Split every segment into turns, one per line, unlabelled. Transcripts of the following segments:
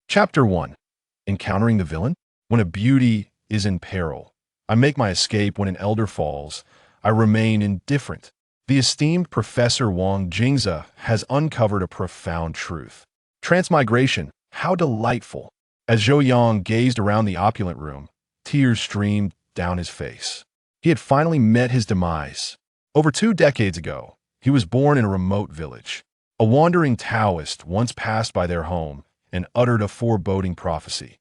Chapter 1. Encountering the Villain? When a beauty is in peril, I make my escape. When an elder falls, I remain indifferent. The esteemed Professor Wang Jingze has uncovered a profound truth. Transmigration, how delightful! As Zhou Yang gazed around the opulent room, tears streamed down his face. He had finally met his demise. Over 2 decades ago, he was born in a remote village. A wandering Taoist once passed by their home and uttered a foreboding prophecy.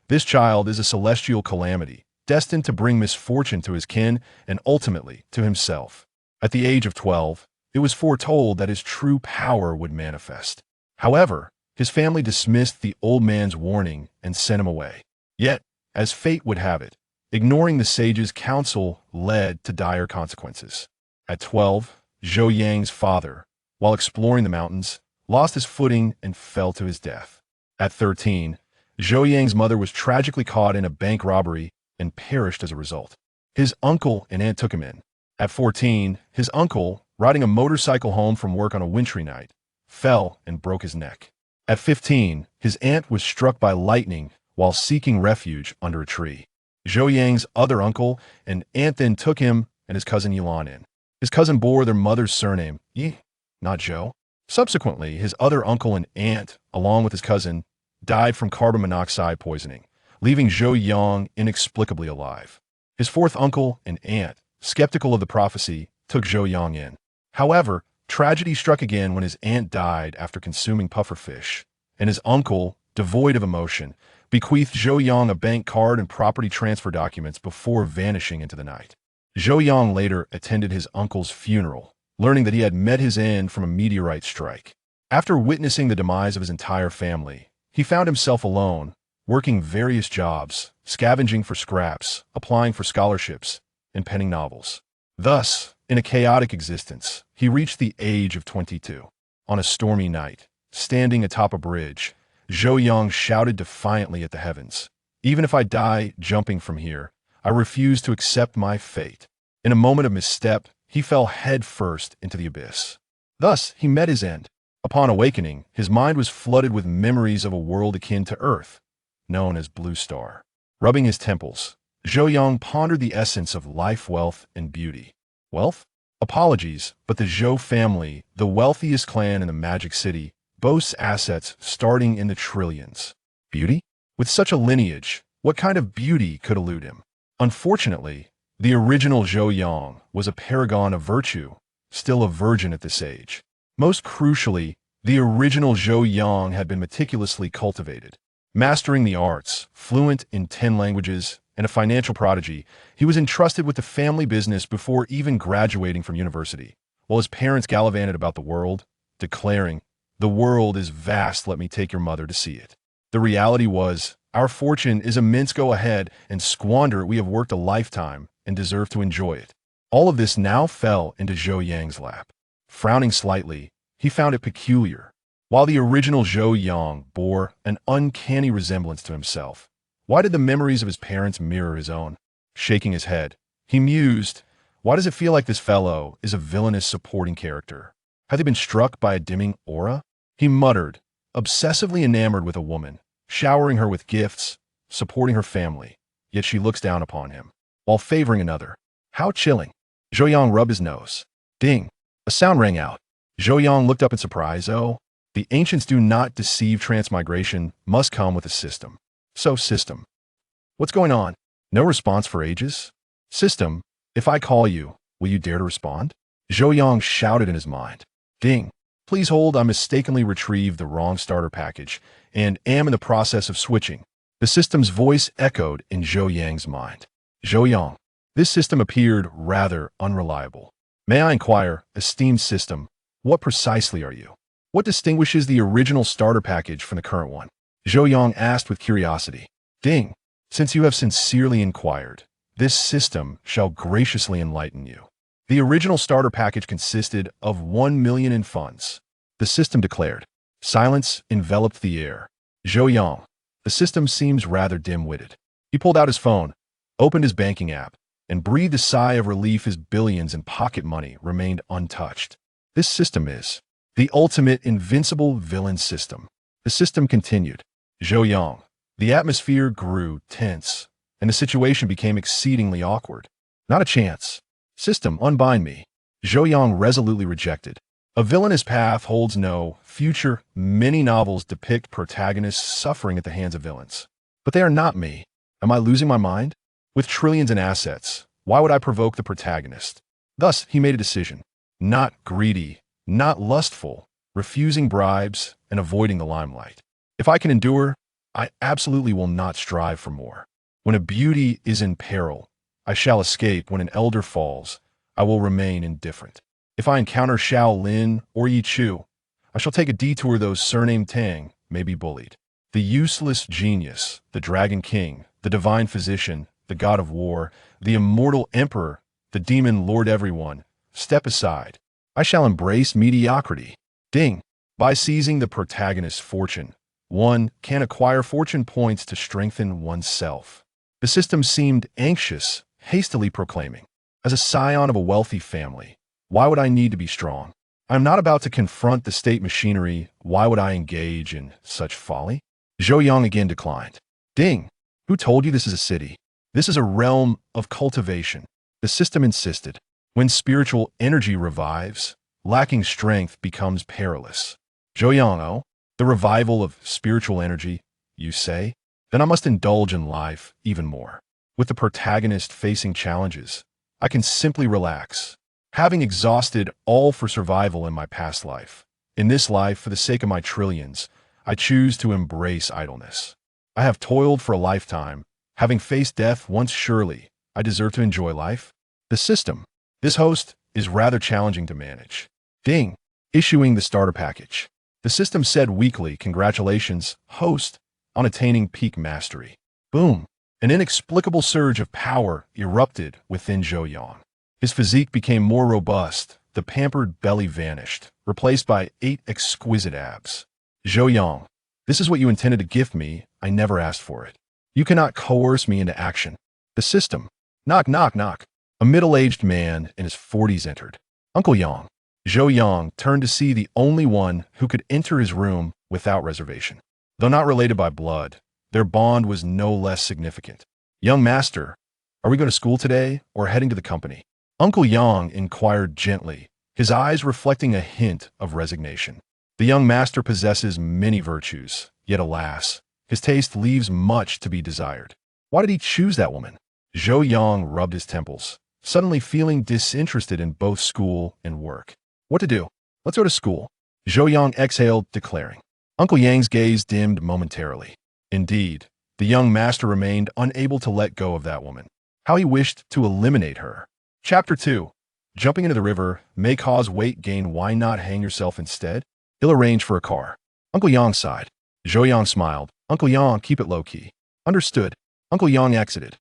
This child is a celestial calamity, destined to bring misfortune to his kin and ultimately to himself. At the age of 12, it was foretold that his true power would manifest. However, his family dismissed the old man's warning and sent him away. Yet, as fate would have it, ignoring the sage's counsel led to dire consequences. At 12, Zhou Yang's father, while exploring the mountains, lost his footing and fell to his death. At 13, Zhou Yang's mother was tragically caught in a bank robbery and perished as a result. His uncle and aunt took him in. At 14, his uncle, riding a motorcycle home from work on a wintry night, fell and broke his neck. At 15, his aunt was struck by lightning while seeking refuge under a tree. Zhou Yang's other uncle and aunt then took him and his cousin Yilan in. His cousin bore their mother's surname, Yi, not Zhou. Subsequently, his other uncle and aunt, along with his cousin, died from carbon monoxide poisoning, leaving Zhou Yang inexplicably alive. His fourth uncle and aunt, skeptical of the prophecy, took Zhou Yang in. However, tragedy struck again when his aunt died after consuming pufferfish, and his uncle, devoid of emotion, bequeathed Zhou Yang a bank card and property transfer documents before vanishing into the night. Zhou Yang later attended his uncle's funeral, learning that he had met his end from a meteorite strike. After witnessing the demise of his entire family, he found himself alone, working various jobs, scavenging for scraps, applying for scholarships, and penning novels. Thus, in a chaotic existence, he reached the age of 22. On a stormy night, standing atop a bridge, Zhou Yang shouted defiantly at the heavens, "Even if I die jumping from here, I refuse to accept my fate." In a moment of misstep, he fell headfirst into the abyss. Thus, he met his end. Upon awakening, his mind was flooded with memories of a world akin to Earth, known as Blue Star. Rubbing his temples, Zhou Yang pondered the essence of life, wealth, and beauty. Wealth? Apologies, but the Zhou family, the wealthiest clan in the Magic City, boasts assets starting in the trillions. Beauty? With such a lineage, what kind of beauty could elude him? Unfortunately, the original Zhou Yang was a paragon of virtue, still a virgin at this age. Most crucially, the original Zhou Yang had been meticulously cultivated. Mastering the arts, fluent in 10 languages, and a financial prodigy, he was entrusted with the family business before even graduating from university, while his parents gallivanted about the world, declaring, "The world is vast, let me take your mother to see it." The reality was, our fortune is immense, go ahead and squander it, we have worked a lifetime and deserve to enjoy it. All of this now fell into Zhou Yang's lap. Frowning slightly, he found it peculiar. While the original Zhou Yang bore an uncanny resemblance to himself, why did the memories of his parents mirror his own? Shaking his head, he mused, why does it feel like this fellow is a villainous supporting character? Had they been struck by a dimming aura? He muttered, obsessively enamored with a woman, showering her with gifts, supporting her family, yet she looks down upon him, while favoring another. How chilling. Zhou Yang rubbed his nose. Ding. A sound rang out. Zhou Yang looked up in surprise. Oh, the ancients do not deceive. Transmigration must come with a system. So, system. What's going on? No response for ages? System, if I call you, will you dare to respond? Zhou Yang shouted in his mind. Ding. Please hold, I mistakenly retrieved the wrong starter package and am in the process of switching. The system's voice echoed in Zhou Yang's mind. Zhou Yang. This system appeared rather unreliable. May I inquire, esteemed system, what precisely are you? What distinguishes the original starter package from the current one? Zhou Yang asked with curiosity. Ding. Since you have sincerely inquired, this system shall graciously enlighten you. The original starter package consisted of 1 million in funds. The system declared. Silence enveloped the air. Zhou Yang. The system seems rather dim-witted. He pulled out his phone, opened his banking app, and breathed a sigh of relief. His billions in pocket money remained untouched. This system is the ultimate Invincible Villain System. The system continued. Zhou Yang. The atmosphere grew tense, and the situation became exceedingly awkward. Not a chance. System, unbind me. Zhou Yang resolutely rejected. A villainous path holds no future. Many novels depict protagonists suffering at the hands of villains. But they are not me. Am I losing my mind? With trillions in assets, why would I provoke the protagonist? Thus, he made a decision. Not greedy, not lustful, refusing bribes, and avoiding the limelight. If I can endure, I absolutely will not strive for more. When a beauty is in peril, I shall escape. When an elder falls, I will remain indifferent. If I encounter Xiao Lin or Yi Chu, I shall take a detour. Those surnamed Tang may be bullied. The useless genius, the Dragon King, the divine physician, the god of war, the immortal emperor, the demon lord, everyone, step aside. I shall embrace mediocrity. Ding. By seizing the protagonist's fortune, one can acquire fortune points to strengthen oneself. The system seemed anxious, hastily proclaiming, as a scion of a wealthy family, why would I need to be strong? I am not about to confront the state machinery. Why would I engage in such folly? Zhou Yang again declined. Ding. Who told you this is a city? This is a realm of cultivation. The system insisted. When spiritual energy revives, lacking strength becomes perilous. Zhou Yang, oh, the revival of spiritual energy, you say? Then I must indulge in life even more. With the protagonist facing challenges, I can simply relax. Having exhausted all for survival in my past life, in this life, for the sake of my trillions, I choose to embrace idleness. I have toiled for a lifetime. Having faced death once, surely I deserve to enjoy life. The system. This host is rather challenging to manage. Ding. Issuing the starter package. The system said weakly, congratulations, host, on attaining peak mastery. Boom. An inexplicable surge of power erupted within Zhou Yang. His physique became more robust. The pampered belly vanished, replaced by 8 exquisite abs. Zhou Yang, this is what you intended to gift me. I never asked for it. You cannot coerce me into action. The system. Knock, knock, knock. A middle-aged man in his 40s entered. Uncle Yang. Zhou Yang turned to see the only one who could enter his room without reservation. Though not related by blood, their bond was no less significant. Young master, are we going to school today or heading to the company? Uncle Yang inquired gently, his eyes reflecting a hint of resignation. The young master possesses many virtues, yet alas, his taste leaves much to be desired. Why did he choose that woman? Zhou Yang rubbed his temples, suddenly feeling disinterested in both school and work. What to do? Let's go to school. Zhou Yang exhaled, declaring. Uncle Yang's gaze dimmed momentarily. Indeed, the young master remained unable to let go of that woman. How he wished to eliminate her. Chapter 2. Jumping into the river may cause weight gain. Why not hang yourself instead? He'll arrange for a car. Uncle Yang sighed. Zhou Yang smiled. Uncle Yang, keep it low-key. Understood. Uncle Yang exited.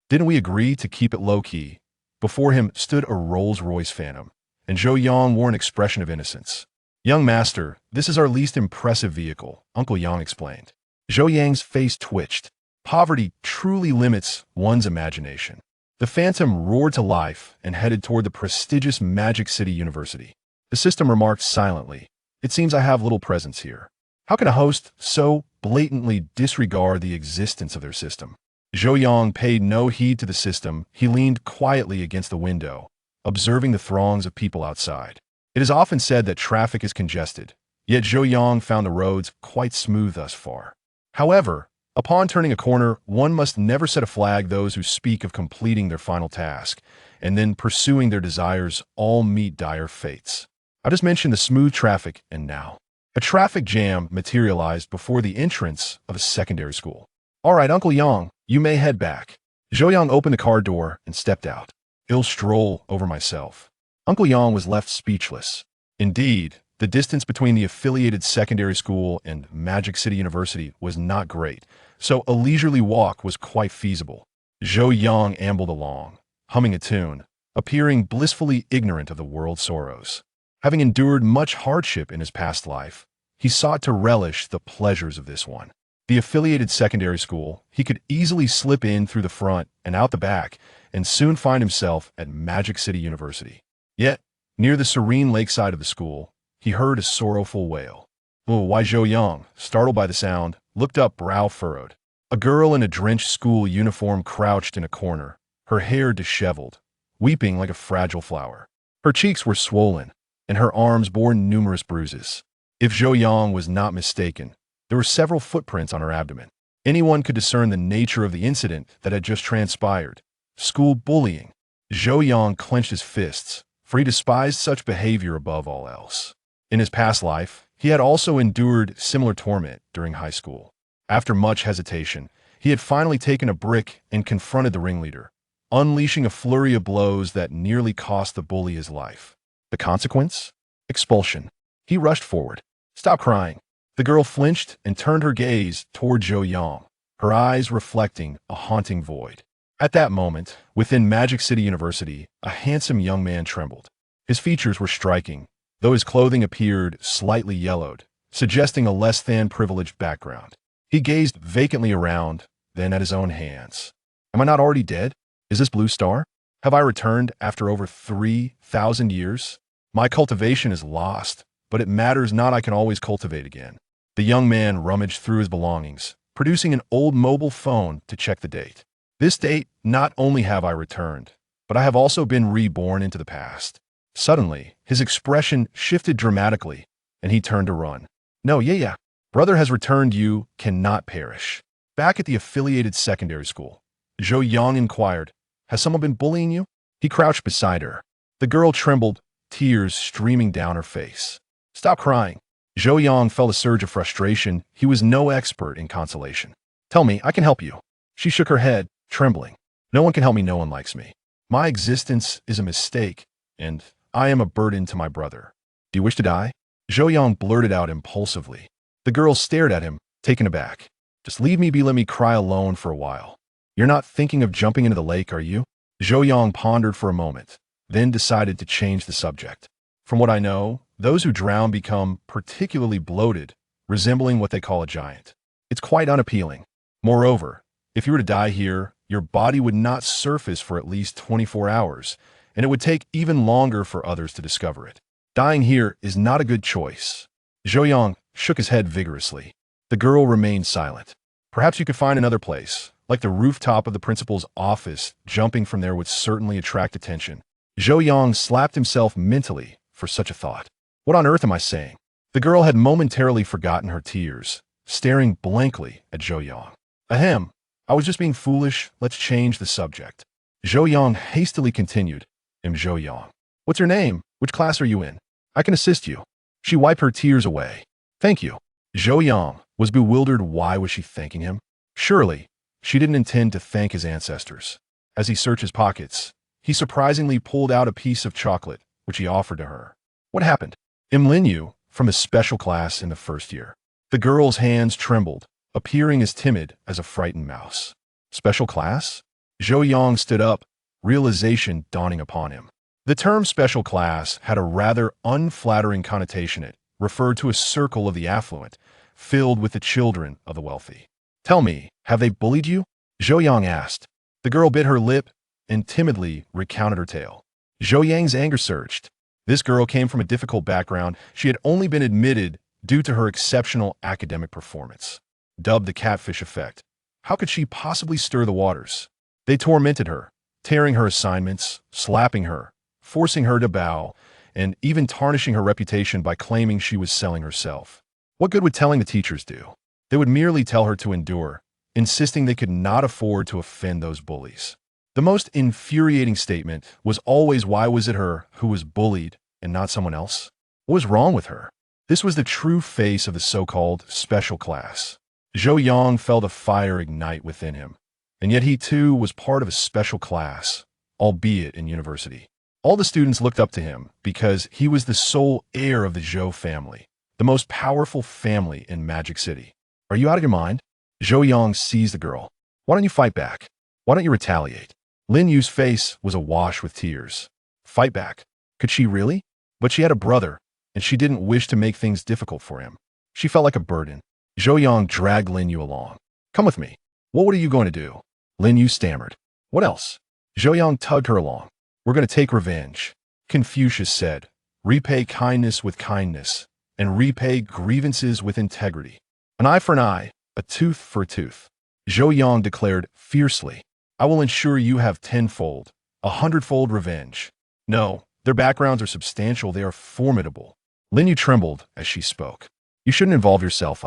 Didn't we agree to keep it low-key? Before him stood a Rolls-Royce Phantom, and Zhou Yang wore an expression of innocence. Young master, this is our least impressive vehicle, Uncle Yang explained. Zhou Yang's face twitched. Poverty truly limits one's imagination. The Phantom roared to life and headed toward the prestigious Magic City University. The system remarked silently, it seems I have little presence here. How can a host so blatantly disregard the existence of their system? Zhou Yang paid no heed to the system. He leaned quietly against the window, observing the throngs of people outside. It is often said that traffic is congested, yet Zhou Yang found the roads quite smooth thus far. However, upon turning a corner, one must never set a flag. Those who speak of completing their final task and then pursuing their desires all meet dire fates. I just mentioned the smooth traffic, and now a traffic jam materialized before the entrance of a secondary school. All right, Uncle Yang, you may head back. Zhou Yang opened the car door and stepped out. I'll stroll over myself. Uncle Yang was left speechless. Indeed, the distance between the affiliated secondary school and Magic City University was not great, so a leisurely walk was quite feasible. Zhou Yang ambled along, humming a tune, appearing blissfully ignorant of the world's sorrows. Having endured much hardship in his past life, he sought to relish the pleasures of this one. The affiliated secondary school, he could easily slip in through the front and out the back and soon find himself at Magic City University. Yet, near the serene lakeside of the school, he heard a sorrowful wail. Oh, why Zhou Yang, startled by the sound, looked up, brow furrowed. A girl in a drenched school uniform crouched in a corner, her hair disheveled, weeping like a fragile flower. Her cheeks were swollen, and her arms bore numerous bruises. If Zhou Yang was not mistaken, there were several footprints on her abdomen. Anyone could discern the nature of the incident that had just transpired. School bullying. Zhou Yang clenched his fists, for he despised such behavior above all else. In his past life, he had also endured similar torment during high school. After much hesitation, he had finally taken a brick and confronted the ringleader, unleashing a flurry of blows that nearly cost the bully his life. The consequence? Expulsion. He rushed forward. Stop crying. The girl flinched and turned her gaze toward Zhou Yang, her eyes reflecting a haunting void. At that moment, within Magic City University, a handsome young man trembled. His features were striking, though his clothing appeared slightly yellowed, suggesting a less-than privileged background. He gazed vacantly around, then at his own hands. Am I not already dead? Is this Blue Star? Have I returned after over 3,000 years? My cultivation is lost, but it matters not, I can always cultivate again. The young man rummaged through his belongings, producing an old mobile phone to check the date. This date, not only have I returned, but I have also been reborn into the past. Suddenly, his expression shifted dramatically, and he turned to run. No, yeah. Brother has returned, you cannot perish. Back at the affiliated secondary school, Zhou Yang inquired, has someone been bullying you? He crouched beside her. The girl trembled, tears streaming down her face. Stop crying. Zhou Yang felt a surge of frustration. He was no expert in consolation. Tell me, I can help you. She shook her head, trembling. No one can help me, no one likes me. My existence is a mistake, and I am a burden to my brother. Do you wish to die? Zhou Yang blurted out impulsively. The girl stared at him, taken aback. Just leave me be, let me cry alone for a while. You're not thinking of jumping into the lake, are you? Zhou Yang pondered for a moment, then decided to change the subject. From what I know, those who drown become particularly bloated, resembling what they call a giant. It's quite unappealing. Moreover, if you were to die here, your body would not surface for at least 24 hours, and it would take even longer for others to discover it. Dying here is not a good choice. Zhou Yang shook his head vigorously. The girl remained silent. Perhaps you could find another place, like the rooftop of the principal's office. Jumping from there would certainly attract attention. Zhou Yang slapped himself mentally for such a thought. What on earth am I saying? The girl had momentarily forgotten her tears, staring blankly at Zhou Yang. Ahem, I was just being foolish. Let's change the subject. Zhou Yang hastily continued. Zhou Yang. What's your name? Which class are you in? I can assist you. She wiped her tears away. Thank you. Zhou Yang was bewildered. Why was she thanking him? Surely, she didn't intend to thank his ancestors. As he searched his pockets, he surprisingly pulled out a piece of chocolate, which he offered to her. What happened? Lin Yu, from his special class in the first year. The girl's hands trembled, appearing as timid as a frightened mouse. Special class? Zhou Yang stood up, realization dawning upon him. The term special class had a rather unflattering connotation. It referred to a circle of the affluent, filled with the children of the wealthy. Tell me, have they bullied you? Zhou Yang asked. The girl bit her lip and timidly recounted her tale. Zhou Yang's anger surged. This girl came from a difficult background. She had only been admitted due to her exceptional academic performance. Dubbed the catfish effect. How could she possibly stir the waters? They tormented her, tearing her assignments, slapping her, forcing her to bow, and even tarnishing her reputation by claiming she was selling herself. What good would telling the teachers do? They would merely tell her to endure, insisting they could not afford to offend those bullies. The most infuriating statement was always, why was it her who was bullied and not someone else? What was wrong with her? This was the true face of the so-called special class. Zhou Yang felt a fire ignite within him, and yet he too was part of a special class, albeit in university. All the students looked up to him because he was the sole heir of the Zhou family, the most powerful family in Magic City. Are you out of your mind? Zhou Yang seized the girl. Why don't you fight back? Why don't you retaliate? Lin Yu's face was awash with tears. Fight back? Could she really? But she had a brother, and she didn't wish to make things difficult for him. She felt like a burden. Zhou Yang dragged Lin Yu along. Come with me. What are you going to do? Lin Yu stammered. What else? Zhou Yang tugged her along. We're going to take revenge. Confucius said, repay kindness with kindness, and repay grievances with integrity. An eye for an eye, a tooth for a tooth. Zhou Yang declared fiercely, I will ensure you have tenfold, 100-fold revenge. No, their backgrounds are substantial, they are formidable. Lin Yu trembled as she spoke. You shouldn't involve yourself,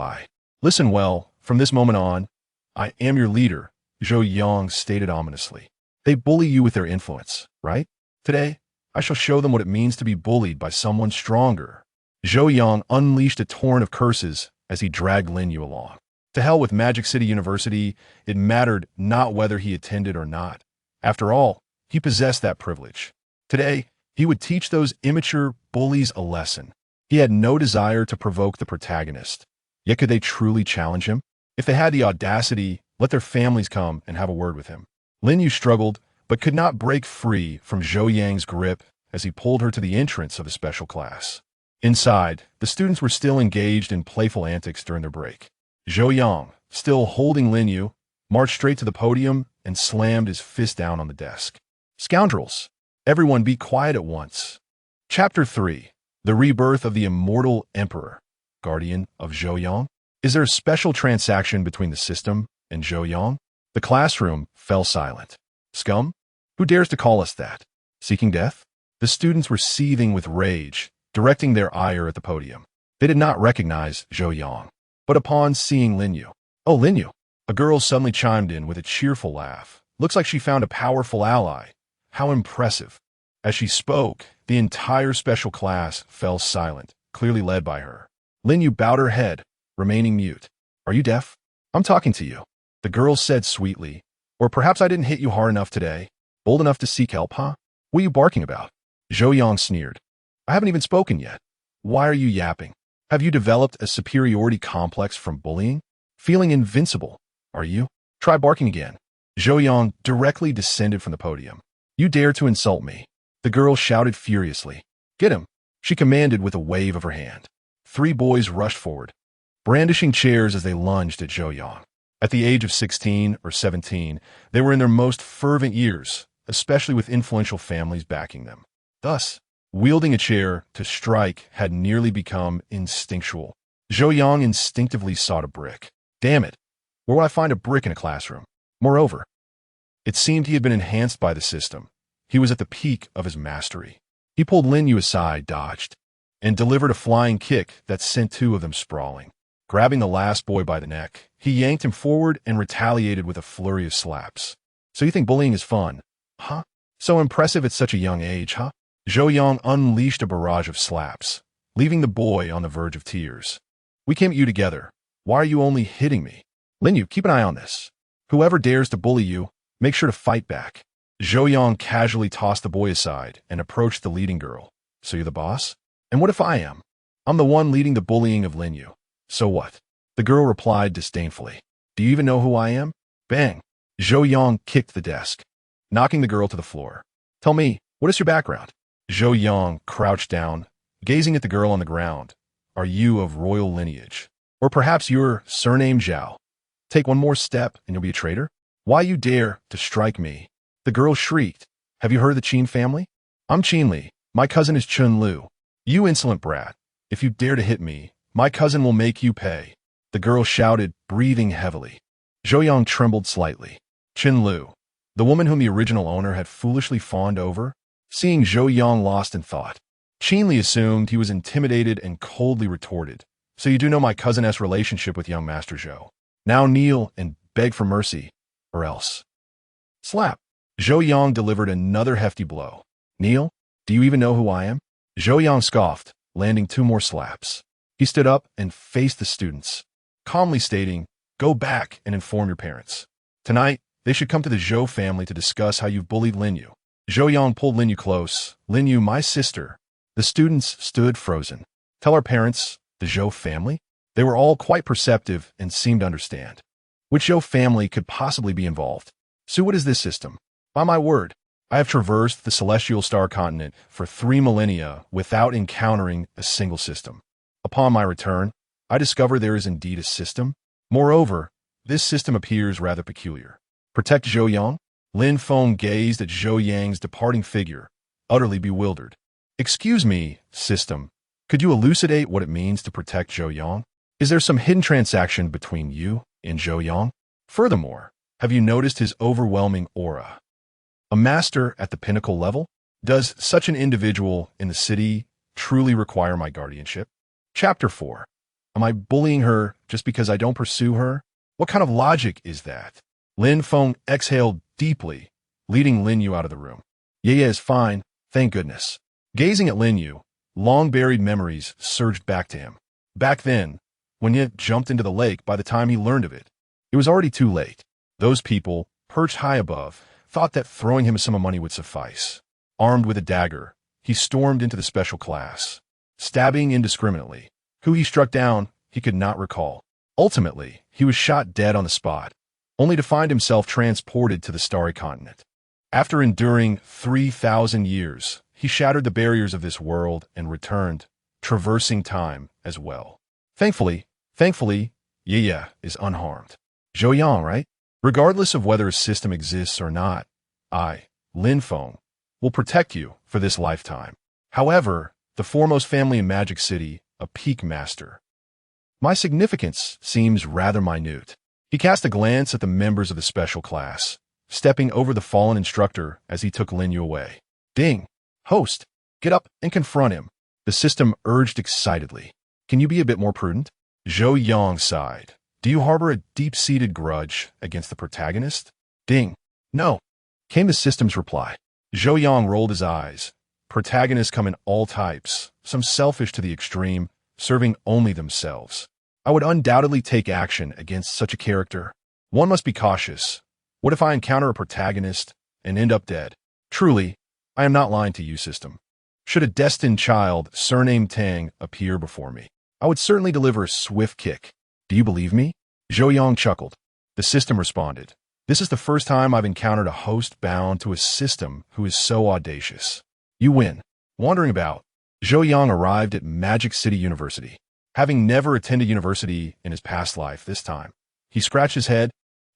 Listen well, from this moment on, I am your leader, Zhou Yang stated ominously. They bully you with their influence, right? Today, I shall show them what it means to be bullied by someone stronger. Zhou Yang unleashed a torrent of curses as he dragged Lin Yu along. To hell with Magic City University, it mattered not whether he attended or not. After all, he possessed that privilege. Today, he would teach those immature bullies a lesson. He had no desire to provoke the protagonist. Yet could they truly challenge him? If they had the audacity, let their families come and have a word with him. Lin Yu struggled, but could not break free from Zhou Yang's grip as he pulled her to the entrance of the special class. Inside, the students were still engaged in playful antics during their break. Zhou Yang, still holding Lin Yu, marched straight to the podium and slammed his fist down on the desk. Scoundrels! Everyone be quiet at once. Chapter 3. The Rebirth of the Immortal Emperor, Guardian of Zhou Yang. Is there a special transaction between the system and Zhou Yang? The classroom fell silent. Scum? Who dares to call us that? Seeking death? The students were seething with rage, directing their ire at the podium. They did not recognize Zhou Yang. But upon seeing Lin Yu, "Oh, Lin Yu," a girl suddenly chimed in with a cheerful laugh. "Looks like she found a powerful ally. How impressive." As she spoke, the entire special class fell silent, clearly led by her. Lin Yu bowed her head, remaining mute. "Are you deaf? I'm talking to you," the girl said sweetly. "Or perhaps I didn't hit you hard enough today. Bold enough to seek help, huh? What are you barking about?" Zhou Yang sneered. "I haven't even spoken yet. Why are you yapping? Have you developed a superiority complex from bullying? Feeling invincible, are you? Try barking again." Zhou Yang directly descended from the podium. "You dare to insult me?" The girl shouted furiously. "Get him," she commanded with a wave of her hand. 3 boys rushed forward, brandishing chairs as they lunged at Zhou Yang. At the age of 16 or 17, they were in their most fervent years, especially with influential families backing them. Thus, wielding a chair to strike had nearly become instinctual. Zhou Yang instinctively sought a brick. Damn it, where would I find a brick in a classroom? Moreover, it seemed he had been enhanced by the system. He was at the peak of his mastery. He pulled Lin Yu aside, dodged, and delivered a flying kick that sent 2 of them sprawling. Grabbing the last boy by the neck, he yanked him forward and retaliated with a flurry of slaps. "So you think bullying is fun, huh? So impressive at such a young age, huh?" Zhou Yang unleashed a barrage of slaps, leaving the boy on the verge of tears. "We came at you together. Why are you only hitting me? Lin Yu, keep an eye on this. Whoever dares to bully you, make sure to fight back." Zhou Yang casually tossed the boy aside and approached the leading girl. "So you're the boss? And what if I am? I'm the one leading the bullying of Lin Yu. So what?" The girl replied disdainfully. "Do you even know who I am?" Bang! Zhou Yang kicked the desk, knocking the girl to the floor. "Tell me, what is your background?" Zhou Yang crouched down, gazing at the girl on the ground. "Are you of royal lineage? Or perhaps you're surname Zhao? Take one more step and you'll be a traitor? Why you dare to strike me?" The girl shrieked. "Have you heard of the Qin family? I'm Qin Li. My cousin is Chun Lu. You insolent brat. If you dare to hit me, my cousin will make you pay." The girl shouted, breathing heavily. Zhou Yang trembled slightly. Qin Lu, the woman whom the original owner had foolishly fawned over? Seeing Zhou Yang lost in thought, Qin Li assumed he was intimidated and coldly retorted, "So you do know my cousin-esque relationship with young Master Zhou. Now kneel and beg for mercy, or else." Slap! Zhou Yang delivered another hefty blow. "Kneel? Do you even know who I am?" Zhou Yang scoffed, landing 2 more slaps. He stood up and faced the students, calmly stating, "Go back and inform your parents. Tonight, they should come to the Zhou family to discuss how you've bullied Lin Yu." Zhou Yang pulled Lin Yu close. "Lin Yu, my sister." The students stood frozen. "Tell our parents, the Zhou family?" They were all quite perceptive and seemed to understand. Which Zhou family could possibly be involved? "So what is this system? By my word, I have traversed the celestial star continent for 3 millennia without encountering a single system. Upon my return, I discover there is indeed a system. Moreover, this system appears rather peculiar. Protect Zhou Yang?" Lin Feng gazed at Zhou Yang's departing figure, utterly bewildered. "Excuse me, system, Could you elucidate what it means to protect Zhou Yang? Is there some hidden transaction between you and Zhou Yang? Furthermore, have you noticed his overwhelming aura? A master at the pinnacle level? Does such an individual in the city truly require my guardianship? Chapter 4. Am I bullying her just because I don't pursue her? What kind of logic is that? Lin Feng exhaled deeply, leading Lin Yu out of the room. Ye is fine, thank goodness. Gazing at Lin Yu, long-buried memories surged back to him. Back then, when Ye jumped into the lake, by the time he learned of it, it was already too late. Those people, perched high above, thought that throwing him a sum of money would suffice. Armed with a dagger, he stormed into the special class, stabbing indiscriminately. Who he struck down, he could not recall. Ultimately, he was shot dead on the spot, only to find himself transported to the Starry Continent. After enduring 3,000 years, he shattered the barriers of this world and returned, traversing time as well. Thankfully, Ye is unharmed. Zhou Yang, right? Regardless of whether a system exists or not, I, Lin Feng, will protect you for this lifetime. However, the foremost family in Magic City, a peak master. My significance seems rather minute. He cast a glance at the members of the special class, stepping over the fallen instructor as he took Lin Yu away. Ding! Host, get up and confront him. The system urged excitedly. Can you be a bit more prudent? Zhou Yang sighed. Do you harbor a deep-seated grudge against the protagonist? Ding! No, came the system's reply. Zhou Yang rolled his eyes. Protagonists come in all types, some selfish to the extreme, serving only themselves. I would undoubtedly take action against such a character. One must be cautious. What if I encounter a protagonist and end up dead? Truly, I am not lying to you, system. Should a destined child, surnamed Tang, appear before me, I would certainly deliver a swift kick. Do you believe me? Zhou Yang chuckled. The system responded. This is the first time I've encountered a host bound to a system who is so audacious. You win. Wandering about, Zhou Yang arrived at Magic City University. Having never attended university in his past life this time, he scratched his head,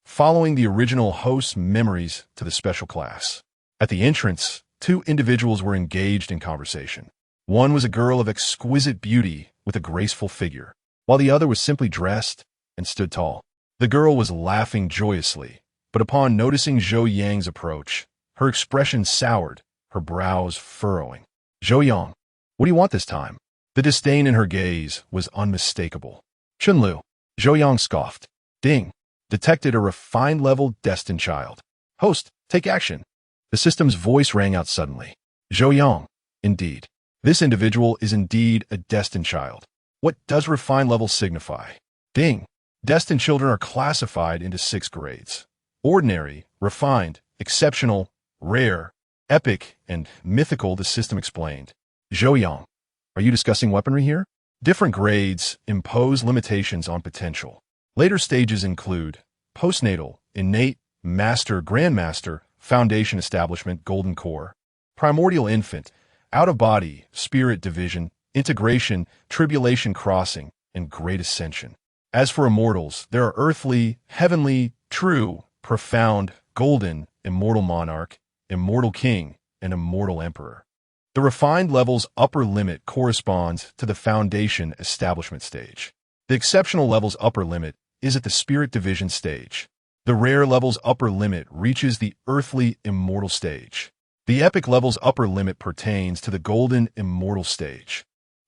following the original host's memories to the special class. At the entrance, two individuals were engaged in conversation. One was a girl of exquisite beauty with a graceful figure, while the other was simply dressed and stood tall. The girl was laughing joyously, but upon noticing Zhou Yang's approach, her expression soured, her brows furrowing. Zhou Yang, what do you want this time? The disdain in her gaze was unmistakable. Chunlu, Zhou Yang scoffed. Ding, detected a refined-level destined child. Host, take action. The system's voice rang out suddenly. Zhou Yang, indeed. This individual is indeed a destined child. What does refined level signify? Ding. Destined children are classified into 6 grades. Ordinary, refined, exceptional, rare, epic, and mythical, the system explained. Zhou Yang, are you discussing weaponry here? Different grades impose limitations on potential. Later stages include postnatal, innate, master, grandmaster, foundation establishment, golden core, primordial infant, out-of-body, spirit division, integration, tribulation crossing, and great ascension. As for immortals, there are earthly, heavenly, true, profound, golden, immortal monarch, immortal king, and immortal emperor. The refined level's upper limit corresponds to the foundation establishment stage. The exceptional level's upper limit is at the spirit division stage. The rare level's upper limit reaches the earthly immortal stage. The epic level's upper limit pertains to the golden immortal stage.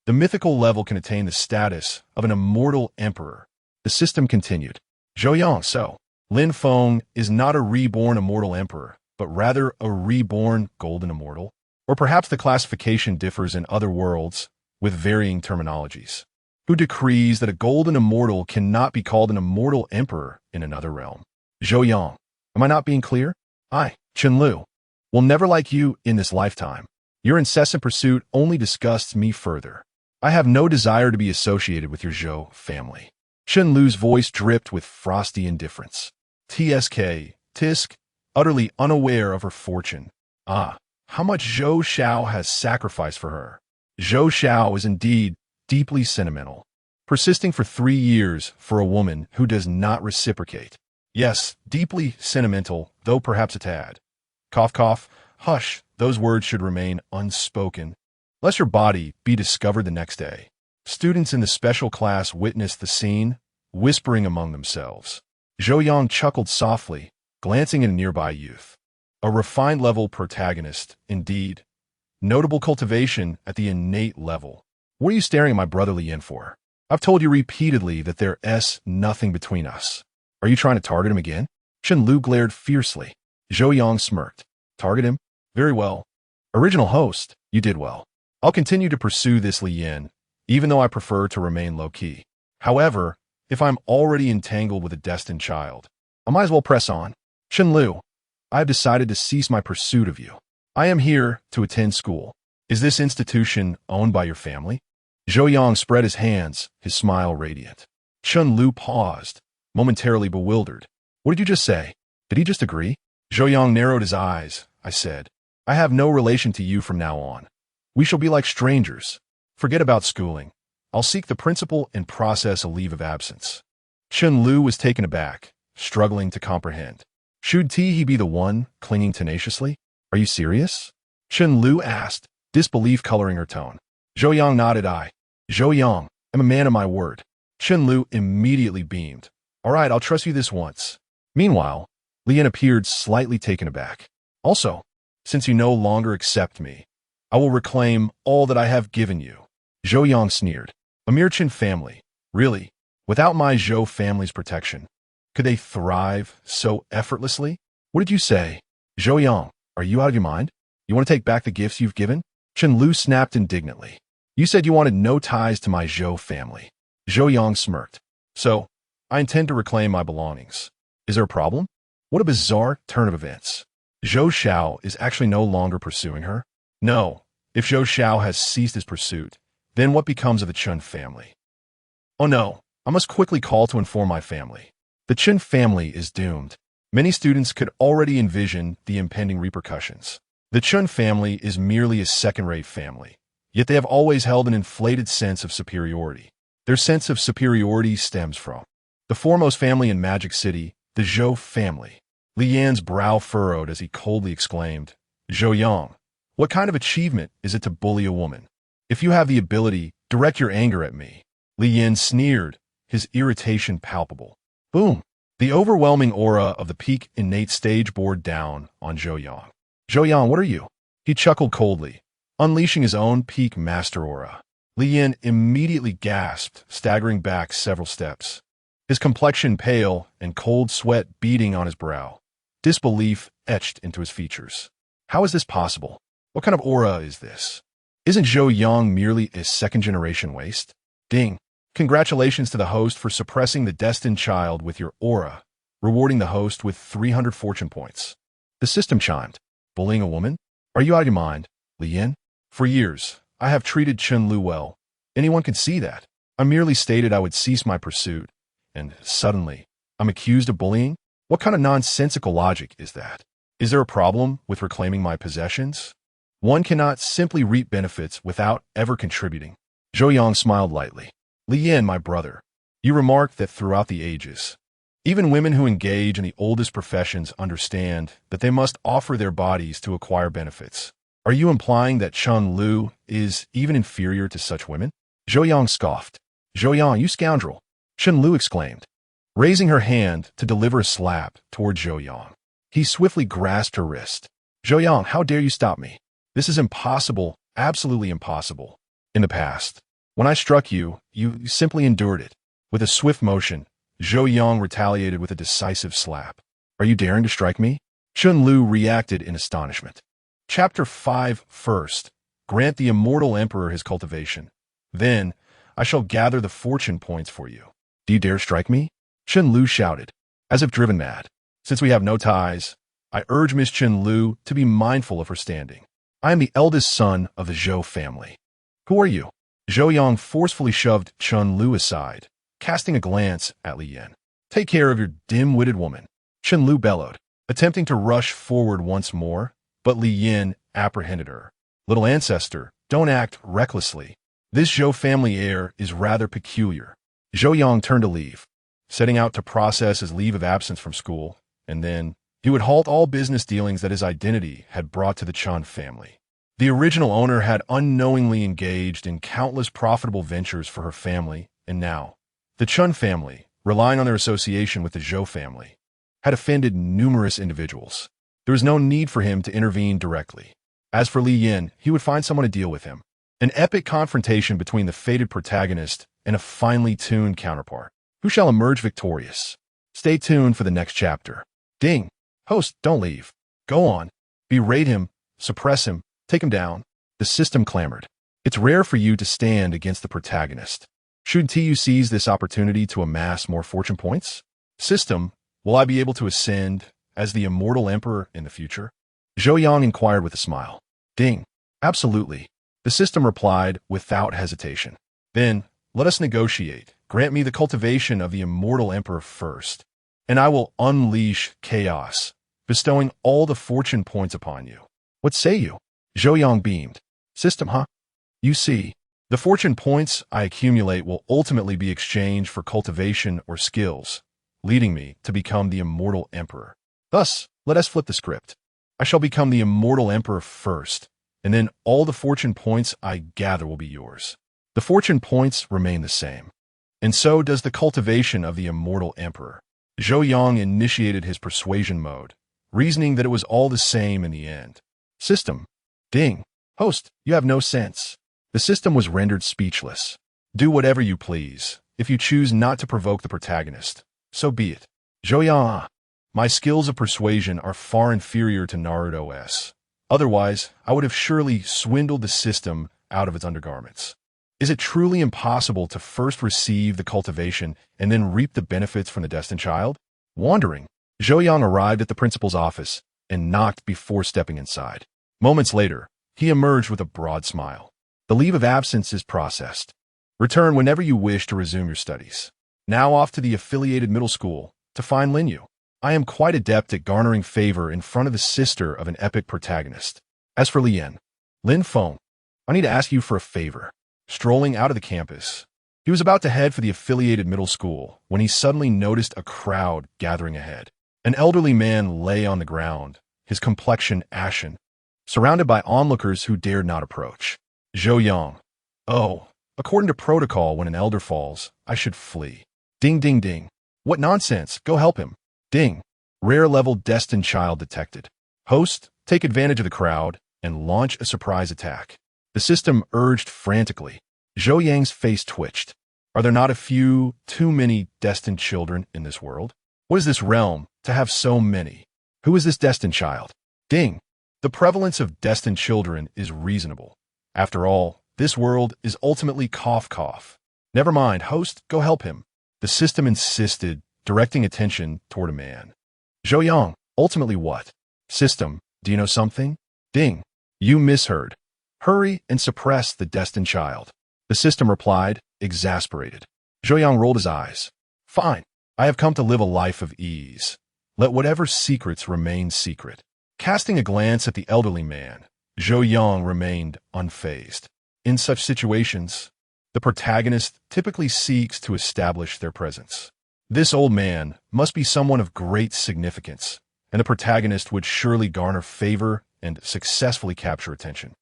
The mythical level can attain the status of an immortal emperor. The system continued. Zhou Yang, so Lin Feng is not a reborn immortal emperor, but rather a reborn golden immortal? Or perhaps the classification differs in other worlds with varying terminologies. Who decrees that a golden immortal cannot be called an immortal emperor in another realm? Zhou Yang, am I not being clear? I, Chunlu, will never like you in this lifetime. Your incessant pursuit only disgusts me further. I have no desire to be associated with your Zhou family. Chunlu's voice dripped with frosty indifference. Tisk, utterly unaware of her fortune. Ah, how much Zhou Xiao has sacrificed for her. Zhou Xiao is indeed deeply sentimental, persisting for 3 years for a woman who does not reciprocate. Yes, deeply sentimental, though perhaps a tad. Cough, cough, hush, those words should remain unspoken. lest your body be discovered the next day. Students in the special class witnessed the scene, whispering among themselves. Zhou Yang chuckled softly, glancing at a nearby youth. A refined-level protagonist, indeed. Notable cultivation at the innate level. What are you staring at my brother Li Yin for? I've told you repeatedly that there's nothing between us. Are you trying to target him again? Chen Lu glared fiercely. Zhou Yang smirked. Target him? Very well. Original host, you did well. I'll continue to pursue this Li Yin, even though I prefer to remain low-key. However, if I'm already entangled with a destined child, I might as well press on. Chen Lu, I have decided to cease my pursuit of you. I am here to attend school. Is this institution owned by your family? Zhou Yang spread his hands, his smile radiant. Chen Lu paused, momentarily bewildered. What did you just say? Did he just agree? Zhou Yang narrowed his eyes. I said, I have no relation to you from now on. We shall be like strangers. Forget about schooling. I'll seek the principal and process a leave of absence. Chen Lu was taken aback, struggling to comprehend. Should he be the one clinging tenaciously? Are you serious? Chen Lu asked, disbelief coloring her tone. Zhou Yang nodded. Zhou Yang, I'm a man of my word. Chen Lu immediately beamed. All right, I'll trust you this once. Meanwhile, Li Yin appeared slightly taken aback. Also, since you no longer accept me, I will reclaim all that I have given you. Zhou Yang sneered. A mere Qin family. Really? Without my Zhou family's protection, could they thrive so effortlessly? What did you say? Zhou Yang, are you out of your mind? You want to take back the gifts you've given? Chen Lu snapped indignantly. You said you wanted no ties to my Zhou family. Zhou Yang smirked. So, I intend to reclaim my belongings. Is there a problem? What a bizarre turn of events. Zhou Xiao is actually no longer pursuing her? No. If Zhou Xiao has ceased his pursuit, then what becomes of the Chen family? Oh no, I must quickly call to inform my family. The Chen family is doomed. Many students could already envision the impending repercussions. The Chen family is merely a second-rate family, yet they have always held an inflated sense of superiority. Their sense of superiority stems from the foremost family in Magic City, the Zhou family. Li Yan's brow furrowed as he coldly exclaimed, Zhou Yang, what kind of achievement is it to bully a woman? If you have the ability, direct your anger at me. Li Yan sneered, his irritation palpable. Boom! The overwhelming aura of the peak innate stage bore down on Zhou Yang. Zhou Yang, what are you? He chuckled coldly, unleashing his own peak master aura. Li Yan immediately gasped, staggering back several steps. His complexion pale and cold sweat beading on his brow. Disbelief etched into his features. How is this possible? What kind of aura is this? Isn't Zhou Yang merely a second-generation waste? Ding. Congratulations to the host for suppressing the destined child with your aura, rewarding the host with 300 fortune points. The system chimed. Bullying a woman? Are you out of your mind, Li Yin? For years, I have treated Chen Lu well. Anyone can see that. I merely stated I would cease my pursuit, and suddenly, I'm accused of bullying? What kind of nonsensical logic is that? Is there a problem with reclaiming my possessions? One cannot simply reap benefits without ever contributing. Zhou Yang smiled lightly. Li Yin, my brother, you remarked that throughout the ages, even women who engage in the oldest professions understand that they must offer their bodies to acquire benefits. Are you implying that Chen Lu is even inferior to such women? Zhou Yang scoffed. Zhou Yang, you scoundrel! Chen Lu exclaimed, raising her hand to deliver a slap toward Zhou Yang. He swiftly grasped her wrist. Zhou Yang, how dare you stop me? This is impossible, absolutely impossible. In the past, when I struck you, you simply endured it. With a swift motion, Zhou Yang retaliated with a decisive slap. Are you daring to strike me? Chen Lu reacted in astonishment. Chapter 5 First, grant the Immortal Emperor his cultivation. Then, I shall gather the fortune points for you. Do you dare strike me? Chen Lu shouted, as if driven mad. Since we have no ties, I urge Miss Chen Lu to be mindful of her standing. I am the eldest son of the Zhou family. Who are you? Zhou Yang forcefully shoved Chen Lu aside, casting a glance at Li Yin. Take care of your dim-witted woman. Chen Lu bellowed, attempting to rush forward once more, but Li Yin apprehended her. Little ancestor, don't act recklessly. This Zhou family heir is rather peculiar. Zhou Yang turned to leave, setting out to process his leave of absence from school, and then he would halt all business dealings that his identity had brought to the Chen family. The original owner had unknowingly engaged in countless profitable ventures for her family, and now, the Chun family, relying on their association with the Zhou family, had offended numerous individuals. There was no need for him to intervene directly. As for Li Yin, he would find someone to deal with him. An epic confrontation between the fated protagonist and a finely tuned counterpart. Who shall emerge victorious? Stay tuned for the next chapter. Ding! Host, don't leave. Go on. Berate him, suppress him, take him down. The system clamored. It's rare for you to stand against the protagonist. Shouldn't you seize this opportunity to amass more fortune points? System, will I be able to ascend as the Immortal Emperor in the future? Zhou Yang inquired with a smile. Ding. Absolutely. The system replied without hesitation. Then, let us negotiate. Grant me the cultivation of the Immortal Emperor first, and I will unleash chaos, bestowing all the fortune points upon you. What say you? Zhou Yang beamed. System, huh? You see, the fortune points I accumulate will ultimately be exchanged for cultivation or skills, leading me to become the Immortal Emperor. Thus, let us flip the script. I shall become the Immortal Emperor first, and then all the fortune points I gather will be yours. The fortune points remain the same, and so does the cultivation of the Immortal Emperor. Zhou Yang initiated his persuasion mode, reasoning that it was all the same in the end. System. Ding. Host, you have no sense. The system was rendered speechless. Do whatever you please. If you choose not to provoke the protagonist, so be it. Zhou Yang, my skills of persuasion are far inferior to Naruto's. Otherwise, I would have surely swindled the system out of its undergarments. Is it truly impossible to first receive the cultivation and then reap the benefits from the destined child? Wandering, Zhou Yang arrived at the principal's office and knocked before stepping inside. Moments later, he emerged with a broad smile. The leave of absence is processed. Return whenever you wish to resume your studies. Now off to the affiliated middle school to find Lin Yu. I am quite adept at garnering favor in front of the sister of an epic protagonist. As for Lien, Lin Feng, I need to ask you for a favor. Strolling out of the campus, he was about to head for the affiliated middle school when he suddenly noticed a crowd gathering ahead. An elderly man lay on the ground, his complexion ashen, surrounded by onlookers who dared not approach. Zhou Yang. Oh, according to protocol, when an elder falls, I should flee. Ding, ding, ding. What nonsense. Go help him. Ding. Rare level destined child detected. Host, take advantage of the crowd and launch a surprise attack. The system urged frantically. Zhou Yang's face twitched. Are there not a few, too many destined children in this world? What is this realm to have so many? Who is this destined child? Ding. The prevalence of destined children is reasonable. After all, this world is ultimately cough cough. Never mind, host, go help him. The system insisted, directing attention toward a man. Zhou Yang, ultimately what? System, do you know something? Ding. You misheard. Hurry and suppress the destined child. The system replied, exasperated. Zhou Yang rolled his eyes. Fine. I have come to live a life of ease. Let whatever secrets remain secret. Casting a glance at the elderly man, Zhou Yang remained unfazed. In such situations, the protagonist typically seeks to establish their presence. This old man must be someone of great significance, and the protagonist would surely garner favor and successfully capture attention.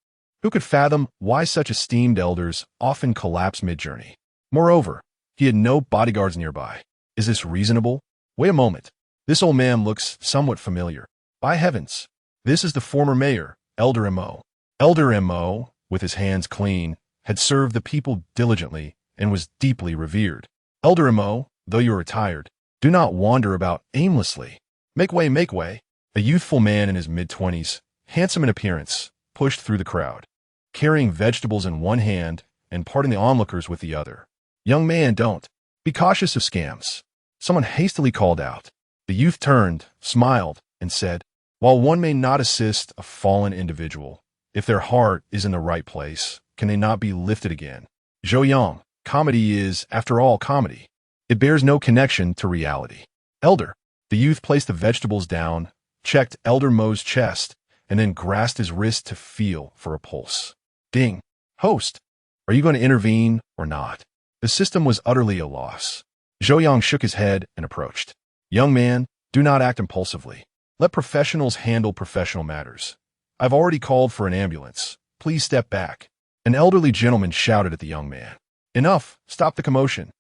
Who could fathom why such esteemed elders often collapse mid-journey? Moreover, he had no bodyguards nearby. Is this reasonable? Wait a moment. This old man looks somewhat familiar. By heavens, this is the former mayor, Elder Mo. Elder Mo, with his hands clean, had served the people diligently and was deeply revered. Elder Mo, though you are retired, do not wander about aimlessly. Make way, make way. A youthful man in his mid-20s, handsome in appearance, pushed through the crowd, carrying vegetables in one hand and parting the onlookers with the other. Young man, don't. Be cautious of scams. Someone hastily called out. The youth turned, smiled, and said, while one may not assist a fallen individual, if their heart is in the right place, can they not be lifted again? Zhou Yang, comedy is, after all, comedy. It bears no connection to reality. Elder. The youth placed the vegetables down, checked Elder Mo's chest, and then grasped his wrist to feel for a pulse. Ding. Host, are you going to intervene or not? The system was utterly a loss. Zhou Yang shook his head and approached. Young man, do not act impulsively. Let professionals handle professional matters. I've already called for an ambulance. please step back. An elderly gentleman shouted at the young man. Enough, stop the commotion.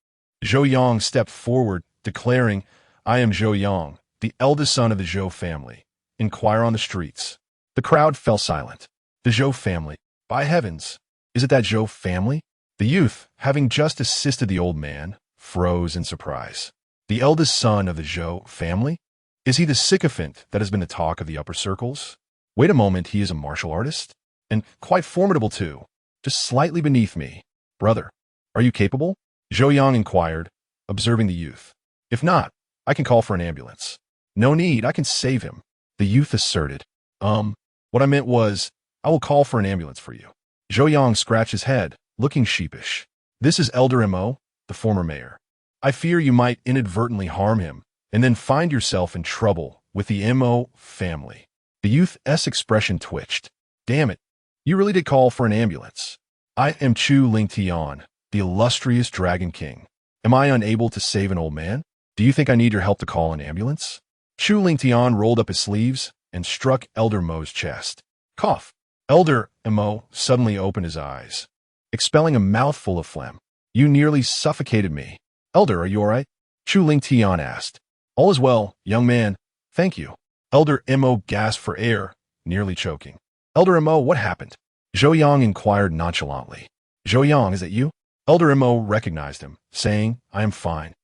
Zhou Yang stepped forward, declaring, I am Zhou Yang, the eldest son of the Zhou family. Inquire on the streets. The crowd fell silent. The Zhou family. By heavens, is it that Zhou family? The youth, having just assisted the old man, froze in surprise. The eldest son of the Zhou family? Is he the sycophant that has been the talk of the upper circles? Wait a moment, he is a martial artist? And quite formidable too, just slightly beneath me. Brother, are you capable? Zhou Yang inquired, observing the youth. If not, I can call for an ambulance. No need, I can save him. The youth asserted. What I meant was, I will call for an ambulance for you. Zhou Yang scratched his head, looking sheepish. This is Elder Mo, the former mayor. I fear you might inadvertently harm him, and then find yourself in trouble with the Mo family. The youth's expression twitched. Damn it, you really did call for an ambulance. I am Chu Lingtian, the illustrious Dragon King. Am I unable to save an old man? Do you think I need your help to call an ambulance? Chu Lingtian rolled up his sleeves and struck Elder Mo's chest. Cough. Elder Mo suddenly opened his eyes, expelling a mouthful of phlegm. You nearly suffocated me. Elder, are you all right? Chu Lingtian asked. All is well, young man. Thank you. Elder Mo gasped for air, nearly choking. Elder Mo, what happened? Zhou Yang inquired nonchalantly. Zhou Yang, is that you? Elder Mo recognized him, saying, I am fine.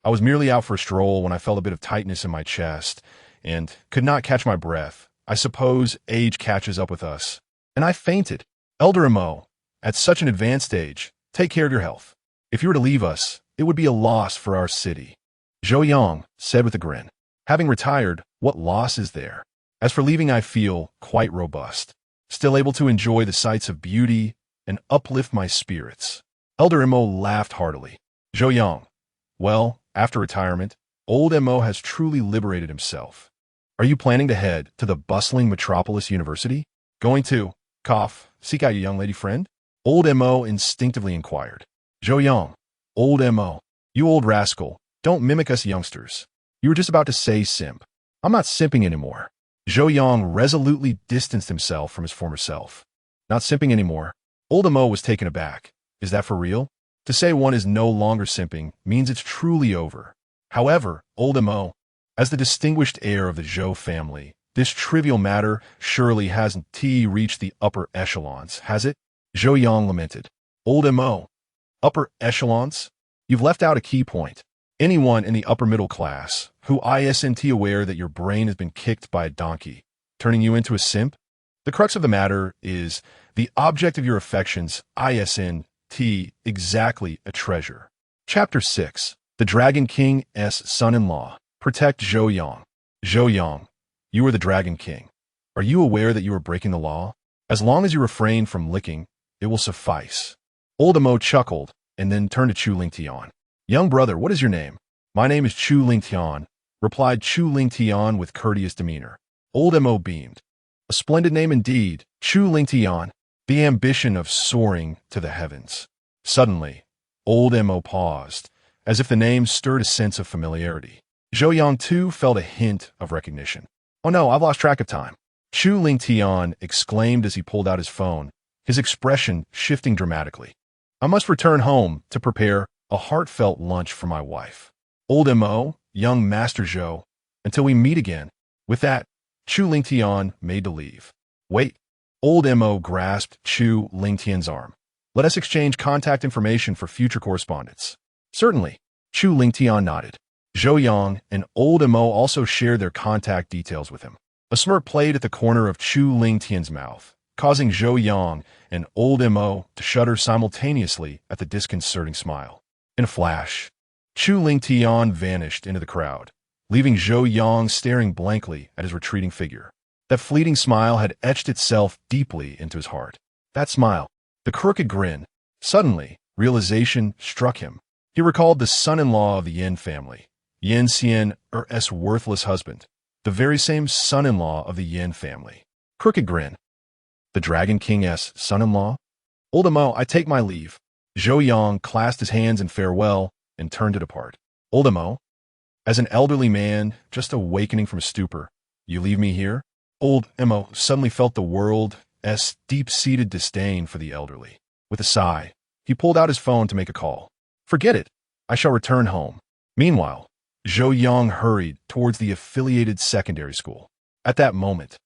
I was merely out for a stroll when I felt a bit of tightness in my chest and could not catch my breath. I suppose age catches up with us. And I fainted. Elder Mo, at such an advanced age, take care of your health. If you were to leave us, it would be a loss for our city. Zhou Yang said with a grin. Having retired, what loss is there? As for leaving, I feel quite robust, still able to enjoy the sights of beauty and uplift my spirits. Elder Mo laughed heartily. Zhou Yang, well, after retirement, old Mo has truly liberated himself. Are you planning to head to the bustling Metropolis University? Going to, cough, seek out your young lady friend? Old Mo instinctively inquired. Zhou Yang, old Mo, you old rascal, don't mimic us youngsters. You were just about to say simp. I'm not simping anymore. Zhou Yang resolutely distanced himself from his former self. Not simping anymore. Old Mo was taken aback. Is that for real? To say one is no longer simping means it's truly over. However, old Mo, as the distinguished heir of the Zhou family, this trivial matter surely hasn't reached the upper echelons, has it? Zhou Yang lamented. Old Mo, upper echelons? You've left out a key point. Anyone in the upper middle class who isn't aware that your brain has been kicked by a donkey, turning you into a simp? The crux of the matter is the object of your affections isn't exactly a treasure. Chapter 6. The Dragon King's son-in-law. Protect Zhou Yang. Zhou Yang, you are the Dragon King. Are you aware that you are breaking the law? As long as you refrain from licking, it will suffice. Old Mo chuckled and then turned to Chu Lingtian. Young brother, what is your name? My name is Chu Lingtian, replied Chu Lingtian with courteous demeanor. Old Mo beamed. A splendid name indeed, Chu Lingtian, the ambition of soaring to the heavens. Suddenly, old Mo paused, as if the name stirred a sense of familiarity. Zhou Yang too felt a hint of recognition. Oh no, I've lost track of time. Chu Lingtian exclaimed as he pulled out his phone, his expression shifting dramatically. I must return home to prepare a heartfelt lunch for my wife. Old Mo, young Master Zhou, until we meet again. With that, Chu Lingtian made to leave. Wait. Old Mo grasped Chu Lingtian's arm. Let us exchange contact information for future correspondence. Certainly. Chu Lingtian nodded. Zhou Yang and old Mo also shared their contact details with him. A smirk played at the corner of Chu Lingtian's mouth, causing Zhou Yang and old Mo to shudder simultaneously at the disconcerting smile. In a flash, Chu Lingtian vanished into the crowd, leaving Zhou Yang staring blankly at his retreating figure. That fleeting smile had etched itself deeply into his heart. That smile, the crooked grin. Suddenly, realization struck him. He recalled the son-in-law of the Yin family, Yin Xian's worthless husband, the very same son-in-law of the Yin family. Crooked grin. The Dragon King's son-in-law? Old Mo, I take my leave. Zhou Yang clasped his hands in farewell and turned to depart. Old Mo, as an elderly man just awakening from a stupor, you leave me here? Old Mo suddenly felt the world Yang's deep-seated disdain for the elderly. With a sigh, he pulled out his phone to make a call. Forget it. I shall return home. Meanwhile, Zhou Yang hurried towards the affiliated secondary school. At that moment,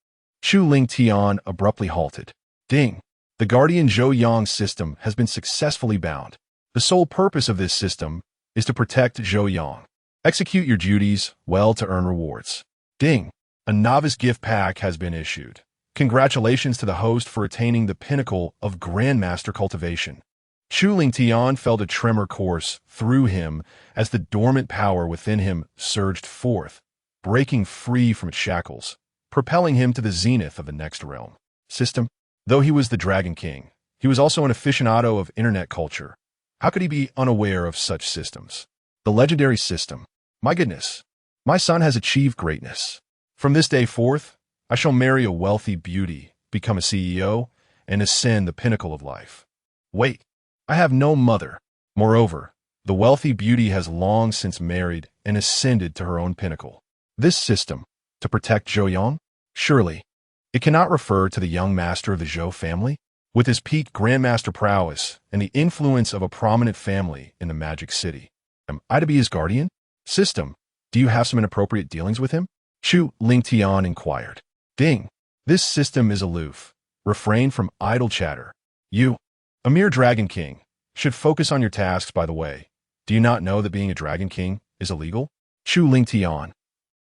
Chu Lingtian abruptly halted. Ding! The guardian Zhou Yang system has been successfully bound. The sole purpose of this system is to protect Zhou Yang. Execute your duties well to earn rewards. Ding! A novice gift pack has been issued. Congratulations to the host for attaining the pinnacle of Grandmaster cultivation. Chu Lingtian felt a tremor course through him as the dormant power within him surged forth, breaking free from its shackles, propelling him to the zenith of the next realm. System. Though he was the Dragon King, he was also an aficionado of internet culture. How could he be unaware of such systems? The legendary system. My goodness, my son has achieved greatness. From this day forth, I shall marry a wealthy beauty, become a CEO, and ascend the pinnacle of life. Wait, I have no mother. Moreover, the wealthy beauty has long since married and ascended to her own pinnacle. This system, to protect Zhou Yang? Surely, it cannot refer to the young master of the Zhou family? With his peak grandmaster prowess and the influence of a prominent family in the Magic City, am I to be his guardian? System, do you have some inappropriate dealings with him? Chu Lingtian inquired. Ding! This system is aloof. Refrain from idle chatter. You, a mere Dragon King, should focus on your tasks, by the way. Do you not know that being a Dragon King is illegal? Chu Lingtian.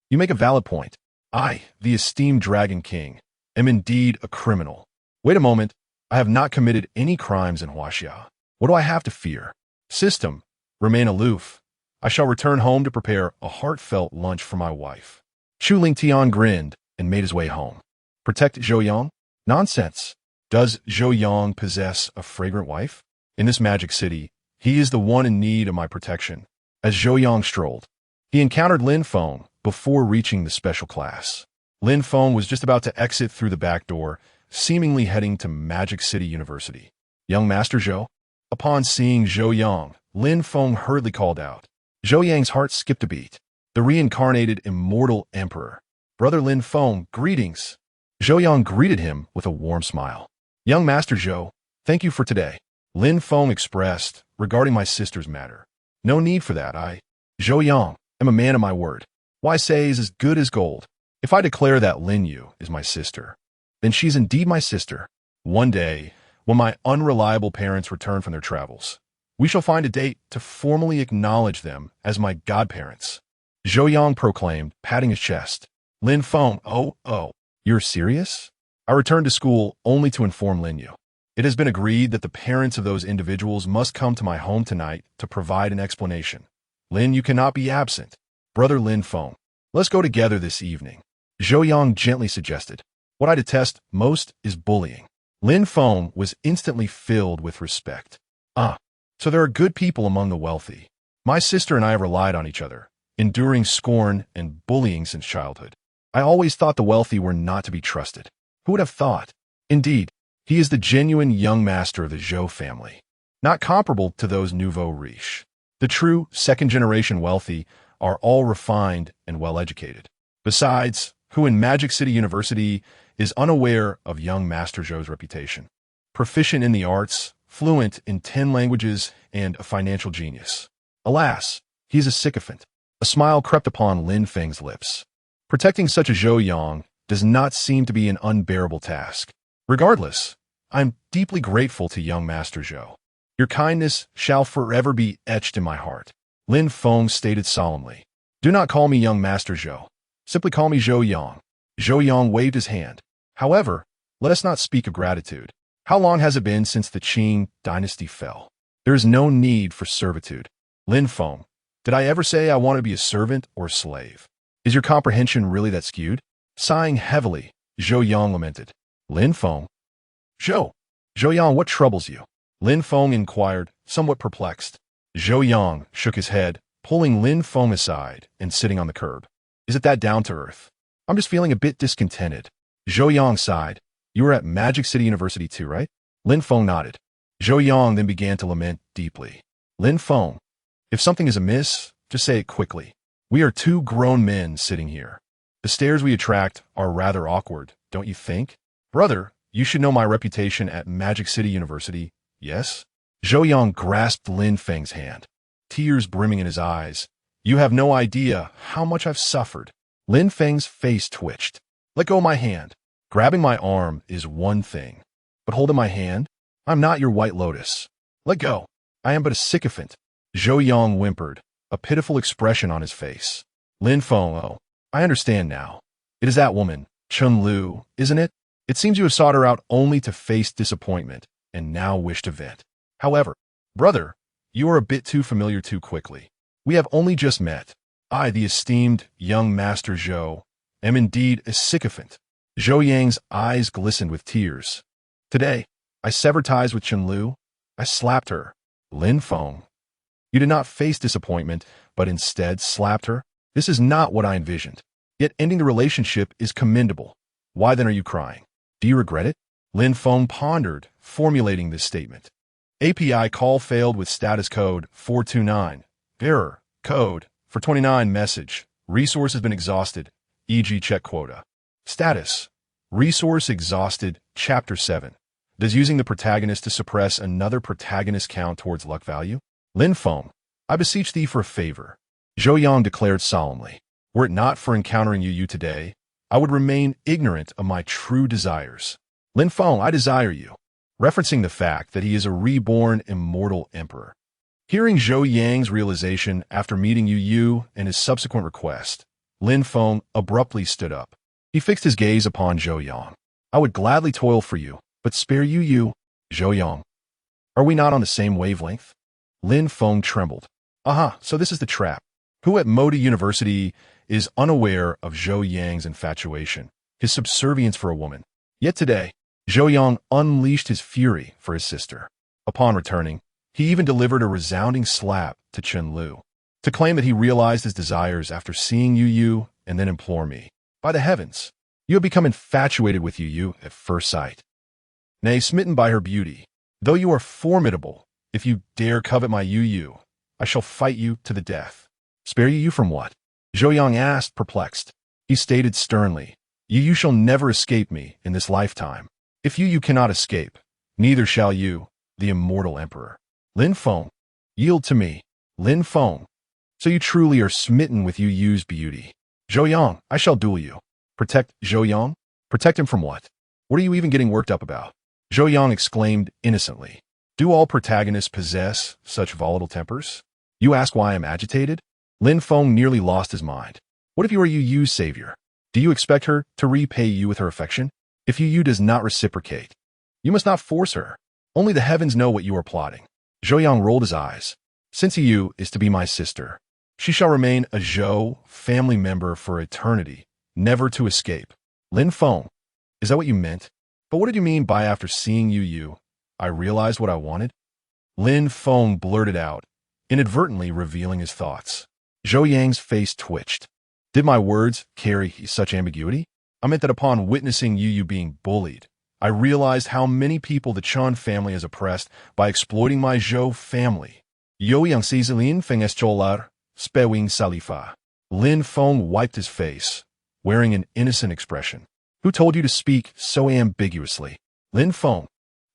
You make a valid point. I, the esteemed Dragon King, am indeed a criminal. Wait a moment. I have not committed any crimes in Huaxia. What do I have to fear? System, remain aloof. I shall return home to prepare a heartfelt lunch for my wife. Chu Lingtian grinned and made his way home. Protect Zhou Yang? Nonsense. Does Zhou Yang possess a fragrant wife? In this magic city, he is the one in need of my protection. As Zhou Yang strolled, he encountered Lin Feng before reaching the special class. Lin Feng was just about to exit through the back door, seemingly heading to Magic City University. Young Master Zhou? Upon seeing Zhou Yang, Lin Feng hurriedly called out. Zhou Yang's heart skipped a beat. The reincarnated Immortal Emperor. Brother Lin Feng, greetings. Zhou Yang greeted him with a warm smile. Young Master Zhou, thank you for today. Lin Feng expressed, regarding my sister's matter. No need for that. Zhou Yang, am a man of my word. Why say is as good as gold. If I declare that Lin Yu is my sister, then she's indeed my sister. One day, when my unreliable parents return from their travels, we shall find a date to formally acknowledge them as my godparents. Zhou Yang proclaimed, patting his chest. Lin Feng, oh, you're serious? I returned to school only to inform Lin Yu. It has been agreed that the parents of those individuals must come to my home tonight to provide an explanation. Lin, you cannot be absent. Brother Lin Feng, let's go together this evening. Zhou Yang gently suggested. What I detest most is bullying. Lin Feng was instantly filled with respect. So there are good people among the wealthy. My sister and I have relied on each other, enduring scorn and bullying since childhood. I always thought the wealthy were not to be trusted. Who would have thought? Indeed, he is the genuine young master of the Zhou family, not comparable to those nouveau riche. The true second-generation wealthy are all refined and well-educated. Besides, who in Magic City University is unaware of young Master Zhou's reputation? Proficient in the arts, fluent in 10 languages, and a financial genius. Alas, he is a sycophant. A smile crept upon Lin Feng's lips. Protecting such a Zhou Yang does not seem to be an unbearable task. Regardless, I am deeply grateful to young Master Zhou. Your kindness shall forever be etched in my heart. Lin Feng stated solemnly. Do not call me young Master Zhou. Simply call me Zhou Yang. Zhou Yang waved his hand. However, let us not speak of gratitude. How long has it been since the Qing dynasty fell? There is no need for servitude. Lin Feng, did I ever say I want to be a servant or a slave? Is your comprehension really that skewed? Sighing heavily, Zhou Yang lamented. Lin Feng. Zhou Yang, what troubles you? Lin Feng inquired, somewhat perplexed. Zhou Yang shook his head, pulling Lin Feng aside and sitting on the curb. Is it that down to earth? I'm just feeling a bit discontented. Zhou Yang sighed. You were at Magic City University too, right? Lin Feng nodded. Zhou Yang then began to lament deeply. Lin Feng, if something is amiss, just say it quickly. We are two grown men sitting here. The stares we attract are rather awkward, don't you think? Brother, You should know my reputation at Magic City University, yes? Zhou Yang grasped Lin Feng's hand, tears brimming in his eyes. You have no idea how much I've suffered. Lin Feng's face twitched. Let go of my hand. Grabbing my arm is one thing, but holding my hand? I'm not your White Lotus. Let go. I am but a sycophant. Zhou Yang whimpered, a pitiful expression on his face. Lin Feng, oh, I understand now. It is that woman, Chun Lu, isn't it? It seems you have sought her out only to face disappointment, and now wish to vent. However, brother, you are a bit too familiar too quickly. We have only just met. I, the esteemed young Master Zhou, am indeed a sycophant. Zhou Yang's eyes glistened with tears. Today, I severed ties with Chun Lu. I slapped her. Lin Feng. You did not face disappointment, but instead slapped her? This is not what I envisioned. Yet ending the relationship is commendable. Why then are you crying? Do you regret it? Lin Feng pondered, formulating this statement. API call failed with status code 429. Error. Code. For 29 message. Resource has been exhausted. E.g. check quota. Status. Resource exhausted. Chapter 7. Does using the protagonist to suppress another protagonist count towards luck value? Lin Feng. I beseech thee for a favor. Zhou Yang declared solemnly. Were it not for encountering you today, I would remain ignorant of my true desires. Lin Feng, I desire you. Referencing the fact that he is a reborn Immortal Emperor. Hearing Zhou Yang's realization after meeting Yu and his subsequent request, Lin Feng abruptly stood up. He fixed his gaze upon Zhou Yang. I would gladly toil for you, but spare you, Zhou Yang. Are we not on the same wavelength? Lin Feng trembled. Aha, so this is the trap. Who at Modi University is unaware of Zhou Yang's infatuation, his subservience for a woman? Yet today, Zhou Yang unleashed his fury for his sister. Upon returning, he even delivered a resounding slap to Chun Lu, to claim that he realized his desires after seeing Yu and then implore me. By the heavens, you have become infatuated with Yu at first sight. Nay, smitten by her beauty. Though you are formidable, if you dare covet my Yu, I shall fight you to the death. Spare Yu from what? Zhou Yang asked, perplexed. He stated sternly, Yu shall never escape me in this lifetime. If Yu cannot escape, neither shall you, the Immortal Emperor. Lin Feng, yield to me. Lin Feng, so you truly are smitten with Yu's beauty. Zhou Yang, I shall duel you. Protect Zhou Yang? Protect him from what? What are you even getting worked up about? Zhou Yang exclaimed innocently. Do all protagonists possess such volatile tempers? You ask why I'm agitated? Lin Feng nearly lost his mind. What if you are Yu's savior? Do you expect her to repay you with her affection? If Yu does not reciprocate, you must not force her. Only the heavens know what you are plotting. Zhou Yang rolled his eyes. Since Yu is to be my sister, she shall remain a Zhou family member for eternity, never to escape. Lin Feng, is that what you meant? But what did you mean by after seeing Yu, I realized what I wanted? Lin Feng blurted out, inadvertently revealing his thoughts. Zhou Yang's face twitched. Did my words carry such ambiguity? I meant that upon witnessing Yu being bullied, I realized how many people the Chun family has oppressed by exploiting my Zhou family. Yo yang si Lin Feng escholar, spewing salifa. Lin Feng wiped his face, wearing an innocent expression. Who told you to speak so ambiguously? Lin Feng,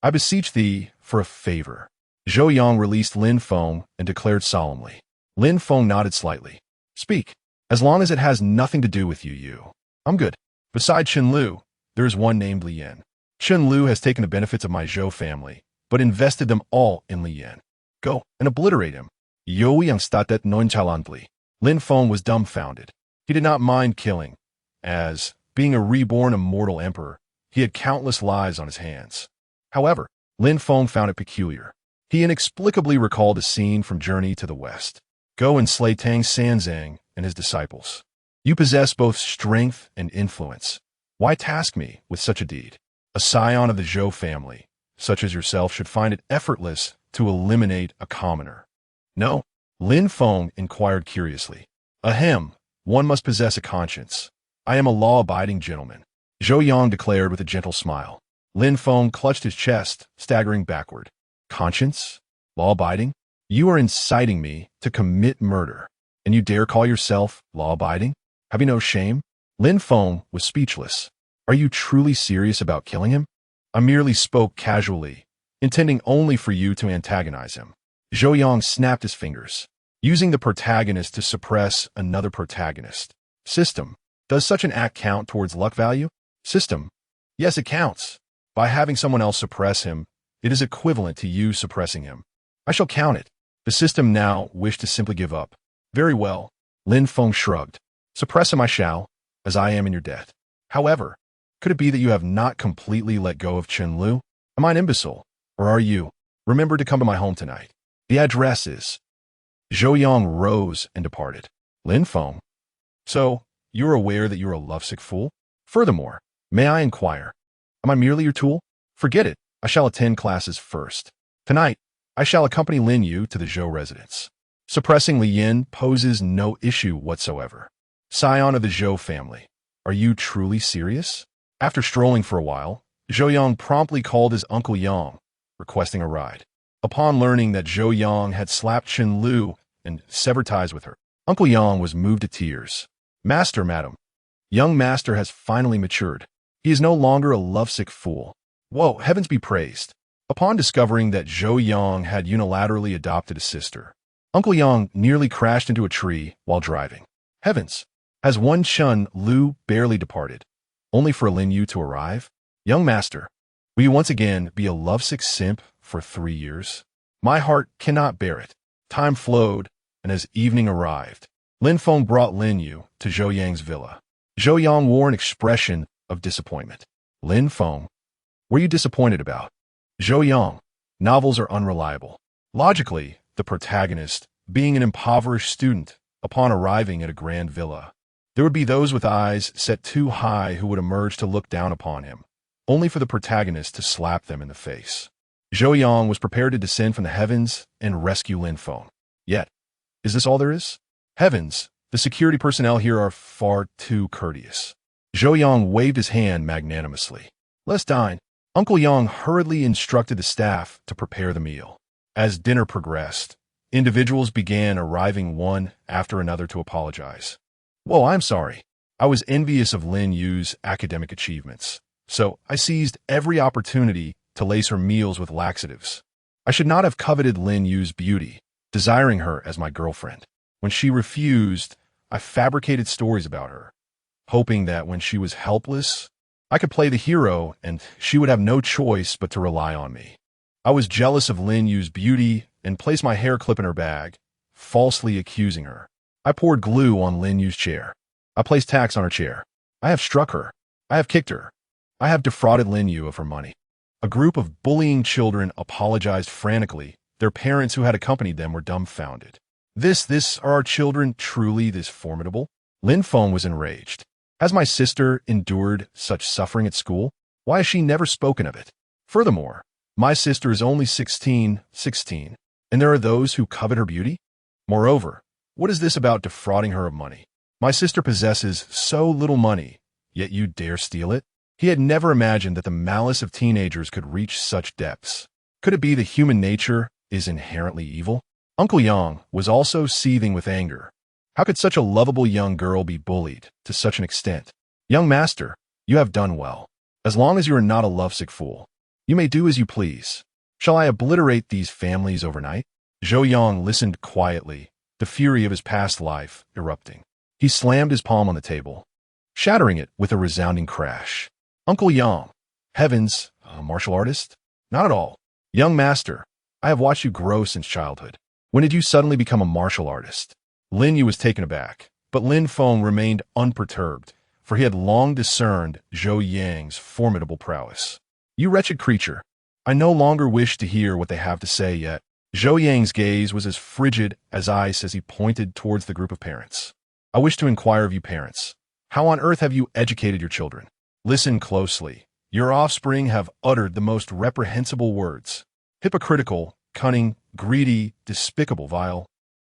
I beseech thee for a favor. Zhou Yang released Lin Feng and declared solemnly. Lin Feng nodded slightly. Speak, as long as it has nothing to do with Yu. I'm good. Beside Chun Lu, there is one named Li Yan. Chun Lu has taken the benefits of my Zhou family, but invested them all in Li Yan. Go and obliterate him. Yo yang statet nonchalantly. Lin Feng was dumbfounded. He did not mind killing, as, being a reborn Immortal Emperor, he had countless lives on his hands. However, Lin Feng found it peculiar. He inexplicably recalled a scene from Journey to the West. Go and slay Tang Sanzang and his disciples. You possess both strength and influence. Why task me with such a deed? A scion of the Zhou family, such as yourself, should find it effortless to eliminate a commoner. No, Lin Feng inquired curiously. Ahem, one must possess a conscience. I am a law-abiding gentleman. Zhou Yang declared with a gentle smile. Lin Feng clutched his chest, staggering backward. Conscience? Law-abiding? You are inciting me to commit murder, and you dare call yourself law-abiding? Have you no shame? Lin Feng was speechless. Are you truly serious about killing him? I merely spoke casually, intending only for you to antagonize him. Zhou Yang snapped his fingers, using the protagonist to suppress another protagonist. System. Does such an act count towards luck value? System. Yes, it counts. By having someone else suppress him, it is equivalent to you suppressing him. I shall count it. The system now wished to simply give up. Very well. Lin Feng shrugged. Suppress him I shall, as I am in your debt. However, could it be that you have not completely let go of Chen Lu? Am I an imbecile? Or are you? Remember to come to my home tonight. The address is... Zhou Yang rose and departed. Lin Feng. So, you're aware that you're a lovesick fool? Furthermore, may I inquire, am I merely your tool? Forget it. I shall attend classes first. Tonight, I shall accompany Lin Yu to the Zhou residence. Suppressing Li Yin poses no issue whatsoever. Scion of the Zhou family, are you truly serious? After strolling for a while, Zhou Yang promptly called his Uncle Yang, requesting a ride. Upon learning that Zhou Yang had slapped Chen Lu and severed ties with her, Uncle Yang was moved to tears. Master, madam, young master has finally matured. He is no longer a lovesick fool. Whoa, heavens be praised. Upon discovering that Zhou Yang had unilaterally adopted a sister, Uncle Yang nearly crashed into a tree while driving. Heavens! Has one Chen Lu barely departed, only for Lin Yu to arrive? Young master, will you once again be a lovesick simp for 3 years? My heart cannot bear it. Time flowed, and as evening arrived, Lin Feng brought Lin Yu to Zhou Yang's villa. Zhou Yang wore an expression of disappointment. Lin Feng, what are you disappointed about? Zhou Yang, novels are unreliable. Logically, the protagonist, being an impoverished student, upon arriving at a grand villa, there would be those with eyes set too high who would emerge to look down upon him, only for the protagonist to slap them in the face. Zhou Yang was prepared to descend from the heavens and rescue Lin Feng. Yet, is this all there is? Heavens, the security personnel here are far too courteous. Zhou Yang waved his hand magnanimously. Let's dine. Uncle Yang hurriedly instructed the staff to prepare the meal. As dinner progressed, individuals began arriving one after another to apologize. Whoa, I'm sorry. I was envious of Lin Yu's academic achievements, so I seized every opportunity to lace her meals with laxatives. I should not have coveted Lin Yu's beauty, desiring her as my girlfriend. When she refused, I fabricated stories about her, hoping that when she was helpless, I could play the hero and she would have no choice but to rely on me. I was jealous of Lin Yu's beauty and placed my hair clip in her bag, falsely accusing her. I poured glue on Lin Yu's chair. I placed tacks on her chair. I have struck her. I have kicked her. I have defrauded Lin Yu of her money. A group of bullying children apologized frantically. Their parents who had accompanied them were dumbfounded. Are our children truly this formidable? Lin Feng was enraged. Has my sister endured such suffering at school? Why has she never spoken of it? Furthermore, my sister is only 16, and there are those who covet her beauty? Moreover, what is this about defrauding her of money? My sister possesses so little money, yet you dare steal it? He had never imagined that the malice of teenagers could reach such depths. Could it be that human nature is inherently evil? Uncle Yang was also seething with anger. How could such a lovable young girl be bullied to such an extent? Young master, you have done well. As long as you are not a lovesick fool, you may do as you please. Shall I obliterate these families overnight? Zhou Yang listened quietly, the fury of his past life erupting. He slammed his palm on the table, shattering it with a resounding crash. Uncle Yang, heavens, a martial artist? Not at all. Young master, I have watched you grow since childhood. When did you suddenly become a martial artist? Lin Yu was taken aback, but Lin Feng remained unperturbed, for he had long discerned Zhou Yang's formidable prowess. You wretched creature, I no longer wish to hear what they have to say yet. Zhou Yang's gaze was as frigid as ice as he pointed towards the group of parents. I wish to inquire of you parents, how on earth have you educated your children? Listen closely. Your offspring have uttered the most reprehensible words. Hypocritical, cunning, greedy, despicable, vile,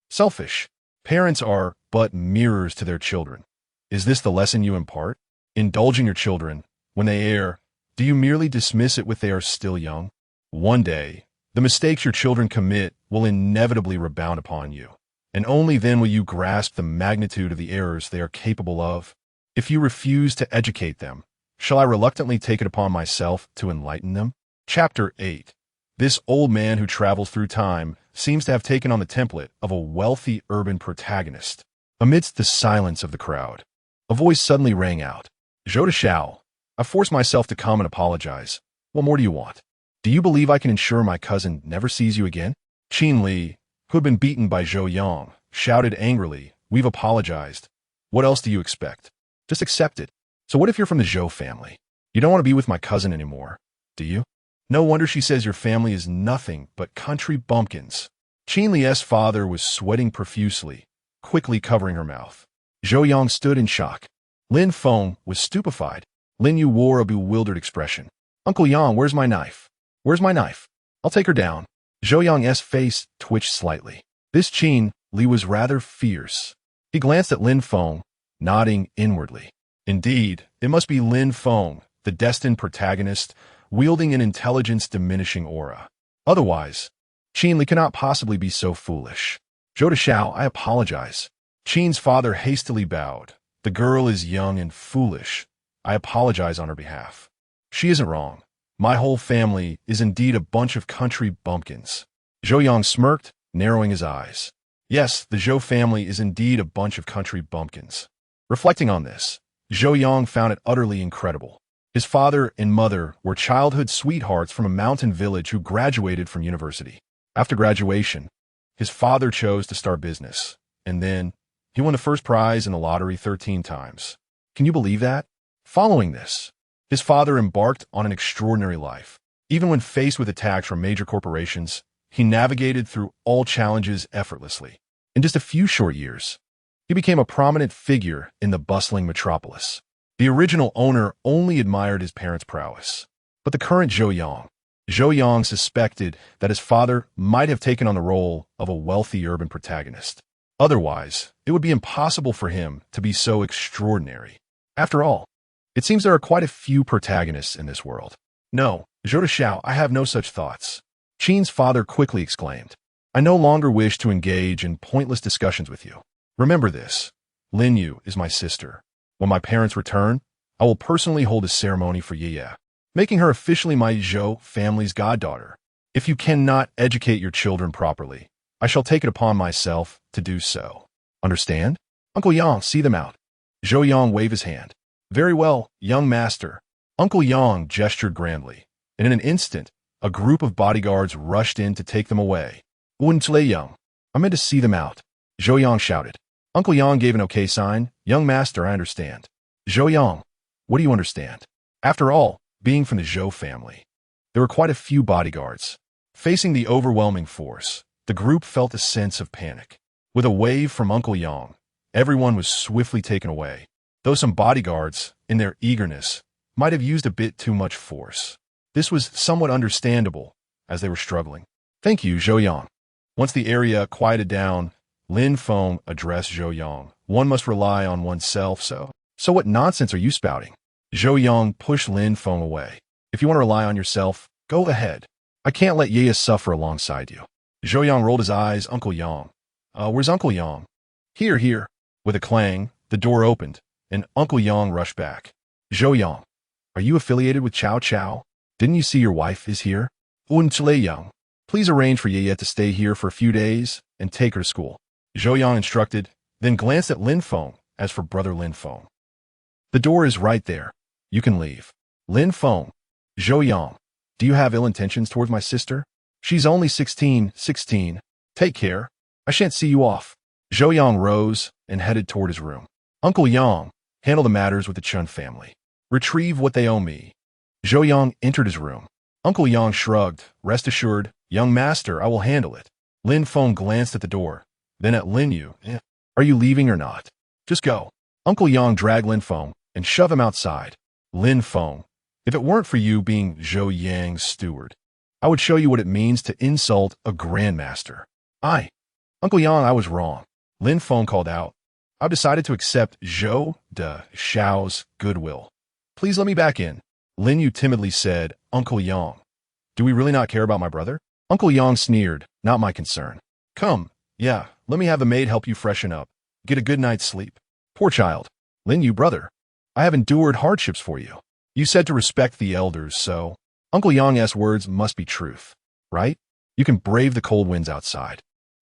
selfish. Parents are but mirrors to their children. Is this the lesson you impart? Indulging your children, when they err, do you merely dismiss it with they are still young? One day, the mistakes your children commit will inevitably rebound upon you, and only then will you grasp the magnitude of the errors they are capable of. If you refuse to educate them, Shall I reluctantly take it upon myself to enlighten them? Chapter 8. This old man who travels through time seems to have taken on the template of a wealthy urban protagonist. Amidst the silence of the crowd, a voice suddenly rang out. Zhou, I forced myself to come and apologize. What more do you want? Do you believe I can ensure my cousin never sees you again? Qin Li, who had been beaten by Zhou Yang, shouted angrily, We've apologized. What else do you expect? Just accept it. So what if you're from the Zhou family? You don't want to be with my cousin anymore, do you? No wonder she says your family is nothing but country bumpkins. Qin Li's father was sweating profusely, quickly covering her mouth. Zhou Yang stood in shock. Lin Feng was stupefied. Lin Yu wore a bewildered expression. Uncle Yang, where's my knife? Where's my knife? I'll take her down. Zhou Yang's face twitched slightly. This Qin Li was rather fierce. He glanced at Lin Feng, nodding inwardly. Indeed, it must be Lin Feng, the destined protagonist, wielding an intelligence-diminishing aura. Otherwise, Qin Li cannot possibly be so foolish. Zhou, I apologize. Qin's father hastily bowed. The girl is young and foolish. I apologize on her behalf. She isn't wrong. My whole family is indeed a bunch of country bumpkins. Zhou Yang smirked, narrowing his eyes. Yes, the Zhou family is indeed a bunch of country bumpkins. Reflecting on this, Zhou Yang found it utterly incredible. His father and mother were childhood sweethearts from a mountain village who graduated from university. After graduation, his father chose to start business, and then he won the first prize in the lottery 13 times. Can you believe that? Following this, his father embarked on an extraordinary life. Even when faced with attacks from major corporations, he navigated through all challenges effortlessly. In just a few short years, he became a prominent figure in the bustling metropolis. The original owner only admired his parents' prowess. But the current Zhou Yang suspected that his father might have taken on the role of a wealthy urban protagonist. Otherwise, it would be impossible for him to be so extraordinary. After all, it seems there are quite a few protagonists in this world. No, Zhou, I have no such thoughts. Qin's father quickly exclaimed. I no longer wish to engage in pointless discussions with you. Remember this. Lin Yu is my sister. When my parents return, I will personally hold a ceremony for Ye, making her officially my Zhou family's goddaughter. If you cannot educate your children properly, I shall take it upon myself to do so. Understand? Uncle Yang, see them out. Zhou Yang waved his hand. Very well, young master. Uncle Yang gestured grandly, and in an instant, a group of bodyguards rushed in to take them away. Yang, I meant to see them out. Zhou Yang shouted. Uncle Yang gave an okay sign. Young master, I understand. Zhou Yang, what do you understand? After all, being from the Zhou family, there were quite a few bodyguards. Facing the overwhelming force, the group felt a sense of panic. With a wave from Uncle Yang, everyone was swiftly taken away, though some bodyguards, in their eagerness, might have used a bit too much force. This was somewhat understandable, as they were struggling. Thank you, Zhou Yang. Once the area quieted down, Lin Feng addressed Zhou Yang. One must rely on oneself, so what nonsense are you spouting? Zhou Yang pushed Lin Feng away. If you want to rely on yourself, go ahead. I can't let Ye suffer alongside you. Zhou Yang rolled his eyes. Uncle Yang. Where's Uncle Yang? Here. With a clang, the door opened, and Uncle Yang rushed back. Zhou Yang, are you affiliated with Cao Cao? Didn't you see your wife is here? Yang, please arrange for Ye to stay here for a few days and take her to school. Zhou Yang instructed, then glanced at Lin Feng. As for brother Lin Feng, the door is right there. You can leave. Lin Feng. Zhou Yang, do you have ill intentions towards my sister? She's only 16. Take care. I shan't see you off. Zhou Yang rose and headed toward his room. Uncle Yang, handle the matters with the Chun family. Retrieve what they owe me. Zhou Yang entered his room. Uncle Yang shrugged. Rest assured, young master, I will handle it. Lin Feng glanced at the door, then at Lin Yu. Are you leaving or not? Just go. Uncle Yang dragged Lin Feng and shoved him outside. Lin Feng, if it weren't for you being Zhou Yang's steward, I would show you what it means to insult a grandmaster. Uncle Yang, I was wrong. Lin Feng called out. I've decided to accept Zhou de Xiao's goodwill. Please let me back in. Lin Yu timidly said, Uncle Yang, do we really not care about my brother? Uncle Yang sneered, not my concern. Come, let me have the maid help you freshen up. Get a good night's sleep. Poor child. Lin Yu, brother, I have endured hardships for you. You said to respect the elders, so Uncle Yang's words must be truth, right? You can brave the cold winds outside.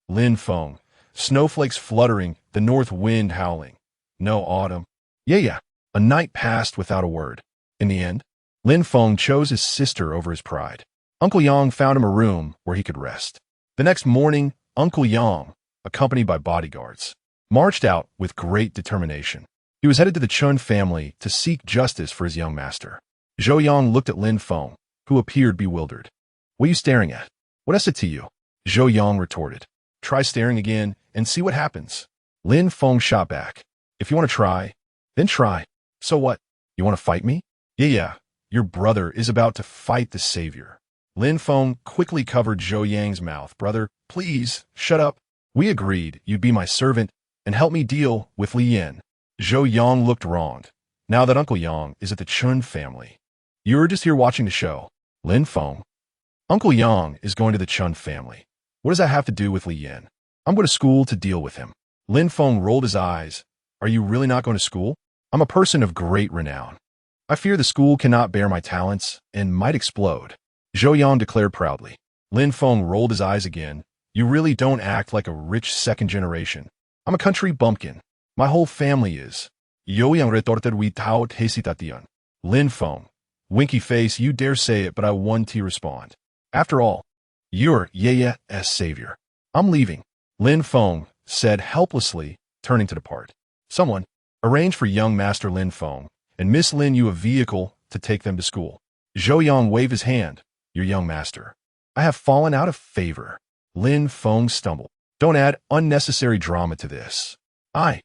Lin Feng, snowflakes fluttering, the north wind howling. No autumn. Yeah. A night passed without a word. In the end, Lin Feng chose his sister over his pride. Uncle Yang found him a room where he could rest. The next morning, Uncle Yang, accompanied by bodyguards, marched out with great determination. He was headed to the Chun family to seek justice for his young master. Zhou Yang looked at Lin Feng, who appeared bewildered. What are you staring at? What I said to you? Zhou Yang retorted. Try staring again and see what happens. Lin Feng shot back. If you want to try, then try. So what? You want to fight me? Yeah. Your brother is about to fight the savior. Lin Feng quickly covered Zhou Yang's mouth. Brother, please, shut up. We agreed you'd be my servant and help me deal with Li Yin. Zhou Yang looked wronged. Now that Uncle Yang is at the Chun family. You were just here watching the show. Lin Feng. Uncle Yang is going to the Chun family. What does that have to do with Li Yin? I'm going to school to deal with him. Lin Feng rolled his eyes. Are you really not going to school? I'm a person of great renown. I fear the school cannot bear my talents and might explode. Zhou Yang declared proudly. Lin Feng rolled his eyes again. You really don't act like a rich second generation. I'm a country bumpkin. My whole family is. Zhou Yang retorted without hesitation. Lin Feng. Winky face, you dare say it, but I want to respond. After all, you're Ye's savior. I'm leaving. Lin Feng said helplessly, turning to depart. Someone, arrange for young Master Lin Feng and Miss Lin Yu a vehicle to take them to school. Zhou Yang waved his hand. Your young master. I have fallen out of favor. Lin Feng stumbled. Don't add unnecessary drama to this. I'm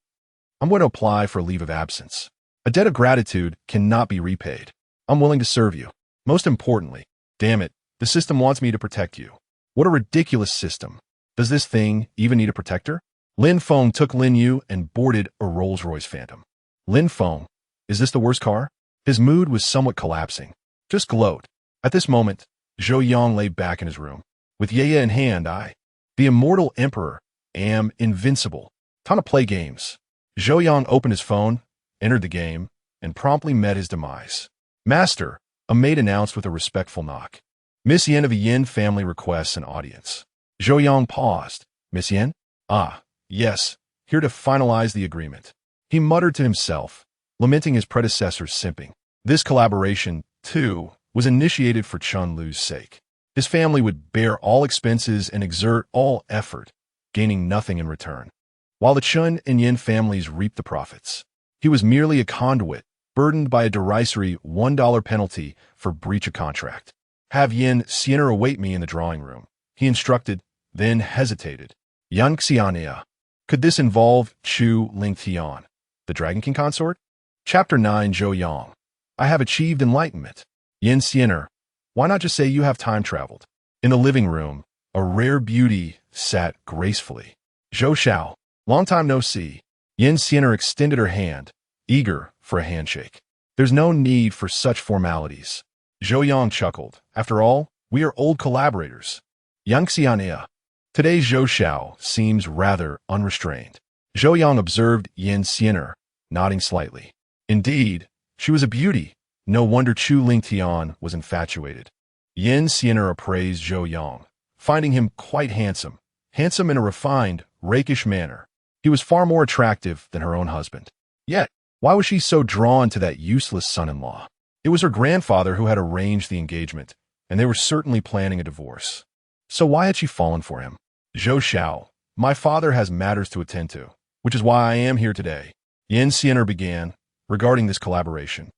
going to apply for a leave of absence. A debt of gratitude cannot be repaid. I'm willing to serve you. Most importantly, damn it, the system wants me to protect you. What a ridiculous system. Does this thing even need a protector? Lin Feng took Lin Yu and boarded a Rolls-Royce Phantom. Lin Feng, is this the worst car? His mood was somewhat collapsing. Just gloat. At this moment, Zhou Yang lay back in his room. With Ye in hand, the Immortal Emperor, am invincible. Time to play games. Zhou Yang opened his phone, entered the game, and promptly met his demise. Master, a maid announced with a respectful knock. Miss Yin of the Yin family requests an audience. Zhou Yang paused. Miss Yin? Yes, here to finalize the agreement. He muttered to himself, lamenting his predecessor's simping. This collaboration, too, was initiated for Chun Lu's sake. His family would bear all expenses and exert all effort, gaining nothing in return. While the Chun and Yin families reaped the profits, he was merely a conduit, burdened by a derisory $1 penalty for breach of contract. Have Yin Xian'er await me in the drawing room, he instructed, then hesitated. Yang Xian'er. Could this involve Chu Lingtian, the Dragon King consort? Chapter 9 Zhou Yang. I have achieved enlightenment. Yin Xian'er. Why not just say you have time traveled? In the living room, a rare beauty sat gracefully. Zhou Xiao. Long time no see. Yin Xian'er extended her hand, eager for a handshake. There's no need for such formalities. Zhou Yang chuckled. After all, we are old collaborators. Yang Xian'er. Today Zhou Xiao seems rather unrestrained. Zhou Yang observed Yin Xian'er, nodding slightly. Indeed, she was a beauty. No wonder Chu Lingtian was infatuated. Yin Xian'er appraised Zhou Yang, finding him quite handsome. Handsome in a refined, rakish manner. He was far more attractive than her own husband. Yet, why was she so drawn to that useless son-in-law? It was her grandfather who had arranged the engagement, and they were certainly planning a divorce. So why had she fallen for him? Zhou Xiao, my father has matters to attend to, which is why I am here today. Yin Xian'er began, regarding this collaboration.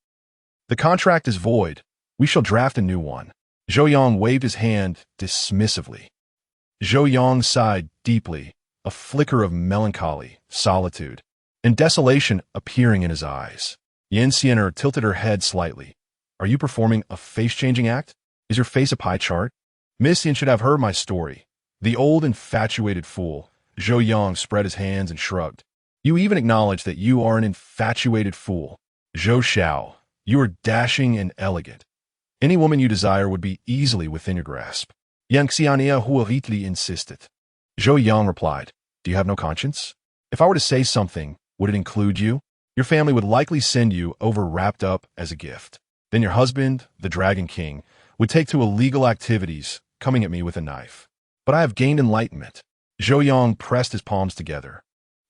The contract is void. We shall draft a new one. Zhou Yang waved his hand dismissively. Zhou Yang sighed deeply, a flicker of melancholy, solitude, and desolation appearing in his eyes. Yin Xian'er tilted her head slightly. Are you performing a face-changing act? Is your face a pie chart? Miss Yin should have heard my story. The old infatuated fool. Zhou Yang spread his hands and shrugged. You even acknowledge that you are an infatuated fool. Zhou Xiao, you are dashing and elegant. Any woman you desire would be easily within your grasp. Yang Xian'er hurriedly insisted. Zhou Yang replied, do you have no conscience? If I were to say something, would it include you? Your family would likely send you over wrapped up as a gift. Then your husband, the Dragon King, would take to illegal activities, coming at me with a knife. But I have gained enlightenment. Zhou Yang pressed his palms together,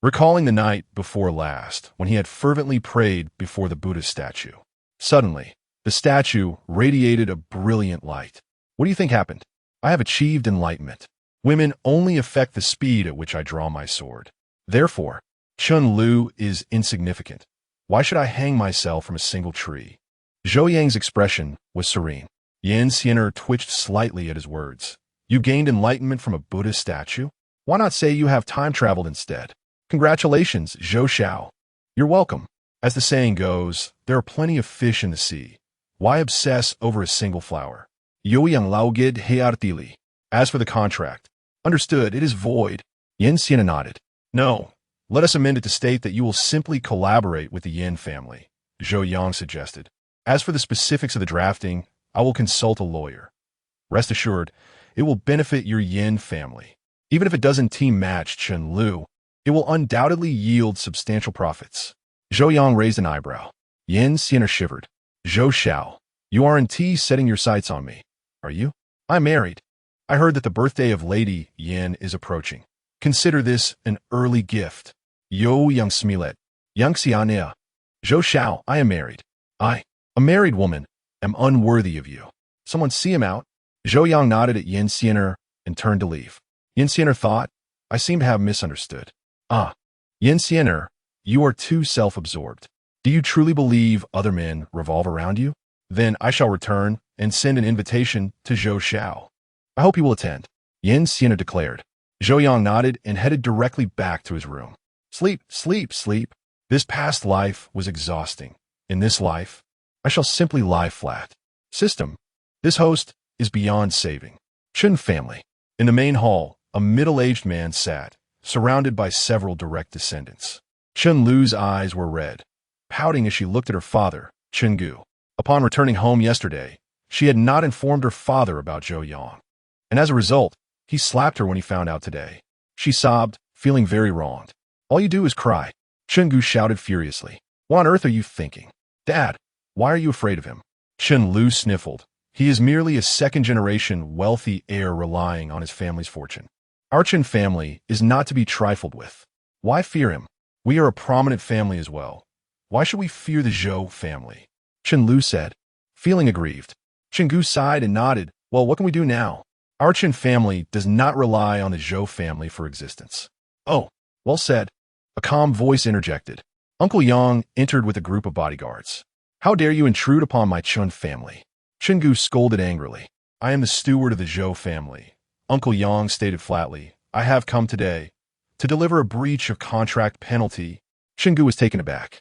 recalling the night before last, when he had fervently prayed before the Buddhist statue. Suddenly, the statue radiated a brilliant light. What do you think happened? I have achieved enlightenment. Women only affect the speed at which I draw my sword. Therefore, Chun Lu is insignificant. Why should I hang myself from a single tree? Zhou Yang's expression was serene. Yan Xiener twitched slightly at his words. You gained enlightenment from a Buddhist statue? Why not say you have time-traveled instead? Congratulations, Zhou Xiao. You're welcome. As the saying goes, there are plenty of fish in the sea. Why obsess over a single flower? Yo yang laugid heartily. As for the contract, understood, it is void. Yan Xiener nodded. No, let us amend it to state that you will simply collaborate with the Yin family, Zhou Yang suggested. As for the specifics of the drafting, I will consult a lawyer. Rest assured, it will benefit your Yin family. Even if it doesn't team match Chun Lu, it will undoubtedly yield substantial profits. Zhou Yang raised an eyebrow. Yan Xiener shivered. Zhou Xiao, you aren't setting your sights on me, are you? I'm married. I heard that the birthday of Lady Yin is approaching. Consider this an early gift. Yo Yang Smilet, Yang Xiania. Zhou Xiao, I am married. I, a married woman, am unworthy of you. Someone see him out. Zhou Yang nodded at Yan Xiener and turned to leave. Yan Xiener thought, I seem to have misunderstood. Ah, Yan Xiener, you are too self-absorbed. Do you truly believe other men revolve around you? Then I shall return and send an invitation to Zhou Xiao. I hope he will attend. Yan Xiener declared. Zhou Yang nodded and headed directly back to his room. Sleep, sleep, sleep. This past life was exhausting. In this life, I shall simply lie flat. System. This host is beyond saving. Chun family. In the main hall, a middle-aged man sat, surrounded by several direct descendants. Chun Lu's eyes were red, pouting as she looked at her father, Chun Gu. Upon returning home yesterday, she had not informed her father about Zhou Yang. And as a result, he slapped her when he found out today. She sobbed, feeling very wronged. All you do is cry. Chun Gu shouted furiously. What on earth are you thinking? Dad, why are you afraid of him? Chun Lu sniffled. He is merely a second-generation wealthy heir relying on his family's fortune. Our Chun family is not to be trifled with. Why fear him? We are a prominent family as well. Why should we fear the Zhou family? Chun Lu said, feeling aggrieved. Chun Gu sighed and nodded. Well, what can we do now? Our Chun family does not rely on the Zhou family for existence. Oh, well said. A calm voice interjected. Uncle Yang entered with a group of bodyguards. How dare you intrude upon my Chun family? Chun Gu scolded angrily. I am the steward of the Zhou family. Uncle Yang stated flatly. I have come today to deliver a breach of contract penalty. Chun Gu was taken aback.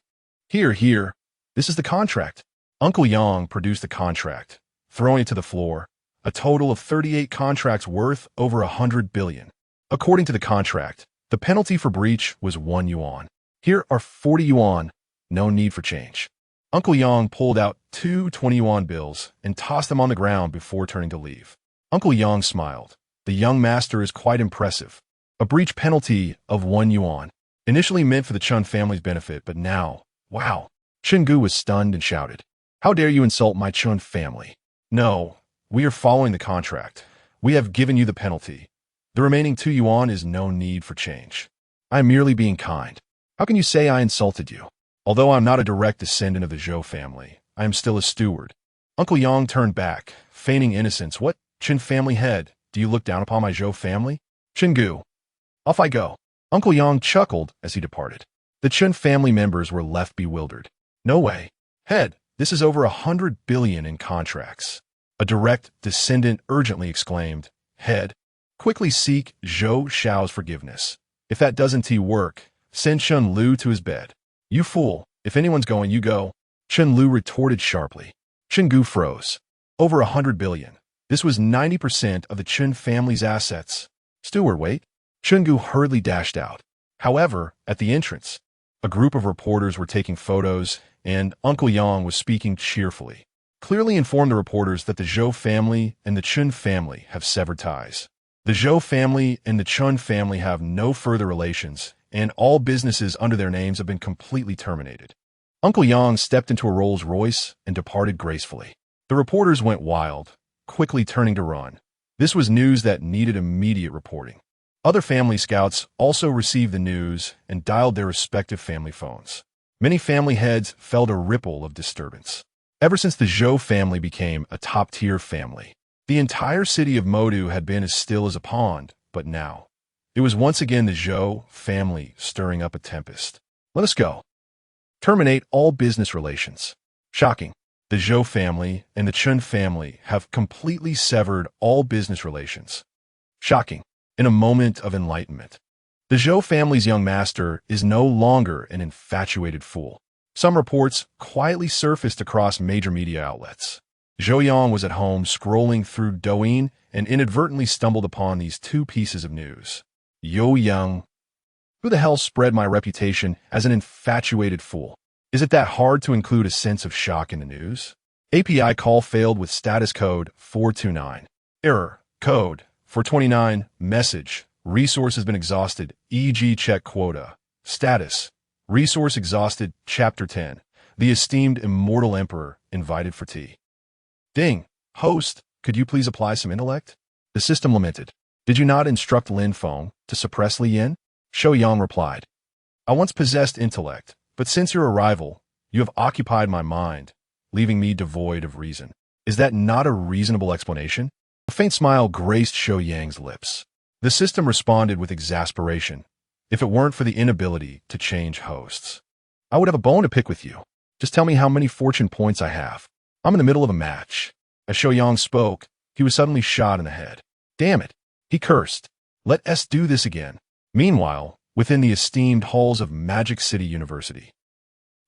Here, this is the contract. Uncle Yang produced the contract, throwing it to the floor. A total of 38 contracts worth over 100 billion. According to the contract, the penalty for breach was 1 yuan. Here are 40 yuan, no need for change. Uncle Yang pulled out 2 20-yuan bills and tossed them on the ground before turning to leave. Uncle Yang smiled. The young master is quite impressive. A breach penalty of 1 yuan. Initially meant for the Chun family's benefit, but now, wow. Chun Gu was stunned and shouted. How dare you insult my Chun family? No, we are following the contract. We have given you the penalty. The remaining 2 yuan is no need for change. I am merely being kind. How can you say I insulted you? Although I'm not a direct descendant of the Zhou family, I am still a steward. Uncle Yang turned back, feigning innocence. What, Chun family head, do you look down upon my Zhou family? Chun Gu. Off I go. Uncle Yang chuckled as he departed. The Chun family members were left bewildered. No way. Head, this is over 100 billion in contracts. A direct descendant urgently exclaimed. Head, quickly seek Zhou Xiao's forgiveness. If that doesn't work, send Chun Lu to his bed. You fool, if anyone's going, you go. Chun Lu retorted sharply. Chun Gu froze. Over 100 billion. This was 90% of the Chun family's assets. Steward, wait. Chun Gu hurriedly dashed out. However, at the entrance, a group of reporters were taking photos, and Uncle Yang was speaking cheerfully. Clearly informed the reporters that the Zhou family and the Chun family have severed ties. The Zhou family and the Chun family have no further relations, and all businesses under their names have been completely terminated. Uncle Yang stepped into a Rolls Royce and departed gracefully. The reporters went wild, quickly turning to run. This was news that needed immediate reporting. Other family scouts also received the news and dialed their respective family phones. Many family heads felt a ripple of disturbance. Ever since the Zhou family became a top-tier family, the entire city of Modu had been as still as a pond, but now, it was once again the Zhou family stirring up a tempest. Let us go. Terminate all business relations. Shocking. The Zhou family and the Chun family have completely severed all business relations. Shocking. In a moment of enlightenment, the Zhou family's young master is no longer an infatuated fool. Some reports quietly surfaced across major media outlets. Zhou Yang was at home scrolling through Douyin and inadvertently stumbled upon these two pieces of news. Zhou Yang. Who the hell spread my reputation as an infatuated fool? Is it that hard to include a sense of shock in the news? API call failed with status code 429. Error. Code 429. Message. Resource has been exhausted. E.g. check quota. Status. Resource exhausted. Chapter 10. The esteemed Immortal Emperor invited for tea. Ding. Host, could you please apply some intellect? The system lamented. Did you not instruct Lin Feng to suppress Li Yin? Zhou Yang replied. I once possessed intellect, but since your arrival, you have occupied my mind, leaving me devoid of reason. Is that not a reasonable explanation? A faint smile graced Zhou Yang's lips. The system responded with exasperation. If it weren't for the inability to change hosts, I would have a bone to pick with you. Just tell me how many fortune points I have. I'm in the middle of a match. As Zhou Yang spoke, he was suddenly shot in the head. Damn it, he cursed. Let us do this again. Meanwhile, within the esteemed halls of Magic City University.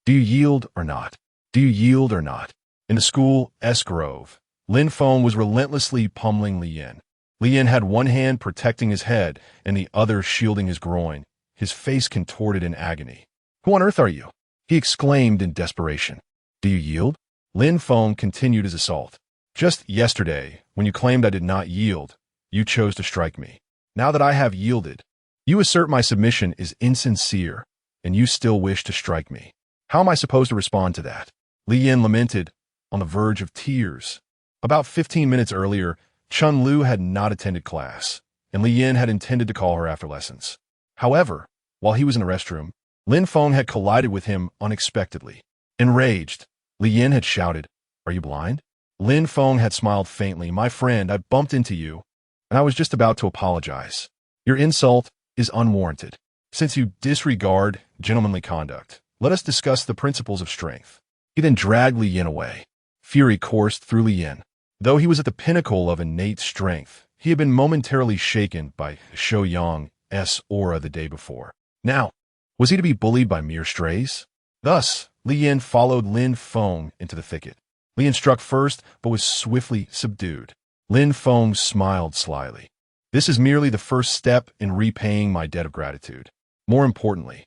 Do you yield or not? Do you yield or not? In the school S Grove, Lin Feng was relentlessly pummeling Li Yin. Li Yin had one hand protecting his head and the other shielding his groin, his face contorted in agony. Who on earth are you? He exclaimed in desperation. Do you yield? Lin Feng continued his assault. Just yesterday, when you claimed I did not yield, you chose to strike me. Now that I have yielded, you assert my submission is insincere, and you still wish to strike me. How am I supposed to respond to that? Li Yin lamented, on the verge of tears. About 15 minutes earlier, Chun Lu had not attended class, and Li Yin had intended to call her after lessons. However, while he was in the restroom, Lin Feng had collided with him unexpectedly. Enraged, Li Yin had shouted, Are you blind? Lin Feng had smiled faintly. My friend, I bumped into you, and I was just about to apologize. Your insult is unwarranted. Since you disregard gentlemanly conduct, let us discuss the principles of strength. He then dragged Li Yin away. Fury coursed through Li Yin. Though he was at the pinnacle of innate strength, he had been momentarily shaken by Zhou Yang's aura the day before. Now, was he to be bullied by mere strays? Thus, Li Yin followed Lin Feng into the thicket. Li Yin struck first, but was swiftly subdued. Lin Feng smiled slyly. This is merely the first step in repaying my debt of gratitude. More importantly,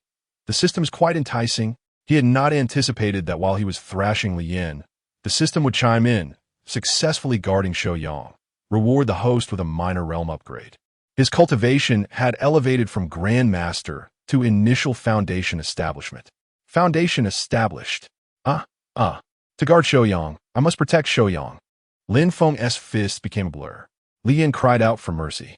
the system is quite enticing. He had not anticipated that while he was thrashing Li Yin, the system would chime in, successfully guarding Zhou Yang, reward the host with a minor realm upgrade. His cultivation had elevated from Grandmaster to Initial Foundation Establishment. Foundation established. To guard Zhou Yang, I must protect Zhou Yang. Lin Feng's fist became a blur. Li Yin cried out for mercy.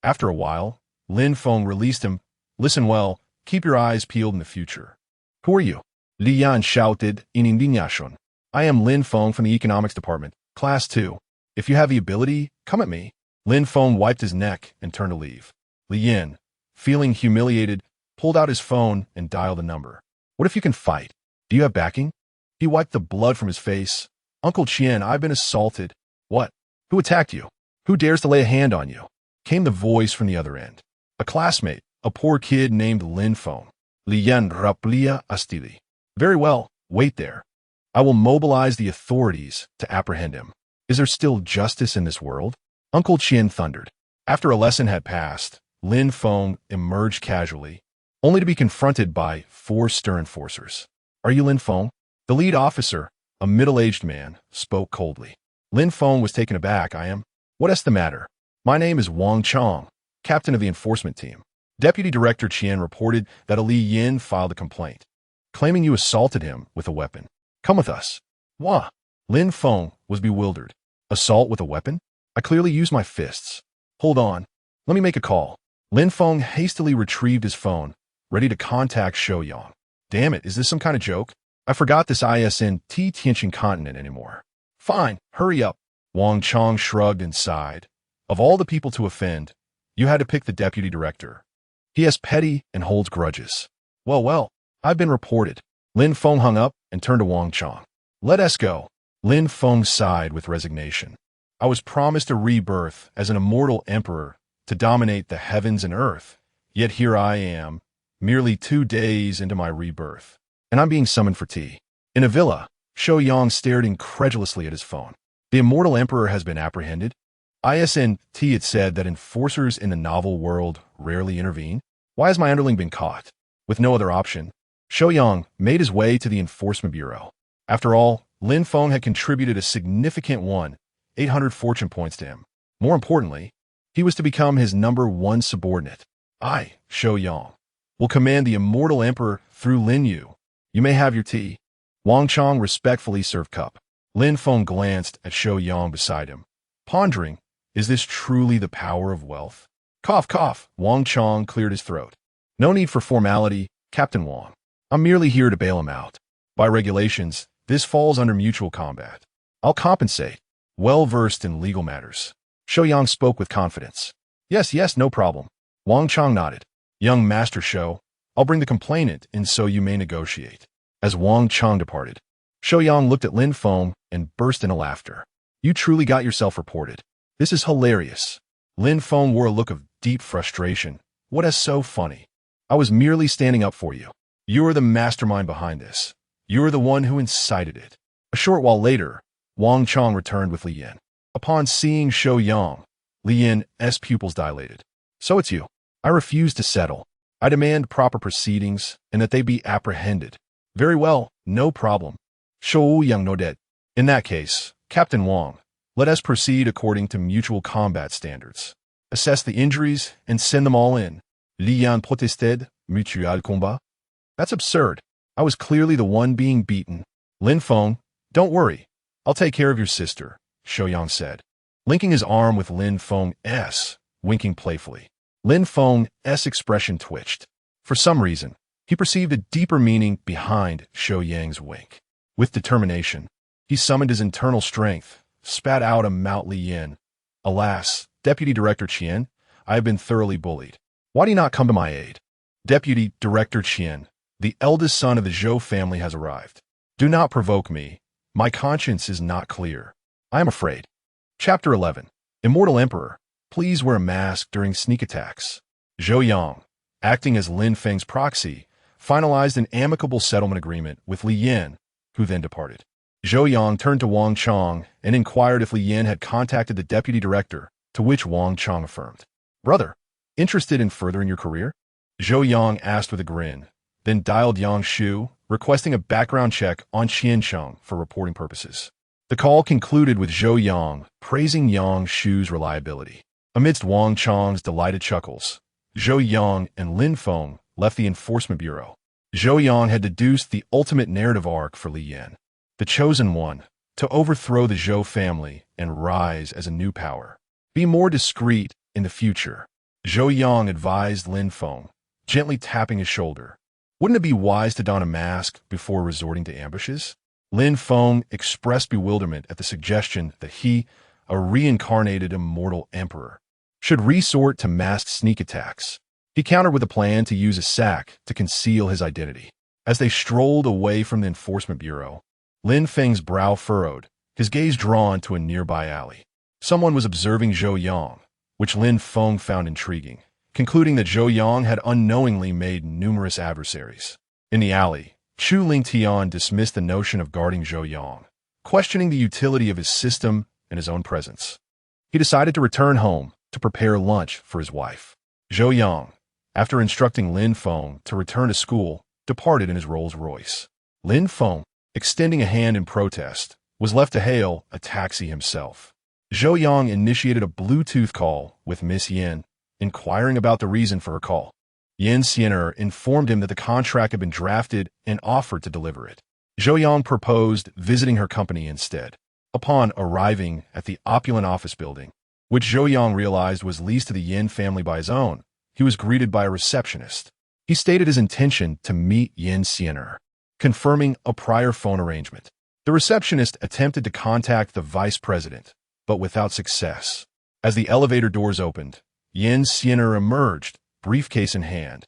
After a while, Lin Feng released him. Listen well, keep your eyes peeled in the future. Who are you? Li Yan shouted in indignation. I am Lin Feng from the Economics Department, Class 2. If you have the ability, come at me. Lin Feng wiped his neck and turned to leave. Li Yin, feeling humiliated, pulled out his phone and dialed a number. What if you can fight? Do you have backing? He wiped the blood from his face. Uncle Qian, I've been assaulted. What? Who attacked you? Who dares to lay a hand on you? Came the voice from the other end. A classmate, a poor kid named Lin Feng. Li Yan raplia astili. Very well, wait there. I will mobilize the authorities to apprehend him. Is there still justice in this world? Uncle Qian thundered. After a lesson had passed, Lin Feng emerged casually, only to be confronted by 4 stern enforcers. Are you Lin Feng? The lead officer, a middle-aged man, spoke coldly. Lin Feng was taken aback. I am. What is the matter? My name is Wang Chong, captain of the enforcement team. Deputy Director Qian reported that Li Yin filed a complaint. claiming you assaulted him with a weapon. Come with us. Wah! Lin Feng was bewildered. Assault with a weapon? I clearly used my fists. Hold on. Let me make a call. Lin Feng hastily retrieved his phone, ready to contact Zhou Yang. Damn it, is this some kind of joke? I forgot this isn't Tianqing continent anymore. Fine, hurry up. Wang Chong shrugged and sighed. Of all the people to offend, you had to pick the deputy director. He is petty and holds grudges. Well, I've been reported. Lin Feng hung up and turned to Wang Chong. Let us go. Lin Feng sighed with resignation. I was promised a rebirth as an immortal emperor to dominate the heavens and earth, yet here I am, merely 2 days into my rebirth, and I'm being summoned for tea. In a villa, Zhou Yang stared incredulously at his phone. The immortal emperor has been apprehended. It said that enforcers in the novel world rarely intervene. Why has my underling been caught? With no other option, Zhou Yang made his way to the enforcement bureau. After all, Lin Feng had contributed a significant 800 fortune points to him. More importantly, he was to become his #1 subordinate. I, Zhou Yang, will command the immortal emperor through Lin Yu. You may have your tea. Wang Chong respectfully served cup. Lin Feng glanced at Zhou Yang beside him, pondering, is this truly the power of wealth? Cough, cough. Wang Chong cleared his throat. No need for formality, Captain Wang. I'm merely here to bail him out. By regulations, this falls under mutual combat. I'll compensate. Well-versed in legal matters. Zhou Yang spoke with confidence. Yes, no problem. Wang Chong nodded. Young Master Zhou, I'll bring the complainant in so you may negotiate. As Wang Chong departed, Zhou Yang looked at Lin Feng and burst into laughter. You truly got yourself reported. This is hilarious. Lin Feng wore a look of deep frustration. What is so funny? I was merely standing up for you. You are the mastermind behind this. You are the one who incited it. A short while later, Wang Chong returned with Li Yin. Upon seeing Zhou Yang, Li Yin's pupils dilated. So it's you. I refuse to settle. I demand proper proceedings and that they be apprehended. Very well, no problem. Zhou Yang nodded. In that case, Captain Wang, let us proceed according to mutual combat standards. Assess the injuries and send them all in. Li Yan protested, mutual combat. That's absurd. I was clearly the one being beaten. Lin Feng, don't worry. I'll take care of your sister, Zhou Yang said, linking his arm with Lin Feng's, winking playfully. Lin Feng's expression twitched. For some reason, he perceived a deeper meaning behind Zhou Yang's wink. With determination, he summoned his internal strength, spat out a Mount Li Yin. Alas, Deputy Director Qian, I have been thoroughly bullied. Why do you not come to my aid? Deputy Director Qian, the eldest son of the Zhou family has arrived. Do not provoke me. My conscience is not clear. I am afraid. Chapter 11. Immortal Emperor, please wear a mask during sneak attacks. Zhou Yang, acting as Lin Feng's proxy, finalized an amicable settlement agreement with Li Yin, who then departed. Zhou Yang turned to Wang Chong and inquired if Li Yin had contacted the deputy director, to which Wang Chong affirmed. Brother, interested in furthering your career? Zhou Yang asked with a grin, then dialed Yang Shu, requesting a background check on Qian Cheng for reporting purposes. The call concluded with Zhou Yang praising Yang Shu's reliability. Amidst Wang Chong's delighted chuckles, Zhou Yang and Lin Feng left the enforcement bureau. Zhou Yang had deduced the ultimate narrative arc for Li Yin, the chosen one, to overthrow the Zhou family and rise as a new power. Be more discreet in the future, Zhou Yang advised Lin Feng, gently tapping his shoulder. Wouldn't it be wise to don a mask before resorting to ambushes? Lin Feng expressed bewilderment at the suggestion that he, a reincarnated immortal emperor, should resort to masked sneak attacks. He countered with a plan to use a sack to conceal his identity. As they strolled away from the enforcement bureau, Lin Feng's brow furrowed, his gaze drawn to a nearby alley. Someone was observing Zhou Yang, which Lin Feng found intriguing, concluding that Zhou Yang had unknowingly made numerous adversaries. In the alley, Chu Lingtian dismissed the notion of guarding Zhou Yang, questioning the utility of his system and his own presence. He decided to return home to prepare lunch for his wife. Zhou Yang, after instructing Lin Feng to return to school, departed in his Rolls-Royce. Lin Feng, extending a hand in protest, was left to hail a taxi himself. Zhou Yang initiated a Bluetooth call with Miss Yin, inquiring about the reason for her call. Yin Xian'er informed him that the contract had been drafted and offered to deliver it. Zhou Yang proposed visiting her company instead. Upon arriving at the opulent office building, which Zhou Yang realized was leased to the Yin family by his own, he was greeted by a receptionist. He stated his intention to meet Yin Xian'er, confirming a prior phone arrangement. The receptionist attempted to contact the vice president, but without success. As the elevator doors opened, Yin Xian'er emerged, briefcase in hand,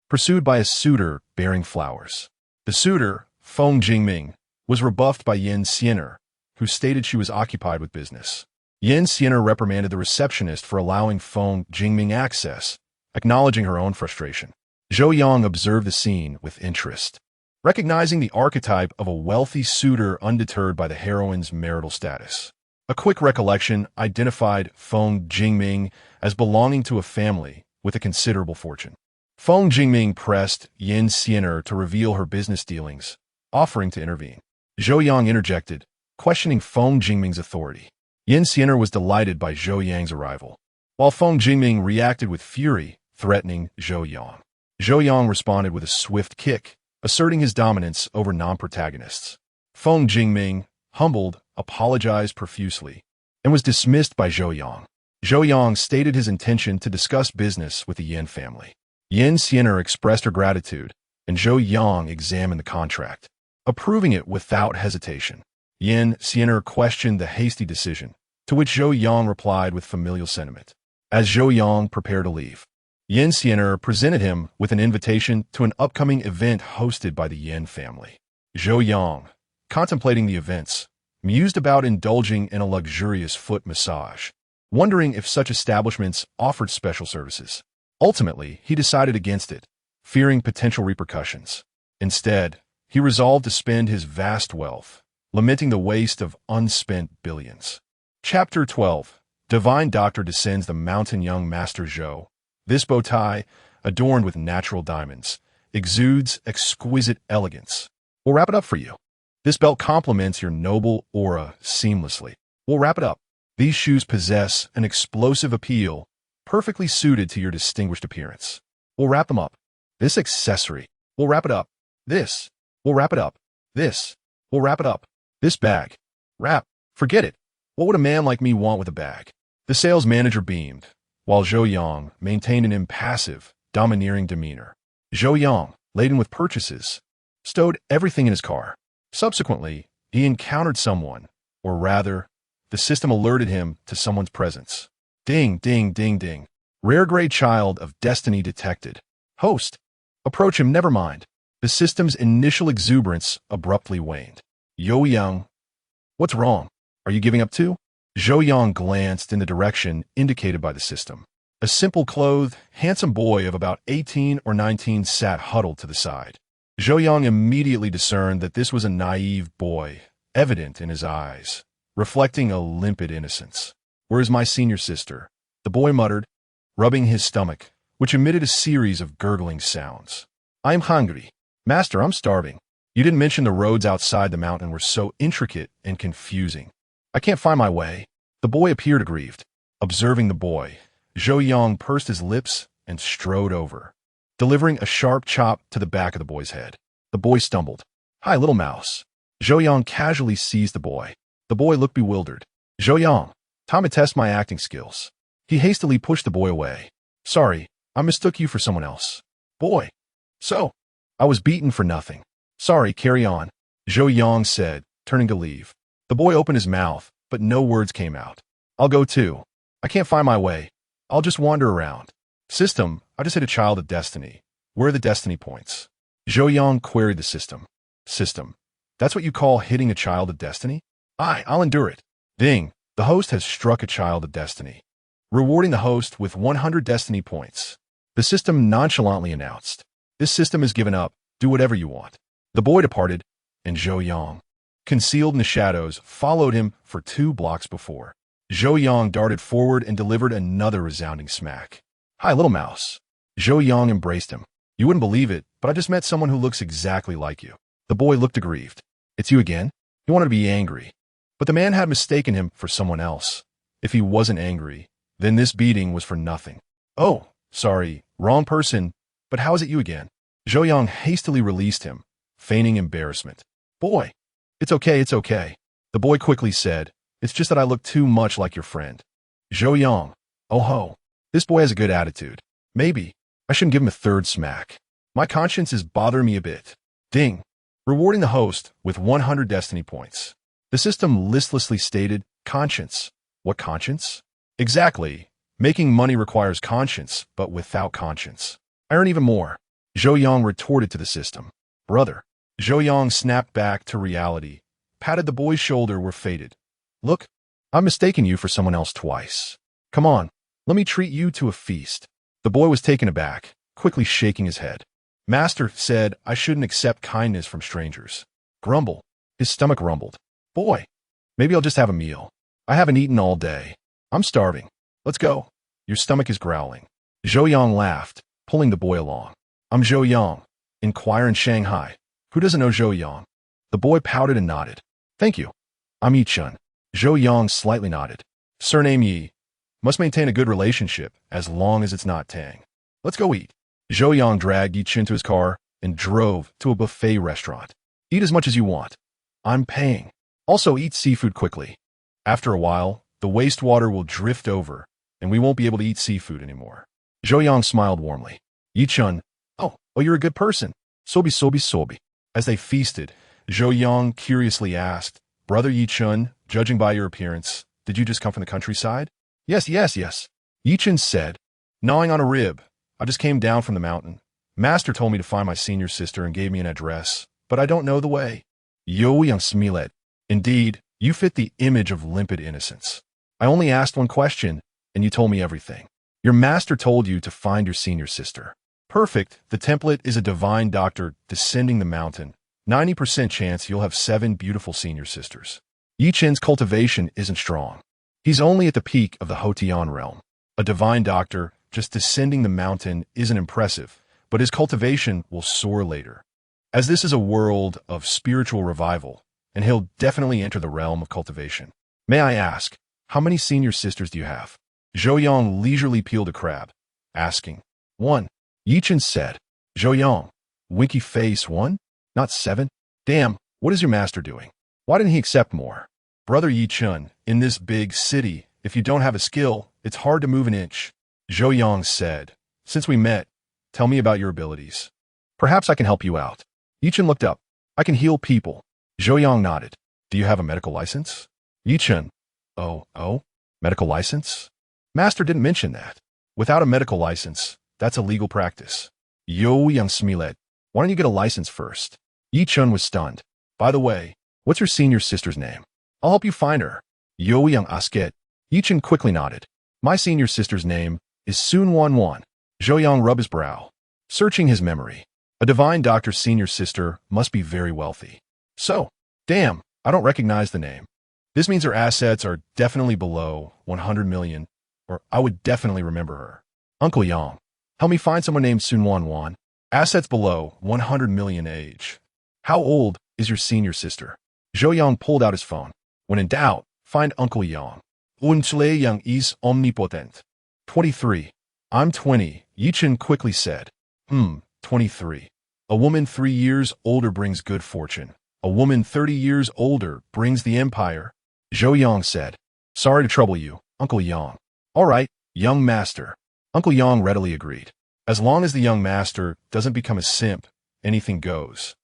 pursued by a suitor bearing flowers. The suitor, Feng Jingming, was rebuffed by Yin Xian'er, who stated she was occupied with business. Yin Xian'er reprimanded the receptionist for allowing Feng Jingming access, acknowledging her own frustration. Zhou Yang observed the scene with interest, recognizing the archetype of a wealthy suitor undeterred by the heroine's marital status. A quick recollection identified Feng Jingming as belonging to a family with a considerable fortune. Feng Jingming pressed Yin Xian'er to reveal her business dealings, offering to intervene. Zhou Yang interjected, questioning Feng Jingming's authority. Yin Xian'er was delighted by Zhou Yang's arrival, while Feng Jingming reacted with fury, threatening Zhou Yang. Zhou Yang responded with a swift kick, asserting his dominance over non-protagonists. Feng Jingming, humbled, apologized profusely, and was dismissed by Zhou Yang. Zhou Yang stated his intention to discuss business with the Yin family. Yin Xian'er expressed her gratitude, and Zhou Yang examined the contract, approving it without hesitation. Yin Xian'er questioned the hasty decision, to which Zhou Yang replied with familial sentiment. As Zhou Yang prepared to leave, Yin Xian'er presented him with an invitation to an upcoming event hosted by the Yin family. Zhou Yang, contemplating the events, mused about indulging in a luxurious foot massage, wondering if such establishments offered special services. Ultimately, he decided against it, fearing potential repercussions. Instead, he resolved to spend his vast wealth, lamenting the waste of unspent billions. Chapter 12. Divine Doctor descends the mountain. Young Master Zhou. This bow tie, adorned with natural diamonds, exudes exquisite elegance. We'll wrap it up for you. This belt complements your noble aura seamlessly. We'll wrap it up. These shoes possess an explosive appeal, perfectly suited to your distinguished appearance. We'll wrap them up. This accessory. We'll wrap it up. This. We'll wrap it up. This. We'll wrap it up. This bag. Wrap. Forget it. What would a man like me want with a bag? The sales manager beamed, while Zhou Yang maintained an impassive, domineering demeanor. Zhou Yang, laden with purchases, stowed everything in his car. Subsequently, he encountered someone, or rather, the system alerted him to someone's presence. Ding, ding, ding, ding. Rare grade child of destiny detected. Host. Approach him, never mind. The system's initial exuberance abruptly waned. Yo Yang. What's wrong? Are you giving up too? Zhou Yang glanced in the direction indicated by the system. A simple-clothed, handsome boy of about 18 or 19 sat huddled to the side. Zhou Yang immediately discerned that this was a naive boy, evident in his eyes, reflecting a limpid innocence. "Where is my senior sister?" the boy muttered, rubbing his stomach, which emitted a series of gurgling sounds. "I'm hungry. Master, I'm starving. You didn't mention the roads outside the mountain were so intricate and confusing. I can't find my way." The boy appeared aggrieved. Observing the boy, Zhou Yang pursed his lips and strode over, delivering a sharp chop to the back of the boy's head. The boy stumbled. "Hi, little mouse." Zhou Yang casually seized the boy. The boy looked bewildered. "Zhou Yang, time to test my acting skills." He hastily pushed the boy away. "Sorry, I mistook you for someone else." "Boy. So, I was beaten for nothing." "Sorry, carry on," Zhou Yang said, turning to leave. The boy opened his mouth, but no words came out. "I'll go too. I can't find my way. I'll just wander around." "System, I just hit a child of destiny. Where are the destiny points?" Zhou Yang queried the system. "System, that's what you call hitting a child of destiny?" I'll endure it." Ding, the host has struck a child of destiny, rewarding the host with 100 destiny points. The system nonchalantly announced, "This system has given up. Do whatever you want." The boy departed, and Zhou Yang, concealed in the shadows, followed him for 2 blocks before. Zhou Yang darted forward and delivered another resounding smack. "Hi, little mouse." Zhou Yang embraced him. "You wouldn't believe it, but I just met someone who looks exactly like you." The boy looked aggrieved. "It's you again?" He wanted to be angry, but the man had mistaken him for someone else. If he wasn't angry, then this beating was for nothing. "Oh, sorry, wrong person." But how is it you again? Zhou Yang hastily released him, feigning embarrassment. Boy, it's okay. The boy quickly said, it's just that I look too much like your friend. Zhou Yang, oh ho, this boy has a good attitude. Maybe I shouldn't give him a third smack. My conscience is bothering me a bit. Ding. Rewarding the host with 100 destiny points. The system listlessly stated, conscience. What conscience? Exactly. Making money requires conscience, but without conscience. I earn even more. Zhou Yang retorted to the system. Brother. Zhou Yang snapped back to reality, patted the boy's shoulder where faded. Look, I've mistaken you for someone else twice. Come on, let me treat you to a feast. The boy was taken aback, quickly shaking his head. Master said I shouldn't accept kindness from strangers. Grumble. His stomach rumbled. Boy, maybe I'll just have a meal. I haven't eaten all day. I'm starving. Let's go. Your stomach is growling. Zhou Yang laughed, pulling the boy along. I'm Zhou Yang. Inquire in Shanghai. Who doesn't know Zhou Yang? The boy pouted and nodded. Thank you. I'm Yi Chun. Zhou Yang slightly nodded. Surname Yi. Must maintain a good relationship as long as it's not Tang. Let's go eat. Zhou Yang dragged Yi Chun to his car and drove to a buffet restaurant. Eat as much as you want. I'm paying. Also eat seafood quickly. After a while, the wastewater will drift over and we won't be able to eat seafood anymore. Zhou Yang smiled warmly. Yi Chun, oh, you're a good person. Sobi. As they feasted, Zhou Yang curiously asked, Brother Yi Chun, judging by your appearance, did you just come from the countryside? Yes. Yi Chun said, gnawing on a rib. I just came down from the mountain. Master told me to find my senior sister and gave me an address, but I don't know the way. Zhou Yang smiled. Indeed, you fit the image of limpid innocence. I only asked one question, and you told me everything. Your master told you to find your senior sister. Perfect. The template is a divine doctor descending the mountain. 90% chance you'll have 7 beautiful senior sisters. Yi Chun's cultivation isn't strong. He's only at the peak of the Hotian realm. A divine doctor just descending the mountain isn't impressive, but his cultivation will soar later. As this is a world of spiritual revival, and he'll definitely enter the realm of cultivation. May I ask, how many senior sisters do you have? Zhou Yang leisurely peeled a crab, asking. 1. Yi Chun said. Zhou Yang, winky face 1? Not 7? Damn, what is your master doing? Why didn't he accept more? Brother Yi Chun, in this big city, if you don't have a skill, it's hard to move an inch. Zhou Yang said. Since we met, tell me about your abilities. Perhaps I can help you out. Yi Chun looked up. I can heal people. Zhou Yang nodded. Do you have a medical license? Yi Chun. Oh? Medical license? Master didn't mention that. Without a medical license, that's a legal practice. Zhou Yang smiled. Why don't you get a license first? Yi Chun was stunned. By the way, what's your senior sister's name? I'll help you find her. Zhou Yang asked. Yi Chun quickly nodded. My senior sister's name is Sun Wan Wan. Zhou Yang rubbed his brow, searching his memory. A divine doctor's senior sister must be very wealthy. So, damn, I don't recognize the name. This means her assets are definitely below 100 million, or I would definitely remember her. Uncle Yang, help me find someone named Sun Wan Wan. Assets below 100 million age. How old is your senior sister? Zhou Yang pulled out his phone. When in doubt, find Uncle Yang. Uncle Yang is omnipotent. 23. I'm 20, Yi Chun quickly said. 23. A woman 3 years older brings good fortune. A woman 30 years older brings the empire. Zhou Yang said. Sorry to trouble you, Uncle Yang. All right, young master. Uncle Yang readily agreed. As long as the young master doesn't become a simp, anything goes.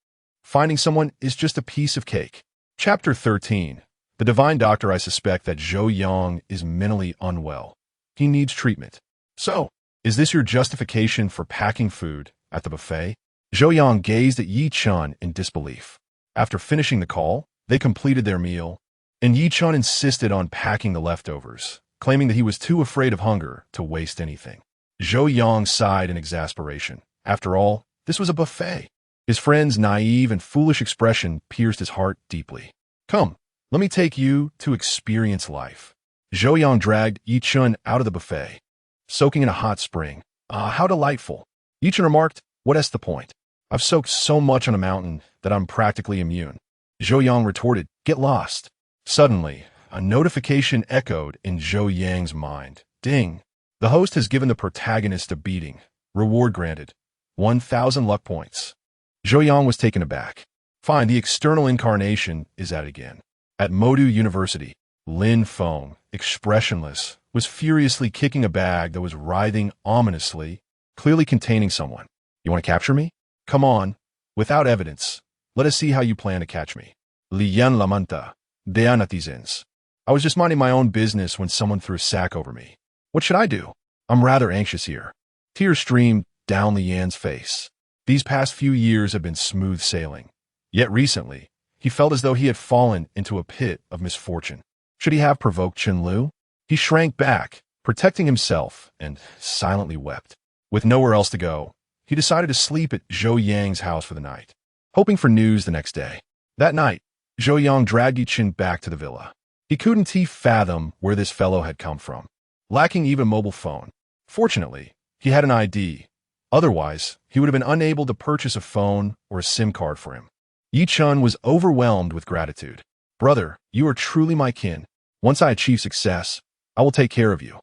Finding someone is just a piece of cake. Chapter 13. The divine doctor, I suspect that Zhou Yang is mentally unwell. He needs treatment. So, is this your justification for packing food at the buffet? Zhou Yang gazed at Yi Chun in disbelief. After finishing the call, they completed their meal, and Yi Chun insisted on packing the leftovers, claiming that he was too afraid of hunger to waste anything. Zhou Yang sighed in exasperation. After all, this was a buffet. His friend's naive and foolish expression pierced his heart deeply. Come, let me take you to experience life. Zhou Yang dragged Yi Chun out of the buffet, soaking in a hot spring. Ah, how delightful. Yi Chun remarked, what's the point? I've soaked so much on a mountain that I'm practically immune. Zhou Yang retorted, get lost. Suddenly, a notification echoed in Zhou Yang's mind. Ding. The host has given the protagonist a beating. Reward granted. 1,000 luck points. Zhou Yang was taken aback. Fine, the external incarnation is at it again. At Modu University, Lin Feng, expressionless, was furiously kicking a bag that was writhing ominously, clearly containing someone. You want to capture me? Come on. Without evidence, let us see how you plan to catch me. Liyan lamanta, deanatizens. I was just minding my own business when someone threw a sack over me. What should I do? I'm rather anxious here. Tears streamed down Lian's face. These past few years have been smooth sailing. Yet recently, he felt as though he had fallen into a pit of misfortune. Should he have provoked Chen Lu? He shrank back, protecting himself, and silently wept. With nowhere else to go, he decided to sleep at Zhou Yang's house for the night, hoping for news the next day. That night, Zhou Yang dragged Yichen back to the villa. He couldn't fathom where this fellow had come from, lacking even a mobile phone. Fortunately, he had an ID. Otherwise, he would have been unable to purchase a phone or a SIM card for him. Yichen was overwhelmed with gratitude. Brother, you are truly my kin. Once I achieve success, I will take care of you.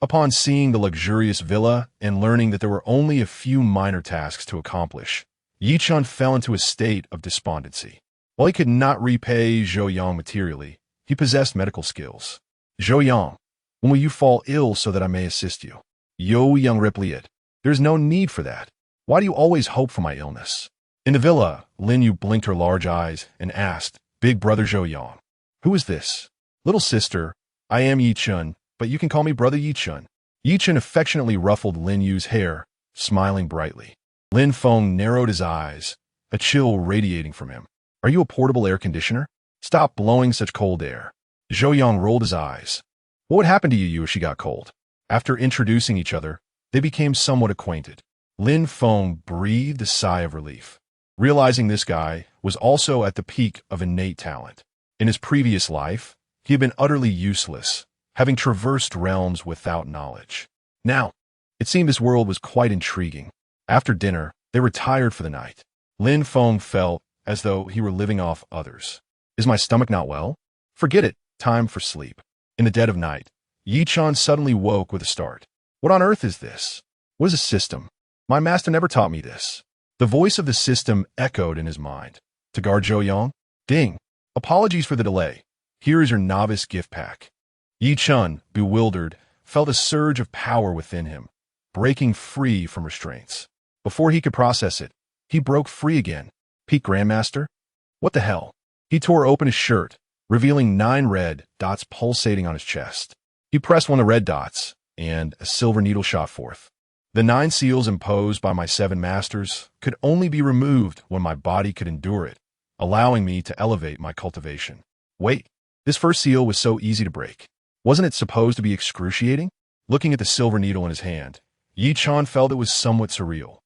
Upon seeing the luxurious villa and learning that there were only a few minor tasks to accomplish, Yichen fell into a state of despondency. While he could not repay Zhou Yang materially, he possessed medical skills. Zhou Yang, when will you fall ill so that I may assist you? Yo Yang replied, there's no need for that. Why do you always hope for my illness? In the villa, Lin Yu blinked her large eyes and asked, Big brother Zhou Yang, who is this? Little sister, I am Yichen, but you can call me brother Yichen. Yichen affectionately ruffled Lin Yu's hair, smiling brightly. Lin Feng narrowed his eyes, a chill radiating from him. Are you a portable air conditioner? Stop blowing such cold air. Zhou Yang rolled his eyes. What would happen to you if she got cold? After introducing each other, they became somewhat acquainted. Lin Feng breathed a sigh of relief, realizing this guy was also at the peak of innate talent. In his previous life, he had been utterly useless, having traversed realms without knowledge. Now, it seemed this world was quite intriguing. After dinner, they retired for the night. Lin Feng felt as though he were living off others. Is my stomach not well? Forget it, time for sleep. In the dead of night, Yichen suddenly woke with a start. What on earth is this? What is a system? My master never taught me this. The voice of the system echoed in his mind. To guard Zhou Yang? Ding. Apologies for the delay. Here is your novice gift pack. Yichen, bewildered, felt a surge of power within him, breaking free from restraints. Before he could process it, he broke free again. Peak Grandmaster? What the hell? He tore open his shirt, revealing 9 red dots pulsating on his chest. He pressed one of the red dots, and a silver needle shot forth. The 9 seals imposed by my 7 masters could only be removed when my body could endure it, allowing me to elevate my cultivation. Wait, this first seal was so easy to break. Wasn't it supposed to be excruciating? Looking at the silver needle in his hand, Yichen felt it was somewhat surreal.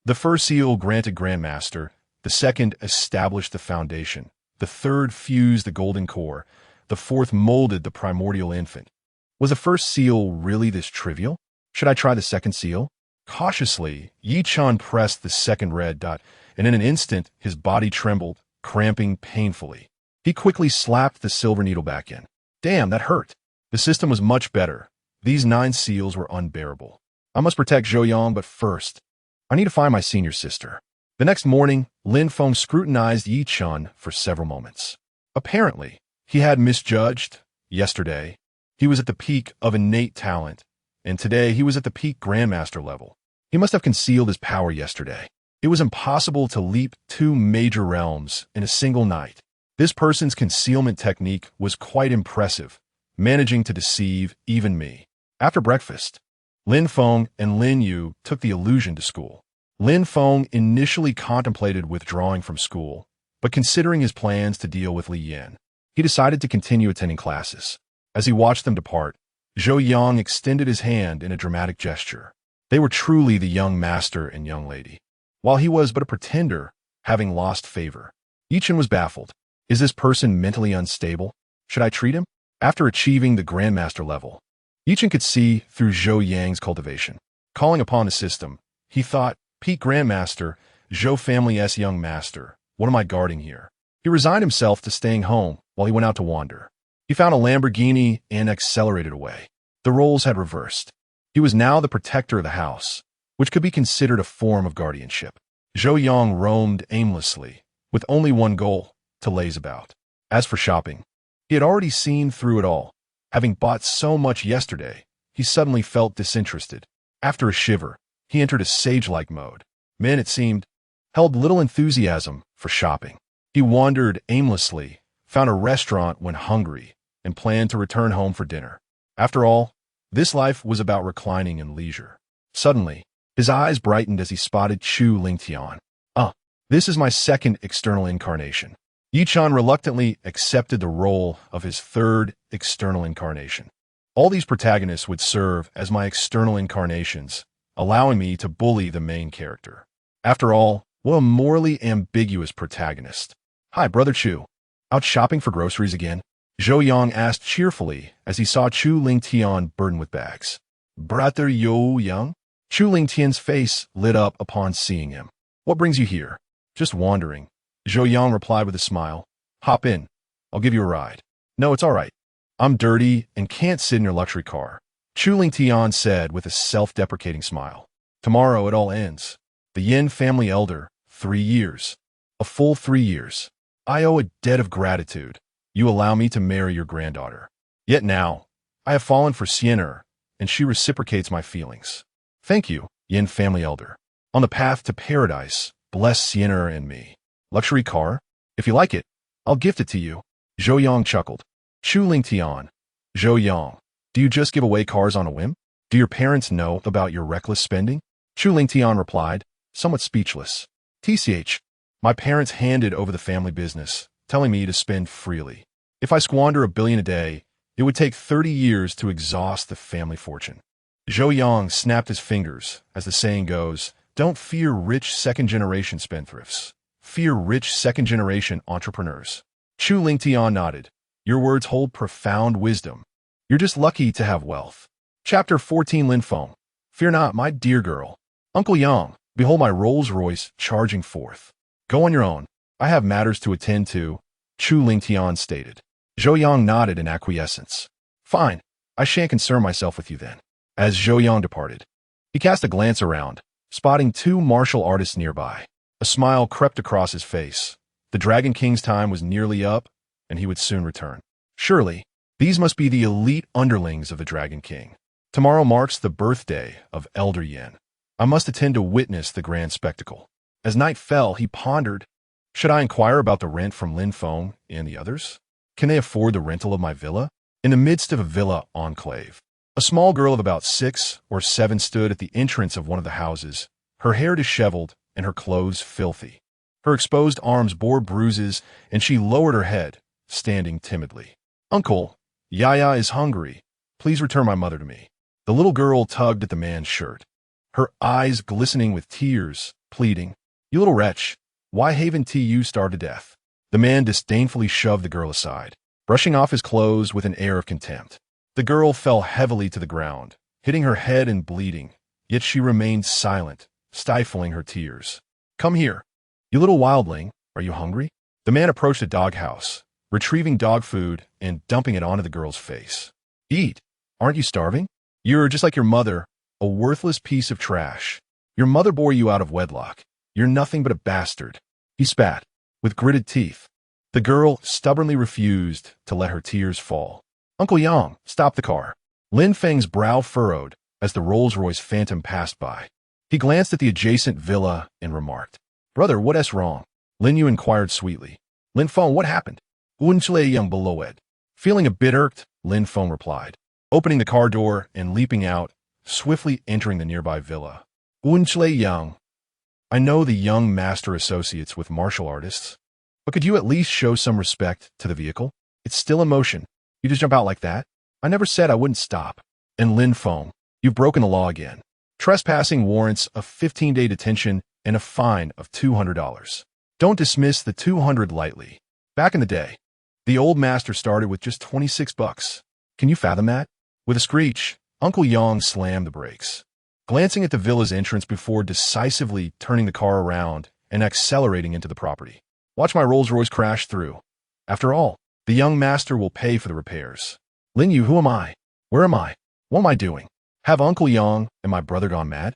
The first seal granted Grandmaster, the second established the foundation, the third fused the golden core, the fourth molded the primordial infant. Was the first seal really this trivial? Should I try the second seal? Cautiously, Yichen pressed the second red dot, and in an instant his body trembled, cramping painfully. He quickly slapped the silver needle back in. Damn, that hurt. The system was much better. These 9 seals were unbearable. I must protect Zhou Yang, but first, I need to find my senior sister. The next morning, Lin Feng scrutinized Yichen for several moments. Apparently, he had misjudged. Yesterday, he was at the peak of innate talent, and today he was at the peak Grandmaster level. He must have concealed his power yesterday. It was impossible to leap 2 major realms in a single night. This person's concealment technique was quite impressive, managing to deceive even me. After breakfast, Lin Feng and Lin Yu took the illusion to school. Lin Feng initially contemplated withdrawing from school, but considering his plans to deal with Li Yan, he decided to continue attending classes. As he watched them depart, Zhou Yang extended his hand in a dramatic gesture. They were truly the young master and young lady. While he was but a pretender, having lost favor, Yichen was baffled. Is this person mentally unstable? Should I treat him? After achieving the Grandmaster level, Yichen could see through Zhou Yang's cultivation. Calling upon the system, he thought, Peak Grandmaster, Zhou family's young master, what am I guarding here? He resigned himself to staying home while he went out to wander. He found a Lamborghini and accelerated away. The roles had reversed. He was now the protector of the house, which could be considered a form of guardianship. Zhou Yang roamed aimlessly, with only one goal, to laze about. As for shopping, he had already seen through it all. Having bought so much yesterday, he suddenly felt disinterested. After a shiver, he entered a sage-like mode. Men, it seemed, held little enthusiasm for shopping. He wandered aimlessly, found a restaurant when hungry, and planned to return home for dinner. After all, this life was about reclining and leisure. Suddenly, his eyes brightened as he spotted Chu Lingtian. This is my second external incarnation. Yichan reluctantly accepted the role of his third external incarnation. All these protagonists would serve as my external incarnations, allowing me to bully the main character. After all, what a morally ambiguous protagonist. Hi, Brother Chu. Out shopping for groceries again? Zhou Yang asked cheerfully as he saw Chu Lingtian burdened with bags. Brother Zhou Yang? Chu Lingtian's face lit up upon seeing him. What brings you here? Just wandering. Zhou Yang replied with a smile. Hop in. I'll give you a ride. No, it's all right. I'm dirty and can't sit in your luxury car. Chu Lingtian said with a self-deprecating smile. Tomorrow it all ends. The Yin family elder, 3 years. A full 3 years. I owe a debt of gratitude. You allow me to marry your granddaughter. Yet now, I have fallen for Sienna, and she reciprocates my feelings. Thank you, Yin family elder. On the path to paradise, bless Sienna and me. Luxury car? If you like it, I'll gift it to you. Zhou Yang chuckled. Chu Lingtian. Zhou Yang, do you just give away cars on a whim? Do your parents know about your reckless spending? Chu Lingtian replied, somewhat speechless. TCH, my parents handed over the family business, telling me to spend freely. If I squander $1 billion a day, it would take 30 years to exhaust the family fortune. Zhou Yang snapped his fingers, as the saying goes, don't fear rich second-generation spendthrifts. Fear rich second-generation entrepreneurs. Chu Lingtian nodded. Your words hold profound wisdom. You're just lucky to have wealth. Chapter 14 Lin Feng. Fear not, my dear girl. Uncle Yang, behold my Rolls-Royce charging forth. Go on your own. I have matters to attend to, Chu Lingtian stated. Zhou Yang nodded in acquiescence. Fine, I shan't concern myself with you then. As Zhou Yang departed, he cast a glance around, spotting 2 martial artists nearby. A smile crept across his face. The Dragon King's time was nearly up, and he would soon return. Surely, these must be the elite underlings of the Dragon King. Tomorrow marks the birthday of Elder Yin. I must attend to witness the grand spectacle. As night fell, he pondered, should I inquire about the rent from Lin Feng and the others? Can they afford the rental of my villa? In the midst of a villa enclave, a small girl of about 6 or 7 stood at the entrance of one of the houses, her hair disheveled and her clothes filthy. Her exposed arms bore bruises, and she lowered her head, standing timidly. Uncle, Yaya is hungry. Please return my mother to me. The little girl tugged at the man's shirt, her eyes glistening with tears, pleading, You little wretch, why haven't you starved to death? The man disdainfully shoved the girl aside, brushing off his clothes with an air of contempt. The girl fell heavily to the ground, hitting her head and bleeding, yet she remained silent, stifling her tears. Come here. You little wildling, are you hungry? The man approached a doghouse, retrieving dog food and dumping it onto the girl's face. Eat. Aren't you starving? You're just like your mother, a worthless piece of trash. Your mother bore you out of wedlock. You're nothing but a bastard. He spat, with gritted teeth. The girl stubbornly refused to let her tears fall. Uncle Yang, stop the car. Lin Feng's brow furrowed as the Rolls-Royce Phantom passed by. He glanced at the adjacent villa and remarked, Brother, what's wrong? Lin Yu inquired sweetly. Lin Feng, what happened? Unchle Yang below it. Feeling a bit irked, Lin Feng replied, opening the car door and leaping out, swiftly entering the nearby villa. Unchle Yang. I know the young master associates with martial artists, but could you at least show some respect to the vehicle? It's still in motion. You just jump out like that? I never said I wouldn't stop. And Lin Feng, you've broken the law again. Trespassing warrants a 15-day detention and a fine of $200. Don't dismiss the $200 lightly. Back in the day, the old master started with just $26. Can you fathom that? With a screech, Uncle Yang slammed the brakes, glancing at the villa's entrance before decisively turning the car around and accelerating into the property. Watch my Rolls-Royce crash through. After all, the young master will pay for the repairs. Lin Yu, who am I? Where am I? What am I doing? Have Uncle Yang and my brother gone mad?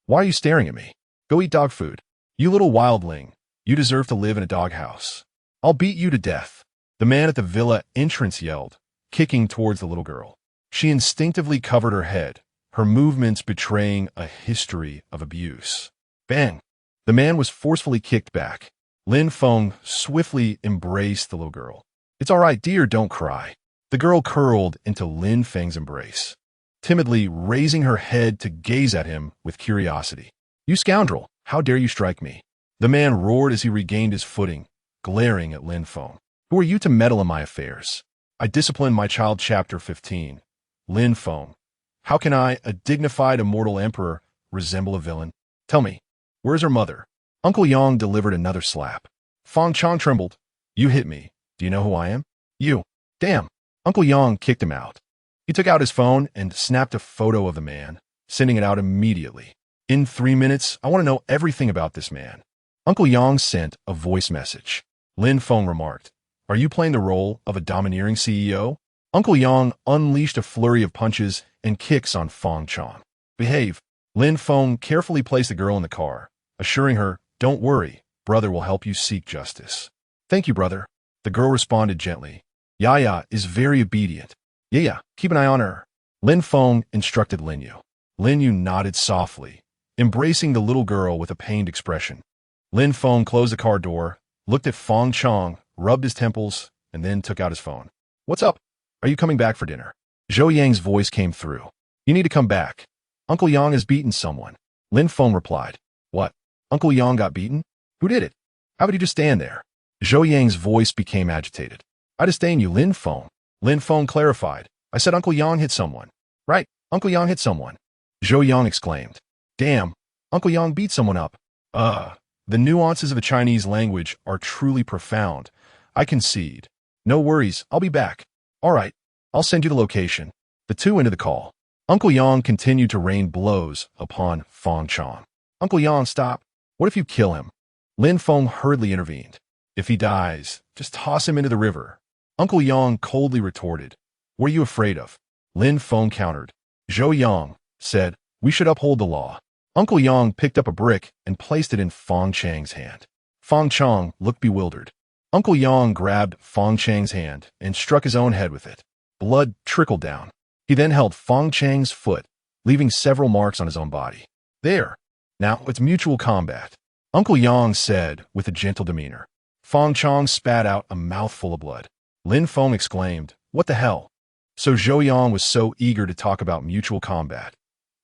Why are you staring at me? Go eat dog food. You little wildling. You deserve to live in a doghouse. I'll beat you to death. The man at the villa entrance yelled, kicking towards the little girl. She instinctively covered her head, her movements betraying a history of abuse. Bang! The man was forcefully kicked back. Lin Feng swiftly embraced the little girl. It's all right, dear, don't cry. The girl curled into Lin Feng's embrace, timidly raising her head to gaze at him with curiosity. You scoundrel, how dare you strike me? The man roared as he regained his footing, glaring at Lin Feng. Who are you to meddle in my affairs? I discipline my child. Chapter 15. Lin Feng. How can I, a dignified immortal emperor, resemble a villain? Tell me, where's her mother? Uncle Yang delivered another slap. Fang Chong trembled. You hit me. Do you know who I am? You. Damn. Uncle Yang kicked him out. He took out his phone and snapped a photo of the man, sending it out immediately. In 3 minutes, I want to know everything about this man. Uncle Yang sent a voice message. Lin Feng remarked, Are you playing the role of a domineering CEO? Uncle Yang unleashed a flurry of punches and kicks on Fang Chong. Behave. Lin Feng carefully placed the girl in the car, assuring her, Don't worry, brother will help you seek justice. Thank you, brother. The girl responded gently. Yaya is very obedient. Yeah, keep an eye on her. Lin Feng instructed Lin Yu. Lin Yu nodded softly, embracing the little girl with a pained expression. Lin Feng closed the car door, looked at Fang Chong, rubbed his temples, and then took out his phone. What's up? Are you coming back for dinner? Zhou Yang's voice came through. You need to come back. Uncle Yang has beaten someone. Lin Feng replied. What? Uncle Yang got beaten? Who did it? How would you just stand there? Zhou Yang's voice became agitated. I disdain you, Lin Feng. Lin Feng clarified. I said Uncle Yang hit someone. Right, Uncle Yang hit someone. Zhou Yang exclaimed. Damn, Uncle Yang beat someone up. The nuances of the Chinese language are truly profound. I concede. No worries, I'll be back. All right, I'll send you the location. The two ended the call. Uncle Yang continued to rain blows upon Fang Chong. Uncle Yang, stop. What if you kill him? Lin Feng hurriedly intervened. If he dies, just toss him into the river. Uncle Yang coldly retorted. What are you afraid of? Lin Feng countered. Zhou Yang said, we should uphold the law. Uncle Yang picked up a brick and placed it in Fang Chang's hand. Fang Chong looked bewildered. Uncle Yang grabbed Fang Chang's hand and struck his own head with it. Blood trickled down. He then held Fang Chang's foot, leaving several marks on his own body. There. Now it's mutual combat. Uncle Yang said with a gentle demeanor. Fang Chong spat out a mouthful of blood. Lin Feng exclaimed, What the hell? So Zhou Yang was so eager to talk about mutual combat.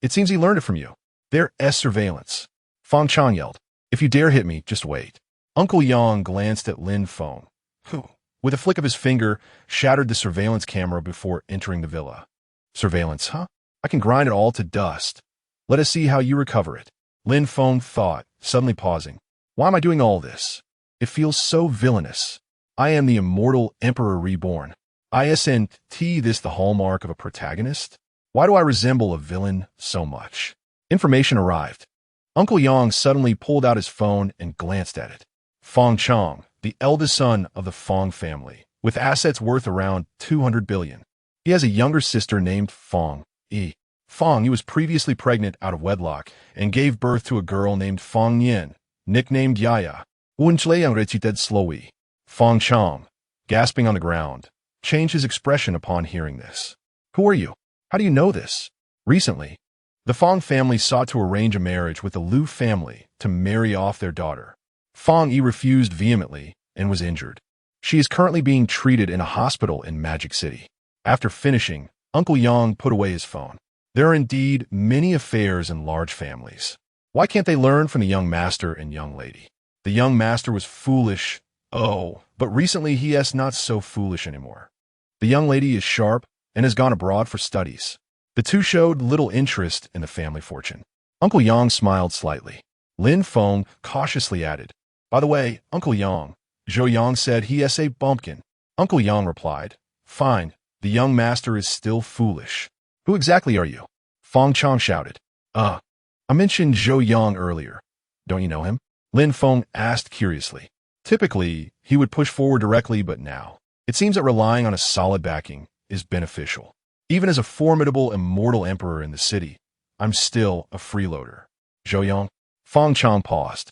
It seems he learned it from you. There S surveillance. Fang Chong yelled. If you dare hit me, just wait. Uncle Yang glanced at Lin Feng, who, with a flick of his finger, shattered the surveillance camera before entering the villa. Surveillance, huh? I can grind it all to dust. Let us see how you recover it. Lin Feng thought, suddenly pausing. Why am I doing all this? It feels so villainous. I am the Immortal Emperor reborn. Isn't this the hallmark of a protagonist? Why do I resemble a villain so much? Information arrived. Uncle Yang suddenly pulled out his phone and glanced at it. Fang Chong, the eldest son of the Fang family, with assets worth around 200 billion. He has a younger sister named Fang Yi. Fang Yi was previously pregnant out of wedlock and gave birth to a girl named Fang Yin, nicknamed Yaya. Slowly. Fang Chong, gasping on the ground, changed his expression upon hearing this. Who are you? How do you know this? Recently, the Fang family sought to arrange a marriage with the Liu family to marry off their daughter. Fang Yi refused vehemently and was injured. She is currently being treated in a hospital in Magic City. After finishing, Uncle Yang put away his phone. There are indeed many affairs in large families. Why can't they learn from the young master and young lady? The young master was foolish. Oh, but recently he is not so foolish anymore. The young lady is sharp and has gone abroad for studies. The two showed little interest in the family fortune. Uncle Yang smiled slightly. Lin Feng cautiously added, By the way, Uncle Yang, Zhou Yang said he is a bumpkin. Uncle Yang replied, Fine, the young master is still foolish. Who exactly are you? Fang Chong shouted. I mentioned Zhou Yang earlier. Don't you know him? Lin Feng asked curiously. Typically, he would push forward directly, but now, it seems that relying on a solid backing is beneficial. Even as a formidable immortal emperor in the city, I'm still a freeloader. Zhou Yang? Fong Chong paused.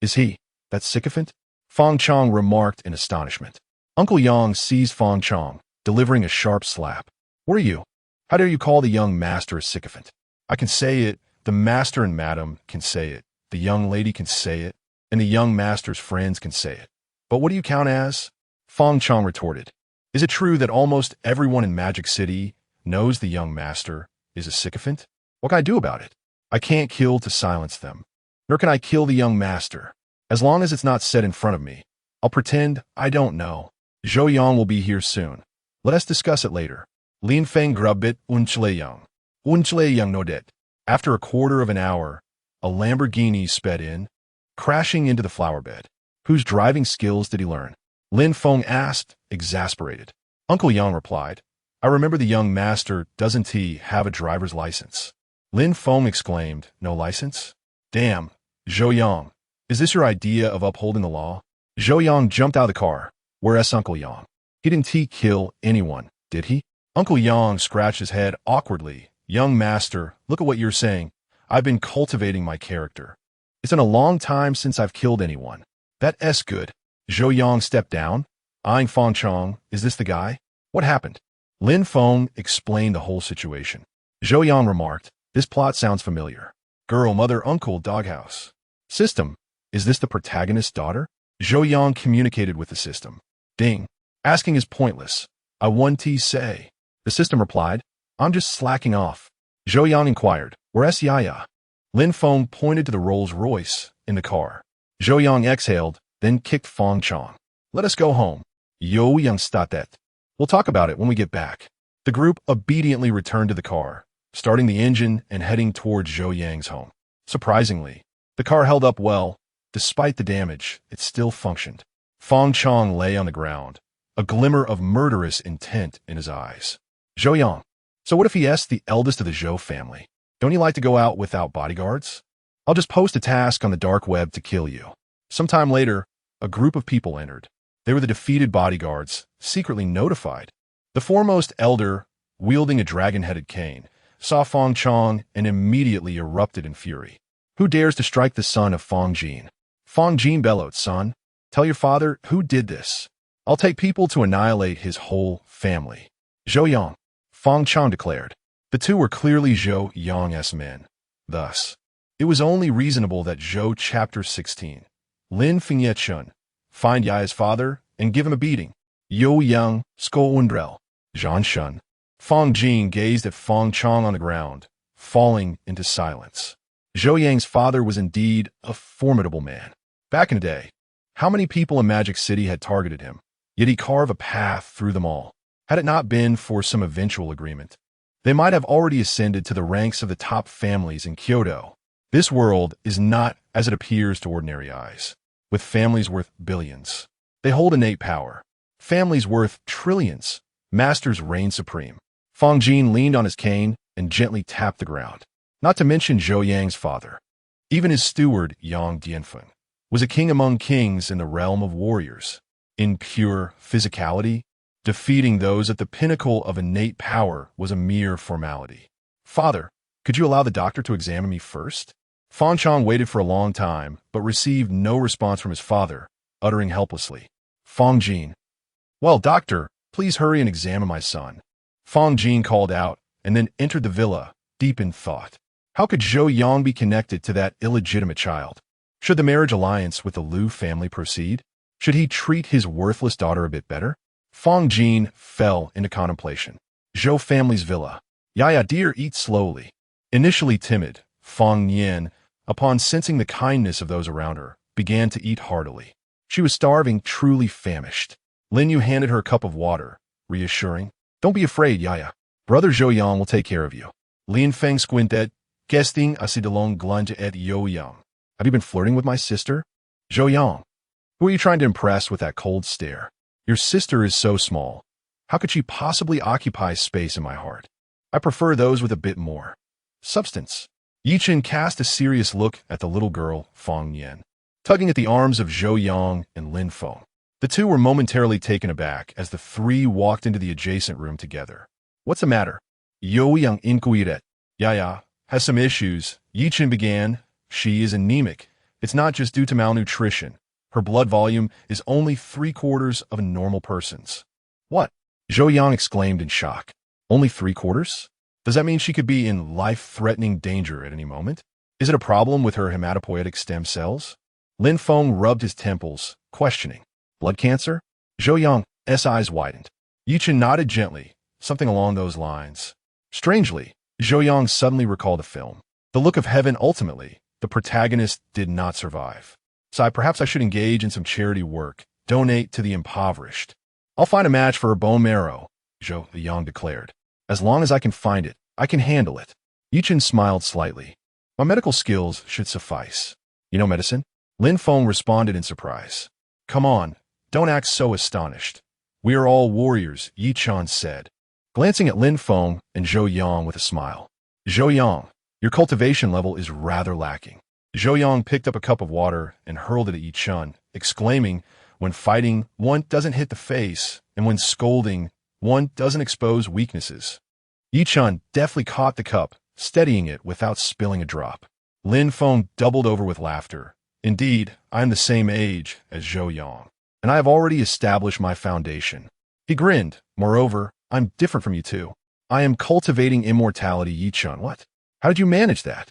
Is he that sycophant? Fong Chong remarked in astonishment. Uncle Yang seized Fong Chong, delivering a sharp slap. What are you? How dare you call the young master a sycophant? I can say it, the master and madam can say it, the young lady can say it, and the young master's friends can say it. But what do you count as? Fong Chong retorted. Is it true that almost everyone in Magic City knows the young master is a sycophant? What can I do about it? I can't kill to silence them, nor can I kill the young master. As long as it's not said in front of me, I'll pretend I don't know. Zhou Yang will be here soon. Let us discuss it later. Lin Feng grubbit Uncle Yang. Uncle Yang nodet. After a quarter of an hour, a Lamborghini sped in, crashing into the flower bed. Whose driving skills did he learn? Lin Feng asked, exasperated. Uncle Yang replied, I remember the young master, doesn't he have a driver's license? Lin Feng exclaimed, no license? Damn, Zhou Yang, is this your idea of upholding the law? Zhou Yang jumped out of the car. Whereas Uncle Yang? He didn't kill anyone, did he? Uncle Yang scratched his head awkwardly. Young master, look at what you're saying. I've been cultivating my character. It's been a long time since I've killed anyone. That's good. Zhou Yang stepped down, eyeing Fong Chong. Is this the guy? What happened? Lin Feng explained the whole situation. Zhou Yang remarked, this plot sounds familiar. Girl, mother, uncle, doghouse. System, is this the protagonist's daughter? Zhou Yang communicated with the system. Ding. Asking is pointless. I want to say. The system replied, I'm just slacking off. Zhou Yang inquired, where's Yaya? Lin Feng pointed to the Rolls-Royce in the car. Zhou Yang exhaled, then kicked Fong Chong. Let us go home. Yo Yang statet. We'll talk about it when we get back. The group obediently returned to the car, starting the engine and heading towards Zhou Yang's home. Surprisingly, the car held up well. Despite the damage, it still functioned. Fong Chong lay on the ground, a glimmer of murderous intent in his eyes. Zhou Yang. So what if he asks the eldest of the Zhou family? Don't you like to go out without bodyguards? I'll just post a task on the dark web to kill you. Sometime later, a group of people entered. They were the defeated bodyguards, secretly notified. The foremost elder, wielding a dragon-headed cane, saw Fong Chong and immediately erupted in fury. Who dares to strike the son of Fong Jin? Fong Jin bellowed, son, tell your father who did this. I'll take people to annihilate his whole family. Zhou Yang, Fong Chong declared. The two were clearly Zhou Yang's men. Thus, it was only reasonable that Zhou chapter 16, Lin Fengye-chun, find Yaya's father and give him a beating. Yo Yang, Sko Undrel, Zhan Shun. Fong Jin gazed at Fong Chong on the ground, falling into silence. Zhou Yang's father was indeed a formidable man. Back in the day, how many people in Magic City had targeted him? Yet he carved a path through them all. Had it not been for some eventual agreement, they might have already ascended to the ranks of the top families in Kyoto. This world is not as it appears to ordinary eyes, with families worth billions. They hold innate power. Families worth trillions. Masters reign supreme. Fong Jin leaned on his cane and gently tapped the ground. Not to mention Zhou Yang's father. Even his steward, Yang Dianfeng, was a king among kings in the realm of warriors. In pure physicality, defeating those at the pinnacle of innate power was a mere formality. Father, could you allow the doctor to examine me first? Fong Chong waited for a long time, but received no response from his father, uttering helplessly. Fong Jin. Well, doctor, please hurry and examine my son. Fong Jin called out, and then entered the villa, deep in thought. How could Zhou Yang be connected to that illegitimate child? Should the marriage alliance with the Liu family proceed? Should he treat his worthless daughter a bit better? Fong Jin fell into contemplation. Zhou family's villa. Yaya dear, eat slowly. Initially timid, Fong Yen, upon sensing the kindness of those around her, began to eat heartily. She was starving, truly famished. Lin Yu handed her a cup of water, reassuring. Don't be afraid, Yaya. Brother Zhou Yang will take care of you. Lin Feng squinted, guesting asidalong glunge at Yo Yang. Have you been flirting with my sister? Zhou Yang. Who are you trying to impress with that cold stare? Your sister is so small. How could she possibly occupy space in my heart? I prefer those with a bit more substance. Yichen cast a serious look at the little girl, Fong Yen, tugging at the arms of Zhou Yang and Lin Feng. The two were momentarily taken aback as the three walked into the adjacent room together. What's the matter? Yo Yang inquired. Yaya has some issues, Yichen began, She is anemic. It's not just due to malnutrition. Her blood volume is only 3/4 of a normal person's. What? Zhou Yang exclaimed in shock. Only 3/4? Does that mean she could be in life-threatening danger at any moment? Is it a problem with her hematopoietic stem cells? Lin Feng rubbed his temples, questioning. Blood cancer? Zhou Yang's eyes widened. Yichen nodded gently, something along those lines. Strangely, Zhou Yang suddenly recalled a film. The Look of Heaven. Ultimately, the protagonist did not survive. So perhaps I should engage in some charity work, donate to the impoverished. I'll find a match for her bone marrow, Zhou Yang declared. As long as I can find it, I can handle it. Yichen smiled slightly. My medical skills should suffice. You know medicine? Lin Feng responded in surprise. Come on, don't act so astonished. We are all warriors, Yichen said, glancing at Lin Feng and Zhou Yang with a smile. Zhou Yang, your cultivation level is rather lacking. Zhou Yang picked up a cup of water and hurled it at Yichen, exclaiming, when fighting, one doesn't hit the face, and when scolding, one doesn't expose weaknesses. Yichen deftly caught the cup, steadying it without spilling a drop. Lin Feng doubled over with laughter. Indeed, I am the same age as Zhou Yang, and I have already established my foundation. He grinned. Moreover, I'm different from you two. I am cultivating immortality, Yichen. What? How did you manage that?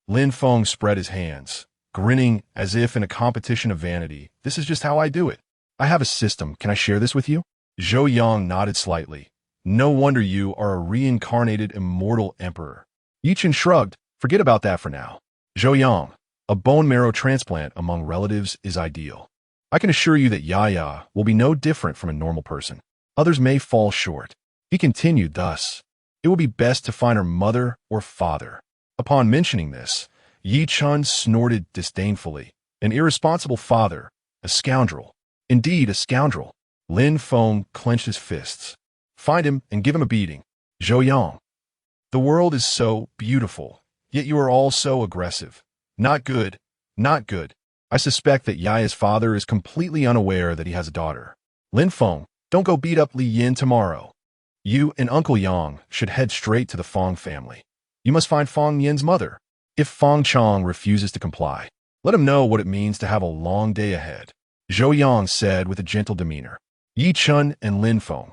Lin Feng spread his hands, grinning as if in a competition of vanity. This is just how I do it. I have a system. Can I share this with you? Zhou Yang nodded slightly. No wonder you are a reincarnated Immortal Emperor. Yichen shrugged. Forget about that for now. Zhou Yang, a bone marrow transplant among relatives is ideal. I can assure you that Yaya will be no different from a normal person. Others may fall short. He continued thus. It will be best to find her mother or father. Upon mentioning this, Yichen snorted disdainfully. An irresponsible father, a scoundrel. Indeed, a scoundrel. Lin Feng clenched his fists. Find him and give him a beating. Zhou Yang. The world is so beautiful, yet you are all so aggressive. Not good, not good. I suspect that Yaya's father is completely unaware that he has a daughter. Lin Feng, don't go beat up Li Yin tomorrow. You and Uncle Yang should head straight to the Feng family. You must find Feng Yin's mother. If Feng Chang refuses to comply, let him know what it means to have a long day ahead. Zhou Yang said with a gentle demeanor. Yichen and Lin Feng.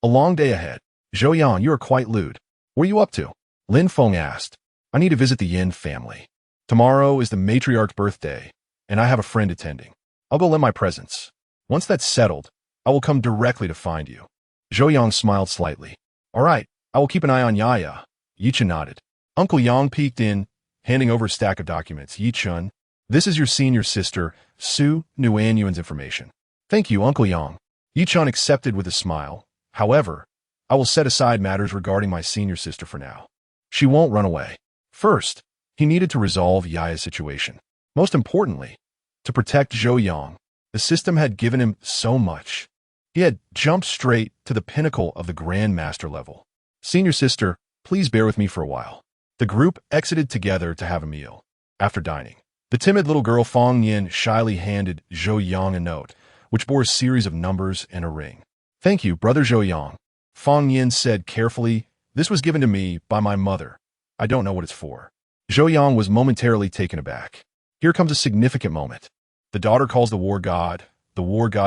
A long day ahead. Zhou Yang, you are quite lewd. What are you up to? Lin Feng asked. I need to visit the Yin family. Tomorrow is the matriarch's birthday, and I have a friend attending. I'll go lend my presents. Once that's settled, I will come directly to find you. Zhou Yang smiled slightly. All right, I will keep an eye on Yaya. Yichen nodded. Uncle Yang peeked in, handing over a stack of documents. Yichen, this is your senior sister, Su Nuanyuan's information. Thank you, Uncle Yang. Yichen accepted with a smile. However, I will set aside matters regarding my senior sister for now. She won't run away. First, he needed to resolve Yaya's situation. Most importantly, to protect Zhou Yang. The system had given him so much. He had jumped straight to the pinnacle of the Grand Master level. Senior sister, please bear with me for a while. The group exited together to have a meal. After dining, the timid little girl Feng Yin shyly handed Zhou Yang a note, which bore a series of numbers and a ring. Thank you, brother Zhou Yang. Feng Yin said carefully, this was given to me by my mother. I don't know what it's for. Zhou Yang was momentarily taken aback. Here comes a significant moment. The daughter calls the war god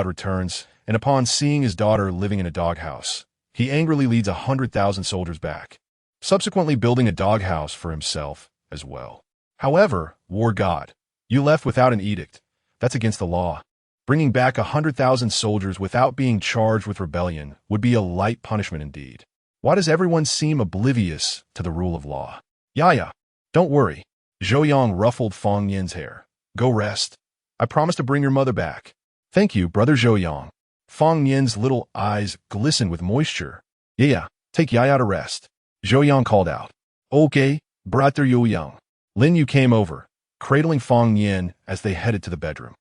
returns, and upon seeing his daughter living in a doghouse, he angrily leads 100,000 soldiers back, subsequently building a doghouse for himself as well. However, war god, you left without an edict. That's against the law. Bringing back 100,000 soldiers without being charged with rebellion would be a light punishment indeed. Why does everyone seem oblivious to the rule of law? Yaya, don't worry. Zhou Yang ruffled Feng Yin's hair. Go rest. I promise to bring your mother back. Thank you, brother Zhou Yang. Feng Yin's little eyes glistened with moisture. Yeah, take Yaya to rest. Zhou Yang called out. Okay, brother Zhou Yang. Lin Yu came over, cradling Feng Yin as they headed to the bedroom.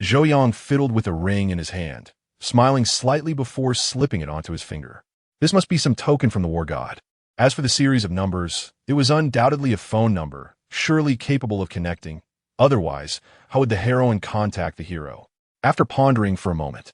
Zhou Yang fiddled with a ring in his hand, smiling slightly before slipping it onto his finger. This must be some token from the war god. As for the series of numbers, it was undoubtedly a phone number, surely capable of connecting. Otherwise, how would the heroine contact the hero? After pondering for a moment,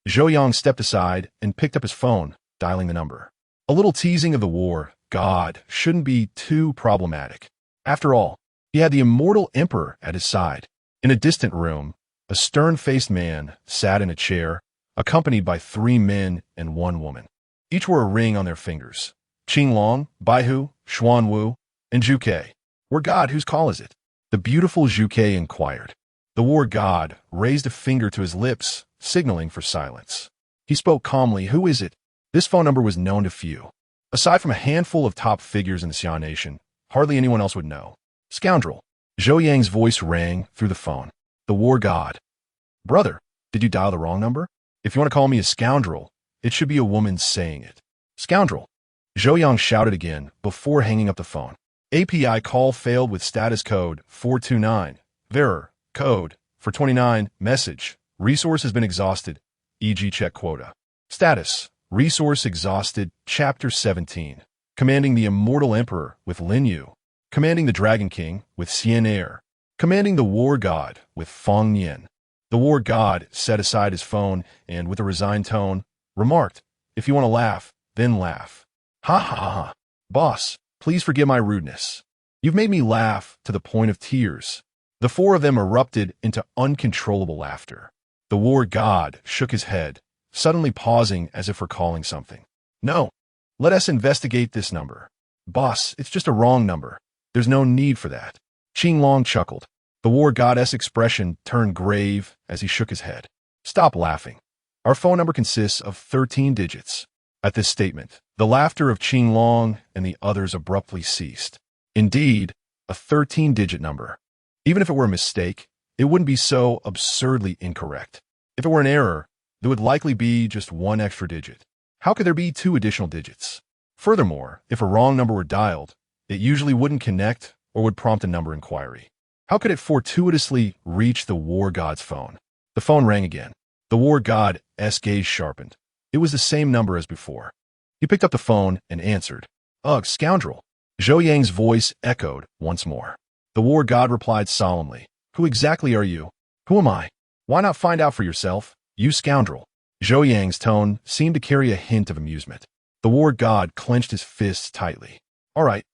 Zhou Yang stepped aside and picked up his phone, dialing the number. A little teasing of the war god shouldn't be too problematic. After all, he He had the Immortal Emperor at his side. In a distant room, a stern-faced man sat in a chair, accompanied by 3 men and 1 woman. Each wore a ring on their fingers. Qinglong, Baihu, Xuanwu, and Zhuke. War God, whose call is it? The beautiful Zhuke inquired. The war god raised a finger to his lips, signaling for silence. He spoke calmly. Who is it? This phone number was known to few. Aside from a handful of top figures in the Xian nation, hardly anyone else would know. Scoundrel. Zhou Yang's voice rang through the phone. The war god. Brother, did you dial the wrong number? If you want to call me a scoundrel, it should be a woman saying it. Scoundrel. Zhou Yang shouted again before hanging up the phone. API call failed with status code 429. Error. Code. For 29. Message. Resource has been exhausted. E.g. check quota. Status. Resource exhausted. Chapter 17. Commanding the Immortal Emperor with Lin Yu. Commanding the Dragon King with Xian Air. Commanding the War God with Fong Nian. The War God set aside his phone and, with a resigned tone, remarked, "If you want to laugh, then laugh." Ha ha ha. Boss, please forgive my rudeness. You've made me laugh to the point of tears. The 4 of them erupted into uncontrollable laughter. The War God shook his head, suddenly pausing as if recalling something. No, let us investigate this number. Boss, it's just a wrong number. There's no need for that. Qinglong chuckled. The War Goddess expression turned grave as he shook his head. Stop laughing. Our phone number consists of 13 digits. At this statement, the laughter of Qinglong and the others abruptly ceased. Indeed, a 13-digit number. Even if it were a mistake, it wouldn't be so absurdly incorrect. If it were an error, there would likely be just 1 extra digit. How could there be 2 additional digits? Furthermore, if a wrong number were dialed, it usually wouldn't connect or would prompt a number inquiry. How could it fortuitously reach the War God's phone? The phone rang again. The War God's gaze sharpened. It was the same number as before. He picked up the phone and answered. Ugh, scoundrel. Zhou Yang's voice echoed once more. The War God replied solemnly. Who exactly are you? Who am I? Why not find out for yourself, you scoundrel? Zhou Yang's tone seemed to carry a hint of amusement. The War God clenched his fists tightly. All right,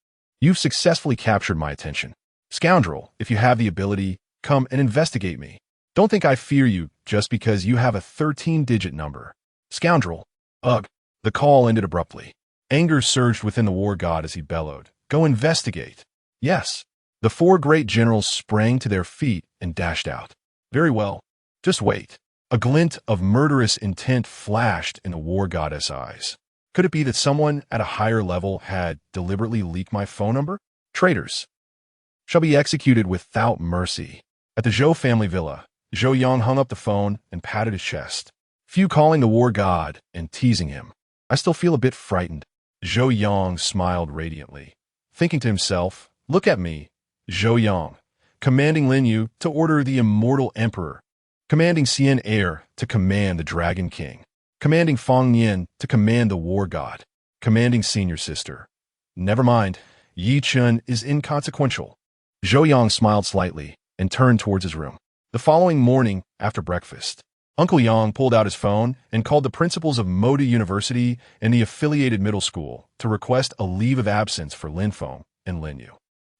you've successfully captured my attention. Scoundrel, if you have the ability, come and investigate me. Don't think I fear you just because you have a 13-digit number. Scoundrel. Ugh. The call ended abruptly. Anger surged within the War God as he bellowed. Go investigate. Yes. The 4 great generals sprang to their feet and dashed out. Very well. Just wait. A glint of murderous intent flashed in the War Goddess' eyes. Could it be that someone at a higher level had deliberately leaked my phone number? Traitors shall be executed without mercy. At the Zhou family villa, Zhou Yang hung up the phone and patted his chest. Few calling the War God and teasing him. I still feel a bit frightened. Zhou Yang smiled radiantly, thinking to himself, look at me, Zhou Yang, commanding Lin Yu to order the Immortal Emperor, commanding Xian Air to command the Dragon King, commanding Fong Nian to command the War God, commanding Senior Sister. Never mind, Yi Chun is inconsequential. Zhou Yang smiled slightly and turned towards his room. The following morning, after breakfast, Uncle Yang pulled out his phone and called the principals of Moda University and the affiliated middle school to request a leave of absence for Lin Feng and Lin Yu.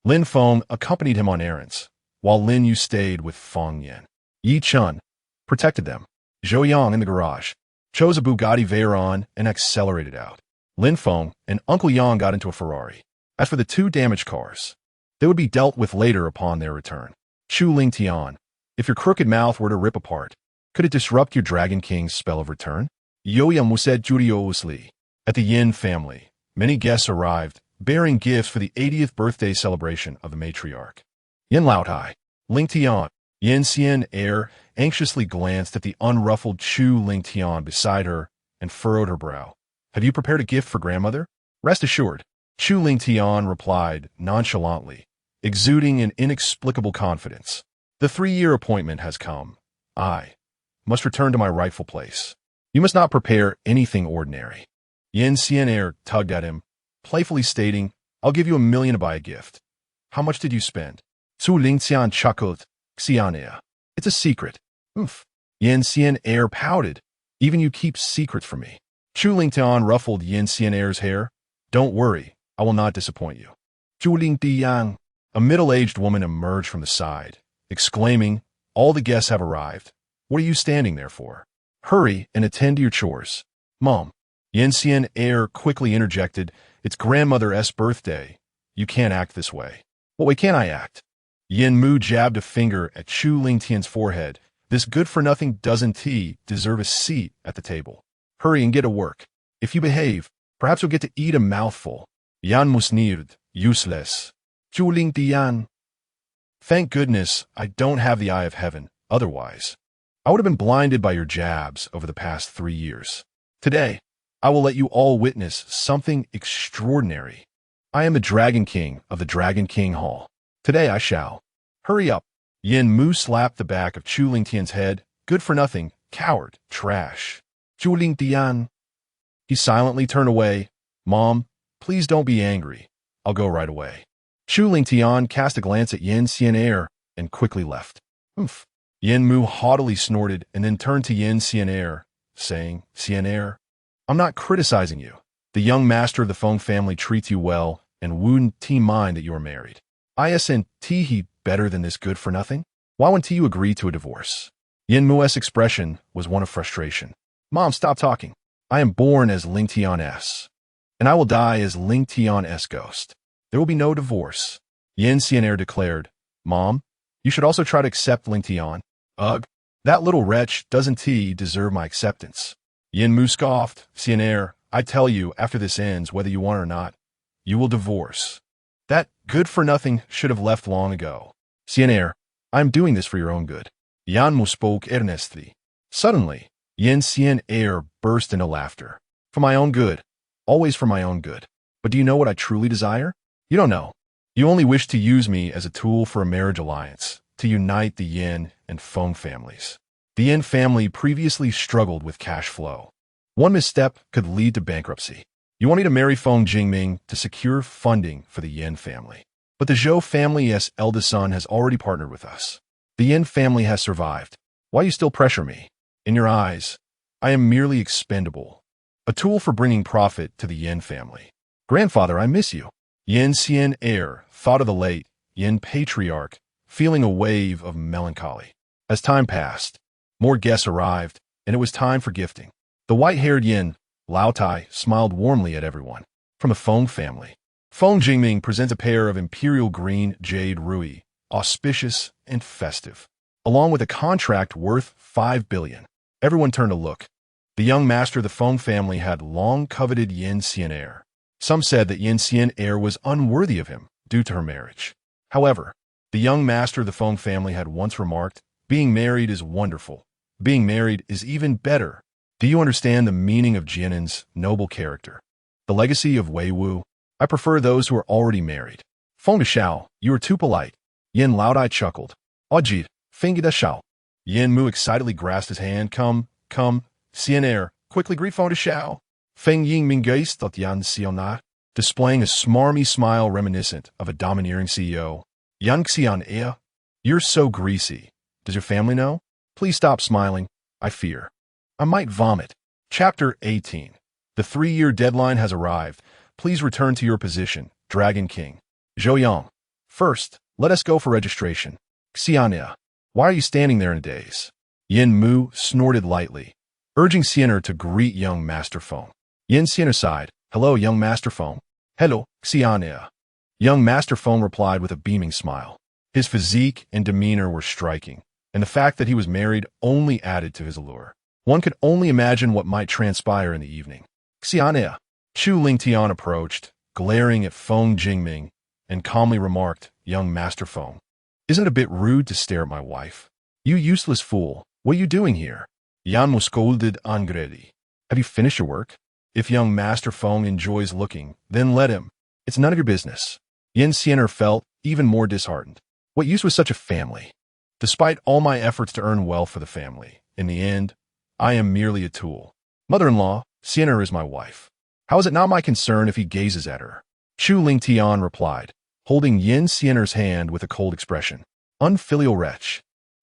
Lin Feng accompanied him on errands, while Lin Yu stayed with Fong Nian. Yi Chun protected them. Zhou Yang in the garage chose a Bugatti Veyron and accelerated out. Lin Feng and Uncle Yang got into a Ferrari. As for the 2 damaged cars, they would be dealt with later upon their return. Chu Ling Tian, if your crooked mouth were to rip apart, could it disrupt your Dragon King's spell of return? Yoyamu said judiciously. At the Yin family, many guests arrived, bearing gifts for the 80th birthday celebration of the matriarch. Yin Laotai, Ling Tian, Yin Xian Air anxiously glanced at the unruffled Chu Ling Tian beside her and furrowed her brow. Have you prepared a gift for grandmother? Rest assured, Chu Ling Tian replied nonchalantly, exuding an inexplicable confidence. The 3-year appointment has come. I must return to my rightful place. You must not prepare anything ordinary. Yin Xian Air tugged at him, playfully stating, I'll give you $1 million to buy a gift. How much did you spend? Su Ling Xian chuckled. Xianea. It's a secret. Oof. Yin Xian Air pouted. Even you keep secrets from me. Chu Ling Tian ruffled Yin Xian Air's hair. Don't worry, I will not disappoint you. Chu Ling Yang. A middle-aged woman emerged from the side, exclaiming, "All the guests have arrived. What are you standing there for? Hurry and attend to your chores." "Mom," Yanxian heir quickly interjected, "it's grandmother's birthday. You can't act this way." "What way can't I act?" Yin Mu jabbed a finger at Chu Lingtian's forehead. "This good-for-nothing doesn't deserve a seat at the table. Hurry and get to work. If you behave, perhaps you'll get to eat a mouthful." "Yan musnird, useless." "Chu Lingtian." "Thank goodness I don't have the eye of heaven, otherwise I would have been blinded by your jabs over the past 3 years. Today, I will let you all witness something extraordinary. I am the Dragon King of the Dragon King Hall. Today I shall." "Hurry up." Yin Mu slapped the back of Chu Lingtian's head. "Good for nothing, coward, trash." "Chu Lingtian." He silently turned away. "Mom, please don't be angry. I'll go right away." Chu Lingtian cast a glance at Yin Xian heir and quickly left. "Humph." Yin Mu haughtily snorted and then turned to Yin Xian heir, saying, "Xian heir, I'm not criticizing you. The young master of the Feng family treats you well and wouldn't mind that you are married. Isn't he better than this good-for-nothing? Why wouldn't you agree to a divorce?" Yin Mu's expression was one of frustration. "Mom, stop talking. I am born as Ling Tian S, and I will die as Ling Tian S ghost. There will be no divorce." Yin Xian declared, "Mom, you should also try to accept Ling Tian." "Ugh, that little wretch doesn't deserve my acceptance." Yin Mu scoffed. "Xian, I tell you, after this ends, whether you want or not, you will divorce. That good-for-nothing should have left long ago." "Xian, I am doing this for your own good." Yan Mu spoke earnestly. Suddenly, Yin Xian burst into laughter. "For my own good. Always for my own good. But do you know what I truly desire? You don't know. You only wish to use me as a tool for a marriage alliance, to unite the Yin and Feng families. The Yin family previously struggled with cash flow. One misstep could lead to bankruptcy. You want me to marry Feng Jingming to secure funding for the Yin family. But the Zhou family's eldest son has already partnered with us. The Yin family has survived. Why you still pressure me? In your eyes, I am merely expendable, a tool for bringing profit to the Yin family. Grandfather, I miss you." Yin Xian heir thought of the late Yin patriarch, feeling a wave of melancholy. As time passed, more guests arrived, and it was time for gifting. The white-haired Yin, Lao Tai, smiled warmly at everyone. From the Feng family, Feng Jingming presents a pair of imperial green jade rui, auspicious and festive, along with a contract worth 5 billion. Everyone turned to look. The young master of the Feng family had long coveted Yin Xian heir. Some said that Yin Xian heir was unworthy of him due to her marriage. However, the young master of the Feng family had once remarked, "Being married is wonderful. Being married is even better. Do you understand the meaning of Jianin's noble character? The legacy of Wei Wu? I prefer those who are already married." "Feng de Shao, you are too polite." Yin Laodai chuckled. "Ajit, Feng de Shao." Yin Mu excitedly grasped his hand. Come, Xian, quickly greet Feng de Shao." Feng Ying Minggeist dot Yan Xianna, displaying a smarmy smile reminiscent of a domineering CEO. "Yan Xian, you're so greasy. Does your family know? Please stop smiling. I fear I might vomit." Chapter 18. The 3-year deadline has arrived. Please return to your position, Dragon King. Zhou Yang. First, let us go for registration. Xian, why are you standing there in a daze? Yin Mu snorted lightly, urging Xian to greet young Master Feng. Yin Xian sighed. "Hello, young Master Feng." "Hello, Xian." Young Master Feng replied with a beaming smile. His physique and demeanor were striking, and the fact that he was married only added to his allure. One could only imagine what might transpire in the evening. "Xian." Chu Lingtian approached, glaring at Feng Jingming, and calmly remarked, "Young Master Feng, isn't it a bit rude to stare at my wife? You useless fool, what are you doing here?" Yan Mu scolded angrily. "Have you finished your work? If young Master Feng enjoys looking, then let him. It's none of your business." Yin Xian felt even more disheartened. What use was such a family? Despite all my efforts to earn wealth for the family, in the end, I am merely a tool. Mother-in-law, Xian is my wife. How is it not my concern if he gazes at her? Chu Lingtian replied, holding Yin Xian's hand with a cold expression. Unfilial wretch.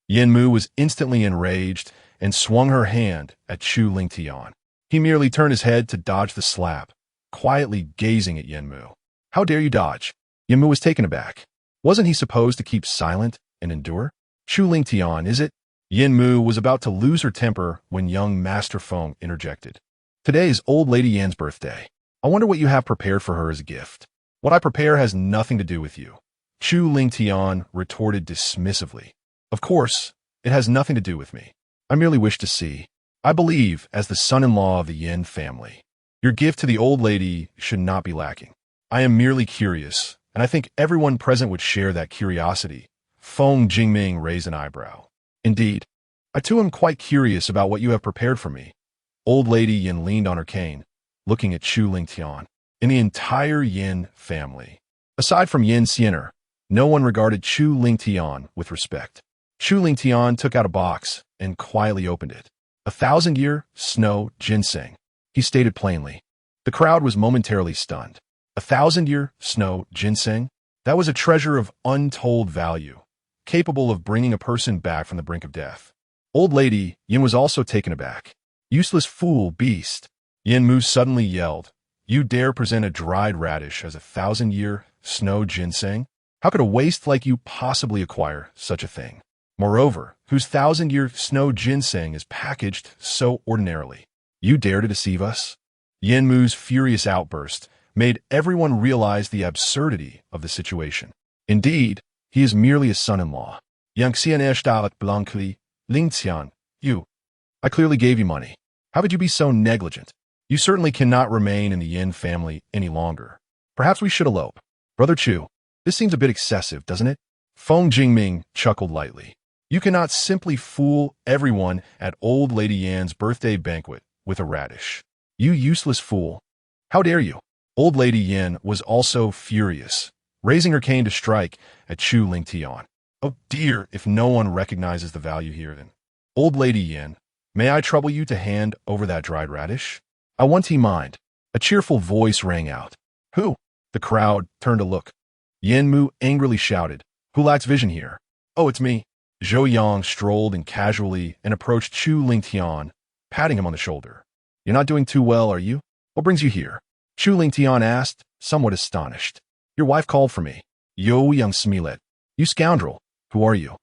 Yin Mu was instantly enraged and swung her hand at Chu Lingtian. He merely turned his head to dodge the slap, quietly gazing at Yin Mu. "How dare you dodge?" Yin Mu was taken aback. Wasn't he supposed to keep silent and endure? Chu Lingtian, is it? Yin Mu was about to lose her temper when young Master Feng interjected. Today is old Lady Yan's birthday. I wonder what you have prepared for her as a gift. What I prepare has nothing to do with you. Chu Lingtian retorted dismissively. Of course, it has nothing to do with me. I merely wish to see. I believe, as the son-in-law of the Yin family, your gift to the old lady should not be lacking. I am merely curious, and I think everyone present would share that curiosity. Feng Jingming raised an eyebrow. Indeed, I too am quite curious about what you have prepared for me. Old Lady Yin leaned on her cane, looking at Chu Lingtian. In the entire Yin family, aside from Yin Xianer, no one regarded Chu Lingtian with respect. Chu Lingtian took out a box and quietly opened it. 1,000-year snow ginseng, he stated plainly. The crowd was momentarily stunned. 1,000-year snow ginseng? That was a treasure of untold value, capable of bringing a person back from the brink of death. Old Lady Yin was also taken aback. Useless fool, beast. Yin Mu suddenly yelled. You dare present a dried radish as 1,000-year snow ginseng? How could a waste like you possibly acquire such a thing? Moreover, whose 1,000-year snow ginseng is packaged so ordinarily? You dare to deceive us? Yin Mu's furious outburst made everyone realize the absurdity of the situation. Indeed, he is merely a son-in-law. Yang Xian blankly, Ling Xian, you. I clearly gave you money. How could you be so negligent? You certainly cannot remain in the Yin family any longer. Perhaps we should elope. Brother Chu, this seems a bit excessive, doesn't it? Feng Jingming chuckled lightly. You cannot simply fool everyone at old Lady Yan's birthday banquet with a radish. You useless fool. How dare you? Old Lady Yan was also furious, raising her cane to strike at Chu Lingtian. Oh dear, if no one recognizes the value here then. Old Lady Yan, may I trouble you to hand over that dried radish? I want he mind. A cheerful voice rang out. Who? The crowd turned to look. Yin Mu angrily shouted. Who lacks vision here? Oh, it's me. Zhou Yang strolled in casually and approached Chu Lingtian, patting him on the shoulder. You're not doing too well, are you? What brings you here? Chu Lingtian asked, somewhat astonished. Your wife called for me. Zhou Yang smilet. You scoundrel. Who are you?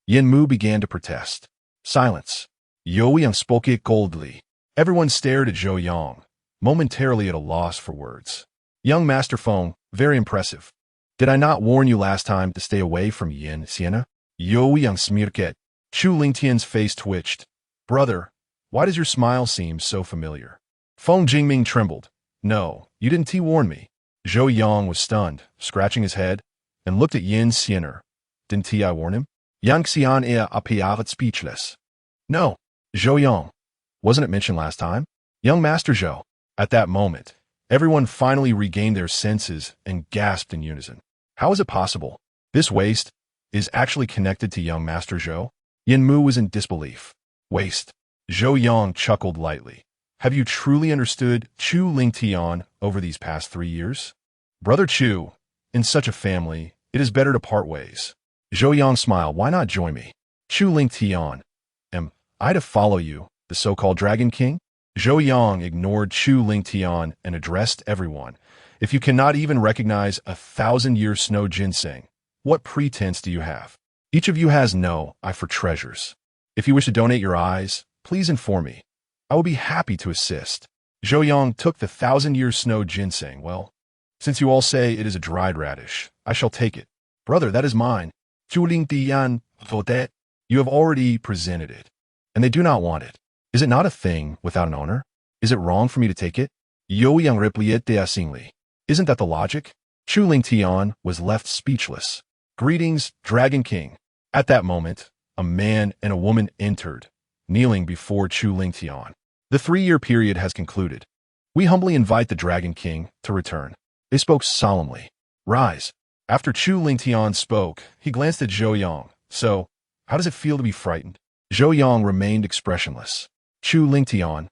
Yin Mu began to protest. Silence. Zhou Yang spoke it coldly. Everyone stared at Zhou Yang, momentarily at a loss for words. Young Master Feng, very impressive. Did I not warn you last time to stay away from Yin Sienna? Zhou Yang smirket. Chu Lingtian's face twitched. Brother, why does your smile seem so familiar? Feng Jingming trembled. No, you didn't warn me. Zhou Yang was stunned, scratching his head, and looked at Yin Xianer. Didn't I warn him? Yang Xian appeared speechless. No, Zhou Yang. Wasn't it mentioned last time? Young Master Zhou. At that moment, everyone finally regained their senses and gasped in unison. How is it possible? This waste is actually connected to young Master Zhou? Yin Mu was in disbelief. Waste. Zhou Yang chuckled lightly. Have you truly understood Chu Lingtian over these past 3 years? Brother Chu, in such a family, it is better to part ways. Zhou Yang smiled. Why not join me? Chu Lingtian. Am I to follow you, the so-called Dragon King? Zhou Yang ignored Chu Lingtian and addressed everyone. If you cannot even recognize 1,000-year snow ginseng, what pretense do you have? Each of you has no eye for treasures. If you wish to donate your eyes, please inform me. I will be happy to assist. Zhou Yang took the 1,000-year snow ginseng. Well, since you all say it is a dried radish, I shall take it. Brother, that is mine. Chu Lingtian, vote. You have already presented it, and they do not want it. Is it not a thing without an owner? Is it wrong for me to take it? Zhou Yang replied deasingly. Isn't that the logic? Chu Lingtian was left speechless. Greetings, Dragon King. At that moment, a man and a woman entered, kneeling before Chu Lingtian. The 3-year period has concluded. We humbly invite the Dragon King to return. They spoke solemnly. Rise. After Chu Lingtian spoke, he glanced at Zhou Yang. So, how does it feel to be frightened? Zhou Yang remained expressionless. Chu Lingtian.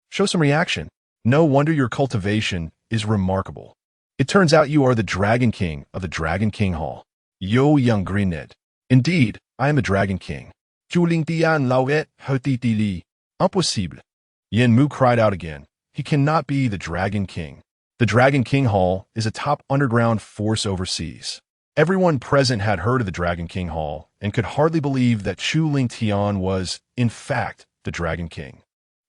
Show some reaction. No wonder your cultivation is remarkable. It turns out you are the Dragon King of the Dragon King Hall. Zhou Yang grinned. Indeed, I am the Dragon King. Chu Lingtian lauet hotitili. Impossible. Yin Mu cried out again. He cannot be the Dragon King. The Dragon King Hall is a top underground force overseas. Everyone present had heard of the Dragon King Hall and could hardly believe that Chu Lingtian was, in fact, the Dragon King.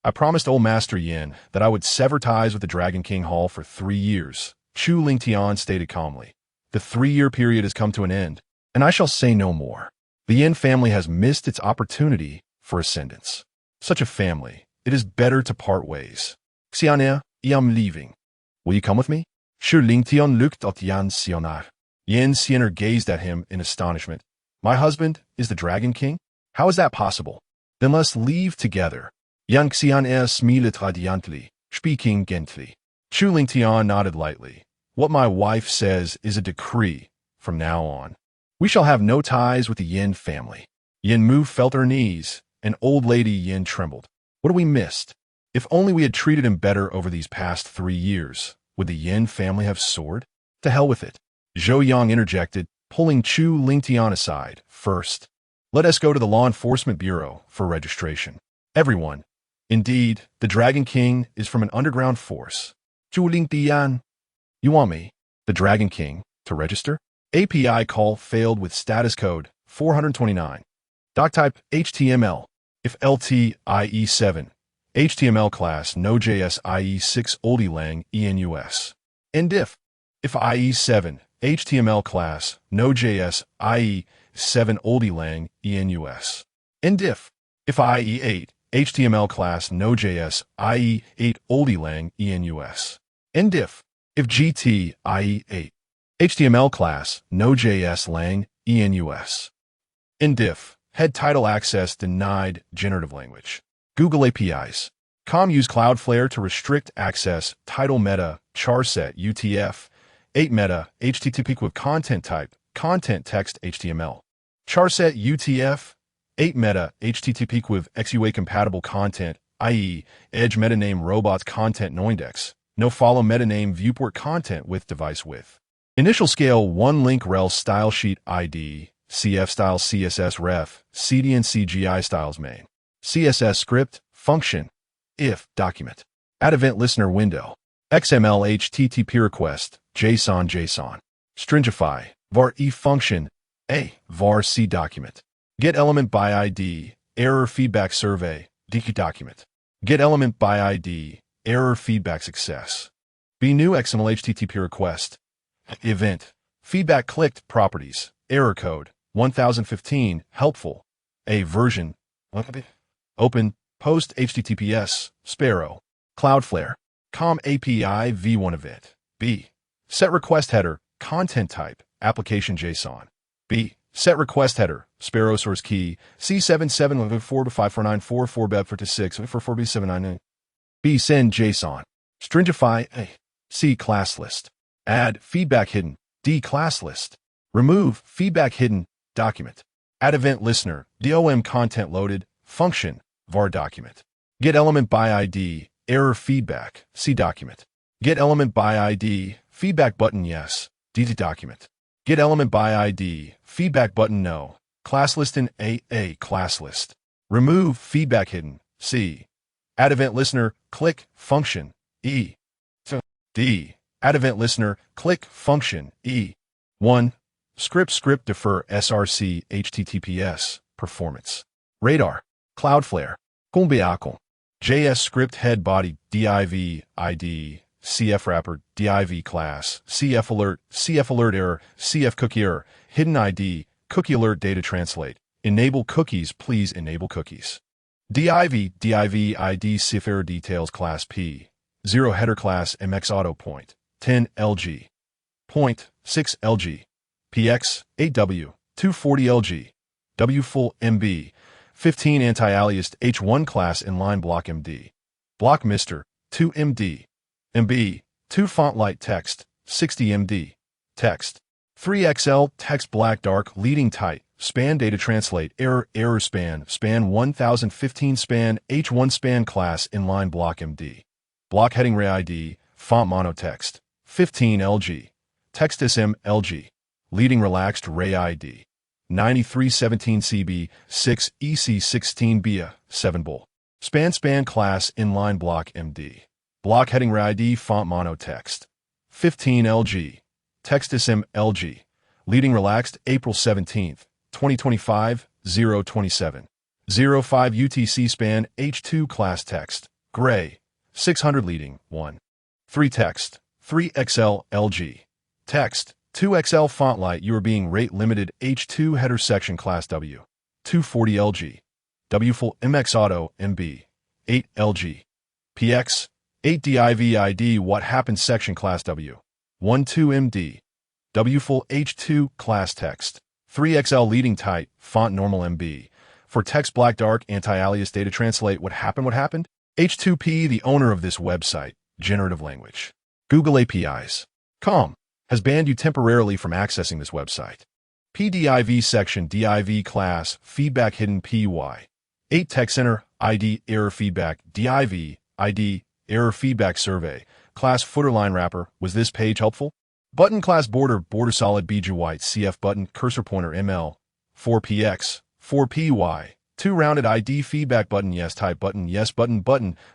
I promised old Master Yin that I would sever ties with the Dragon King Hall for 3 years, Chu Lingtian stated calmly. The 3-year period has come to an end, and I shall say no more. The Yin family has missed its opportunity for ascendance. Such a family, it is better to part ways. Xian'e, I am leaving. Will you come with me? Chu Lingtian looked at Yan Xianar. Yan Xianar gazed at him in astonishment. My husband is the Dragon King? How is that possible? Then let's leave together. Yan Xian'e smiled radiantly, speaking gently. Chu Lingtian nodded lightly. What my wife says is a decree from now on. We shall have no ties with the Yin family. Yin Mu felt her knees, and old lady Yin trembled. What have we missed? If only we had treated him better over these past 3 years, would the Yin family have soared? To hell with it. Zhou Yang interjected, pulling Chu Lingtian aside. First, let us go to the Law Enforcement Bureau for registration. Everyone. Indeed, the Dragon King is from an underground force. Chu Lingtian. You want me, the Dragon King, to register? API call failed with status code 429. Doc type HTML. If LT IE7. HTML class Node.js IE6 oldie lang ENUS. And if IE7 HTML class Node.js IE7 oldie lang ENUS. And if IE8 HTML class Node.js IE8 oldie lang ENUS. And if GT IE8 HTML class Node.js lang ENUS. And if head title access denied generative language. Google APIs. use Cloudflare to restrict access title meta charset UTF 8 meta HTTP with content type content text HTML. Charset UTF 8 meta HTTP with XUA compatible content, i.e. edge metaname robots content no index. No follow metaname viewport content with device width. Initial scale 1 link rel style sheet ID, CF style CSS ref, CDN CGI styles main. CSS script, function, if, document. Add event listener window. XML HTTP request, JSON. Stringify, var e function, a, var c document. Get element by ID, error feedback survey, DQ document. Get element by ID, error feedback success. B new XML HTTP request. Event. Feedback clicked properties. Error code. 1015. Helpful. A version. Open. Post HTTPS. Sparrow. Cloudflare. Com API v1 event. B. Set request header. Content type. Application JSON. B. Set request header. Sparrow source key. C7714-5494 beb 46 for 4b79. B. Send JSON. Stringify. A. C. Class list. Add feedback hidden. D. Class list. Remove feedback hidden. Document. Add event listener. DOM content loaded. Function. var document. Get element by ID. Error feedback. C document. Get element by ID. Feedback button yes. D document. Get element by ID. Feedback button no. Class list in A class list. Remove feedback hidden. C. Add event listener. Click function. E. D. Add event listener. Click function. E. 1. Script defer SRC HTTPS performance. Radar. Cloudflare. Combiacom. JS script head body div ID. CF wrapper div class. CF alert error. CF cookie error. Hidden ID. Cookie alert data translate. Enable cookies. Please enable cookies. div ID CF error details class P. 0 header class MX auto point. 10 LG. Point 6 LG. PX 8W 240 LG. W full MB. 15 anti-aliased H1 class inline block MD. Block Mr. 2 MD. MB. 2 font light text. 60 MD. Text. 3XL text black dark leading tight. Span data translate error span 1015 span H1 span class inline block MD. Block heading ray ID. Font mono text. 15 LG. Text SM LG. Leading relaxed ray ID. 9317 CB 6 EC16 BIA 7 bull. Span class inline block MD. Block heading ray ID font mono text. 15 LG. Text SM LG. Leading relaxed April 17th, 2025, 027. 05 UTC span H2 class text. Gray. 600 leading 1. 3 text. 3XL LG. Text. 2XL font light. You are being rate limited H2 header section class W. 240 LG. W full MX auto MB. 8 LG. PX. 8 DIVID what happened section class W. 12 MD. W full H2 class text. 3XL leading tight font normal MB. For text black dark anti-alias data translate what happened? H2P the owner of this website, generative language. Google APIs. Com. Has banned you temporarily from accessing this website. PDIV section DIV class feedback hidden PY. 8 text center ID error feedback DIV ID error feedback survey class footer line wrapper. Was this page helpful? Button class border solid BG white CF button cursor pointer ML 4PX 4PY 2 rounded ID feedback button yes type button yes button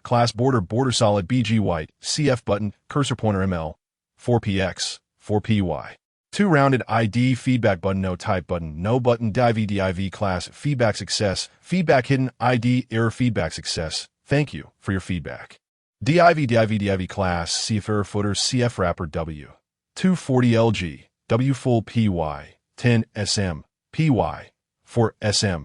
class border solid BG white CF button cursor pointer ML 4PX 4PY 2 rounded ID feedback button no type button no button div class feedback success feedback hidden ID error feedback success. Thank you for your feedback. Div class CF error footer CF wrapper W 240 LG W full PY 10 SM PY 4 SM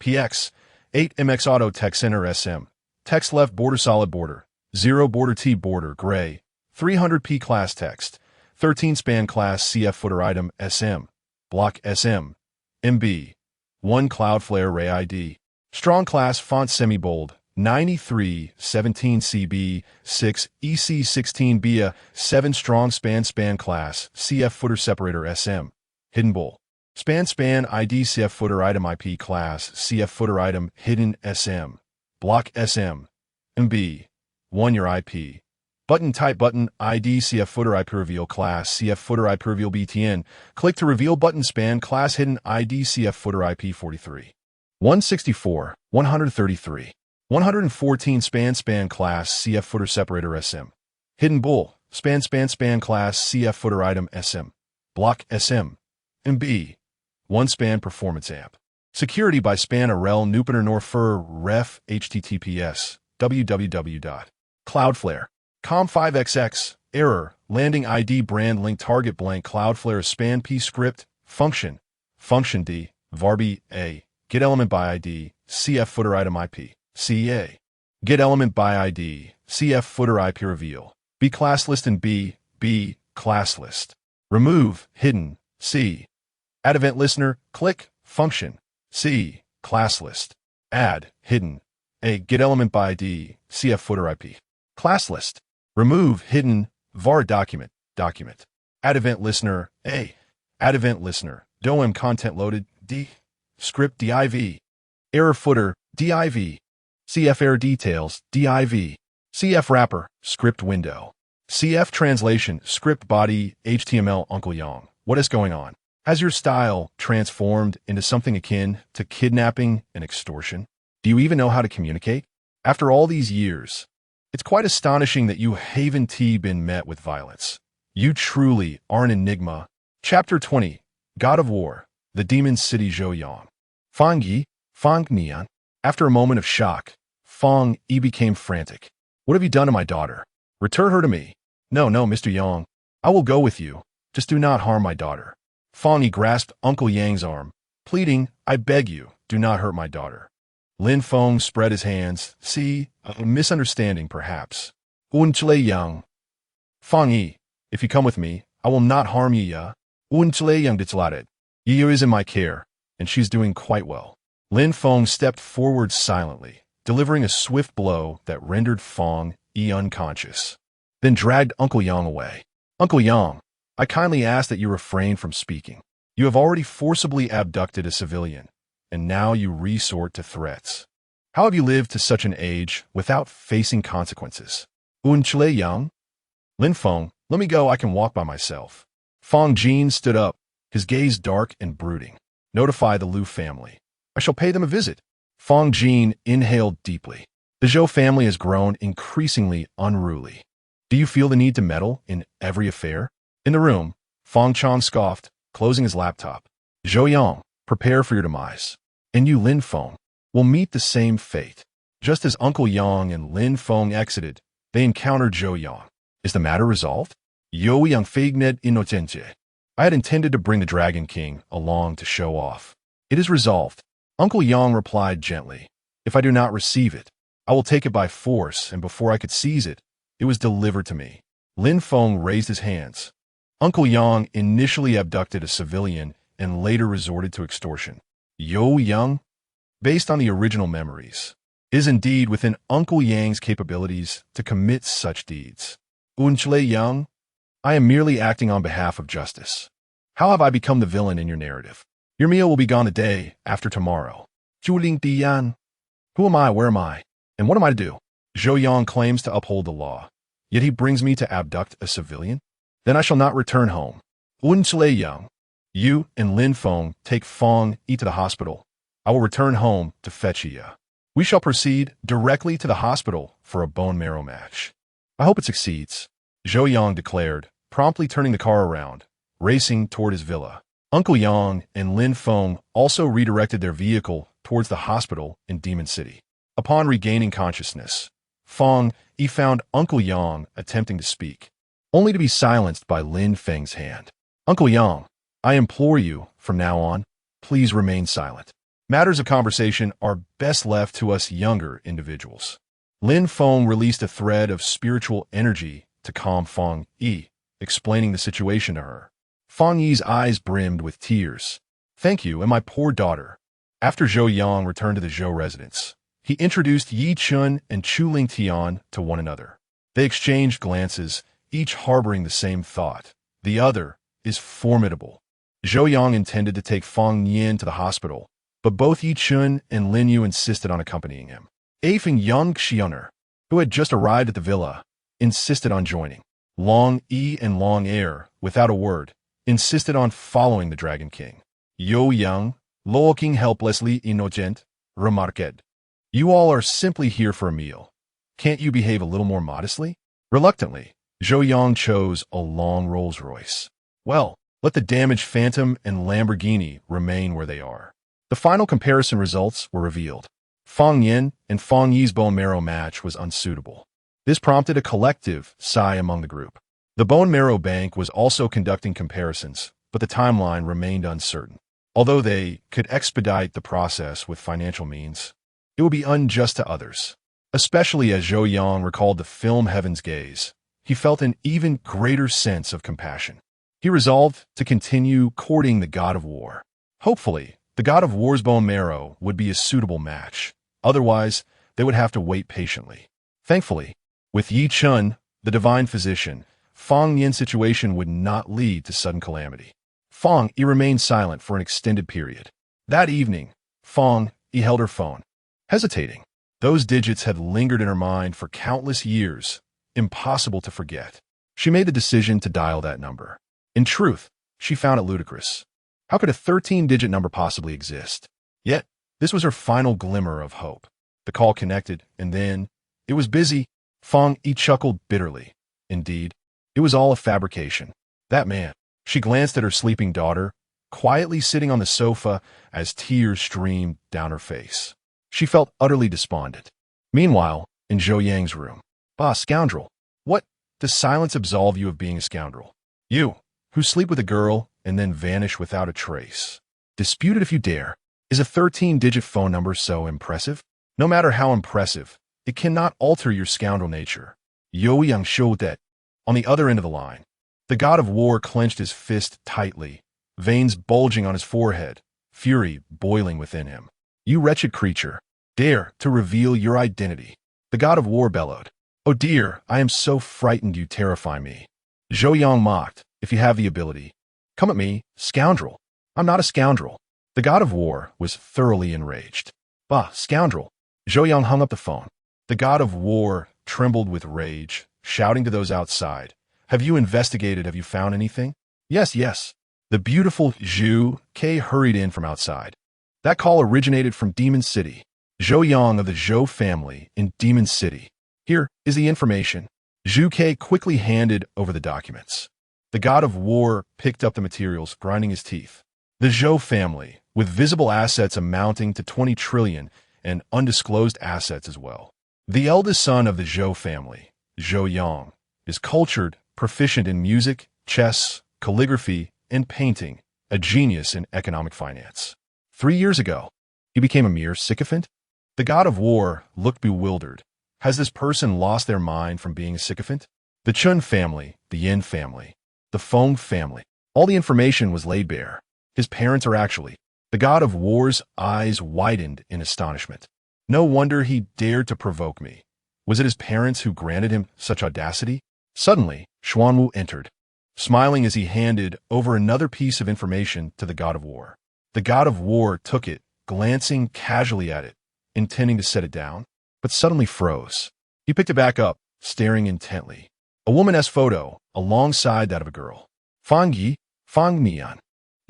PX 8 MX auto text center SM text left border solid border 0 border T border gray 300p class text 13 span class CF footer item SM block SM MB 1 Cloudflare Ray ID strong class font semi bold 93 17 CB 6 EC 16 BIA 7 strong span class CF footer separator SM hidden bull span ID CF footer item IP class CF footer item hidden SM block SM MB 1 your IP button type button ID CF footer IP reveal class CF footer IP reveal BTN click to reveal button span class hidden ID CF footer IP 43 164 133 114 span class CF footer separator SM hidden bull span class CF footer item SM block SM MB 1 span performance amp security by span arel nupiter nor fur ref https www.cloudflare.com 5xx error landing ID brand link target blank Cloudflare span p script function d varb a get element by ID CF footer item IP CA get element by ID CF footer IP reveal B class list and B class list remove hidden C add event listener click function C class list add hidden A get element by ID CF footer IP class list remove hidden var document add event listener A add event listener DOM content loaded D script div error footer div CF error details div CF wrapper script window CF translation script body HTML Uncle Yang. What is going on? Has your style transformed into something akin to kidnapping and extortion? Do you even know how to communicate? After all these years, it's quite astonishing that you haven't been met with violence. You truly are an enigma. Chapter 20, God of War, the Demon City Zhou Yang. Fang Nian. After a moment of shock, Fang Yi became frantic. What have you done to my daughter? Return her to me. No, Mr. Yang. I will go with you. Just do not harm my daughter. Fang Yi grasped Uncle Yang's arm, pleading, I beg you, do not hurt my daughter. Lin Feng spread his hands. See, a misunderstanding, perhaps. Uncle Yang. Fang Yi, if you come with me, I will not harm you, ya. Uncle Yang declared. Yi is in my care, and she's doing quite well. Lin Feng stepped forward silently, delivering a swift blow that rendered Fang Yi unconscious, then dragged Uncle Yang away. Uncle Yang, I kindly ask that you refrain from speaking. You have already forcibly abducted a civilian, and now you resort to threats. How have you lived to such an age without facing consequences? Uncle Yang? Lin Feng, let me go, I can walk by myself. Fang Jin stood up, his gaze dark and brooding. Notify the Liu family. I shall pay them a visit. Fang Jin inhaled deeply. The Zhou family has grown increasingly unruly. Do you feel the need to meddle in every affair? In the room, Fang Chong scoffed, closing his laptop. Zhou Yang, prepare for your demise. And you, Lin Feng, will meet the same fate. Just as Uncle Yang and Lin Feng exited, they encountered Zhou Yang. Is the matter resolved? Yo Yang Fagnet Inocente. I had intended to bring the Dragon King along to show off. It is resolved. Uncle Yang replied gently. If I do not receive it, I will take it by force, and before I could seize it, it was delivered to me. Lin Feng raised his hands. Uncle Yang initially abducted a civilian and later resorted to extortion. Yo Yang, based on the original memories, is indeed within Uncle Yang's capabilities to commit such deeds. Unchle Yang, I am merely acting on behalf of justice. How have I become the villain in your narrative? Your meal will be gone the day after tomorrow. Juling Dian. Who am I? Where am I? And what am I to do? Zhou Yang claims to uphold the law, yet he brings me to abduct a civilian? Then I shall not return home. Unchle Yang, you and Lin Feng take Feng Yi to the hospital. I will return home to fetch Yi. We shall proceed directly to the hospital for a bone marrow match. I hope it succeeds, Zhou Yang declared, promptly turning the car around, racing toward his villa. Uncle Yang and Lin Feng also redirected their vehicle towards the hospital in Demon City. Upon regaining consciousness, Feng Yi found Uncle Yang attempting to speak, only to be silenced by Lin Feng's hand. Uncle Yang, I implore you, from now on, please remain silent. Matters of conversation are best left to us younger individuals. Lin Feng released a thread of spiritual energy to calm Feng Yi, explaining the situation to her. Feng Yi's eyes brimmed with tears. Thank you, and my poor daughter. After Zhou Yang returned to the Zhou residence, he introduced Yi Chun and Chu Ling Tian to one another. They exchanged glances, each harboring the same thought. The other is formidable. Zhou Yang intended to take Feng Yin to the hospital, but both Yi Chun and Lin Yu insisted on accompanying him. Afeng Young Xioner, who had just arrived at the villa, insisted on joining. Long Yi and Long Air, without a word, insisted on following the Dragon King. Yo Yang, looking helplessly innocent, remarked. You all are simply here for a meal. Can't you behave a little more modestly? Reluctantly, Zhou Yang chose a long Rolls-Royce. Well, let the damaged Phantom and Lamborghini remain where they are. The final comparison results were revealed. Feng Yin and Feng Yi's bone marrow match was unsuitable. This prompted a collective sigh among the group. The Bone Marrow Bank was also conducting comparisons, but the timeline remained uncertain. Although they could expedite the process with financial means, it would be unjust to others. Especially as Zhou Yang recalled the film Heaven's Gaze, he felt an even greater sense of compassion. He resolved to continue courting the God of War. Hopefully, the God of War's bone marrow would be a suitable match. Otherwise, they would have to wait patiently. Thankfully, with Yi Chun, the divine physician, Feng Yin's situation would not lead to sudden calamity. Feng Yi remained silent for an extended period. That evening, Feng Yi held her phone, hesitating. Those digits had lingered in her mind for countless years, impossible to forget. She made the decision to dial that number. In truth, she found it ludicrous. How could a 13-digit number possibly exist? Yet, this was her final glimmer of hope. The call connected, and then, it was busy. Feng Yi chuckled bitterly. Indeed, it was all a fabrication. That man. She glanced at her sleeping daughter, quietly sitting on the sofa as tears streamed down her face. She felt utterly despondent. Meanwhile, in Zhou Yang's room. Bah, scoundrel. What? Does silence absolve you of being a scoundrel? You, who sleep with a girl and then vanish without a trace. Dispute it if you dare. Is a 13-digit phone number so impressive? No matter how impressive, it cannot alter your scoundrel nature. Yo Yang showed that. On the other end of the line, the God of War clenched his fist tightly, veins bulging on his forehead, fury boiling within him. You wretched creature, dare to reveal your identity. The God of War bellowed. Oh dear, I am so frightened you terrify me. Zhou Yang mocked, if you have the ability. Come at me, scoundrel. I'm not a scoundrel. The God of War was thoroughly enraged. Bah, scoundrel. Zhou Yang hung up the phone. The God of War trembled with rage, shouting to those outside. Have you investigated? Have you found anything? Yes, yes. The beautiful Zhu Ke hurried in from outside. That call originated from Demon City. Zhou Yang of the Zhou family in Demon City. Here is the information. Zhu Ke quickly handed over the documents. The god of war picked up the materials, grinding his teeth. The Zhou family, with visible assets amounting to 20 trillion and undisclosed assets as well. The eldest son of the Zhou family, Zhou Yang, is cultured, proficient in music, chess, calligraphy, and painting, a genius in economic finance. 3 years ago, he became a mere sycophant. The god of war looked bewildered. Has this person lost their mind from being a sycophant? The Chun family, the Yin family, the Feng family. All the information was laid bare. His parents are actually. The god of war's eyes widened in astonishment. No wonder he dared to provoke me. Was it his parents who granted him such audacity? Suddenly, Xuanwu entered, smiling as he handed over another piece of information to the god of war. The god of war took it, glancing casually at it, intending to set it down, but suddenly froze. He picked it back up, staring intently. A woman's photo, alongside that of a girl. Fang Yi, Fang Mian.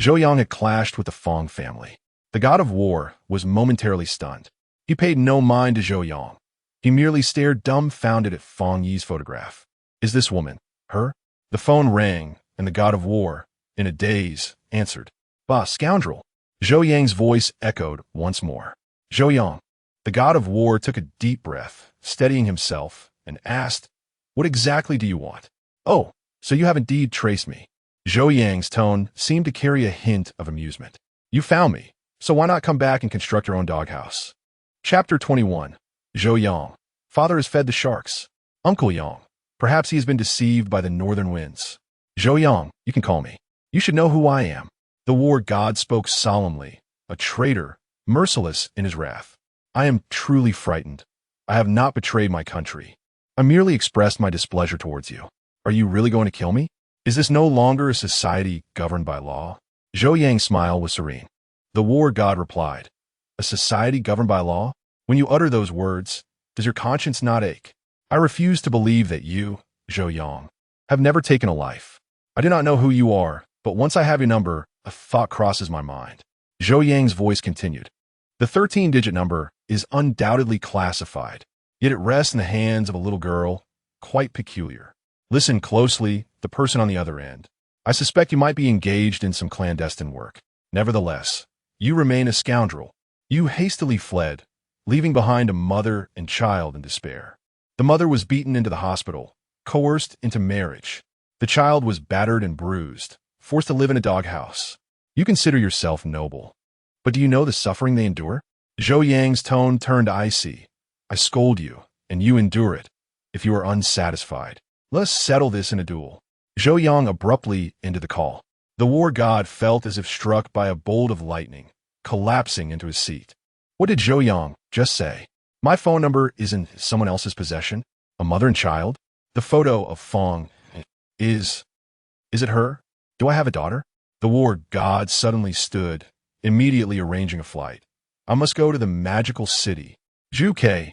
Zhou Yang had clashed with the Feng family. The god of war was momentarily stunned. He paid no mind to Zhou Yang. He merely stared dumbfounded at Fang Yi's photograph. Is this woman her? The phone rang, and the god of war, in a daze, answered. Bah, scoundrel! Zhou Yang's voice echoed once more. Zhou Yang. The god of war took a deep breath, steadying himself, and asked, What exactly do you want? Oh, so you have indeed traced me. Zhou Yang's tone seemed to carry a hint of amusement. You found me, so why not come back and construct your own doghouse? Chapter 21. Zhou Yang. Father has fed the sharks. Uncle Yang. Perhaps he has been deceived by the northern winds. Zhou Yang, you can call me. You should know who I am. The war god spoke solemnly, a traitor, merciless in his wrath. I am truly frightened. I have not betrayed my country. I merely expressed my displeasure towards you. Are you really going to kill me? Is this no longer a society governed by law? Zhou Yang's smile was serene. The war god replied, A society governed by law? When you utter those words, does your conscience not ache? I refuse to believe that you, Zhou Yang, have never taken a life. I do not know who you are, but once I have your number, a thought crosses my mind. Zhou Yang's voice continued. The 13-digit number is undoubtedly classified, yet it rests in the hands of a little girl, quite peculiar. Listen closely, the person on the other end. I suspect you might be engaged in some clandestine work. Nevertheless, you remain a scoundrel. You hastily fled, leaving behind a mother and child in despair. The mother was beaten into the hospital, coerced into marriage. The child was battered and bruised, forced to live in a doghouse. You consider yourself noble. But do you know the suffering they endure? Zhou Yang's tone turned icy. I scold you, and you endure it. If you are unsatisfied, let us settle this in a duel. Zhou Yang abruptly ended the call. The war god felt as if struck by a bolt of lightning, collapsing into his seat. What did Zhou Yang just say? My phone number is in someone else's possession? A mother and child? The photo of Feng is it her? Do I have a daughter? The war god suddenly stood, immediately arranging a flight. I must go to the magical city. Zhuke.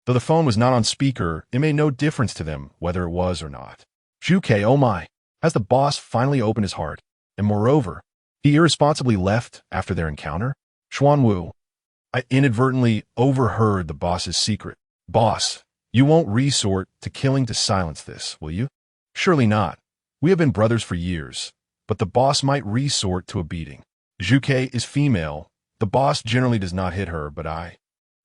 Though the phone was not on speaker, it made no difference to them whether it was or not. Zhuke, oh my, has the boss finally opened his heart? And moreover, he irresponsibly left after their encounter? Xuanwu. I inadvertently overheard the boss's secret. Boss, you won't resort to killing to silence this, will you? Surely not. We have been brothers for years, but the boss might resort to a beating. Zhuke is female. The boss generally does not hit her, but I.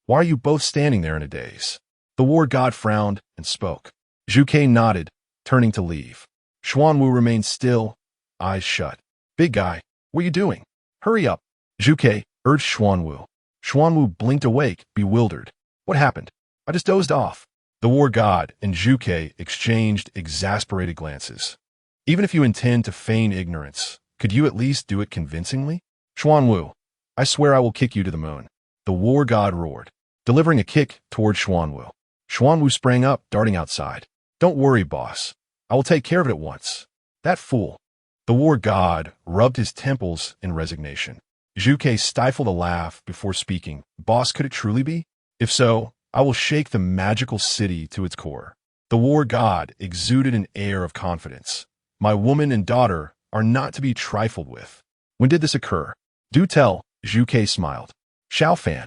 Why are you both standing there in a daze? The war god frowned and spoke. Zhuke nodded, turning to leave. Xuanwu remained still, eyes shut. Big guy, what are you doing? Hurry up. Zhuke urged Xuanwu. Xuanwu blinked awake, bewildered. What happened? I just dozed off. The war god and Zhuke exchanged exasperated glances. Even if you intend to feign ignorance, could you at least do it convincingly? Xuanwu, I swear I will kick you to the moon. The war god roared, delivering a kick toward Xuanwu. Xuanwu sprang up, darting outside. Don't worry, boss. I will take care of it at once. That fool. The war god rubbed his temples in resignation. Zhuke stifled a laugh before speaking. Boss, could it truly be? If so, I will shake the magical city to its core. The war god exuded an air of confidence. My woman and daughter are not to be trifled with. When did this occur? Do tell, Zhuke smiled. Xiaofan.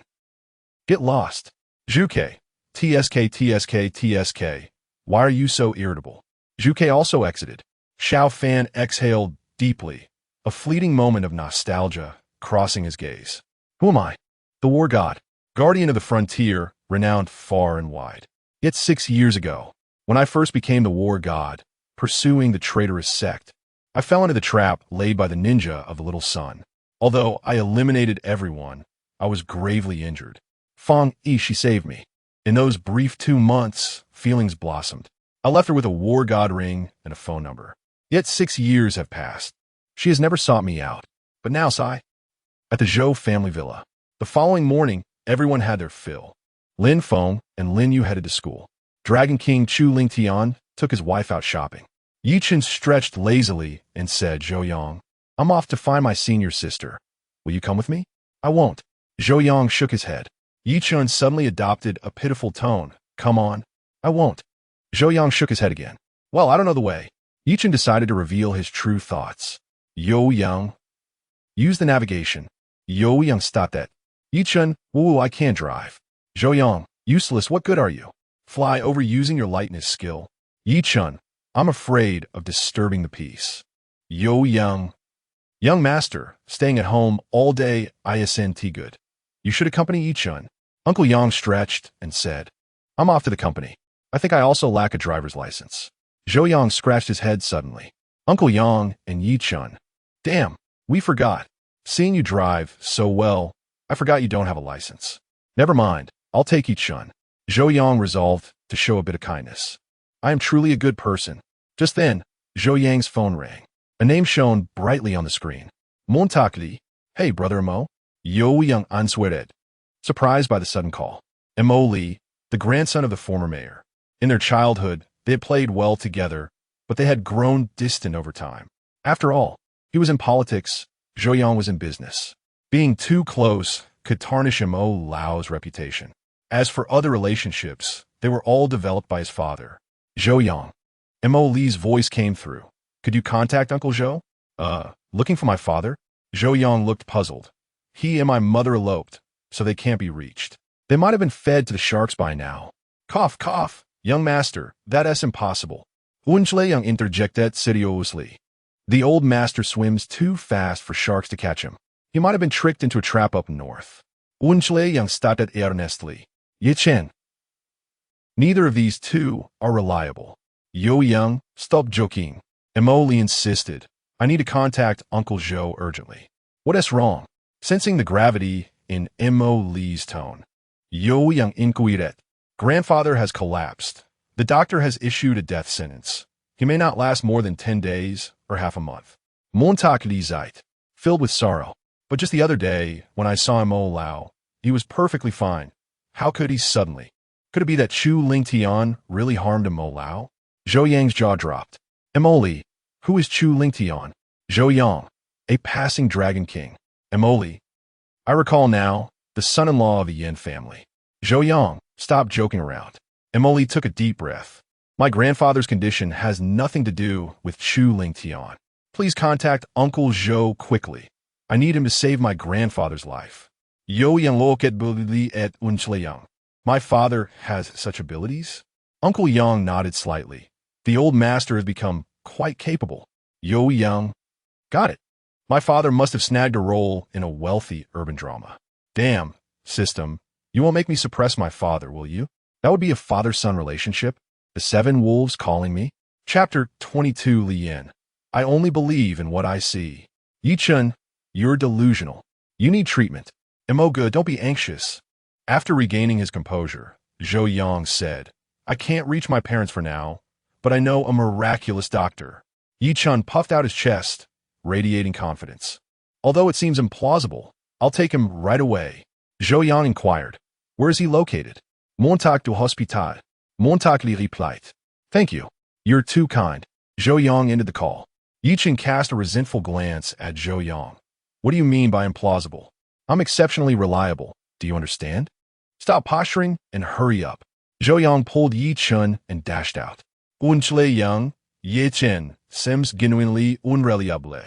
Get lost. Zhuke. TSK. Why are you so irritable? Zhuke also exited. Xiao Fan exhaled deeply, a fleeting moment of nostalgia crossing his gaze. Who am I? The war god, guardian of the frontier, renowned far and wide. Yet 6 years ago, when I first became the war god, pursuing the traitorous sect, I fell into the trap laid by the ninja of the little sun. Although I eliminated everyone, I was gravely injured. Fang Yi, she saved me. In those brief 2 months, feelings blossomed. I left her with a war god ring and a phone number. Yet 6 years have passed. She has never sought me out. But now, Sai, at the Zhou family villa. The following morning, everyone had their fill. Lin Feng and Lin Yu headed to school. Dragon King Chu Lingtian took his wife out shopping. Yi Chen stretched lazily and said, Zhou Yang, I'm off to find my senior sister. Will you come with me? I won't. Zhou Yang shook his head. Yi Chen suddenly adopted a pitiful tone. Come on. I won't. Zhou Yang shook his head again. Well, I don't know the way. Yi Chen decided to reveal his true thoughts. Zhou Yang. Use the navigation. Zhou Yang stop that. Yi Chen, woo, I can't drive. Zhou Yang, useless, what good are you? Fly over using your lightness skill. Yi Chen, I'm afraid of disturbing the peace. Zhou Yang. Young master, staying at home all day isn't good. You should accompany Yi Chen. Uncle Yang stretched and said, I'm off to the company. I think I also lack a driver's license. Zhou Yang scratched his head suddenly. Uncle Yang and Yi Chen. Damn, we forgot. Seeing you drive so well, I forgot you don't have a license. Never mind, I'll take Yi Chen. Zhou Yang resolved to show a bit of kindness. I am truly a good person. Just then, Zhou Yang's phone rang. A name shone brightly on the screen. Montakli. Hey, brother Mo. Zhou Yang answered. Surprised by the sudden call. Mo Li, the grandson of the former mayor. In their childhood, they had played well together, but they had grown distant over time. After all, he was in politics, Zhou Yang was in business. Being too close could tarnish Mo Lao's reputation. As for other relationships, they were all developed by his father. Zhou Yang. Mo Li's voice came through. Could you contact Uncle Zhou? Looking for my father? Zhou Yang looked puzzled. He and my mother eloped, so they can't be reached. They might have been fed to the sharks by now. Cough, cough. Young master, that's impossible. Zhou Yang interjected seriously. The old master swims too fast for sharks to catch him. He might have been tricked into a trap up north. Zhou Yang started earnestly. Yi Chen. Neither of these two are reliable. Zhou Yang, stop joking. Mo Li insisted. I need to contact Uncle Zhou urgently. What is wrong? Sensing the gravity in Mo Li's tone. Zhou Yang inquired. Grandfather has collapsed. The doctor has issued a death sentence. He may not last more than 10 days or half a month. Montag Li Zeit, filled with sorrow. But just the other day, when I saw Mo Lao, he was perfectly fine. How could he suddenly? Could it be that Chu Lingtian really harmed Mo Lao? Zhou Yang's jaw dropped. Mo Li, who is Chu Lingtian? Zhou Yang, a passing dragon king. Mo Li, I recall now, the son-in-law of the Yin family. Zhou Yang, stop joking around. Mo Li took a deep breath. My grandfather's condition has nothing to do with Chu Lingtian. Please contact Uncle Zhou quickly. I need him to save my grandfather's life. Zhou Yang looked at Uncle Yang. My father has such abilities? Uncle Yang nodded slightly. The old master has become quite capable. Zhou Yang. Got it. My father must have snagged a role in a wealthy urban drama. Damn, system. You won't make me suppress my father, will you? That would be a father-son relationship. The Seven Wolves calling me. Chapter 22 Li Yin. I only believe in what I see. Yi Chen, you're delusional. You need treatment. Mo good, don't be anxious. After regaining his composure, Zhou Yang said, I can't reach my parents for now, but I know a miraculous doctor. Yi Chen puffed out his chest, radiating confidence. Although it seems implausible, I'll take him right away. Zhou Yang inquired, where is he located? Montag du Hospital. Montag Li replied, thank you. You're too kind. Zhou Yang ended the call. Yi Chen cast a resentful glance at Zhou Yang. What do you mean by implausible? I'm exceptionally reliable. Do you understand? Stop posturing and hurry up. Zhou Yang pulled Yi Chen and dashed out. Uncle Yang, Yi Chen, seems genuinely unreliable.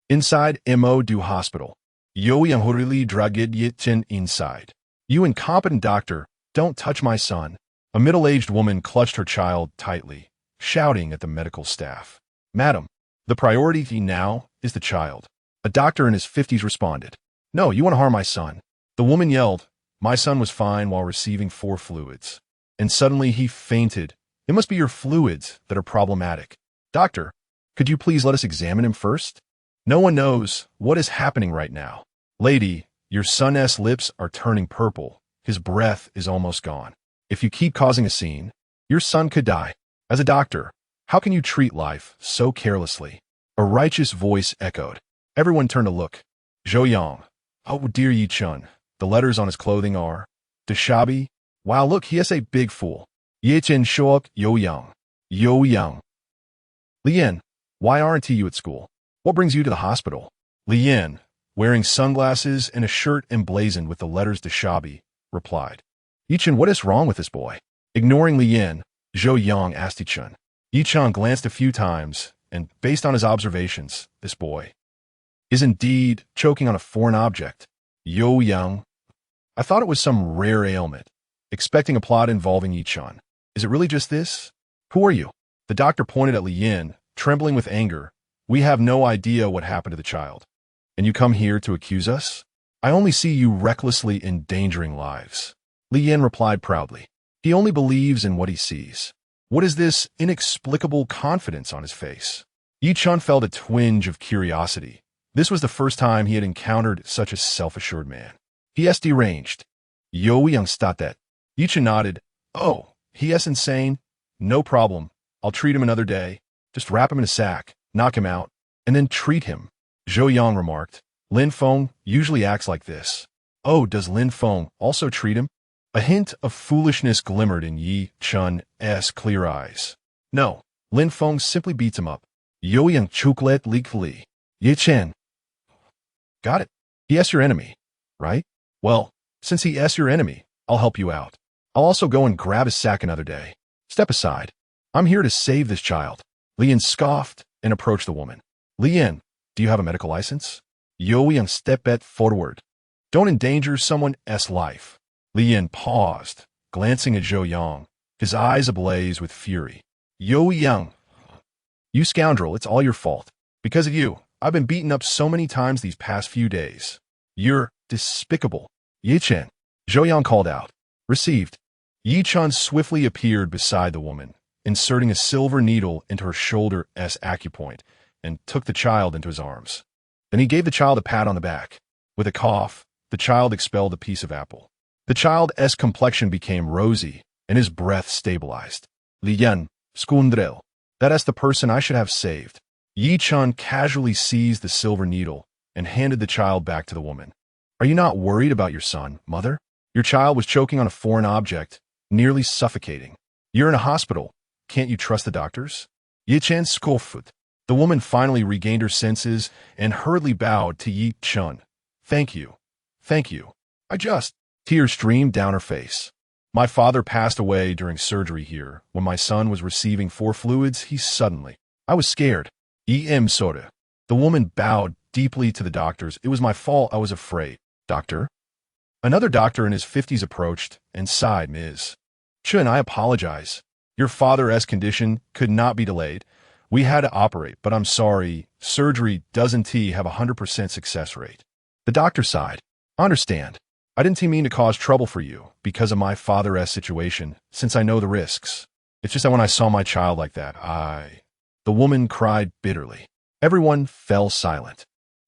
Inside Mo du hospital. Zhou Yang hurriedly dragged Yi Chen inside. You incompetent doctor, don't touch my son. A middle-aged woman clutched her child tightly, shouting at the medical staff. Madam, The priority now is the child. A doctor in his 50s responded. No, you want to harm my son. The woman yelled. My son was fine while receiving 4 fluids. And suddenly he fainted. It must be your fluids that are problematic. Doctor, could you please let us examine him first? No one knows what is happening right now. Lady, your son's lips are turning purple. His breath is almost gone. If you keep causing a scene, your son could die. As a doctor, how can you treat life so carelessly? A righteous voice echoed. Everyone turned to look. Zhou Yang. Oh, dear Yi Chun. The letters on his clothing are Deshabi. Wow, look, he is a big fool. Ye Chen Shouk Yo Yang. Yo Yang. Lian, why aren't you at school? What brings you to the hospital? Lian, wearing sunglasses and a shirt emblazoned with the letters Deshabi, replied. Yichun, what is wrong with this boy? Ignoring Lian, Zhou Yang asked Yichun. Yichun glanced a few times, and based on his observations, this boy is indeed choking on a foreign object. Yo Yang. I thought it was some rare ailment, expecting a plot involving Yichun. Is it really just this? Who are you? The doctor pointed at Lian, trembling with anger. We have no idea what happened to the child. And you come here to accuse us? I only see you recklessly endangering lives. Lian replied proudly. He only believes in what he sees. What is this inexplicable confidence on his face? Yichun felt a twinge of curiosity. This was the first time he had encountered such a self-assured man. He is deranged. Yo Yang statet. Yichun nodded. Oh, he is insane? No problem. I'll treat him another day. Just wrap him in a sack, knock him out, and then treat him. Zhou Yang remarked. Lin Feng usually acts like this. Oh, does Lin Feng also treat him? A hint of foolishness glimmered in Yi Chun's clear eyes. No, Lin Feng simply beats him up. Yo Yang chuklet li. Yi Chen. Got it. He is your enemy, right? Well, since he is your enemy, I'll help you out. I'll also go and grab his sack another day. Step aside. I'm here to save this child. Lian scoffed and approached the woman. Lian, do you have a medical license? Yo Yang stepped forward. Don't endanger someone's life. Lian paused, glancing at Zhou Yang, his eyes ablaze with fury. Yo Yang. You scoundrel, it's all your fault. Because of you, I've been beaten up so many times these past few days. You're despicable. Yi Chen. Zhou Yang called out. Received. Yi Chun swiftly appeared beside the woman, inserting a silver needle into her shoulder's acupoint, and took the child into his arms. Then he gave the child a pat on the back. With a cough, the child expelled a piece of apple. The child's complexion became rosy, and his breath stabilized. Lian, skundrel. That is the person I should have saved. Yi Chun casually seized the silver needle and handed the child back to the woman. Are you not worried about your son, mother? Your child was choking on a foreign object, nearly suffocating. You're in a hospital. Can't you trust the doctors? Yi Chen scoffed. The woman finally regained her senses and hurriedly bowed to Yi Chun. Thank you. Thank you. Tears streamed down her face. My father passed away during surgery here. When my son was receiving 4 fluids, I was scared. E.M. Soda. The woman bowed deeply to the doctors. It was my fault. I was afraid. Doctor? Another doctor in his 50s approached and sighed. Ms. Chun, I apologize. Your father's condition could not be delayed. We had to operate, but I'm sorry. Surgery doesn't have a 100% success rate. The doctor sighed. I understand. I didn't mean to cause trouble for you because of my father's situation, since I know the risks. It's just that when I saw my child like that, The woman cried bitterly. Everyone fell silent.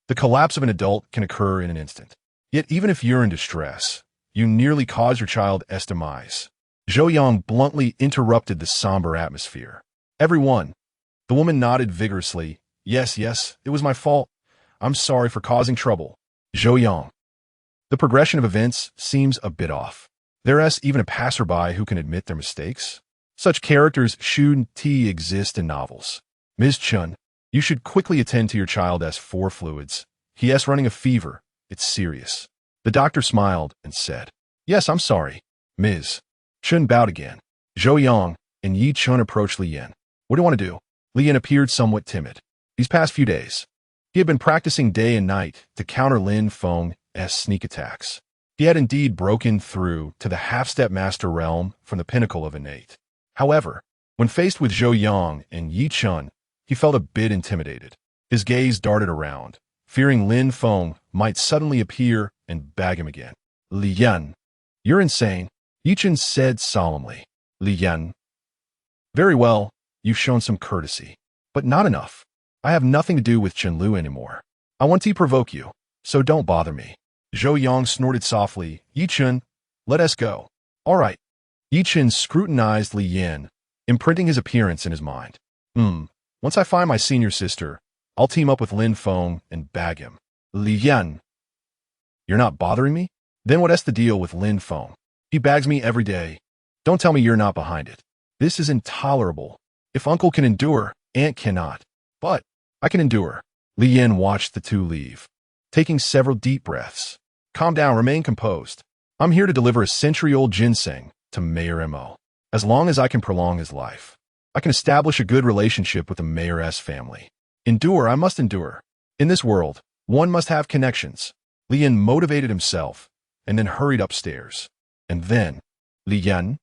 The collapse of an adult can occur in an instant. Yet even if you're in distress, you nearly cause your child's demise. Zhou Yang bluntly interrupted the somber atmosphere. Everyone. The woman nodded vigorously. Yes, it was my fault. I'm sorry for causing trouble. Zhou Yang. The progression of events seems a bit off. There is even a passerby who can admit their mistakes. Such characters shouldn't exist in novels. Ms. Chun, you should quickly attend to your child's 4 fluids. He is running a fever. It's serious. The doctor smiled and said, Yes, I'm sorry. Ms. Chun bowed again. Zhou Yang and Yi Chun approached Lian. What do you want to do? Lian appeared somewhat timid. These past few days, he had been practicing day and night to counter Lin Feng's sneak attacks. He had indeed broken through to the half-step master realm from the pinnacle of innate. However, when faced with Zhou Yang and Yi Chun, he felt a bit intimidated. His gaze darted around, fearing Lin Feng might suddenly appear and bag him again. Li Yan, you're insane, Yi Chen said solemnly. Li Yan. Very well, you've shown some courtesy, but not enough. I have nothing to do with Chen Lu anymore. I want to provoke you, so don't bother me. Zhou Yang snorted softly. Yi Chen, let us go. All right. Yi Chen scrutinized Li Yan, imprinting his appearance in his mind. Once I find my senior sister, I'll team up with Lin Feng and bag him. Li Yan. You're not bothering me? Then what's the deal with Lin Feng? He bags me every day. Don't tell me you're not behind it. This is intolerable. If uncle can endure, aunt cannot. But I can endure. Li Yan watched the two leave, taking several deep breaths. Calm down, remain composed. I'm here to deliver a century-old ginseng to Mayor Mo. As long as I can prolong his life, I can establish a good relationship with the mayor's family. Endure, I must endure. In this world, one must have connections. Li Yan motivated himself and then hurried upstairs. And then, Li Yan?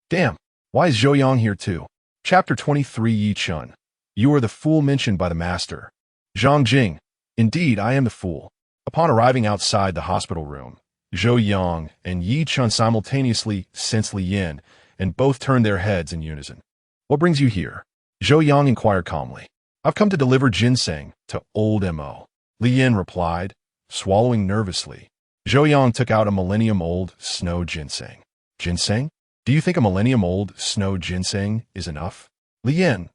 Damn, why is Zhou Yang here too? Chapter 23. Yi Chen. You are the fool mentioned by the master. Zhang Jing. Indeed, I am the fool. Upon arriving outside the hospital room, Zhou Yang and Yi Chen simultaneously sensed Li Yan, and both turned their heads in unison. What brings you here? Zhou Yang inquired calmly. I've come to deliver ginseng to old Mo. Li Yan replied, swallowing nervously. Zhou Yang took out a millennium-old snow ginseng. Ginseng? Do you think a millennium-old snow ginseng is enough? Li Yan,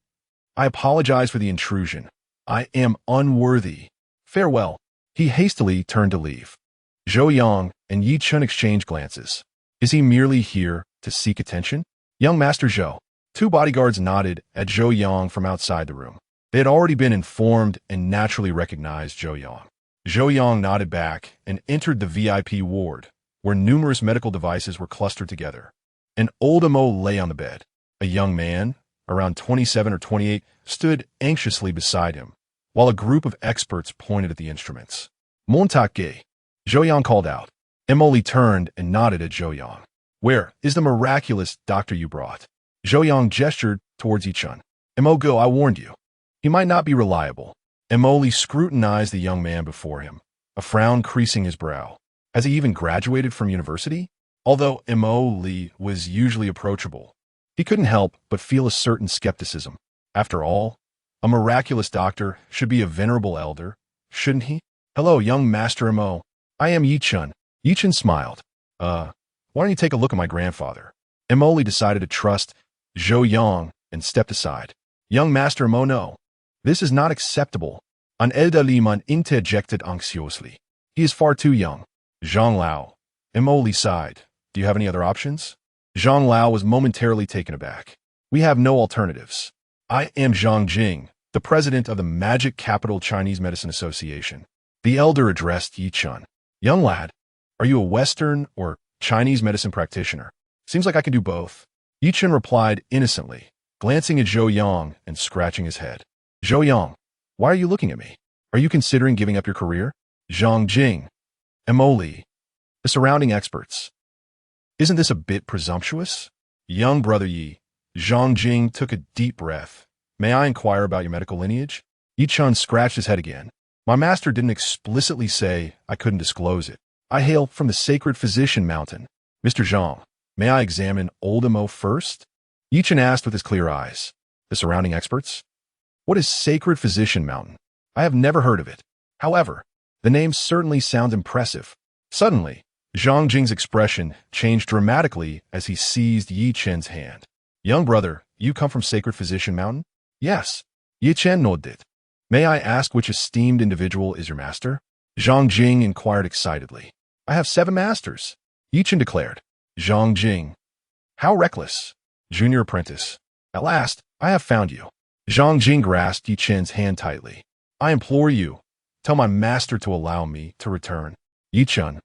I apologize for the intrusion. I am unworthy. Farewell. He hastily turned to leave. Zhou Yang and Yi Chen exchanged glances. Is he merely here to seek attention? Young Master Zhou. Two bodyguards nodded at Zhou Yang from outside the room. They had already been informed and naturally recognized Zhou Yang. Zhou Yang nodded back and entered the VIP ward, where numerous medical devices were clustered together. An old Mo lay on the bed. A young man, around 27 or 28, stood anxiously beside him, while a group of experts pointed at the instruments. Montake, Zhou Yang called out. Emily turned and nodded at Zhou Yang. Where is the miraculous doctor you brought? Zhou Yang gestured towards Yi Chen. Go, I warned you. He might not be reliable. Emily scrutinized the young man before him, a frown creasing his brow. Has he even graduated from university? Although Emily was usually approachable, he couldn't help but feel a certain skepticism. After all, a miraculous doctor should be a venerable elder, shouldn't he? Hello, young Master Mo. I am Yi Chen. Yi Chen smiled. Why don't you take a look at my grandfather? Emily decided to trust Zhou Yang and stepped aside. Young Master Mo, no. This is not acceptable. An elderly man interjected anxiously. He is far too young. Zhang Lao. Emily sighed. Do you have any other options? Zhang Lao was momentarily taken aback. We have no alternatives. I am Zhang Jing, the president of the Magic Capital Chinese Medicine Association. The elder addressed Yi Chen. Young lad, are you a Western or Chinese medicine practitioner? Seems like I can do both. Yi Chen replied innocently, glancing at Zhou Yang and scratching his head. Zhou Yang, why are you looking at me? Are you considering giving up your career? Zhang Jing. Emily. The surrounding experts. Isn't this a bit presumptuous? Young brother Yi. Zhang Jing took a deep breath. May I inquire about your medical lineage? Yi Chen scratched his head again. My master didn't explicitly say I couldn't disclose it. I hail from the sacred physician mountain. Mr. Zhang, may I examine old Mo first? Yi Chen asked with his clear eyes. The surrounding experts? What is Sacred Physician Mountain? I have never heard of it. However, the name certainly sounds impressive. Suddenly, Zhang Jing's expression changed dramatically as he seized Yi Chen's hand. Young brother, you come from Sacred Physician Mountain? Yes. Yi Chen nodded. May I ask which esteemed individual is your master? Zhang Jing inquired excitedly. I have 7 masters. Yi Chen declared. Zhang Jing. How reckless. Junior apprentice. At last, I have found you. Zhang Jing grasped Yi Chen's hand tightly. I implore you, tell my master to allow me to return. Yi Chen.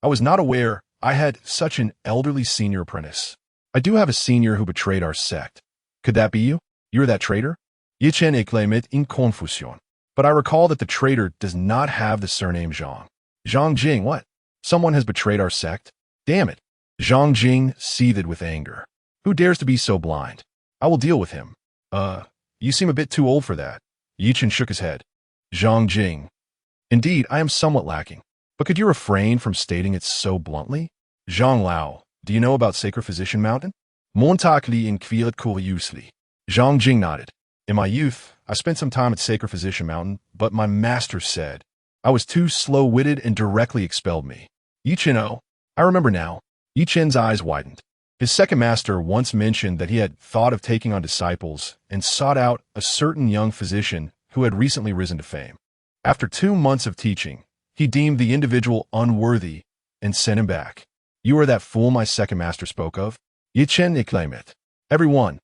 I was not aware I had such an elderly senior apprentice. I do have a senior who betrayed our sect. Could that be you? You're that traitor? Yi Chen exclaimed in confusion. But I recall that the traitor does not have the surname Zhang. Zhang Jing, what? Someone has betrayed our sect? Damn it. Zhang Jing seethed with anger. Who dares to be so blind? I will deal with him. You seem a bit too old for that. Yichen shook his head. Zhang Jing. Indeed, I am somewhat lacking. But could you refrain from stating it so bluntly? Zhang Lao, do you know about Sacred Physician Mountain? Montakli in Kvilat Kuriusli. Zhang Jing nodded. In my youth, I spent some time at Sacred Physician Mountain, but my master said I was too slow-witted and directly expelled me. Yichen, oh, I remember now. Yichen's eyes widened. His second master once mentioned that he had thought of taking on disciples and sought out a certain young physician who had recently risen to fame. After 2 months of teaching, he deemed the individual unworthy and sent him back. You are that fool my second master spoke of? Yichen exclaimed. Everyone.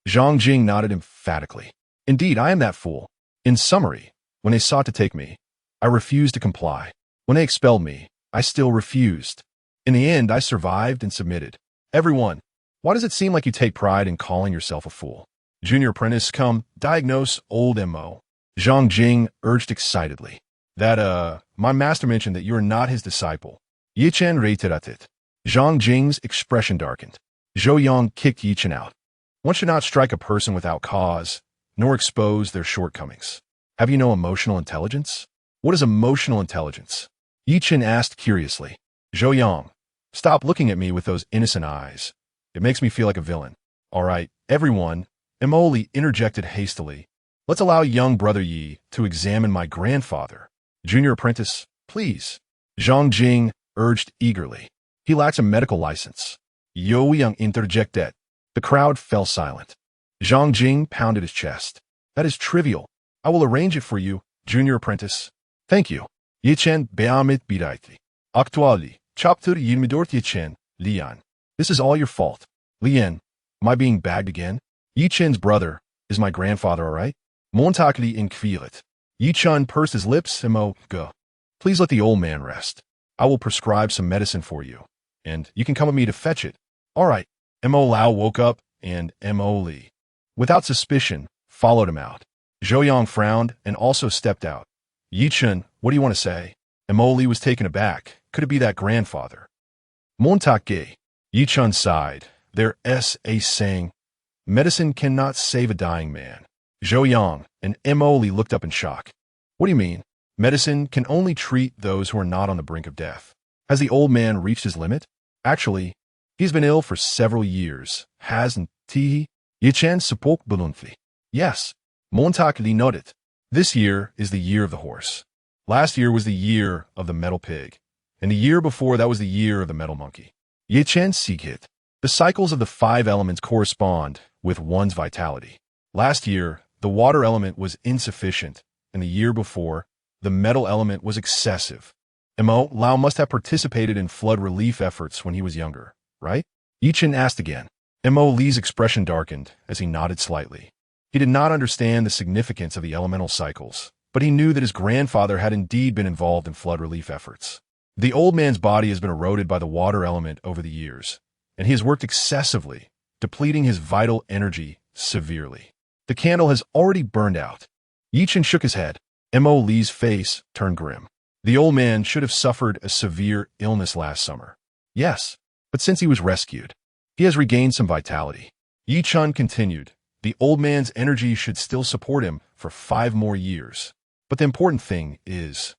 Zhang Jing nodded emphatically. Indeed, I am that fool. In summary, when they sought to take me, I refused to comply. When they expelled me, I still refused. In the end, I survived and submitted. Everyone, why does it seem like you take pride in calling yourself a fool? Junior apprentice, come, diagnose old M.O. Zhang Jing urged excitedly. My master mentioned that you are not his disciple. Yichen reiterated. Zhang Jing's expression darkened. Zhou Yang kicked Yichen out. One should not strike a person without cause, nor expose their shortcomings. Have you no emotional intelligence? What is emotional intelligence? Yichen asked curiously. Zhou Yang, stop looking at me with those innocent eyes. It makes me feel like a villain. All right, everyone, Emoli interjected hastily. Let's allow young brother Yi to examine my grandfather. Junior apprentice, please. Zhang Jing urged eagerly. He lacks a medical license. Zhou Yang interjected. The crowd fell silent. Zhang Jing pounded his chest. That is trivial. I will arrange it for you, junior apprentice. Thank you. Yichen beamit biraiti. Actually, chapter yirmidort Yichen, Lian. This is all your fault. Lian, am I being bagged again? Yichen's brother is my grandfather, all right? Montakli in Kvilat. Yichen pursed his lips and go. Please let the old man rest. I will prescribe some medicine for you, and you can come with me to fetch it. All right. M.O. Lao woke up, and M.O. Li, without suspicion, followed him out. Zhou Yang frowned and also stepped out. Yichen, what do you want to say? M.O. Li was taken aback. Could it be that grandfather? Montak. Yichen sighed. There's a saying, medicine cannot save a dying man. Zhou Yang and M.O. Li looked up in shock. What do you mean? Medicine can only treat those who are not on the brink of death. Has the old man reached his limit? Actually, he's been ill for several years, hasn't he? Yichen spoke bluntly. Yes. Montak Li nodded. This year is the year of the horse. Last year was the year of the metal pig. And the year before that was the year of the metal monkey. Yichen Sigit. The cycles of the 5 elements correspond with one's vitality. Last year, the water element was insufficient, and the year before, the metal element was excessive. M.O. Lao must have participated in flood relief efforts when he was younger, right? Yichen asked again. M.O. Li's expression darkened as he nodded slightly. He did not understand the significance of the elemental cycles, but he knew that his grandfather had indeed been involved in flood relief efforts. The old man's body has been eroded by the water element over the years, and he has worked excessively, depleting his vital energy severely. The candle has already burned out. Yichen shook his head. M.O. Li's face turned grim. The old man should have suffered a severe illness last summer. Yes, but since he was rescued, he has regained some vitality. Yichen continued. The old man's energy should still support him for 5 more years. But the important thing is...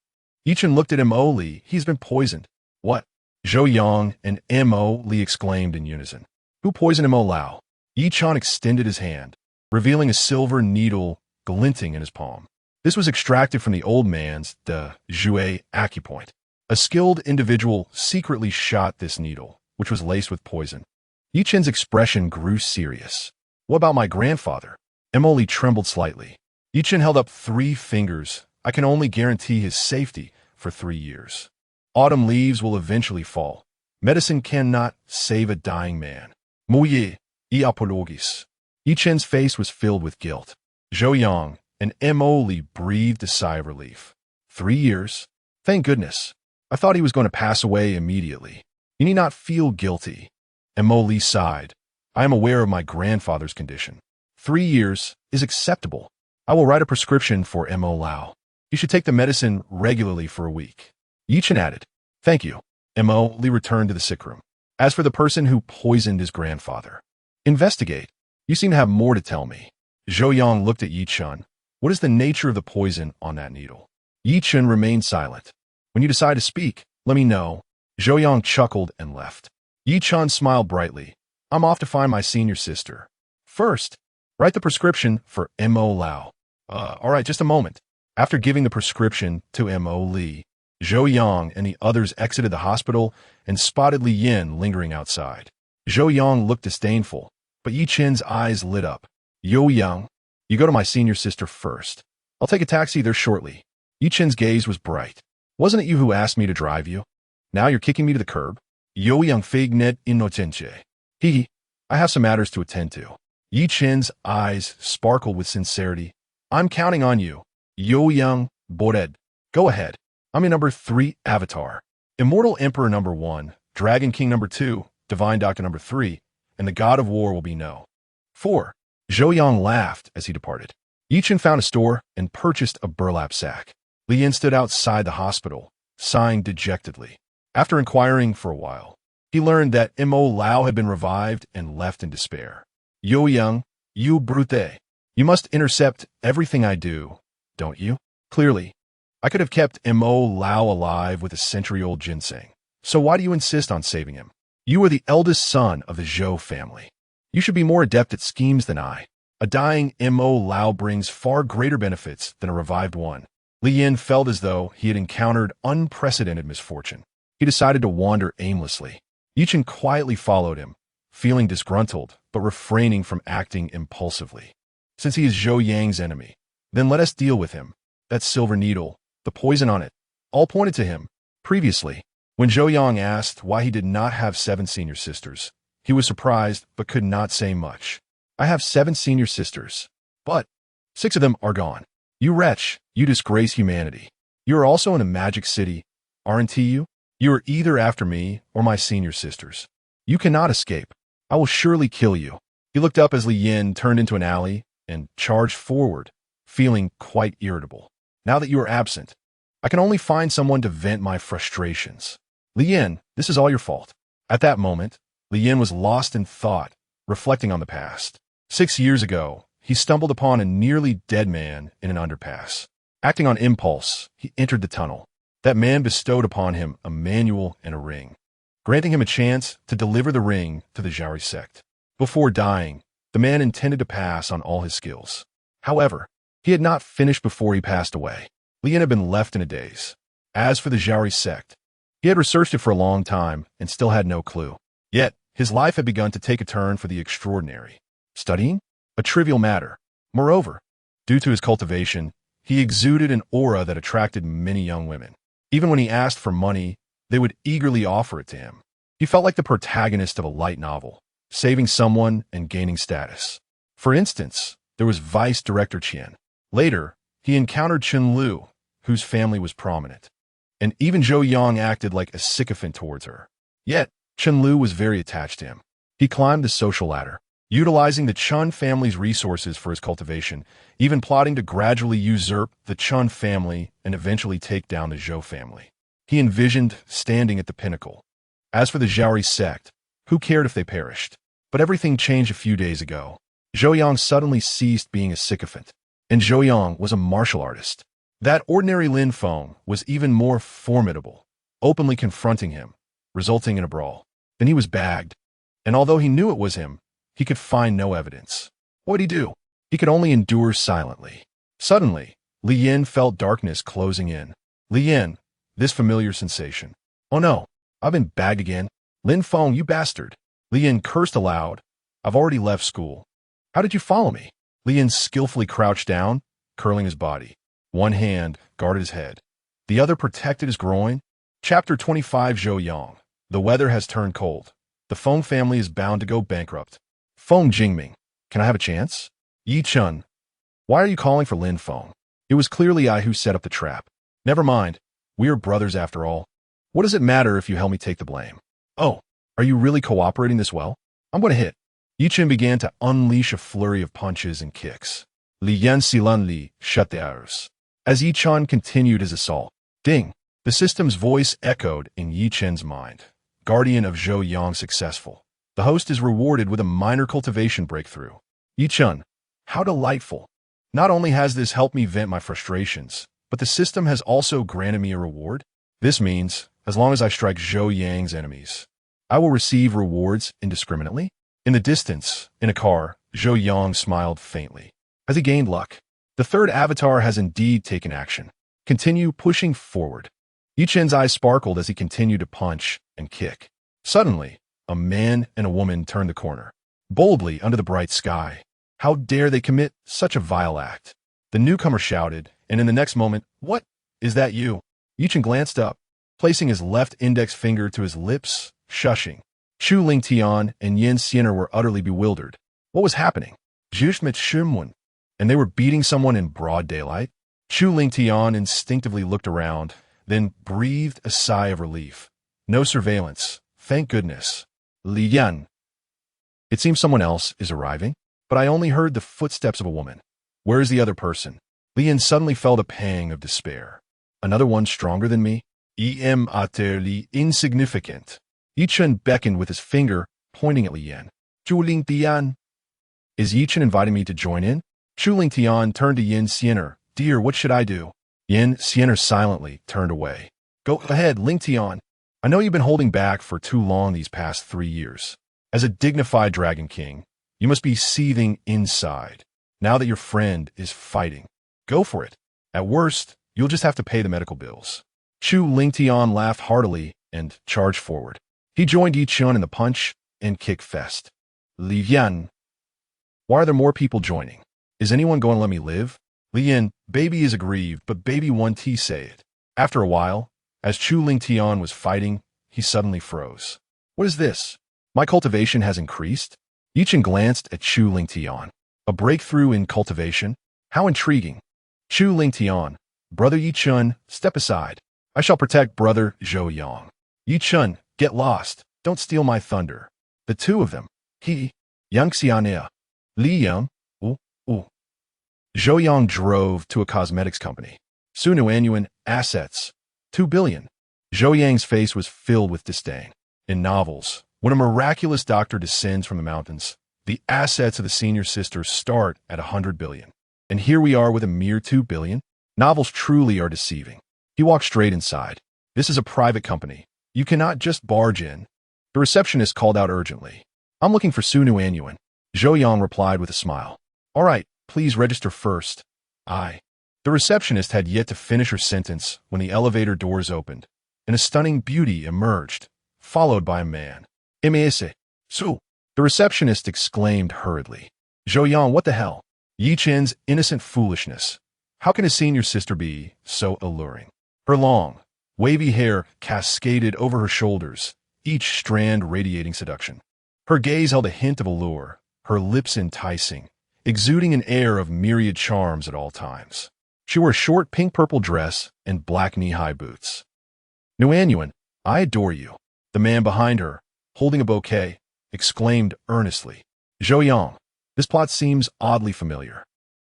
Yichen looked at M.O. Li. He's been poisoned. What? Zhou Yang and M.O. Li exclaimed in unison. Who poisoned M.O. Lao? Yichen extended his hand, revealing a silver needle glinting in his palm. This was extracted from the old man's Zhui acupoint. A skilled individual secretly shot this needle, which was laced with poison. Yichen's expression grew serious. What about my grandfather? M.O. Li trembled slightly. Yichen held up 3 fingers. I can only guarantee his safety for 3 years. Autumn leaves will eventually fall. Medicine cannot save a dying man. Muye, I apologis. Yichen's face was filled with guilt. Zhou Yang and M.O. Li breathed a sigh of relief. 3 years? Thank goodness. I thought he was going to pass away immediately. You need not feel guilty. M.O. Li sighed. I am aware of my grandfather's condition. 3 years is acceptable. I will write a prescription for M.O. Lao. You should take the medicine regularly for a week. Yichen added. Thank you. M.O. Li returned to the sick room. As for the person who poisoned his grandfather, investigate. You seem to have more to tell me. Zhou Yang looked at Yi Chun. What is the nature of the poison on that needle? Yi Chun remained silent. When you decide to speak, let me know. Zhou Yang chuckled and left. Yi Chun smiled brightly. I'm off to find my senior sister. First, write the prescription for M.O. Lao. All right, just a moment. After giving the prescription to M.O. Li, Zhou Yang and the others exited the hospital and spotted Li Yin lingering outside. Zhou Yang looked disdainful, but Yi Chun's eyes lit up. Zhou Yang, you go to my senior sister first. I'll take a taxi there shortly. Yi Chun's gaze was bright. Wasn't it you who asked me to drive you? Now you're kicking me to the curb? Zhou Yang fignet innocente. I have some matters to attend to. Yi Chun's eyes sparkled with sincerity. I'm counting on you. Zhou Yang, Bored. Go ahead. I'm your number 3 avatar. Immortal Emperor number 1, Dragon King number 2, Divine Doctor number 3, and the God of War will be no. 4. Zhou Yang laughed as he departed. Yi Chun found a store and purchased a burlap sack. Li Yin stood outside the hospital, sighing dejectedly. After inquiring for a while, he learned that M.O. Lao had been revived and left in despair. Zhou Yang, you brute. You must intercept everything I do, don't you? Clearly, I could have kept M.O. Lao alive with a century-old ginseng. So why do you insist on saving him? You are the eldest son of the Zhou family. You should be more adept at schemes than I. A dying M.O. Lao brings far greater benefits than a revived one. Li Yin felt as though he had encountered unprecedented misfortune. He decided to wander aimlessly. Yi Chun quietly followed him, feeling disgruntled, but refraining from acting impulsively. Since he is Zhou Yang's enemy, then let us deal with him. That silver needle, the poison on it, all pointed to him. Previously, when Zhou Yang asked why he did not have 7 senior sisters, he was surprised but could not say much. I have 7 senior sisters, but 6 of them are gone. You wretch, you disgrace humanity. You are also in a magic city, aren't you? You are either after me or my senior sisters. You cannot escape. I will surely kill you. He looked up as Li Yin turned into an alley and charged forward, feeling quite irritable. Now that you are absent, I can only find someone to vent my frustrations. Li Yin, this is all your fault. At that moment, Li Yin was lost in thought, reflecting on the past. 6 years ago, he stumbled upon a nearly dead man in an underpass. Acting on impulse, he entered the tunnel. That man bestowed upon him a manual and a ring, granting him a chance to deliver the ring to the Zhaori sect. Before dying, the man intended to pass on all his skills. However, he had not finished before he passed away. Li Yin had been left in a daze. As for the Zhaori sect, he had researched it for a long time and still had no clue. Yet, his life had begun to take a turn for the extraordinary. Studying? A trivial matter. Moreover, due to his cultivation, he exuded an aura that attracted many young women. Even when he asked for money, they would eagerly offer it to him. He felt like the protagonist of a light novel, saving someone and gaining status. For instance, there was Vice Director Qian. Later, he encountered Chen Lu, whose family was prominent. And even Zhou Yang acted like a sycophant towards her. Yet, Chen Lu was very attached to him. He climbed the social ladder, utilizing the Chun family's resources for his cultivation, even plotting to gradually usurp the Chun family and eventually take down the Zhou family. He envisioned standing at the pinnacle. As for the Zhaori sect, who cared if they perished? But everything changed a few days ago. Zhou Yang suddenly ceased being a sycophant, and Zhou Yang was a martial artist. That ordinary Lin Feng was even more formidable, openly confronting him, resulting in a brawl. Then he was bagged, and although he knew it was him, he could find no evidence. What would he do? He could only endure silently. Suddenly, Li Yin felt darkness closing in. Li Yin, this familiar sensation. Oh no, I've been bagged again. Lin Feng, you bastard. Li Yin cursed aloud. I've already left school. How did you follow me? Li Yin skillfully crouched down, curling his body. One hand guarded his head. The other protected his groin. Chapter 25 Zhou Yang. The weather has turned cold. The Feng family is bound to go bankrupt. Feng Jingming, can I have a chance? Yi Chun, why are you calling for Lin Feng? It was clearly I who set up the trap. Never mind, we are brothers after all. What does it matter if you help me take the blame? Oh, are you really cooperating this well? I'm going to hit. Yi Chun began to unleash a flurry of punches and kicks. Li Yan Silan Li shut the arrows. As Yi Chun continued his assault, ding, the system's voice echoed in Yi Chun's mind. Guardian of Zhou Yang successful. The host is rewarded with a minor cultivation breakthrough. Yi Chun, How delightful. Not only has this helped me vent my frustrations, but the system has also granted me a reward. This means, as long as I strike Zhou Yang's enemies, I will receive rewards indiscriminately. In the distance, in a car, Zhou Yang smiled faintly. Has he gained luck? The third avatar has indeed taken action. Continue pushing forward. Yichen's eyes sparkled as he continued to punch and kick. Suddenly, a man and a woman turned the corner, boldly under the bright sky. How dare they commit such a vile act? The newcomer shouted, and in the next moment, "What? Is that you?" Yichen glanced up, placing his left index finger to his lips, shushing. Chu Lingtian and Yin Xianer were utterly bewildered. What was happening? Zhushmet Shimwen, and they were beating someone in broad daylight? Chu Lingtian instinctively looked around, then breathed a sigh of relief. No surveillance, thank goodness. Li Yan. It seems someone else is arriving, but I only heard the footsteps of a woman. Where is the other person? Li Yan suddenly felt a pang of despair. Another one stronger than me? Em utterly insignificant. Yichen beckoned with his finger, pointing at Li Yan. Zhu Lingtian. Is Yichen inviting me to join in? Chu Lingtian turned to Yin Xianer. Dear, what should I do? Yin Xianer silently turned away. Go ahead, Lingtian. I know you've been holding back for too long these past 3 years. As a dignified Dragon King, you must be seething inside. Now that your friend is fighting, go for it. At worst, you'll just have to pay the medical bills. Chu Lingtian laughed heartily and charged forward. He joined Yichen in the punch and kick fest. Li Yan. Why are there more people joining? Is anyone going to let me live? Li Yan, baby is aggrieved, but baby one T say it. After a while, as Chu Lingtian was fighting, he suddenly froze. What is this? My cultivation has increased? Yichen glanced at Chu Lingtian. A breakthrough in cultivation? How intriguing. Chu Lingtian, Brother Yichen, step aside. I shall protect Brother Zhou Yang. Yichen, get lost. Don't steal my thunder. The two of them. He, Yang Xian'e, Li Yang, Zhou Yang drove to a cosmetics company. Su Nuanyuan, assets. 2 billion. Zhou Yang's face was filled with disdain. In novels, when a miraculous doctor descends from the mountains, the assets of the senior sisters start at 100 billion. And here we are with a mere 2 billion? Novels truly are deceiving. He walked straight inside. This is a private company. You cannot just barge in. The receptionist called out urgently. I'm looking for Su Nuanyuan. Zhou Yang replied with a smile. All right, please register first. The receptionist had yet to finish her sentence when the elevator doors opened, and a stunning beauty emerged, followed by a man. M.A.S.E. Su. The receptionist exclaimed hurriedly. Zhou Yang, what the hell? Yichen's innocent foolishness. How can a senior sister be so alluring? Her long, wavy hair cascaded over her shoulders, each strand radiating seduction. Her gaze held a hint of allure, her lips enticing, exuding an air of myriad charms at all times. She wore a short pink-purple dress and black knee-high boots. Nuanyuan, I adore you. The man behind her, holding a bouquet, exclaimed earnestly. Zhou Yang, this plot seems oddly familiar.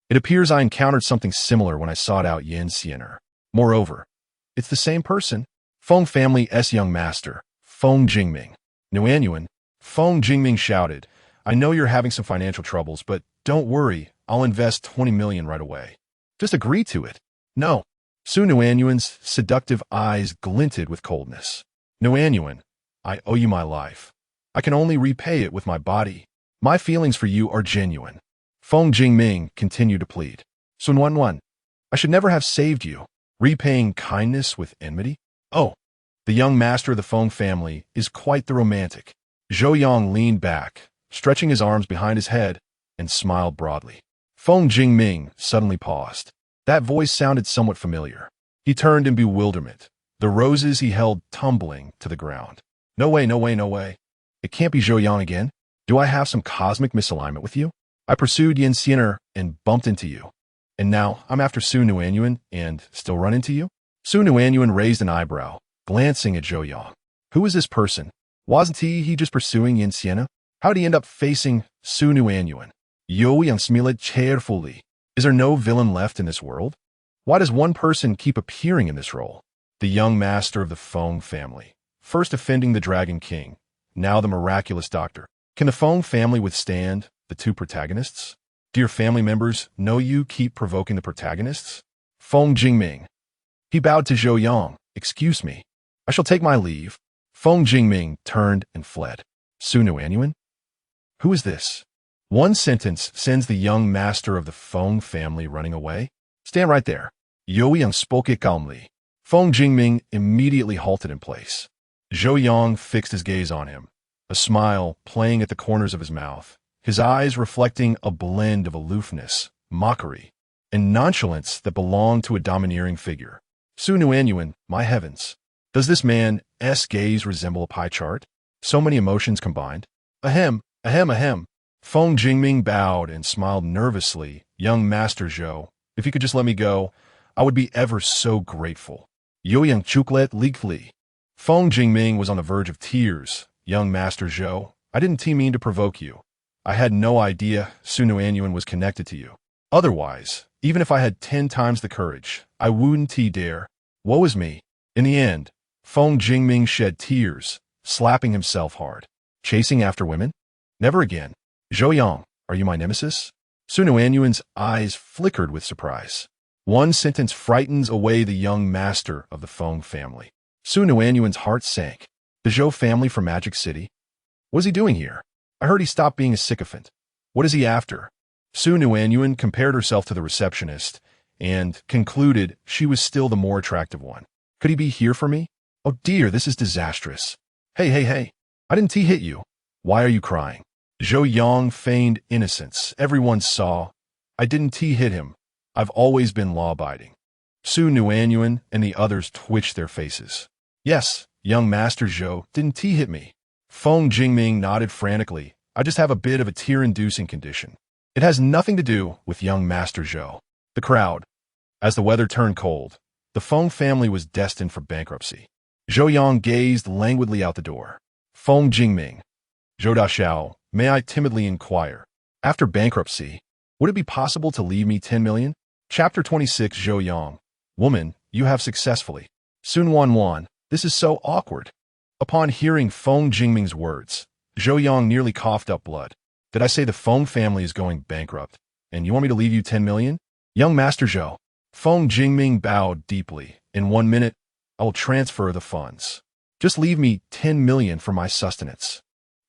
It appears I encountered something similar when I sought out Yin Xianer. Moreover, it's the same person. Feng family's young master, Feng Jingming. Nuanyuan, Feng Jingming shouted, I know you're having some financial troubles, but don't worry, I'll invest 20 million right away. Just agree to it. No. Su Nuanyuan's seductive eyes glinted with coldness. Nuanyuan, I owe you my life. I can only repay it with my body. My feelings for you are genuine. Feng Jingming continued to plead. Sun Wanwan, I should never have saved you. Repaying kindness with enmity? Oh, the young master of the Feng family is quite the romantic. Zhou Yang leaned back, stretching his arms behind his head, and smiled broadly. Feng Jingming suddenly paused. That voice sounded somewhat familiar. He turned in bewilderment, the roses he held tumbling to the ground. No way, no way, no way. It can't be Zhou Yang again. Do I have some cosmic misalignment with you? I pursued Yin Xianer and bumped into you. And now I'm after Su Nuanyuan and still run into you? Su Nuanyuan raised an eyebrow, glancing at Zhou Yang. Who is this person? Wasn't he just pursuing Yin Xianer? How did he end up facing Su Nuanyuan? Yo Yang smiled cheerfully. Is there no villain left in this world? Why does one person keep appearing in this role? The young master of the Feng family, first offending the Dragon King, now the miraculous doctor. Can the Feng family withstand the two protagonists? Do your family members know you keep provoking the protagonists? Feng Jingming. He bowed to Zhou Yang. Excuse me. I shall take my leave. Feng Jingming turned and fled. Su Nuanyuan? Who is this? One sentence sends the young master of the Feng family running away. Stand right there. Zhou Yang spoke it calmly. Feng Jingming immediately halted in place. Zhou Yang fixed his gaze on him, a smile playing at the corners of his mouth, his eyes reflecting a blend of aloofness, mockery, and nonchalance that belonged to a domineering figure. Su Nuanyuan, my heavens. Does this man's gaze resemble a pie chart? So many emotions combined. Ahem, ahem, ahem. Feng Jingming bowed and smiled nervously. Young Master Zhou, if you could just let me go, I would be ever so grateful. Youyang Chuklet Li. Feng Jingming was on the verge of tears. Young Master Zhou, I didn't mean to provoke you. I had no idea Su Nuanyuan was connected to you. Otherwise, even if I had 10 times the courage, I wouldn't dare. Woe is me. In the end, Feng Jingming shed tears, slapping himself hard. Chasing after women? Never again. Zhou Yang, are you my nemesis? Su Nuanyuan's eyes flickered with surprise. One sentence frightens away the young master of the Feng family. Su Nuanyuan's heart sank. The Zhou family from Magic City? What is he doing here? I heard he stopped being a sycophant. What is he after? Su Nuanyuan compared herself to the receptionist and concluded she was still the more attractive one. Could he be here for me? Oh dear, this is disastrous. Hey. I didn't hit you. Why are you crying? Zhou Yang feigned innocence. Everyone saw. I didn't hit him. I've always been law-abiding. Su Nuanyuan and the others twitched their faces. Yes, young Master Zhou didn't hit me. Feng Jingming nodded frantically. I just have a bit of a tear-inducing condition. It has nothing to do with young Master Zhou. The crowd. As the weather turned cold, the Feng family was destined for bankruptcy. Zhou Yang gazed languidly out the door. Feng Jingming. Zhou Daxiao, may I timidly inquire, after bankruptcy, would it be possible to leave me 10 million? Chapter 26 Zhou Yang. Woman, you have successfully. Sun Wanwan, this is so awkward. Upon hearing Feng Jingming's words, Zhou Yang nearly coughed up blood. Did I say the Feng family is going bankrupt, and you want me to leave you 10 million? Young Master Zhou. Feng Jingming bowed deeply. In 1 minute, I will transfer the funds. Just leave me 10 million for my sustenance.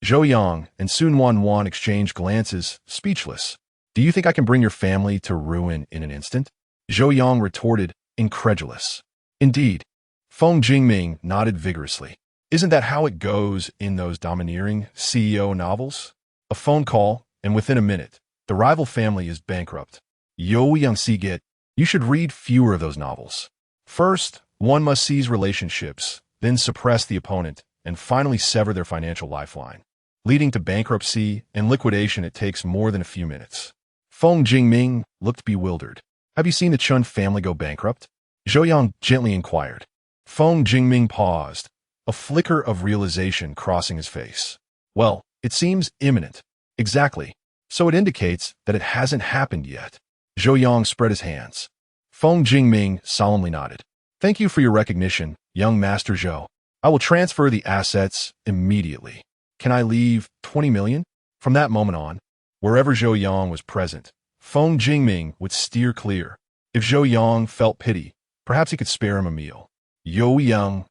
Zhou Yang and Sun Wanwan exchanged glances, speechless. Do you think I can bring your family to ruin in an instant? Zhou Yang retorted, incredulous. Indeed. Feng Jingming nodded vigorously. Isn't that how it goes in those domineering CEO novels? A phone call, and within a minute, the rival family is bankrupt. Youyang Sigit, you should read fewer of those novels. First, one must seize relationships, then suppress the opponent, and finally sever their financial lifeline. Leading to bankruptcy and liquidation, it takes more than a few minutes. Feng Jingming looked bewildered. Have you seen the Chun family go bankrupt? Zhou Yang gently inquired. Feng Jingming paused, a flicker of realization crossing his face. Well, it seems imminent. Exactly. So it indicates that it hasn't happened yet. Zhou Yang spread his hands. Feng Jingming solemnly nodded. Thank you for your recognition, young Master Zhou. I will transfer the assets immediately. Can I leave 20 million? From that moment on, wherever Zhou Yang was present, Feng Jingming would steer clear. If Zhou Yang felt pity, perhaps he could spare him a meal. Youyang.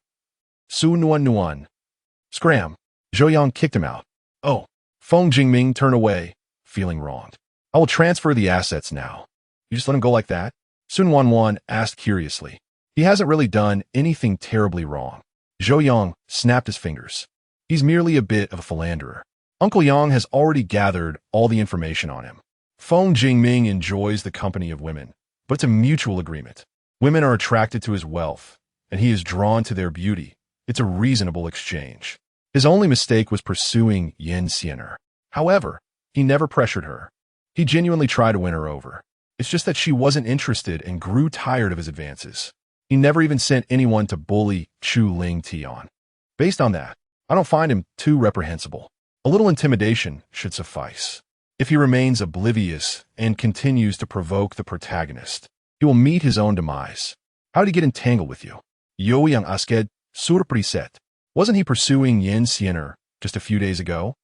Su Nuan. Scram. Zhou Yang kicked him out. Oh. Feng Jingming turned away, feeling wronged. I will transfer the assets now. You just let him go like that? Sun Wanwan asked curiously. He hasn't really done anything terribly wrong. Zhou Yang snapped his fingers. He's merely a bit of a philanderer. Uncle Yang has already gathered all the information on him. Feng Jingming enjoys the company of women, but it's a mutual agreement. Women are attracted to his wealth, and he is drawn to their beauty. It's a reasonable exchange. His only mistake was pursuing Yen Xiener. However, he never pressured her. He genuinely tried to win her over. It's just that she wasn't interested and grew tired of his advances. He never even sent anyone to bully Chu Ling Tian. Based on that, I don't find him too reprehensible. A little intimidation should suffice. If he remains oblivious and continues to provoke the protagonist, he will meet his own demise. How did he get entangled with you? Youyang Asked, Surpriset. Wasn't he pursuing Yen Xiener just a few days ago?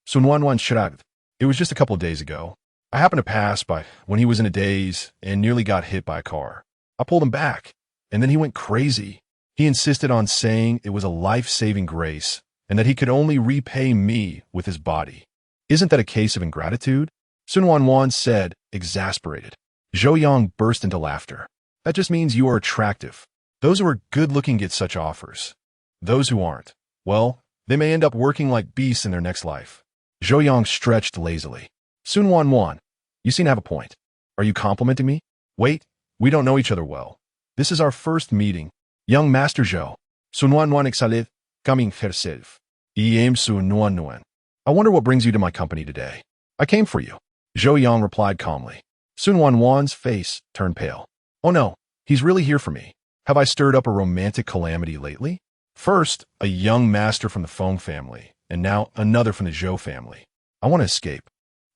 Sun Wanwan shrugged. It was just a couple of days ago. I happened to pass by when he was in a daze and nearly got hit by a car. I pulled him back, and then he went crazy. He insisted on saying it was a life-saving grace and that he could only repay me with his body. Isn't that a case of ingratitude? Sun Wanwan said, exasperated. Zhou Yang burst into laughter. That just means you are attractive. Those who are good-looking get such offers. Those who aren't, well, they may end up working like beasts in their next life. Zhou Yang stretched lazily. Sun Wanwan, you seem to have a point. Are you complimenting me? Wait, we don't know each other well. This is our first meeting. Young Master Zhou. Sun Wanwan exhaled, coming herself. Sun Wanwan. I wonder what brings you to my company today. I came for you. Zhou Yang replied calmly. Sun Wanwan's face turned pale. Oh no, he's really here for me. Have I stirred up a romantic calamity lately? First, a young master from the Feng family, and now another from the Zhou family. I want to escape,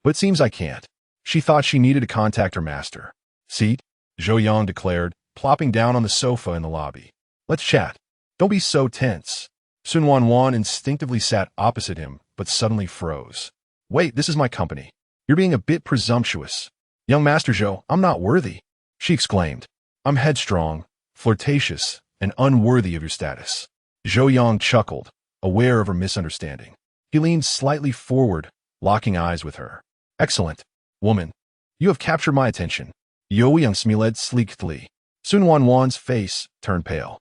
but it seems I can't. She thought she needed to contact her master. Seat, Zhou Yang declared, plopping down on the sofa in the lobby. Let's chat. Don't be so tense. Sun Wanwan instinctively sat opposite him, but suddenly froze. Wait, this is my company. You're being a bit presumptuous. Young Master Zhou, I'm not worthy, she exclaimed. I'm headstrong, flirtatious, and unworthy of your status. Zhou Yang chuckled, aware of her misunderstanding. He leaned slightly forward, locking eyes with her. Excellent. Woman, you have captured my attention. Zhou Yang smiled sleekly. Sun Wanwan's face turned pale.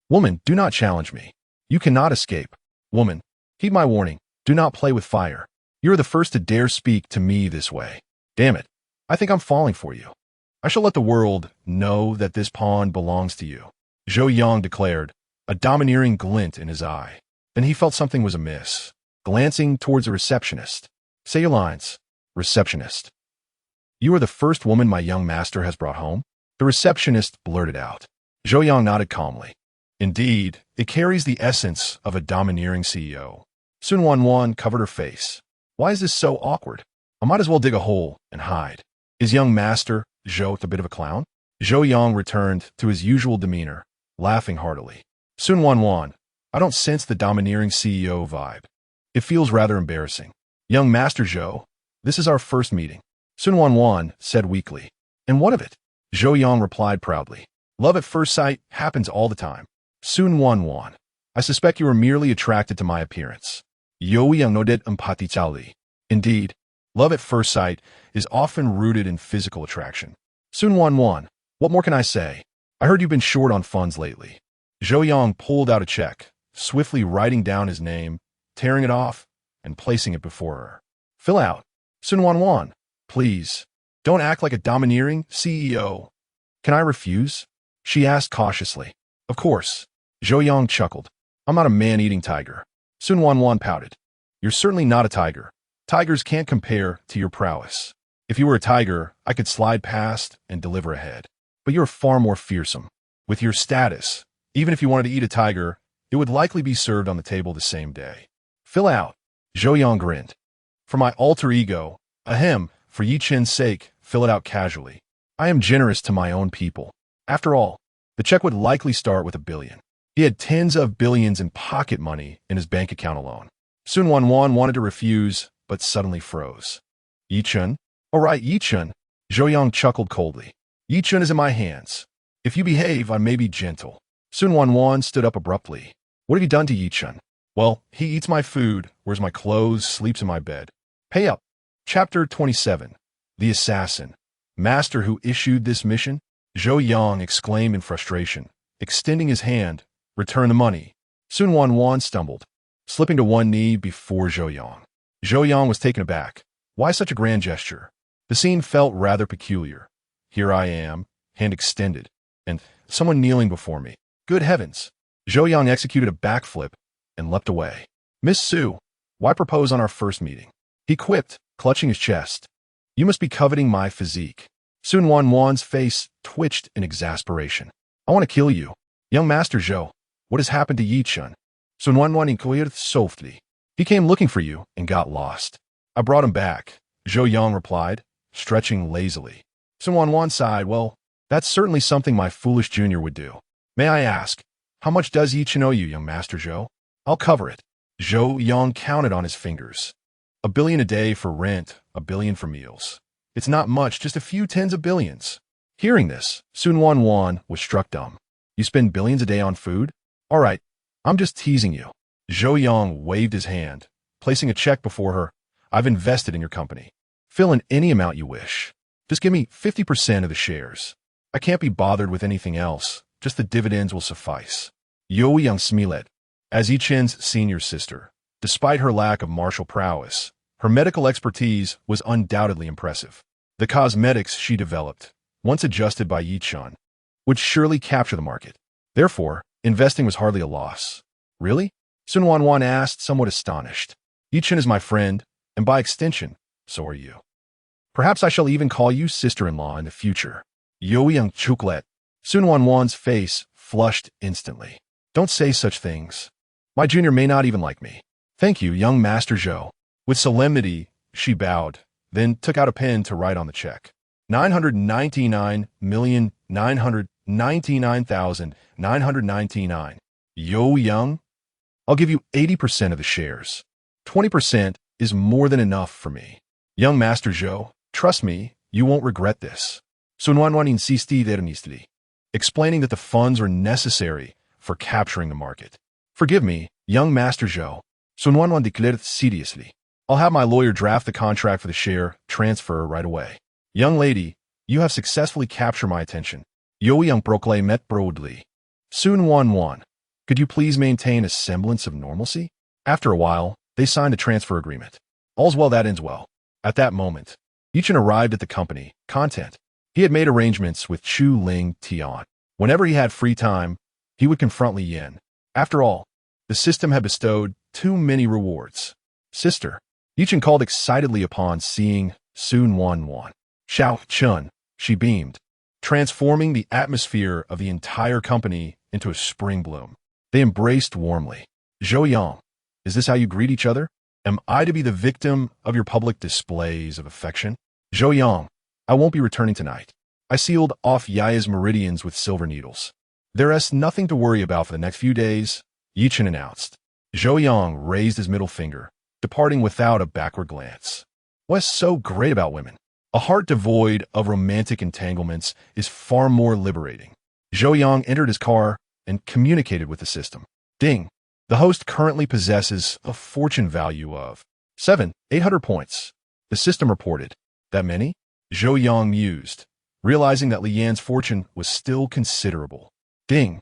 Woman, do not challenge me. You cannot escape. Woman, heed my warning. Do not play with fire. You are the first to dare speak to me this way. Damn it. I think I'm falling for you. I shall let the world know that this pawn belongs to you. Zhou Yang declared, a domineering glint in his eye. Then he felt something was amiss. Glancing towards the receptionist. Say your lines. Receptionist. You are the first woman my young master has brought home? The receptionist blurted out. Zhou Yang nodded calmly. Indeed, it carries the essence of a domineering CEO. Sun Wanwan covered her face. Why is this so awkward? I might as well dig a hole and hide. Is young master Zhou a bit of a clown? Zhou Yang returned to his usual demeanor, laughing heartily. Sun Wanwan, I don't sense the domineering CEO vibe. It feels rather embarrassing. Young Master Zhou, this is our first meeting. Sun Wanwan said weakly. And what of it? Zhou Yang replied proudly. Love at first sight happens all the time. Sun Wanwan, I suspect you are merely attracted to my appearance. Zhou Yang nodded emphatically. Indeed, love at first sight is often rooted in physical attraction. Sun Wanwan, what more can I say? I heard you've been short on funds lately. Zhou Yang pulled out a check, swiftly writing down his name, tearing it off, and placing it before her. Fill out. Sun Wanwan, please. Don't act like a domineering CEO. Can I refuse? She asked cautiously. Of course. Zhou Yang chuckled. I'm not a man-eating tiger. Sun Wanwan pouted. You're certainly not a tiger. Tigers can't compare to your prowess. If you were a tiger, I could slide past and deliver a head. But you're far more fearsome. With your status, even if you wanted to eat a tiger, it would likely be served on the table the same day. Fill out. Zhou Yang grinned. For my alter ego, ahem, for Yi Chen's sake, fill it out casually. I am generous to my own people. After all, the check would likely start with $1 billion. He had tens of billions in pocket money in his bank account alone. Sun Wanwan wanted to refuse, but suddenly froze. Yi Chen? All right, Yi Chen. Zhou Yang chuckled coldly. Yi Chen is in my hands. If you behave, I may be gentle. Sun Wanwan stood up abruptly. What have you done to Yi Chen? Well, he eats my food, wears my clothes, sleeps in my bed. Pay up. Chapter 27. The Assassin. Master who issued this mission? Zhou Yang exclaimed in frustration, extending his hand. Return the money. Sun Wanwan stumbled, slipping to one knee before Zhou Yang. Zhou Yang was taken aback. Why such a grand gesture? The scene felt rather peculiar. Here I am, hand extended, and someone kneeling before me. Good heavens! Zhou Yang executed a backflip and leapt away. Miss Su, why propose on our first meeting? He quipped, clutching his chest. You must be coveting my physique. Sun Wanwan's face twitched in exasperation. I want to kill you. Young Master Zhou, what has happened to Yi Chen? Sun Wanwan inquired softly. He came looking for you and got lost. I brought him back, Zhou Yang replied, stretching lazily. Sun Wanwan sighed. Well, that's certainly something my foolish junior would do. May I ask, how much does Yi Chen owe you, young Master Zhou? I'll cover it. Zhou Yang counted on his fingers. $1 billion a day for rent, $1 billion for meals. It's not much, just a few tens of billions. Hearing this, Sun Wanwan was struck dumb. You spend billions a day on food? All right, I'm just teasing you. Zhou Yang waved his hand, placing a check before her. I've invested in your company. Fill in any amount you wish. Just give me 50% of the shares. I can't be bothered with anything else. Just the dividends will suffice. Zhou Yang smiled. As Yichen's senior sister, despite her lack of martial prowess, her medical expertise was undoubtedly impressive. The cosmetics she developed, once adjusted by Yichen, would surely capture the market. Therefore, investing was hardly a loss. Really? Sun Wanwan asked, somewhat astonished. Yichen is my friend, and by extension, so are you. Perhaps I shall even call you sister-in-law in the future. Zhou Yang chucklet. Sun Wanwan's face flushed instantly. Don't say such things. My junior may not even like me. Thank you, young Master Zhou. With solemnity, she bowed, then took out a pen to write on the check. 999,999,999. Zhou Yang? I'll give you 80% of the shares. 20% is more than enough for me. Young Master Zhou, trust me, you won't regret this. Sun Wanwan insisted earnestly, explaining that the funds are necessary for capturing the market. Forgive me, young Master Zhou, Sun Wanwan declared seriously. I'll have my lawyer draft the contract for the share transfer right away. Young lady, you have successfully captured my attention. Zhou Yang proclaimed proudly. Sun Wanwan, could you please maintain a semblance of normalcy? After a while, they signed a transfer agreement. All's well that ends well. At that moment, Yichen arrived at the company, content. He had made arrangements with Chu Ling Tian. Whenever he had free time, he would confront Li Yan. After all, the system had bestowed too many rewards. Sister, Yichen called excitedly upon seeing Sun Wanwan. Xiao Chun, she beamed, transforming the atmosphere of the entire company into a spring bloom. They embraced warmly. Zhou Yang, is this how you greet each other? Am I to be the victim of your public displays of affection? Zhou Yang, I won't be returning tonight. I sealed off Yaya's meridians with silver needles. There is nothing to worry about for the next few days, Yichen announced. Zhou Yang raised his middle finger, departing without a backward glance. What's so great about women? A heart devoid of romantic entanglements is far more liberating. Zhou Yang entered his car and communicated with the system. Ding. The host currently possesses a fortune value of 800 points. The system reported. That many? Zhou Yang mused, realizing that Li Yan's fortune was still considerable. Ding.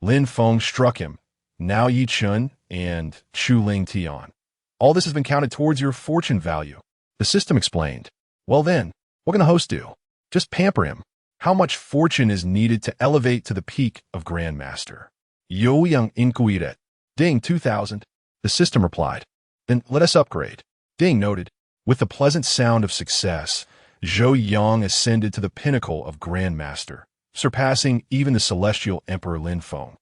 Lin Feng struck him. Now Yi Chun and Chu Ling Tian. All this has been counted towards your fortune value. The system explained. Well then, what can the host do? Just pamper him. How much fortune is needed to elevate to the peak of Grandmaster? Zhou Yang inquired. Ding, 2,000. The system replied. Then let us upgrade. Ding noted. With the pleasant sound of success, Zhou Yang ascended to the pinnacle of Grandmaster, surpassing even the celestial Emperor Lin Feng,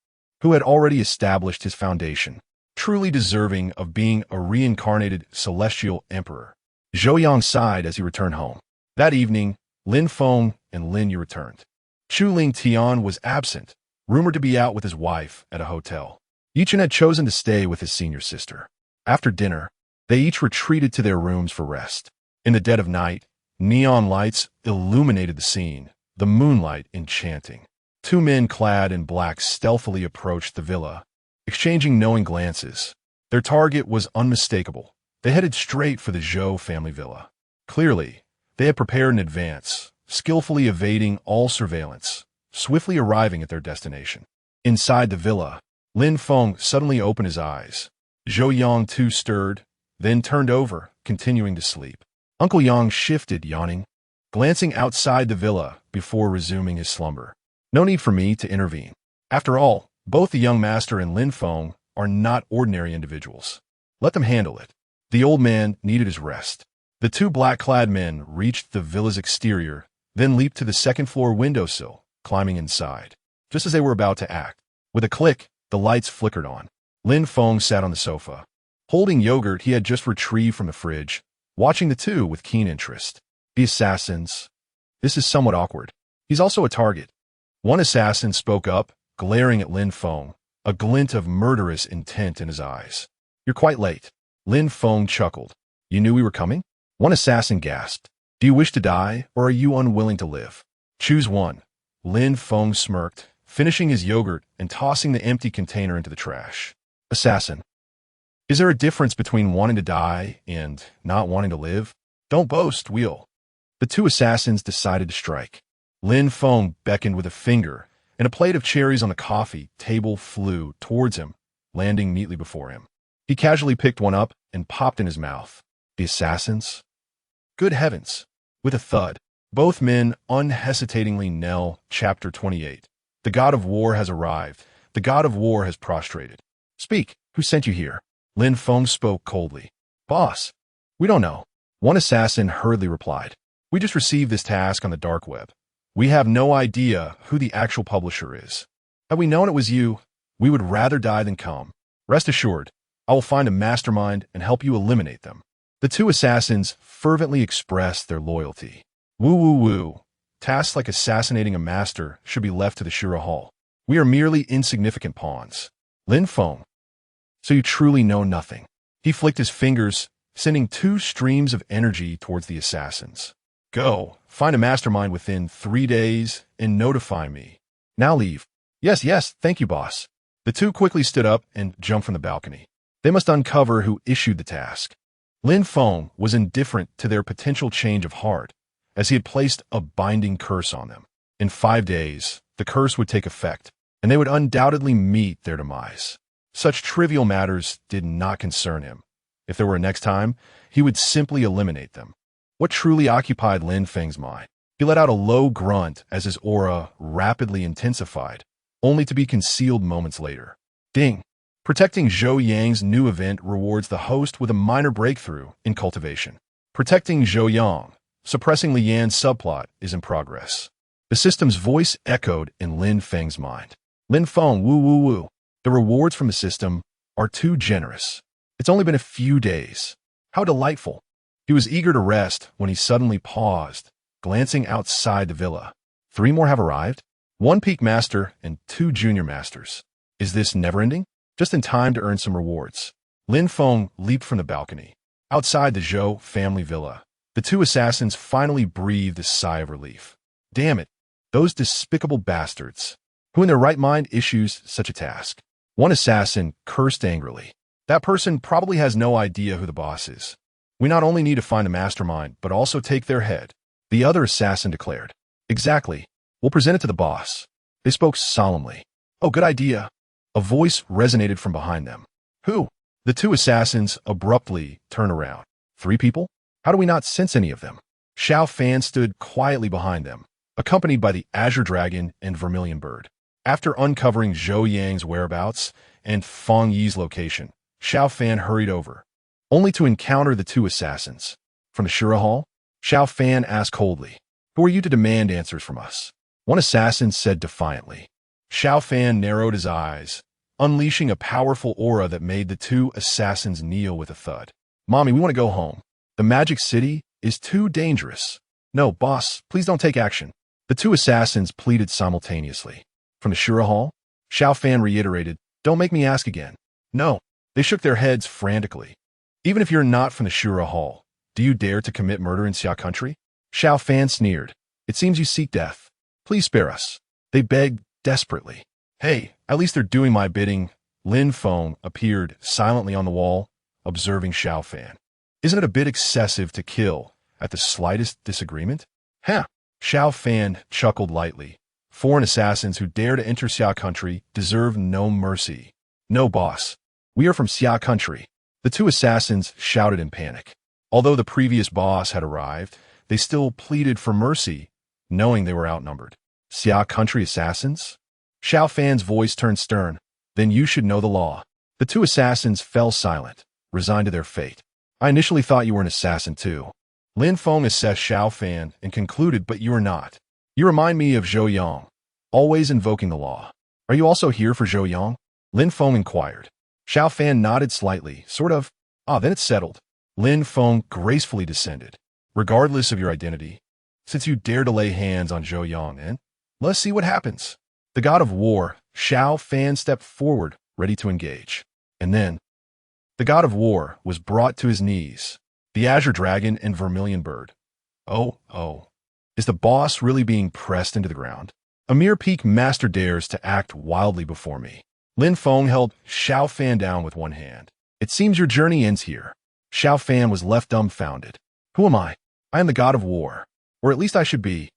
who had already established his foundation, truly deserving of being a reincarnated celestial emperor. Zhou Yang sighed as he returned home. That evening, Lin Feng and Lin Yu returned. Chu Ling Tian was absent, rumored to be out with his wife at a hotel. Yichen had chosen to stay with his senior sister. After dinner, they each retreated to their rooms for rest. In the dead of night, neon lights illuminated the scene, the moonlight enchanting. Two men clad in black stealthily approached the villa, exchanging knowing glances. Their target was unmistakable. They headed straight for the Zhou family villa. Clearly, they had prepared in advance, skillfully evading all surveillance, swiftly arriving at their destination. Inside the villa, Lin Feng suddenly opened his eyes. Zhou Yang too stirred, then turned over, continuing to sleep. Uncle Yang shifted, yawning, glancing outside the villa before resuming his slumber. No need for me to intervene. After all, both the young master and Lin Feng are not ordinary individuals. Let them handle it. The old man needed his rest. The two black-clad men reached the villa's exterior, then leaped to the second-floor windowsill, climbing inside. Just as they were about to act, with a click, the lights flickered on. Lin Feng sat on the sofa, holding yogurt he had just retrieved from the fridge, watching the two with keen interest. The assassins. This is somewhat awkward. He's also a target. One assassin spoke up, glaring at Lin Feng, a glint of murderous intent in his eyes. You're quite late. Lin Feng chuckled. You knew we were coming? One assassin gasped. Do you wish to die, or are you unwilling to live? Choose one. Lin Feng smirked, finishing his yogurt and tossing the empty container into the trash. Assassin. Is there a difference between wanting to die and not wanting to live? Don't boast, Wheel. The two assassins decided to strike. Lin Feng beckoned with a finger, and a plate of cherries on the coffee table flew towards him, landing neatly before him. He casually picked one up and popped in his mouth. The assassins? Good heavens! With a thud, both men unhesitatingly knelt. Chapter 28. The god of war has arrived. The god of war has prostrated. Speak, who sent you here? Lin Feng spoke coldly. Boss, we don't know. One assassin hurriedly replied. We just received this task on the dark web. We have no idea who the actual publisher is. Had we known it was you, we would rather die than come. Rest assured, I will find a mastermind and help you eliminate them. The two assassins fervently expressed their loyalty. Woo woo woo. Tasks like assassinating a master should be left to the Shura Hall. We are merely insignificant pawns. Lin Feng. So you truly know nothing. He flicked his fingers, sending two streams of energy towards the assassins. Go, find a mastermind within 3 days, and notify me. Now leave. Yes, thank you, boss. The two quickly stood up and jumped from the balcony. They must uncover who issued the task. Lin Feng was indifferent to their potential change of heart, as he had placed a binding curse on them. In 5 days, the curse would take effect, and they would undoubtedly meet their demise. Such trivial matters did not concern him. If there were a next time, he would simply eliminate them. What truly occupied Lin Feng's mind? He let out a low grunt as his aura rapidly intensified, only to be concealed moments later. Ding! Protecting Zhou Yang's new event rewards the host with a minor breakthrough in cultivation. Protecting Zhou Yang, suppressing Li Yan's subplot, is in progress. The system's voice echoed in Lin Feng's mind. Lin Feng, woo woo woo. The rewards from the system are too generous. It's only been a few days. How delightful. He was eager to rest when he suddenly paused, glancing outside the villa. 3 more have arrived? 1 peak master and 2 junior masters. Is this never-ending? Just in time to earn some rewards. Lin Feng leaped from the balcony. Outside the Zhou family villa, the 2 assassins finally breathed a sigh of relief. Damn it, those despicable bastards. Who in their right mind issues such a task? One assassin cursed angrily. That person probably has no idea who the boss is. We not only need to find the mastermind, but also take their head. The other assassin declared. Exactly. We'll present it to the boss. They spoke solemnly. Oh, good idea. A voice resonated from behind them. Who? The 2 assassins abruptly turned around. 3 people? How do we not sense any of them? Xiao Fan stood quietly behind them, accompanied by the Azure Dragon and Vermilion Bird. After uncovering Zhou Yang's whereabouts and Feng Yi's location, Xiao Fan hurried over, only to encounter the 2 assassins. From the Shura Hall, Xiao Fan asked coldly, Who are you to demand answers from us? One assassin said defiantly. Xiao Fan narrowed his eyes, unleashing a powerful aura that made the 2 assassins kneel with a thud. Mommy, we want to go home. The Magic City is too dangerous. No, boss, please don't take action. The 2 assassins pleaded simultaneously. From the Shura Hall, Xiao Fan reiterated, Don't make me ask again. No. They shook their heads frantically. Even if you're not from the Shura Hall, do you dare to commit murder in Xia country? Xiao Fan sneered. It seems you seek death. Please spare us. They begged desperately. Hey, at least they're doing my bidding. Lin Feng appeared silently on the wall, observing Xiao Fan. Isn't it a bit excessive to kill at the slightest disagreement? Huh. Xiao Fan chuckled lightly. Foreign assassins who dare to enter Xia country deserve no mercy. No, boss. We are from Xia country. The 2 assassins shouted in panic. Although the previous boss had arrived, they still pleaded for mercy, knowing they were outnumbered. Xia country assassins? Xiao Fan's voice turned stern. Then you should know the law. The 2 assassins fell silent, resigned to their fate. I initially thought you were an assassin too. Lin Feng assessed Xiao Fan and concluded, but you are not. You remind me of Zhou Yang, always invoking the law. Are you also here for Zhou Yang? Lin Feng inquired. Xiao Fan nodded slightly, sort of. Then it's settled. Lin Feng gracefully descended. Regardless of your identity, since you dare to lay hands on Zhou Yang, let's see what happens. The god of war, Xiao Fan, stepped forward, ready to engage. And then, the god of war was brought to his knees, The Azure Dragon and Vermilion Bird. Oh. Is the boss really being pressed into the ground? A mere peak master dares to act wildly before me. Lin Feng held Xiao Fan down with one hand. It seems your journey ends here. Xiao Fan was left dumbfounded. Who am I? I am the god of war. Or at least I should be.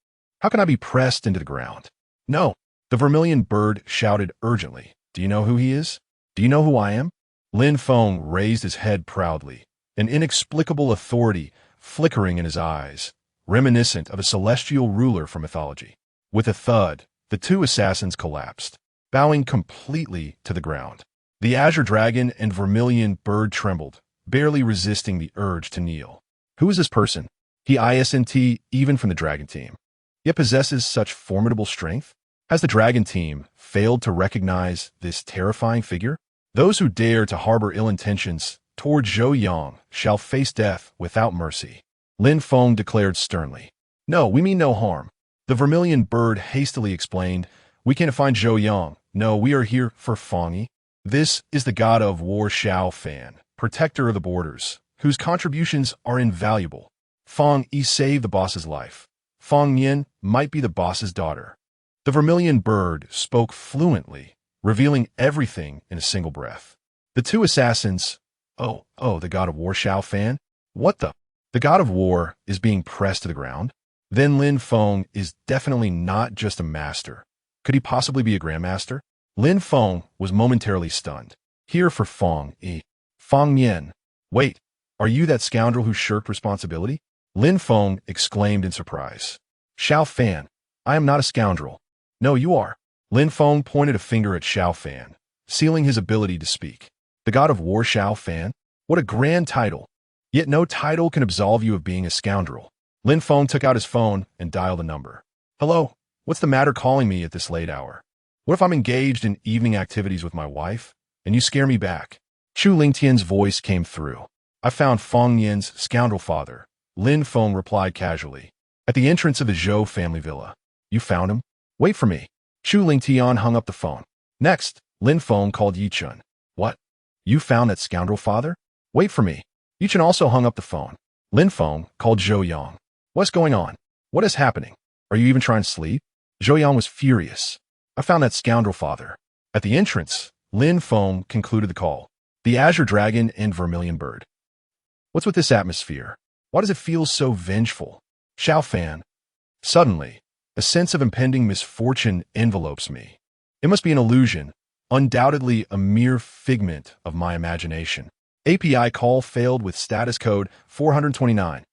How can I be pressed into the ground? No. The Vermilion Bird shouted urgently. Do you know who he is? Do you know who I am? Lin Feng raised his head proudly, an inexplicable authority flickering in his eyes, reminiscent of a celestial ruler from mythology. With a thud, the two assassins collapsed, bowing completely to the ground. The Azure Dragon and Vermilion Bird trembled, barely resisting the urge to kneel. Who is this person? He isn't even from the Dragon team, yet possesses such formidable strength? Has the Dragon team failed to recognize this terrifying figure? Those who dare to harbor ill intentions toward Zhou Yang shall face death without mercy. Lin Feng declared sternly. No, we mean no harm. The Vermilion Bird hastily explained. We can't find Zhou Yang. No, we are here for Feng Yi. This is the god of war Xiao Fan, protector of the borders, whose contributions are invaluable. Feng Yi saved the boss's life. Feng Yin might be the boss's daughter. The Vermilion Bird spoke fluently, revealing everything in a single breath. The two assassins. Oh, the god of war Xiao Fan? What the? The god of war is being pressed to the ground? Then Lin Feng is definitely not just a master. Could he possibly be a grandmaster? Lin Feng was momentarily stunned. Here for Feng Yi. Feng Yin. Wait, are you that scoundrel who shirked responsibility? Lin Feng exclaimed in surprise. Xiao Fan, I am not a scoundrel. No, you are. Lin Feng pointed a finger at Xiao Fan, sealing his ability to speak. The god of war Xiao Fan? What a grand title. Yet no title can absolve you of being a scoundrel. Lin Feng took out his phone and dialed a number. Hello, what's the matter calling me at this late hour? What if I'm engaged in evening activities with my wife, and you scare me back? Chu Lingtian's voice came through. I found Feng Yin's scoundrel father. Lin Feng replied casually. At the entrance of the Zhou family villa. You found him? Wait for me. Chu Lingtian hung up the phone. Next, Lin Feng called Yichun. What? You found that scoundrel father? Wait for me. Yichun also hung up the phone. Lin Feng called Zhou Yang. What's going on? What is happening? Are you even trying to sleep? Zhou Yang was furious. I found that scoundrel father. At the entrance, Lin Feng concluded the call. The Azure Dragon and Vermilion Bird. What's with this atmosphere? Why does it feel so vengeful? Xiao Fan. Suddenly, a sense of impending misfortune envelopes me. It must be an illusion, undoubtedly a mere figment of my imagination. API call failed with status code 429.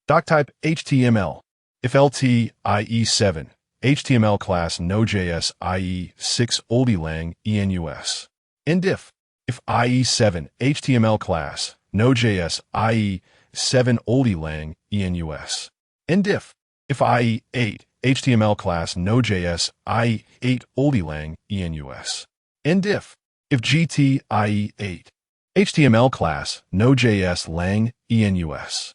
Doc type HTML. If LT IE7, HTML class Node.js IE6 oldie lang ENUS. Indif. If IE7, HTML class Node.js IE7 oldie lang ENUS. Indif. If IE8, HTML class Node.js IE8 oldie lang ENUS. Indif. If GT IE8, HTML class Node.js lang ENUS.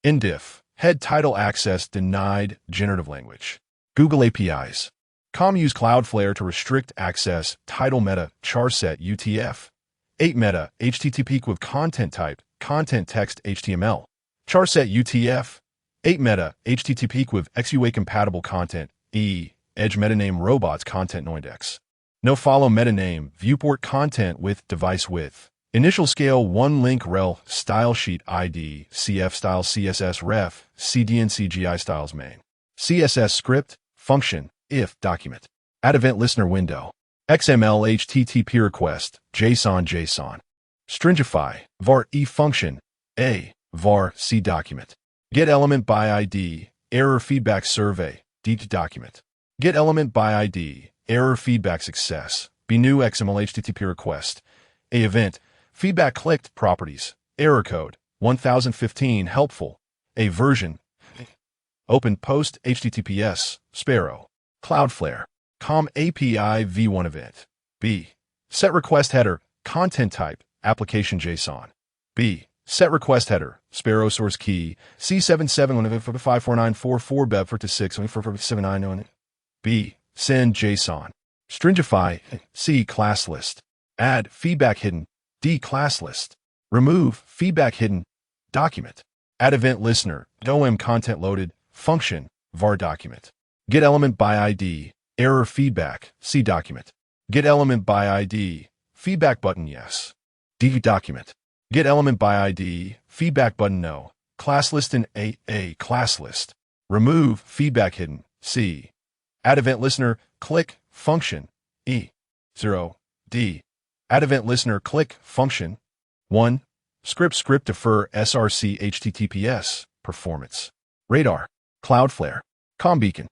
Indif. Head title access denied generative language. Google APIs. Com use Cloudflare to restrict access title meta charset UTF. 8 meta HTTP with content type content text HTML. Charset UTF. 8 meta HTTP with XUA compatible content edge metaname robots content noindex. No follow metaname viewport content with device width. Initial scale 1 link rel style sheet ID CF style CSS ref CDN CGI styles main. CSS script function if document. Add event listener window. XML HTTP request JSON. Stringify var e function a var c document. Get element by ID error feedback survey d document. Get element by ID error feedback success b new XML HTTP request a event feedback clicked properties error code 1015 helpful a version open post HTTPS Sparrow Cloudflare com API v1 event b set request header content type application JSON b set request header Sparrow source key C77154944 bev for to 6 479 b send JSON stringify c class list add feedback hidden D class list. Remove feedback hidden document. Add event listener, OM content loaded, function, var document. Get element by ID, error feedback, C document. Get element by ID, feedback button yes. D document. Get element by ID, feedback button no. Class list in A class list. Remove feedback hidden, C. Add event listener, click, function, E. 0, D. Add event listener, click, function. 1. Script defer src https, performance. Radar, Cloudflare, ComBeacon.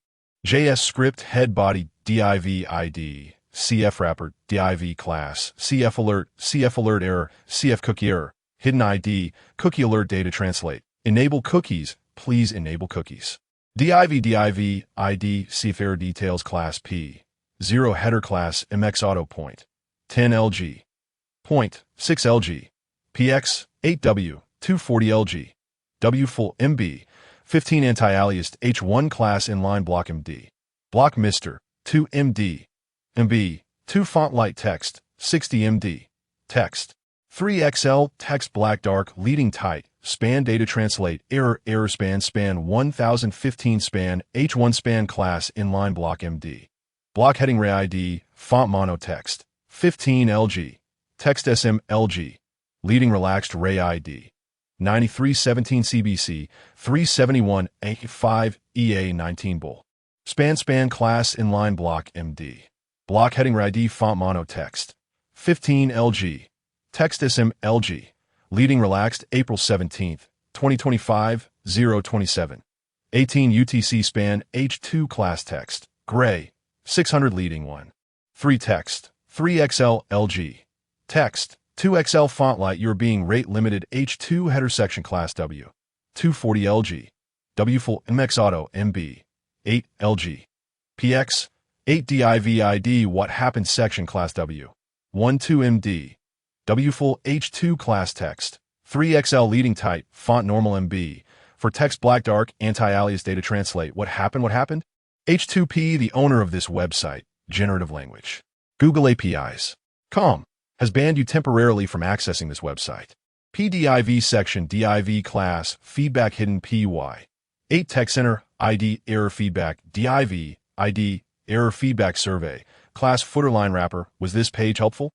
JS script head body div ID, CF wrapper div class, CF alert error, CF cookie error, hidden ID, cookie alert data translate. Enable cookies, please enable cookies. div ID, CF error details class P. 0 header class MX auto point. 10 LG. Point, 6 LG. PX, 8W, 240 LG. W full MB, 15 anti-aliased H1 class inline block MD. Block Mr, 2 MD. MB, 2 font light text, 60 MD. Text. 3 XL, text black dark, leading tight, span data translate, error span 1015 span, H1 span class inline block MD. Block heading ray ID, font mono text, 15 LG. Text SM LG. Leading relaxed ray ID. 9317 CBC, 371 A5 EA 19 bull. Span class inline block MD. Block heading ray ID font mono text. 15 LG. Text SM LG. Leading relaxed April 17th, 2025, 027. 18 UTC span H2 class text. Gray. 600 leading 1. 3 text. 3XL LG. Text. 2XL font light you're being rate limited H2 header section class W. 240 LG. W full MX auto MB. 8 LG. PX. 8 DIVID what happened section class W. 12 MD. W full H2 class text. 3XL leading type font normal MB. For text black dark anti-alias data translate what happened? H2P the owner of this website, generative language. Google APIs. Com. Has banned you temporarily from accessing this website. PDIV section div class feedback hidden PY. 8 text center ID error feedback div ID error feedback survey class footer line wrapper. Was this page helpful?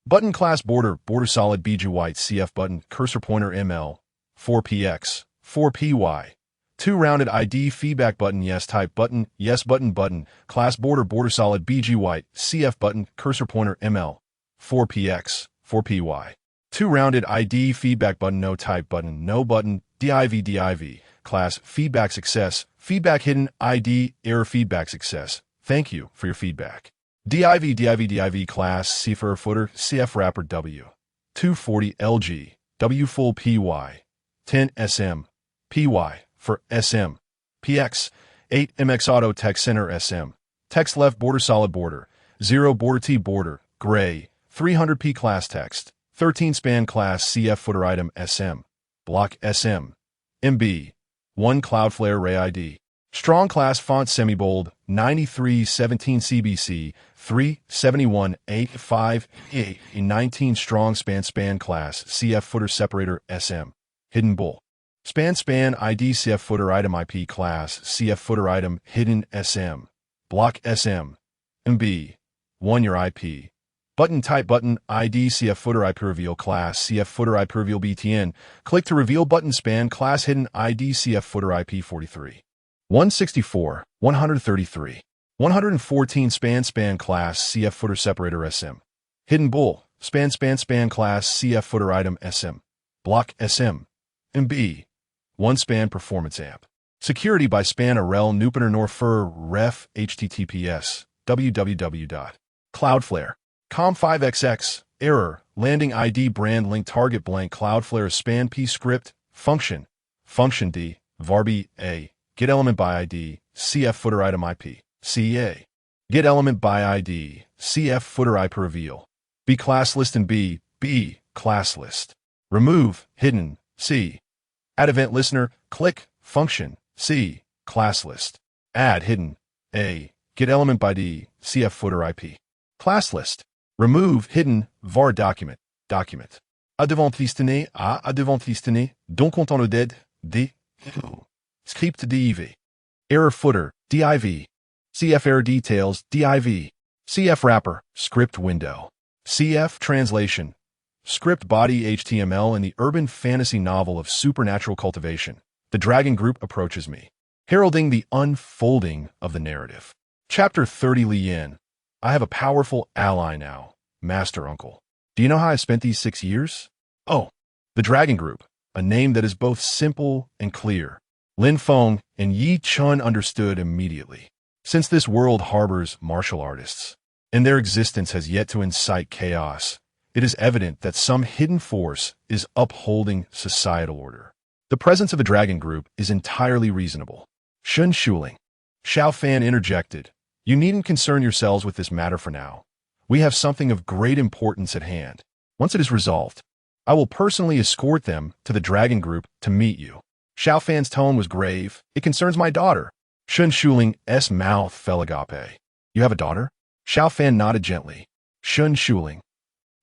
Button class border solid BG white CF button cursor pointer ML 4px 4py 2 rounded ID feedback button yes type button yes button class border solid BG white CF button cursor pointer ML 4px 4py 2 rounded ID feedback button no type button no button div class feedback success feedback hidden ID error feedback success. Thank you for your feedback. div class CF footer CF wrapper W 240 LG W full PY 10 SM PY for SM PX 8 MX auto text center SM text left border solid border 0 border T border gray 300p class text 13 span class CF footer item SM block SM MB 1 Cloudflare ray ID strong class font semi-bold 9317 CBC 371 A5 A 19 strong span class CF footer separator SM hidden bull span ID CF footer item IP class CF footer item hidden SM block SM MB 1 your IP button type button ID CF footer IP reveal class CF footer IP reveal BTN click to reveal button span class hidden ID CF footer IP 43 164 133 114 span class CF footer separator SM hidden bull span class CF footer item SM block SM MB 1 span performance amp security by span rel nupener nor fur ref https www.cloudflare com5xx error landing ID brand link target blank Cloudflare span p script function D varb a get element by ID CF footer item IP CA get element by ID CF footer IP reveal B class list and B class list remove hidden C add event listener click function C class list add hidden A get element by D CF footer IP class list remove hidden var document A devant listener, donc content le dead, D. Script div. Error footer, div. CF error details, div. CF wrapper, script window. CF translation, script body HTML in the urban fantasy novel of supernatural cultivation. The dragon group approaches me, heralding the unfolding of the narrative. Chapter 30 Li Yin. I have a powerful ally now, Master Uncle. Do you know how I spent these 6 years? Oh, the dragon group, a name that is both simple and clear. Lin Feng and Yi Chun understood immediately. Since this world harbors martial artists, and their existence has yet to incite chaos, it is evident that some hidden force is upholding societal order. The presence of a dragon group is entirely reasonable. Shun Shuling. Xiao Fan interjected. You needn't concern yourselves with this matter for now. We have something of great importance at hand. Once it is resolved, I will personally escort them to the dragon group to meet you. Xiao Fan's tone was grave. It concerns my daughter. Shun Shuling's mouth fell agape. You have a daughter? Xiao Fan nodded gently. Shun Shuling.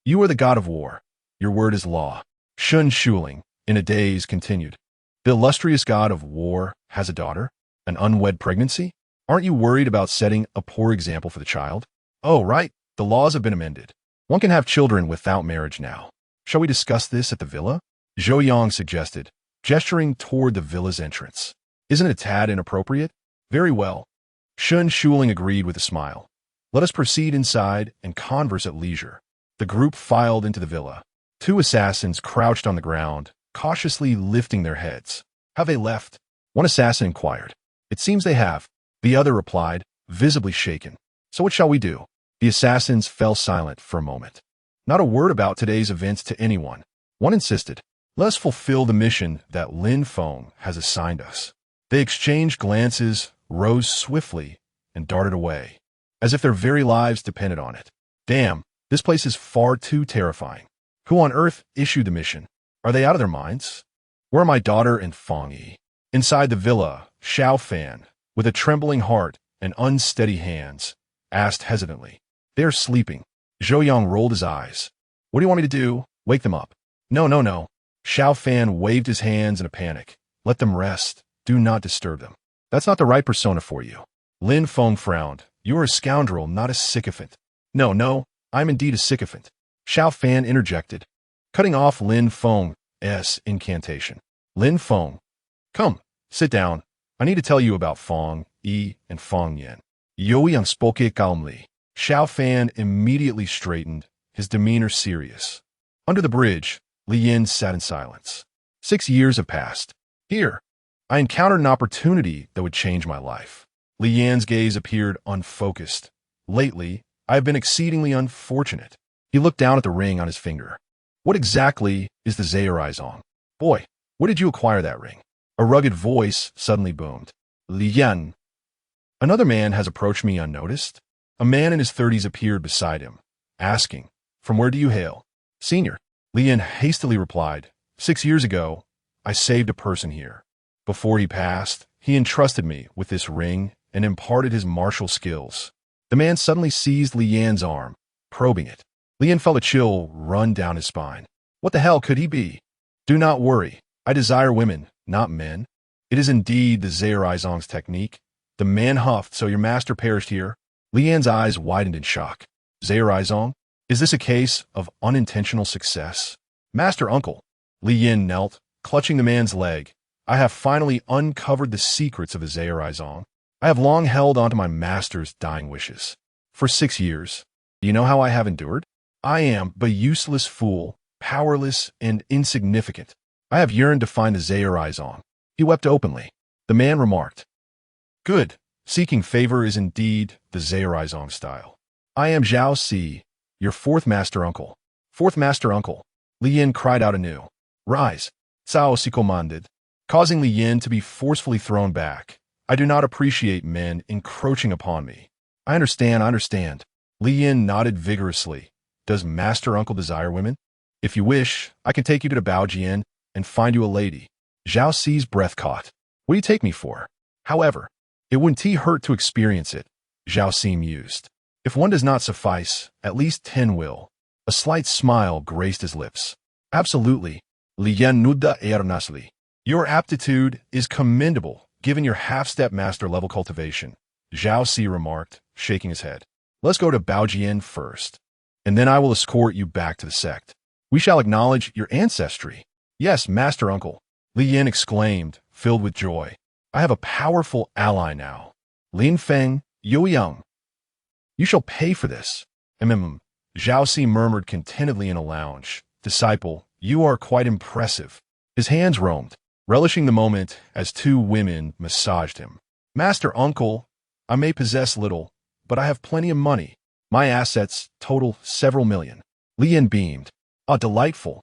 You are the god of war. Your word is law. Shun Shuling, in a daze, continued. The illustrious god of war has a daughter? An unwed pregnancy? Aren't you worried about setting a poor example for the child? Oh, right. The laws have been amended. One can have children without marriage now. Shall we discuss this at the villa? Zhou Yang suggested, gesturing toward the villa's entrance. Isn't it a tad inappropriate? Very well. Shun Shuling agreed with a smile. Let us proceed inside and converse at leisure. The group filed into the villa. 2 assassins crouched on the ground, cautiously lifting their heads. Have they left? One assassin inquired. It seems they have. The other replied, visibly shaken. So what shall we do? The assassins fell silent for a moment. Not a word about today's events to anyone. One insisted. Let us fulfill the mission that Lin Feng has assigned us. They exchanged glances, rose swiftly, and darted away, as if their very lives depended on it. Damn, this place is far too terrifying. Who on earth issued the mission? Are they out of their minds? Where are my daughter and Feng Yi? Inside the villa, Xiao Fan, with a trembling heart and unsteady hands, asked hesitantly. They are sleeping. Zhou Yang rolled his eyes. What do you want me to do? Wake them up? No. Xiao Fan waved his hands in a panic. Let them rest. Do not disturb them. That's not the right persona for you. Lin Feng frowned. You are a scoundrel, not a sycophant. No, I'm indeed a sycophant. Xiao Fan interjected, cutting off Lin Feng's incantation. Lin Feng. Come, sit down. I need to tell you about Feng Yi and Feng Yin. Zhou Yang spoke calmly. Xiao Fan immediately straightened, his demeanor serious. Under the bridge, Li Yin sat in silence. 6 years have passed. Here, I encountered an opportunity that would change my life. Li Yin's gaze appeared unfocused. Lately, I have been exceedingly unfortunate. He looked down at the ring on his finger. What exactly is the Zhou? Boy, where did you acquire that ring? A rugged voice suddenly boomed. Li Yin. Another man has approached me unnoticed. A man in his 30s appeared beside him, asking, From where do you hail? Senior. Li Yin hastily replied, 6 years ago, I saved a person here. Before he passed, he entrusted me with this ring and imparted his martial skills. The man suddenly seized Li Yan's arm, probing it. Li Yan felt a chill run down his spine. What the hell could he be? Do not worry. I desire women, not men. It is indeed the Zhou technique. The man huffed, so your master perished here. Li Yan's eyes widened in shock. Zhou? Is this a case of unintentional success? Master Uncle. Li Yin knelt, clutching the man's leg. I have finally uncovered the secrets of the Zhou. I have long held onto my master's dying wishes. For 6 years. Do you know how I have endured? I am but useless fool, powerless and insignificant. I have yearned to find the Zhou. He wept openly. The man remarked, Good. Seeking favor is indeed the Zhou style. I am Zhao Si, your 4th master uncle. 4th master uncle. Li Yin cried out anew. Rise. Cao Si commanded, causing Li Yin to be forcefully thrown back. I do not appreciate men encroaching upon me. I understand. Li Yin nodded vigorously. Does master uncle desire women? If you wish, I can take you to the Baojian and find you a lady. Zhao Si's breath caught. What do you take me for? However, it wouldn't hurt to experience it, Zhao Si mused. If one does not suffice, at least 10 will. A slight smile graced his lips. Absolutely. Li Yan nudda earnestly. Your aptitude is commendable, given your half-step master level cultivation, Zhao Si remarked, shaking his head. Let's go to Baojian first, and then I will escort you back to the sect. We shall acknowledge your ancestry. Yes, Master Uncle, Li Yin exclaimed, filled with joy. I have a powerful ally now. Lin Feng, Zhou Yang. You shall pay for this. Zhao Si murmured contentedly in a lounge. Disciple, you are quite impressive. His hands roamed, relishing the moment as two women massaged him. Master Uncle, I may possess little, but I have plenty of money. My assets total several million. Li Yin beamed. Ah, delightful.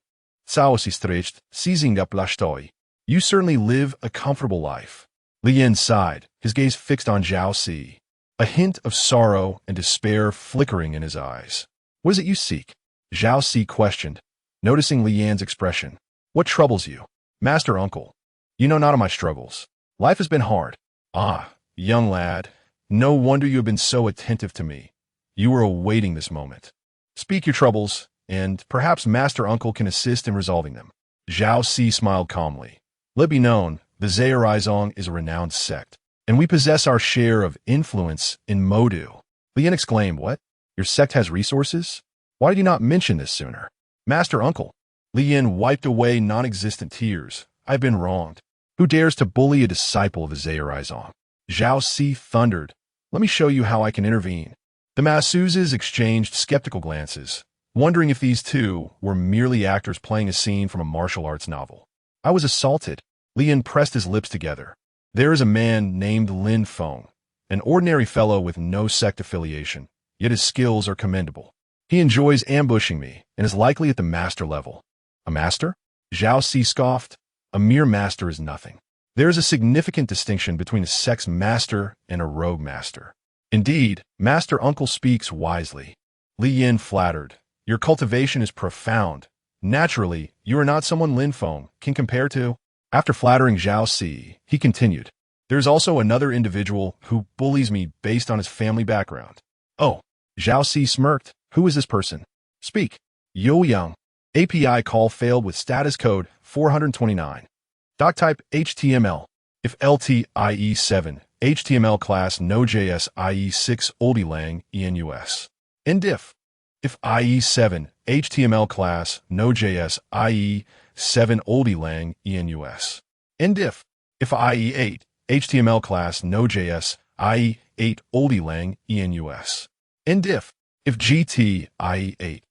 Cao si stretched, seizing up Lashtoi. You certainly live a comfortable life. Li Yin sighed, his gaze fixed on Zhao Si, a hint of sorrow and despair flickering in his eyes. What is it you seek? Zhao Si questioned, noticing Li Yin's expression. What troubles you? Master Uncle, you know not of my struggles. Life has been hard. Ah, young lad, no wonder you have been so attentive to me. You were awaiting this moment. Speak your troubles, and perhaps Master Uncle can assist in resolving them. Zhao Si smiled calmly. Let be known, the Zhou is a renowned sect, and we possess our share of influence in Modu. Li Yin exclaimed, What? Your sect has resources? Why did you not mention this sooner? Master Uncle. Li Yin wiped away non-existent tears. I've been wronged. Who dares to bully a disciple of the Zhou? Zhao Si thundered. Let me show you how I can intervene. The masseuses exchanged skeptical glances, wondering if these two were merely actors playing a scene from a martial arts novel. I was assaulted. Li Yin pressed his lips together. There is a man named Lin Feng, an ordinary fellow with no sect affiliation, yet his skills are commendable. He enjoys ambushing me and is likely at the master level. A master? Zhao Si scoffed. A mere master is nothing. There is a significant distinction between a sect's master and a rogue master. Indeed, Master Uncle speaks wisely. Li Yin flattered. Your cultivation is profound. Naturally, you are not someone Lin Feng can compare to. After flattering Zhao Si, he continued. There is also another individual who bullies me based on his family background. Oh, Zhao Si smirked. Who is this person? Speak. Zhou Yang. API call failed with status code 429. Doc type HTML. If LTIE7, HTML class Node.js IE6 oldie lang enus. Indif. If IE7, HTML class Node.js IE7 oldie lang enus. Indif. If IE8, HTML class Node.js IE8 oldie lang enus. Indif. If GT IE8,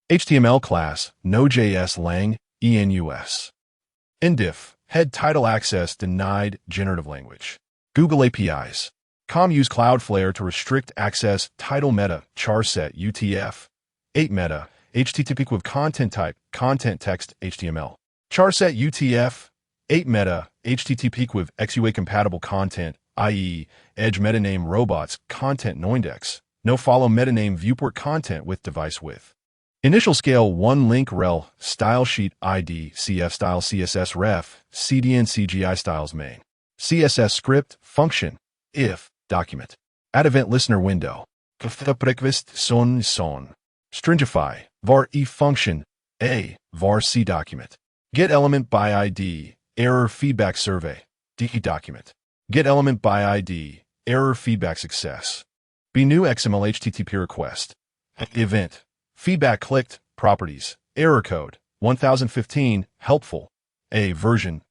HTML class Node.js lang enus. Indif. Head title access denied generative language. Google APIs. Com use Cloudflare to restrict access title meta charset UTF. 8 meta HTTP with content type content text HTML. Charset UTF. 8 meta HTTP with XUA compatible content, i.e. edge metaname robots content noindex. No follow metaname viewport content with device width. Initial scale 1 link rel style sheet ID CF style CSS ref CDN CGI styles main CSS script function if document add event listener window son stringify var e function a var c document get element by ID error feedback survey d document get element by ID error feedback success b new XML HTTP request event feedback clicked, properties, error code, 1015, helpful, A version,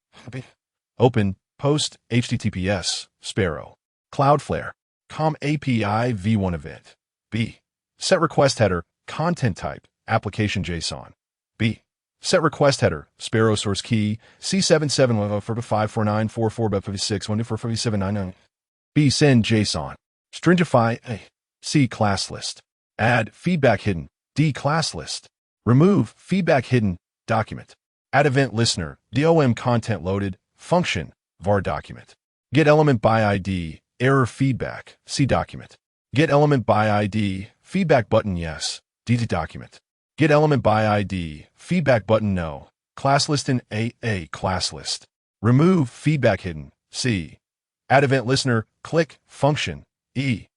open, post, HTTPS, Sparrow, Cloudflare, COM API v1 event, B, set request header, content type, application JSON, B, set request header, Sparrow source key, C771454944456144799, B, send JSON, stringify, A, C, class list, add, feedback hidden, D class list. Remove feedback hidden document. Add event listener. DOM content loaded. Function. var document. Get element by ID. Error feedback. C document. Get element by ID. Feedback button yes. D document. Get element by ID. Feedback button no. Class list in A class list. Remove feedback hidden. C. Add event listener. Click function. E.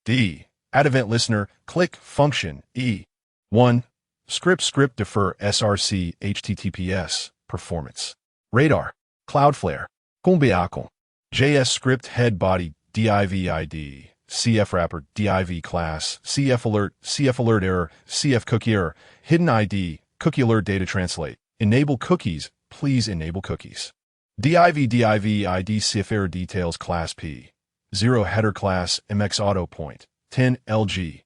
D. Add event listener, click function, E. 1. Script defer SRC HTTPS, performance. Radar. Cloudflare. Combiacom. JS script head body div ID. CF wrapper div class. CF alert error. CF cookie error. Hidden ID. Cookie alert data translate. Enable cookies. Please enable cookies. div ID CF error details class P. 0 header class MX auto point. 10 LG.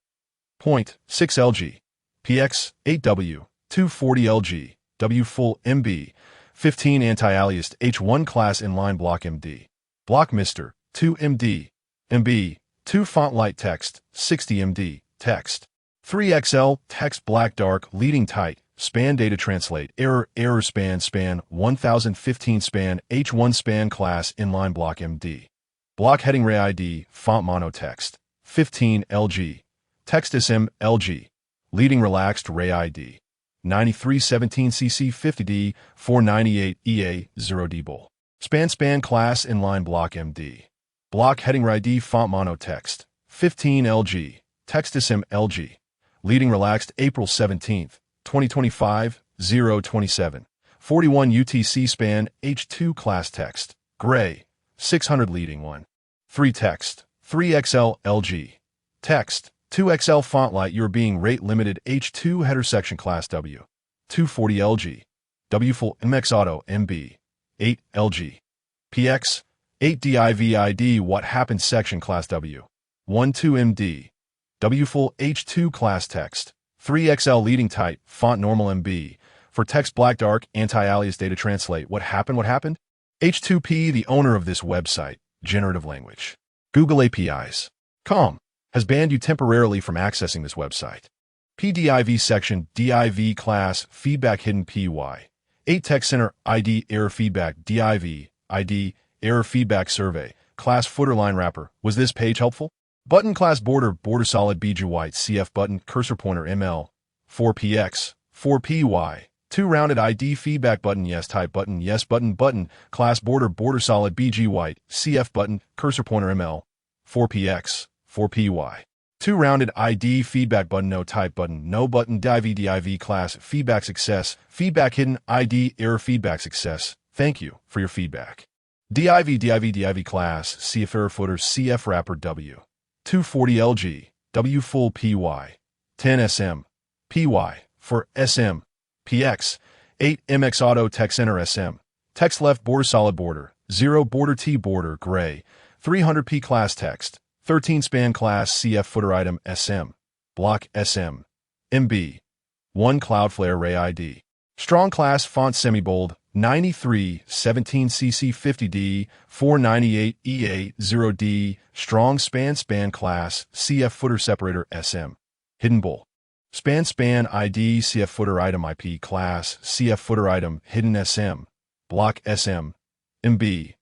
Point 6 LG. PX 8W. 240 LG. W full MB. 15 anti-aliased H1 class inline block MD. Block Mr. 2 MD. MB. 2 font light text. 60 MD. Text. 3 XL. Text black dark leading tight. Span data translate. Error span 1015 span H1 span class inline block MD. Block heading ray ID. Font mono text. 15 LG. Text SM LG. Leading relaxed ray ID. 9317 CC 50D 498 EA 0D bull. Span class inline block MD. Block heading ID font mono text. 15 LG. Text SM LG. Leading relaxed April 17th, 2025 027. 41 UTC span H2 class text. Gray. 600 leading 1. 3 text. 3XL LG. Text. 2XL font light you're being rate limited H2 header section class W. 240 LG. W full MX auto MB. 8 LG. PX. 8 div ID what happened section class W. 12 MD. W full H2 class text. 3XL leading type font normal MB. For text black dark anti-alias data translate what happened? H2P the owner of this website, generative language. Google APIs. Com. Has banned you temporarily from accessing this website. PDIV section div class feedback hidden PY. 8 text center ID error feedback div ID error feedback survey class footer line wrapper. Was this page helpful? Button class border solid BG white CF button cursor pointer ML 4PX 4PY 2 rounded ID feedback button yes button class border solid BG white CF button cursor pointer ML 4PX 4PY 2 rounded ID feedback button no type button no button div class feedback success feedback hidden ID error feedback success. Thank you for your feedback. Div class CF error footer CF wrapper W 240 LG W full PY 10 SM PY for SM PX 8 MX auto text center SM text left border solid border 0 border T border gray 300p class text 13 span class CF footer item SM. Block SM. MB. 1 Cloudflare Ray ID. Strong class font semi-bold 93 17 CC 50D 498 EA 0D. Strong span class CF footer separator SM. Hidden bold. Span ID CF footer item IP class CF footer item hidden SM. Block SM. MB.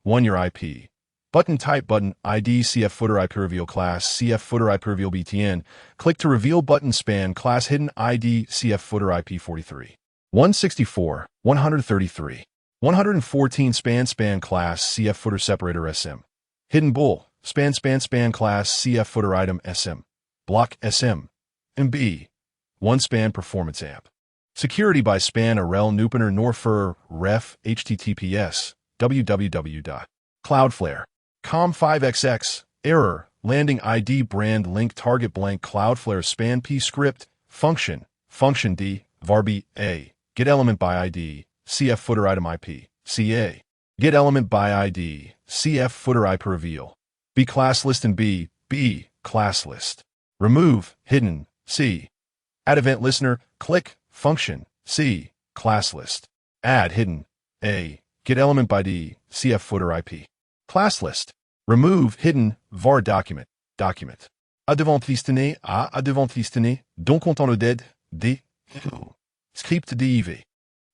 1 your IP. Button type button ID CF footer IP reveal class CF footer IP reveal BTN. Click to reveal button span class hidden ID CF footer IP 43. 164, 133. 114 span class CF footer separator SM. Hidden bull. Span class CF footer item SM. Block SM. MB. 1 span performance amp. Security by span rel nupener norfer ref https www.cloudflare. Com5xx, error, landing ID brand link target blank Cloudflare span P script, function D, varb A, get element by ID, CF footer item IP, CA, get element by ID, CF footer IP reveal, B class list and B class list, remove, hidden, C, add event listener, click, function, C, class list, add hidden, A, get element by D, CF footer IP. Class list. Remove hidden var document. A devant listener, donc content le dead, D. Script div.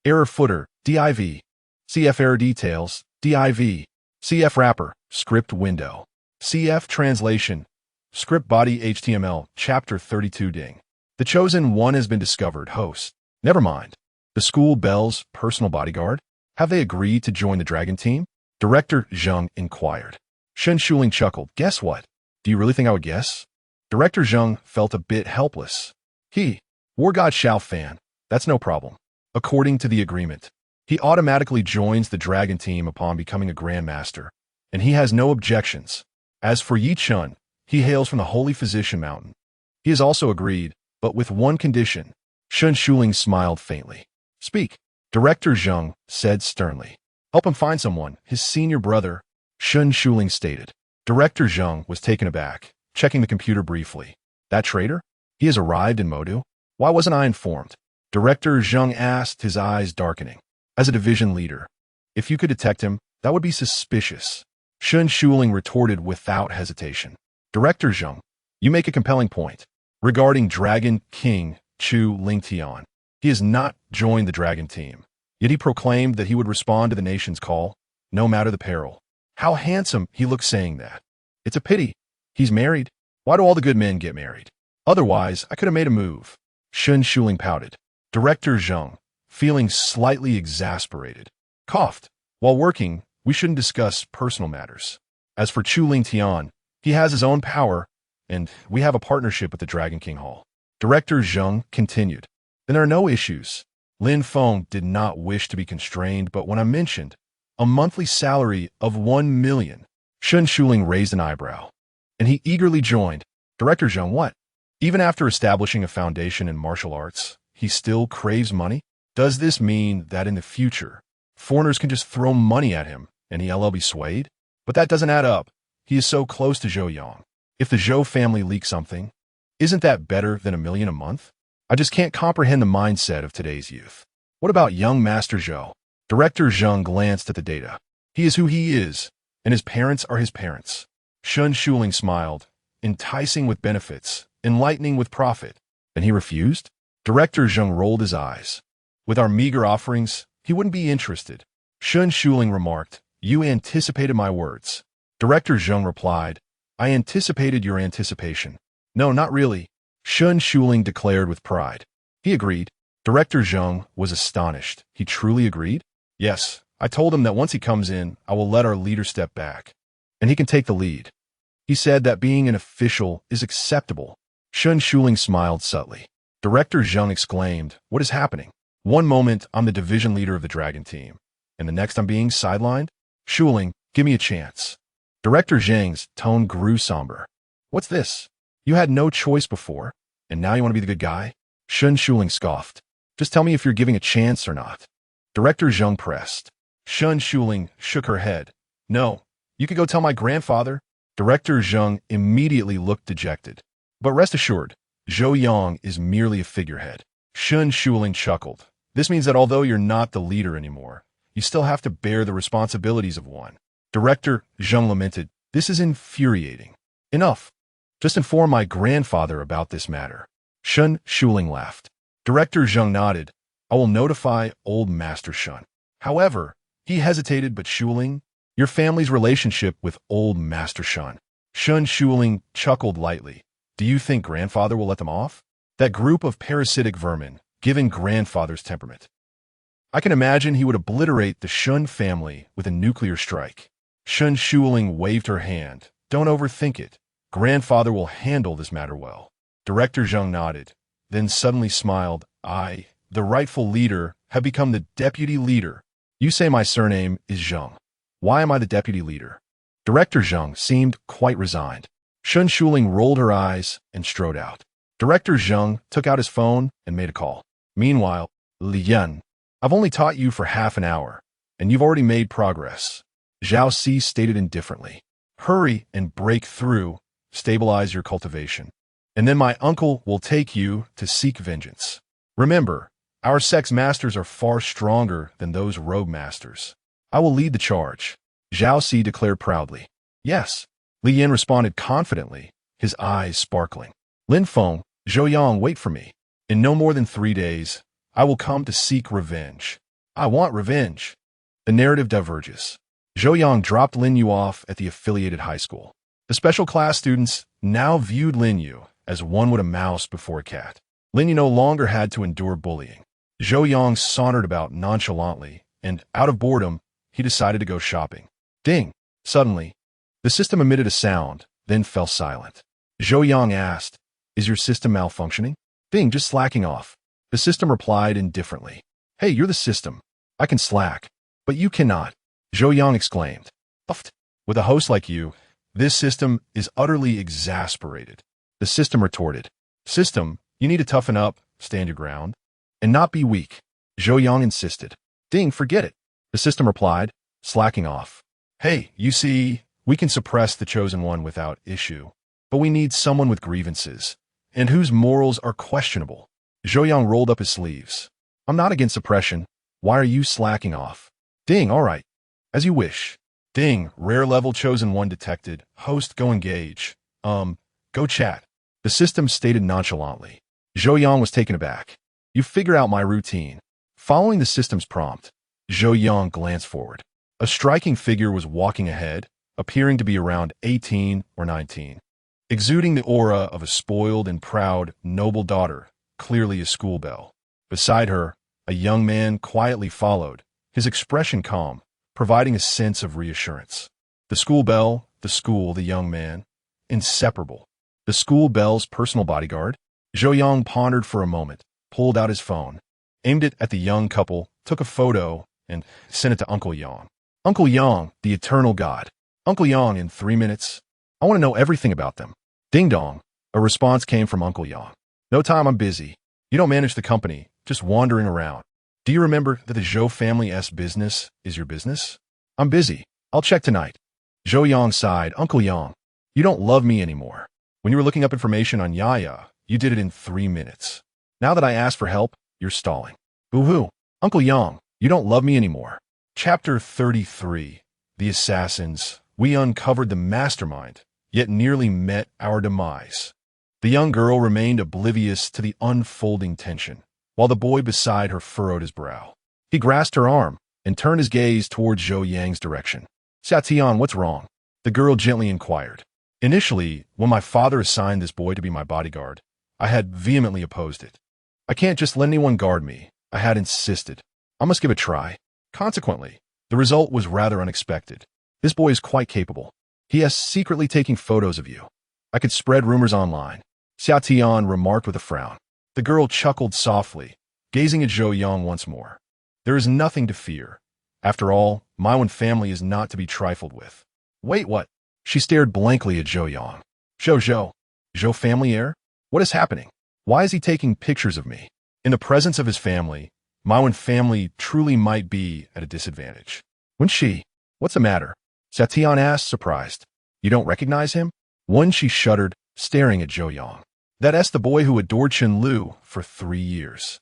Error footer, div. CF error details, div. CF wrapper, script window. CF translation. Script body HTML, chapter 32 ding. The chosen one has been discovered, host. Never mind. The school Bell's personal bodyguard? Have they agreed to join the dragon team? Director Zhang inquired. Shen Shuling chuckled. Guess what? Do you really think I would guess? Director Zhang felt a bit helpless. War God Xiao fan. That's no problem. According to the agreement. He automatically joins the dragon team upon becoming a grandmaster, and he has no objections. As for Yi Chun, he hails from the Holy Physician Mountain. He has also agreed, but with one condition. Shun Shuling smiled faintly. Speak. Director Zheng said sternly. Help him find someone, his senior brother, Shun Shuling stated. Director Zheng was taken aback, checking the computer briefly. That traitor? He has arrived in Modu? Why wasn't I informed? Director Zheng asked, his eyes darkening. As a division leader, if you could detect him, that would be suspicious. Shun Shuling retorted without hesitation. Director Zheng, you make a compelling point. Regarding Dragon King Chu Lingtian, he has not joined the dragon team. Yet he proclaimed that he would respond to the nation's call, no matter the peril. How handsome he looks saying that. It's a pity. He's married. Why do all the good men get married? Otherwise, I could have made a move. Shun Shuling pouted. Director Zheng, feeling slightly exasperated, coughed. While working, we shouldn't discuss personal matters. As for Chu Lingtian, he has his own power, and we have a partnership with the Dragon King Hall. Director Zheng continued. Then there are no issues. Lin Feng did not wish to be constrained, but when I mentioned a monthly salary of 1 million, Shun Shuling raised an eyebrow, and he eagerly joined. Director Zheng, what? Even after establishing a foundation in martial arts, he still craves money? Does this mean that in the future, foreigners can just throw money at him and he'll be swayed? But that doesn't add up. He is so close to Zhou Yang. If the Zhou family leaks something, isn't that better than 1 million a month? I just can't comprehend the mindset of today's youth. What about young Master Zhou? Director Zheng glanced at the data. He is who he is, and his parents are his parents. Shun Shuling smiled, enticing with benefits, enlightening with profit. And he refused? Director Zheng rolled his eyes. With our meager offerings, he wouldn't be interested. Shun Shuling remarked, You anticipated my words. Director Zheng replied, I anticipated your anticipation. No, not really. Shun Shuling declared with pride. He agreed. Director Zheng was astonished. He truly agreed? Yes, I told him that once he comes in, I will let our leader step back, and he can take the lead. He said that being an official is acceptable. Shun Shuling smiled subtly. Director Zheng exclaimed, What is happening? One moment, I'm the division leader of the dragon team, and the next I'm being sidelined? Shuling, give me a chance. Director Zheng's tone grew somber. What's this? You had no choice before, and now you want to be the good guy? Shun Shuling scoffed. Just tell me if you're giving a chance or not. Director Zheng pressed. Shun Shuling shook her head. No, you could go tell my grandfather. Director Zheng immediately looked dejected. But rest assured, Zhou Yang is merely a figurehead. Shun Shuling chuckled. This means that although you're not the leader anymore, you still have to bear the responsibilities of one. Director Zheng lamented. This is infuriating. Enough. Just inform my grandfather about this matter. Shun Shuling laughed. Director Zheng nodded. I will notify old Master Shun. However, he hesitated, but Shuling, your family's relationship with old Master Shun. Shun Shuling chuckled lightly. Do you think grandfather will let them off? That group of parasitic vermin, given grandfather's temperament. I can imagine he would obliterate the Shun family with a nuclear strike. Shun Shuling waved her hand. Don't overthink it. Grandfather will handle this matter well. Director Zheng nodded, then suddenly smiled. I, the rightful leader, have become the deputy leader. You say my surname is Zheng. Why am I the deputy leader? Director Zheng seemed quite resigned. Shun Shuling rolled her eyes and strode out. Director Zheng took out his phone and made a call. Meanwhile, Lian, I've only taught you for half an hour, and you've already made progress. Zhao Si stated indifferently. Hurry and break through, stabilize your cultivation. And then my uncle will take you to seek vengeance. Remember, our sex masters are far stronger than those rogue masters. I will lead the charge. Zhao Si declared proudly. Yes. Li Yin responded confidently, his eyes sparkling. Lin Feng, Zhou Yang, wait for me. In no more than 3 days, I will come to seek revenge. I want revenge. The narrative diverges. Zhou Yang dropped Lin Yu off at the affiliated high school. The special class students now viewed Lin Yu as one would a mouse before a cat. Lin Yu no longer had to endure bullying. Zhou Yang sauntered about nonchalantly, and, out of boredom, he decided to go shopping. Ding! Suddenly, the system emitted a sound, then fell silent. Zhou Yang asked, Is your system malfunctioning? Ding, just slacking off. The system replied indifferently. Hey, you're the system. I can slack, but you cannot, Zhou Yang exclaimed. Puffed. With a host like you, this system is utterly exasperated. The system retorted. System, you need to toughen up, stand your ground, and not be weak, Zhou Yang insisted. Ding, forget it, the system replied, slacking off. Hey, you see, we can suppress the chosen one without issue, but we need someone with grievances, and whose morals are questionable. Zhou Yang rolled up his sleeves. I'm not against suppression. Why are you slacking off? Ding, all right. As you wish. Ding, rare level chosen one detected. Host, go engage. Go chat. The system stated nonchalantly. Zhou Yang was taken aback. You figure out my routine. Following the system's prompt, Zhou Yang glanced forward. A striking figure was walking ahead, appearing to be around 18 or 19. Exuding the aura of a spoiled and proud, noble daughter, clearly a school belle. Beside her, a young man quietly followed, his expression calm, providing a sense of reassurance. The school belle, the school, the young man, inseparable. The school belle's personal bodyguard. Zhou Yang pondered for a moment, pulled out his phone, aimed it at the young couple, took a photo, and sent it to Uncle Yang. Uncle Yang, the eternal god. Uncle Yang, in 3 minutes. I want to know everything about them. Ding dong. A response came from Uncle Yang. No time, I'm busy. You don't manage the company, just wandering around. Do you remember that the Zhou family's business is your business? I'm busy. I'll check tonight. Zhou Yang sighed. Uncle Yang, you don't love me anymore. When you were looking up information on Yaya, you did it in 3 minutes. Now that I asked for help, you're stalling. Boo-hoo. Uncle Yang, you don't love me anymore. Chapter 33. The Assassins. We uncovered the mastermind, yet nearly met our demise. The young girl remained oblivious to the unfolding tension, while the boy beside her furrowed his brow. He grasped her arm and turned his gaze towards Zhou Yang's direction. Xiatian, what's wrong? The girl gently inquired. Initially, when my father assigned this boy to be my bodyguard, I had vehemently opposed it. I can't just let anyone guard me. I had insisted. I must give it a try. Consequently, the result was rather unexpected. This boy is quite capable. He has secretly taken photos of you. I could spread rumors online. Xiatian remarked with a frown. The girl chuckled softly, gazing at Zhou Yang once more. There is nothing to fear. After all, my own family is not to be trifled with. Wait, what? She stared blankly at Zhou Yang. Zhou family heir? What is happening? Why is he taking pictures of me? In the presence of his family, my own family truly might be at a disadvantage. What's the matter? Xiatian asked, surprised. You don't recognize him? She shuddered, staring at Zhou Yang. That's the boy who adored Chen Lu for 3 years.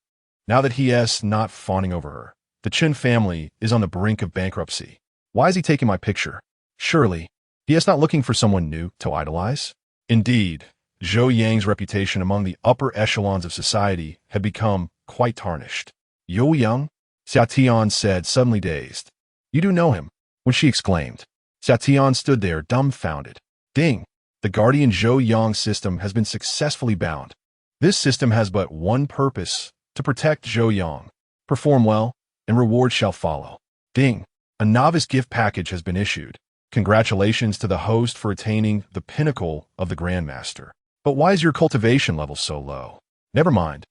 Now that he is not fawning over her, the Chen family is on the brink of bankruptcy. Why is he taking my picture? Surely, he is not looking for someone new to idolize? Indeed, Zhou Yang's reputation among the upper echelons of society had become quite tarnished. Zhou Yang? Xiatian said, suddenly dazed. You do know him? When she exclaimed. Xiatian stood there, dumbfounded. Ding! The guardian Zhou Yang system has been successfully bound. This system has but one purpose, to protect Zhou Yang. Perform well, and rewards shall follow. Ding! A novice gift package has been issued. Congratulations to the host for attaining the pinnacle of the Grandmaster. But why is your cultivation level so low? Never mind.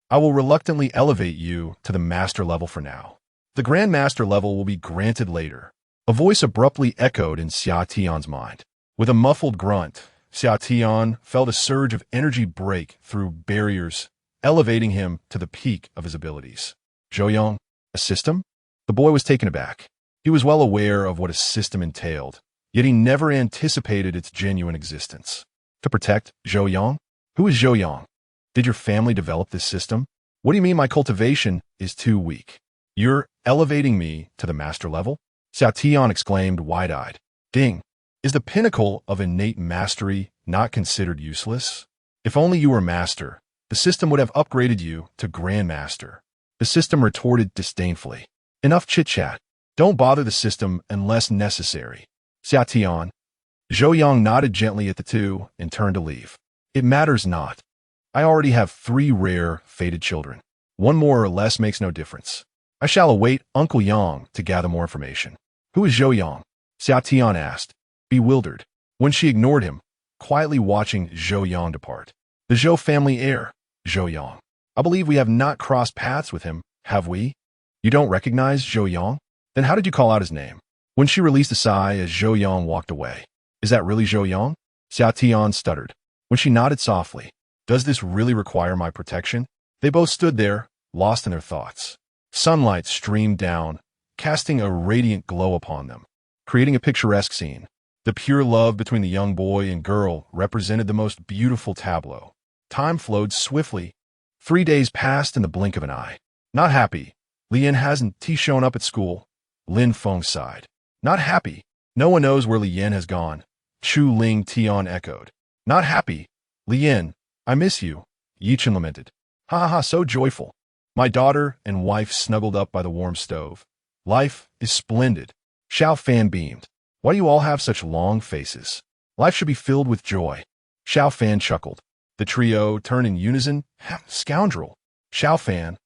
I will reluctantly elevate you to the master level for now. The Grandmaster level will be granted later. A voice abruptly echoed in Xiatian's mind. With a muffled grunt, Xiatian felt a surge of energy break through barriers, elevating him to the peak of his abilities. Zhou Yang, a system? The boy was taken aback. He was well aware of what a system entailed, yet he never anticipated its genuine existence. To protect Zhou Yang? Who is Zhou Yang? Did your family develop this system? What do you mean my cultivation is too weak? You're elevating me to the master level? Xiatian exclaimed wide-eyed. Ding! Is the pinnacle of innate mastery not considered useless? If only you were master, the system would have upgraded you to Grandmaster. The system retorted disdainfully. Enough chit-chat. Don't bother the system unless necessary. Xiatian. Zhou Yang nodded gently at the two and turned to leave. It matters not. I already have 3 rare, fated children. One more or less makes no difference. I shall await Uncle Yang to gather more information. Who is Zhou Yang? Xiatian asked, bewildered, when she ignored him, quietly watching Zhou Yang depart. The Zhou family heir, Zhou Yang. I believe we have not crossed paths with him, have we? You don't recognize Zhou Yang? Then how did you call out his name? When she released a sigh as Zhou Yang walked away. Is that really Zhou Yang? Xia Tian stuttered. When she nodded softly. Does this really require my protection? They both stood there, lost in their thoughts. Sunlight streamed down, casting a radiant glow upon them, creating a picturesque scene. The pure love between the young boy and girl represented the most beautiful tableau. Time flowed swiftly. 3 days passed in the blink of an eye. Not happy. Lian hasn't shown up at school. Lin Feng sighed. Not happy. No one knows where Lian has gone. Chu Ling Tian echoed. Not happy. Lian, I miss you. Yichen lamented. Ha ha ha, so joyful. My daughter and wife snuggled up by the warm stove. Life is splendid. Xiao Fan beamed. Why do you all have such long faces? Life should be filled with joy. Xiao Fan chuckled. The trio turned in unison. Scoundrel. Xiao Fan.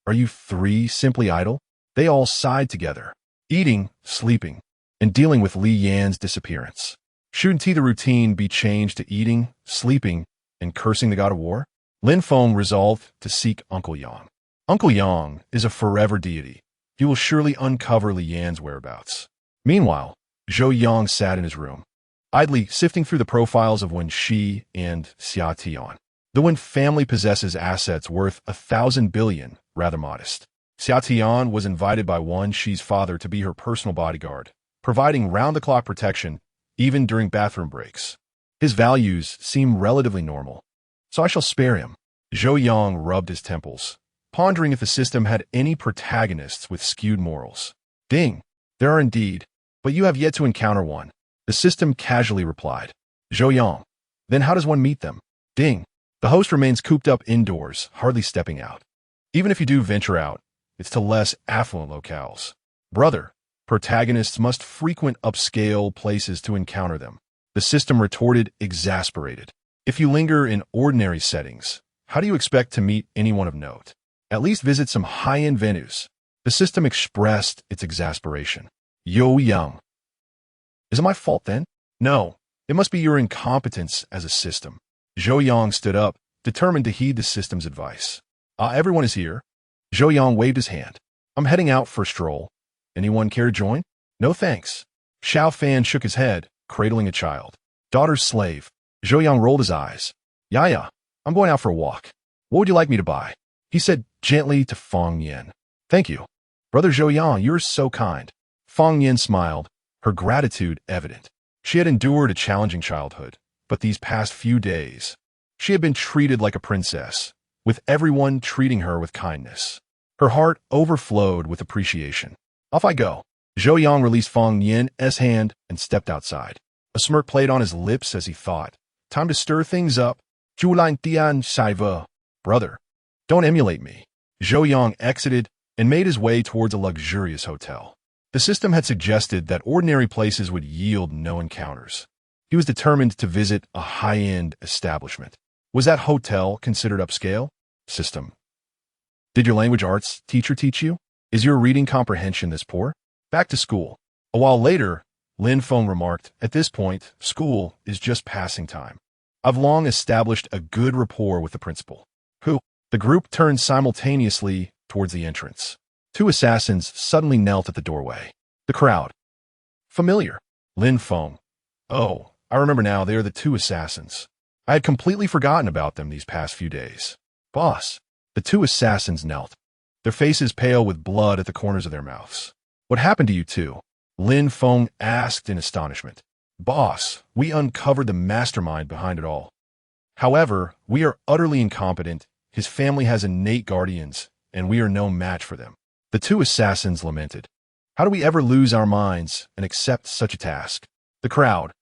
Are you three simply idle? They all sighed together. Eating, sleeping, and dealing with Li Yan's disappearance. Shouldn't the routine be changed to eating, sleeping, and cursing the god of war? Lin Feng resolved to seek Uncle Yang. Uncle Yang is a forever deity. He will surely uncover Li Yan's whereabouts. Meanwhile, Zhou Yang sat in his room, idly sifting through the profiles of Wen Shi and Xia Tian. The Wen family possesses assets worth 1,000 billion, rather modest. Xia Tian was invited by Wen Shi's father to be her personal bodyguard, providing round-the-clock protection even during bathroom breaks. His values seem relatively normal, so I shall spare him. Zhou Yang rubbed his temples, pondering if the system had any protagonists with skewed morals. Ding! There are indeed, but you have yet to encounter one. The system casually replied. Zhou Yang. Then how does one meet them? Ding! The host remains cooped up indoors, hardly stepping out. Even if you do venture out, it's to less affluent locales. Brother, protagonists must frequent upscale places to encounter them. The system retorted, exasperated. If you linger in ordinary settings, how do you expect to meet anyone of note? At least visit some high-end venues. The system expressed its exasperation. Zhou Yang. Is it my fault then? No, it must be your incompetence as a system. Zhou Yang stood up, determined to heed the system's advice. Everyone is here. Zhou Yang waved his hand. I'm heading out for a stroll. Anyone care to join? No thanks. Xiao Fan shook his head, cradling a child. Daughter's slave. Zhou Yang rolled his eyes. Yeah, I'm going out for a walk. What would you like me to buy? He said gently to Feng Yin. Thank you. Brother Zhou Yang, you're so kind. Feng Yin smiled, her gratitude evident. She had endured a challenging childhood, but these past few days, she had been treated like a princess, with everyone treating her with kindness. Her heart overflowed with appreciation. Off I go. Zhou Yang released Feng Yin's hand and stepped outside. A smirk played on his lips as he thought. Time to stir things up. Zhulan Dian Shaiva. Brother, don't emulate me. Zhou Yang exited and made his way towards a luxurious hotel. The system had suggested that ordinary places would yield no encounters. He was determined to visit a high-end establishment. Was that hotel considered upscale? System. Did your language arts teacher teach you? Is your reading comprehension this poor? Back to school. A while later, Lin Feng remarked, at this point, school is just passing time. I've long established a good rapport with the principal. Who? The group turned simultaneously towards the entrance. 2 assassins suddenly knelt at the doorway. The crowd. Familiar. Lin Feng. Oh, I remember now, they are the 2 assassins. I had completely forgotten about them these past few days. Boss. The 2 assassins knelt, their faces pale with blood at the corners of their mouths. What happened to you 2? Lin Feng asked in astonishment. Boss, we uncovered the mastermind behind it all. However, we are utterly incompetent. His family has innate guardians, and we are no match for them. The 2 assassins lamented. How do we ever lose our minds and accept such a task? The crowd.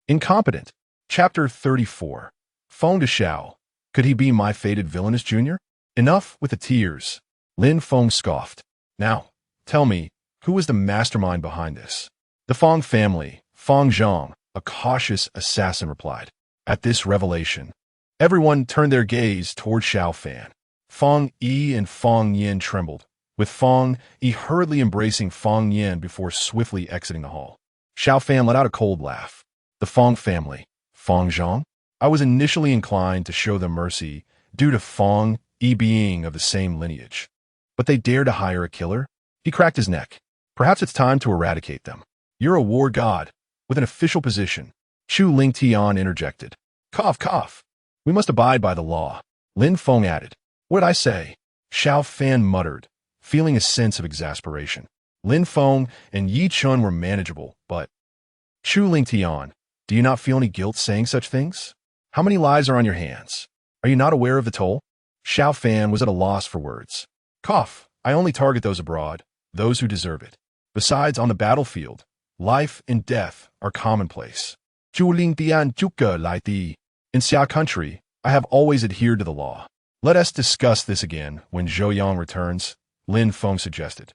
Incompetent. Chapter 34. Feng de Shao. Could he be my fated villainous junior? Enough with the tears. Lin Feng scoffed. Now, tell me, who was the mastermind behind this? The Feng family. Feng Zhang, a cautious assassin, replied. At this revelation, everyone turned their gaze toward Xiao Fan. Feng Yi and Feng Yin trembled, with Feng Yi hurriedly embracing Feng Yin before swiftly exiting the hall. Xiao Fan let out a cold laugh. The Feng family. Feng Zhang? I was initially inclined to show them mercy due to Feng Yi being of the same lineage. But they dared to hire a killer? He cracked his neck. Perhaps it's time to eradicate them. You're a war god, with an official position. Chu Ling Tian interjected. Cough, cough. We must abide by the law. Lin Feng added. What'd I say? Xiao Fan muttered, feeling a sense of exasperation. Lin Feng and Yi Chun were manageable, but... Chu Ling Tian, do you not feel any guilt saying such things? How many lives are on your hands? Are you not aware of the toll? Xiao Fan was at a loss for words. Cough, I only target those abroad, those who deserve it. Besides, on the battlefield, life and death are commonplace. Zhu Ling Dian Zhuge Lai Di. In Xia country, I have always adhered to the law. Let us discuss this again when Zhou Yang returns, Lin Feng suggested.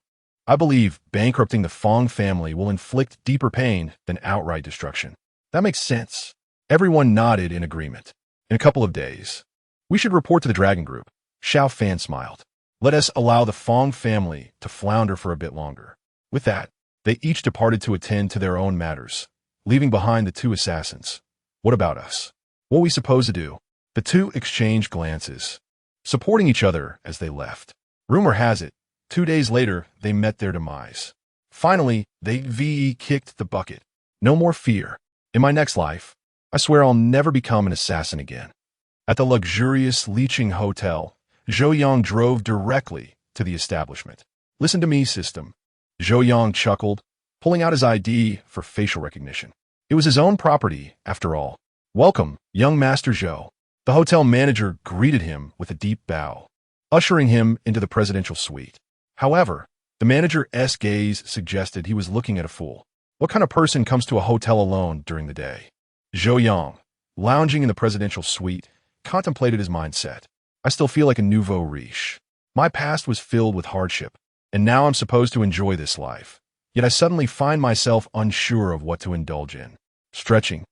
I believe bankrupting the Feng family will inflict deeper pain than outright destruction. That makes sense. Everyone nodded in agreement. In a couple of days, we should report to the Dragon Group. Xiao Fan smiled. Let us allow the Feng family to flounder for a bit longer. With that, they each departed to attend to their own matters, leaving behind the two assassins. What about us? What are we supposed to do? The two exchanged glances, supporting each other as they left. Rumor has it, 2 days later, they met their demise. Finally, they kicked the bucket. No more fear. In my next life, I swear I'll never become an assassin again. At the luxurious Liqing Hotel, Zhou Yang drove directly to the establishment. Listen to me, system. Zhou Yang chuckled, pulling out his ID for facial recognition. It was his own property, after all. Welcome, young Master Zhou. The hotel manager greeted him with a deep bow, ushering him into the presidential suite. However, the manager's gaze suggested he was looking at a fool. What kind of person comes to a hotel alone during the day? Zhou Yang, lounging in the presidential suite, contemplated his mindset. I still feel like a nouveau riche. My past was filled with hardship, and now I'm supposed to enjoy this life. Yet I suddenly find myself unsure of what to indulge in. Stretching,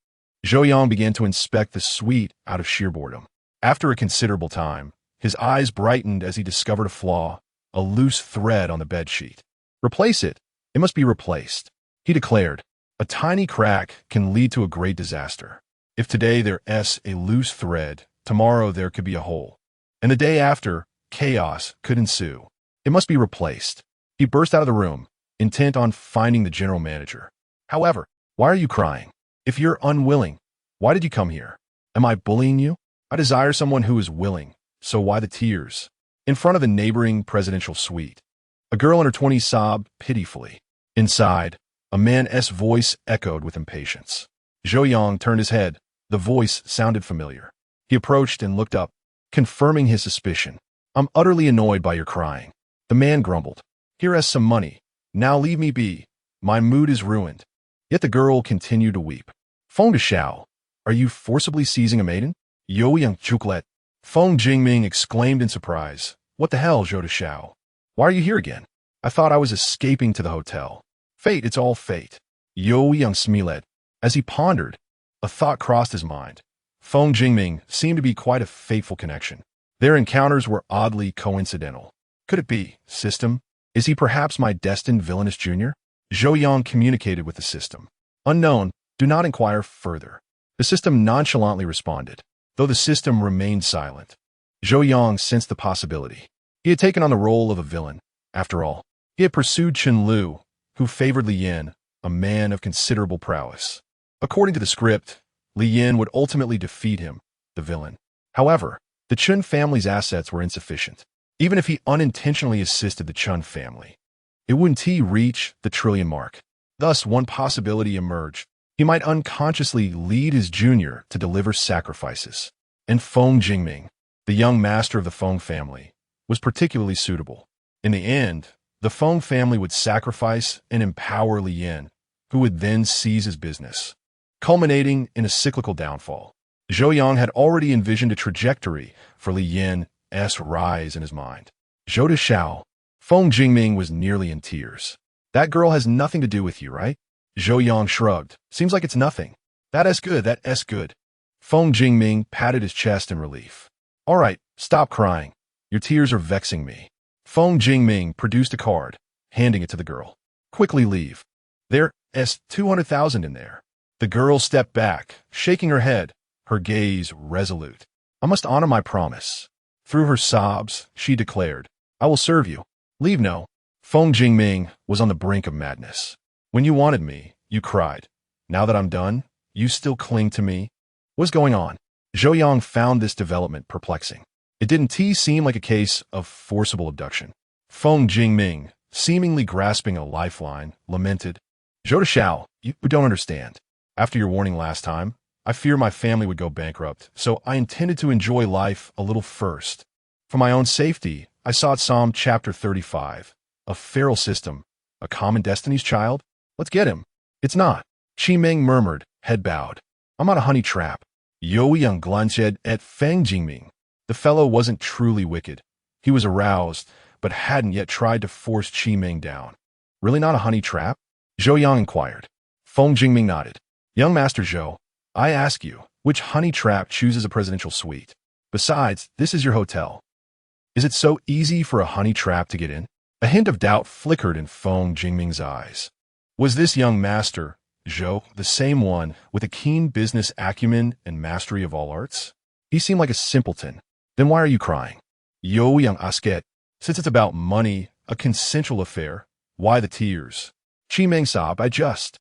Zhou Yang began to inspect the suite out of sheer boredom. After a considerable time, his eyes brightened as he discovered a flaw, a loose thread on the bedsheet. Replace it. It must be replaced, he declared. A tiny crack can lead to a great disaster. If today there's a loose thread, tomorrow there could be a hole. And the day after, chaos could ensue. It must be replaced. He burst out of the room, intent on finding the general manager. However, why are you crying? If you're unwilling, why did you come here? Am I bullying you? I desire someone who is willing, so why the tears? In front of the neighboring presidential suite, a girl in her 20s sobbed pitifully. Inside, a man's voice echoed with impatience. Zhou Yang turned his head. The voice sounded familiar. He approached and looked up, confirming his suspicion. I'm utterly annoyed by your crying. The man grumbled. Here is some money. Now leave me be. My mood is ruined. Yet the girl continued to weep. Feng de Xiao, are you forcibly seizing a maiden? Yo Yang Chuklet. Feng Jingming exclaimed in surprise. What the hell, Zhou de Xiao? Why are you here again? I thought I was escaping to the hotel. Fate, it's all fate. Yo Yang Smilet. As he pondered, a thought crossed his mind. Feng Jingming seemed to be quite a fateful connection. Their encounters were oddly coincidental. Could it be, system? Is he perhaps my destined villainous junior? Zhou Yang communicated with the system. Unknown, do not inquire further. The system nonchalantly responded, though the system remained silent. Zhou Yang sensed the possibility. He had taken on the role of a villain. After all, he had pursued Chen Lu, who favored Li Yin, a man of considerable prowess. According to the script, Li Yin would ultimately defeat him, the villain. However, the Chen family's assets were insufficient. Even if he unintentionally assisted the Chen family, it wouldn't reach the trillion mark. Thus, one possibility emerged. He might unconsciously lead his junior to deliver sacrifices. And Feng Jingming, the young master of the Feng family, was particularly suitable. In the end, the Feng family would sacrifice and empower Li Yin, who would then seize his business, culminating in a cyclical downfall. Zhou Yang had already envisioned a trajectory for Li Yin's rise in his mind. Zhou de Xiao, Feng Jingming was nearly in tears. That girl has nothing to do with you, right? Zhou Yang shrugged. Seems like it's nothing. That's good. Feng Jingming patted his chest in relief. All right, stop crying. Your tears are vexing me. Feng Jingming produced a card, handing it to the girl. Quickly leave. There's 200,000 in there. The girl stepped back, shaking her head, her gaze resolute. I must honor my promise. Through her sobs, she declared, I will serve you. Leave no. Feng Jingming was on the brink of madness. When you wanted me, you cried. Now that I'm done, you still cling to me? What's going on? Zhou Yang found this development perplexing. It didn't seem like a case of forcible abduction. Feng Jingming, seemingly grasping a lifeline, lamented, Zhou Shao, you don't understand. After your warning last time, I fear my family would go bankrupt, so I intended to enjoy life a little first. For my own safety, I sought Psalm chapter 35, a feral system, a common destiny's child. Let's get him. It's not. Qi Meng murmured, head bowed. I'm not a honey trap. Zhou Yang glanced at Feng Jingming. The fellow wasn't truly wicked. He was aroused, but hadn't yet tried to force Qi Meng down. Really not a honey trap? Zhou Yang inquired. Feng Jingming nodded. Young Master Zhou, I ask you, which honey trap chooses a presidential suite? Besides, this is your hotel. Is it so easy for a honey trap to get in? A hint of doubt flickered in Feng Jingming's eyes. Was this young master, Zhou, the same one with a keen business acumen and mastery of all arts? He seemed like a simpleton. Then why are you crying? Zhou Yang asked. Since it's about money, a consensual affair, why the tears? Qi Meng sobbed, I just.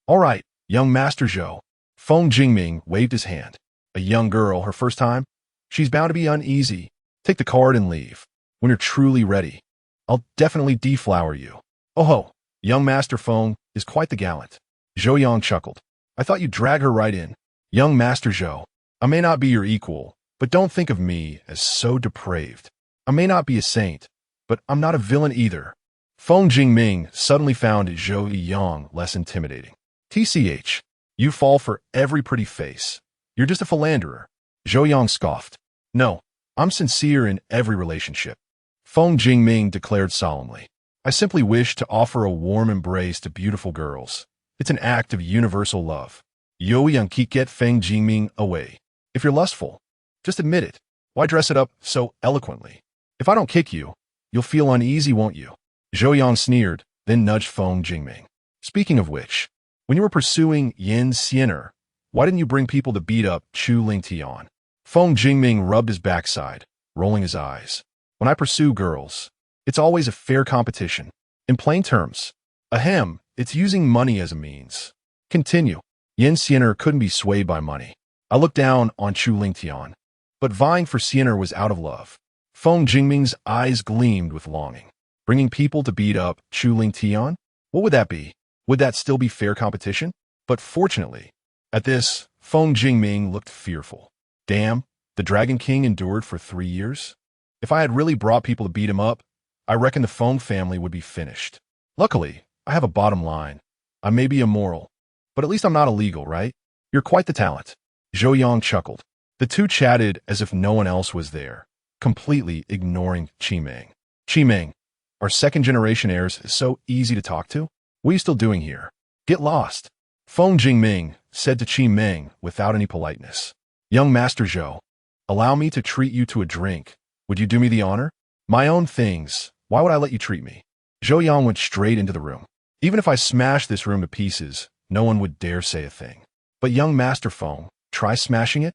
All right, young Master Zhou. Feng Jingming waved his hand. A young girl, her first time? She's bound to be uneasy. Take the card and leave. When you're truly ready, I'll definitely deflower you. Oh ho, young Master Feng is quite the gallant. Zhou Yang chuckled. I thought you'd drag her right in. Young Master Zhou, I may not be your equal, but don't think of me as so depraved. I may not be a saint, but I'm not a villain either. Feng Jingming suddenly found Zhou Yang less intimidating. TCH, you fall for every pretty face. You're just a philanderer. Zhou Yang scoffed. No, I'm sincere in every relationship. Feng Jingming declared solemnly. I simply wish to offer a warm embrace to beautiful girls. It's an act of universal love. Zhou Yang kicked Feng Jingming away. If you're lustful, just admit it. Why dress it up so eloquently? If I don't kick you, you'll feel uneasy, won't you? Zhou Yang sneered, then nudged Feng Jingming. Speaking of which, when you were pursuing Yin Xiener, why didn't you bring people to beat up Chu Lingtian? Feng Jingming rubbed his backside, rolling his eyes. When I pursue girls, it's always a fair competition. In plain terms, ahem, it's using money as a means. Continue. Yin Xiener couldn't be swayed by money. I looked down on Chu Lingtian, but vying for Xiener was out of love. Feng Jingming's eyes gleamed with longing. Bringing people to beat up Chu Lingtian? What would that be? Would that still be fair competition? But fortunately, at this, Feng Jingming looked fearful. Damn, the Dragon King endured for 3 years? If I had really brought people to beat him up, I reckon the Feng family would be finished. Luckily, I have a bottom line. I may be immoral, but at least I'm not illegal, right? You're quite the talent. Zhou Yang chuckled. The two chatted as if no one else was there, completely ignoring Qi Meng. Qi Meng, our second-generation heirs is so easy to talk to? What are you still doing here? Get lost. Feng Jingming said to Qi Meng without any politeness. Young Master Zhou, allow me to treat you to a drink. Would you do me the honor? My own things. Why would I let you treat me? Zhou Yang went straight into the room. Even if I smashed this room to pieces, no one would dare say a thing. But young Master Feng, try smashing it?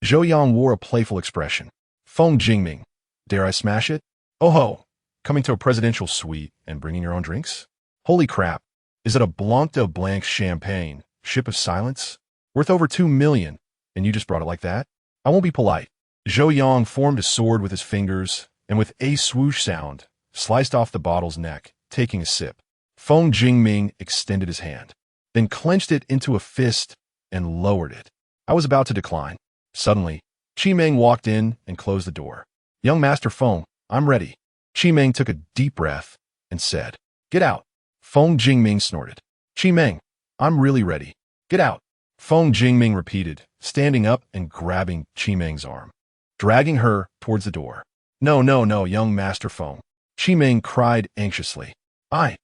Zhou Yang wore a playful expression. Feng Jingming, dare I smash it? Oh ho, coming to a presidential suite and bringing your own drinks? Holy crap, is it a Blanc de Blanc champagne, ship of silence? Worth over 2 million, and you just brought it like that? I won't be polite. Zhou Yang formed a sword with his fingers, and with a swoosh sound, sliced off the bottle's neck, taking a sip. Feng Jingming extended his hand, then clenched it into a fist and lowered it. I was about to decline. Suddenly, Qi Meng walked in and closed the door. Young Master Feng, I'm ready. Qi Meng took a deep breath and said, Get out. Feng Jingming snorted. Qi Meng, I'm really ready. Get out. Feng Jingming repeated, standing up and grabbing Qi Meng's arm, dragging her towards the door. No, young Master Feng. Qi Meng cried anxiously. I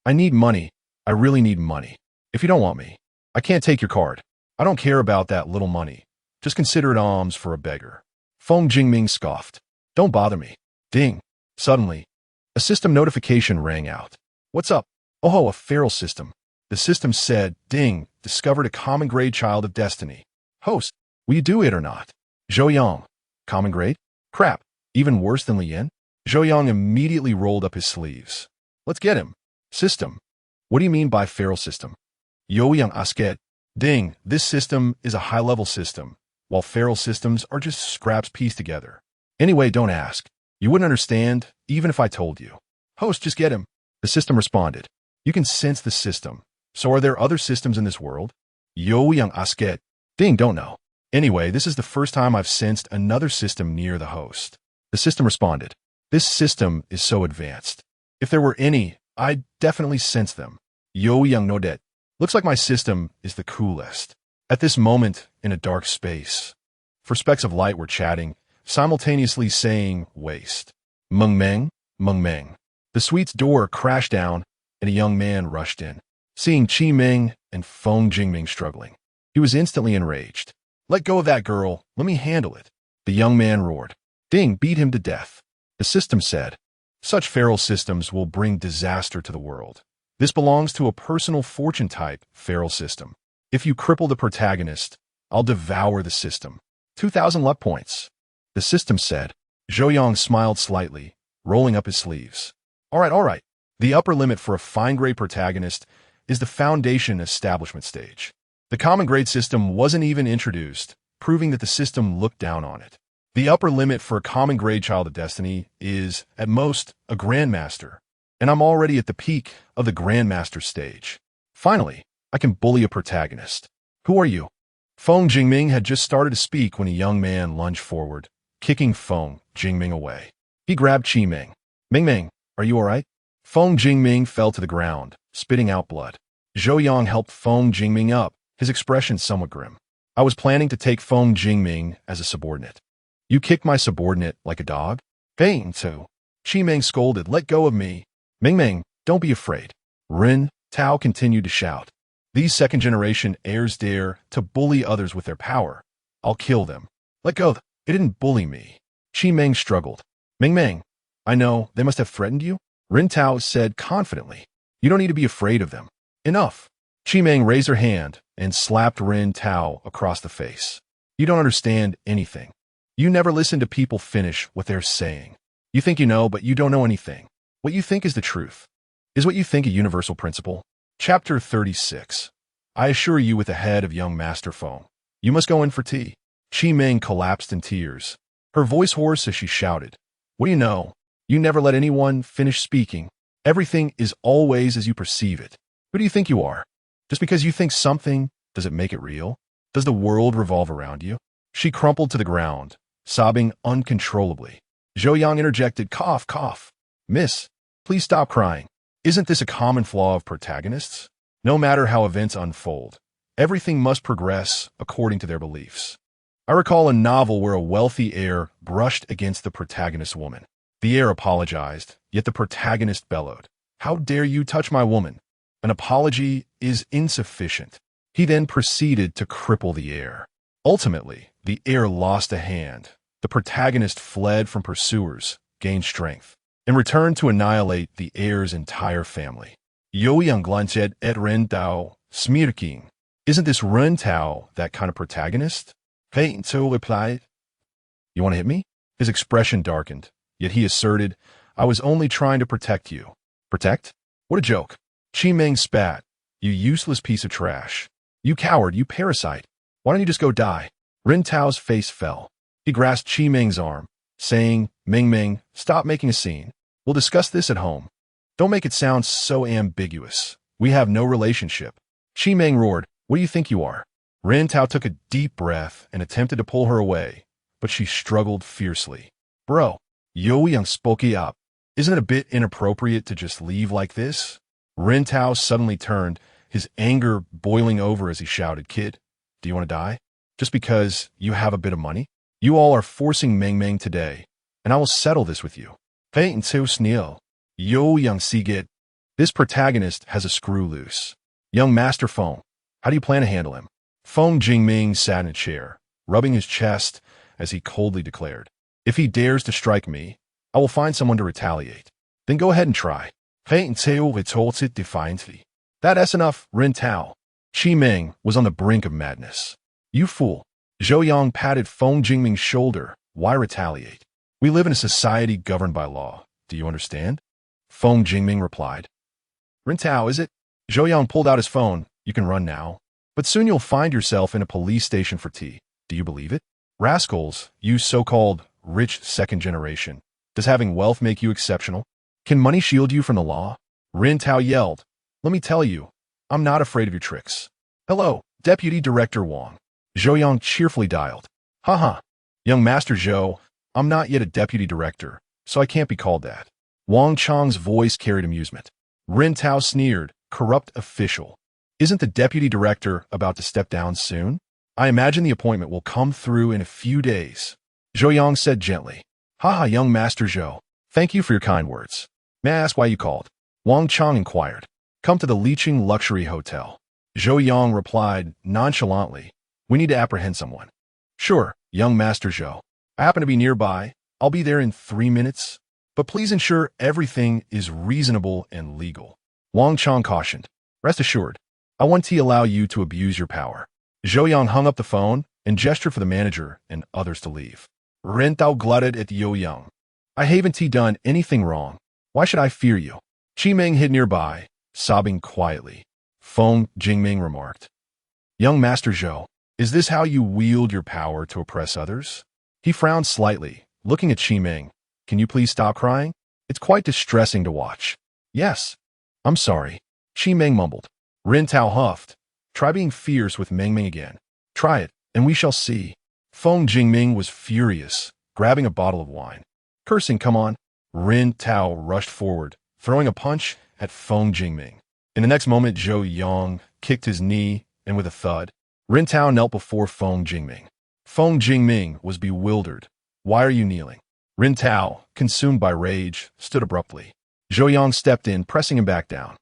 need money. I really need money. If you don't want me, I can't take your card. I don't care about that little money. Just consider it alms for a beggar. Feng Jingming scoffed. Don't bother me. Ding. Suddenly, a system notification rang out. What's up? Oh, a feral system. The system said, Ding, discovered a common grade child of destiny. Host, will you do it or not? Zhou Yang. Common grade? Crap. Even worse than Lian? Zhou Yang immediately rolled up his sleeves. Let's get him. System. What do you mean by feral system? Zhou Yang asket. Ding, this system is a high-level system, while feral systems are just scraps pieced together. Anyway, don't ask. You wouldn't understand, even if I told you. Host, just get him. The system responded. You can sense the system. So are there other systems in this world? Zhou Yang asket. Ding, don't know. Anyway, this is the first time I've sensed another system near the host. The system responded. This system is so advanced. If there were any, I'd definitely sense them. Zhou Yang nodet. Looks like my system is the coolest. At this moment, in a dark space, for specks of light were chatting, simultaneously saying, waste. Meng Meng, Meng Meng. The suite's door crashed down, and a young man rushed in. Seeing Qi Ming and Feng Jingming struggling, he was instantly enraged. Let go of that girl. Let me handle it. The young man roared. Ding, beat him to death. The system said, such feral systems will bring disaster to the world. This belongs to a personal fortune type feral system. If you cripple the protagonist, I'll devour the system. 2,000 luck points. The system said. Zhou Yang smiled slightly, rolling up his sleeves. All right. The upper limit for a fine-grade protagonist is the foundation establishment stage. The common grade system wasn't even introduced, proving that the system looked down on it. The upper limit for a common grade Child of Destiny is, at most, a Grandmaster, and I'm already at the peak of the Grandmaster stage. Finally, I can bully a protagonist. Who are you? Feng Jingming had just started to speak when a young man lunged forward, kicking Feng Jingming away. He grabbed Qi Ming. Ming, are you all right? Feng Jingming fell to the ground, spitting out blood. Zhou Yang helped Feng Jingming up, his expression somewhat grim. I was planning to take Feng Jingming as a subordinate. You kicked my subordinate like a dog? Bang, too. Qi Ming scolded, let go of me. Ming, don't be afraid. Rin Tao continued to shout. These second-generation heirs dare to bully others with their power. I'll kill them. Let go. They didn't bully me. Qi Ming struggled. Ming, I know, they must have threatened you? Rin Tao said confidently. You don't need to be afraid of them. Enough. Qi Ming raised her hand and slapped Rin Tao across the face. You don't understand anything. You never listen to people finish what they're saying. You think you know, but you don't know anything. What you think is the truth. Is what you think a universal principle? Chapter 36. I assure you with the head of young Master Feng, you must go in for tea. Qi Ming collapsed in tears, her voice hoarse as she shouted. What do you know? You never let anyone finish speaking. Everything is always as you perceive it. Who do you think you are? Just because you think something, does it make it real? Does the world revolve around you? She crumpled to the ground, sobbing uncontrollably. Zhou Yang interjected, cough. Miss, please stop crying. Isn't this a common flaw of protagonists? No matter how events unfold, everything must progress according to their beliefs. I recall a novel where a wealthy heir brushed against the protagonist's woman. The heir apologized, yet the protagonist bellowed, How dare you touch my woman? An apology is insufficient. He then proceeded to cripple the heir. Ultimately, the heir lost a hand. The protagonist fled from pursuers, gained strength, and returned to annihilate the heir's entire family. Zhou Yang glanced at Ren Tao, smirking. Isn't this Ren Tao that kind of protagonist? Fei Tao replied. You want to hit me? His expression darkened, yet he asserted, I was only trying to protect you. Protect? What a joke. Qi Ming spat. You useless piece of trash. You coward, you parasite. Why don't you just go die? Ren Tao's face fell. He grasped Qi Ming's arm, saying, Ming, stop making a scene. We'll discuss this at home. Don't make it sound so ambiguous. We have no relationship. Qi Ming roared, what do you think you are? Ren Tao took a deep breath and attempted to pull her away, but she struggled fiercely. Bro, Zhou Yang spoke up. Isn't it a bit inappropriate to just leave like this? Ren Tao suddenly turned, his anger boiling over as he shouted, Kid, do you want to die? Just because you have a bit of money? You all are forcing Ming today, and I will settle this with you. Fei and Tao Sneal. Zhou Yang Sigit. This protagonist has a screw loose. Young Master Feng, how do you plan to handle him? Feng Jingming sat in a chair, rubbing his chest as he coldly declared, If he dares to strike me, I will find someone to retaliate. Then go ahead and try. Fei and Tao retorted defiantly. That's enough, Ren Tao. Qi Ming was on the brink of madness. You fool. Zhou Yang patted Feng Jingming's shoulder. Why retaliate? We live in a society governed by law. Do you understand? Feng Jingming replied. Rintao, is it? Zhou Yang pulled out his phone. You can run now. But soon you'll find yourself in a police station for tea. Do you believe it? Rascals, you so-called rich second generation. Does having wealth make you exceptional? Can money shield you from the law? Rintao yelled. Let me tell you, I'm not afraid of your tricks. Hello, Deputy Director Wang. Zhou Yang cheerfully dialed. Haha, young Master Zhou, I'm not yet a deputy director, so I can't be called that. Wang Chang's voice carried amusement. Rintao sneered, corrupt official. Isn't the deputy director about to step down soon? I imagine the appointment will come through in a few days. Zhou Yang said gently. Haha, young Master Zhou, thank you for your kind words. May I ask why you called? Wang Chang inquired. Come to the Liqing Luxury Hotel. Zhou Yang replied nonchalantly. We need to apprehend someone. Sure, young Master Zhou. I happen to be nearby. I'll be there in 3 minutes. But please ensure everything is reasonable and legal. Wang Chang cautioned. Rest assured, I won't allow you to abuse your power. Zhou Yang hung up the phone and gestured for the manager and others to leave. Rintao glutted at Zhou Yang. I haven't done anything wrong. Why should I fear you? Qi Meng hid nearby, sobbing quietly. Feng Jingming remarked. Young Master Zhou, is this how you wield your power to oppress others? He frowned slightly, looking at Qi Meng. Can you please stop crying? It's quite distressing to watch. Yes. I'm sorry. Qi Meng mumbled. Rintao huffed. Try being fierce with Meng Meng again. Try it, and we shall see. Feng Jingming was furious, grabbing a bottle of wine. Cursing, come on. Rintao rushed forward, throwing a punch at Feng Jingming. In the next moment, Zhou Yang kicked his knee, and with a thud, Rintao knelt before Feng Jingming. Feng Jingming was bewildered. Why are you kneeling? Rintao, consumed by rage, stood abruptly. Zhou Yang stepped in, pressing him back down.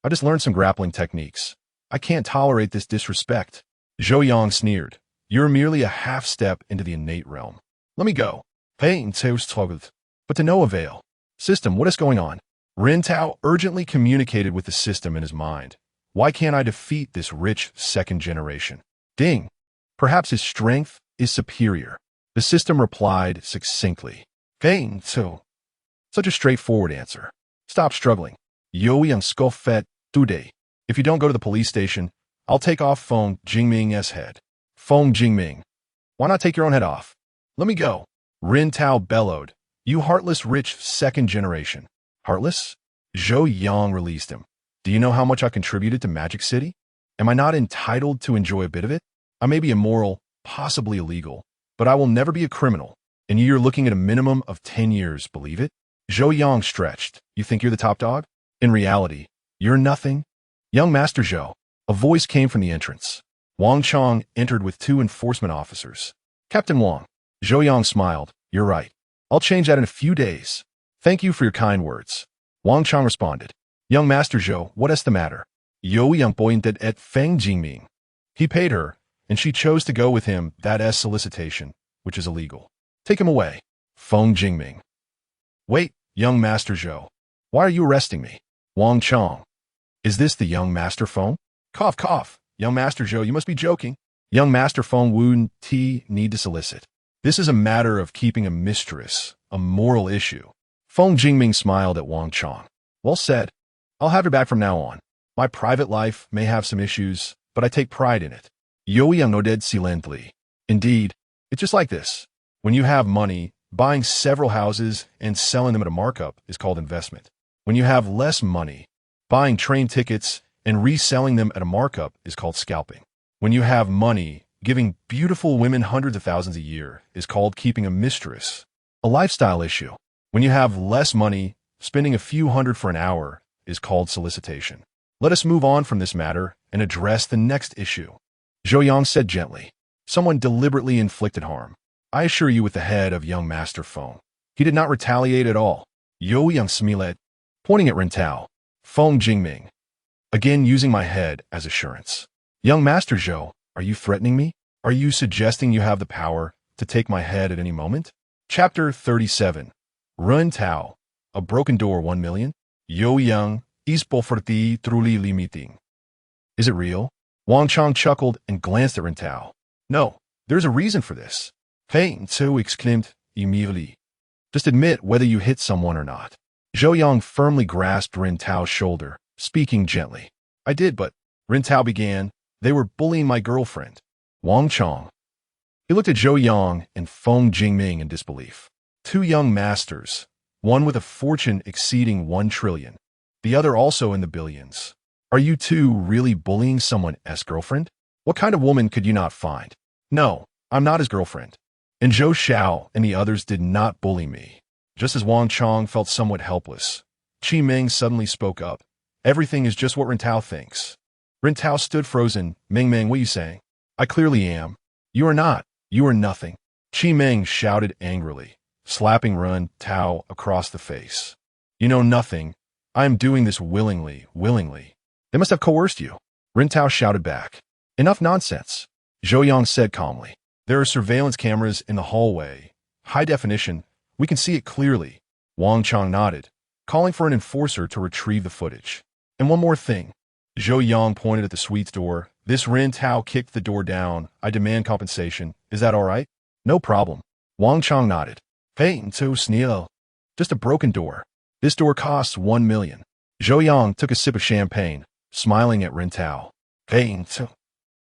I just learned some grappling techniques. I can't tolerate this disrespect. Zhou Yang sneered. You're merely a half-step into the innate realm. Let me go. But to no avail. System, what is going on? Rintao urgently communicated with the system in his mind. Why can't I defeat this rich second generation? Ding. Perhaps his strength is superior. The system replied succinctly. Such a straightforward answer. Stop struggling. Yo Yang Skofet today. If you don't go to the police station, I'll take off Feng Jingming's head. Feng Jingming. Why not take your own head off? Let me go. Rintao bellowed. You heartless rich second generation. Heartless? Zhou Yang released him. Do you know how much I contributed to Magic City? Am I not entitled to enjoy a bit of it? I may be immoral, possibly illegal, but I will never be a criminal. And you're looking at a minimum of 10 years, believe it? Zhou Yang stretched. You think you're the top dog? In reality, you're nothing. Young Master Zhou. A voice came from the entrance. Wang Chang entered with 2 enforcement officers. Captain Wang. Zhou Yang smiled. You're right. I'll change that in a few days. Thank you for your kind words. Wang Chang responded. Young Master Zhou, what is the matter? Yo Yang pointed at Feng Jingming. He paid her, and she chose to go with him. That is solicitation, which is illegal. Take him away. Feng Jingming. Wait, young Master Zhou. Why are you arresting me? Wang Chang. Is this the young Master Feng? Cough, cough. Young Master Zhou, you must be joking. Young Master Feng wouldn't need to solicit. This is a matter of keeping a mistress, a moral issue. Feng Jingming smiled at Wang Chang. Well said. I'll have your back from now on. My private life may have some issues, but I take pride in it. Yo Yang nodded silently. Indeed, it's just like this. When you have money, buying several houses and selling them at a markup is called investment. When you have less money, buying train tickets and reselling them at a markup is called scalping. When you have money, giving beautiful women hundreds of thousands a year is called keeping a mistress, a lifestyle issue. When you have less money, spending a few hundred for an hour is called solicitation. Let us move on from this matter and address the next issue. Zhou Yang said gently. Someone deliberately inflicted harm. I assure you with the head of young Master Feng. He did not retaliate at all. Yo Yang Smilet, pointing at Rintao. Feng Jingming. Again using my head as assurance. Young Master Zhou, are you threatening me? Are you suggesting you have the power to take my head at any moment? Chapter 37. Rintao. A broken door 1 million? Yo Yang, ispoforti truly limiting. Is it real? Wang Chang chuckled and glanced at Rintao. No, there's a reason for this. Feng Tzu exclaimed immediately. Just admit whether you hit someone or not. Zhou Yang firmly grasped Rin Tao's shoulder, speaking gently. I did, but Rin Tao began. They were bullying my girlfriend. Wang Chong. He looked at Zhou Yang and Feng Jingming in disbelief. Two young masters, one with a fortune exceeding 1 trillion, the other also in the billions. Are you two really bullying someone's girlfriend? What kind of woman could you not find? No, I'm not his girlfriend. And Zhou Xiao and the others did not bully me. Just as Wang Chong felt somewhat helpless, Qi Ming suddenly spoke up. Everything is just what Rin Tao thinks. Rin Tao stood frozen. Ming, what are you saying? I clearly am. You are not. You are nothing. Qi Ming shouted angrily, slapping Rin Tao across the face. You know nothing. I am doing this willingly. They must have coerced you. Rin Tao shouted back. Enough nonsense. Zhou Yang said calmly. There are surveillance cameras in the hallway. High definition. We can see it clearly. Wang Chong nodded, calling for an enforcer to retrieve the footage. And one more thing. Zhou Yang pointed at the suite's door. This Rin Tao kicked the door down. I demand compensation. Is that all right? No problem. Wang Chong nodded. Hey, so Sneo. Just a broken door. This door costs 1 million. Zhou Yang took a sip of champagne, smiling at Rin Tao. Hey, so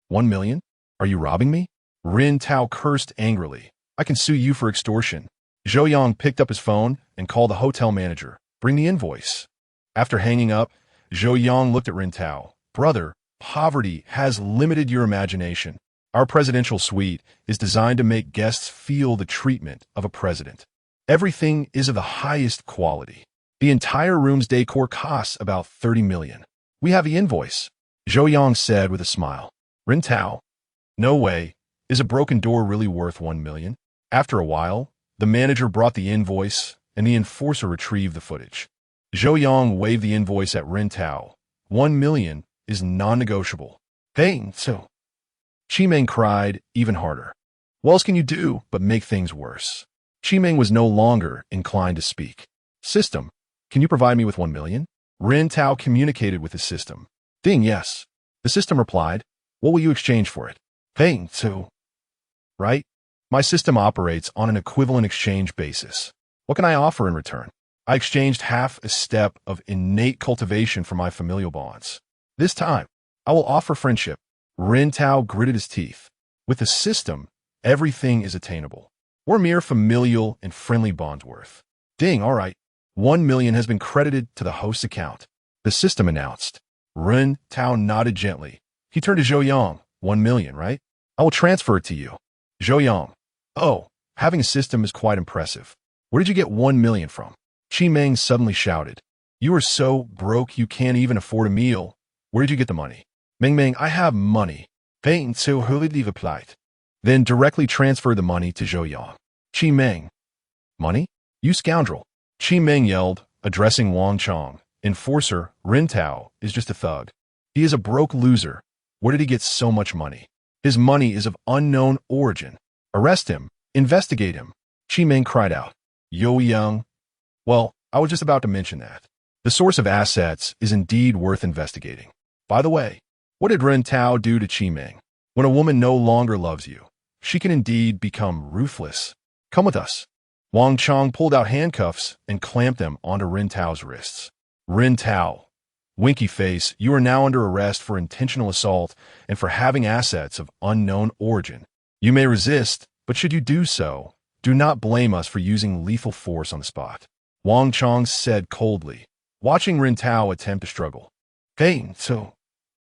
1 million? Are you robbing me? Rin Tao cursed angrily. I can sue you for extortion. Zhou Yang picked up his phone and called the hotel manager. Bring the invoice. After hanging up, Zhou Yang looked at Rin Tao. Brother, poverty has limited your imagination. Our presidential suite is designed to make guests feel the treatment of a president. Everything is of the highest quality. The entire room's decor costs about 30 million. We have the invoice, Zhou Yang said with a smile. Rin Tao. No way. Is a broken door really worth 1 million? After a while, the manager brought the invoice and the enforcer retrieved the footage. Zhou Yang waved the invoice at Rin Tao. 1 million is non-negotiable. Hey, so. Qi Ming cried even harder. What else can you do but make things worse? Qi Ming was no longer inclined to speak. System, can you provide me with 1 million? Rin Tao communicated with the system. Ding, yes. The system replied. What will you exchange for it? Hey, so. Right? My system operates on an equivalent exchange basis. What can I offer in return? I exchanged half a step of innate cultivation for my familial bonds. This time, I will offer friendship. Rin Tao gritted his teeth. With the system, everything is attainable. We're mere familial and friendly bonds worth. Ding, all right. 1 million has been credited to the host's account. The system announced. Rin Tao nodded gently. He turned to Zhou Yang. 1 million, right? I will transfer it to you. Zhou Yang. Oh, having a system is quite impressive. Where did you get 1 million from? Qi Ming suddenly shouted. You are so broke you can't even afford a meal. Where did you get the money? Ming, I have money. Pain so hurriedly replied. Then directly transfer the money to Zhou Yang. Qi Ming. Money? You scoundrel. Qi Ming yelled, addressing Wang Chong. Enforcer, Rin Tao, is just a thug. He is a broke loser. Where did he get so much money? His money is of unknown origin. Arrest him. Investigate him. Qi Ming cried out. Zhou Yang. Well, I was just about to mention that. The source of assets is indeed worth investigating. By the way, what did Rin Tao do to Qi Ming? When a woman no longer loves you, she can indeed become ruthless. Come with us. Wang Chong pulled out handcuffs and clamped them onto Rin Tao's wrists. Rin Tao. Winky face, you are now under arrest for intentional assault and for having assets of unknown origin. You may resist, but should you do so, do not blame us for using lethal force on the spot. Wang Chong said coldly, watching Rin Tao attempt to struggle. Hey, so.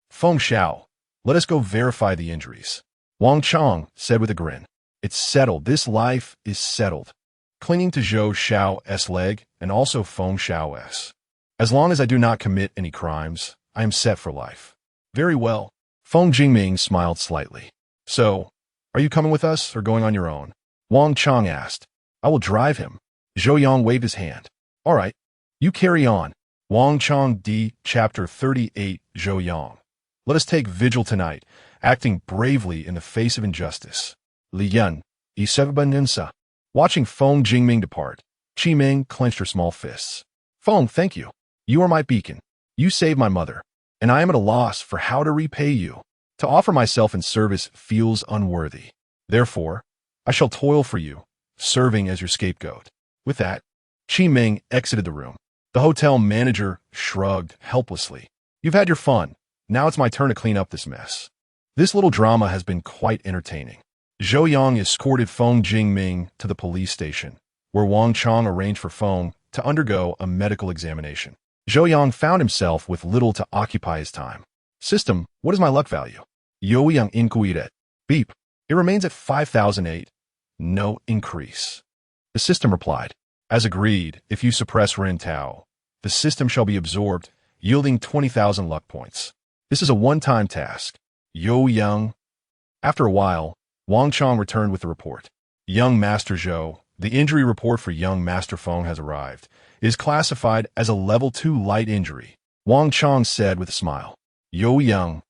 Feng Xiao, let us go verify the injuries. Wang Chong said with a grin. It's settled. This life is settled. Clinging to Zhou Xiao's leg and also Feng Xiao's. As long as I do not commit any crimes, I am set for life. Very well. Feng Jingming smiled slightly. So, are you coming with us or going on your own? Wang Chong asked. I will drive him. Zhou Yang waved his hand. All right. You carry on. Wang Chong D. Chapter 38 Zhou Yang. Let us take vigil tonight, acting bravely in the face of injustice. Li Yan. Ninsa. Watching Feng Jingming depart, Qi Ming clenched her small fists. Feng, thank you. You are my beacon. You saved my mother, and I am at a loss for how to repay you. To offer myself in service feels unworthy. Therefore, I shall toil for you, serving as your scapegoat. With that, Qi Ming exited the room. The hotel manager shrugged helplessly. You've had your fun. Now it's my turn to clean up this mess. This little drama has been quite entertaining. Zhou Yang escorted Feng Jingming to the police station, where Wang Chong arranged for Feng to undergo a medical examination. Zhou Yang found himself with little to occupy his time. System, what is my luck value? Zhou Yang inquired. Beep. It remains at 5,008. No increase. The system replied. As agreed, if you suppress Ren Tao, the system shall be absorbed, yielding 20,000 luck points. This is a one-time task. Zhou Yang. After a while, Wang Chong returned with the report. Young Master Zhou, the injury report for young Master Feng has arrived. It is classified as a level 2 light injury. Wang Chong said with a smile. Zhou Yang.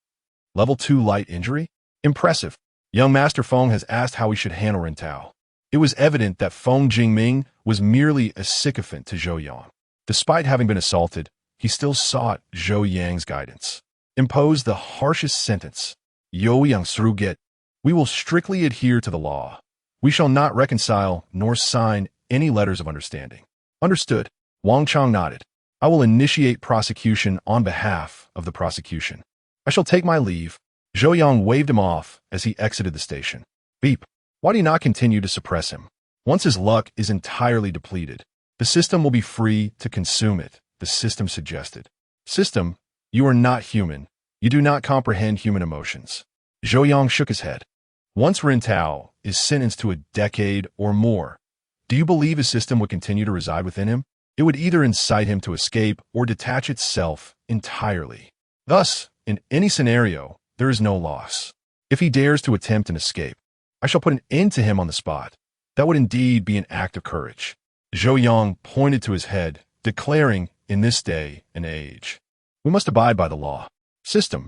Level 2 light injury? Impressive. Young Master Feng has asked how we should handle Ren Tao. It was evident that Feng Jingming was merely a sycophant to Zhou Yang. Despite having been assaulted, he still sought Zhou Yang's guidance. Impose the harshest sentence. Zhou Yang Sruget. We will strictly adhere to the law. We shall not reconcile nor sign any letters of understanding. Understood. Wang Chong nodded. I will initiate prosecution on behalf of the prosecution. I shall take my leave. Zhou Yang waved him off as he exited the station. Beep. Why do you not continue to suppress him? Once his luck is entirely depleted, the system will be free to consume it, the system suggested. System, you are not human. You do not comprehend human emotions. Zhou Yang shook his head. Once Ren Tao is sentenced to a decade or more, do you believe his system would continue to reside within him? It would either incite him to escape or detach itself entirely. Thus, in any scenario, there is no loss. If he dares to attempt an escape, I shall put an end to him on the spot. That would indeed be an act of courage. Zhou Yang pointed to his head, declaring, in this day and age, we must abide by the law. System,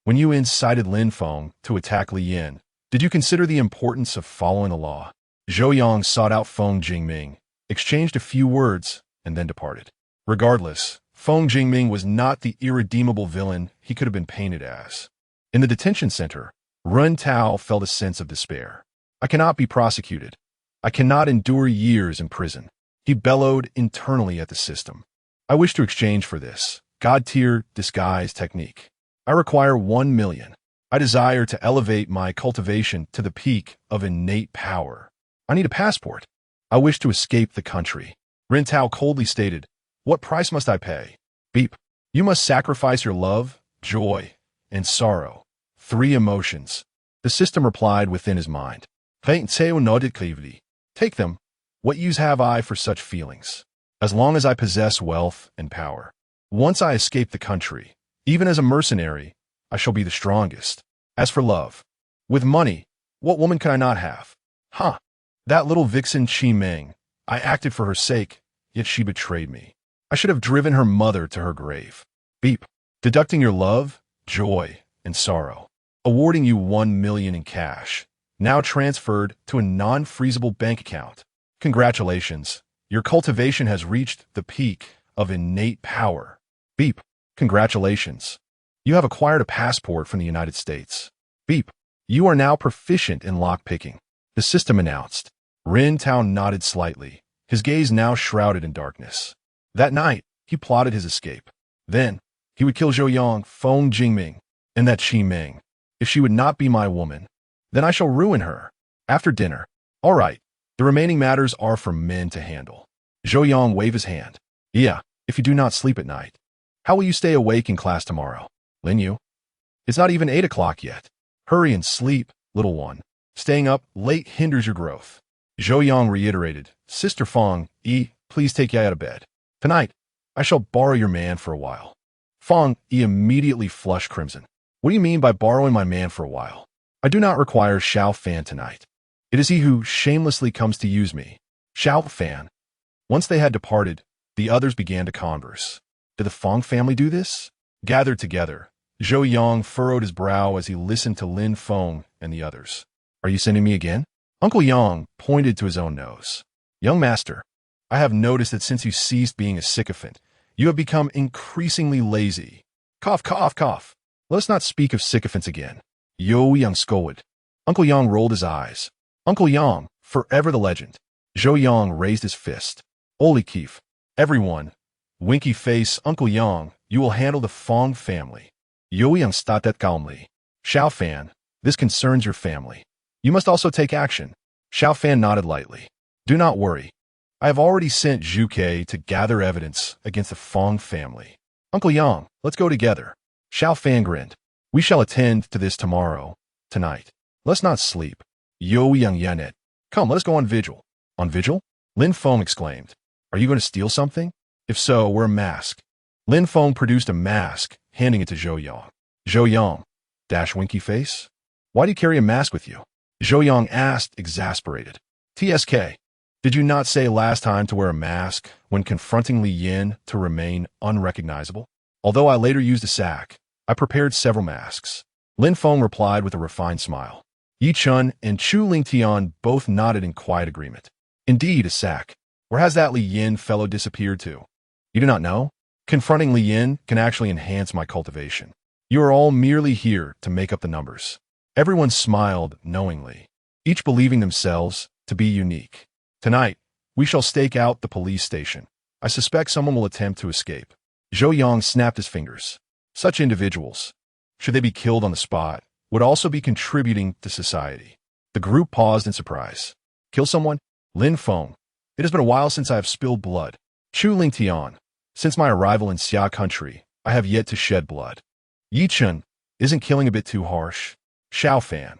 when you incited Lin Feng to attack Li Yin, did you consider the importance of following the law? Zhou Yang sought out Feng Jingming, exchanged a few words, and then departed. Regardless, Feng Jingming was not the irredeemable villain he could have been painted as. In the detention center, Ren Tao felt a sense of despair. I cannot be prosecuted. I cannot endure years in prison. He bellowed internally at the system. I wish to exchange for this God-tier disguise technique. I require 1 million. I desire to elevate my cultivation to the peak of innate power. I need a passport. I wish to escape the country. Ren Tao coldly stated, what price must I pay? Beep. You must sacrifice your love, joy, and sorrow. 3 emotions. The system replied within his mind. Take them. What use have I for such feelings? As long as I possess wealth and power. Once I escape the country, even as a mercenary, I shall be the strongest. As for love, with money, what woman could I not have? That little vixen Qi Ming. I acted for her sake, yet she betrayed me. I should have driven her mother to her grave. Beep. Deducting your love, joy, and sorrow. Awarding you 1 million in cash. Now transferred to a non-freezable bank account. Congratulations. Your cultivation has reached the peak of innate power. Beep. Congratulations. You have acquired a passport from the United States. Beep. You are now proficient in lockpicking. The system announced. Ren Tao nodded slightly, his gaze now shrouded in darkness. That night, he plotted his escape. Then, he would kill Zhou Yang, Feng Jingming, and that Qi Ming. If she would not be my woman, then I shall ruin her. After dinner. All right, the remaining matters are for men to handle. Zhou Yang waved his hand. Yeah, if you do not sleep at night. How will you stay awake in class tomorrow? Lin Yu? It's not even 8 o'clock yet. Hurry and sleep, little one. Staying up late hinders your growth. Zhou Yang reiterated, Sister Feng, please take Yi out of bed. Tonight, I shall borrow your man for a while. Feng immediately flushed crimson. What do you mean by borrowing my man for a while? I do not require Xiao Fan tonight. It is he who shamelessly comes to use me. Xiao Fan. Once they had departed, the others began to converse. Did the Feng family do this? Gathered together, Zhou Yang furrowed his brow as he listened to Lin Feng and the others. Are you sending me again? Uncle Yang pointed to his own nose. Young master, I have noticed that since you ceased being a sycophant, you have become increasingly lazy. Cough, cough, cough. Let us not speak of sycophants again. Zhou Yang scolded. Uncle Yang rolled his eyes. Uncle Yang, forever the legend. Zhou Yang raised his fist. Holy Keef. Everyone. Winky face, Uncle Yang, you will handle the Fong family. Zhou Yang stated calmly. Xiao Fan, this concerns your family. You must also take action. Xiao Fan nodded lightly. Do not worry. I have already sent Zhu Ke to gather evidence against the Fong family. Uncle Yang, let's go together. Xiao Fan grinned. We shall attend to this tomorrow, tonight. Let's not sleep. Zhou Yang Yanet. Come, let us go on vigil. On vigil? Lin Feng exclaimed. Are you going to steal something? If so, wear a mask. Lin Feng produced a mask, handing it to Zhou Yang. Zhou Yang, dash winky face. Why do you carry a mask with you? Zhou Yang asked, exasperated. TSK, did you not say last time to wear a mask when confronting Li Yin to remain unrecognizable? Although I later used a sack, I prepared several masks. Lin Feng replied with a refined smile. Yi Chun and Chu Lingtian both nodded in quiet agreement. Indeed, a sack. Where has that Li Yin fellow disappeared to? You do not know? Confronting Li Yin can actually enhance my cultivation. You are all merely here to make up the numbers. Everyone smiled knowingly, each believing themselves to be unique. Tonight, we shall stake out the police station. I suspect someone will attempt to escape. Zhou Yang snapped his fingers. Such individuals, should they be killed on the spot, would also be contributing to society. The group paused in surprise. Kill someone? Lin Feng. It has been a while since I have spilled blood. Chu Lingtian. Since my arrival in Xia country, I have yet to shed blood. Yi Chun. Isn't killing a bit too harsh? Xiao Fan.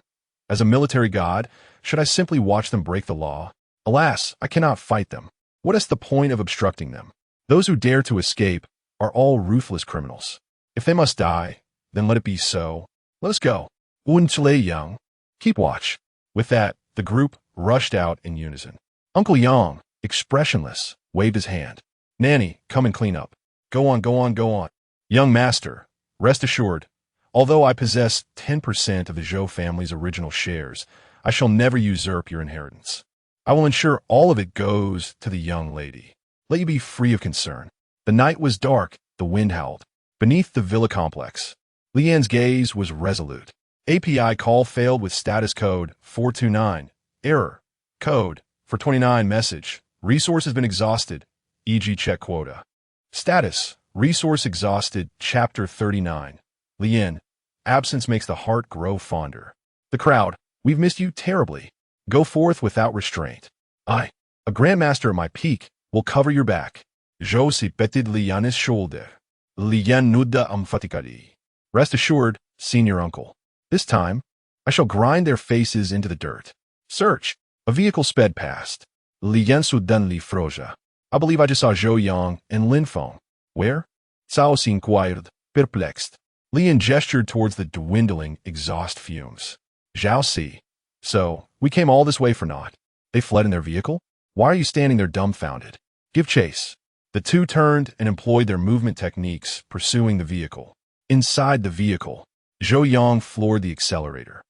As a military god, should I simply watch them break the law? Alas, I cannot fight them. What is the point of obstructing them? Those who dare to escape are all ruthless criminals. If they must die, then let it be so. Let us go. Chile Yang. Keep watch. With that, the group rushed out in unison. Uncle Yang, expressionless, waved his hand. Nanny, come and clean up. Go on, go on, go on. Young master, rest assured, although I possess 10% of the Zhou family's original shares, I shall never usurp your inheritance. I will ensure all of it goes to the young lady. Let you be free of concern. The night was dark, the wind howled. Beneath the villa complex, Lian's gaze was resolute. API call failed with status code 429. Error. Code 429 message. Resource has been exhausted, e.g. check quota. Status. Resource exhausted, chapter 39. Lian. Absence makes the heart grow fonder. The crowd. We've missed you terribly. Go forth without restraint. I, a grandmaster at my peak, will cover your back. Zhou si petit Lian's shoulder. Lian nuda amfatikari. Rest assured, senior uncle. This time, I shall grind their faces into the dirt. Search. A vehicle sped past. Lian sudan li froja. I believe I just saw Zhou Yang and Lin Feng. Where? Cao si inquired, perplexed. Lian gestured towards the dwindling exhaust fumes. Zhao Si. So, we came all this way for naught. They fled in their vehicle? Why are you standing there dumbfounded? Give chase. The two turned and employed their movement techniques, pursuing the vehicle. Inside the vehicle, Zhou Yang floored the accelerator.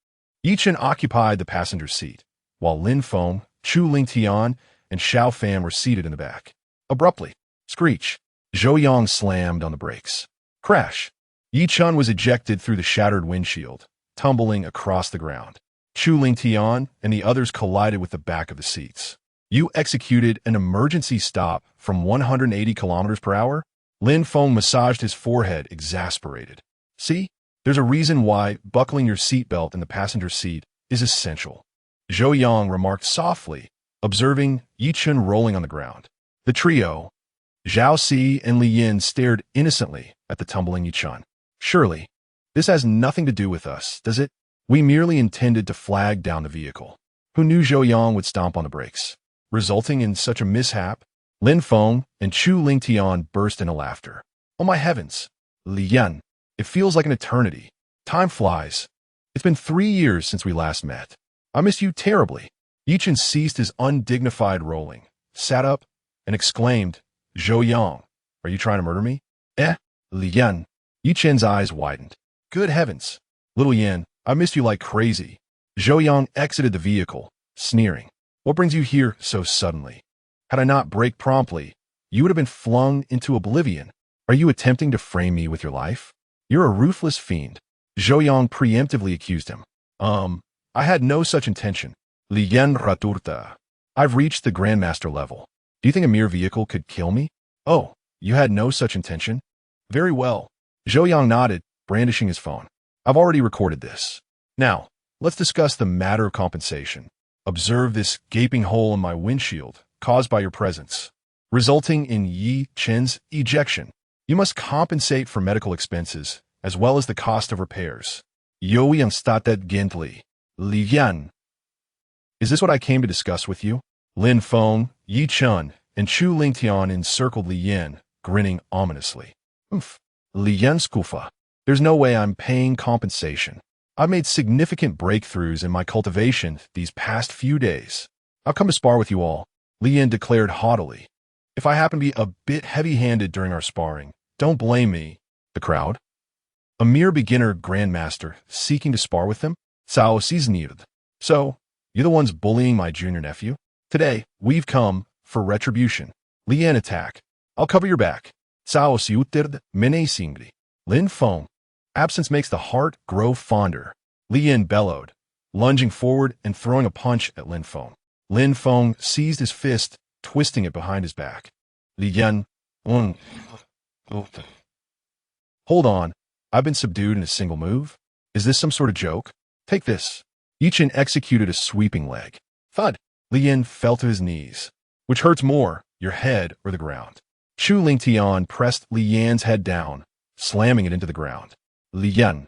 Yi Chen occupied the passenger seat, while Lin Feng, Chu Lingtian, and Xiao Fan were seated in the back. Abruptly, screech, Zhou Yang slammed on the brakes. Crash. Yi Chun was ejected through the shattered windshield, tumbling across the ground. Chu Lingtian and the others collided with the back of the seats. You executed an emergency stop from 180 kilometers per hour? Lin Feng massaged his forehead, exasperated. See? There's a reason why buckling your seatbelt in the passenger seat is essential. Zhou Yang remarked softly, observing Yi Chun rolling on the ground. The trio, Zhao Si and Li Yin, stared innocently at the tumbling Yi Chun. Surely, this has nothing to do with us, does it? We merely intended to flag down the vehicle. Who knew Zhou Yang would stomp on the brakes? Resulting in such a mishap? Lin Feng and Chu Lingtian burst into laughter. Oh my heavens! Li Yan, it feels like an eternity. Time flies. It's been 3 years since we last met. I miss you terribly. Yi Chen ceased his undignified rolling, sat up, and exclaimed, Zhou Yang, are you trying to murder me? Li Yan. Yi Chen's eyes widened. Good heavens. Little Yin, I missed you like crazy. Zhou Yang exited the vehicle, sneering. What brings you here so suddenly? Had I not braked promptly, you would have been flung into oblivion. Are you attempting to frame me with your life? You're a ruthless fiend. Zhou Yang preemptively accused him. I had no such intention. Li Yan raturta. I've reached the Grandmaster level. Do you think a mere vehicle could kill me? Oh, you had no such intention? Very well. Zhou Yang nodded, brandishing his phone. I've already recorded this. Now, let's discuss the matter of compensation. Observe this gaping hole in my windshield caused by your presence, resulting in Yi Chen's ejection. You must compensate for medical expenses, as well as the cost of repairs. Zhou Yang stated gently. Li Yan. Is this what I came to discuss with you? Lin Feng, Yi Chen, and Chu Lingtian encircled Li Yan, grinning ominously. Li Yan skufa. There's no way I'm paying compensation. I've made significant breakthroughs in my cultivation these past few days. I've come to spar with you all, Li Yan declared haughtily. If I happen to be a bit heavy-handed during our sparring, don't blame me. The crowd? A mere beginner grandmaster seeking to spar with them? Cao Seasoned. So, you're the ones bullying my junior nephew? Today, we've come for retribution. Li Yan attack. I'll cover your back. Cao Siutird Mene Singri. Lin Feng. Absence makes the heart grow fonder. Li Yan bellowed, lunging forward and throwing a punch at Lin Feng. Lin Feng seized his fist, twisting it behind his back. Li Yan. Hold on. I've been subdued in a single move? Is this some sort of joke? Take this. Yi Chen executed a sweeping leg. Thud. Li Yan fell to his knees. Which hurts more, your head or the ground? Chu Lingtian pressed Li Yan's head down, slamming it into the ground. Li Yan.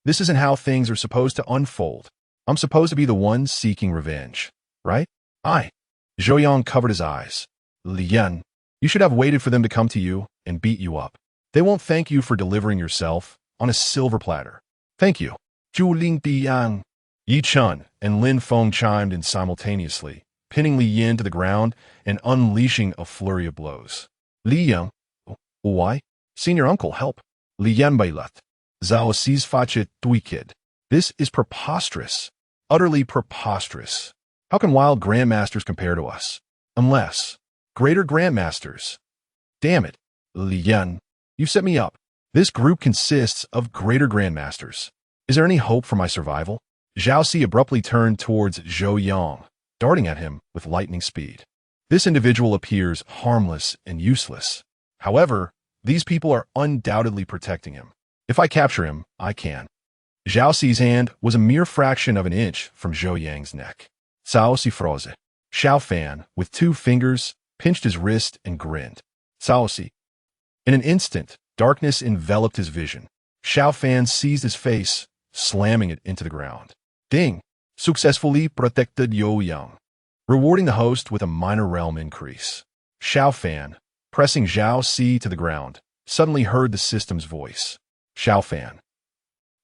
This isn't how things are supposed to unfold. I'm supposed to be the one seeking revenge, right? Zhou Yang covered his eyes. Li Yan. You should have waited for them to come to you and beat you up. They won't thank you for delivering yourself on a silver platter. Thank you. Zhu Lingtian. Yi Chen and Lin Feng chimed in simultaneously, pinning Li Yan to the ground and unleashing a flurry of blows. Li Yang. Why? Senior uncle, help. Li Yan bailat. Zhao Si's fache tuikid. This is preposterous. Utterly preposterous. How can wild grandmasters compare to us? Unless greater grandmasters. Damn it. Li Yan. You set me up. This group consists of greater grandmasters. Is there any hope for my survival? Zhao Si abruptly turned towards Zhou Yang, darting at him with lightning speed. This individual appears harmless and useless. However, these people are undoubtedly protecting him. If I capture him, I can. Zhao Si's hand was a mere fraction of an inch from Zhou Yang's neck. Cao Si froze. Xiao Fan, with 2 fingers, pinched his wrist and grinned. Cao Si. In an instant, darkness enveloped his vision. Xiao Fan seized his face, slamming it into the ground. Ding! Successfully protected Zhou Yang, rewarding the host with a minor realm increase. Xiao Fan, pressing Zhao Si to the ground, suddenly heard the system's voice. Xiao Fan.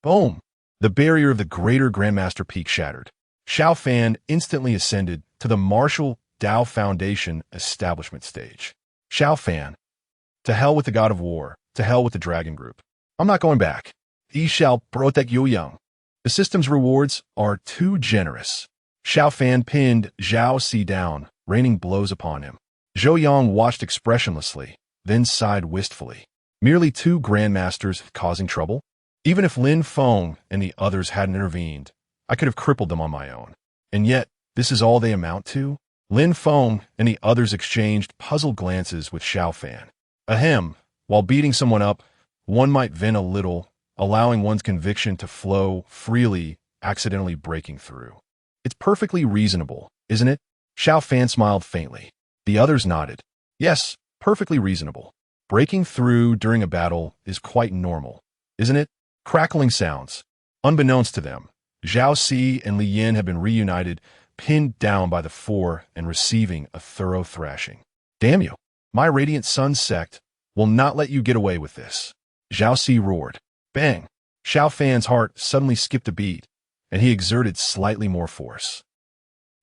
Boom! The barrier of the greater Grandmaster Peak shattered. Xiao Fan instantly ascended to the Martial Dao Foundation establishment stage. Xiao Fan. To hell with the God of War, to hell with the Dragon Group. I'm not going back. He shall protect Zhou Yang. The system's rewards are too generous. Xiao Fan pinned Zhao Si down, raining blows upon him. Zhou Yang watched expressionlessly, then sighed wistfully. Merely 2 grandmasters causing trouble? Even if Lin Feng and the others hadn't intervened, I could have crippled them on my own. And yet, this is all they amount to? Lin Feng and the others exchanged puzzled glances with Xiao Fan. Ahem, while beating someone up, one might vent a little, allowing one's conviction to flow freely, accidentally breaking through. It's perfectly reasonable, isn't it? Xiao Fan smiled faintly. The others nodded. Yes, perfectly reasonable. Breaking through during a battle is quite normal, isn't it? Crackling sounds. Unbeknownst to them, Zhao Si and Li Yan have been reunited, pinned down by the 4 and receiving a thorough thrashing. Damn you! My Radiant Sun sect will not let you get away with this. Zhao Si roared. Bang! Xiao Fan's heart suddenly skipped a beat, and he exerted slightly more force.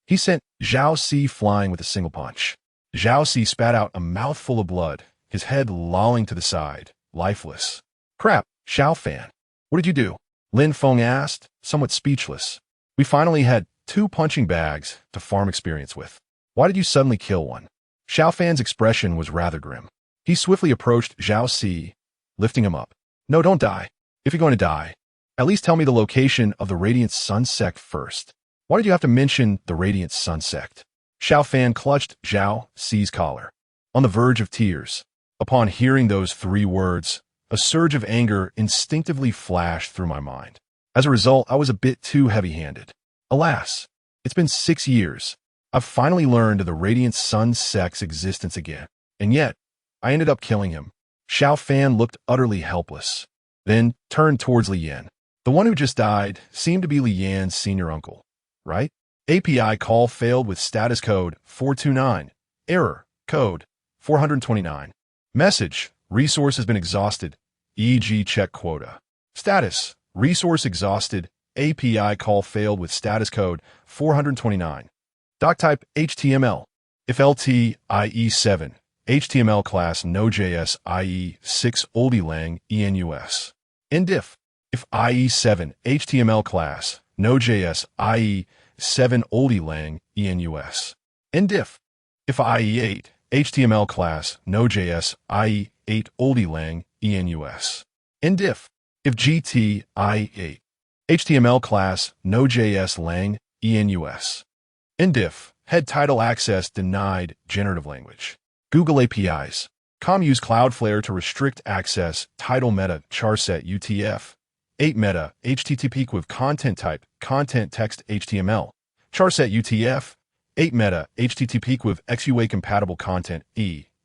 He sent Zhao Si flying with a single punch. Zhao Si spat out a mouthful of blood, his head lolling to the side, lifeless. Crap, Xiao Fan. What did you do? Lin Feng asked, somewhat speechless. We finally had 2 punching bags to farm experience with. Why did you suddenly kill one? Xiao Fan's expression was rather grim. He swiftly approached Zhao Si, lifting him up. No, don't die. If you're going to die, at least tell me the location of the Radiant Sun sect first. Why did you have to mention the Radiant Sun sect? Xiao Fan clutched Zhao Ci's collar, on the verge of tears. Upon hearing those 3 words, a surge of anger instinctively flashed through my mind. As a result, I was a bit too heavy-handed. Alas, it's been 6 years. I've finally learned of the Radiant Sun sect's existence again, and yet, I ended up killing him. Xiao Fan looked utterly helpless, then turned towards Li Yan. The one who just died seemed to be Li Yan's senior uncle, right? API call failed with status code 429. Error, code 429. Message, resource has been exhausted, e.g. check quota. Status, resource exhausted, API call failed with status code 429. Doc type HTML. If LT, IE 7. HTML class Node.js IE 6 oldie lang enus. Indif. If IE 7 HTML class Node.js IE 7 oldie lang enus. Indif. If IE 8 HTML class Node.js IE 8 oldie lang enus. Indif. If GT IE 8 HTML class Node.js lang enus. Indif. Head title access denied generative language. Google APIs. use Cloudflare to restrict access, title meta, charset UTF. 8 meta, HTTP with content type, content text HTML. Charset UTF. 8 meta, HTTP with XUA compatible content,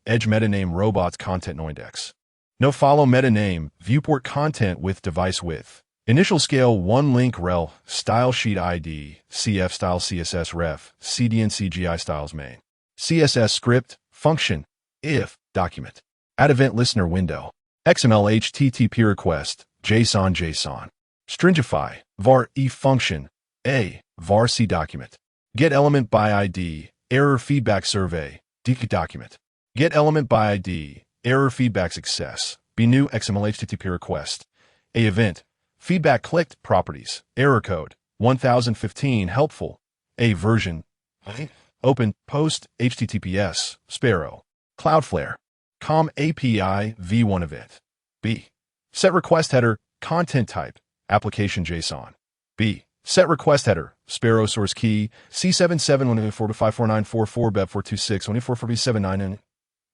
edge meta name robots content no index. No follow meta name, viewport content with device width. Initial scale 1 link rel, style sheet ID, CF style CSS ref, CDN CGI styles main. CSS script, function, if, document. Add event listener window. XML HTTP request, JSON. Stringify, var e function, a, var c document. Get element by ID, error feedback survey, dq document. Get element by ID, error feedback success, b new XML HTTP request. A event, feedback clicked, properties, error code, 1015 helpful. A version, open, post, HTTPS, Sparrow, Cloudflare, COM API v1 event. B. Set request header, content type, application JSON. B. Set request header, Sparrow source key, C7714254944 BEP426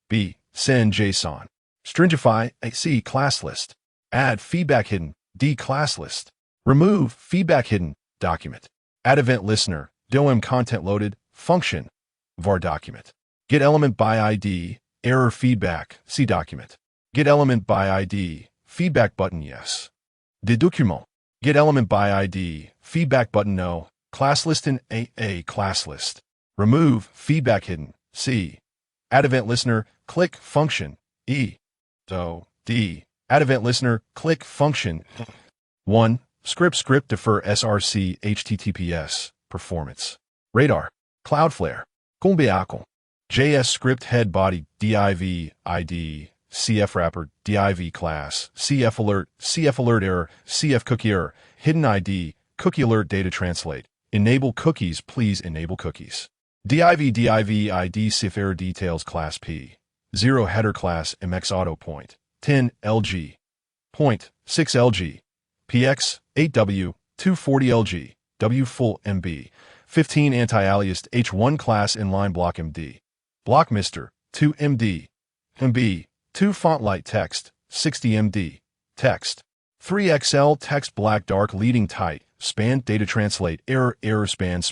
B. Send JSON. Stringify, C. Class list. Add feedback hidden, D. Class list. Remove feedback hidden, document. Add event listener, DOM content loaded, function, var document. Get element by ID, error feedback, C document. Get element by ID, feedback button yes. De document. Get element by ID, feedback button no, class list in A class list. Remove feedback hidden, C. Add event listener, click function, E. So, D. Add event listener, click function. 1. Script defer SRC HTTPS, performance. Radar, Cloudflare, Combiacle. JS script head body, div, ID, CF wrapper, div class, CF alert error, CF cookie error, hidden ID, cookie alert data translate. Enable cookies, please enable cookies. Div ID CF error details class P. 0 header class MX auto point. 10 LG. Point 6 LG. PX 8W 240 LG. W full MB. 15 anti-aliased H1 class inline block MD. Block Mr. 2 MD. MB. 2 font light text. 60 MD. Text. 3 XL text black dark leading tight. Span data translate error span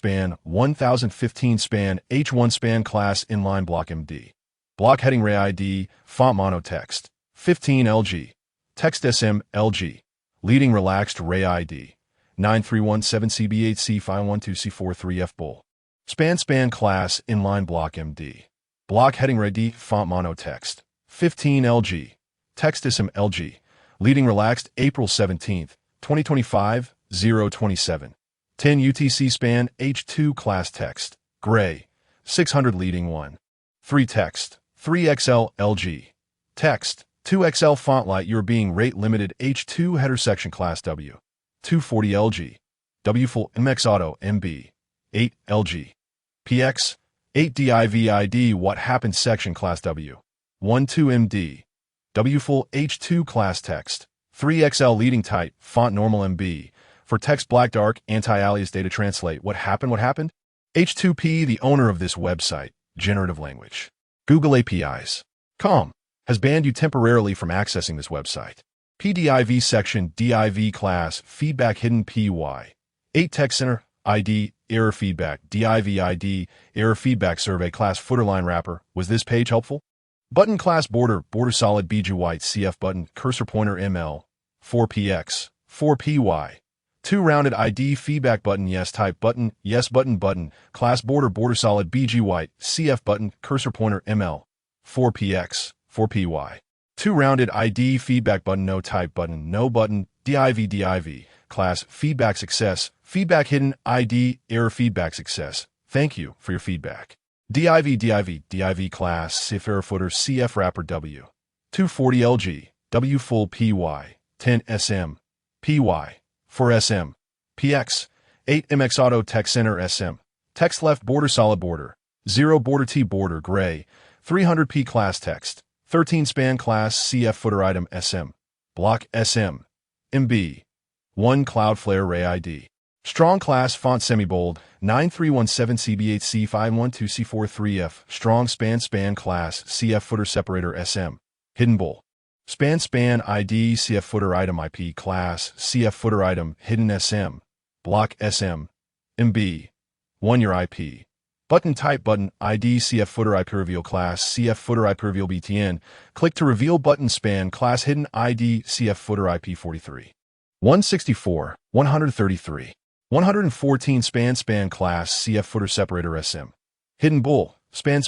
1015 span H1 span class inline block MD. Block heading ray ID font mono text 15 LG. Text SM LG. Leading relaxed ray ID 9317 CB8C 512C43F bull. Span class inline block MD. Block heading ray D font mono text 15 LG. Text SM LG. Leading relaxed April 17th 2025 027. 10 UTC span H2 class text. Gray. 600 leading 1. 3 text. 3XL LG. Text. 2XL font light you're being rate limited H2 header section class W. 240 LG. W full MX auto MB. 8 LG. PX. 8 DIVID what happened section class W. 12 MD. W full H2 class text. 3XL leading type font normal MB. For text black dark anti-alias data translate what happened. H2P, the owner of this website, generative language. Google APIs. Com has banned you temporarily from accessing this website. PDIV section div class feedback hidden py. 8 text center ID error feedback div ID error feedback survey class footer line wrapper. Was this page helpful? Button class border solid bg white cf button cursor pointer ml 4px 4py 2 rounded ID feedback button yes type button yes button class border solid bg white cf button cursor pointer ml 4px 4py 2 rounded ID feedback button no type button no button div class feedback success feedback hidden ID error feedback success. Thank you for your feedback. Div class if error footer cf wrapper w 240 lg w full py 10 sm py 4 sm px 8 mx auto text center sm text left border solid border 0 border t border gray 300p class text 13 span class cf footer item sm block sm mb 1 Cloudflare Ray ID. Strong class font semi-bold 9317 CB8C 512C43F. Strong span class CF footer separator SM. Hidden bool. Span ID CF footer item IP class CF footer item hidden SM. Block SM. MB. 1 your IP. Button type button ID CF footer IP reveal class CF footer IP reveal BTN. Click to reveal button span class hidden ID CF footer IP 43. 164, 133, 114 span class CF footer separator SM. Hidden bool, span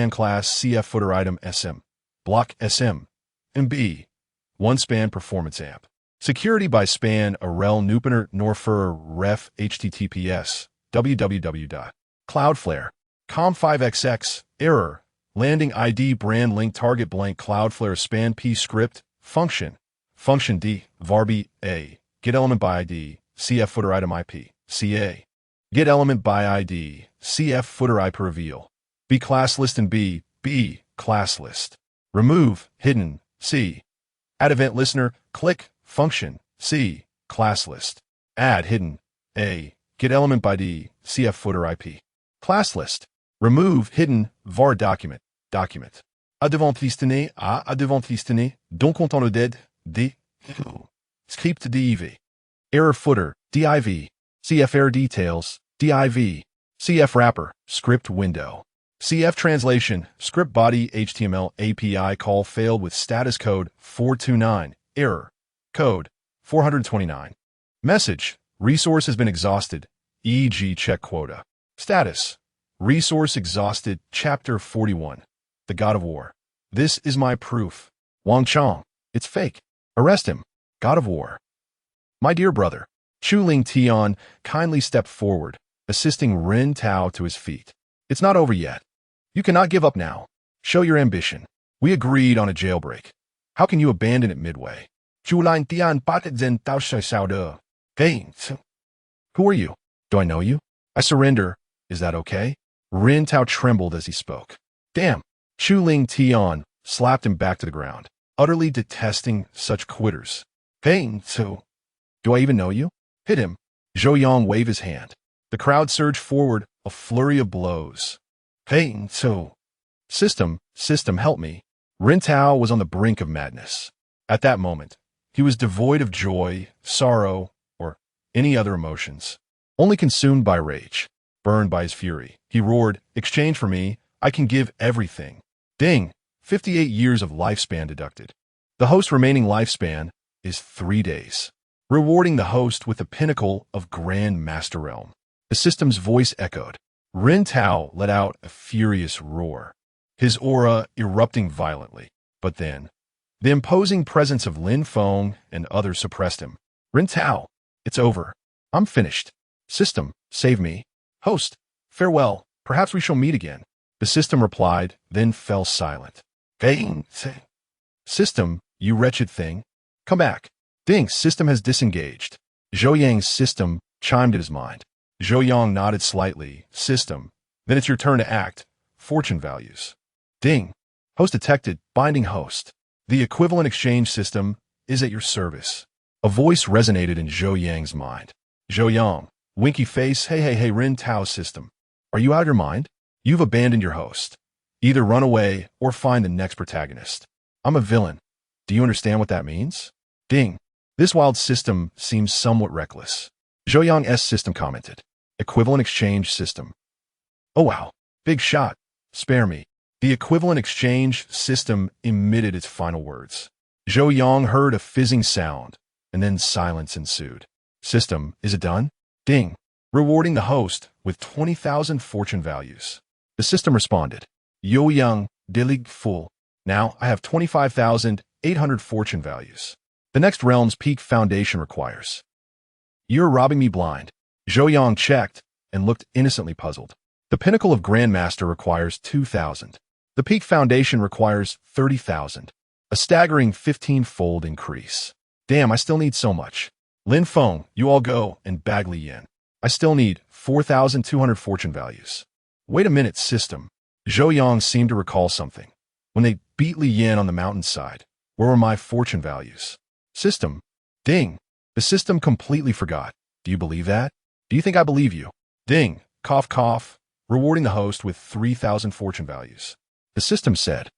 class CF footer item SM. Block SM. MB. 1 span performance amp. Security by span arel nupener norfer ref https www.cloudflare.com5xx error landing ID brand link target blank Cloudflare span p script function d varb a get element by ID cf footer item IP ca get element by ID cf footer IP reveal b class list and b class list remove hidden c add event listener click function c class list add hidden a get element by ID cf footer IP class list remove hidden var document a devant listener a devant listener donc content le dead d script div error footer div cf error details div cf wrapper script window cf translation script body html API call failed with status code 429 error code 429 message resource has been exhausted e.g. check quota status resource exhausted chapter 41 the God of War. This is my proof. Wang Chong. It's fake. Arrest him. God of War. My dear brother, Chu Ling Tian kindly stepped forward, assisting Rin Tao to his feet. It's not over yet. You cannot give up now. Show your ambition. We agreed on a jailbreak. How can you abandon it midway? Chu Ling Tian batet zen tao shai sao de. Hey, who are you? Do I know you? I surrender. Is that okay? Rin Tao trembled as he spoke. Damn. Chu Ling Tian slapped him back to the ground, utterly detesting such quitters. Hey, do I even know you? Hit him. Zhou Yang waved his hand. The crowd surged forward, a flurry of blows. Hey, System, help me. Rin Tao was on the brink of madness. At that moment, he was devoid of joy, sorrow, or any other emotions. Only consumed by rage, burned by his fury. He roared, exchange for me, I can give everything. Ding! 58 years of lifespan deducted. The host's remaining lifespan is 3 days, rewarding the host with the pinnacle of Grand Master Realm. The system's voice echoed. Rin Tao let out a furious roar, his aura erupting violently. But then, the imposing presence of Lin Feng and others suppressed him. Rin Tao, it's over. I'm finished. System, save me. Host, farewell. Perhaps we shall meet again. The system replied, then fell silent. Hey, System, you wretched thing. Come back. Ding, system has disengaged. Zhou Yang's system chimed at his mind. Zhou Yang nodded slightly. System, then it's your turn to act. Fortune values. Ding. Host detected. Binding host. The equivalent exchange system is at your service. A voice resonated in Zhou Yang's mind. Zhou Yang. Winky face. Hey, Rin Tao system. Are you out of your mind? You've abandoned your host. Either run away or find the next protagonist. I'm a villain. Do you understand what that means? Ding. This wild system seems somewhat reckless. Zhou Yang's system commented. Equivalent exchange system. Oh wow. Big shot. Spare me. The equivalent exchange system emitted its final words. Zhou Yang heard a fizzing sound, and then silence ensued. System, is it done? Ding. Rewarding the host with 20,000 fortune values. The system responded. Zhou Yang, dilig full. Now I have 25,800 fortune values. The next realm's peak foundation requires. You're robbing me blind. Zhou Yang checked and looked innocently puzzled. The pinnacle of Grandmaster requires 2,000. The peak foundation requires 30,000. A staggering 15-fold increase. Damn, I still need so much. Lin Feng, you all go and bag Li Yen. I still need 4,200 fortune values. Wait a minute, system. Zhou Yang seemed to recall something. When they beat Li Yen on the mountainside, where were my fortune values? System. Ding. The system completely forgot. Do you believe that? Do you think I believe you? Ding. Cough, cough. Rewarding the host with 3,000 fortune values. The system said.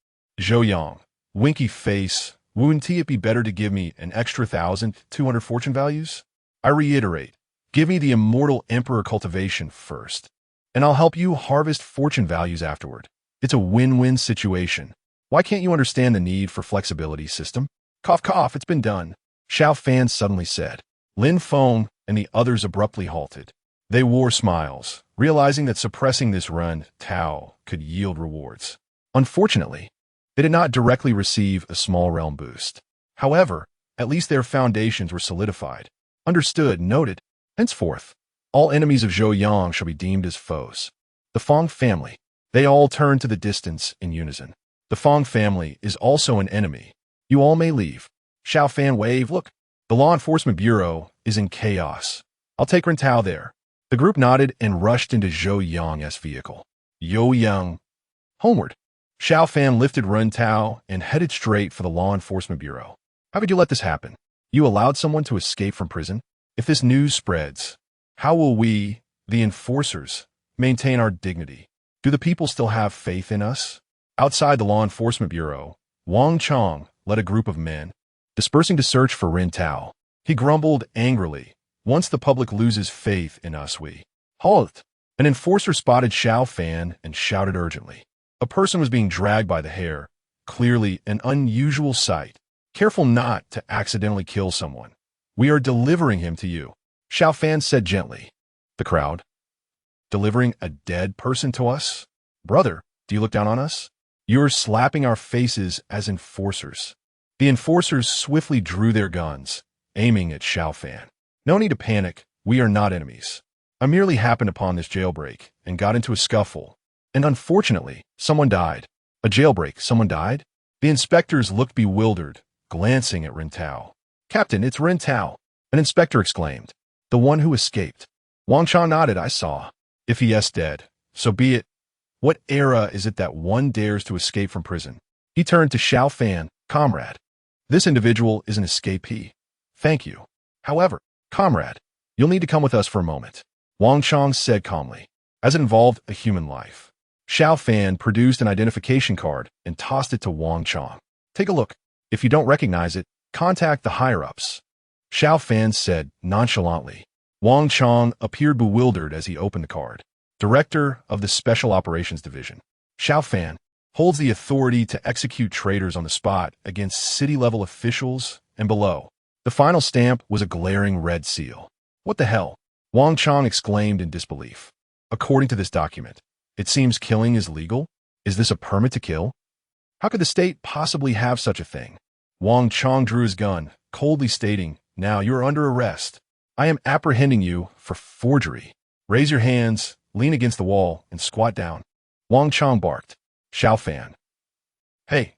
Zhou Yang. Winky face. Wouldn't it be better to give me an extra 1,200 fortune values? I reiterate. Give me the Immortal Emperor cultivation first, and I'll help you harvest fortune values afterward. It's a win-win situation. Why can't you understand the need for flexibility, system? Cough, cough, it's been done. Xiao Fan suddenly said. Lin Feng and the others abruptly halted. They wore smiles, realizing that suppressing this run, Tao, could yield rewards. Unfortunately, they did not directly receive a small realm boost. However, at least their foundations were solidified. Understood, noted. Henceforth, all enemies of Zhou Yang shall be deemed as foes. The Feng family. They all turned to the distance in unison. The Feng family is also an enemy. You all may leave. Xiao Fan wave, look. The Law Enforcement Bureau is in chaos. I'll take Ren Tao there. The group nodded and rushed into Zhou Yang's vehicle. Zhou Yang. Homeward. Xiao Fan lifted Ren Tao and headed straight for the Law Enforcement Bureau. How could you let this happen? You allowed someone to escape from prison? If this news spreads, how will we, the enforcers, maintain our dignity? Do the people still have faith in us? Outside the Law Enforcement Bureau, Wang Chong led a group of men, dispersing to search for Ren Tao. He grumbled angrily, once the public loses faith in us, we halt. An enforcer spotted Xiao Fan and shouted urgently. A person was being dragged by the hair, clearly an unusual sight. Careful not to accidentally kill someone. We are delivering him to you, Xiao Fan said gently. The crowd. Delivering a dead person to us? Brother, do you look down on us? You're slapping our faces as enforcers. The enforcers swiftly drew their guns, aiming at Xiao Fan. No need to panic, we are not enemies. I merely happened upon this jailbreak and got into a scuffle, and unfortunately, someone died. A jailbreak, someone died? The inspectors looked bewildered, glancing at Ren Tao. Captain, it's Ren Tao, an inspector exclaimed. The one who escaped. Wang Chong nodded, I saw. If he is dead, so be it. What era is it that one dares to escape from prison? He turned to Xiao Fan, comrade. This individual is an escapee. Thank you. However, comrade, you'll need to come with us for a moment. Wang Chong said calmly, as it involved a human life. Xiao Fan produced an identification card and tossed it to Wang Chong. Take a look. If you don't recognize it, contact the higher-ups. Xiao Fan said nonchalantly. Wang Chong appeared bewildered as he opened the card. Director of the Special Operations Division. Xiao Fan holds the authority to execute traitors on the spot against city-level officials and below. The final stamp was a glaring red seal. What the hell? Wang Chong exclaimed in disbelief. According to this document, it seems killing is legal? Is this a permit to kill? How could the state possibly have such a thing? Wang Chong drew his gun, coldly stating, Now you are under arrest. I am apprehending you for forgery. Raise your hands, lean against the wall, and squat down. Wang Chong barked. Xiao Fan. Hey,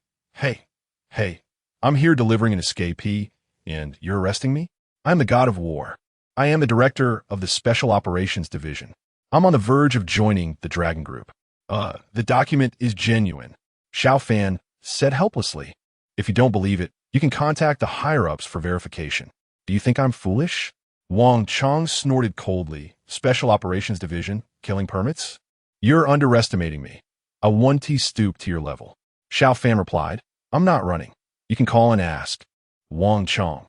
I'm here delivering an escapee, and you're arresting me? I'm the god of war. I am the director of the Special Operations Division. I'm on the verge of joining the Dragon Group. The document is genuine. Xiao Fan said helplessly. If you don't believe it, you can contact the higher-ups for verification. Do you think I'm foolish? Wang Chong snorted coldly. Special Operations Division, killing permits? You're underestimating me. I 1T stoop to your level. Xiao Fan replied, I'm not running. You can call and ask. Wang Chong.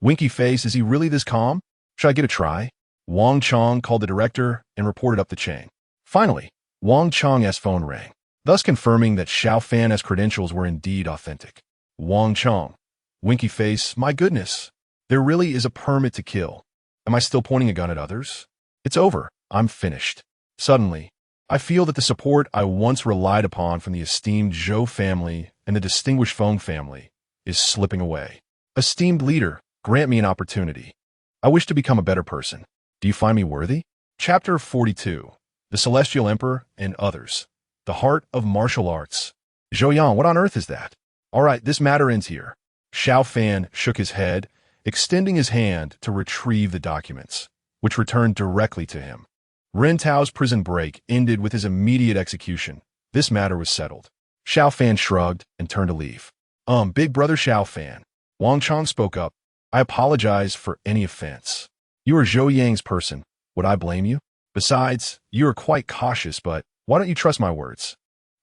Winky face, is he really this calm? Should I get a try? Wang Chong called the director and reported up the chain. Finally, Wang Chong's phone rang, thus confirming that Xiao Fan's credentials were indeed authentic. Wang Chong. Winky face, my goodness. There really is a permit to kill. Am I still pointing a gun at others? It's over. I'm finished. Suddenly, I feel that the support I once relied upon from the esteemed Zhou family and the distinguished Feng family is slipping away. Esteemed leader, grant me an opportunity. I wish to become a better person. Do you find me worthy? Chapter 42. The Celestial Emperor and Others. The Heart of Martial Arts. Zhou Yang, what on earth is that? All right, this matter ends here. Xiao Fan shook his head, extending his hand to retrieve the documents, which returned directly to him. Ren Tao's prison break ended with his immediate execution. This matter was settled. Xiao Fan shrugged and turned to leave. Big brother Xiao Fan. Wang Chong spoke up. I apologize for any offense. You are Zhou Yang's person. Would I blame you? Besides, you are quite cautious, but why don't you trust my words?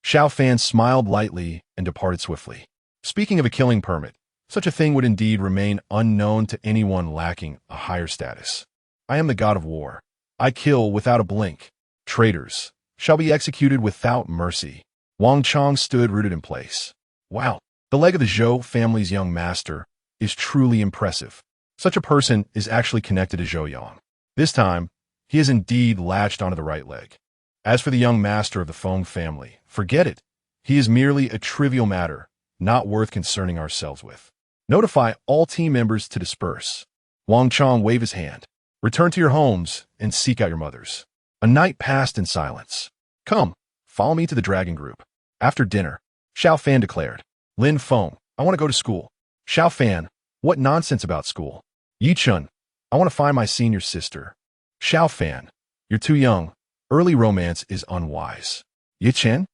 Xiao Fan smiled lightly and departed swiftly. Speaking of a killing permit, such a thing would indeed remain unknown to anyone lacking a higher status. I am the god of war. I kill without a blink. Traitors shall be executed without mercy. Wang Chong stood rooted in place. Wow, the leg of the Zhou family's young master is truly impressive. Such a person is actually connected to Zhou Yang. This time, he has indeed latched onto the right leg. As for the young master of the Feng family, forget it. He is merely a trivial matter, not worth concerning ourselves with. Notify all team members to disperse. Wang Chong waved his hand. Return to your homes and seek out your mothers. A night passed in silence. Come, follow me to the dragon group. After dinner, Xiao Fan declared, Lin Feng, I want to go to school. Xiao Fan, what nonsense about school? Yi Chun, I want to find my senior sister. Xiao Fan, you're too young. Early romance is unwise. Yi Chen?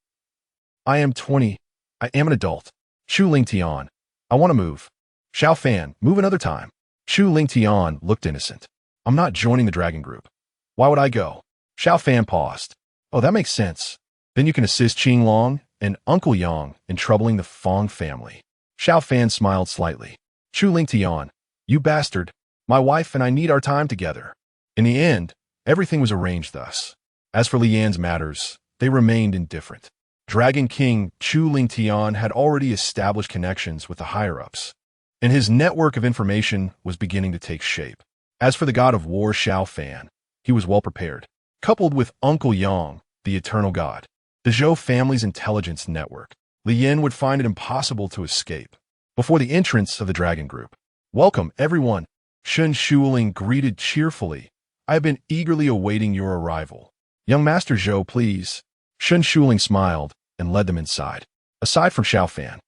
I am 20. I am an adult. Shu Ling Tian, I want to move. Xiao Fan, move another time. Shu Ling Tian looked innocent. I'm not joining the dragon group. Why would I go? Xiao Fan paused. Oh, that makes sense. Then you can assist Qing Long and Uncle Yang in troubling the Fong family. Xiao Fan smiled slightly. Shu Ling Tian, you bastard. My wife and I need our time together. In the end, everything was arranged thus. As for Lian's matters, they remained indifferent. Dragon King Chu Ling Tian had already established connections with the higher-ups, and his network of information was beginning to take shape. As for the god of war Xiao Fan, he was well prepared. Coupled with Uncle Yang, the eternal god, the Zhou family's intelligence network, Lian would find it impossible to escape. Before the entrance of the dragon group, welcome, everyone. Shun Shuling greeted cheerfully. I have been eagerly awaiting your arrival. Young Master Zhou, please. Shun Shuling smiled and led them inside. Aside from Xiao Fan,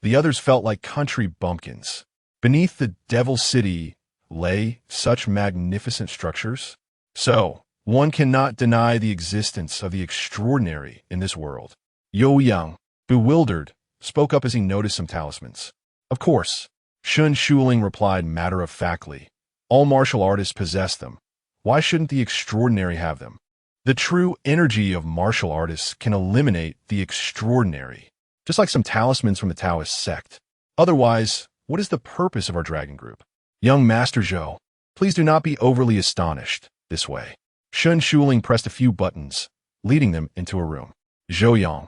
the others felt like country bumpkins. Beneath the Devil City lay such magnificent structures. So, one cannot deny the existence of the extraordinary in this world. Zhou Yang, bewildered, spoke up as he noticed some talismans. Of course, Shun Shuling replied matter-of-factly. All martial artists possess them. Why shouldn't the extraordinary have them? The true energy of martial artists can eliminate the extraordinary, just like some talismans from the Taoist sect. Otherwise, what is the purpose of our dragon group? Young Master Zhou, please do not be overly astonished this way. Shun Shuling pressed a few buttons, leading them into a room. Zhou Yang,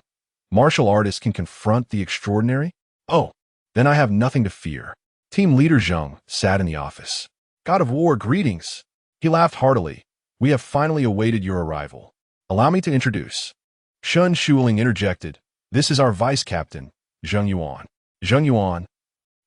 martial artists can confront the extraordinary? Oh, then I have nothing to fear. Team leader Zheng sat in the office. God of War, greetings. He laughed heartily. We have finally awaited your arrival. Allow me to introduce. Shun Shuling interjected. This is our vice captain, Zheng Yuan. Zheng Yuan.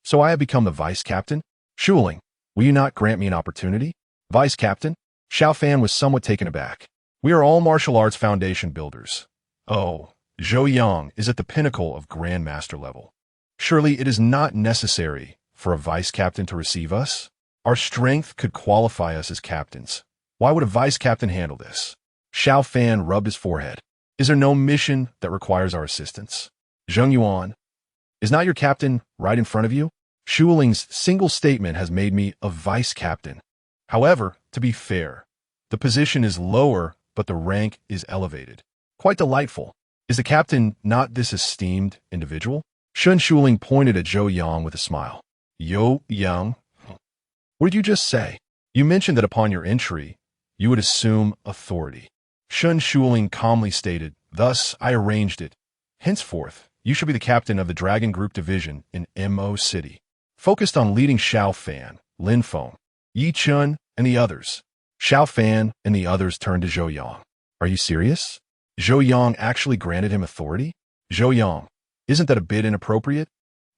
So I have become the vice captain? Shuling, will you not grant me an opportunity? Vice captain? Xiao Fan was somewhat taken aback. We are all martial arts foundation builders. Oh, Zhou Yang is at the pinnacle of grandmaster level. Surely it is not necessary for a vice captain to receive us? Our strength could qualify us as captains. Why would a vice captain handle this? Xiao Fan rubbed his forehead. Is there no mission that requires our assistance? Zheng Yuan, is not your captain right in front of you? Shuling's single statement has made me a vice captain. However, to be fair, the position is lower, but the rank is elevated. Quite delightful. Is the captain not this esteemed individual? Shun Shuling pointed at Zhou Yang with a smile. Zhou Yang? What did you just say? You mentioned that upon your entry, you would assume authority. Shun Shuling calmly stated, thus I arranged it. Henceforth, you shall be the captain of the Dragon Group Division in Mo City. Focused on leading Xiao Fan, Lin Feng, Yi Chun, and the others. Xiao Fan and the others turned to Zhou Yang. Are you serious? Zhou Yang actually granted him authority? Zhou Yang, isn't that a bit inappropriate?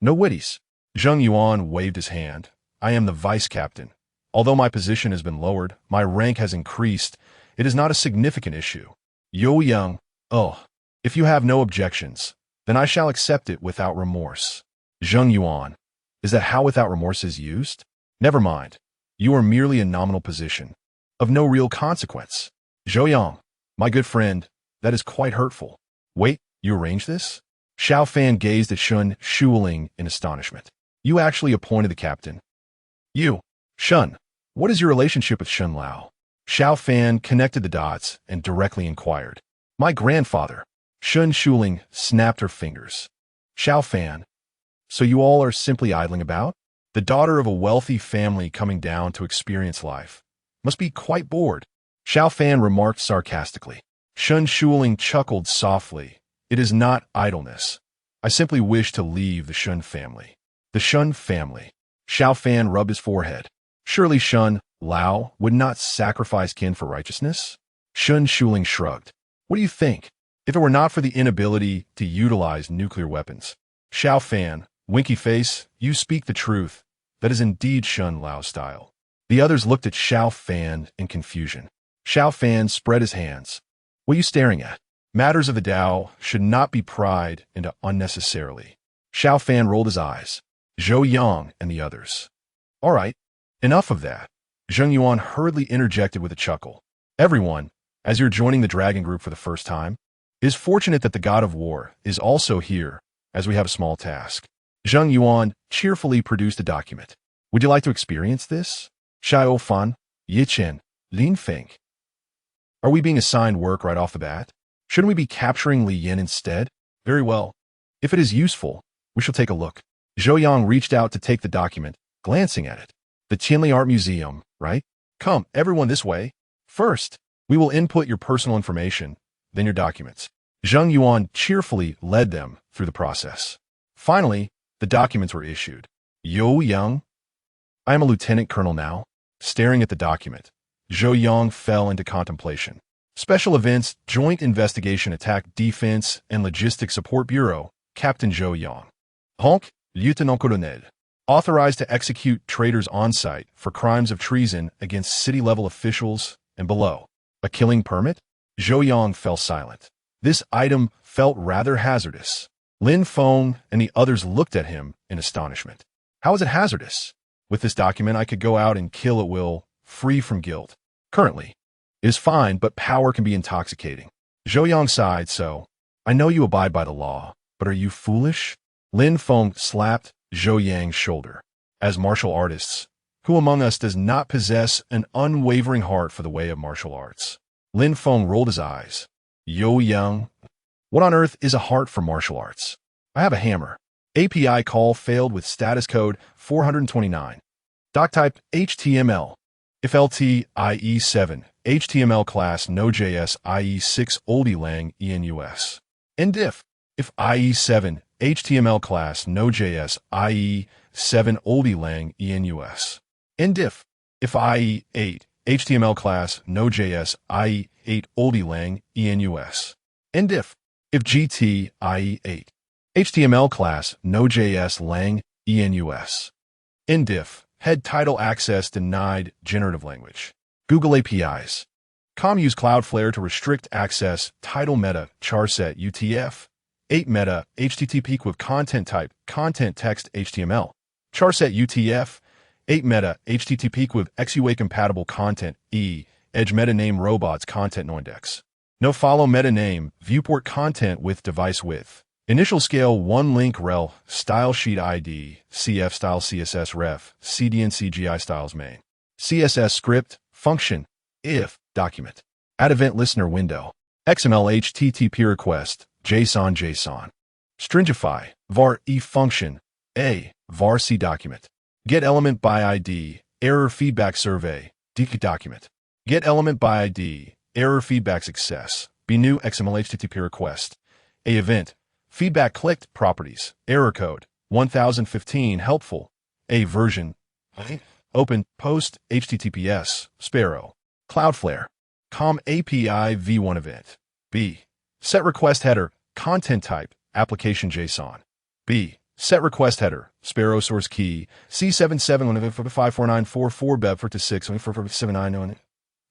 No witties. Zheng Yuan waved his hand. I am the vice captain. Although my position has been lowered, my rank has increased. It is not a significant issue. Zhou Yang, oh, if you have no objections, then I shall accept it without remorse. Zheng Yuan, is that how without remorse is used? Never mind. You are merely a nominal position, of no real consequence. Zhou Yang, my good friend, that is quite hurtful. Wait, you arranged this? Xiao Fan gazed at Shun Shuling in astonishment. You actually appointed the captain. You, Shun, what is your relationship with Shun Lao? Xiao Fan connected the dots and directly inquired. My grandfather. Shun Shuling snapped her fingers. Xiao Fan, so you all are simply idling about? The daughter of a wealthy family coming down to experience life. Must be quite bored. Xiao Fan remarked sarcastically. Shun Shuling chuckled softly. It is not idleness. I simply wish to leave the Shun family. The Shun family. Xiao Fan rubbed his forehead. Surely Shun Lao would not sacrifice kin for righteousness? Shun Shuling shrugged. What do you think? If it were not for the inability to utilize nuclear weapons. Xiao Fan, winky face, you speak the truth. That is indeed Shun Lao's style. The others looked at Xiao Fan in confusion. Xiao Fan spread his hands. What are you staring at? Matters of the Tao should not be pried into unnecessarily. Xiao Fan rolled his eyes. Zhou Yang and the others. All right, enough of that. Zheng Yuan hurriedly interjected with a chuckle. Everyone, as you're joining the Dragon Group for the first time, is fortunate that the God of War is also here, as we have a small task. Zheng Yuan cheerfully produced a document. Would you like to experience this? Xiao Fan, Yi Chen, Lin Feng. Are we being assigned work right off the bat? Shouldn't we be capturing Li Yin instead? Very well. If it is useful, we shall take a look. Zhou Yang reached out to take the document, glancing at it. The Qianli Art Museum, right? Come, everyone this way. First, we will input your personal information, then your documents. Zheng Yuan cheerfully led them through the process. Finally, the documents were issued. Zhou Yang? I am a lieutenant colonel now. Staring at the document, Zhou Yang fell into contemplation. Special Events, Joint Investigation Attack Defense and Logistics Support Bureau, Captain Zhou Yang. Honk, Lieutenant Colonel. Authorized to execute traitors on-site for crimes of treason against city-level officials and below. A killing permit? Zhou Yang fell silent. This item felt rather hazardous. Lin Feng and the others looked at him in astonishment. How is it hazardous? With this document, I could go out and kill at will, free from guilt. Currently, it is fine, but power can be intoxicating. Zhou Yang sighed, so, I know you abide by the law, but are you foolish? Lin Feng slapped Zhou Yang's shoulder. As martial artists, who among us does not possess an unwavering heart for the way of martial arts? Lin Feng rolled his eyes. Zhou Yang, what on earth is a heart for martial arts? I have a hammer. API call failed with status code 429. Doc type HTML. If LT IE7, HTML class Node.js IE6 oldie lang ENUS. Indiff. If IE7, HTML class Node.js IE7 oldie lang ENUS. Indiff. If IE8, HTML class Node.js IE8 oldie lang ENUS. Indiff. If GT IE8, HTML class Node.js lang ENUS. Indiff. Head title access denied generative language. Google APIs. use Cloudflare to restrict access title meta charset UTF. 8 meta HTTP with content type content text HTML. Charset UTF. 8 meta HTTP with XUA compatible content edge meta name robots content no index. No follow meta name viewport content with device width. Initial scale 1 link rel style sheet ID CF style CSS ref CDN CGI styles main CSS script function if document add event listener window XML HTTP request, JSON. Stringify, var e function, a, var c document. Get element by ID, error feedback survey, d document. Get element by ID, error feedback success, b new XML HTTP request. A event, feedback clicked, properties, error code, 1015 helpful. A version, open, post, HTTPS, Sparrow, Cloudflare, COM API v1 event. B. Set request header, content type, application JSON. B. Set request header, Sparrow source key, C77154944 bev for to 6 79.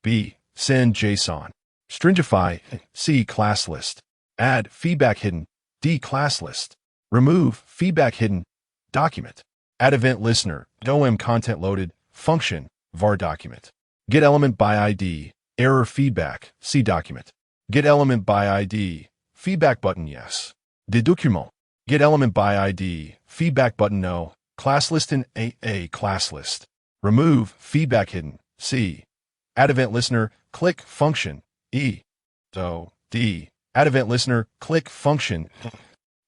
B. Send JSON. Stringify, C. Class list. Add feedback hidden, D. Class list. Remove feedback hidden, document. Add event listener, OM content loaded, function, var document. Get element by ID, error feedback, C document. Get element by ID, feedback button yes. De document. Get element by ID, feedback button no, class list in A class list. Remove feedback hidden, C. Add event listener, click function, E. So, D. Add event listener, click function.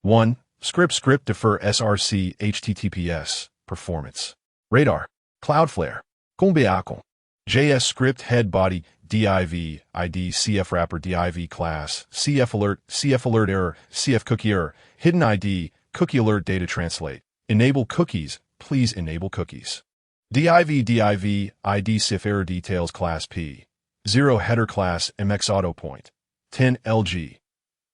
1. Script defer src https performance. Radar. Cloudflare. Combiacon. JS script head body div id cf wrapper div class cf alert error cf cookie error hidden id cookie alert data translate enable cookies please enable cookies div id cf error details class p 0 header class mx auto point 10 lg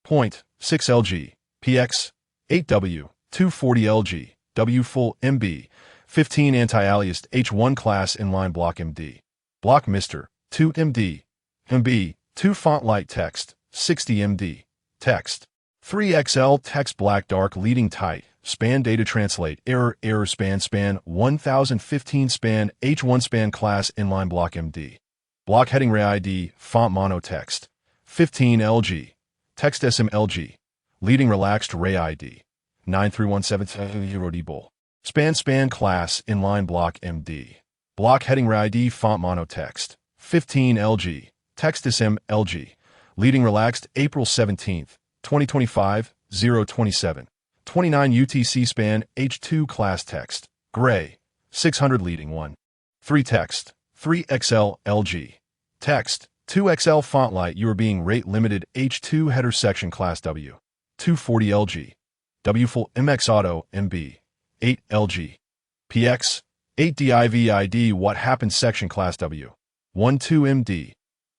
point 6 lg px 8w 240 lg w full mb 15 anti-aliased h1 class inline block md block Mr. 2 MD, MB, 2 font light text, 60 MD, text, 3 XL text black dark leading tight, span data translate, error span 1015 span, H1 span class inline block MD, block heading ray ID, font mono text, 15 LG, text SM LG, leading relaxed ray ID, 93170 bull, span class inline block MD, block heading ray ID, font mono text, 15 LG, text SM LG, leading relaxed April 17th, 2025, 027, 29 UTC span H2 class text, gray, 600 leading 1, 3 text, 3 XL LG, text, 2 XL font light you are being rate limited H2 header section class W, 240 LG, W full MX auto MB, 8 LG, PX, 8 div ID what happened section class W, 12 MD,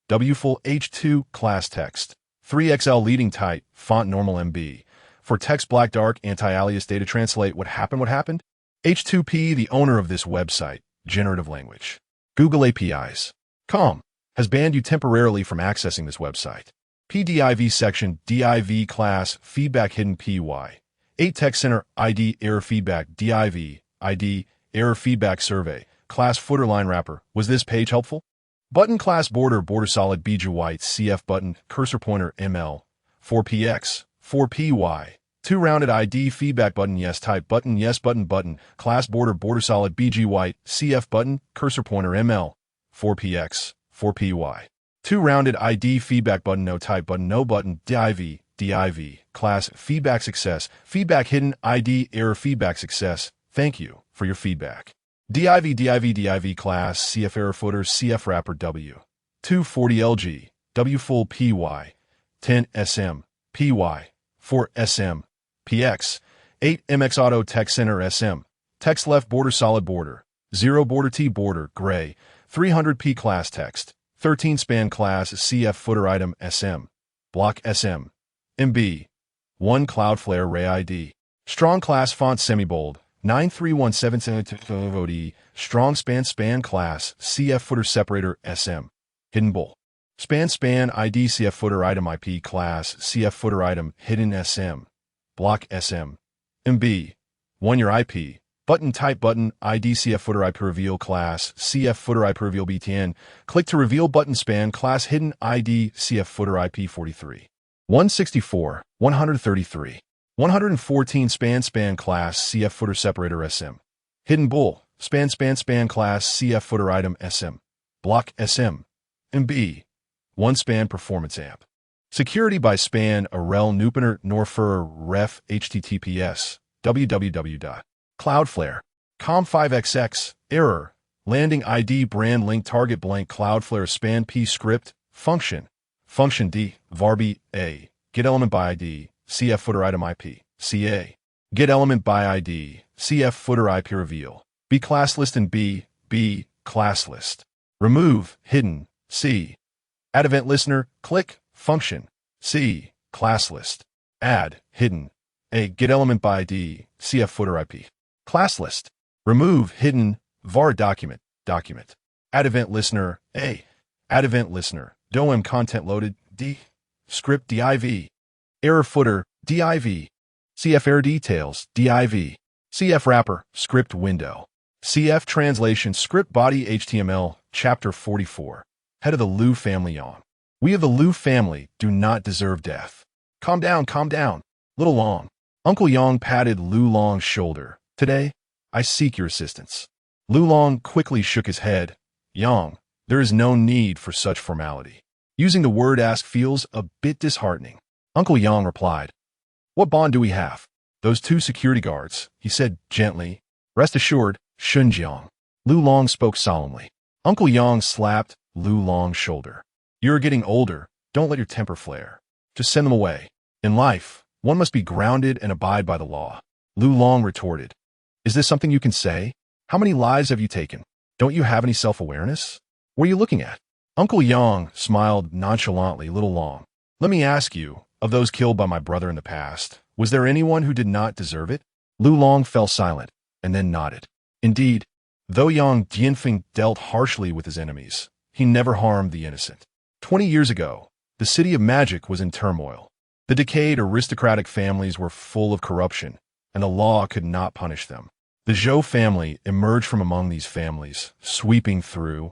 W full H2 class text, 3XL leading tight, font normal MB. For text black dark anti-alias data translate what happened? H2P the owner of this website, generative language. Google APIs. Com has banned you temporarily from accessing this website. PDIV section div class feedback hidden PY. 8 text center ID error feedback div ID error feedback survey class footer line wrapper. Was this page helpful? Button class border solid BG white CF button cursor pointer ML 4px 4py 2 rounded ID feedback button yes type button yes button class border solid BG white CF button cursor pointer ML 4px 4py 2 rounded ID feedback button no type button no button div class feedback success feedback hidden ID error feedback success. Thank you for your feedback. div class CF error footer CF wrapper W 240 LG W full PY 10 SM PY 4 SM PX 8 MX auto text center SM text left border solid border 0 border T border gray 300p class text 13 span class CF footer item SM block SM MB 1 Cloudflare ray ID strong class font semibold 93177 strong span class CF footer separator SM hidden bull span ID CF footer item IP class CF footer item hidden SM block SM MB 1 your IP button type button ID CF footer IP reveal class CF footer IP reveal BTN click to reveal button span class hidden ID CF footer IP 43 164 133 114 span class CF footer separator SM. Hidden bull, span class CF footer item SM. Block SM. MB. 1 span performance amp. Security by span arel nupener norfer ref https www.cloudflare.com5xx error landing ID brand link target blank Cloudflare span p script function d varb a get element by ID cf footer item IP ca get element by ID cf footer IP reveal b class list and b class list remove hidden c add event listener click function c class list add hidden a get element by ID cf footer IP class list remove hidden var document add event listener a add event listener dom content loaded d script div error footer div cf error details div cf wrapper script window cf translation script body html chapter 44 head of the Liu family Yang. We of the Liu family do not deserve death. Calm down, little Long. Uncle Yang patted Liu Long's shoulder. Today, I seek your assistance. Liu Long quickly shook his head. Yang, there is no need for such formality. Using the word ask feels a bit disheartening. Uncle Yang replied, what bond do we have? Those two security guards, he said gently. Rest assured, Shunjiang. Liu Long spoke solemnly. Uncle Yang slapped Liu Long's shoulder. You're getting older. Don't let your temper flare. Just send them away. In life, one must be grounded and abide by the law. Liu Long retorted. Is this something you can say? How many lives have you taken? Don't you have any self-awareness? What are you looking at? Uncle Yang smiled nonchalantly. Little Long, let me ask you, of those killed by my brother in the past, was there anyone who did not deserve it? Liu Long fell silent and then nodded. Indeed, though Yang Dianfeng dealt harshly with his enemies, he never harmed the innocent. 20 years ago, the city of magic was in turmoil. The decayed aristocratic families were full of corruption, and the law could not punish them. The Zhou family emerged from among these families, sweeping through,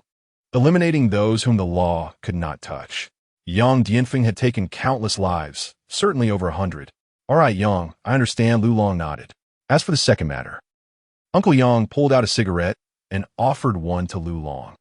eliminating those whom the law could not touch. Yang Dianfeng had taken countless lives, certainly over 100. All right, Yang, I understand, Liu Long nodded. As for the second matter, Uncle Yang pulled out a cigarette and offered one to Liu Long.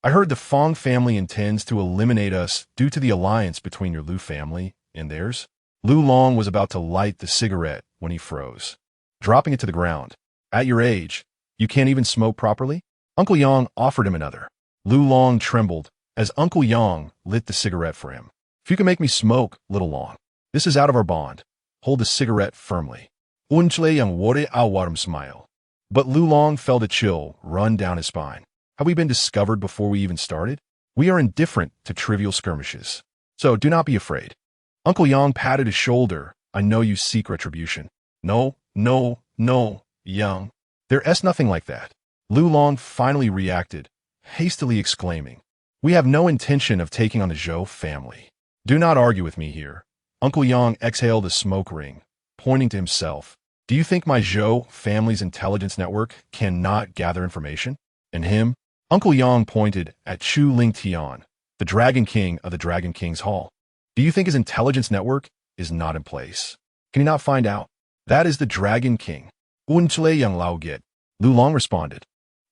I heard the Fong family intends to eliminate us due to the alliance between your Liu family and theirs. Liu Long was about to light the cigarette when he froze, dropping it to the ground. At your age, you can't even smoke properly? Uncle Yang offered him another. Liu Long trembled as Uncle Yang lit the cigarette for him. If you can make me smoke, little Long, this is out of our bond. Hold the cigarette firmly. Uncle Yang wore a warm smile. But Liu Long felt a chill run down his spine. Have we been discovered before we even started? We are indifferent to trivial skirmishes. So do not be afraid. Uncle Yang patted his shoulder. I know you seek retribution. No, Yang. There is nothing like that. Liu Long finally reacted, hastily exclaiming, we have no intention of taking on the Zhou family. Do not argue with me here. Uncle Yang exhaled a smoke ring, pointing to himself. Do you think my Zhou family's intelligence network cannot gather information? And him? Uncle Yang pointed at Chu Lingtian, the Dragon King of the Dragon King's Hall. Do you think his intelligence network is not in place? Can he not find out? That is the Dragon King. Uncle Yang Lao Get. Liu Long responded.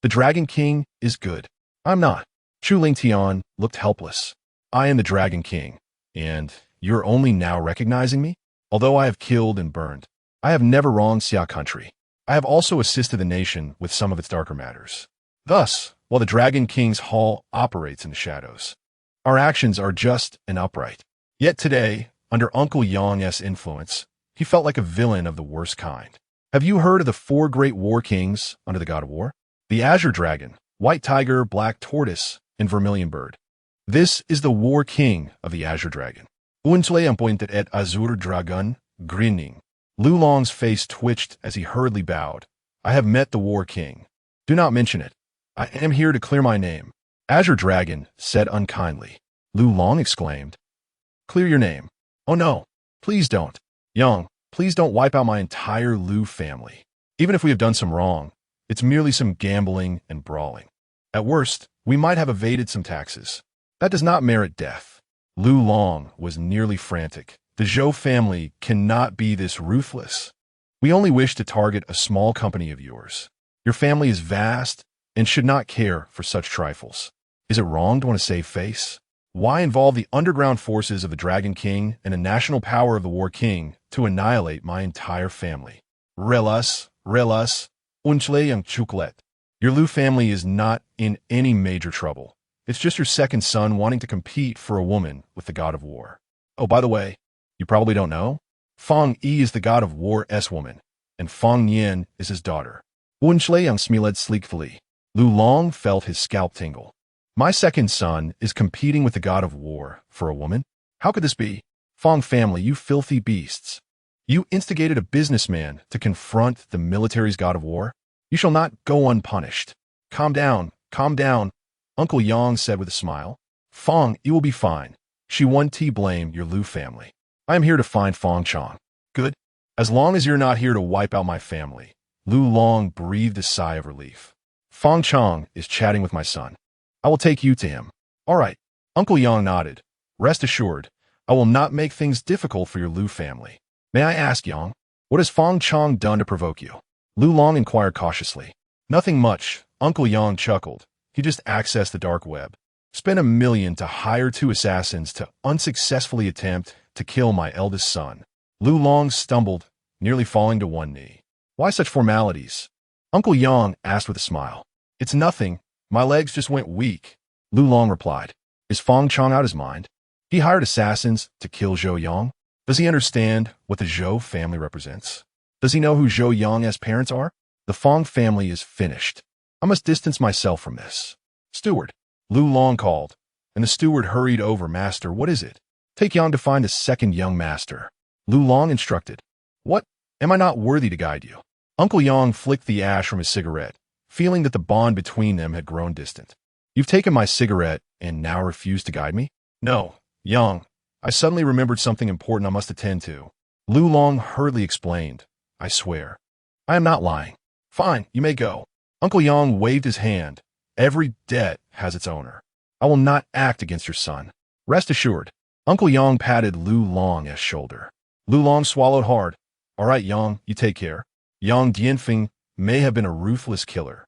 The Dragon King is good. I'm not. Chu Lingtian looked helpless. I am the Dragon King, and you're only now recognizing me? Although I have killed and burned, I have never wronged Xia country. I have also assisted the nation with some of its darker matters. Thus, while the Dragon King's Hall operates in the shadows, our actions are just and upright. Yet today, under Uncle Yang's influence, he felt like a villain of the worst kind. Have you heard of the 4 great war kings under the god of war? The Azure Dragon, White Tiger, Black Tortoise, and Vermilion Bird. This is the war king of the Azure Dragon. Uncle pointed at Azure Dragon, grinning. Liu Long's face twitched as he hurriedly bowed. I have met the war king. Do not mention it. I am here to clear my name. Azure Dragon said unkindly. Liu Long exclaimed. Clear your name. Oh no, please don't. Yang, please don't wipe out my entire Liu family. Even if we have done some wrong, it's merely some gambling and brawling. At worst, we might have evaded some taxes. That does not merit death. Liu Long was nearly frantic. The Zhou family cannot be this ruthless. We only wish to target a small company of yours. Your family is vast and should not care for such trifles. Is it wrong to want to save face? Why involve the underground forces of the Dragon King and the national power of the War King to annihilate my entire family? Relas, Zhou Yang Chukulet. Your Lu family is not in any major trouble. It's just your second son wanting to compete for a woman with the god of war. Oh, by the way, you probably don't know? Fang Yi is the god of war's woman, and Fang Yin is his daughter. Zhou Yang smiled sleekly. Lu Long felt his scalp tingle. My second son is competing with the god of war for a woman? How could this be? Fang family, you filthy beasts. You instigated a businessman to confront the military's god of war? You shall not go unpunished. Calm down, Uncle Yang said with a smile. Fang, you will be fine. She won't blame your Lu family. I am here to find Fang Chong. Good. As long as you're not here to wipe out my family. Lu Long breathed a sigh of relief. Fang Chong is chatting with my son. I will take you to him. All right. Uncle Yang nodded. Rest assured, I will not make things difficult for your Lu family. May I ask, Yang, what has Fang Chong done to provoke you? Lu Long inquired cautiously. Nothing much, Uncle Yang chuckled. He just accessed the dark web. Spent $1 million to hire 2 assassins to unsuccessfully attempt to kill my eldest son. Lu Long stumbled, nearly falling to one knee. Why such formalities? Uncle Yang asked with a smile. It's nothing. My legs just went weak. Lu Long replied. Is Fang Chong out his mind? He hired assassins to kill Zhou Yang. Does he understand what the Zhou family represents? Does he know who Zhou Yang's parents are? The Fang family is finished. I must distance myself from this. Steward, Lu Long called, and the steward hurried over. Master, what is it? Take Yang to find the second young master. Lu Long instructed. What? Am I not worthy to guide you? Uncle Yang flicked the ash from his cigarette, feeling that the bond between them had grown distant. You've taken my cigarette and now refuse to guide me? No, Yang. I suddenly remembered something important I must attend to. Lu Long hurriedly explained. I swear. I am not lying. Fine, you may go. Uncle Yang waved his hand. Every debt has its owner. I will not act against your son. Rest assured. Uncle Yang patted Lu Long's shoulder. Lu Long swallowed hard. All right, Yang, you take care. Yang Dianfeng may have been a ruthless killer,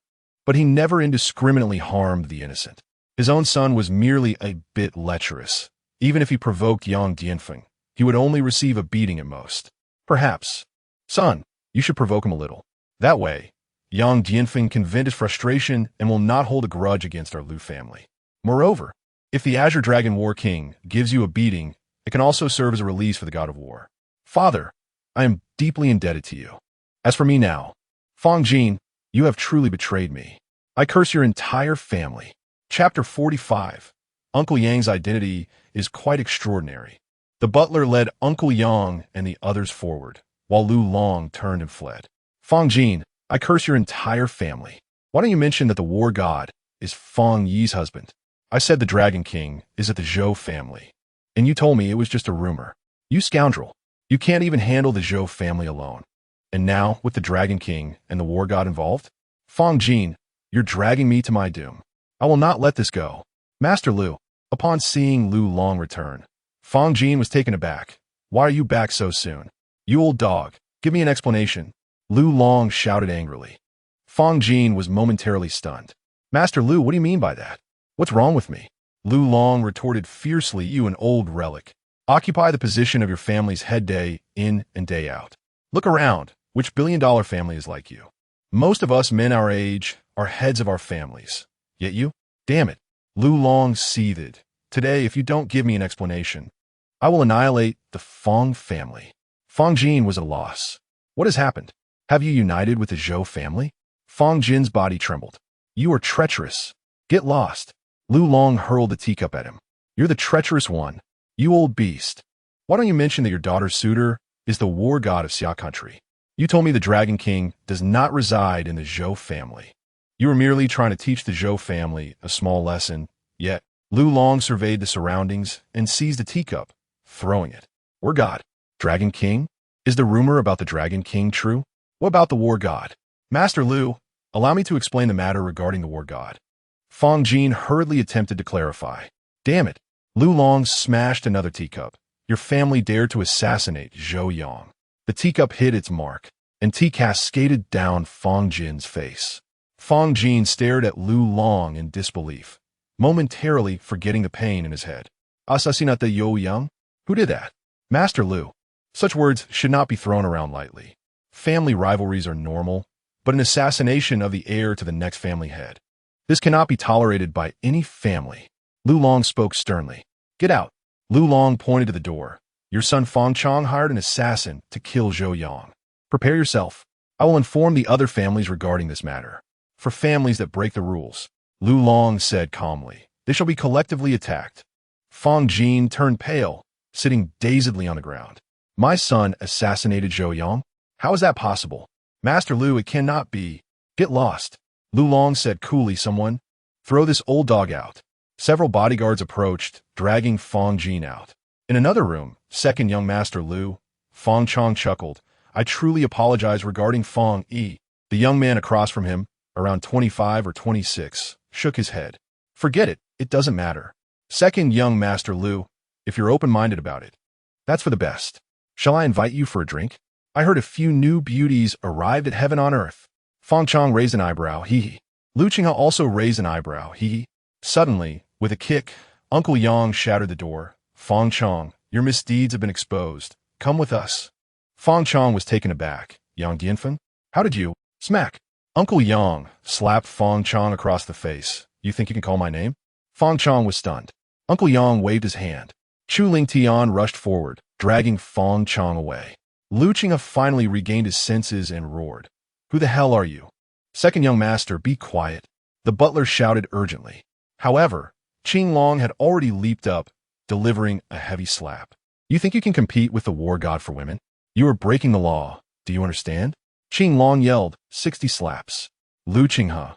but he never indiscriminately harmed the innocent. His own son was merely a bit lecherous. Even if he provoked Yang Dianfeng, he would only receive a beating at most. Perhaps. Son, you should provoke him a little. That way, Yang Dianfeng can vent his frustration and will not hold a grudge against our Lu family. Moreover, if the Azure Dragon War King gives you a beating, it can also serve as a release for the god of war. Father, I am deeply indebted to you. As for me now, Fang Jin, you have truly betrayed me. I curse your entire family. Chapter 45. Uncle Yang's identity is quite extraordinary. The butler led Uncle Yang and the others forward, while Lu Long turned and fled. Fang Jin, I curse your entire family. Why don't you mention that the war god is Fang Yi's husband? I said the Dragon King is at the Zhou family, and you told me it was just a rumor. You scoundrel. You can't even handle the Zhou family alone. And now, with the Dragon King and the war god involved? Fang Jin, you're dragging me to my doom. I will not let this go. Master Lu, upon seeing Lu Long return, Fang Jin was taken aback. Why are you back so soon? You old dog, give me an explanation. Lu Long shouted angrily. Fang Jin was momentarily stunned. Master Lu, what do you mean by that? What's wrong with me? Lu Long retorted fiercely, you an old relic. Occupy the position of your family's head day in and day out. Look around. Which billion-dollar family is like you? Most of us men our age are heads of our families. Yet you? Damn it. Lu Long seethed. Today, if you don't give me an explanation, I will annihilate the Fang family. Fang Jin was at a loss. What has happened? Have you united with the Zhou family? Fang Jin's body trembled. You are treacherous. Get lost. Lu Long hurled the teacup at him. You're the treacherous one. You old beast. Why don't you mention that your daughter's suitor is the war god of Xia country? You told me the Dragon King does not reside in the Zhou family. You were merely trying to teach the Zhou family a small lesson, yet Lu Long surveyed the surroundings and seized a teacup, throwing it. War god. Dragon King? Is the rumor about the Dragon King true? What about the war god? Master Lu, allow me to explain the matter regarding the war god. Fang Jin hurriedly attempted to clarify. Damn it. Lu Long smashed another teacup. Your family dared to assassinate Zhou Yang. The teacup hit its mark, and tea cascaded down Fang Jin's face. Fang Jin stared at Lu Long in disbelief, momentarily forgetting the pain in his head. Assassinate Zhou Yang? Who did that? Master Lu. Such words should not be thrown around lightly. Family rivalries are normal, but an assassination of the heir to the next family head. This cannot be tolerated by any family. Lu Long spoke sternly. Get out. Lu Long pointed to the door. Your son Fang Chong hired an assassin to kill Zhou Yang. Prepare yourself. I will inform the other families regarding this matter. For families that break the rules, Lu Long said calmly, they shall be collectively attacked. Fang Jin turned pale, sitting dazedly on the ground. My son assassinated Zhou Yang? How is that possible? Master Lu, it cannot be. Get lost. Lu Long said coolly, someone, throw this old dog out. Several bodyguards approached, dragging Fang Jin out. In another room, second young Master Lu, Fang Chong chuckled. I truly apologize regarding Fang Yi. The young man across from him, around 25 or 26, shook his head. Forget it, it doesn't matter. Second young Master Lu, if you're open-minded about it, that's for the best. Shall I invite you for a drink? I heard a few new beauties arrived at heaven on earth. Fang Chong raised an eyebrow, hee. Lu Qinghe also raised an eyebrow, hee. Suddenly, with a kick, Uncle Yang shattered the door. Fang Chong, your misdeeds have been exposed. Come with us. Fang Chong was taken aback. Yang Dianfen? How did you? Smack. Uncle Yang slapped Fang Chong across the face. You think you can call my name? Fang Chong was stunned. Uncle Yang waved his hand. Chu Ling Tian rushed forward, dragging Fang Chong away. Lu Qinghe finally regained his senses and roared. Who the hell are you? Second young master, be quiet. The butler shouted urgently. However, Qing Long had already leaped up, delivering a heavy slap. You think you can compete with the war god for women? You are breaking the law. Do you understand? Qing Long yelled, 60 slaps. Lu Qinghe.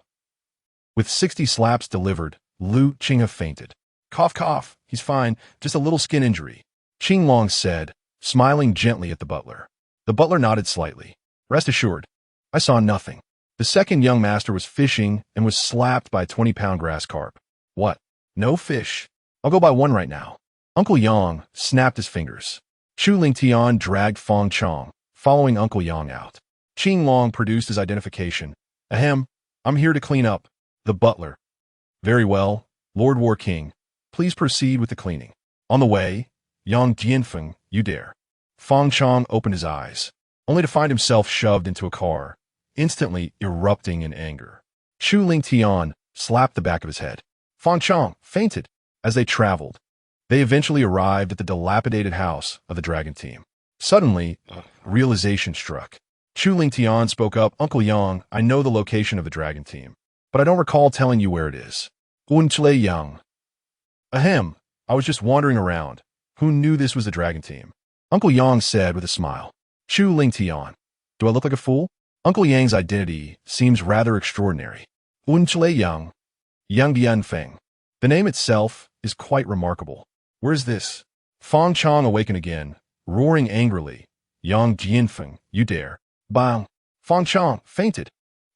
With 60 slaps delivered, Lu Qinghe fainted. Cough, cough. He's fine. Just a little skin injury. Qing Long said, smiling gently at the butler. The butler nodded slightly. Rest assured, I saw nothing. The second young master was fishing and was slapped by a 20-pound grass carp. What? No fish? I'll go buy one right now. Uncle Yang snapped his fingers. Chu Ling Tian dragged Fang Chong, following Uncle Yang out. Qing Long produced his identification. Ahem, I'm here to clean up. The butler. Very well, Lord War King. Please proceed with the cleaning. On the way, Yang Dianfen, you dare. Fang Chong opened his eyes, only to find himself shoved into a car, instantly erupting in anger. Chu Ling Tian slapped the back of his head. Fang Chong fainted. As they traveled, they eventually arrived at the dilapidated house of the dragon team. Suddenly, a realization struck. Chu Ling Tian spoke up, Uncle Yang, I know the location of the dragon team, but I don't recall telling you where it is. Zhou Yang. Ahem, I was just wandering around. Who knew this was the dragon team? Uncle Yang said with a smile. Chu Ling Tian. Do I look like a fool? Uncle Yang's identity seems rather extraordinary. Zhou Yang. Yang Dianfeng. The name itself is quite remarkable. Where is this? Fang Chong awakened again, roaring angrily. Yang Jianfeng, you dare. Bang. Fang Chong fainted.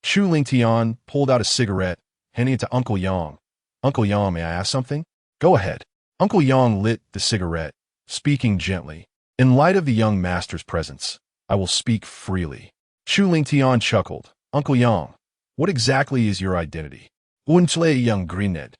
Chu Ling Tian pulled out a cigarette, handing it to Uncle Yang. Uncle Yang, may I ask something? Go ahead. Uncle Yang lit the cigarette, speaking gently. In light of the young master's presence, I will speak freely. Chu Ling Tian chuckled. Uncle Yang, what exactly is your identity? Zhou Yang grinned.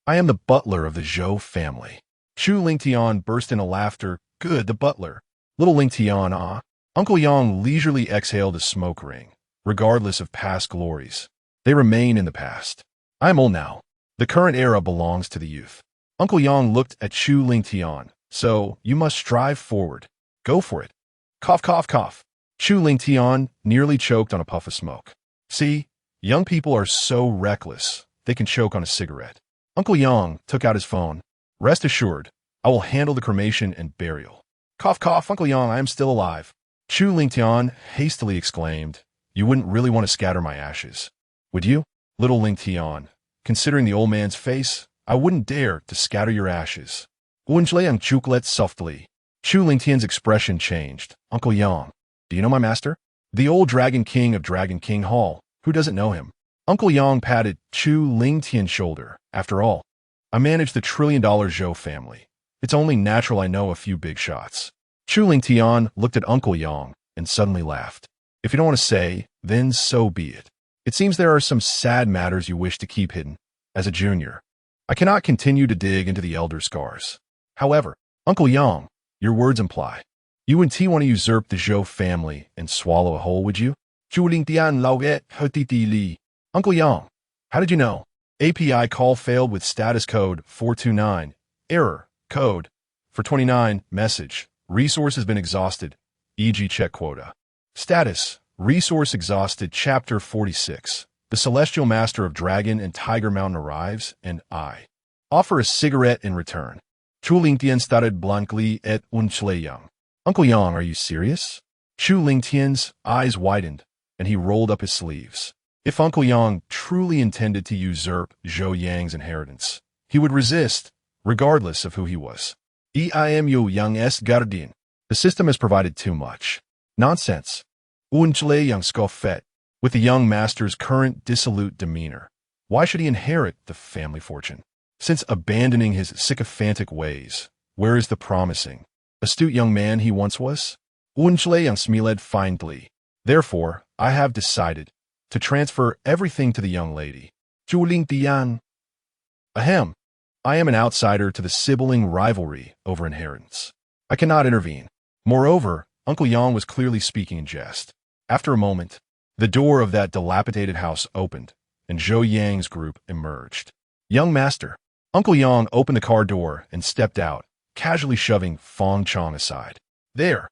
I am the butler of the Zhou family. Chu Ling Tian burst into laughter. Good, the butler. Little Ling Tian, ah. Uncle Yang leisurely exhaled a smoke ring. Regardless of past glories, they remain in the past. I am old now. The current era belongs to the youth. Uncle Yang looked at Chu Ling Tian. So, you must strive forward. Go for it. Cough, cough, cough. Chu Ling Tian nearly choked on a puff of smoke. See, young people are so reckless, they can choke on a cigarette. Uncle Yang took out his phone. Rest assured, I will handle the cremation and burial. Cough, cough, Uncle Yang, I am still alive. Chu Ling Tian hastily exclaimed, you wouldn't really want to scatter my ashes, would you? Little Ling Tian, considering the old man's face, I wouldn't dare to scatter your ashes. Zhou Yang chucklet softly. Chu Ling Tian's expression changed. Uncle Yang, do you know my master? The old Dragon King of Dragon King Hall. Who doesn't know him? Uncle Yang patted Chu Ling Tian's shoulder. After all, I manage the trillion-dollar Zhou family. It's only natural I know a few big shots. Chu Ling Tian looked at Uncle Yang and suddenly laughed. If you don't want to say, then so be it. It seems there are some sad matters you wish to keep hidden. As a junior, I cannot continue to dig into the elder scars. However, Uncle Yang, your words imply. You and T want to usurp the Zhou family and swallow a whole, would you? Zhu Tian Lao Et Hotiti Li. Uncle Yang, how did you know? API call failed with status code 429. Error. Code. For 29. Message. Resource has been exhausted. E.g. check quota. Status. Resource exhausted. Chapter 46. The Celestial Master of Dragon and Tiger Mountain arrives, and I offer a cigarette in return. Chu Lingtian started blankly et Zhou Yang. Uncle Yang, are you serious? Chu Lingtian's eyes widened, and he rolled up his sleeves. If Uncle Yang truly intended to usurp Zhou Yang's inheritance, he would resist, regardless of who he was. Zhou Yang's guardian. The system has provided too much. Nonsense. Zhou Yang scoffed. With the young master's current dissolute demeanor, why should he inherit the family fortune? Since abandoning his sycophantic ways, where is the promising, astute young man he once was? Zhou Yang smiled faintly. Therefore, I have decided to transfer everything to the young lady. Zhu Lingtian. Ahem. I am an outsider to the sibling rivalry over inheritance. I cannot intervene. Moreover, Uncle Yang was clearly speaking in jest. After a moment, the door of that dilapidated house opened, and Zhou Yang's group emerged. Young master. Uncle Yang opened the car door and stepped out, casually shoving Fong Chong aside. There.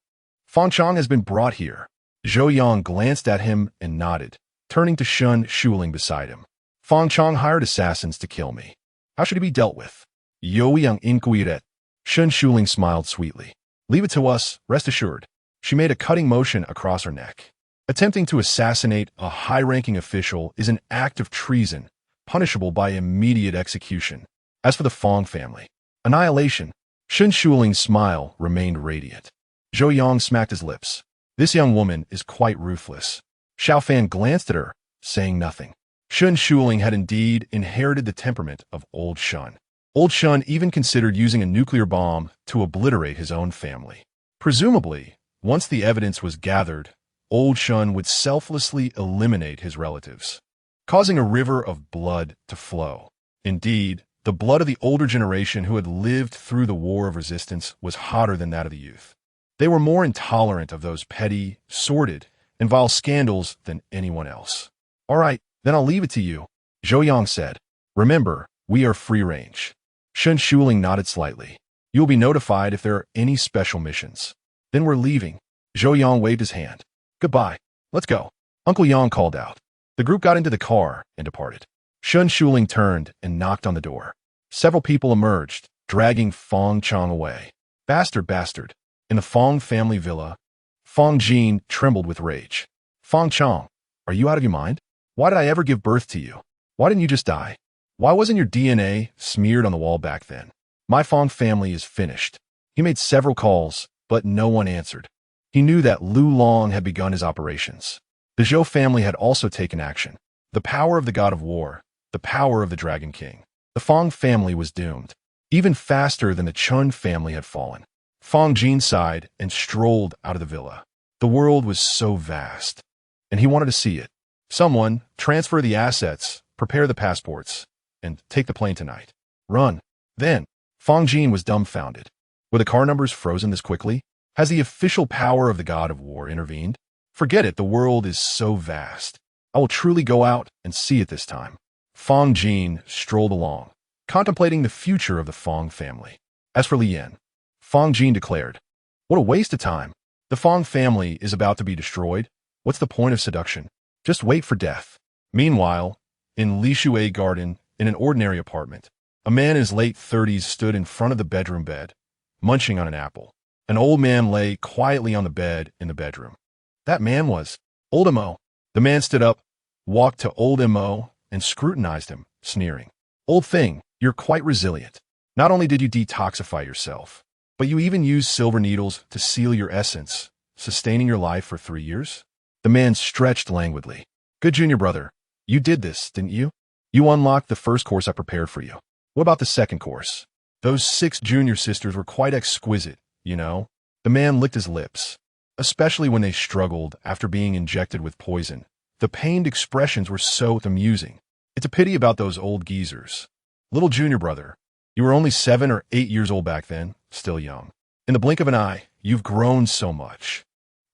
Fong Chong has been brought here. Zhou Yang glanced at him and nodded, turning to Shun Shuling beside him. Fong Chong hired assassins to kill me. How should he be dealt with? Zhou Yang inquired. Shun Shuling smiled sweetly. Leave it to us, rest assured. She made a cutting motion across her neck. Attempting to assassinate a high-ranking official is an act of treason, punishable by immediate execution. As for the Fong family, annihilation. Shun Shuling's smile remained radiant. Zhou Yang smacked his lips. This young woman is quite ruthless. Xiao Fan glanced at her, saying nothing. Shun Shuling had indeed inherited the temperament of Old Shun. Old Shun even considered using a nuclear bomb to obliterate his own family. Presumably, once the evidence was gathered, Old Shun would selflessly eliminate his relatives, causing a river of blood to flow. Indeed, the blood of the older generation who had lived through the war of resistance was hotter than that of the youth. They were more intolerant of those petty, sordid, and vile scandals than anyone else. All right, then I'll leave it to you, Zhou Yang said. Remember, we are free range. Shun Shuling nodded slightly. You will be notified if there are any special missions. Then we're leaving. Zhou Yang waved his hand. Goodbye. Let's go. Uncle Yang called out. The group got into the car and departed. Shun Shuling turned and knocked on the door. Several people emerged, dragging Fong Chong away. Bastard. In the Fong family villa, Fong Jin trembled with rage. Fong Chong, are you out of your mind? Why did I ever give birth to you? Why didn't you just die? Why wasn't your DNA smeared on the wall back then? My Fong family is finished. He made several calls, but no one answered. He knew that Lu Long had begun his operations. The Zhou family had also taken action. The power of the god of war, the power of the Dragon King. The Fong family was doomed, even faster than the Chun family had fallen. Fong Jin sighed and strolled out of the villa. The world was so vast, and he wanted to see it. Someone, transfer the assets, prepare the passports, and take the plane tonight. Run. Then, Fong Jin was dumbfounded. Were the car numbers frozen this quickly? Has the official power of the god of war intervened? Forget it, the world is so vast. I will truly go out and see it this time. Fong Jin strolled along, contemplating the future of the Fong family. As for Lien, Fong Jin declared, what a waste of time. The Fong family is about to be destroyed. What's the point of seduction? Just wait for death. Meanwhile, in Li Shui Garden, in an ordinary apartment, a man in his late 30s stood in front of the bedroom bed, munching on an apple. An old man lay quietly on the bed in the bedroom. That man was Old Mo. The man stood up, walked to Old Mo, and scrutinized him, sneering. Old thing, you're quite resilient. Not only did you detoxify yourself, but you even used silver needles to seal your essence, sustaining your life for 3 years? The man stretched languidly. Good junior brother, you did this, didn't you? You unlocked the first course I prepared for you. What about the second course? Those 6 junior sisters were quite exquisite, you know. The man licked his lips, especially when they struggled after being injected with poison. The pained expressions were so amusing. It's a pity about those old geezers. Little junior brother, You were only 7 or 8 years old back then, still young. In the blink of an eye, you've grown so much.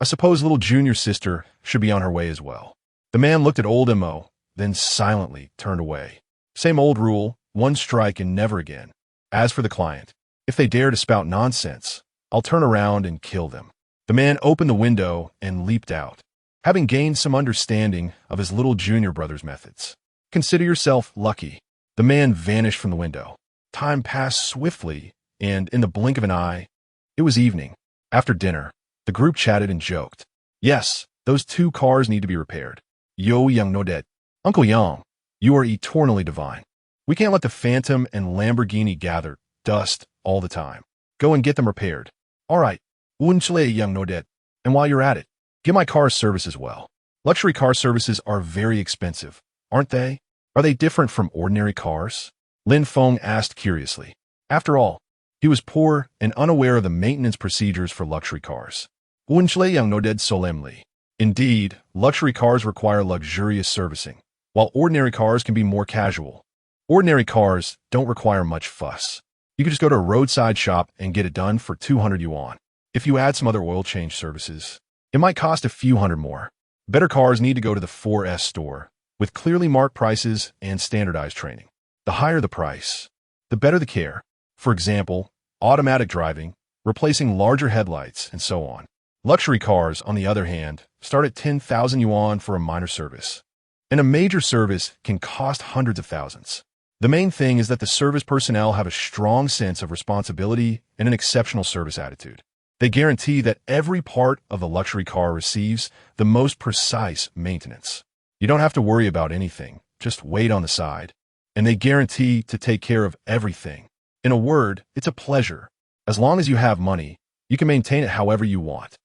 I suppose little junior sister should be on her way as well. The man looked at old Mo, then silently turned away. Same old rule, one strike and never again. As for the client, if they dare to spout nonsense, I'll turn around and kill them. The man opened the window and leaped out, having gained some understanding of his little junior brother's methods. Consider yourself lucky. The man vanished from the window. Time passed swiftly, and in the blink of an eye, it was evening. After dinner, the group chatted and joked. Yes, those 2 cars need to be repaired. Zhou Yang no dead. Uncle Yang, you are eternally divine. We can't let the Phantom and Lamborghini gather dust all the time. Go and get them repaired. All right, Wunchile Yang no dead. And while you're at it, get my car service as well. Luxury car services are very expensive, aren't they? Are they different from ordinary cars? Lin Feng asked curiously. After all, he was poor and unaware of the maintenance procedures for luxury cars. Wunchile Yang no dead solemnly. Indeed, luxury cars require luxurious servicing, while ordinary cars can be more casual. Ordinary cars don't require much fuss. You can just go to a roadside shop and get it done for 200 yuan. If you add some other oil change services, it might cost a few hundred more. Better cars need to go to the 4S store, with clearly marked prices and standardized training. The higher the price, the better the care. For example, automatic driving, replacing larger headlights, and so on. Luxury cars, on the other hand, start at 10,000 yuan for a minor service, and a major service can cost hundreds of thousands. The main thing is that the service personnel have a strong sense of responsibility and an exceptional service attitude. They guarantee that every part of the luxury car receives the most precise maintenance. You don't have to worry about anything, just wait on the side, and they guarantee to take care of everything. In a word, it's a pleasure. As long as you have money, you can maintain it however you want.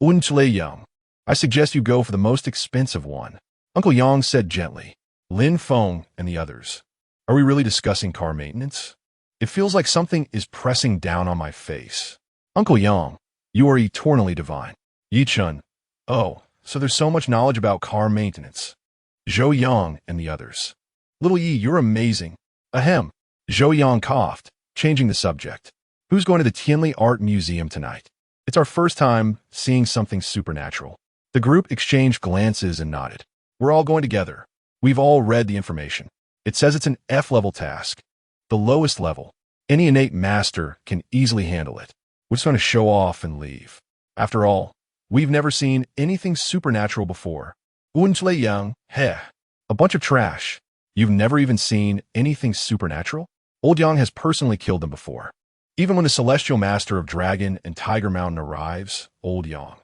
Unchile Yang, I suggest you go for the most expensive one, Uncle Yang said gently. Lin Feng and the others. Are we really discussing car maintenance? It feels like something is pressing down on my face. Uncle Yang, you are eternally divine. Yi-chun, oh, so there's so much knowledge about car maintenance. Zhou Yang and the others. Little Yi, you're amazing. Ahem. Zhou Yang coughed, changing the subject. Who's going to the Tianli Art Museum tonight? It's our first time seeing something supernatural. The group exchanged glances and nodded. We're all going together. We've all read the information. It says it's an F-level task, the lowest level. Any innate master can easily handle it. We're just going to show off and leave. After all, we've never seen anything supernatural before. Unchile Yang, heh, a bunch of trash. You've never even seen anything supernatural? Old Yang has personally killed them before. Even when the celestial master of Dragon and Tiger Mountain arrives, Old Yang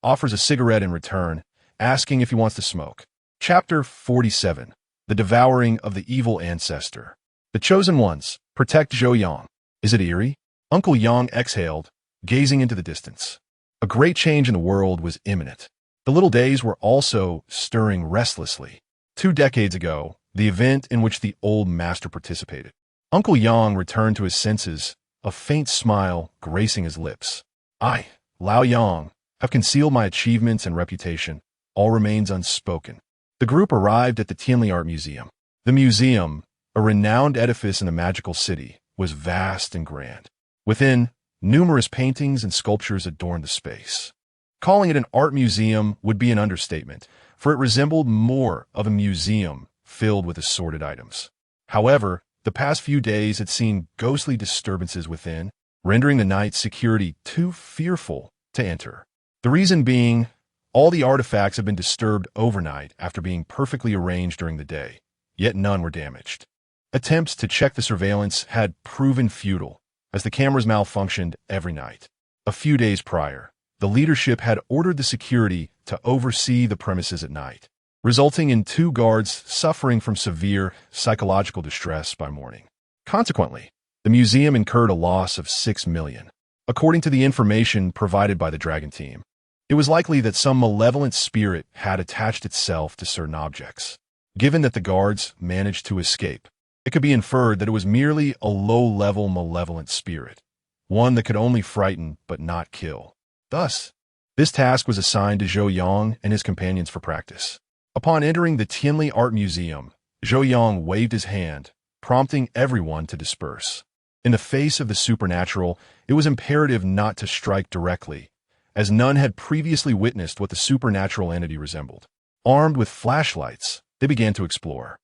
offers a cigarette in return, asking if he wants to smoke. Chapter 47. The Devouring of the Evil Ancestor. The Chosen Ones, protect Zhou Yang. Is it eerie? Uncle Yang exhaled, gazing into the distance. A great change in the world was imminent. The little days were also stirring restlessly. 2 decades ago, the event in which the old master participated. Uncle Yang returned to his senses, a faint smile gracing his lips. I, Lao Yang, have concealed my achievements and reputation. All remains unspoken. The group arrived at the Tianli Art Museum. The museum, a renowned edifice in the magical city, was vast and grand. Within, numerous paintings and sculptures adorned the space. Calling it an art museum would be an understatement, for it resembled more of a museum filled with assorted items. However, the past few days had seen ghostly disturbances within, rendering the night's security too fearful to enter. The reason being, all the artifacts have been disturbed overnight after being perfectly arranged during the day, yet none were damaged. Attempts to check the surveillance had proven futile, as the cameras malfunctioned every night. A few days prior, the leadership had ordered the security to oversee the premises at night, resulting in 2 guards suffering from severe psychological distress by morning. Consequently, the museum incurred a loss of 6 million. According to the information provided by the Dragon team, it was likely that some malevolent spirit had attached itself to certain objects. Given that the guards managed to escape, it could be inferred that it was merely a low-level malevolent spirit, one that could only frighten but not kill. Thus, this task was assigned to Zhou Yang and his companions for practice. Upon entering the Tianli Art Museum, Zhou Yang waved his hand, prompting everyone to disperse. In the face of the supernatural, it was imperative not to strike directly, as none had previously witnessed what the supernatural entity resembled. Armed with flashlights, they began to explore.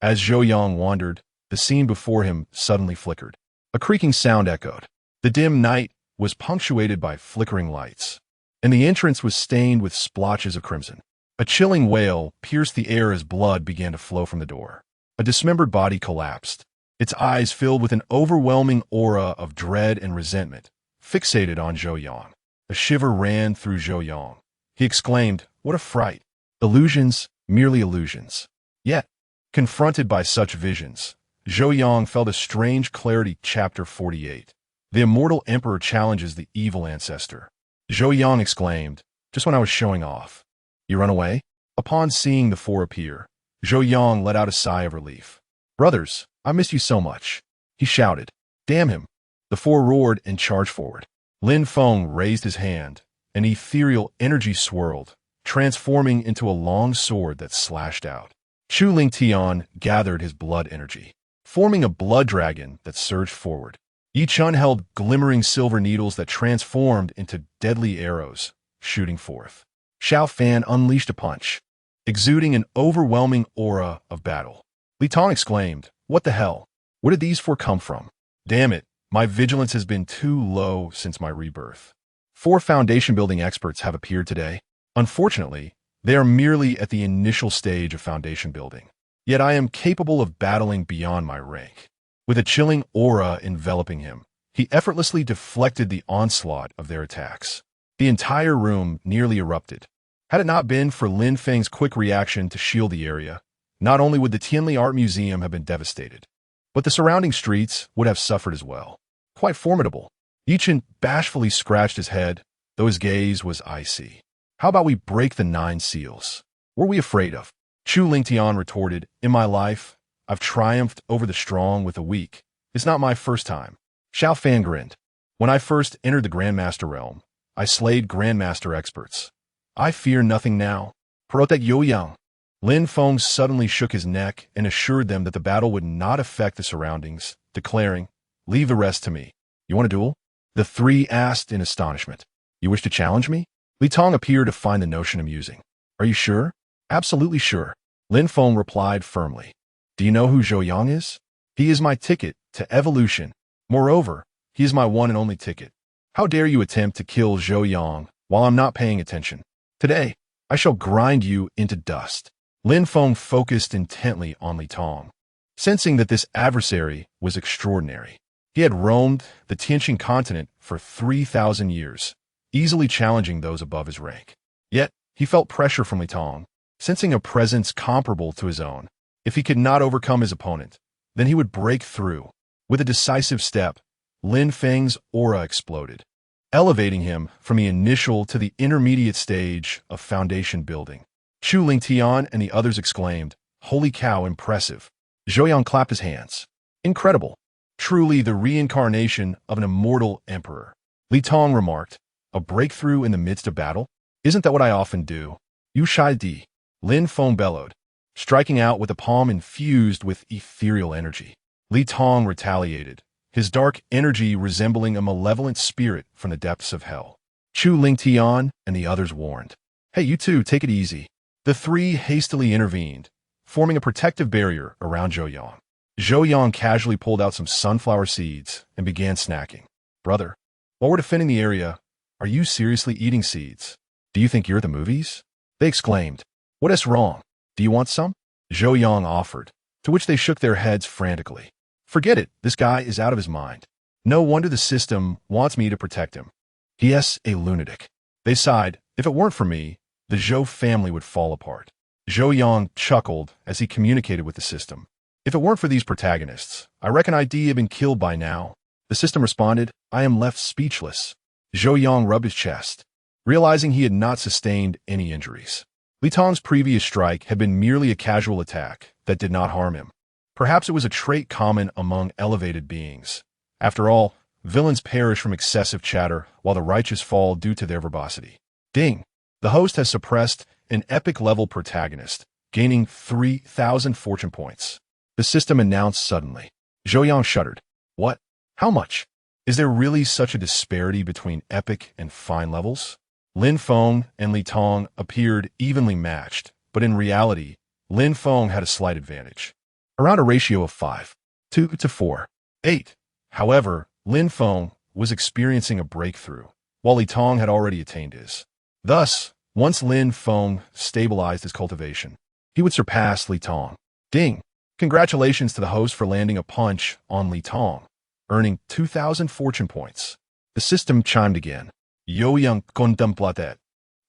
As Zhou Yang wandered, the scene before him suddenly flickered. A creaking sound echoed. The dim night was punctuated by flickering lights, and the entrance was stained with splotches of crimson. A chilling wail pierced the air as blood began to flow from the door. A dismembered body collapsed, its eyes filled with an overwhelming aura of dread and resentment, fixated on Zhou Yang. A shiver ran through Zhou Yang. He exclaimed, "What a fright! Illusions, merely illusions." Yet, confronted by such visions, Zhou Yang felt a strange clarity. Chapter 48. The Immortal Emperor challenges the evil ancestor. Zhou Yang exclaimed, "Just when I was showing off. You run away?" Upon seeing the four appear, Zhou Yang let out a sigh of relief. "Brothers, I missed you so much," he shouted. "Damn him." The four roared and charged forward. Lin Feng raised his hand. An ethereal energy swirled, transforming into a long sword that slashed out. Chu Lingtian gathered his blood energy, forming a blood dragon that surged forward. Yi Chun held glimmering silver needles that transformed into deadly arrows, shooting forth. Xiao Fan unleashed a punch, exuding an overwhelming aura of battle. Li Tong exclaimed, "What the hell? Where did these four come from? Damn it, my vigilance has been too low since my rebirth." Four foundation-building experts have appeared today. Unfortunately, they are merely at the initial stage of foundation building. Yet I am capable of battling beyond my rank. With a chilling aura enveloping him, he effortlessly deflected the onslaught of their attacks. The entire room nearly erupted. Had it not been for Lin Feng's quick reaction to shield the area, not only would the Tianli Art Museum have been devastated, but the surrounding streets would have suffered as well. Quite formidable. Yi Chun bashfully scratched his head, though his gaze was icy. "How about we break the 9 seals? What are we afraid of?" Chu Lingtian retorted, "In my life, I've triumphed over the strong with the weak. It's not my first time." Xiao Fan grinned. "When I first entered the Grandmaster realm, I slayed Grandmaster experts. I fear nothing now. Protect Yo Yang." Lin Feng suddenly shook his neck and assured them that the battle would not affect the surroundings, declaring, "Leave the rest to me." "You want a duel?" The three asked in astonishment. "You wish to challenge me?" Li Tong appeared to find the notion amusing. "Are you sure?" "Absolutely sure," Lin Feng replied firmly. "Do you know who Zhou Yang is?" "He is my ticket to evolution. Moreover, he is my one and only ticket. How dare you attempt to kill Zhou Yang while I'm not paying attention? Today, I shall grind you into dust." Lin Feng focused intently on Li Tong, sensing that this adversary was extraordinary. He had roamed the Tianxin continent for 3,000 years, easily challenging those above his rank. Yet, he felt pressure from Li Tong, sensing a presence comparable to his own. If he could not overcome his opponent, then he would break through. With a decisive step, Lin Feng's aura exploded, elevating him from the initial to the intermediate stage of foundation building. Chu Lingtian and the others exclaimed, "Holy cow, impressive." Zhou Yang clapped his hands. "Incredible. Truly the reincarnation of an immortal emperor." Li Tong remarked, "A breakthrough in the midst of battle? Isn't that what I often do?" "You shai di," Lin Feng bellowed, striking out with a palm infused with ethereal energy. Li Tong retaliated, his dark energy resembling a malevolent spirit from the depths of hell. Chu Lingtian and the others warned, "Hey, you two, take it easy." The three hastily intervened, forming a protective barrier around Zhou Yang. Zhou Yang casually pulled out some sunflower seeds and began snacking. "Brother, while we're defending the area, are you seriously eating seeds? Do you think you're at the movies?" They exclaimed. "What is wrong? Do you want some?" Zhou Yang offered, to which they shook their heads frantically. "Forget it, this guy is out of his mind. No wonder the system wants me to protect him. He's a lunatic." They sighed. "If it weren't for me, the Zhou family would fall apart." Zhou Yang chuckled as he communicated with the system. "If it weren't for these protagonists, I reckon I'd have been killed by now." The system responded, "I am left speechless." Zhou Yang rubbed his chest, realizing he had not sustained any injuries. Li Tong's previous strike had been merely a casual attack that did not harm him. Perhaps it was a trait common among elevated beings. After all, villains perish from excessive chatter while the righteous fall due to their verbosity. Ding! The host has suppressed an epic-level protagonist, gaining 3,000 fortune points. The system announced suddenly. Zhou Yang shuddered. "What? How much? Is there really such a disparity between epic and fine levels? Lin Feng and Li Tong appeared evenly matched, but in reality, Lin Feng had a slight advantage, around a ratio of 2 to 4, 8. However, Lin Feng was experiencing a breakthrough, while Li Tong had already attained his. Thus, once Lin Feng stabilized his cultivation, he would surpass Li Tong. Ding! Congratulations to the host for landing a punch on Li Tong, earning 2,000 fortune points. The system chimed again. Zhou Yang contemplated.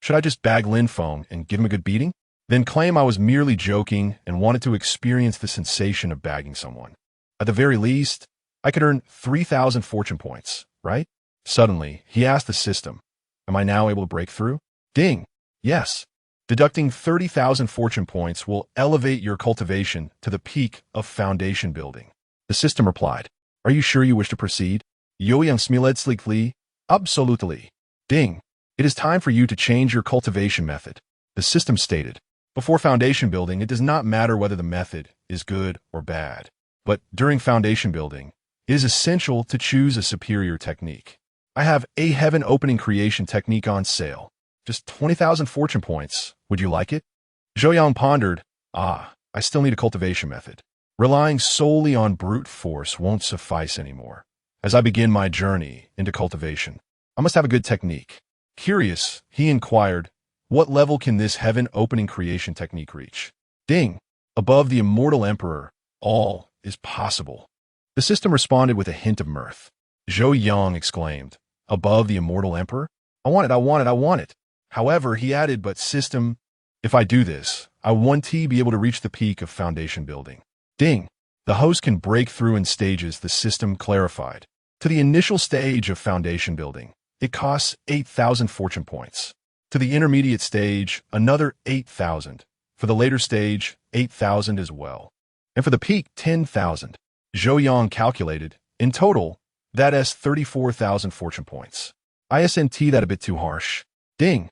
Should I just bag Lin Feng and give him a good beating? Then claim I was merely joking and wanted to experience the sensation of bagging someone. At the very least, I could earn 3,000 fortune points, right? Suddenly, he asked the system, am I now able to break through? Ding! Yes. Deducting 30,000 fortune points will elevate your cultivation to the peak of foundation building. The system replied, are you sure you wish to proceed? Zhou Yang smiled. Absolutely. Ding! It is time for you to change your cultivation method. The system stated, before foundation building, it does not matter whether the method is good or bad. But during foundation building, it is essential to choose a superior technique. I have a heaven opening creation technique on sale. Just 20,000 fortune points. Would you like it? Zhou Yang pondered, I still need a cultivation method. Relying solely on brute force won't suffice anymore. As I begin my journey into cultivation, I must have a good technique. Curious, he inquired, what level can this heaven-opening creation technique reach? Ding! Above the Immortal Emperor, all is possible. The system responded with a hint of mirth. Zhou Yang exclaimed, above the Immortal Emperor? I want it. However, he added, but system, if I do this, I won't be able to reach the peak of foundation building. Ding! The host can break through in stages, the system clarified. To the initial stage of foundation building, it costs 8,000 fortune points. To the intermediate stage, another 8,000. For the later stage, 8,000 as well. And for the peak, 10,000. Zhou Yang calculated, in total, that is 34,000 fortune points. Isn't that a bit too harsh? Ding!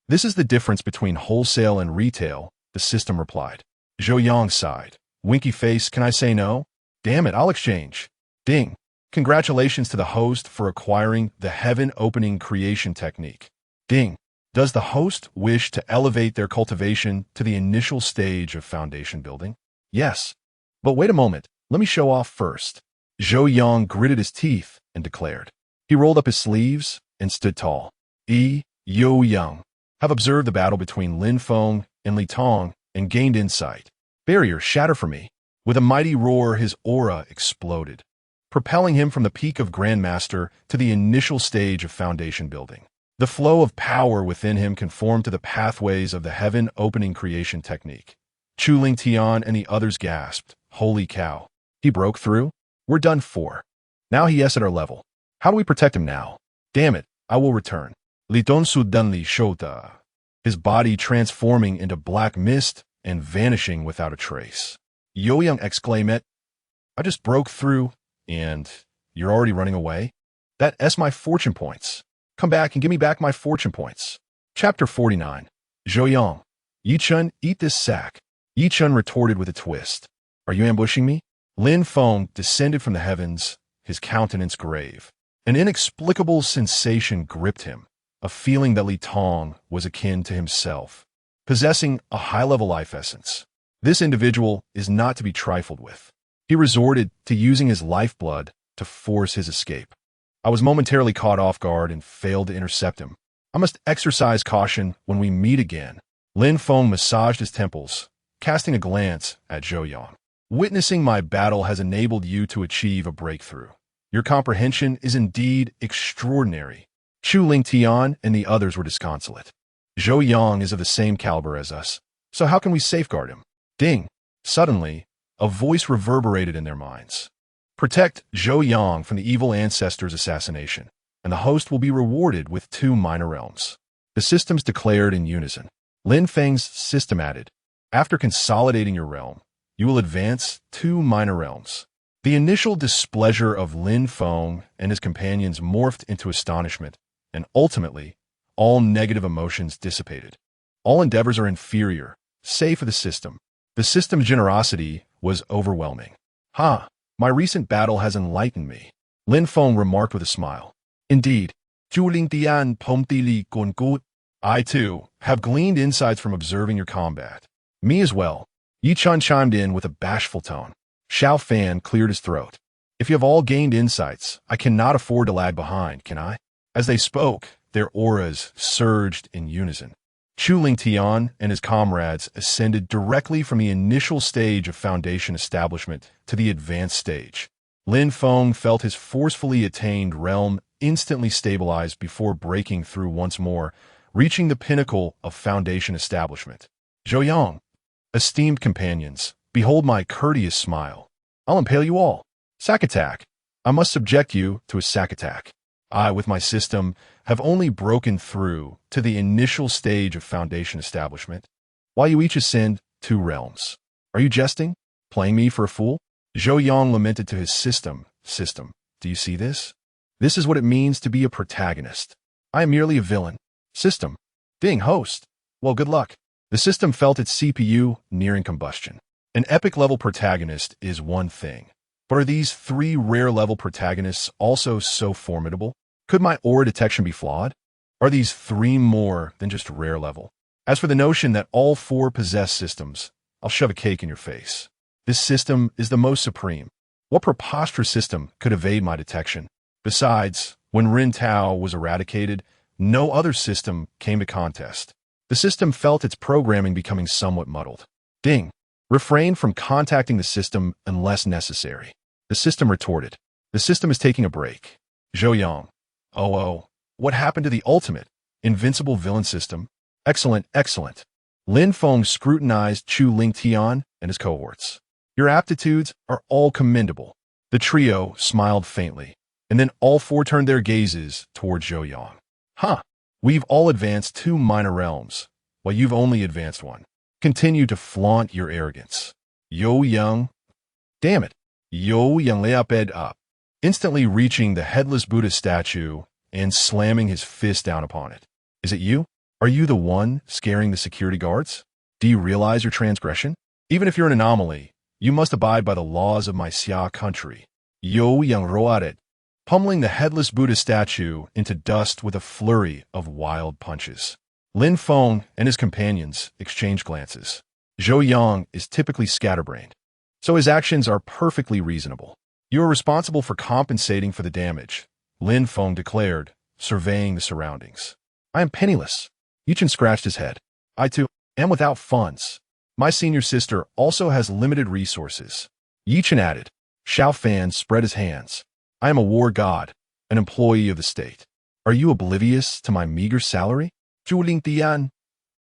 This is the difference between wholesale and retail, the system replied. Zhou Yang sighed. Winky face, can I say no? Damn it, I'll exchange. Ding! Congratulations to the host for acquiring the heaven-opening creation technique. Ding! Does the host wish to elevate their cultivation to the initial stage of foundation building? Yes. But wait a moment, let me show off first. Zhou Yang gritted his teeth and declared. He rolled up his sleeves and stood tall. Zhou Yang have observed the battle between Lin Feng and Li Tong and gained insight. Barrier, shatter for me. With a mighty roar, his aura exploded, propelling him from the peak of Grandmaster to the initial stage of foundation building. The flow of power within him conformed to the pathways of the heaven-opening creation technique. Chu Ling Tian and the others gasped, holy cow. He broke through? We're done for. Now he is at our level. How do we protect him now? Damn it, I will return. Li Donsu Dunli Shota. His body transforming into black mist and vanishing without a trace. Zhou Yang exclaimed, I just broke through, and you're already running away? That's my fortune points. Come back and give me back my fortune points. Chapter 49. Zhou Yang. Yichun, eat this sack. Yichun retorted with a twist. Are you ambushing me? Lin Feng descended from the heavens, his countenance grave. An inexplicable sensation gripped him, a feeling that Li Tong was akin to himself, possessing a high-level life essence. This individual is not to be trifled with. He resorted to using his lifeblood to force his escape. I was momentarily caught off guard and failed to intercept him. I must exercise caution when we meet again. Lin Feng massaged his temples, casting a glance at Zhou Yang. Witnessing my battle has enabled you to achieve a breakthrough. Your comprehension is indeed extraordinary. Chu Ling Tian and the others were disconsolate. Zhou Yang is of the same caliber as us, so how can we safeguard him? Ding! Suddenly, a voice reverberated in their minds. Protect Zhou Yang from the evil ancestor's assassination, and the host will be rewarded with 2 minor realms. The systems declared in unison. Lin Feng's system added, after consolidating your realm, you will advance 2 minor realms. The initial displeasure of Lin Feng and his companions morphed into astonishment, and ultimately, all negative emotions dissipated. All endeavors are inferior, save for the system. The system's generosity was overwhelming. My recent battle has enlightened me. Lin Feng remarked with a smile. Indeed, Zhu Ling Dian Pom Ti Li Gun Gu. I, too, have gleaned insights from observing your combat. Me as well. Yi Chun chimed in with a bashful tone. Xiao Fan cleared his throat. If you have all gained insights, I cannot afford to lag behind, can I? As they spoke, their auras surged in unison. Chu Ling Tian and his comrades ascended directly from the initial stage of Foundation establishment to the advanced stage. Lin Feng felt his forcefully attained realm instantly stabilize before breaking through once more, reaching the pinnacle of Foundation establishment. Zhou Yang, esteemed companions, behold my courteous smile. I'll impale you all. Sack attack. I must subject you to a sack attack. I, with my system, have only broken through to the initial stage of Foundation establishment, while you each ascend 2 realms. Are you jesting? Playing me for a fool? Zhou Yang lamented to his system. System, do you see this? This is what it means to be a protagonist. I am merely a villain. System, being host. Well, good luck. The system felt its CPU nearing combustion. An epic-level protagonist is one thing. But are these 3 rare-level protagonists also so formidable? Could my aura detection be flawed? Are these 3 more than just rare level? As for the notion that all 4 possess systems, I'll shove a cake in your face. This system is the most supreme. What preposterous system could evade my detection? Besides, when Rin Tao was eradicated, no other system came to contest. The system felt its programming becoming somewhat muddled. Ding. Refrain from contacting the system unless necessary. The system retorted. The system is taking a break. Zhou Yang. Oh, what happened to the ultimate, Invincible Villain System? Excellent, excellent. Lin Feng scrutinized Chu Ling Tian and his cohorts. Your aptitudes are all commendable. The trio smiled faintly, and then all 4 turned their gazes toward Zhou Yang. Huh. We've all advanced 2 minor realms, while you've only advanced 1. Continue to flaunt your arrogance. Yo Yang. Damn it. Yo Yang leaped up, instantly reaching the headless Buddha statue and slamming his fist down upon it. Is it you? Are you the one scaring the security guards? Do you realize your transgression? Even if you're an anomaly, you must abide by the laws of my Xia country. Yo Yang roared, pummeling the headless Buddha statue into dust with a flurry of wild punches. Lin Feng and his companions exchanged glances. Zhou Yang is typically scatterbrained, so his actions are perfectly reasonable. You are responsible for compensating for the damage, Lin Feng declared, surveying the surroundings. I am penniless. Yichen scratched his head. I, too, am without funds. My senior sister also has limited resources. Yichen added. Xiao Fan spread his hands. I am a war god, an employee of the state. Are you oblivious to my meager salary? Zhu Ling Tian.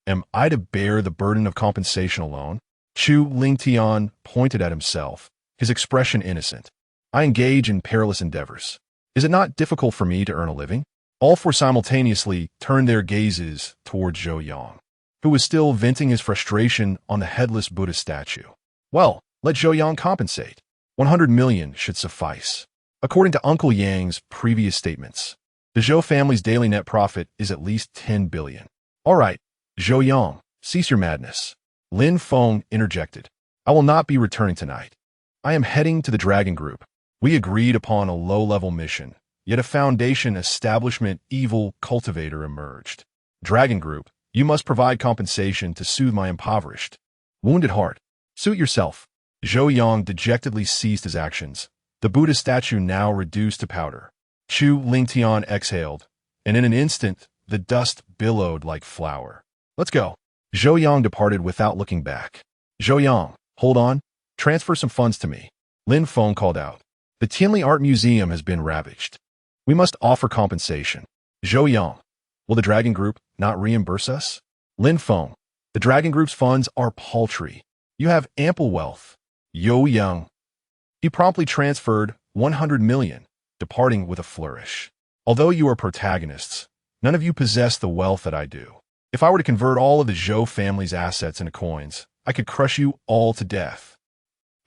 Am I to bear the burden of compensation alone? Chu Ling Tian pointed at himself, his expression innocent. I engage in perilous endeavors. Is it not difficult for me to earn a living? All 4 simultaneously turned their gazes toward Zhou Yang, who was still venting his frustration on the headless Buddha statue. Well, let Zhou Yang compensate. 100 million should suffice. According to Uncle Yang's previous statements, the Zhou family's daily net profit is at least 10 billion. All right, Zhou Yang, cease your madness. Lin Feng interjected. I will not be returning tonight. I am heading to the Dragon Group. We agreed upon a low-level mission, yet a Foundation establishment evil cultivator emerged. Dragon Group, you must provide compensation to soothe my impoverished, wounded heart. Suit yourself. Zhou Yang dejectedly ceased his actions, the Buddha statue now reduced to powder. Chu Lingtian exhaled, and in an instant, the dust billowed like flour. Let's go. Zhou Yang departed without looking back. Zhou Yang, hold on. Transfer some funds to me. Lin Feng called out. The Tianli Art Museum has been ravaged. We must offer compensation. Zhou Yang, will the Dragon Group not reimburse us? Lin Feng, the Dragon Group's funds are paltry. You have ample wealth. Yo Yang. He promptly transferred 100 million, departing with a flourish. Although you are protagonists, none of you possess the wealth that I do. If I were to convert all of the Zhou family's assets into coins, I could crush you all to death.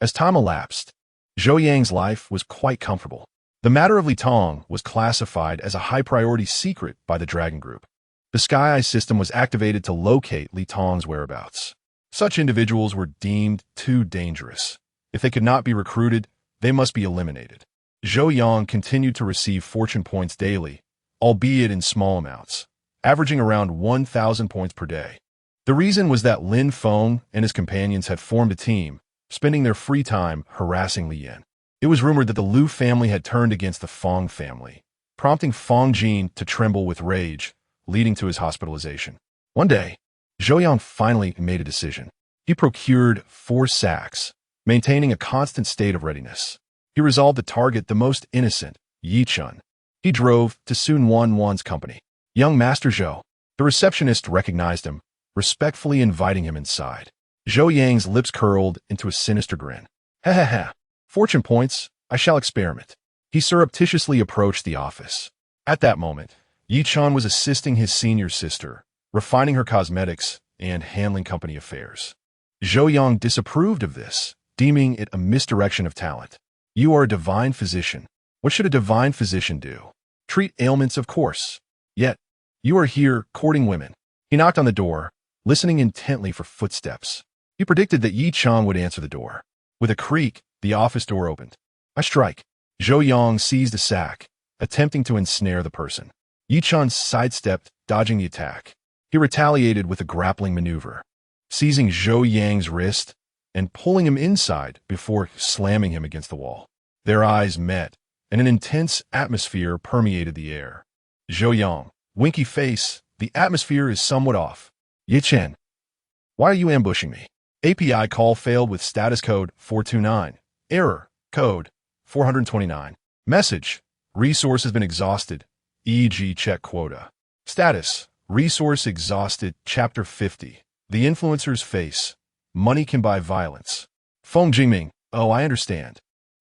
As time elapsed, Zhou Yang's life was quite comfortable. The matter of Li Tong was classified as a high-priority secret by the Dragon Group. The Sky Eye system was activated to locate Li Tong's whereabouts. Such individuals were deemed too dangerous. If they could not be recruited, they must be eliminated. Zhou Yang continued to receive fortune points daily, albeit in small amounts, averaging around 1,000 points per day. The reason was that Lin Feng and his companions had formed a team, spending their free time harassing Li Yan. It was rumored that the Liu family had turned against the Feng family, prompting Feng Jin to tremble with rage, leading to his hospitalization. One day, Zhou Yang finally made a decision. He procured 4 sacks, maintaining a constant state of readiness. He resolved to target the most innocent, Yi Chun. He drove to Sun Wan's company. Young Master Zhou. The receptionist recognized him, respectfully inviting him inside. Zhou Yang's lips curled into a sinister grin. Ha ha ha. Fortune points, I shall experiment. He surreptitiously approached the office. At that moment, Yi Chun was assisting his senior sister, refining her cosmetics and handling company affairs. Zhou Yang disapproved of this, deeming it a misdirection of talent. You are a divine physician. What should a divine physician do? Treat ailments, of course. Yet, you are here courting women. He knocked on the door, listening intently for footsteps. He predicted that Yi Chun would answer the door. With a creak, the office door opened. I strike. Zhou Yang seized a sack, attempting to ensnare the person. Yi Chun sidestepped, dodging the attack. He retaliated with a grappling maneuver, seizing Zhou Yang's wrist and pulling him inside before slamming him against the wall. Their eyes met, and an intense atmosphere permeated the air. Zhou Yang, winky face, the atmosphere is somewhat off. Yi Chen, why are you ambushing me? API call failed with status code 429. Error, code 429. Message, resource has been exhausted, e.g. check quota. Status, resource exhausted, chapter 50. The influencer's face, money can buy violence. Feng Jingming, oh, I understand.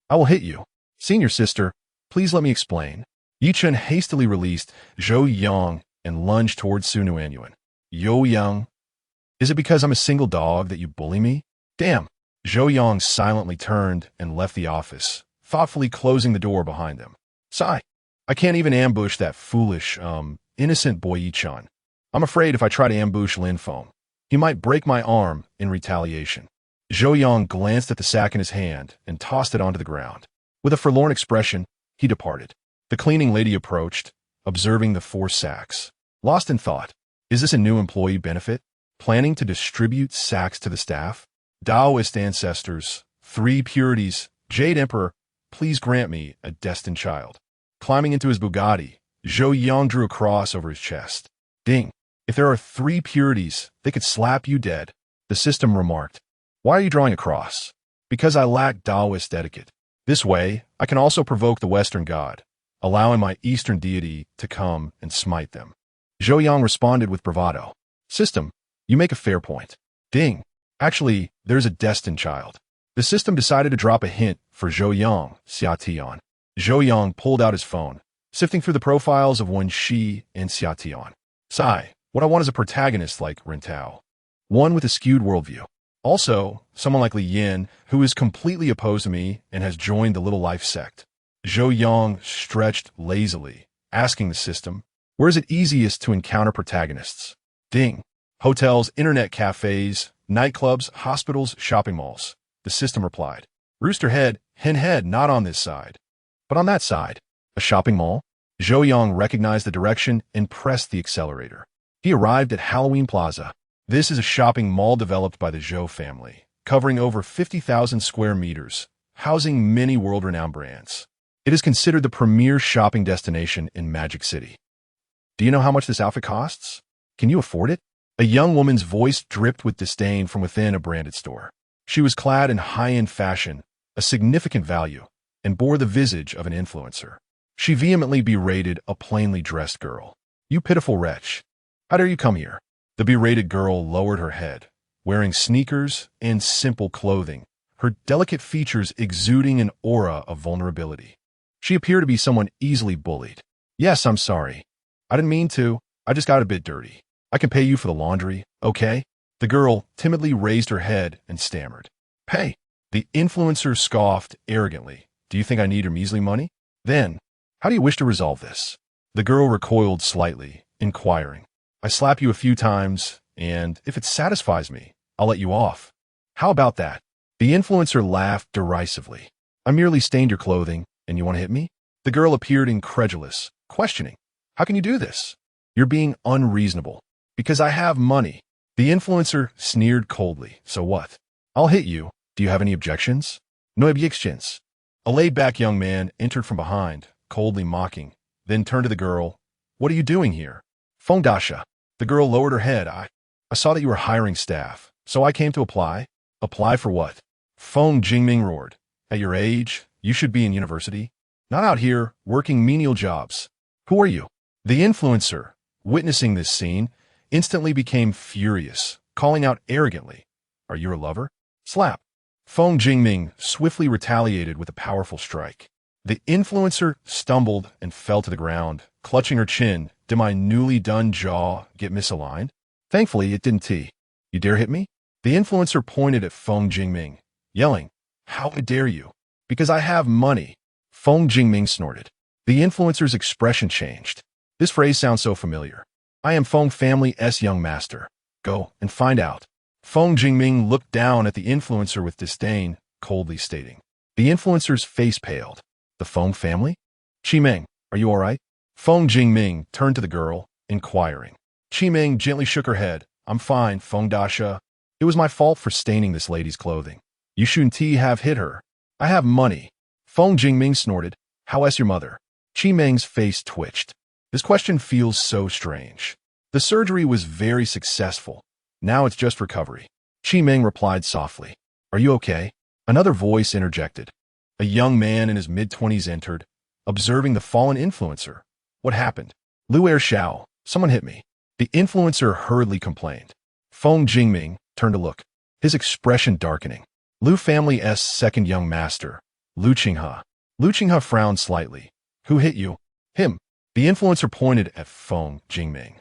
I will hit you. Senior sister, please let me explain. Yi Chen hastily released Zhou Yang and lunged towards Sun Yuan. Yo Yang, is it because I'm a single dog that you bully me? Damn. Zhou Yang silently turned and left the office, thoughtfully closing the door behind him. Sigh. I can't even ambush that foolish, innocent boy Yi Chun. I'm afraid if I try to ambush Lin Feng, he might break my arm in retaliation. Zhou Yang glanced at the sack in his hand and tossed it onto the ground. With a forlorn expression, he departed. The cleaning lady approached, observing the 4 sacks. Lost in thought. Is this a new employee benefit? Planning to distribute sacks to the staff? Taoist ancestors, 3 purities, Jade Emperor, please grant me a destined child. Climbing into his Bugatti, Zhou Yang drew a cross over his chest. Ding. If there are 3 purities, they could slap you dead. The system remarked. Why are you drawing a cross? Because I lack Taoist etiquette. This way, I can also provoke the Western god, allowing my Eastern deity to come and smite them. Zhou Yang responded with bravado. System, you make a fair point. Ding. Actually, there's a destined child. The system decided to drop a hint for Zhou Yang, Xia Tian. Zhou Yang pulled out his phone, sifting through the profiles of Wen Shi and Xia Tian. Sigh, what I want is a protagonist like Ren Tao. One with a skewed worldview. Also, someone like Li Yan, who is completely opposed to me and has joined the Little Life sect. Zhou Yang stretched lazily, asking the system, where is it easiest to encounter protagonists? Ding. Hotels, internet cafes, nightclubs, hospitals, shopping malls. The system replied. Rooster head, hen head, not on this side. But on that side. A shopping mall? Zhou Yang recognized the direction and pressed the accelerator. He arrived at Halloween Plaza. This is a shopping mall developed by the Zhou family, covering over 50,000 square meters, housing many world-renowned brands. It is considered the premier shopping destination in Magic City. Do you know how much this outfit costs? Can you afford it? A young woman's voice dripped with disdain from within a branded store. She was clad in high-end fashion, a significant value, and bore the visage of an influencer. She vehemently berated a plainly dressed girl. You pitiful wretch. How dare you come here? The berated girl lowered her head, wearing sneakers and simple clothing, her delicate features exuding an aura of vulnerability. She appeared to be someone easily bullied. Yes, I'm sorry. I didn't mean to. I just got a bit dirty. I can pay you for the laundry, okay? The girl timidly raised her head and stammered. Pay. The influencer scoffed arrogantly. Do you think I need your measly money? Then, how do you wish to resolve this? The girl recoiled slightly, inquiring. I slap you a few times, and if it satisfies me, I'll let you off. How about that? The influencer laughed derisively. I merely stained your clothing, And you want to hit me? The girl appeared incredulous, questioning. How can you do this? You're being unreasonable. Because I have money. The influencer sneered coldly. So what? I'll hit you. Do you have any objections? No objections. A laid-back young man entered from behind, coldly mocking, then turned to the girl. What are you doing here? Fongdasha. The girl lowered her head. I saw that you were hiring staff, so I came to apply. Apply for what? Feng Jingming roared. At your age, you should be in university. Not out here, working menial jobs. Who are you? The influencer, witnessing this scene, instantly became furious, calling out arrogantly, Are you a lover? Slap. Feng Jingming swiftly retaliated with a powerful strike. The influencer stumbled and fell to the ground, clutching her chin. Did my newly done jaw get misaligned? Thankfully, it didn't. You dare hit me? The influencer pointed at Feng Jingming, yelling, How dare you? Because I have money. Feng Jingming snorted. The influencer's expression changed. This phrase sounds so familiar. I am Feng Family's young master. Go and find out. Feng Jingming looked down at the influencer with disdain, coldly stating. The influencer's face paled. The Feng family? Qimeng, are you all right? Feng Jingming turned to the girl, inquiring. Qimeng gently shook her head. I'm fine, Feng Dasha. It was my fault for staining this lady's clothing. You shouldn't have hit her. I have money. Feng Jingming snorted. How's your mother? Qimeng's face twitched. This question feels so strange. The surgery was very successful. Now it's just recovery. Qimeng replied softly. Are you okay? Another voice interjected. A young man in his mid-20s entered, observing the fallen influencer. What happened? Lu Ershao, someone hit me. The influencer hurriedly complained. Feng Jingming turned to look, his expression darkening. Lu family's second young master, Lu Qinghe. Lu Qinghe frowned slightly. Who hit you? Him. The influencer pointed at Feng Jingming.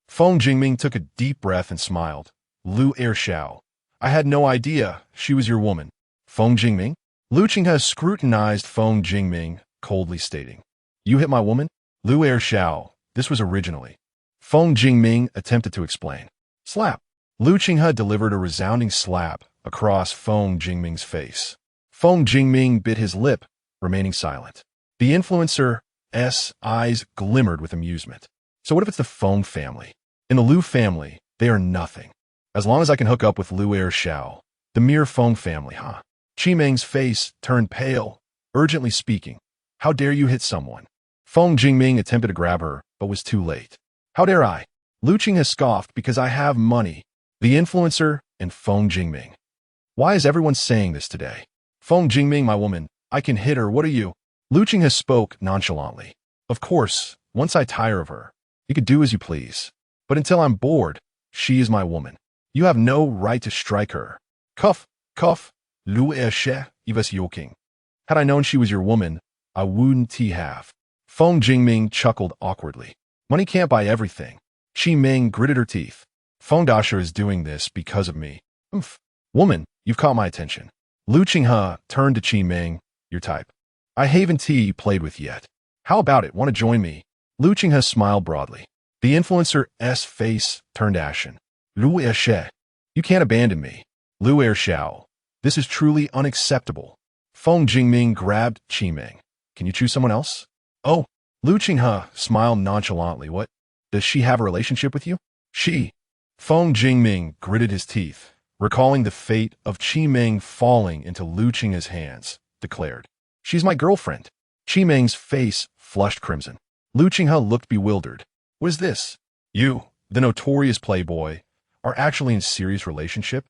Feng Jingming took a deep breath and smiled. Lu Ershao. I had no idea she was your woman. Feng Jingming? Lu Qinghe scrutinized Feng Jingming, coldly stating. You hit my woman? Lu Ershao. This was originally. Feng Jingming attempted to explain. Slap. Lu Qinghe delivered a resounding slap across Feng Jingming's face. Feng Jingming bit his lip, remaining silent. The influencer's eyes glimmered with amusement. So what if it's the Feng family? In the Lu family, they are nothing. As long as I can hook up with Lu Ershao, the mere Feng family, huh? Qimeng's face turned pale, urgently speaking. How dare you hit someone? Feng Jingming attempted to grab her, but was too late. How dare I? Lu Qinghe scoffed because I have money. The influencer and Feng Jingming. Why is everyone saying this today? Feng Jingming, my woman, I can hit her, what are you? Lu Qinghe spoke nonchalantly. Of course, once I tire of her, you could do as you please. But until I'm bored, she is my woman. You have no right to strike her. Cuff, Lu Eshe, Ivas Yoking. Had I known she was your woman, I wouldn't have. Feng Jingming chuckled awkwardly. Money can't buy everything. Qimeng gritted her teeth. Feng Dasha is doing this because of me. Woman, you've caught my attention. Lu Qinghe turned to Qimeng, your type. I haven't played with yet. How about it, want to join me? Lu Qinghe smiled broadly. The influencer's face turned ashen. Lu Eshe, you can't abandon me. Lu Ershao, this is truly unacceptable. Feng Jingming grabbed Qimeng. Can you choose someone else? Oh, Lu Qinghe smiled nonchalantly. What? Does she have a relationship with you? She. Feng Jingming gritted his teeth, recalling the fate of Qimeng falling into Lu Qinghe's hands, declared. She's my girlfriend. Qimeng's face flushed crimson. Lu Qinghe looked bewildered. What is this? You, the notorious playboy, are actually in a serious relationship?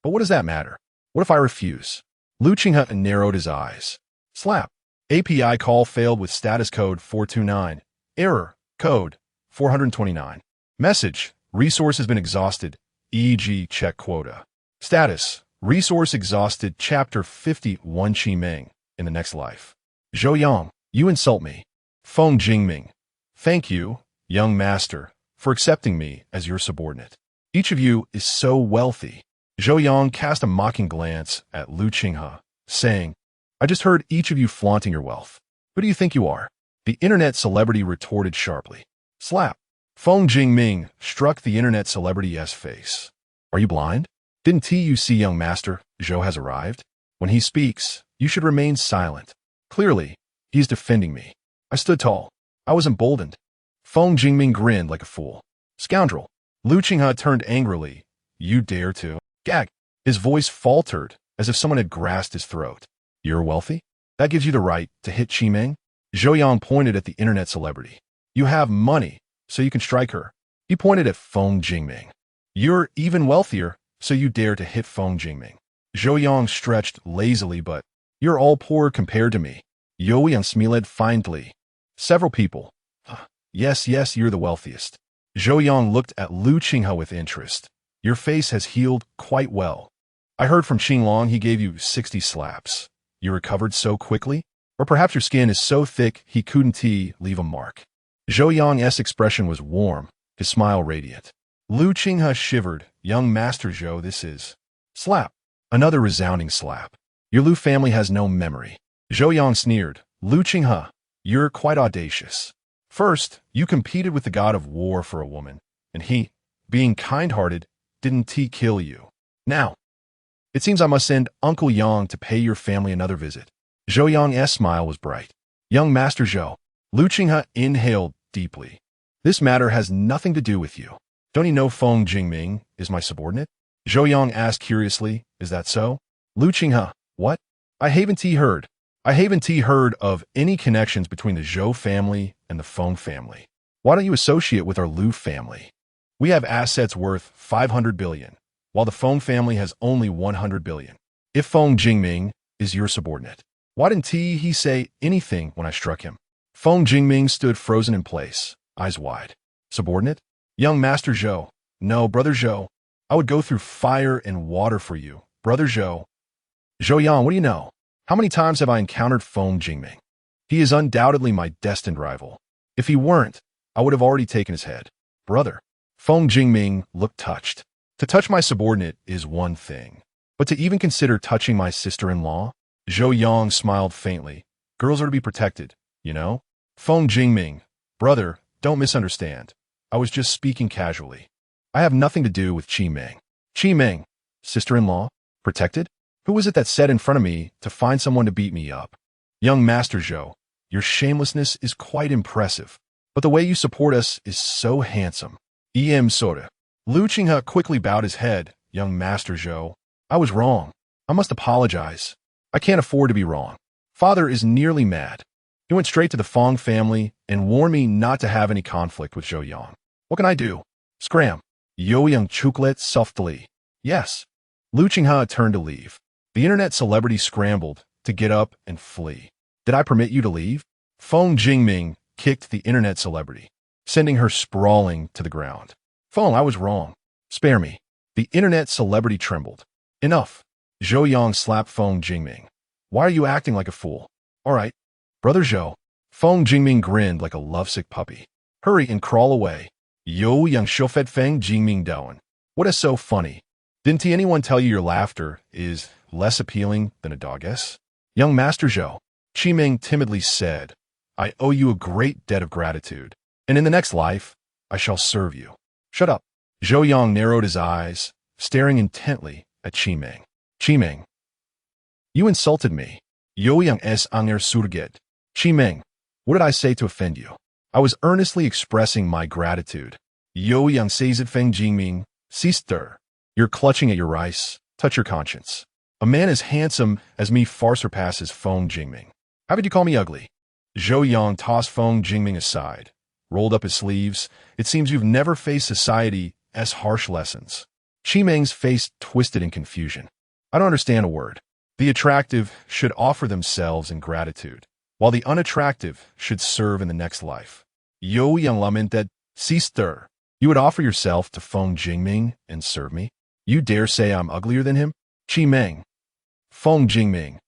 But what does that matter? What if I refuse? Lu Qinghe narrowed his eyes. Slap. API call failed with status code 429. Error. Code 429. Message. Resource has been exhausted. E.g. check quota. Status. Resource exhausted. Chapter 51 Qimeng. In the next life. Zhou Yang, you insult me. Feng Jingming. Thank you, young master, for accepting me as your subordinate. Each of you is so wealthy. Zhou Yang cast a mocking glance at Lu Qinghe, saying, I just heard each of you flaunting your wealth. Who do you think you are? The internet celebrity retorted sharply. Slap. Feng Jingming struck the internet celebrity's face. Are you blind? Didn't you see, young master, Zhou has arrived? When he speaks, you should remain silent. Clearly, He is defending me. I stood tall. I was emboldened. Feng Jingming grinned like a fool. Scoundrel. Lu Qinghe turned angrily. You dare to? Gag. His voice faltered, as if someone had grasped his throat. You're wealthy? That gives you the right to hit Qimeng? Zhou Yang pointed at the internet celebrity. You have money, so you can strike her. He pointed at Feng Jingming. You're even wealthier, so you dare to hit Feng Jingming. Zhou Yang stretched lazily, but you're all poor compared to me. Yo Yang smiled faintly. Several people. Yes, you're the wealthiest. Zhou Yang looked at Lu Qinghe with interest. Your face has healed quite well. I heard from Qinglong he gave you 60 slaps. You recovered so quickly? Or perhaps your skin is so thick he couldn't leave a mark. Zhou Yang's expression was warm, his smile radiant. Lu Qinghe shivered. Young Master Zhou, this is... Slap. Another resounding slap. Your Lu family has no memory. Zhou Yang sneered. Lu Qinghe, you're quite audacious. First, you competed with the god of war for a woman, and he, being kind-hearted, didn't kill you. Now, it seems I must send Uncle Yang to pay your family another visit. Zhou Yang's smile was bright. Young Master Zhou. Lu Qinghe inhaled deeply. This matter has nothing to do with you. Don't you know Feng Jingming is my subordinate? Zhou Yang asked curiously, is that so? Lu Qinghe, what? I haven't heard of any connections between the Zhou family and the Feng family. Why don't you associate with our Lu family? We have assets worth 500 billion, while the Feng family has only 100 billion. If Feng Jingming is your subordinate, why didn't he say anything when I struck him? Feng Jingming stood frozen in place, eyes wide. Subordinate? Young Master Zhou. No, Brother Zhou. I would go through fire and water for you. Brother Zhou. Zhou Yang, what do you know? How many times have I encountered Feng Jingming? He is undoubtedly my destined rival. If he weren't, I would have already taken his head. Brother. Feng Jingming looked touched. To touch my subordinate is one thing, but to even consider touching my sister-in-law? Zhou Yang smiled faintly. Girls are to be protected, you know? Feng Jingming. Brother, don't misunderstand. I was just speaking casually. I have nothing to do with Qimeng. Qimeng, sister-in-law, protected? Who was it that said in front of me to find someone to beat me up? Young Master Zhou, your shamelessness is quite impressive, but the way you support us is so handsome. Soda. Lu Qinghe quickly bowed his head. Young Master Zhou, I was wrong. I must apologize. I can't afford to be wrong. Father is nearly mad. He went straight to the Feng family and warned me not to have any conflict with Zhou Yang. What can I do? Scram. Yo Yang chucklet softly. Yes. Lu Qinghe turned to leave. The internet celebrity scrambled to get up and flee. Did I permit you to leave? Feng Jingming kicked the internet celebrity, sending her sprawling to the ground. Feng, I was wrong. Spare me. The internet celebrity trembled. Enough. Zhou Yang slapped Feng Jingming. Why are you acting like a fool? All right. Brother Zhou. Feng Jingming grinned like a lovesick puppy. Hurry and crawl away. Yo Yang shofet Feng Jingming doan. What is so funny? Didn't anyone tell you your laughter is less appealing than a dog's? Young Master Zhou. Qimeng timidly said, I owe you a great debt of gratitude, and in the next life, I shall serve you. Shut up. Zhou Yang narrowed his eyes, staring intently at Qimeng. Qimeng. You insulted me. Yo Yang es anger surget. Qimeng, what did I say to offend you? I was earnestly expressing my gratitude. Yo Yang says it Feng Jingming, sister. You're clutching at your rice. Touch your conscience. A man as handsome as me far surpasses Feng Jingming. How could you call me ugly? Zhou Yang tossed Feng Jingming aside, rolled up his sleeves. It seems you've never faced society as harsh lessons. Qimeng's face twisted in confusion. I don't understand a word. The attractive should offer themselves in gratitude, while the unattractive should serve in the next life. Yo Yang lamented, sister. You would offer yourself to Feng Jingming and serve me? You dare say I'm uglier than him? Qimeng. Feng Jingming.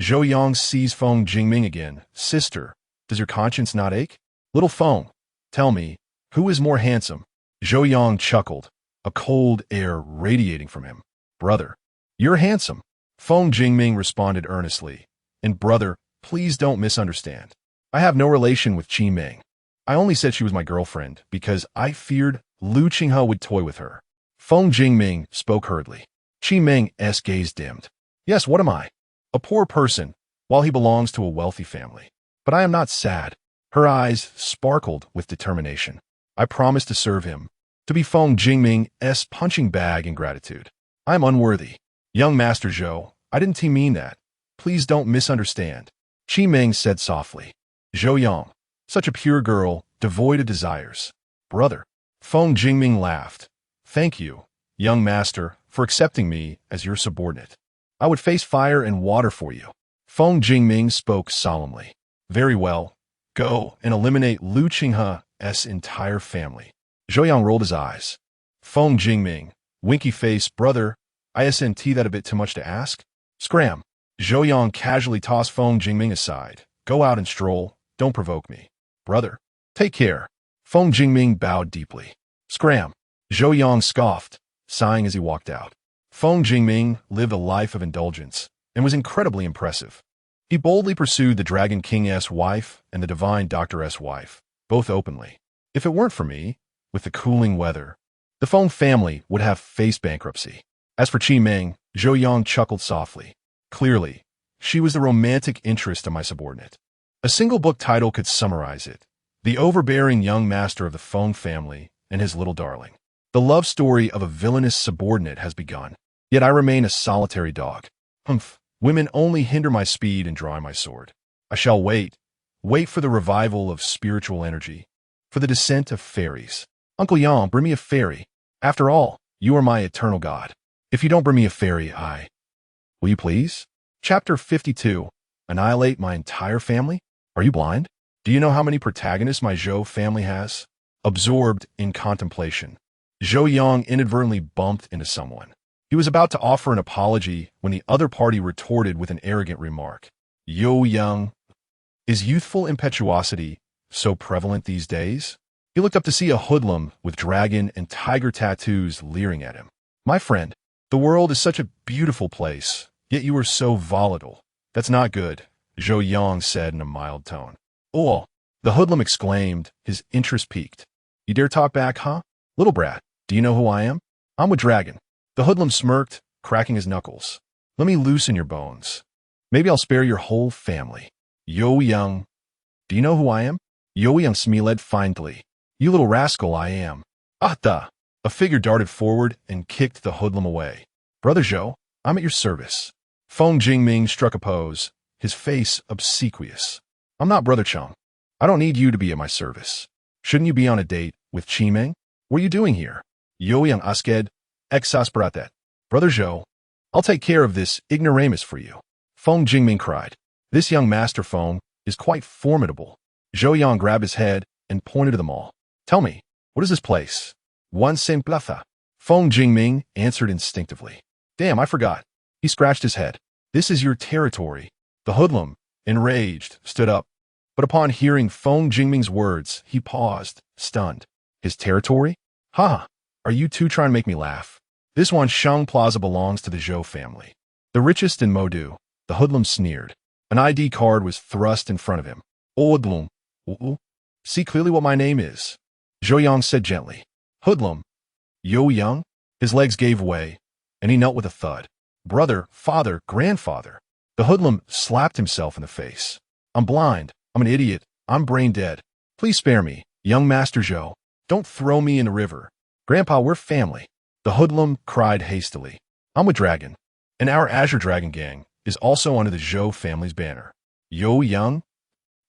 Zhou Yang sees Feng Jingming again. Sister, does your conscience not ache? Little Feng, tell me, who is more handsome? Zhou Yang chuckled, a cold air radiating from him. Brother, you're handsome. Feng Jingming responded earnestly. And brother, please don't misunderstand. I have no relation with Qimeng. I only said she was my girlfriend because I feared Lu Qinghe would toy with her. Feng Jingming spoke hurriedly. Qimeng's gaze dimmed. Yes, what am I? A poor person, while he belongs to a wealthy family. But I am not sad. Her eyes sparkled with determination. I promise to serve him, to be Feng Jingming's punching bag in gratitude. I am unworthy. Young Master Zhou, I didn't mean that. Please don't misunderstand. Qi Ming said softly. Zhou Yang, such a pure girl, devoid of desires. Brother. Feng Jingming laughed. Thank you, young master, for accepting me as your subordinate. I would face fire and water for you. Feng Jingming spoke solemnly. Very well. Go and eliminate Lu Qinghe's entire family. Zhou Yang rolled his eyes. Feng Jingming, winky face, brother, isn't that a bit too much to ask? Scram. Zhou Yang casually tossed Feng Jingming aside. Go out and stroll. Don't provoke me. Brother. Take care. Feng Jingming bowed deeply. Scram. Zhou Yang scoffed, sighing as he walked out. Feng Jingming lived a life of indulgence and was incredibly impressive. He boldly pursued the Dragon King's wife and the Divine Doctor's wife, both openly. If it weren't for me, with the cooling weather, the Feng family would have faced bankruptcy. As for Qi Ming, Zhou Yang chuckled softly. Clearly, she was the romantic interest of my subordinate. A single book title could summarize it. The overbearing young master of the Feng family and his little darling. The love story of a villainous subordinate has begun. Yet I remain a solitary dog. Humph. Women only hinder my speed in drawing my sword. I shall wait for the revival of spiritual energy, for the descent of fairies. Uncle Yang, bring me a fairy. After all, you are my eternal god. If you don't bring me a fairy, Will you please? Chapter 52. Annihilate my entire family? Are you blind? Do you know how many protagonists my Zhou family has? Absorbed in contemplation, Zhou Yang inadvertently bumped into someone. He was about to offer an apology when the other party retorted with an arrogant remark. Zhou Yang, is youthful impetuosity so prevalent these days? He looked up to see a hoodlum with dragon and tiger tattoos leering at him. My friend, the world is such a beautiful place, yet you are so volatile. That's not good, Zhou Yang said in a mild tone. Oh, the hoodlum exclaimed, his interest piqued. You dare talk back, huh? Little brat, do you know who I am? I'm with Dragon. The hoodlum smirked, cracking his knuckles. Let me loosen your bones. Maybe I'll spare your whole family. Zhou Yang. Do you know who I am? Zhou Yang smiled faintly. You little rascal, I am. Ahta! A figure darted forward and kicked the hoodlum away. Brother Zhou, I'm at your service. Feng Jingming struck a pose, his face obsequious. I'm not Brother Cheng. I don't need you to be at my service. Shouldn't you be on a date with Qi Ming? What are you doing here? Zhou Yang asked, exasperated. Brother Zhou, I'll take care of this ignoramus for you. Feng Jingming cried. This young master Feng is quite formidable. Zhou Yang grabbed his head and pointed to them all. Tell me, what is this place? One Saint Platha. Feng Jingming answered instinctively. Damn, I forgot. He scratched his head. This is your territory. The hoodlum, enraged, stood up. But upon hearing Feng Jingming's words, he paused, stunned. His territory? Ha! Are you two trying to make me laugh? This one Shang Plaza belongs to the Zhou family. The richest in Modu, the hoodlum sneered. An ID card was thrust in front of him. Hoodlum. See clearly what my name is. Zhou Yang said gently. Hoodlum. Zhou Yang? His legs gave way, and he knelt with a thud. Brother, father, grandfather. The hoodlum slapped himself in the face. I'm blind. I'm an idiot. I'm brain dead. Please spare me, young Master Zhou. Don't throw me in the river. Grandpa, we're family. The hoodlum cried hastily. I'm with Dragon, and our Azure Dragon gang is also under the Zhou family's banner. Zhou Yang?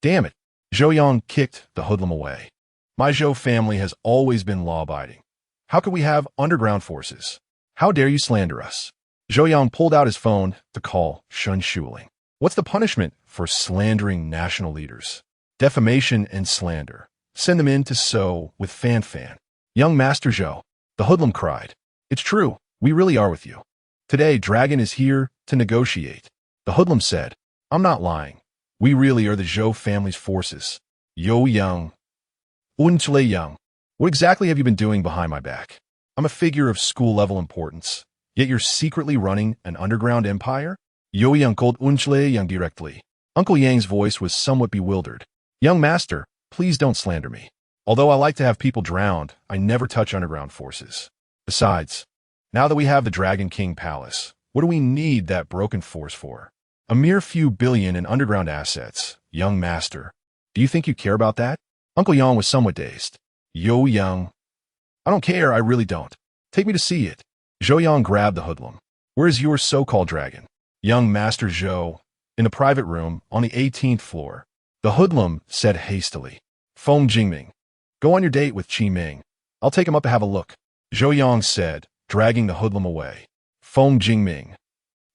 Damn it. Zhou Yang kicked the hoodlum away. My Zhou family has always been law-abiding. How could we have underground forces? How dare you slander us? Zhou Yang pulled out his phone to call Shun Shuling. What's the punishment for slandering national leaders? Defamation and slander. Send them in to sew with Fan. Young Master Zhou, the hoodlum cried. It's true, we really are with you. Today, Dragon is here to negotiate. The hoodlum said, I'm not lying. We really are the Zhou family's forces. Zhou Yang. Unchle Yang. What exactly have you been doing behind my back? I'm a figure of school-level importance, yet you're secretly running an underground empire? Zhou Yang called Unchle Yang directly. Uncle Yang's voice was somewhat bewildered. Young master, please don't slander me. Although I like to have people drowned, I never touch underground forces. Besides, now that we have the Dragon King Palace, what do we need that broken force for? A mere few billion in underground assets, young master. Do you think you care about that? Uncle Yang was somewhat dazed. Zhou Yang. I don't care, I really don't. Take me to see it. Zhou Yang grabbed the hoodlum. Where is your so-called dragon? Young Master Zhou. In the private room, on the 18th floor. The hoodlum said hastily. Feng Jingming. Go on your date with Qi Ming. I'll take him up to have a look. Zhou Yang said, dragging the hoodlum away. Feng Jingming.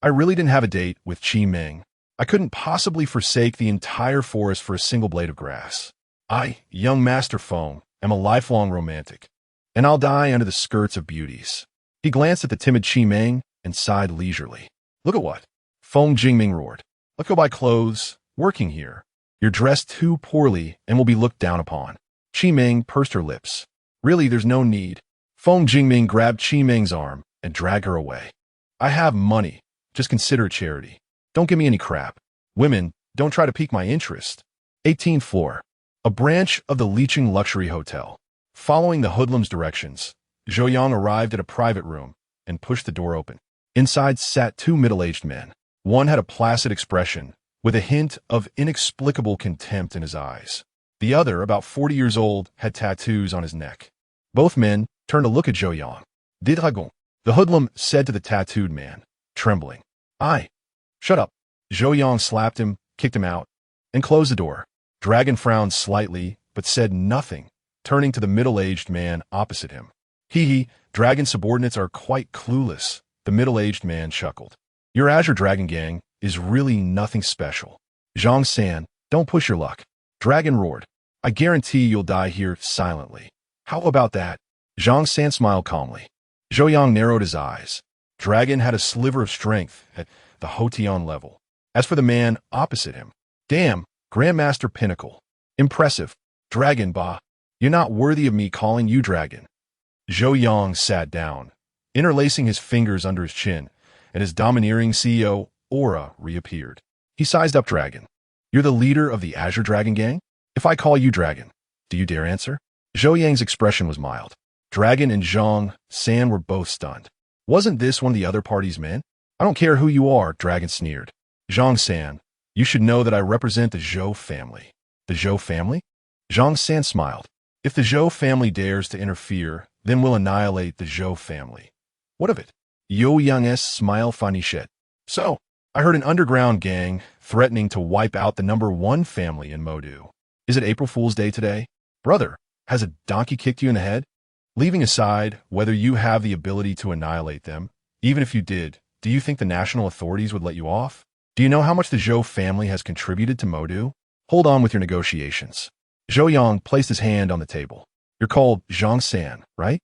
I really didn't have a date with Qi Ming. I couldn't possibly forsake the entire forest for a single blade of grass. I, young Master Feng, am a lifelong romantic, and I'll die under the skirts of beauties. He glanced at the timid Qi Ming and sighed leisurely. Look at what? Feng Jingming roared. Let's go buy clothes. Working here. You're dressed too poorly and will be looked down upon. Qi Ming pursed her lips. Really, there's no need. Feng Jingming grabbed Qi Ming's arm and dragged her away. I have money. Just consider it charity. Don't give me any crap. Women, don't try to pique my interest. 18th floor. A branch of the Licheng Luxury Hotel. Following the hoodlum's directions, Zhou Yang arrived at a private room and pushed the door open. Inside sat two middle-aged men. One had a placid expression, with a hint of inexplicable contempt in his eyes. The other, about 40 years old, had tattoos on his neck. Both men turned to look at Zhou Yang. Dragon, the hoodlum said to the tattooed man, trembling. Shut up. Zhou Yang slapped him, kicked him out, and closed the door. Dragon frowned slightly, but said nothing, turning to the middle-aged man opposite him. Dragon subordinates are quite clueless, the middle-aged man chuckled. Your Azure Dragon gang is really nothing special. Zhang San, don't push your luck. Dragon roared. I guarantee you'll die here silently. How about that? Zhang San smiled calmly. Zhou Yang narrowed his eyes. Dragon had a sliver of strength at the Hotian level. As for the man opposite him, damn, Grandmaster Pinnacle. Impressive. Dragon Ba. You're not worthy of me calling you Dragon. Zhou Yang sat down, interlacing his fingers under his chin, and his domineering CEO aura reappeared. He sized up Dragon. You're the leader of the Azure Dragon gang? If I call you Dragon, do you dare answer? Zhou Yang's expression was mild. Dragon and Zhang San were both stunned. Wasn't this one of the other party's men? I don't care who you are, Dragon sneered. Zhang San, you should know that I represent the Zhou family. The Zhou family? Zhang San smiled. If the Zhou family dares to interfere, then we'll annihilate the Zhou family. What of it? Zhou Yang's smile finished. So, I heard an underground gang threatening to wipe out the #1 family in Modu. Is it April Fool's Day today? Brother, has a donkey kicked you in the head? Leaving aside whether you have the ability to annihilate them, even if you did, do you think the national authorities would let you off? Do you know how much the Zhou family has contributed to Modu? Hold on with your negotiations. Zhou Yang placed his hand on the table. You're called Zhang San, right?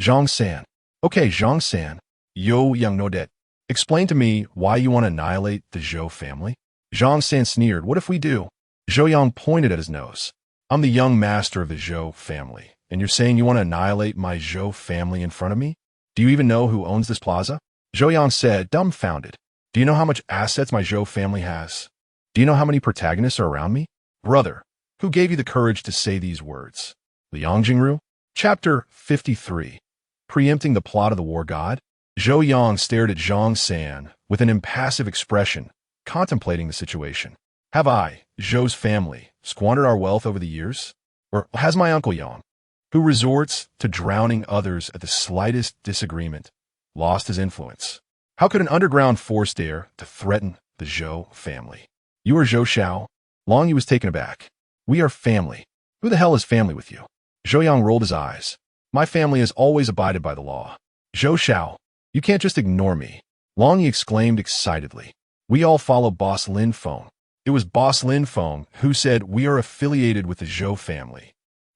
Zhang San. Okay, Zhang San. Zhou Yang nodded. Explain to me why you want to annihilate the Zhou family. Zhang San sneered. What if we do? Zhou Yang pointed at his nose. I'm the young master of the Zhou family, and you're saying you want to annihilate my Zhou family in front of me? Do you even know who owns this plaza? Zhou Yang said, dumbfounded. Do you know how much assets my Zhou family has? Do you know how many protagonists are around me? Brother, who gave you the courage to say these words? Liang Jingru? Chapter 53. Preempting the plot of the war god? Zhou Yang stared at Zhang San with an impassive expression, contemplating the situation. Have I, Zhou's family, squandered our wealth over the years? Or has my Uncle Yang, who resorts to drowning others at the slightest disagreement, lost his influence? How could an underground force dare to threaten the Zhou family? You are Zhou Xiao? Long Yu was taken aback. We are family. Who the hell is family with you? Zhou Yang rolled his eyes. My family has always abided by the law. Zhou Xiao, you can't just ignore me. Long Yu exclaimed excitedly. We all follow Boss Lin Feng. It was Boss Lin Feng who said we are affiliated with the Zhou family.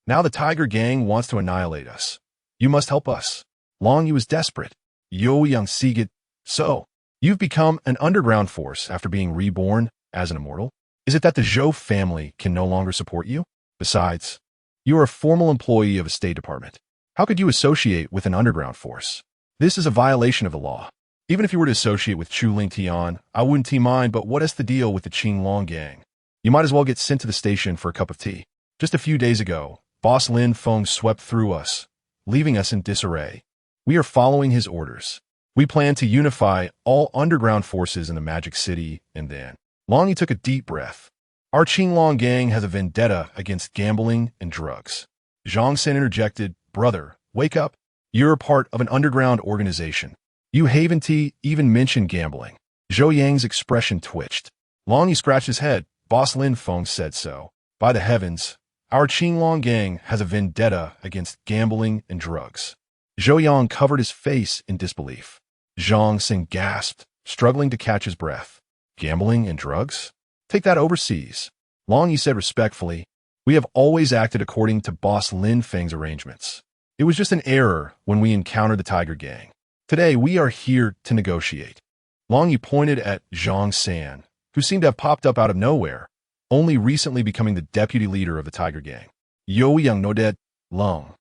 Now the Tiger Gang wants to annihilate us. You must help us. Long Yu was desperate. Zhou Yang Sigit. So, you've become an underground force after being reborn as an immortal? Is it that the Zhou family can no longer support you? Besides, you are a formal employee of a State Department. How could you associate with an underground force? This is a violation of the law. Even if you were to associate with Chu Ling Tian, I wouldn't mind, but what is the deal with the Qing Long gang? You might as well get sent to the station for a cup of tea. Just a few days ago, Boss Lin Feng swept through us, leaving us in disarray. We are following his orders. We plan to unify all underground forces in the Magic City, and then Long Yu took a deep breath. Our Qinglong gang has a vendetta against gambling and drugs. Zhang Sen interjected, Brother, wake up. You're a part of an underground organization. You haven't even mentioned gambling. Zhou Yang's expression twitched. Long Yi scratched his head. Boss Lin Feng said so. By the heavens, our Qinglong gang has a vendetta against gambling and drugs. Zhou Yang covered his face in disbelief. Zhang Sen gasped, struggling to catch his breath. Gambling and drugs? Take that overseas. Long Yi said respectfully, We have always acted according to Boss Lin Feng's arrangements. It was just an error when we encountered the Tiger Gang. Today, we are here to negotiate. Long Yi pointed at Zhang San, who seemed to have popped up out of nowhere, only recently becoming the deputy leader of the Tiger Gang. Yo Yang Nodet Long.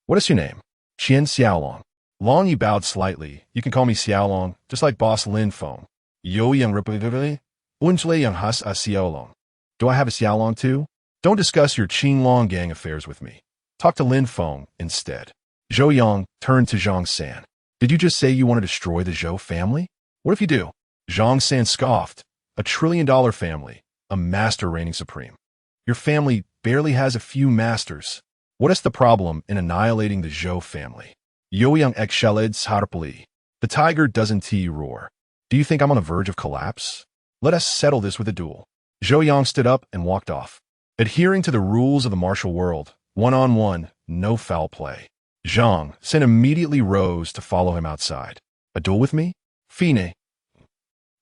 What is your name? Qian Xiaolong. Long Yi bowed slightly. You can call me Xiaolong, just like Boss Lin Feng. Yo Yang Repetitively. Unjle Yang Has a Xiaolong. Do I have a Xiaolong too? Don't discuss your Qinglong gang affairs with me. Talk to Lin Feng instead. Zhou Yang turned to Zhang San. Did you just say you want to destroy the Zhou family? What if you do? Zhang San scoffed. $1 trillion family, a master reigning supreme. Your family barely has a few masters. What is the problem in annihilating the Zhou family? Yo Yang Exceled Sarpali. The tiger doesn't roar. Do you think I'm on the verge of collapse? Let us settle this with a duel. Zhou Yang stood up and walked off. Adhering to the rules of the martial world, one-on-one, no foul play. Zhang Sen immediately rose to follow him outside. A duel with me? Fine.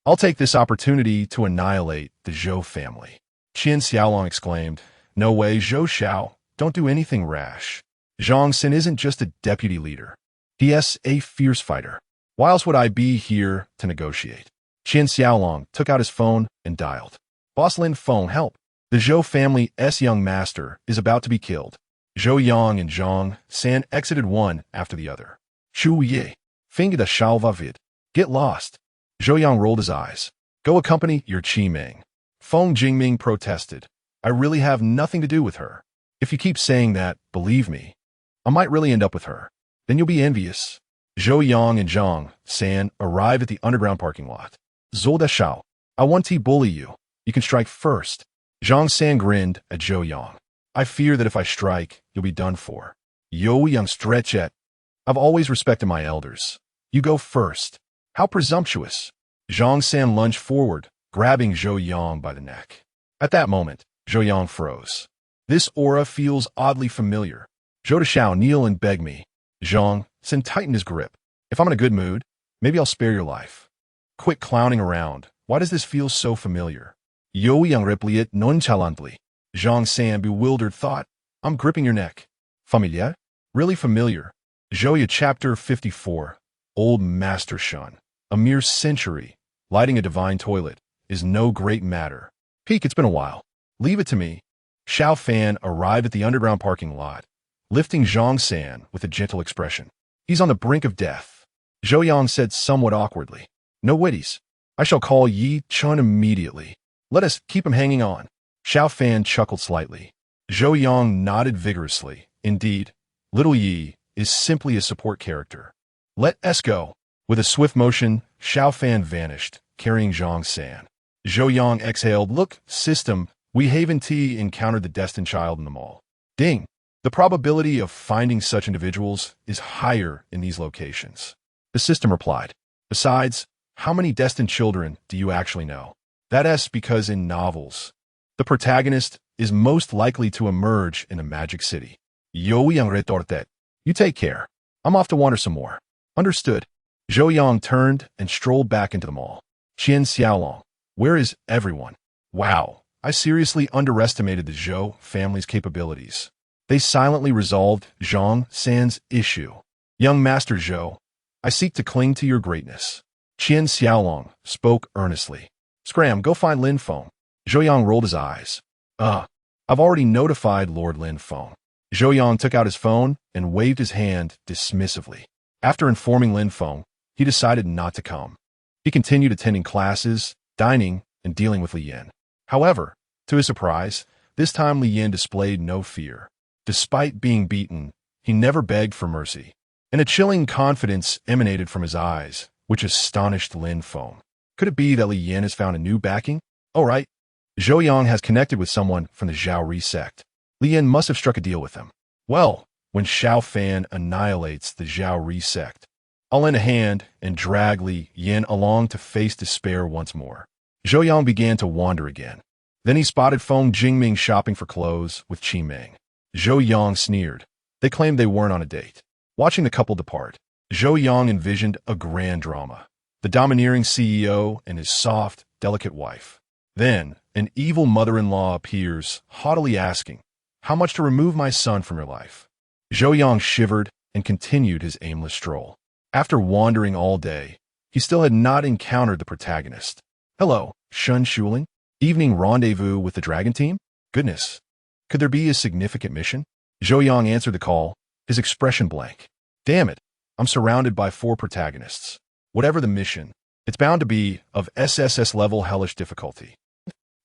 I'll take this opportunity to annihilate the Zhou family. Qian Xiaolong exclaimed, No way, Zhou Xiao, don't do anything rash. Zhang Sen isn't just a deputy leader. He is a fierce fighter. Why else would I be here to negotiate? Qian Xiaolong took out his phone and dialed. Boss Lin Feng, help. The Zhou family's young master is about to be killed. Zhou Yang and Zhang San exited one after the other. Chu Ye, Finger the Shalva vid. Get lost. Zhou Yang rolled his eyes. Go accompany your Qi Ming. Feng Jingming protested. I really have nothing to do with her. If you keep saying that, believe me, I might really end up with her. Then you'll be envious. Zhou Yang and Zhang San arrive at the underground parking lot. Zhou Da Shao, I want to bully you. You can strike first. Zhang San grinned at Zhou Yang. I fear that if I strike, you'll be done for. Yo Yang stretch it. I've always respected my elders. You go first. How presumptuous. Zhang San lunged forward, grabbing Zhou Yang by the neck. At that moment, Zhou Yang froze. This aura feels oddly familiar. Zhou Dashao, kneel and beg me. Zhang San tightened his grip. If I'm in a good mood, maybe I'll spare your life. Quit clowning around. Why does this feel so familiar? Yo Yang replied nonchalantly. Zhang San, bewildered, thought, I'm gripping your neck. Familiar? Really familiar. Zhouya Chapter 54. Old Master Shun. A mere century. Lighting a divine toilet is no great matter. Peek, it's been a while. Leave it to me. Xiao Fan arrived at the underground parking lot, lifting Zhang San with a gentle expression. He's on the brink of death. Zhou Yang said somewhat awkwardly. No witties. I shall call Yi Chun immediately. Let us keep him hanging on. Xiao Fan chuckled slightly. Zhou Yang nodded vigorously. Indeed, little Yi is simply a support character. Let us go. With a swift motion, Xiao Fan vanished, carrying Zhang San. Zhou Yang exhaled. Look, system, we haven't encountered the destined child in the mall. Ding. The probability of finding such individuals is higher in these locations. The system replied. Besides, how many destined children do you actually know? That's because in novels, the protagonist is most likely to emerge in a magic city. Yo Yang retorted. You take care. I'm off to wander some more. Understood. Zhou Yang turned and strolled back into the mall. Qian Xiaolong, where is everyone? Wow, I seriously underestimated the Zhou family's capabilities. They silently resolved Zhang San's issue. Young Master Zhou, I seek to cling to your greatness. Qian Xiaolong spoke earnestly. Scram, go find Lin Feng. Zhou Yang rolled his eyes. I've already notified Lord Lin Feng. Zhou Yang took out his phone and waved his hand dismissively. After informing Lin Feng, he decided not to come. He continued attending classes, dining, and dealing with Li Yin. However, to his surprise, this time Li Yin displayed no fear. Despite being beaten, he never begged for mercy, and a chilling confidence emanated from his eyes, which astonished Lin Feng. Could it be that Li Yin has found a new backing? All right, Zhou Yang has connected with someone from the Zhao sect. Li Yin must have struck a deal with them. Well, when Xiao Fan annihilates the Zhao sect, I'll lend a hand and drag Li Yin along to face despair once more. Zhou Yang began to wander again. Then he spotted Feng Jingming shopping for clothes with Qi Ming. Zhou Yang sneered. They claimed they weren't on a date. Watching the couple depart, Zhou Yang envisioned a grand drama. The domineering CEO and his soft, delicate wife. Then, an evil mother-in-law appears, haughtily asking, "How much to remove my son from your life?" Zhou Yang shivered and continued his aimless stroll. After wandering all day, he still had not encountered the protagonist. "Hello, Shun Shuling? Evening rendezvous with the dragon team? Goodness. Could there be a significant mission?" Zhou Yang answered the call, his expression blank. "Damn it, I'm surrounded by 4 protagonists. Whatever the mission, it's bound to be of SSS-level hellish difficulty."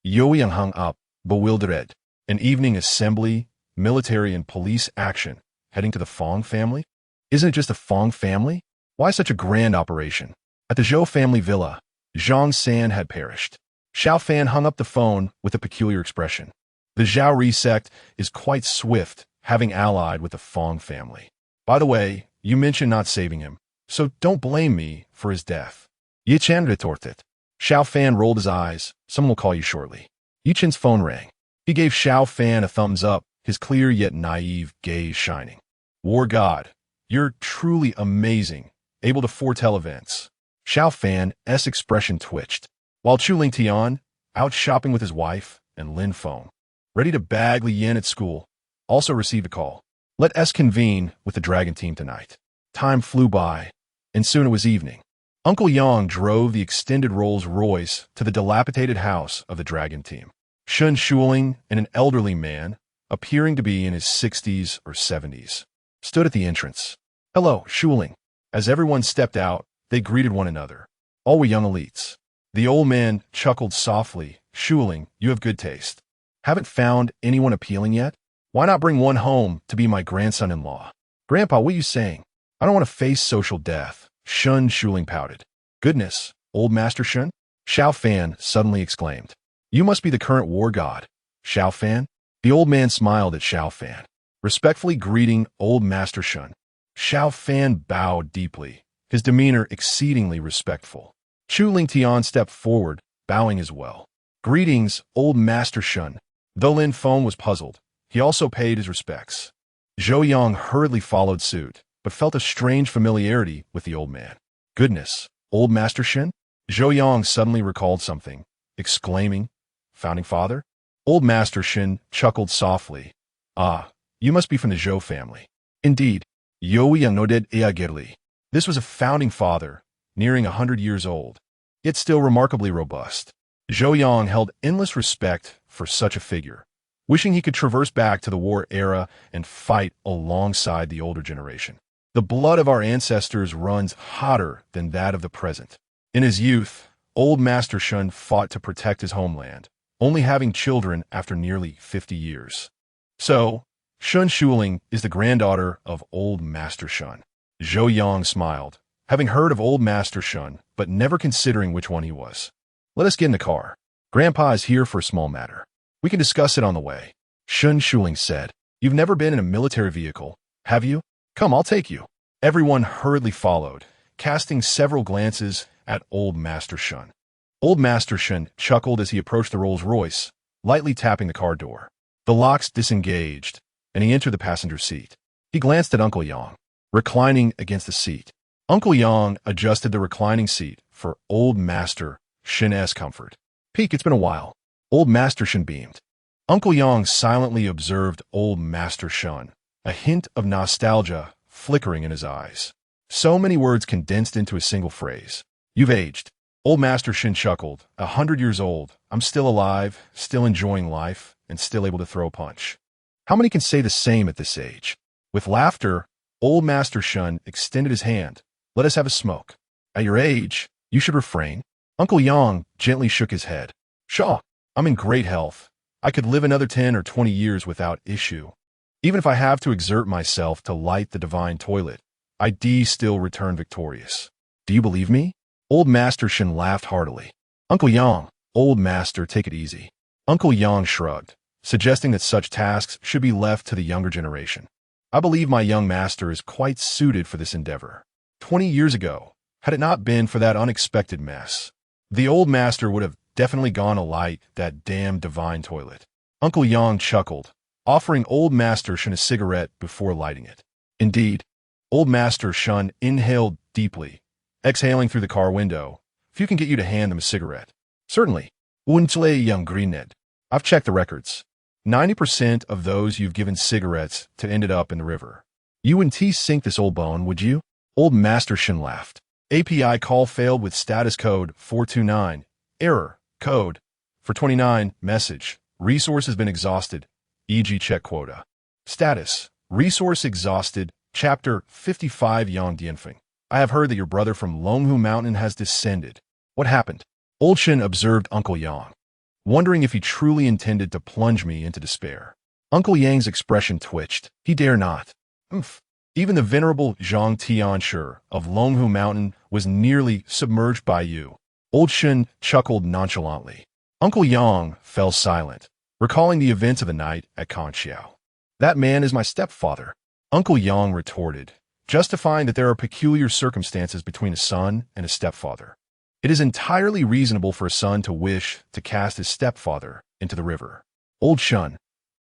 Zhou Yang hung up, bewildered. An evening assembly, military and police action, heading to the Fong family? Isn't it just the Fong family? Why such a grand operation? At the Zhou family villa, Zhang San had perished. Xiao Fan hung up the phone with a peculiar expression. The Zhao sect is quite swift, having allied with the Fong family. By the way, you mentioned not saving him, so don't blame me for his death. Yi Chen retorted. Xiao Fan rolled his eyes. "Someone will call you shortly." Yi Chen's phone rang. He gave Xiao Fan a thumbs up, his clear yet naive gaze shining. "War God, you're truly amazing, able to foretell events." Xiao Fan's expression twitched. While Chuling Tian, out shopping with his wife, and Lin Feng, ready to bag Li Yin at school, also received a call. "Let us convene with the dragon team tonight." Time flew by, and soon it was evening. Uncle Yang drove the extended Rolls-Royce to the dilapidated house of the dragon team. Shun Shuling and an elderly man, appearing to be in his 60s or 70s, stood at the entrance. "Hello, Shuling." As everyone stepped out, they greeted one another. All were young elites. The old man chuckled softly. "Shuling, you have good taste. Haven't found anyone appealing yet? Why not bring one home to be my grandson-in-law?" "Grandpa, what are you saying? I don't want to face social death." Shun Shuling pouted. "Goodness, old Master Shun?" Xiao Fan suddenly exclaimed. "You must be the current war god, Xiao Fan?" The old man smiled at Xiao Fan, respectfully greeting old Master Shun. Xiao Fan bowed deeply, his demeanor exceedingly respectful. Chuling Tian stepped forward, bowing as well. "Greetings, old Master Shun." Though Lin Feng was puzzled, he also paid his respects. Zhou Yang hurriedly followed suit, but felt a strange familiarity with the old man. "Goodness, old Master Shin?" Zhou Yang suddenly recalled something, exclaiming, "Founding Father?" Old Master Shin chuckled softly. "Ah, you must be from the Zhou family." "Indeed, Zhou Yang nodded eagerly. This was a founding father, nearing 100 years old, yet still remarkably robust. Zhou Yang held endless respect for such a figure, wishing he could traverse back to the war era and fight alongside the older generation. The blood of our ancestors runs hotter than that of the present. In his youth, old Master Shun fought to protect his homeland, only having children after nearly 50 years. So, Shun Shuling is the granddaughter of old Master Shun. Zhou Yang smiled, having heard of old Master Shun, but never considering which one he was. "Let us get in the car. Grandpa is here for a small matter. We can discuss it on the way." Shun Shuling said, "You've never been in a military vehicle, have you? Come, I'll take you." Everyone hurriedly followed, casting several glances at old Master Shun. Old Master Shun chuckled as he approached the Rolls-Royce, lightly tapping the car door. The locks disengaged, and he entered the passenger seat. He glanced at Uncle Yang, reclining against the seat. Uncle Yang adjusted the reclining seat for old Master Shin's comfort. "Peek, it's been a while." Old Master Shin beamed. Uncle Yang silently observed old Master Shun, a hint of nostalgia flickering in his eyes. So many words condensed into a single phrase. "You've aged." Old Master Shin chuckled. 100 years old. I'm still alive, still enjoying life, and still able to throw a punch. How many can say the same at this age? With laughter, old Master Shun extended his hand. "Let us have a smoke. At your age, you should refrain." Uncle Yang gently shook his head. "Shaw, I'm in great health. I could live another 10 or 20 years without issue. Even if I have to exert myself to light the divine toilet, I still return victorious. Do you believe me?" Old Master Shin laughed heartily. "Uncle Yang, old Master, take it easy." Uncle Yang shrugged, suggesting that such tasks should be left to the younger generation. I believe my young master is quite suited for this endeavor. 20 years ago, had it not been for that unexpected mess, the old master would have definitely gone to light that damn divine toilet. Uncle Yang chuckled, offering old master Shun a cigarette before lighting it. Indeed, old master Shun inhaled deeply, exhaling through the car window. If you can get you to hand them a cigarette. Certainly. Untle Young Greened. I've checked the records. 90% of those you've given cigarettes to ended up in the river. You and T sink this old bone, would you? Old Master Shin laughed. API call failed with status code 429. Error. Code. For 29. Message. Resource has been exhausted. E.g. check quota. Status. Resource exhausted. Chapter 55 Yang Dienfeng. I have heard that your brother from Longhu Mountain has descended. What happened? Old Shin observed Uncle Yang, wondering if he truly intended to plunge me into despair. Uncle Yang's expression twitched. He dare not. Even the venerable Zhang Tianshi of Longhu Mountain was nearly submerged by you. Old Shin chuckled nonchalantly. Uncle Yang fell silent, recalling the events of the night at Conxiao. That man is my stepfather, Uncle Yang retorted, justifying that there are peculiar circumstances between a son and a stepfather. It is entirely reasonable for a son to wish to cast his stepfather into the river. Old Shun,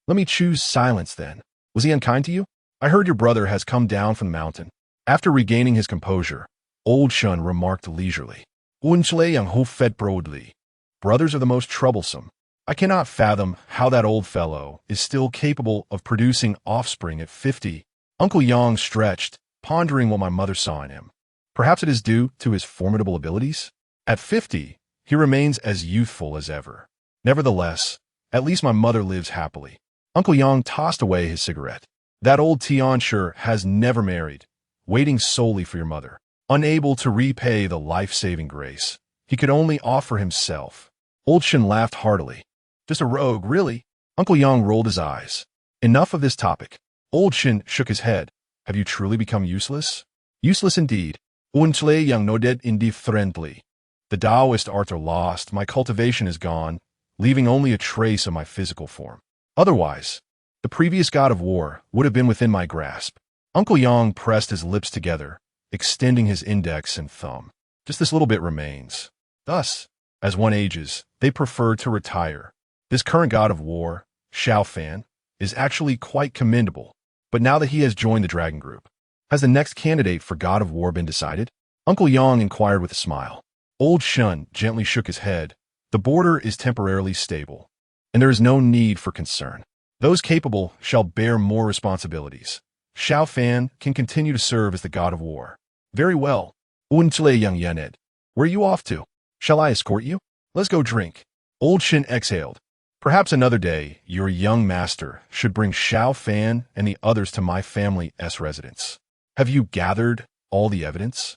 let me choose silence then. Was he unkind to you? I heard your brother has come down from the mountain. After regaining his composure, Old Shun remarked leisurely. Unchle yang ho fed proudly. Brothers are the most troublesome. I cannot fathom how that old fellow is still capable of producing offspring at 50. Uncle Yang stretched, pondering what my mother saw in him. Perhaps it is due to his formidable abilities? At 50, he remains as youthful as ever. Nevertheless, at least my mother lives happily. Uncle Yang tossed away his cigarette. That old Tianshi has never married, waiting solely for your mother. Unable to repay the life-saving grace, he could only offer himself. Old Shin laughed heartily. Just a rogue, really? Uncle Yang rolled his eyes. Enough of this topic. Old Shin shook his head. Have you truly become useless? Useless indeed. Untle Yang nodded indifferently. The Taoist arts are lost, my cultivation is gone, leaving only a trace of my physical form. Otherwise, the previous god of war would have been within my grasp. Uncle Yang pressed his lips together, extending his index and thumb. Just this little bit remains. Thus, as one ages, they prefer to retire. This current god of war, Xiao Fan, is actually quite commendable, but now that he has joined the dragon group, has the next candidate for god of war been decided? Uncle Yang inquired with a smile. Old Shun gently shook his head. The border is temporarily stable, and there is no need for concern. Those capable shall bear more responsibilities. Xiao Fan can continue to serve as the god of war. Very well. Untle Yang Yaned. Where are you off to? Shall I escort you? Let's go drink. Old Shin exhaled. Perhaps another day, your young master should bring Xiao Fan and the others to my family's residence. Have you gathered all the evidence?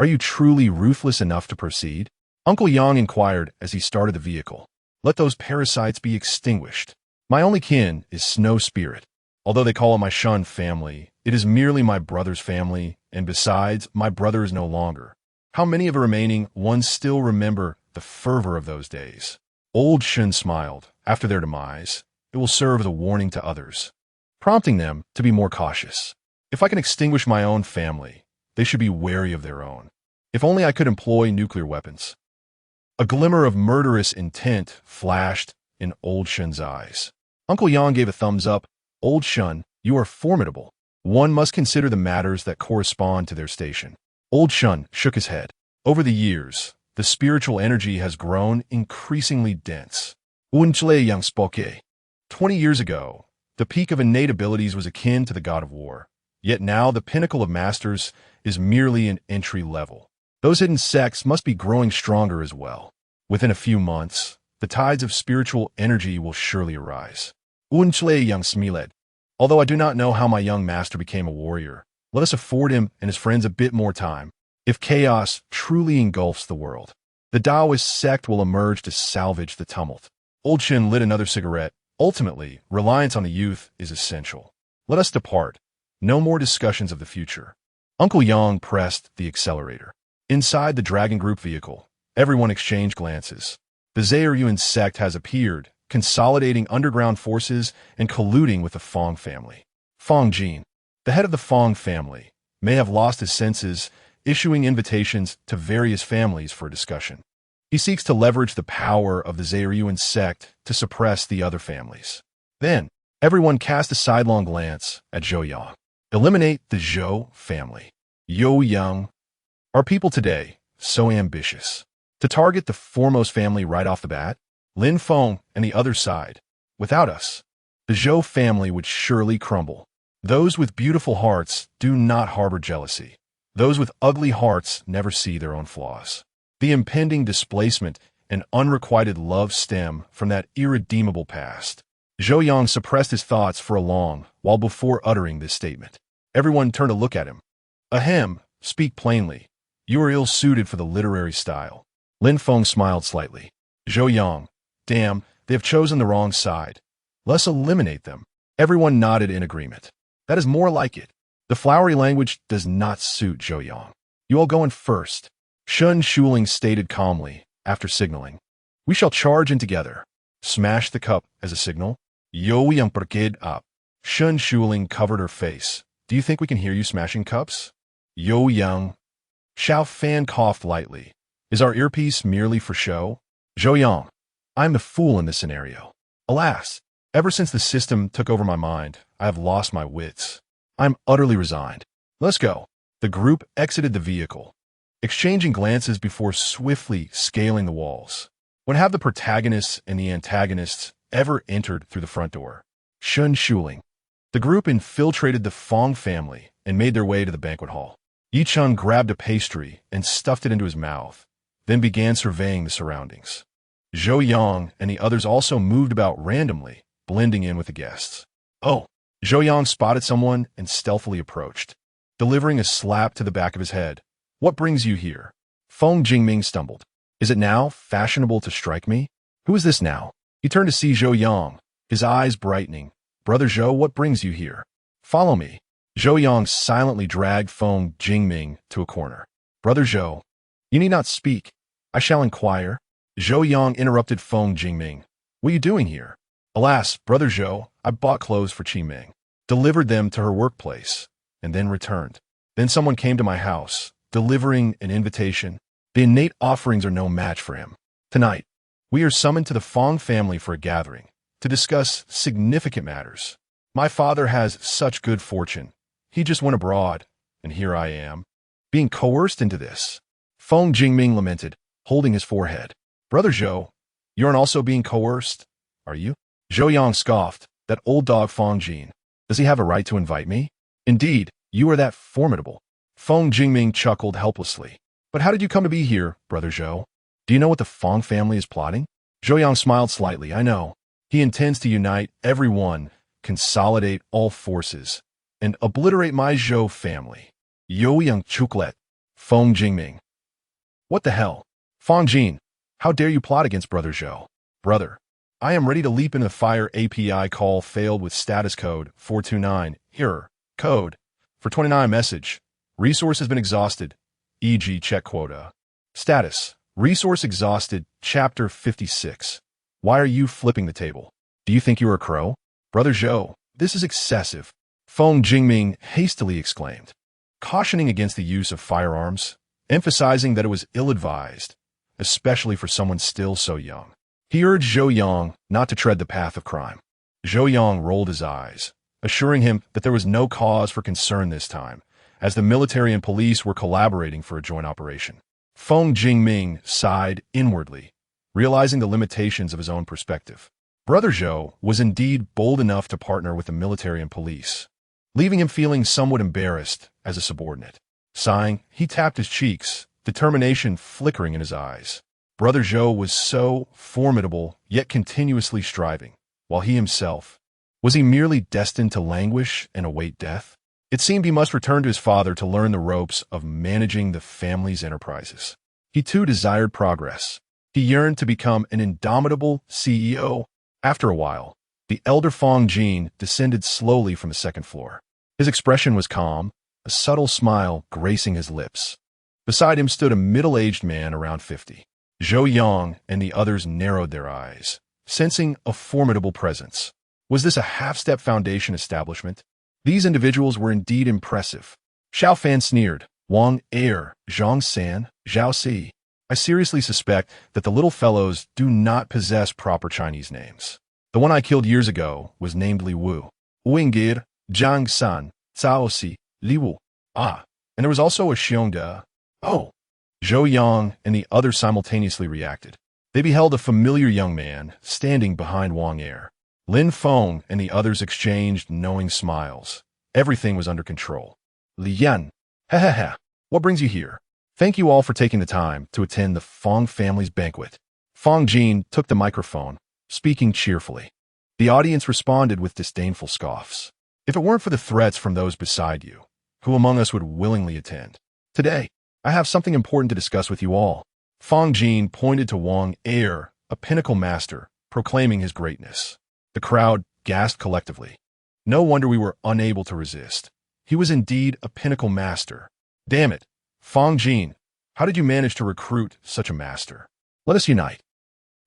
Are you truly ruthless enough to proceed? Uncle Yang inquired as he started the vehicle. Let those parasites be extinguished. My only kin is Snow Spirit. Although they call it my Shun family, it is merely my brother's family, and besides, my brother is no longer. How many of the remaining ones still remember the fervor of those days? Old Shun smiled. After their demise, it will serve as a warning to others, prompting them to be more cautious. If I can extinguish my own family, they should be wary of their own. If only I could employ nuclear weapons. A glimmer of murderous intent flashed in Old Shun's eyes. Uncle Yang gave a thumbs up. Old Shun, you are formidable. One must consider the matters that correspond to their station. Old Shun shook his head. Over the years, the spiritual energy has grown increasingly dense. Untle Yang spoke. 20 years ago, the peak of innate abilities was akin to the god of war. Yet now the pinnacle of masters is merely an entry level. Those hidden sects must be growing stronger as well. Within a few months, the tides of spiritual energy will surely arise. Untle Yang smiled. Although I do not know how my young master became a warrior, let us afford him and his friends a bit more time. If chaos truly engulfs the world, the Taoist sect will emerge to salvage the tumult. Old Shin lit another cigarette. Ultimately, reliance on the youth is essential. Let us depart. No more discussions of the future. Uncle Yang pressed the accelerator. Inside the Dragon Group vehicle, everyone exchanged glances. The Zayuryuan sect has appeared, consolidating underground forces and colluding with the Fong family. Fong Jin, the head of the Fong family, may have lost his senses, issuing invitations to various families for a discussion. He seeks to leverage the power of the Zhaoyuan sect to suppress the other families. Then, everyone cast a sidelong glance at Zhou Yang. Eliminate the Zhou family. Zhou Yang. Are people today so ambitious to target the foremost family right off the bat? Lin Feng and the other side. Without us, the Zhou family would surely crumble. Those with beautiful hearts do not harbor jealousy. Those with ugly hearts never see their own flaws. The impending displacement and unrequited love stem from that irredeemable past. Zhou Yang suppressed his thoughts for a long while before uttering this statement. Everyone turned to look at him. Ahem, speak plainly. You are ill-suited for the literary style. Lin Feng smiled slightly. Zhou Yang, damn, they have chosen the wrong side. Let's eliminate them. Everyone nodded in agreement. That is more like it. The flowery language does not suit Zhou Yang. You all go in first. Shun Shuling stated calmly, after signaling. We shall charge in together. Smash the cup as a signal. Zhou Yang perked up. Shun Shuling covered her face. Do you think we can hear you smashing cups? Zhou Yang. Xiao Fan coughed lightly. Is our earpiece merely for show? Zhou Yang. I'm the fool in this scenario. Alas, ever since the system took over my mind, I have lost my wits. I'm utterly resigned. Let's go. The group exited the vehicle, exchanging glances before swiftly scaling the walls. When have the protagonists and the antagonists ever entered through the front door? Shun Shuling. The group infiltrated the Fong family and made their way to the banquet hall. Yichun grabbed a pastry and stuffed it into his mouth, then began surveying the surroundings. Zhou Yang and the others also moved about randomly, blending in with the guests. Oh, Zhou Yang spotted someone and stealthily approached, delivering a slap to the back of his head. What brings you here? Feng Jingming stumbled. Is it now fashionable to strike me? Who is this now? He turned to see Zhou Yang, his eyes brightening. Brother Zhou, what brings you here? Follow me. Zhou Yang silently dragged Feng Jingming to a corner. Brother Zhou, you need not speak. I shall inquire. Zhou Yang interrupted Feng Jingming. What are you doing here? Alas, Brother Zhou, I bought clothes for Qi Ming, delivered them to her workplace, and then returned. Then someone came to my house, delivering an invitation. The innate offerings are no match for him. Tonight, we are summoned to the Fong family for a gathering to discuss significant matters. My father has such good fortune. He just went abroad, and here I am, being coerced into this. Feng Jingming lamented, holding his forehead. Brother Zhou, you aren't also being coerced, are you? Zhou Yang scoffed, that old dog Feng Jin. Does he have a right to invite me? Indeed, you are that formidable. Feng Jingming chuckled helplessly. But how did you come to be here, Brother Zhou? Do you know what the Fong family is plotting? Zhou Yang smiled slightly. I know. He intends to unite everyone, consolidate all forces, and obliterate my Zhou family. Zhou Yang chuklet. Feng Jingming. What the hell? Feng Jin, how dare you plot against Brother Zhou? Brother, I am ready to leap into the fire. API call failed with status code 429. Error. Code. For 29 message. Resource has been exhausted. E.g. check quota. Status. Resource exhausted. Chapter 56. Why are you flipping the table? Do you think you are a crow? Brother Zhou, this is excessive. Feng Jingming hastily exclaimed, cautioning against the use of firearms, emphasizing that it was ill-advised, especially for someone still so young. He urged Zhou Yang not to tread the path of crime. Zhou Yang rolled his eyes, assuring him that there was no cause for concern this time, as the military and police were collaborating for a joint operation. Feng Jingming sighed inwardly, realizing the limitations of his own perspective. Brother Zhou was indeed bold enough to partner with the military and police, leaving him feeling somewhat embarrassed as a subordinate. Sighing, he tapped his cheeks, determination flickering in his eyes. Brother Zhou was so formidable, yet continuously striving, while he himself, was he merely destined to languish and await death? It seemed he must return to his father to learn the ropes of managing the family's enterprises. He too desired progress. He yearned to become an indomitable CEO. After a while, the elder Feng Jin descended slowly from the second floor. His expression was calm, a subtle smile gracing his lips. Beside him stood a middle-aged man around 50. Zhou Yang and the others narrowed their eyes, sensing a formidable presence. Was this a half-step foundation establishment? These individuals were indeed impressive. Xiao Fan sneered. Wang Er, Zhang San, Zhao Si. I seriously suspect that the little fellows do not possess proper Chinese names. The one I killed years ago was named Li Wu. Wingir, Zhang San, Cao Si, Li Wu. Ah, and there was also a Xiongde. Oh. Zhou Yang and the others simultaneously reacted. They beheld a familiar young man standing behind Wang Er. Lin Feng and the others exchanged knowing smiles. Everything was under control. Li Yan. Ha. What brings you here? Thank you all for taking the time to attend the Feng family's banquet. Feng Jin took the microphone, speaking cheerfully. The audience responded with disdainful scoffs. If it weren't for the threats from those beside you, who among us would willingly attend? Today, I have something important to discuss with you all. Feng Jin pointed to Wang Er, a pinnacle master, proclaiming his greatness. The crowd gasped collectively. No wonder we were unable to resist. He was indeed a pinnacle master. Damn it, Feng Jin, how did you manage to recruit such a master? Let us unite.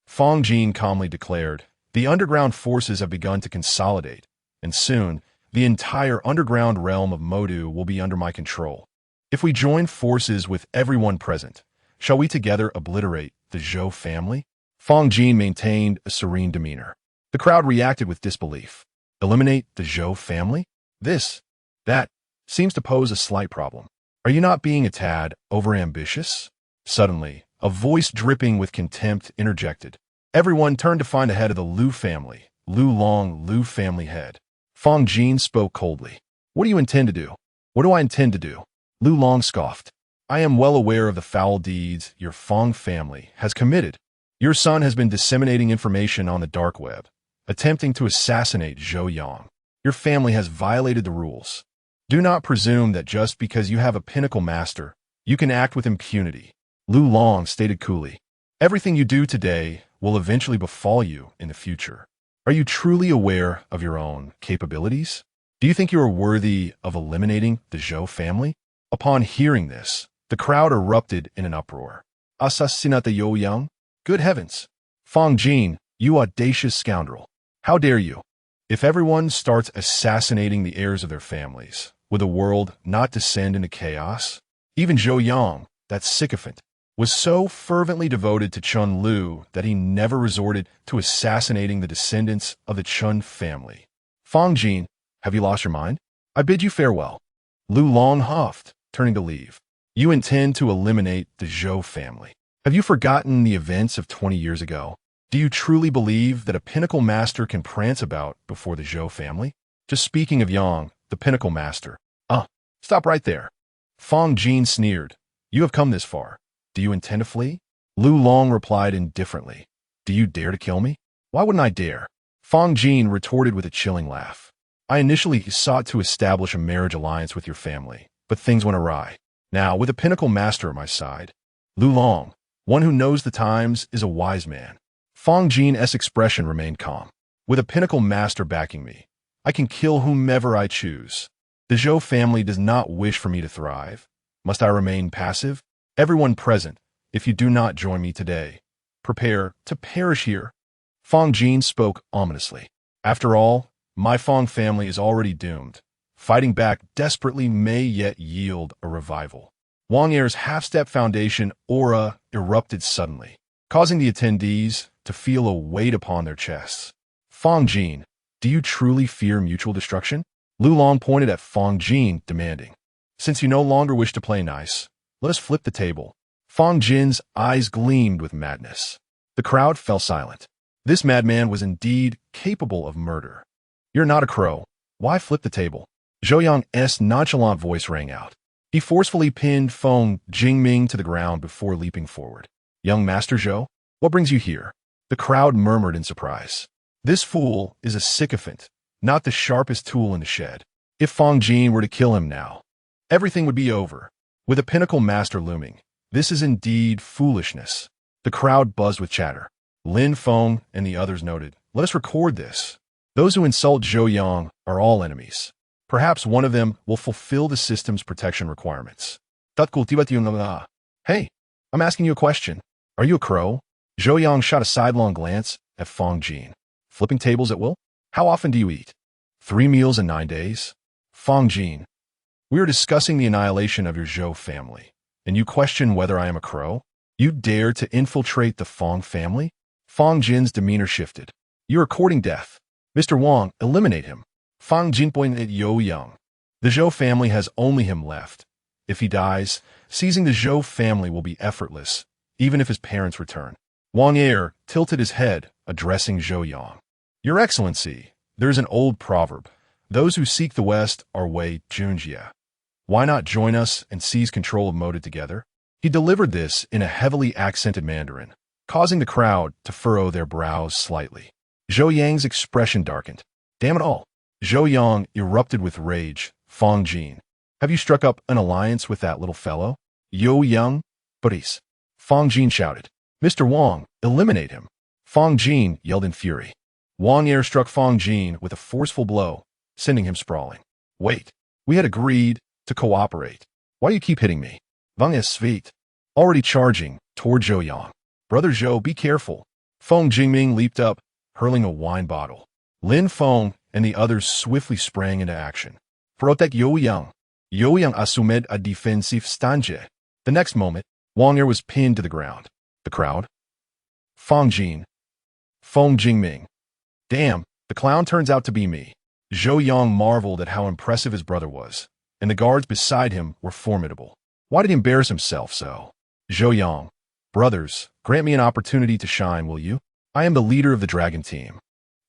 Feng Jin calmly declared, the underground forces have begun to consolidate, and soon, the entire underground realm of Modu will be under my control. If we join forces with everyone present, shall we together obliterate the Zhou family? Feng Jin maintained a serene demeanor. The crowd reacted with disbelief. Eliminate the Zhou family? That seems to pose a slight problem. Are you not being a tad overambitious? Suddenly, a voice dripping with contempt interjected. Everyone turned to find the head of the Lu family, Lu Long, Lu family head. Feng Jin spoke coldly. What do you intend to do? What do I intend to do? Lu Long scoffed. I am well aware of the foul deeds your Feng family has committed. Your son has been disseminating information on the dark web, attempting to assassinate Zhou Yang. Your family has violated the rules. Do not presume that just because you have a pinnacle master, you can act with impunity. Lu Long stated coolly. Everything you do today will eventually befall you in the future. Are you truly aware of your own capabilities? Do you think you are worthy of eliminating the Zhou family? Upon hearing this, the crowd erupted in an uproar. Assassinate Zhou Yang? Good heavens! Feng Jin, you audacious scoundrel! How dare you? If everyone starts assassinating the heirs of their families, will the world not descend into chaos? Even Zhou Yang, that sycophant, was so fervently devoted to Chun Lu that he never resorted to assassinating the descendants of the Chun family. Feng Jin, have you lost your mind? I bid you farewell. Lu Long huffed, turning to leave. You intend to eliminate the Zhou family. Have you forgotten the events of 20 years ago? Do you truly believe that a pinnacle master can prance about before the Zhou family? Just speaking of Yang, the pinnacle master. Stop right there. Feng Jin sneered. You have come this far. Do you intend to flee? Lu Long replied indifferently. Do you dare to kill me? Why wouldn't I dare? Feng Jin retorted with a chilling laugh. I initially sought to establish a marriage alliance with your family, but things went awry. Now, with a pinnacle master at my side, Lu Long, one who knows the times, is a wise man. Feng Jin's expression remained calm. With a pinnacle master backing me, I can kill whomever I choose. The Zhou family does not wish for me to thrive. Must I remain passive? Everyone present, if you do not join me today, prepare to perish here. Feng Jin spoke ominously. After all, my Feng family is already doomed. Fighting back desperately may yet yield a revival. Wang Er's half-step foundation aura erupted suddenly, causing the attendees to feel a weight upon their chests. Feng Jin, do you truly fear mutual destruction? Lu Long pointed at Feng Jin, demanding. Since you no longer wish to play nice, let us flip the table. Feng Jin's eyes gleamed with madness. The crowd fell silent. This madman was indeed capable of murder. You're not a crow. Why flip the table? Zhou Yang's nonchalant voice rang out. He forcefully pinned Feng Jingming to the ground before leaping forward. Young Master Zhou, what brings you here? The crowd murmured in surprise. This fool is a sycophant, not the sharpest tool in the shed. If Feng Jin were to kill him now, everything would be over. With a pinnacle master looming, this is indeed foolishness. The crowd buzzed with chatter. Lin Feng and the others noted, let us record this. Those who insult Zhou Yang are all enemies. Perhaps one of them will fulfill the system's protection requirements. Hey, I'm asking you a question. Are you a crow? Zhou Yang shot a sidelong glance, at Fong Jin. Flipping tables at will? How often do you eat? 3 meals in 9 days? Fong Jin. We are discussing the annihilation of your Zhou family, and you question whether I am a crow? You dare to infiltrate the Fong family? Fong Jin's demeanor shifted. You are courting death. Mr. Wang, eliminate him. Fong Jin pointed at Zhou Yang. The Zhou family has only him left. If he dies, seizing the Zhou family will be effortless, even if his parents return. Wang Yi tilted his head, addressing Zhou Yang. Your Excellency, there is an old proverb. Those who seek the West are Wei Junjia. Why not join us and seize control of Moda together? He delivered this in a heavily accented Mandarin, causing the crowd to furrow their brows slightly. Zhou Yang's expression darkened. Damn it all. Zhou Yang erupted with rage. Fong Jin, have you struck up an alliance with that little fellow? Zhou Yang? Buddies. Fong Jin shouted. Mr. Wang, eliminate him. Fong Jin yelled in fury. Wang Yi struck Fong Jin with a forceful blow, sending him sprawling. Wait, we had agreed to cooperate. Why do you keep hitting me? Wang is sweet. Already charging toward Zhou Yang. Brother Zhou, be careful. Fong Jingming leaped up, hurling a wine bottle. Lin Fong and the others swiftly sprang into action. Protect Zhou Yang. Zhou Yang assumed a defensive stance. The next moment, Wang Yi was pinned to the ground. The crowd? Fong Jin. Fong Jingming. Damn, the clown turns out to be me. Zhou Yang marveled at how impressive his brother was, and the guards beside him were formidable. Why did he embarrass himself so? Zhou Yang. Brothers, grant me an opportunity to shine, will you? I am the leader of the dragon team.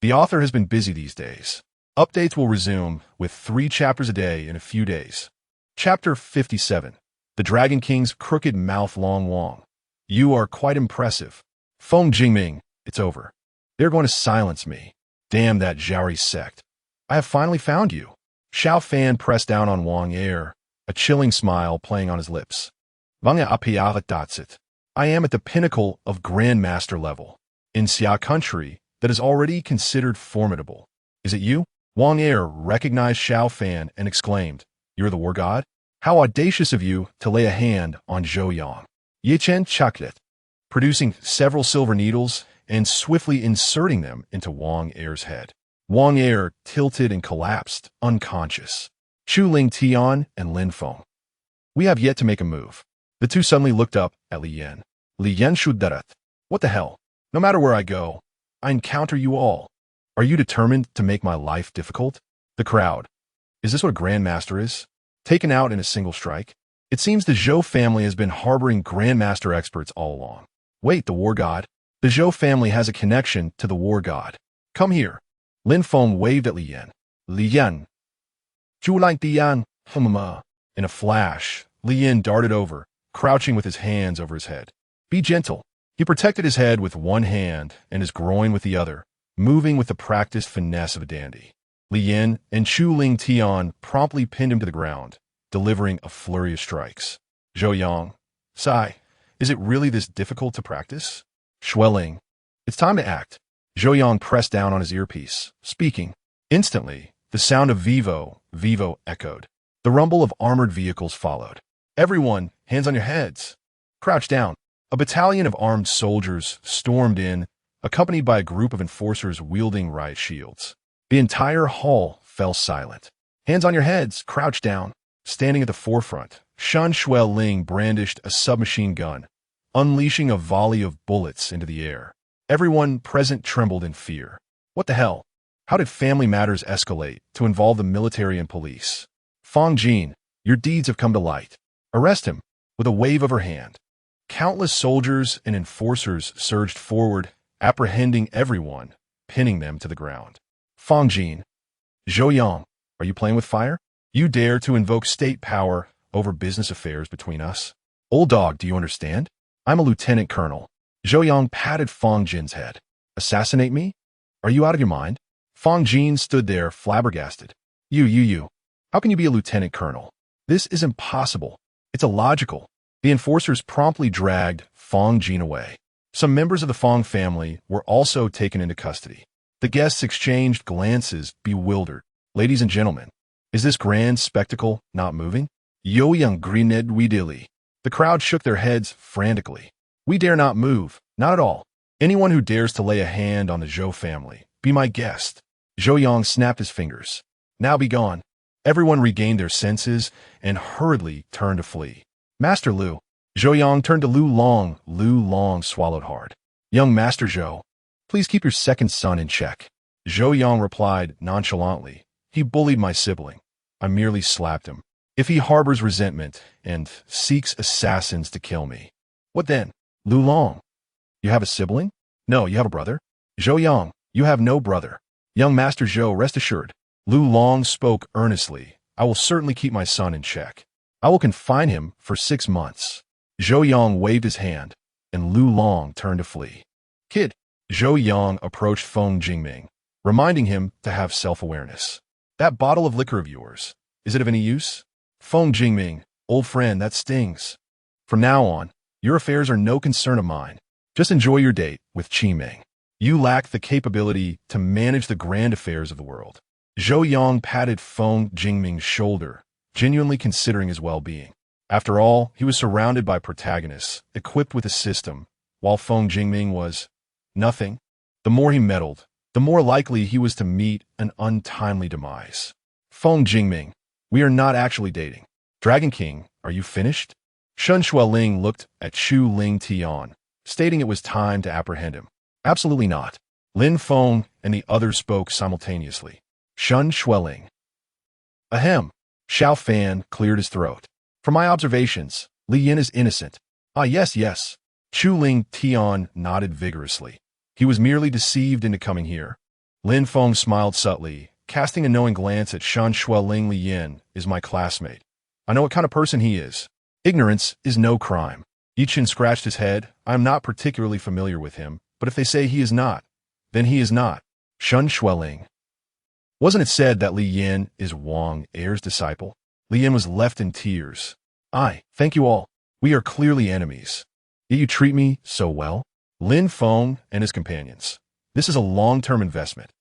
The author has been busy these days. Updates will resume with 3 chapters a day in a few days. Chapter 57. The Dragon King's Crooked Mouth Long Wang. You are quite impressive. Fong Jingming, it's over. They're going to silence me. Damn that Zhaori sect. I have finally found you. Xiao Fan pressed down on Wang Yi, a chilling smile playing on his lips. Wang Yi apialatdatsit. I am at the pinnacle of Grandmaster level. In Xia country, that is already considered formidable. Is it you? Wang Yi recognized Xiao Fan and exclaimed, You're the war god? How audacious of you to lay a hand on Zhou Yang. Yi Chen chuckled, producing several silver needles and swiftly inserting them into Wang Yi's head. Wang Yi tilted and collapsed, unconscious. Chu Ling Tian and Lin Feng. We have yet to make a move. The two suddenly looked up at Li Yan. Li Yan shudarat. What the hell? No matter where I go, I encounter you all. Are you determined to make my life difficult? The crowd. Is this what a Grandmaster is? Taken out in a single strike? It seems the Zhou family has been harboring Grandmaster experts all along. Wait, the war god? The Zhou family has a connection to the war god. Come here. Lin Feng waved at Li Yan. Li Yan. Zhu Lang Dian, humma. In a flash, Li Yan darted over, crouching with his hands over his head. Be gentle. He protected his head with one hand and his groin with the other, moving with the practiced finesse of a dandy. Li Yan and Chu Ling Tian promptly pinned him to the ground, delivering a flurry of strikes. Zhou Yang. Sigh. Is it really this difficult to practice? Xueling. It's time to act. Zhou Yang pressed down on his earpiece, speaking. Instantly, the sound of Vivo echoed. The rumble of armored vehicles followed. Everyone, hands on your heads. Crouch down. A battalion of armed soldiers stormed in, accompanied by a group of enforcers wielding riot shields. The entire hall fell silent. Hands on your heads, crouch down. Standing at the forefront, Shan Xueling brandished a submachine gun, unleashing a volley of bullets into the air. Everyone present trembled in fear. What the hell? How did family matters escalate to involve the military and police? Fong Jin, your deeds have come to light. Arrest him. With a wave of her hand. Countless soldiers and enforcers surged forward, apprehending everyone, pinning them to the ground. Fong Jin. Zhou Yang, are you playing with fire? You dare to invoke state power over business affairs between us? Old dog, do you understand? I'm a lieutenant colonel. Zhou Yang patted Fong Jin's head. Assassinate me? Are you out of your mind? Fong Jin stood there, flabbergasted. You. How can you be a lieutenant colonel? This is impossible. It's illogical. The enforcers promptly dragged Fong Jin away. Some members of the Fong family were also taken into custody. The guests exchanged glances, bewildered. Ladies and gentlemen, is this grand spectacle not moving? Yo Yang grined weedily. The crowd shook their heads frantically. We dare not move, not at all. Anyone who dares to lay a hand on the Zhou family, be my guest. Zhou Yang snapped his fingers. Now be gone. Everyone regained their senses and hurriedly turned to flee. Master Lu. Zhou Yang turned to Lu Long. Lu Long swallowed hard. Young Master Zhou, please keep your second son in check. Zhou Yang replied nonchalantly. He bullied my sibling. I merely slapped him. If he harbors resentment and seeks assassins to kill me, what then? Lu Long, you have a sibling? No, you have a brother? Zhou Yang, you have no brother. Young Master Zhou, rest assured. Lu Long spoke earnestly. I will certainly keep my son in check. I will confine him for 6 months. Zhou Yang waved his hand, and Lu Long turned to flee. Kid. Zhou Yang approached Feng Jingming, reminding him to have self-awareness. That bottle of liquor of yours, is it of any use? Feng Jingming, old friend, that stings. From now on, your affairs are no concern of mine. Just enjoy your date with Qiming. You lack the capability to manage the grand affairs of the world. Zhou Yang patted Feng Jingming's shoulder, genuinely considering his well-being. After all, he was surrounded by protagonists, equipped with a system, while Feng Jingming was nothing. The more he meddled, the more likely he was to meet an untimely demise. Feng Jingming, we are not actually dating. Dragon King, are you finished? Shun Xueling looked at Chu Ling Tian, stating it was time to apprehend him. Absolutely not. Lin Feng and the others spoke simultaneously. Shun Xueling. Ahem. Xiao Fan cleared his throat. From my observations, Li Yin is innocent. Ah, yes, yes. Chu Ling Tian nodded vigorously. He was merely deceived into coming here. Lin Feng smiled subtly, casting a knowing glance at Shun Xueling. Li Yin is my classmate. I know what kind of person he is. Ignorance is no crime. Yi Chen scratched his head. I am not particularly familiar with him, but if they say he is not, then he is not. Shun Xueling. Wasn't it said that Li Yin is Wang Er's disciple? Li Yin was left in tears. Thank you all. We are clearly enemies. Yet you treat me so well. Lin Feng and his companions. This is a long-term investment.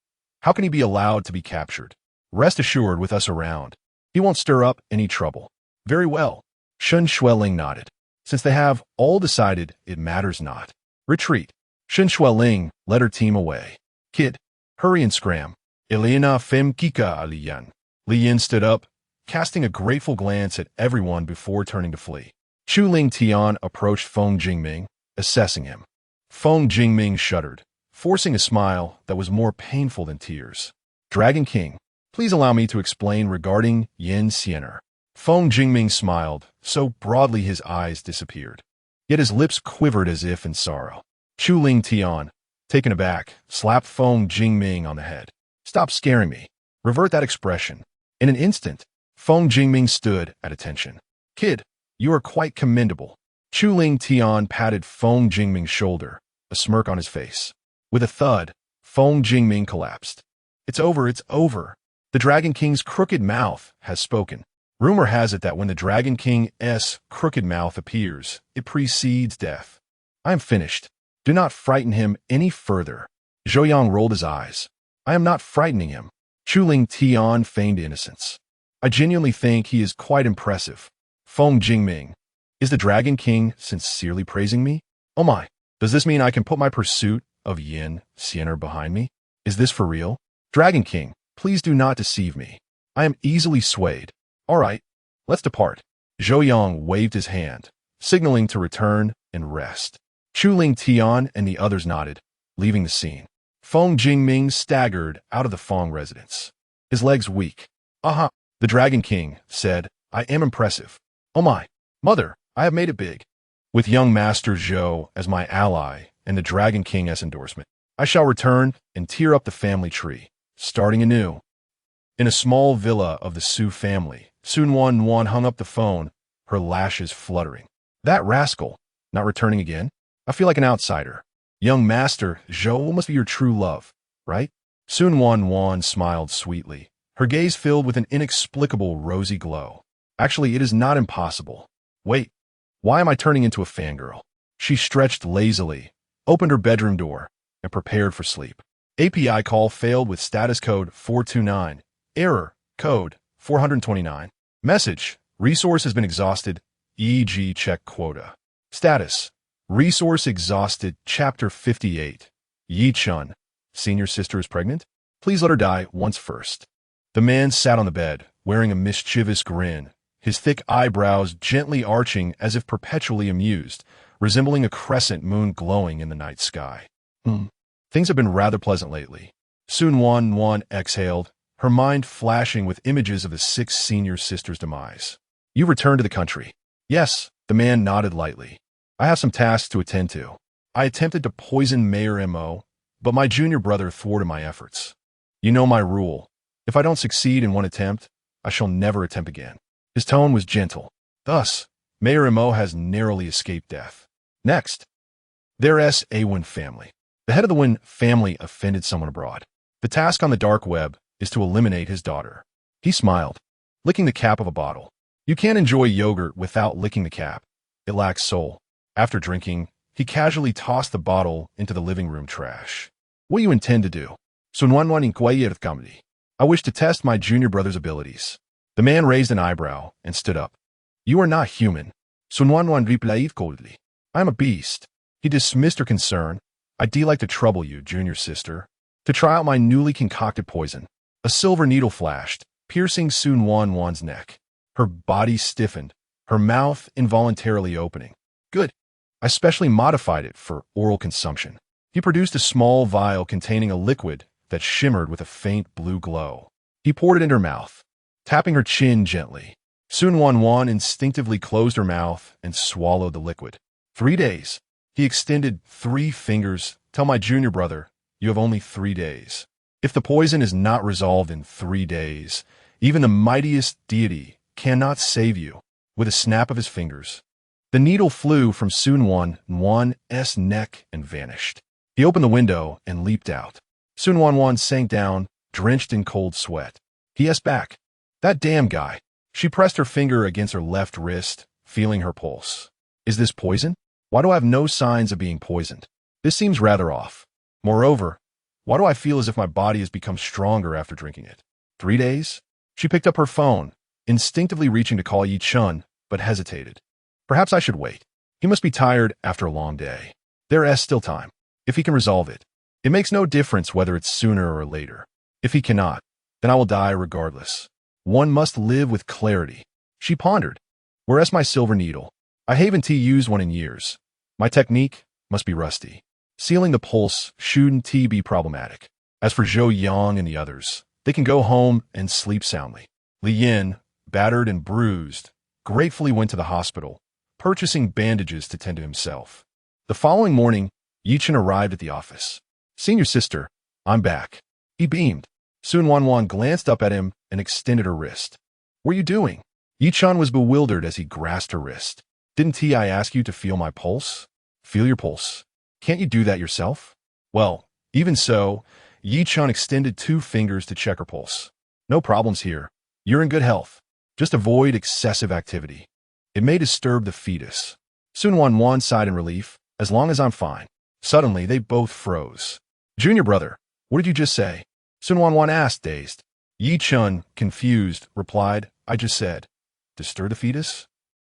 How can he be allowed to be captured? Rest assured, with us around, he won't stir up any trouble. Very well. Shun Xueling nodded. Since they have all decided, it matters not. Retreat. Shun Xueling led her team away. Kid, hurry and scram. Elena Fem Kika Li Yin. Li Yin stood up, casting a grateful glance at everyone before turning to flee. Chu Ling Tian approached Feng Jingming, assessing him. Feng Jingming shuddered, forcing a smile that was more painful than tears. Dragon King, please allow me to explain regarding Yin Xianer. Feng Jingming smiled, so broadly his eyes disappeared. Yet his lips quivered as if in sorrow. Chu Ling Tian, taken aback, slapped Feng Jingming on the head. Stop scaring me. Revert that expression. In an instant, Feng Jingming stood at attention. Kid, you are quite commendable. Chu Ling Tian patted Feng Jingming's shoulder, a smirk on his face. With a thud, Feng Jingming collapsed. It's over, it's over. The Dragon King's crooked mouth has spoken. Rumor has it that when the Dragon King's crooked mouth appears, it precedes death. I am finished. Do not frighten him any further. Zhou Yang rolled his eyes. I am not frightening him. Chu Ling Tian feigned innocence. I genuinely think he is quite impressive. Feng Jingming. Is the Dragon King sincerely praising me? Oh my, does this mean I can put my pursuit of Yin Xianer behind me? Is this for real? Dragon King, please do not deceive me. I am easily swayed. All right, let's depart. Zhou Yang waved his hand, signaling to return and rest. Chu Ling Tian and the others nodded, leaving the scene. Feng Jingming staggered out of the Feng residence. His legs weak. Aha, the Dragon King said, I am impressive. Oh my, mother, I have made it big. With young Master Zhou as my ally and the Dragon King's endorsement, I shall return and tear up the family tree, starting anew. In a small villa of the Su family, Sun Wan hung up the phone, her lashes fluttering. That rascal, not returning again? I feel like an outsider. Young Master Zhou must be your true love, right? Sun Wan smiled sweetly, her gaze filled with an inexplicable rosy glow. Actually, it is not impossible. Wait, why am I turning into a fangirl? She stretched lazily, opened her bedroom door, and prepared for sleep. API call failed with status code 429. Error, code 429. Message, resource has been exhausted, e.g. check quota. Status, Resource exhausted. Chapter 58. Yi-chun. Senior sister is pregnant? Please let her die once first. The man sat on the bed, wearing a mischievous grin, his thick eyebrows gently arching as if perpetually amused, resembling a crescent moon glowing in the night sky. Things have been rather pleasant lately. Sun Wan exhaled, her mind flashing with images of the six senior sisters' demise. You returned to the country. Yes, the man nodded lightly. I have some tasks to attend to. I attempted to poison Mayor Mo, but my junior brother thwarted my efforts. You know my rule. If I don't succeed in one attempt, I shall never attempt again. His tone was gentle. Thus, Mayor Mo has narrowly escaped death. Next, there's a Win family. The head of the Win family offended someone abroad. The task on the dark web is to eliminate his daughter. He smiled, licking the cap of a bottle. You can't enjoy yogurt without licking the cap. It lacks soul. After drinking, he casually tossed the bottle into the living room trash. What do you intend to do? Invincible Comedy. I wish to test my junior brother's abilities. The man raised an eyebrow and stood up. You are not human. Replied coldly. I am a beast. He dismissed her concern. I do like to trouble you, junior sister. To try out my newly concocted poison. A silver needle flashed, piercing Sun Wan's neck. Her body stiffened, her mouth involuntarily opening. Good. I specially modified it for oral consumption. He produced a small vial containing a liquid that shimmered with a faint blue glow. He poured it into her mouth, tapping her chin gently. Sun Wan instinctively closed her mouth and swallowed the liquid. 3 days. He extended 3 fingers. Tell my junior brother, you have only 3 days. If the poison is not resolved in 3 days, even the mightiest deity cannot save you. With a snap of his fingers, the needle flew from Sun Wan's neck and vanished. He opened the window and leaped out. Sun Wan sank down, drenched in cold sweat. He asked back. That damn guy. She pressed her finger against her left wrist, feeling her pulse. Is this poison? Why do I have no signs of being poisoned? This seems rather off. Moreover, why do I feel as if my body has become stronger after drinking it? 3 days? She picked up her phone, instinctively reaching to call Yi-chun, but hesitated. Perhaps I should wait. He must be tired after a long day. There's still time. If he can resolve it. It makes no difference whether it's sooner or later. If he cannot, then I will die regardless. One must live with clarity. She pondered. Where's my silver needle? I haven't used one in years. My technique must be rusty. Sealing the pulse shouldn't be problematic. As for Zhou Yang and the others, they can go home and sleep soundly. Li Yin, battered and bruised, gratefully went to the hospital, purchasing bandages to tend to himself. The following morning, Yi-chun arrived at the office. Senior sister, I'm back. He beamed. Sun Wan glanced up at him and extended her wrist. What are you doing? Yi-chun was bewildered as he grasped her wrist. Didn't I ask you to feel my pulse? Feel your pulse. Can't you do that yourself? Well, even so, Yi-chun extended 2 fingers to check her pulse. No problems here. You're in good health. Just avoid excessive activity. It may disturb the fetus. Sun Wan sighed in relief. As long as I'm fine. Suddenly, they both froze. Junior brother, what did you just say? Sun Wan asked, dazed. Yi-chun, confused, replied, I just said. Disturb the fetus?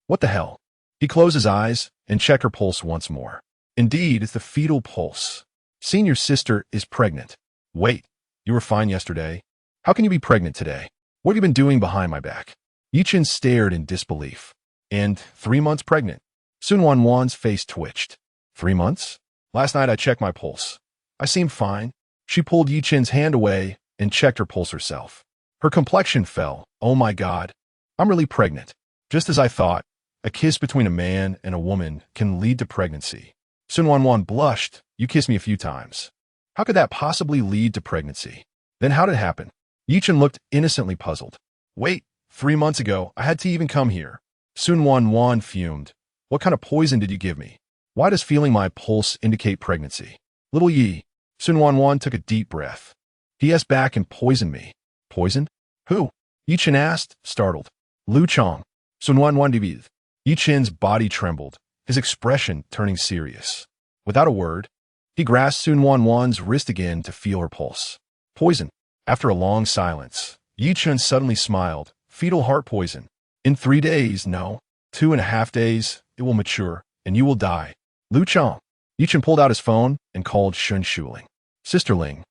What the hell? He closed his eyes and checked her pulse once more. Indeed, it's the fetal pulse. Senior sister is pregnant. Wait, you were fine yesterday. How can you be pregnant today? What have you been doing behind my back? Yi-chun stared in disbelief. And 3 months pregnant. Sun Wan's face twitched. 3 months? Last night I checked my pulse. I seemed fine. She pulled Yi-chun's hand away and checked her pulse herself. Her complexion fell. Oh my God. I'm really pregnant. Just as I thought, a kiss between a man and a woman can lead to pregnancy. Sun Wan blushed. You kissed me a few times. How could that possibly lead to pregnancy? Then how did it happen? Yi-chun looked innocently puzzled. Wait, 3 months ago, I had to even come here. Sun Wan fumed. What kind of poison did you give me? Why does feeling my pulse indicate pregnancy? Little Yi. Sun Wan took a deep breath. He asked back and poisoned me. Poisoned? Who? Yi-chun asked, startled. Lu Chong. Sun Wan divided. Yi-chun's body trembled, his expression turning serious. Without a word, he grasped Sun Wan's wrist again to feel her pulse. Poison. After a long silence, Yi-chun suddenly smiled. Fetal heart poison. In 3 days, no. 2.5 days, it will mature, and you will die. Lu Chong. Yichen pulled out his phone and called Shun Shuling. Sister Ling,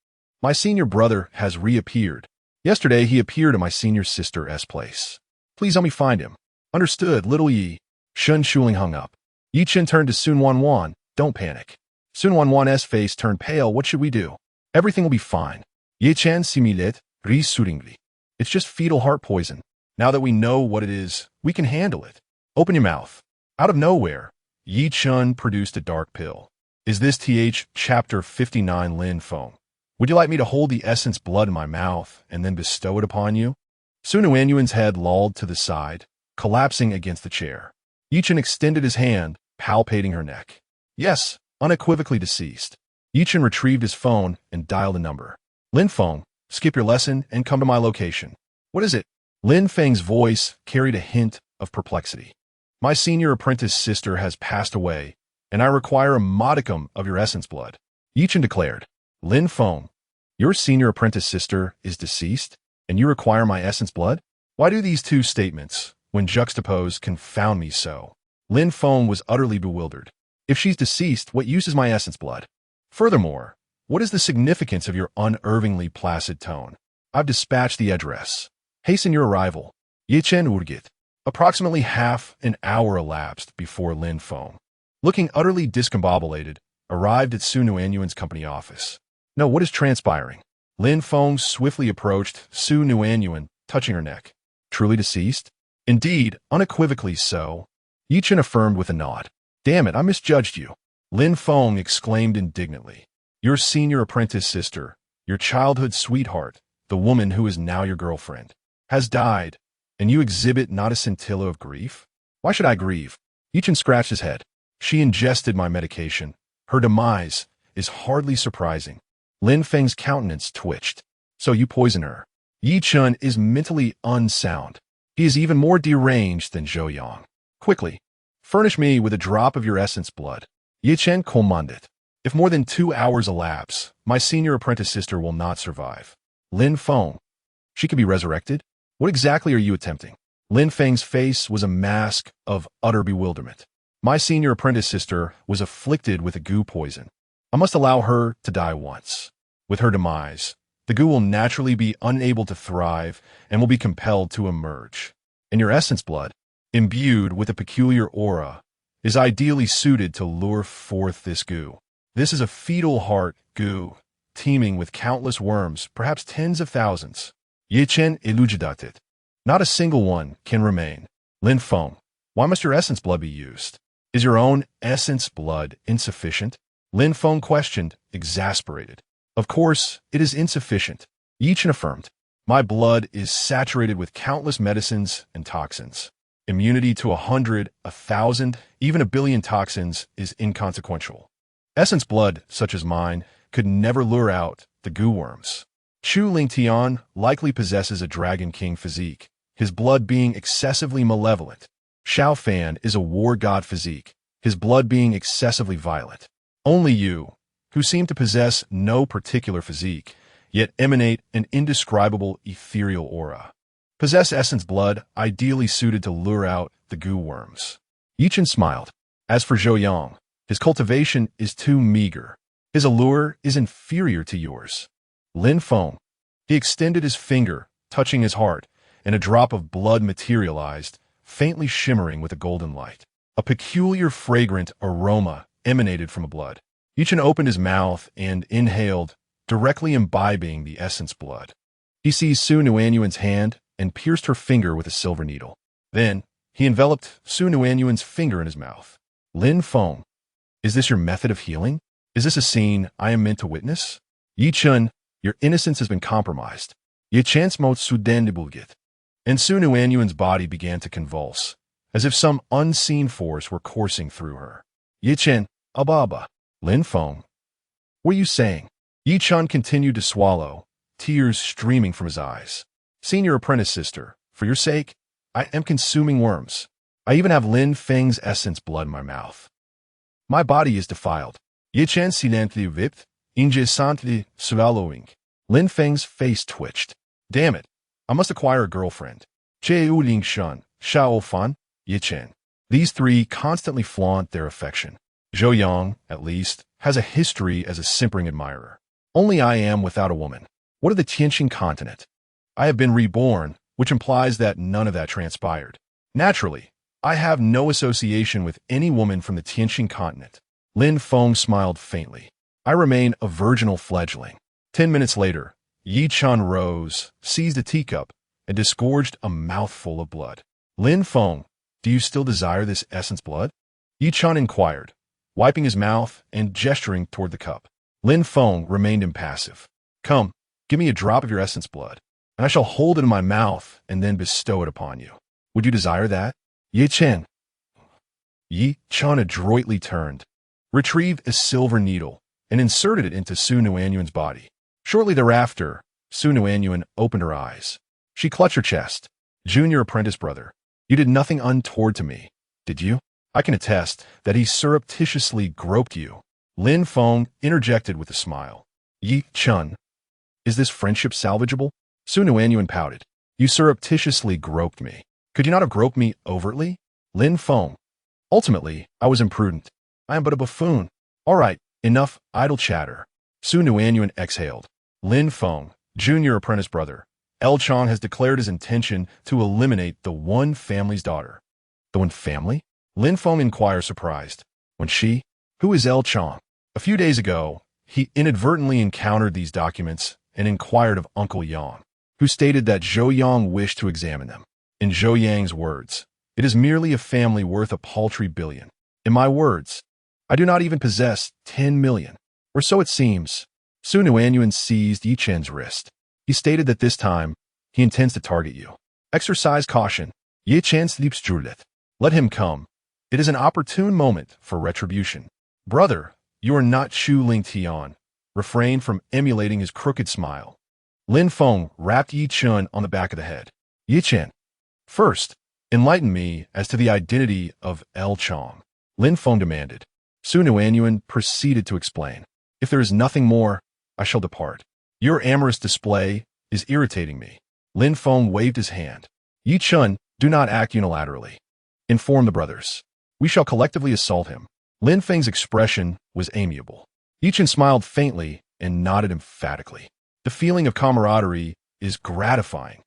my senior brother has reappeared. Yesterday he appeared at my senior sister's place. Please help me find him. Understood, little Yi. Shun Shuling hung up. Yichen turned to Sun Wanwan. Don't panic. Sun Wanwan's face turned pale. What should we do? Everything will be fine. Yichen similet, ri suringli. It's just fetal heart poison. Now that we know what it is, we can handle it. Open your mouth. Out of nowhere, Yi Chun produced a dark pill. Is this chapter 59 Lin Feng? Would you like me to hold the essence blood in my mouth and then bestow it upon you? Su Nuanyuan's head lolled to the side, collapsing against the chair. Yi Chun extended his hand, palpating her neck. Yes, unequivocally deceased. Yi Chun retrieved his phone and dialed a number. Lin Feng, skip your lesson and come to my location. What is it? Lin Feng's voice carried a hint of perplexity. My senior apprentice sister has passed away, and I require a modicum of your essence blood. Yi Chun declared. Lin Feng, your senior apprentice sister is deceased, and you require my essence blood? Why do these two statements, when juxtaposed, confound me so? Lin Feng was utterly bewildered. If she's deceased, what use is my essence blood? Furthermore, what is the significance of your unervingly placid tone? I've dispatched the address. Hasten your arrival. Yichen Urgit. Approximately half an hour elapsed before Lin Feng, looking utterly discombobulated, arrived at Su Nuanyuan's company office. No, what is transpiring? Lin Feng swiftly approached Su Nuanyuan, touching her neck. Truly deceased? Indeed, unequivocally so. Yi Chun affirmed with a nod. Damn it, I misjudged you. Lin Feng exclaimed indignantly. Your senior apprentice sister, your childhood sweetheart, the woman who is now your girlfriend, has died, and you exhibit not a scintilla of grief? Why should I grieve? Yi Chun scratched his head. She ingested my medication. Her demise is hardly surprising. Lin Feng's countenance twitched. So you poison her. Yi Chun is mentally unsound. He is even more deranged than Zhou Yang. Quickly, furnish me with a drop of your essence blood. Yi Chen commanded. If more than 2 hours elapse, my senior apprentice sister will not survive. Lin Feng. She could be resurrected? What exactly are you attempting? Lin Feng's face was a mask of utter bewilderment. My senior apprentice sister was afflicted with a goo poison. I must allow her to die once. With her demise, the goo will naturally be unable to thrive and will be compelled to emerge. And your essence blood, imbued with a peculiar aura, is ideally suited to lure forth this goo. This is a fetal heart goo, teeming with countless worms, perhaps tens of thousands. Yichen elucidated. Not a single one can remain. Lin Feng, why must your essence blood be used? Is your own essence blood insufficient? Lin Feng questioned, exasperated. Of course, it is insufficient. Yi Chun affirmed. My blood is saturated with countless medicines and toxins. Immunity to 100, 1,000, even 1,000,000,000 toxins is inconsequential. Essence blood, such as mine, could never lure out the goo worms. Chu Lingtian likely possesses a Dragon King physique, his blood being excessively malevolent. Xiao Fan is a war god physique, his blood being excessively violent. Only you, who seem to possess no particular physique, yet emanate an indescribable ethereal aura, possess essence blood ideally suited to lure out the goo worms. Yi Chun smiled. As for Zhou Yang, his cultivation is too meager. His allure is inferior to yours. Lin Feng. He extended his finger, touching his heart, and a drop of blood materialized, faintly shimmering with a golden light. A peculiar fragrant aroma emanated from the blood. Yi Chun opened his mouth and inhaled, directly imbibing the essence blood. He seized Su Nuanyuan's hand and pierced her finger with a silver needle. Then, he enveloped Su Nuanyuan's finger in his mouth. Lin Feng, is this your method of healing? Is this a scene I am meant to witness? Yi Chun, your innocence has been compromised. Ye chance mot sudendibulgit. And Su Nuanyuan's body began to convulse, as if some unseen force were coursing through her. Yi Chen, Ababa. Lin Feng. What are you saying? Yi Chun continued to swallow, tears streaming from his eyes. Senior apprentice sister, for your sake, I am consuming worms. I even have Lin Feng's essence blood in my mouth. My body is defiled. Yi Chen silently vipped, incessantly swallowing. Lin Feng's face twitched. Damn it, I must acquire a girlfriend. Che Ling Shun, Xiao Fan, Yi Chen. These three constantly flaunt their affection. Zhou Yang, at least, has a history as a simpering admirer. Only I am without a woman. What of the Tianqing continent? I have been reborn, which implies that none of that transpired. Naturally, I have no association with any woman from the Tianqing continent. Lin Feng smiled faintly. I remain a virginal fledgling. 10 minutes later, Yi Chun rose, seized a teacup, and disgorged a mouthful of blood. Lin Feng, do you still desire this essence blood? Yi Chun inquired, wiping his mouth and gesturing toward the cup. Lin Feng remained impassive. Come, give me a drop of your essence blood, and I shall hold it in my mouth and then bestow it upon you. Would you desire that? Yi Chun adroitly turned, retrieved a silver needle, and inserted it into Su Nuanyuan's body. Shortly thereafter, Su Nuanyuan opened her eyes. She clutched her chest. Junior apprentice brother, you did nothing untoward to me, did you? I can attest that he surreptitiously groped you. Lin Feng interjected with a smile. Yi Chun, is this friendship salvageable? Su Nuanyuan pouted. You surreptitiously groped me. Could you not have groped me overtly? Lin Feng. Ultimately, I was imprudent. I am but a buffoon. All right, enough idle chatter. Su Nuanyuan exhaled. Lin Feng, junior apprentice brother, El Chong has declared his intention to eliminate the one family's daughter. The one family? Lin Feng inquired surprised. When she? Who is El Chong? A few days ago, he inadvertently encountered these documents and inquired of Uncle Yang, who stated that Zhou Yang wished to examine them. In Zhou Yang's words, it is merely a family worth a paltry billion. In my words, I do not even possess 10 million. Or so it seems. Su Nuanyuan seized Yi Chen's wrist. He stated that this time, he intends to target you. Exercise caution. Yi Chen sleeps Juliet. Let him come. It is an opportune moment for retribution. Brother, you are not Chu Ling Tian. Refrain from emulating his crooked smile. Lin Feng rapped Yi Chun on the back of the head. Yi Chen. First, enlighten me as to the identity of El Chong. Lin Feng demanded. Su Nuanyuan proceeded to explain. If there is nothing more, I shall depart. Your amorous display is irritating me. Lin Feng waved his hand. Yi Chun, do not act unilaterally. Inform the brothers. We shall collectively assault him. Lin Feng's expression was amiable. Yi Chun smiled faintly and nodded emphatically. The feeling of camaraderie is gratifying.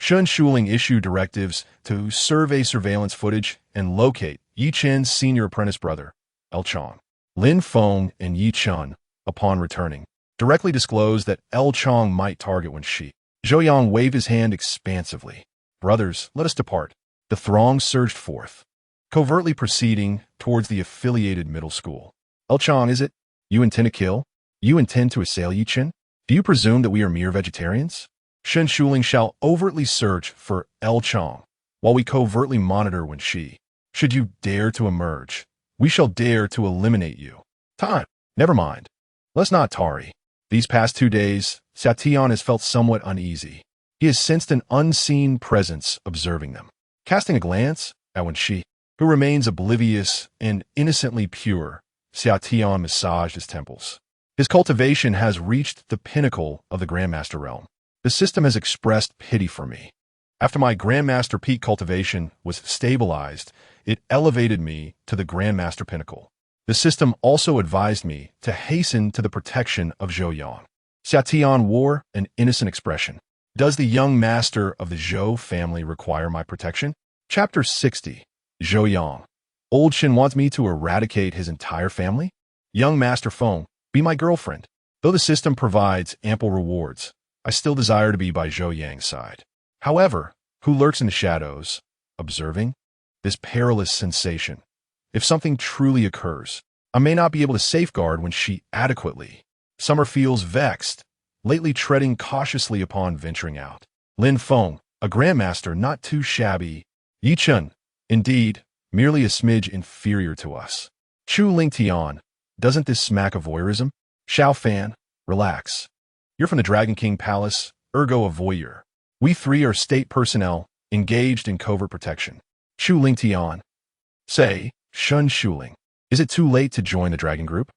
Shun Shuling issued directives to survey surveillance footage and locate Yi Chen's senior apprentice brother, El Chong. Lin Feng and Yi Chun, upon returning, directly disclosed that El Chong might target when she. Zhou Yang waved his hand expansively. Brothers, let us depart. The throng surged forth, covertly proceeding towards the affiliated middle school. El Chong, is it? You intend to kill? You intend to assail Yi Chen? Do you presume that we are mere vegetarians? Shen Shuling shall overtly search for El Chong, while we covertly monitor when she. Should you dare to emerge, we shall dare to eliminate you. Time. Never mind. Let's not tarry. These past 2 days, Xiatian has felt somewhat uneasy. He has sensed an unseen presence observing them. Casting a glance at when she, who remains oblivious and innocently pure, Xiatian massaged his temples. His cultivation has reached the pinnacle of the Grandmaster realm. The system has expressed pity for me. After my Grandmaster peak cultivation was stabilized, it elevated me to the Grandmaster pinnacle. The system also advised me to hasten to the protection of Zhou Yang. Xiatian wore an innocent expression. Does the young master of the Zhou family require my protection? Chapter 60. Zhou Yang. Old Shin wants me to eradicate his entire family? Young Master Feng, be my girlfriend. Though the system provides ample rewards, I still desire to be by Zhou Yang's side. However, who lurks in the shadows, observing this perilous sensation? If something truly occurs, I may not be able to safeguard when she adequately. Summer feels vexed, lately treading cautiously upon venturing out. Lin Feng, a grandmaster not too shabby. Yi Chun, indeed, merely a smidge inferior to us. Chu Ling Tian, doesn't this smack of voyeurism? Xiao Fan, relax. You're from the Dragon King Palace, ergo a voyeur. We three are state personnel, engaged in covert protection. Chu Ling Tian. Say, Shun Shuling, is it too late to join the dragon group?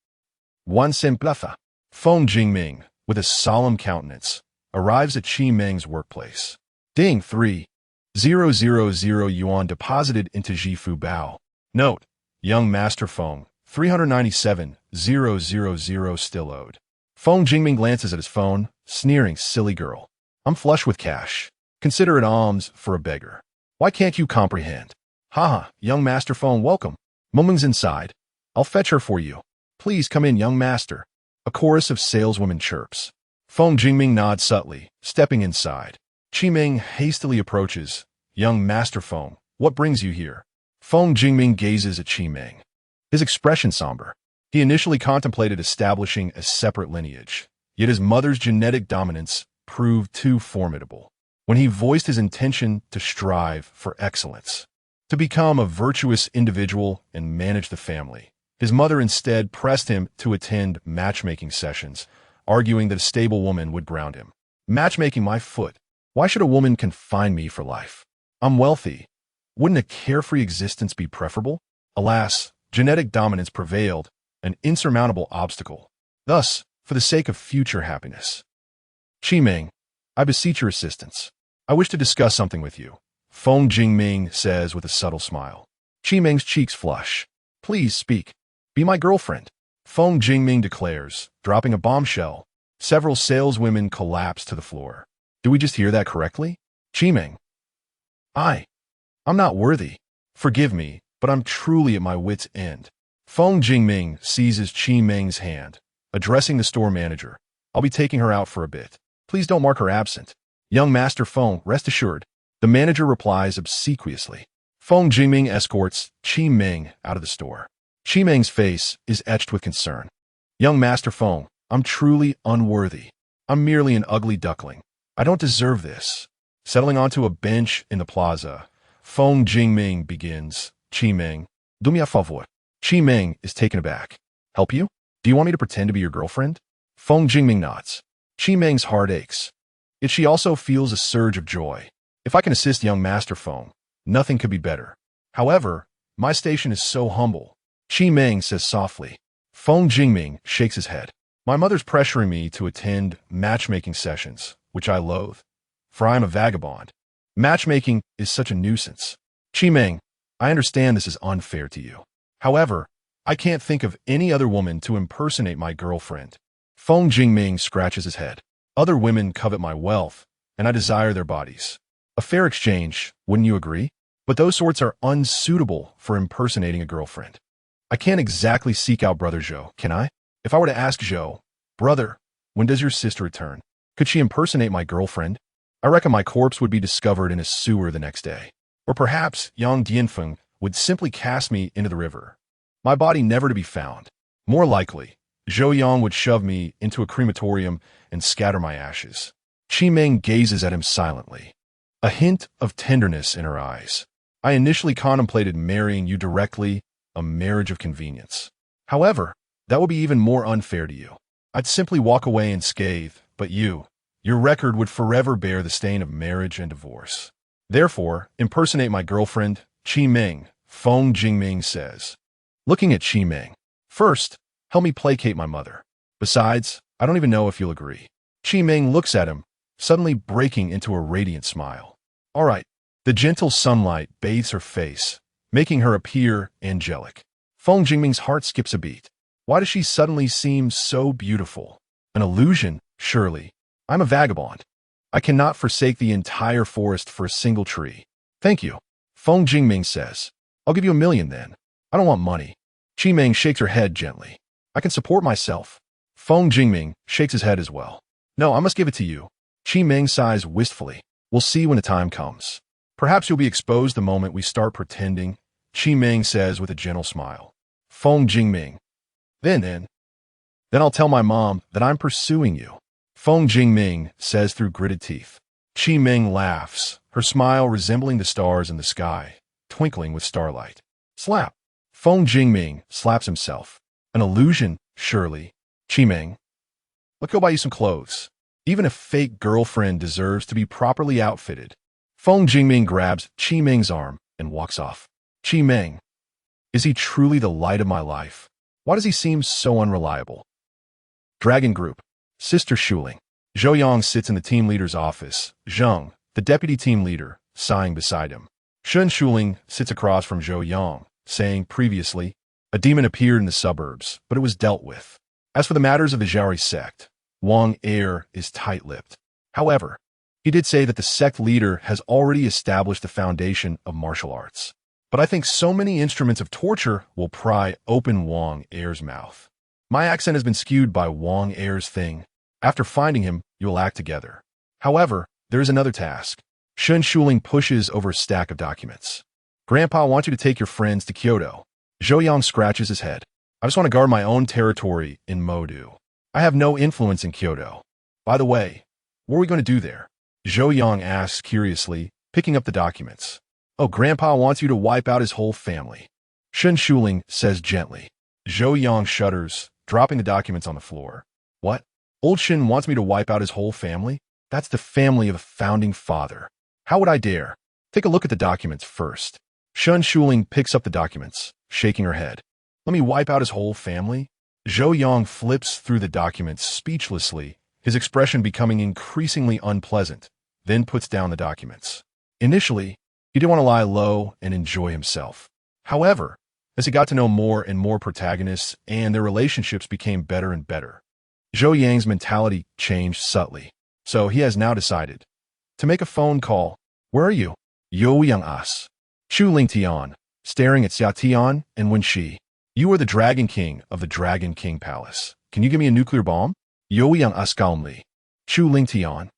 Wan Sen Platha. Feng Jingming, with a solemn countenance, arrives at Qi Meng's workplace. Ding 3,000 yuan deposited into Jifu Bao. Note, young Master Feng, 397,000 still owed. Feng Jingming glances at his phone, sneering, silly girl. I'm flush with cash. Consider it alms for a beggar. Why can't you comprehend? Haha, young master Feng, welcome. Muming's inside. I'll fetch her for you. Please come in, young master. A chorus of saleswomen chirps. Feng Jingming nods subtly, stepping inside. Qiming hastily approaches. Young master Feng, what brings you here? Feng Jingming gazes at Qiming. His expression somber. He initially contemplated establishing a separate lineage, yet his mother's genetic dominance proved too formidable. When he voiced his intention to strive for excellence, to become a virtuous individual and manage the family, his mother instead pressed him to attend matchmaking sessions, arguing that a stable woman would ground him. Matchmaking, my foot. Why should a woman confine me for life? I'm wealthy. Wouldn't a carefree existence be preferable? Alas, genetic dominance prevailed, an insurmountable obstacle. Thus, for the sake of future happiness. Qiming, I beseech your assistance. I wish to discuss something with you, Feng Jingming says with a subtle smile. Qiming's cheeks flush. Please speak. Be my girlfriend. Feng Jingming declares, dropping a bombshell. Several saleswomen collapse to the floor. Do we just hear that correctly? Qiming. I'm not worthy. Forgive me, but I'm truly at my wit's end. Feng Jingming seizes Qiming's hand, addressing the store manager. I'll be taking her out for a bit. Please don't mark her absent. Young Master Feng, rest assured. The manager replies obsequiously. Feng Jingming escorts Qiming out of the store. Qiming's face is etched with concern. Young Master Feng, I'm truly unworthy. I'm merely an ugly duckling. I don't deserve this. Settling onto a bench in the plaza, Feng Jingming begins. Qiming, do me a favor. Qiming is taken aback. Help you? Do you want me to pretend to be your girlfriend? Feng Jingming nods. Qiming's heart aches. Yet she also feels a surge of joy. If I can assist young Master Feng, nothing could be better. However, my station is so humble. Qiming says softly. Feng Jingming shakes his head. My mother's pressuring me to attend matchmaking sessions, which I loathe, for I am a vagabond. Matchmaking is such a nuisance. Qiming, I understand this is unfair to you. However, I can't think of any other woman to impersonate my girlfriend. Feng Jingming scratches his head. Other women covet my wealth, and I desire their bodies. A fair exchange, wouldn't you agree? But those sorts are unsuitable for impersonating a girlfriend. I can't exactly seek out Brother Zhou, can I? If I were to ask Zhou, Brother, when does your sister return? Could she impersonate my girlfriend? I reckon my corpse would be discovered in a sewer the next day. Or perhaps Yang Dianfeng would simply cast me into the river. My body never to be found. More likely, Zhou Yang would shove me into a crematorium and scatter my ashes. Qiming gazes at him silently, a hint of tenderness in her eyes. I initially contemplated marrying you directly, a marriage of convenience. However, that would be even more unfair to you. I'd simply walk away unscathed, but your record would forever bear the stain of marriage and divorce. Therefore, impersonate my girlfriend, Qiming, Feng Jingming says. Looking at Qiming. First, help me placate my mother. Besides, I don't even know if you'll agree. Qiming looks at him, suddenly breaking into a radiant smile. All right. The gentle sunlight bathes her face, making her appear angelic. Feng Jingming's heart skips a beat. Why does she suddenly seem so beautiful? An illusion, surely. I'm a vagabond. I cannot forsake the entire forest for a single tree. Thank you. Feng Jingming says. I'll give you 1,000,000 then. I don't want money. Qiming shakes her head gently. I can support myself. Feng Jingming shakes his head as well. No, I must give it to you. Qiming sighs wistfully. We'll see when the time comes. Perhaps you'll be exposed the moment we start pretending, Qiming says with a gentle smile. Feng Jingming. Then I'll tell my mom that I'm pursuing you. Feng Jingming says through gritted teeth. Qiming laughs, her smile resembling the stars in the sky, twinkling with starlight. Slap. Feng Jingming slaps himself. An illusion, surely. Qiming. Let's go buy you some clothes. Even a fake girlfriend deserves to be properly outfitted. Feng Jingming grabs Qiming's arm and walks off. Qiming. Is he truly the light of my life? Why does he seem so unreliable? Dragon Group. Sister Shuling. Zhou Yang sits in the team leader's office. Zheng, the deputy team leader, sighing beside him. Shun Shuling sits across from Zhou Yang, saying previously, A demon appeared in the suburbs, but it was dealt with. As for the matters of the Zhaori sect, Wang Er is tight-lipped. However, he did say that the sect leader has already established the foundation of martial arts. But I think so many instruments of torture will pry open Wang Er's mouth. My accent has been skewed by Wang Er's thing. After finding him, you will act together. However, there is another task. Shun Shuling pushes over a stack of documents. Grandpa wants you to take your friends to Kyoto. Zhou Yang scratches his head. I just want to guard my own territory in Modu. I have no influence in Kyoto. By the way, what are we going to do there? Zhou Yang asks curiously, picking up the documents. Oh, Grandpa wants you to wipe out his whole family. Shun Shuling says gently. Zhou Yang shudders, dropping the documents on the floor. What? Old Shin wants me to wipe out his whole family? That's the family of a founding father. How would I dare? Take a look at the documents first. Shun Shuling picks up the documents, shaking her head. Let me wipe out his whole family? Zhou Yang flips through the documents speechlessly, his expression becoming increasingly unpleasant, then puts down the documents. Initially, he didn't want to lie low and enjoy himself. However, as he got to know more and more protagonists and their relationships became better and better, Zhou Yang's mentality changed subtly. So he has now decided to make a phone call. Where are you? Zhou Yang asks. Chu Ling Tian, staring at Xia Tian and Wen Shi. You are the Dragon King of the Dragon King Palace. Can you give me a nuclear bomb? Zhou Yang asks calmly. Chu Ling Tian.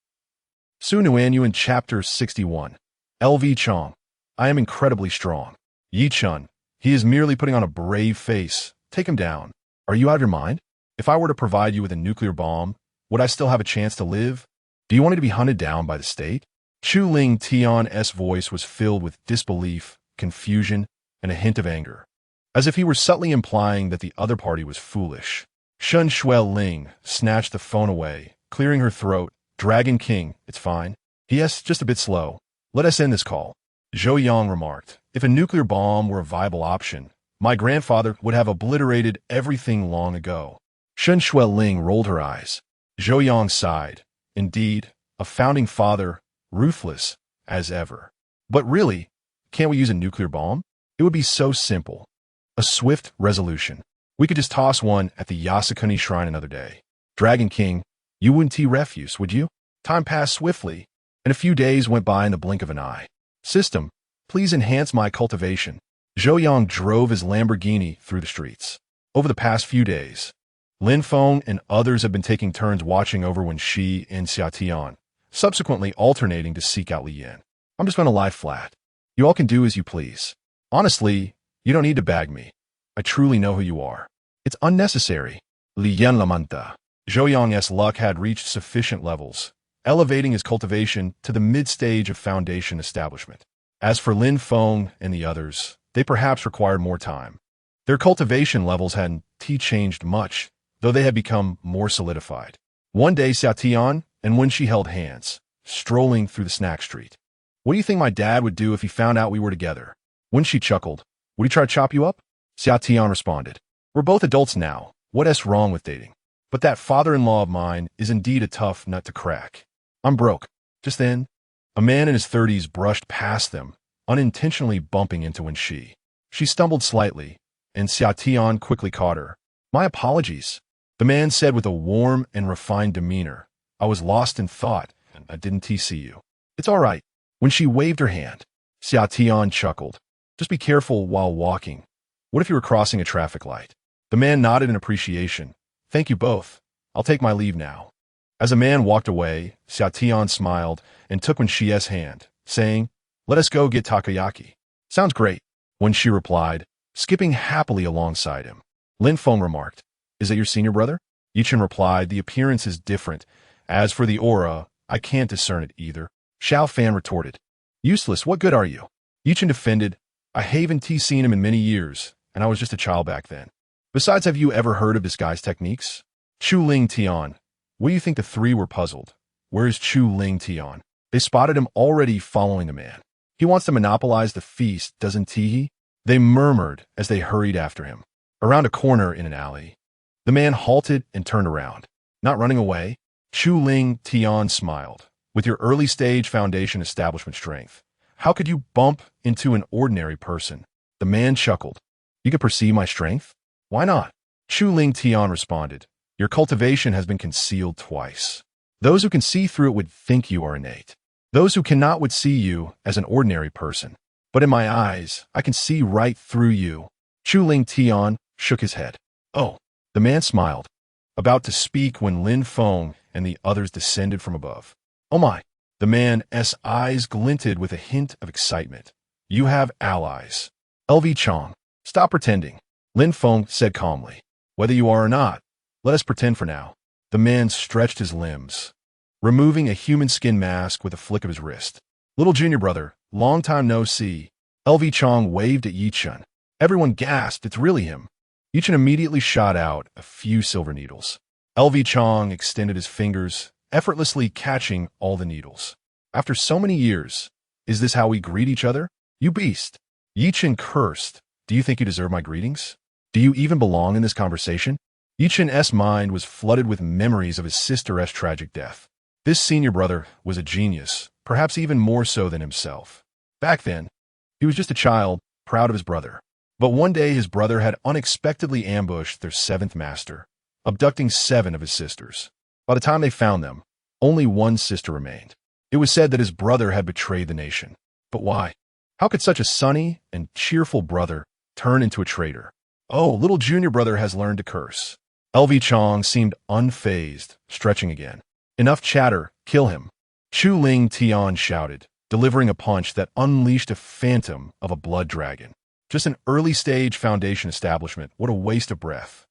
Su Nuan Yuan Chapter 61. LV Chong. I am incredibly strong. Yi Chun. He is merely putting on a brave face. Take him down. Are you out of your mind? If I were to provide you with a nuclear bomb, would I still have a chance to live? Do you want me to be hunted down by the state? Chu Ling Tian's voice was filled with disbelief, confusion, and a hint of anger, as if he were subtly implying that the other party was foolish. Shun Shuel Ling snatched the phone away, clearing her throat. Dragon King, it's fine. Yes, just a bit slow. Let us end this call. Zhou Yang remarked, if a nuclear bomb were a viable option, my grandfather would have obliterated everything long ago. Shun Shuel Ling rolled her eyes. Zhou Yang sighed. Indeed, a founding father, ruthless as ever. But really, can't we use a nuclear bomb? It would be so simple. A swift resolution. We could just toss one at the Yasukuni Shrine another day. Dragon King, you wouldn't refuse, would you? Time passed swiftly, and a few days went by in the blink of an eye. System, please enhance my cultivation. Zhou Yang drove his Lamborghini through the streets. Over the past few days, Lin Feng and others have been taking turns watching over Wen Shi and Xia Tian, subsequently alternating to seek out Li Yan. I'm just going to lie flat. You all can do as you please. Honestly, you don't need to bag me. I truly know who you are. It's unnecessary. Li Yan lamenta. Zhou Yang's luck had reached sufficient levels, elevating his cultivation to the mid-stage of foundation establishment. As for Lin Feng and the others, they perhaps required more time. Their cultivation levels hadn't changed much, though they had become more solidified. One day, Xia Tian and Wen Shi held hands, strolling through the snack street. What do you think my dad would do if he found out we were together? Wen Shi chuckled. Would he try to chop you up? Xia Tian responded. We're both adults now. What's wrong with dating? But that father-in-law of mine is indeed a tough nut to crack. I'm broke. Just then, a man in his 30s brushed past them, unintentionally bumping into Wen Shi. She stumbled slightly, and Xia Tian quickly caught her. My apologies, the man said with a warm and refined demeanor. I was lost in thought, and I didn't see you. It's all right. When she waved her hand, Xia Tian chuckled. Just be careful while walking. What if you were crossing a traffic light? The man nodded in appreciation. Thank you both. I'll take my leave now. As the man walked away, Xia Tian smiled and took Wen Shi's hand, saying, let us go get takoyaki. Sounds great, Wen Shi replied, skipping happily alongside him. Lin Feng remarked, is that your senior brother? Yichen replied, the appearance is different. As for the aura, I can't discern it either. Xiao Fan retorted, useless, what good are you? Yichen defended, I haven't seen him in many years, and I was just a child back then. Besides, have you ever heard of disguise techniques? Chu Ling Tian. What do you think the three were puzzled? Where is Chu Ling Tian? They spotted him already following the man. He wants to monopolize the feast, doesn't he? They murmured as they hurried after him. Around a corner in an alley, the man halted and turned around. Not running away, Chu Ling Tian smiled. With your early-stage foundation establishment strength, how could you bump into an ordinary person? The man chuckled. You can perceive my strength? Why not? Chu Ling Tian responded. Your cultivation has been concealed twice. Those who can see through it would think you are innate. Those who cannot would see you as an ordinary person. But in my eyes, I can see right through you. Chu Ling Tian shook his head. Oh, the man smiled, about to speak when Lin Feng and the others descended from above. Oh my! The man's eyes glinted with a hint of excitement. You have allies. LV Chong, stop pretending. Lin Feng said calmly. Whether you are or not, let us pretend for now. The man stretched his limbs, removing a human skin mask with a flick of his wrist. Little junior brother, long time no see. LV Chong waved at Yichun. Everyone gasped, it's really him. Yichun immediately shot out a few silver needles. LV Chong extended his fingers, effortlessly catching all the needles. After so many years, is this how we greet each other? You beast. Yichun cursed. Do you think you deserve my greetings? Do you even belong in this conversation? Yichun's mind was flooded with memories of his sister's tragic death. This senior brother was a genius, perhaps even more so than himself. Back then, he was just a child, proud of his brother. But one day his brother had unexpectedly ambushed their seventh master, abducting 7 of his sisters. By the time they found them, only one sister remained. It was said that his brother had betrayed the nation. But why? How could such a sunny and cheerful brother turn into a traitor? Oh, little junior brother has learned to curse. LV Chong seemed unfazed, stretching again. Enough chatter, kill him. Chu Ling Tian shouted, delivering a punch that unleashed a phantom of a blood dragon. Just an early-stage foundation establishment, what a waste of breath.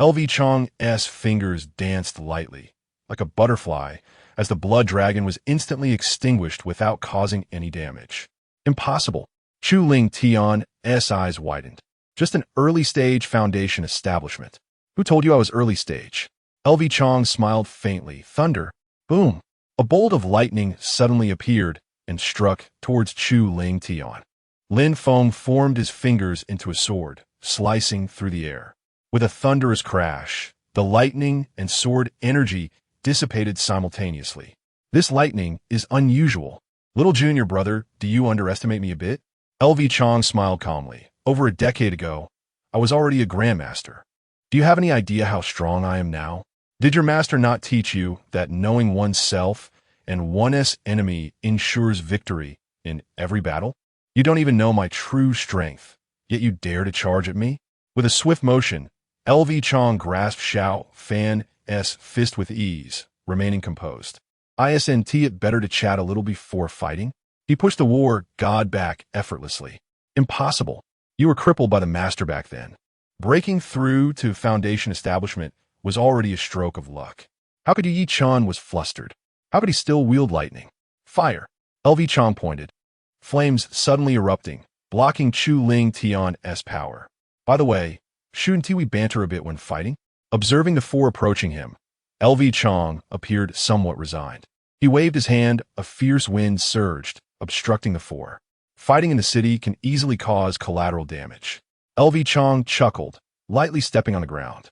LV Chong's fingers danced lightly, like a butterfly, as the blood dragon was instantly extinguished without causing any damage. Impossible. Chu Ling Tian's eyes widened. Just an early-stage foundation establishment. Who told you I was early stage? LV Chong smiled faintly. Thunder. Boom. A bolt of lightning suddenly appeared and struck towards Chu Ling Tian. Lin Feng formed his fingers into a sword, slicing through the air. With a thunderous crash, the lightning and sword energy dissipated simultaneously. This lightning is unusual. Little junior brother, do you underestimate me a bit? LV Chong smiled calmly. Over a decade ago, I was already a grandmaster. Do you have any idea how strong I am now? Did your master not teach you that knowing oneself and one's enemy ensures victory in every battle? You don't even know my true strength, yet you dare to charge at me? With a swift motion, LV Chong grasped Xiao Fan's fist with ease, remaining composed. Isn't it better to chat a little before fighting? He pushed the war god back effortlessly. Impossible. You were crippled by the master back then. Breaking through to foundation establishment was already a stroke of luck. How could Yi Chun was flustered? How could he still wield lightning? Fire. LV Chong pointed. Flames suddenly erupting, blocking Chu Ling Tian's power. By the way, shouldn't we banter a bit when fighting? Observing the 4 approaching him, LV Chong appeared somewhat resigned. He waved his hand, a fierce wind surged, obstructing the 4. Fighting in the city can easily cause collateral damage. LV Chong chuckled, lightly stepping on the ground.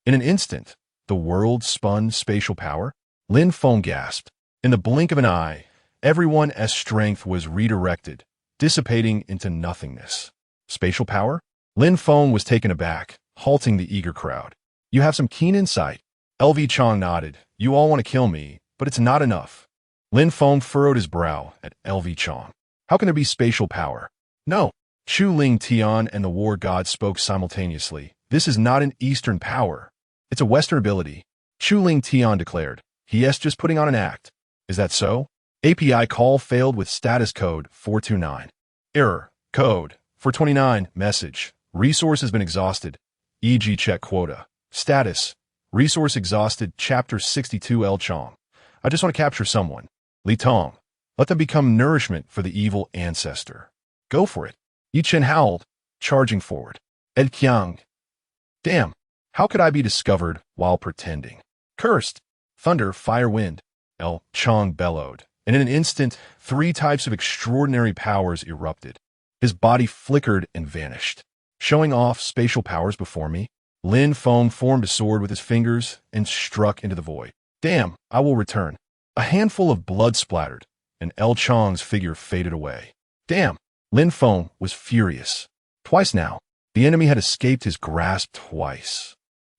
In an instant, the world spun spatial power. Lin Feng gasped. In the blink of an eye, everyone's strength was redirected, dissipating into nothingness. Spatial power? Lin Feng was taken aback, halting the eager crowd. You have some keen insight. LV Chong nodded. You all want to kill me, but it's not enough. Lin Feng furrowed his brow at LV Chong. How can there be spatial power? No. Chu Ling Tian and the war god spoke simultaneously. This is not an Eastern power. It's a Western ability. Chu Ling Tian declared. He.s. just putting on an act. Is that so? API call failed with status code 429. Error. Code 429. Message. Resource has been exhausted. E.g. check quota. Status. Resource exhausted. Chapter 62 L Chong. I just want to capture someone. Li Tong. Let them become nourishment for the evil ancestor. Go for it. Yi Chen howled, charging forward. Ed Qiang. Damn. How could I be discovered while pretending? Cursed. Thunder, fire, wind. L. Chong bellowed. And in an instant, 3 types of extraordinary powers erupted. His body flickered and vanished. Showing off spatial powers before me, Lin Feng formed a sword with his fingers and struck into the void. Damn, I will return. A handful of blood splattered, and L. Chong's figure faded away. Damn, Lin Feng was furious. Twice now. The enemy had escaped his grasp twice.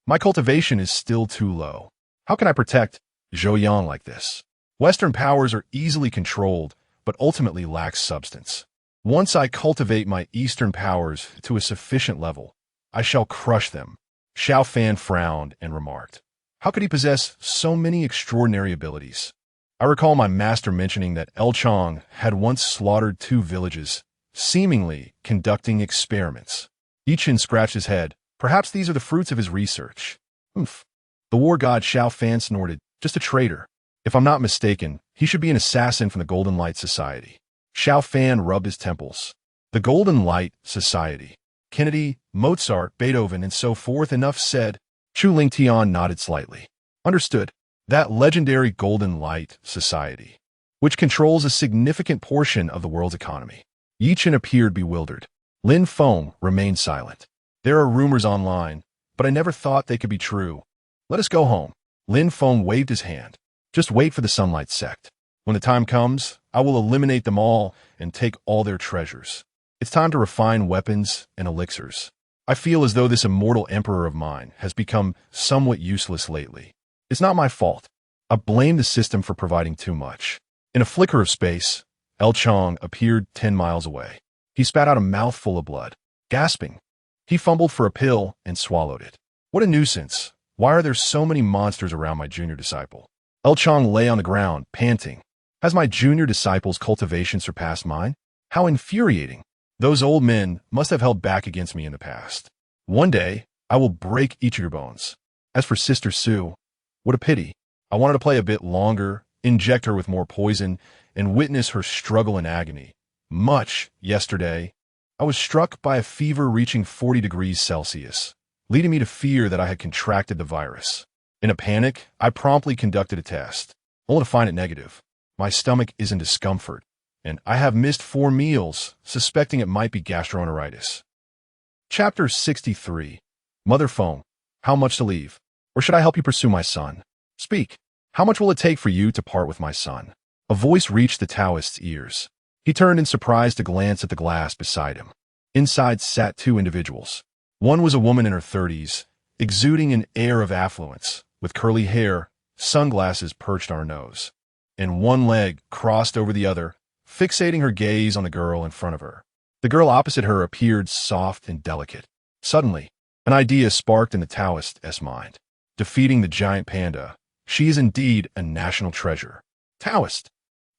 My cultivation is still too low. How can I protect Zhou Yang like this? Western powers are easily controlled, but ultimately lack substance. Once I cultivate my Eastern powers to a sufficient level, I shall crush them. Xiao Fan frowned and remarked, how could he possess so many extraordinary abilities? I recall my master mentioning that El Chong had once slaughtered 2 villages, seemingly conducting experiments. Yichin scratched his head. Perhaps these are the fruits of his research. Oomph. The war god Xiao Fan snorted, just a traitor. If I'm not mistaken, he should be an assassin from the Golden Light Society. Xiao Fan rubbed his temples. The Golden Light Society. Kennedy, Mozart, Beethoven, and so forth. Enough said. Chu Lingtian nodded slightly. Understood. That legendary Golden Light Society, which controls a significant portion of the world's economy. Yichin appeared bewildered. Lin Feng remained silent. There are rumors online, but I never thought they could be true. Let us go home. Lin Feng waved his hand. Just wait for the Sunlight Sect. When the time comes, I will eliminate them all and take all their treasures. It's time to refine weapons and elixirs. I feel as though this Immortal Emperor of mine has become somewhat useless lately. It's not my fault. I blame the system for providing too much. In a flicker of space, El Chong appeared 10 miles away. He spat out a mouthful of blood. Gasping, he fumbled for a pill and swallowed it. What a nuisance. Why are there so many monsters around my junior disciple? El Chong lay on the ground, panting. Has my junior disciple's cultivation surpassed mine? How infuriating. Those old men must have held back against me in the past. One day, I will break each of your bones. As for Sister Sue, what a pity. I wanted to play a bit longer, inject her with more poison, and witness her struggle and agony. Much yesterday, I was struck by a fever reaching 40 degrees Celsius, leading me to fear that I had contracted the virus. In a panic, I promptly conducted a test, only to find it negative. My stomach is in discomfort, and I have missed 4 meals, suspecting it might be gastroenteritis. Chapter 63. Mother Feng, how much to leave? Or should I help you pursue my son? Speak. How much will it take for you to part with my son? A voice reached the Taoist's ears. He turned in surprise to glance at the glass beside him. Inside sat 2 individuals. One was a woman in her 30s, exuding an air of affluence, with curly hair, sunglasses perched on her nose, and one leg crossed over the other, fixating her gaze on the girl in front of her. The girl opposite her appeared soft and delicate. Suddenly, an idea sparked in the Taoist's mind. Defeating the giant panda, she is indeed a national treasure. Taoist!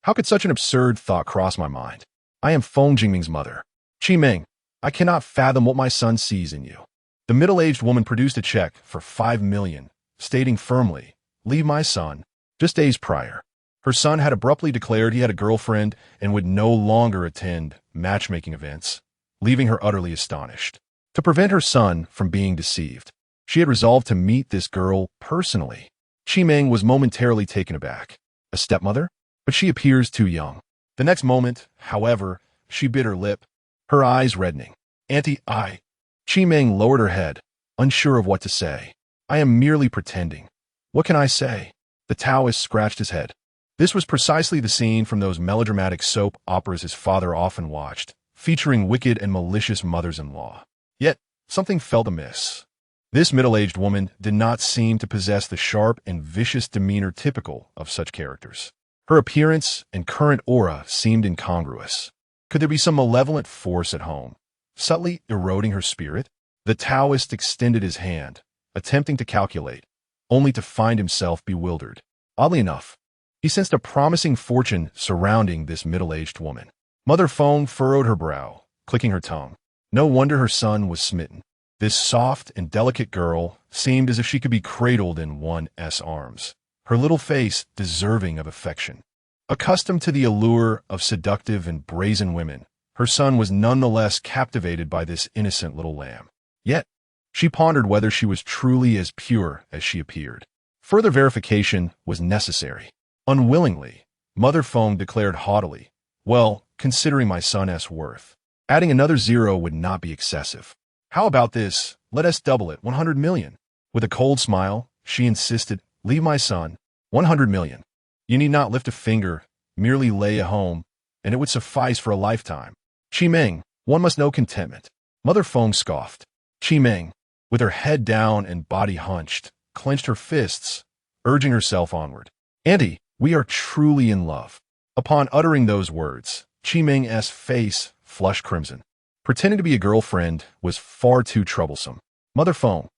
How could such an absurd thought cross my mind? I am Feng Jingming's mother. Qi Ming, I cannot fathom what my son sees in you. The middle-aged woman produced a check for 5 million, stating firmly, leave my son. Just days prior, her son had abruptly declared he had a girlfriend and would no longer attend matchmaking events, leaving her utterly astonished. To prevent her son from being deceived, she had resolved to meet this girl personally. Qi Ming was momentarily taken aback. A stepmother? But she appears too young. The next moment, however, she bit her lip, her eyes reddening. Auntie, Qi Ming lowered her head, unsure of what to say. I am merely pretending. What can I say? The Taoist scratched his head. This was precisely the scene from those melodramatic soap operas his father often watched, featuring wicked and malicious mothers-in-law. Yet, something felt amiss. This middle-aged woman did not seem to possess the sharp and vicious demeanor typical of such characters. Her appearance and current aura seemed incongruous. Could there be some malevolent force at home, subtly eroding her spirit? The Taoist extended his hand, attempting to calculate, only to find himself bewildered. Oddly enough, he sensed a promising fortune surrounding this middle-aged woman. Mother Feng furrowed her brow, clicking her tongue. No wonder her son was smitten. This soft and delicate girl seemed as if she could be cradled in one's arms, her little face deserving of affection. Accustomed to the allure of seductive and brazen women, her son was nonetheless captivated by this innocent little lamb. Yet, she pondered whether she was truly as pure as she appeared. Further verification was necessary. Unwillingly, Mother Feng declared haughtily, well, considering my son's worth, adding another 0 would not be excessive. How about this? Let us double it, 100 million. With a cold smile, she insisted, leave my son, 100 million. You need not lift a finger, merely lay a home, and it would suffice for a lifetime. Qi Ming, one must know contentment. Mother Feng scoffed. Qi Meng, with her head down and body hunched, clenched her fists, urging herself onward. Auntie, we are truly in love. Upon uttering those words, Qi Meng's face flushed crimson. Pretending to be a girlfriend was far too troublesome. Mother Feng,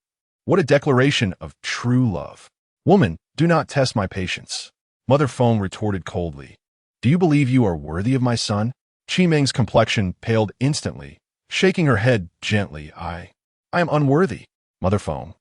what a declaration of true love. Woman, do not test my patience. Mother Feng retorted coldly. Do you believe you are worthy of my son? Qi Meng's complexion paled instantly, shaking her head gently. I am unworthy. Mother Feng,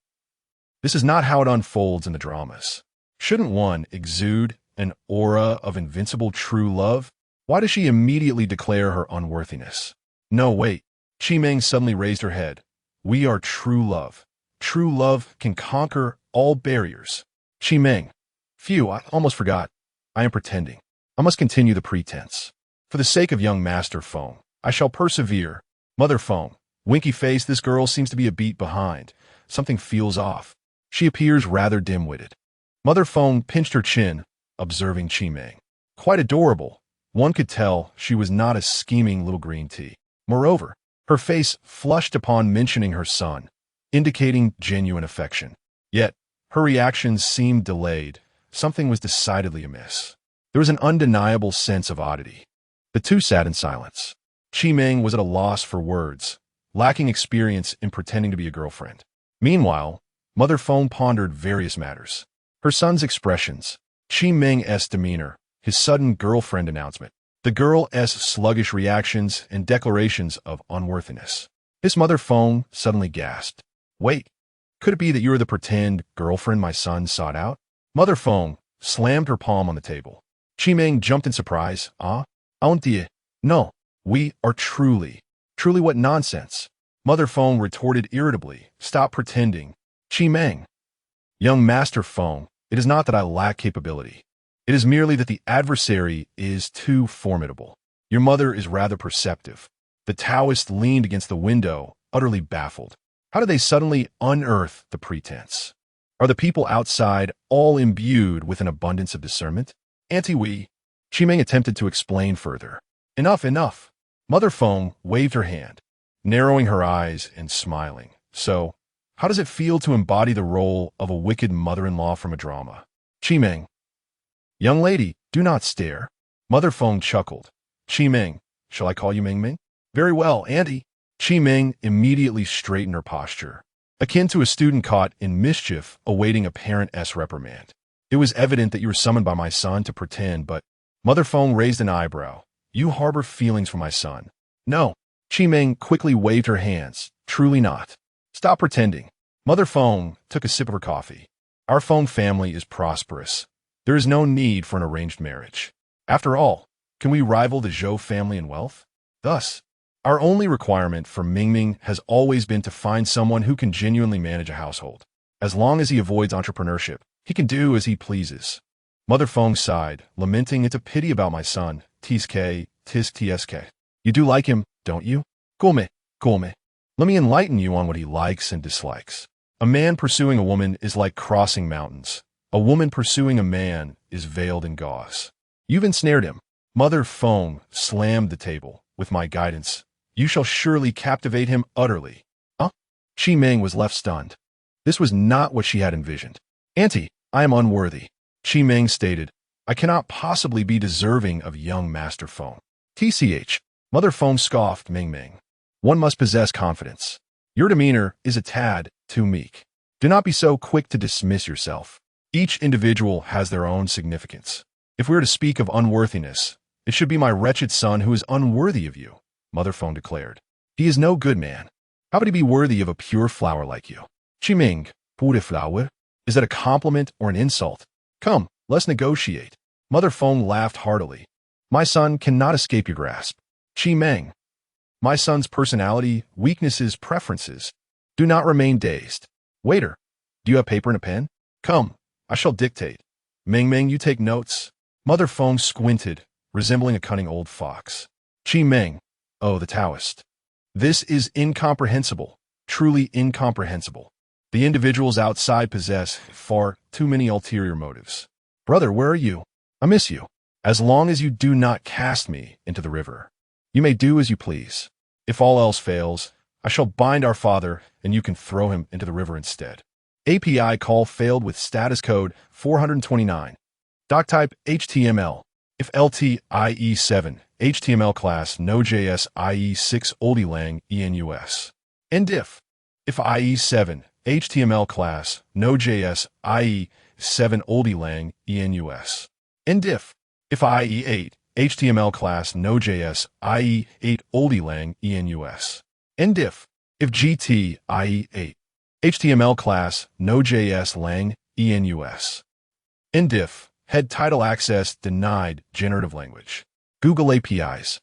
this is not how it unfolds in the dramas. Shouldn't one exude an aura of invincible true love? Why does she immediately declare her unworthiness? No, wait. Qi Meng suddenly raised her head. We are true love. True love can conquer all barriers. Qi Meng. Phew, I almost forgot. I am pretending. I must continue the pretense. For the sake of young Master Feng, I shall persevere. Mother Feng, winky face, this girl seems to be a beat behind. Something feels off. She appears rather dim-witted. Mother Feng pinched her chin, observing Qi Meng. Quite adorable. One could tell she was not a scheming little green tea. Moreover, her face flushed upon mentioning her son, indicating genuine affection. Yet, her reactions seemed delayed. Something was decidedly amiss. There was an undeniable sense of oddity. The two sat in silence. Qi Meng was at a loss for words, lacking experience in pretending to be a girlfriend. Meanwhile, Mother Feng pondered various matters. Her son's expressions, Qi Meng's demeanor, his sudden girlfriend announcement, the girl's sluggish reactions and declarations of unworthiness. His Mother Feng suddenly gasped. Wait, could it be that you are the pretend girlfriend my son sought out? Mother Feng slammed her palm on the table. Qi Meng jumped in surprise. Auntie, no, we are truly. Truly what nonsense. Mother Feng retorted irritably. Stop pretending. Qi Meng. Young Master Feng, it is not that I lack capability. It is merely that the adversary is too formidable. Your mother is rather perceptive. The Taoist leaned against the window, utterly baffled. How did they suddenly unearth the pretense? Are the people outside all imbued with an abundance of discernment? Auntie, Qi Meng attempted to explain further. Enough, enough. Mother Feng waved her hand, narrowing her eyes and smiling. So, how does it feel to embody the role of a wicked mother-in-law from a drama? Qi Meng. Young lady, do not stare. Mother Feng chuckled. Qi Meng, shall I call you Meng Meng? Very well, Auntie. Qi Meng immediately straightened her posture, akin to a student caught in mischief awaiting a parent's reprimand. It was evident that you were summoned by my son to pretend, but Mother Feng raised an eyebrow. You harbor feelings for my son. No. Qi Meng quickly waved her hands. Truly not. Stop pretending. Mother Feng took a sip of her coffee. Our Feng family is prosperous. There is no need for an arranged marriage. After all, can we rival the Zhou family in wealth? Thus, our only requirement for Mingming has always been to find someone who can genuinely manage a household. As long as he avoids entrepreneurship, he can do as he pleases. Mother Feng sighed, lamenting, it's a pity about my son. Tsk. You do like him, don't you? Gome. Let me enlighten you on what he likes and dislikes. A man pursuing a woman is like crossing mountains. A woman pursuing a man is veiled in gauze. You've ensnared him. Mother Feng slammed the table. With my guidance, you shall surely captivate him utterly. Huh? Qi Meng was left stunned. This was not what she had envisioned. Auntie, I am unworthy. Qi Meng stated, I cannot possibly be deserving of young Master Feng. Tch. Mother Feng scoffed. Ming. One must possess confidence. Your demeanor is a tad too meek. Do not be so quick to dismiss yourself. Each individual has their own significance. If we are to speak of unworthiness, it should be my wretched son who is unworthy of you, Mother Feng declared. He is no good man. How would he be worthy of a pure flower like you? Qi Meng, pure flower? Is that a compliment or an insult? Come, let's negotiate. Mother Feng laughed heartily. My son cannot escape your grasp. Qi Meng. My son's personality, weaknesses, preferences. Do not remain dazed. Waiter, do you have paper and a pen? Come, I shall dictate. Ming, you take notes. Mother Feng squinted, resembling a cunning old fox. Qi Meng. Oh, the Taoist. This is incomprehensible, truly incomprehensible. The individuals outside possess far too many ulterior motives. Brother, where are you? I miss you. As long as you do not cast me into the river, you may do as you please. If all else fails, I shall bind our father, and you can throw him into the river instead. API call failed with status code 429. Doc type HTML. If LT IE7, HTML class Node.js IE6 oldie lang enus. And if IE7, HTML class Node.js IE7 oldie lang enus. And if IE8, HTML class Node.js IE8 oldie lang enus. And if GT IE8, HTML class Node.js lang enus. And if head title access denied generative language. Google APIs.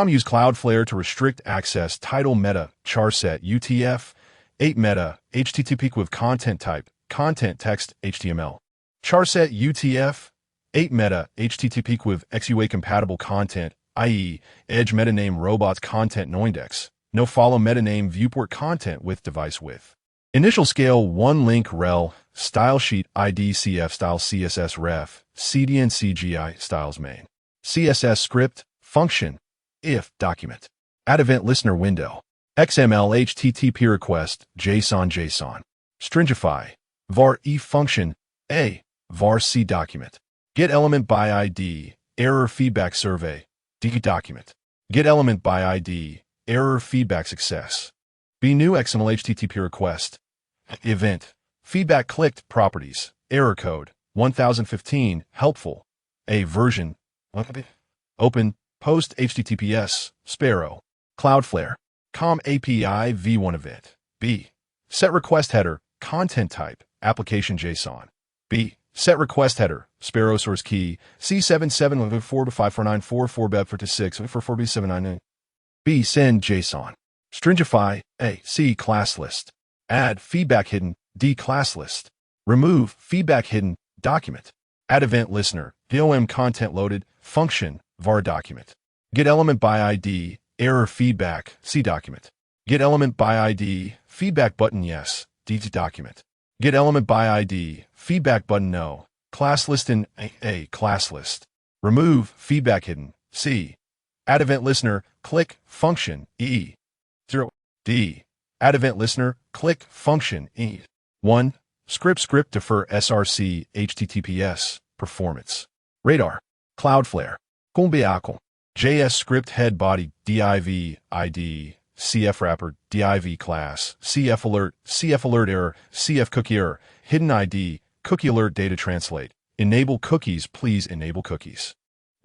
Use Cloudflare to restrict access title meta charset UTF-8 meta HTTP with content type content text HTML. Charset UTF-8 meta HTTP with XUA compatible content, i.e. edge metaname robots content noindex. No follow metaname viewport content with device width. Initial scale 1 link rel style sheet ID CF style CSS ref CDN CGI styles main CSS script function if document add event listener window XML HTTP request JSON stringify var e function a var c document get element by ID error feedback survey d document get element by ID error feedback success b new XML HTTP request event feedback clicked properties error code 1015 helpful a version open post HTTPS Sparrow Cloudflare com API v1 event b set request header content type application JSON b set request header Sparrow source key C77 beb 46 for 4b799 b send JSON stringify a c class list add feedback hidden d class list remove feedback hidden document add event listener DOM content loaded function var document get element by ID error feedback c document get element by ID feedback button yes d document get element by ID feedback button no class list in a class list remove feedback hidden c add event listener click function e 0 d add event listener click function e 1 script defer src https performance radar Cloudflare Kumbiacle JS script head body div id cf wrapper div class cf alert error cf cookie error hidden id cookie alert data translate enable cookies please enable cookies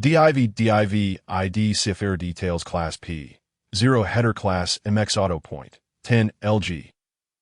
div id cf error details class p 0 header class mx auto point 10 lg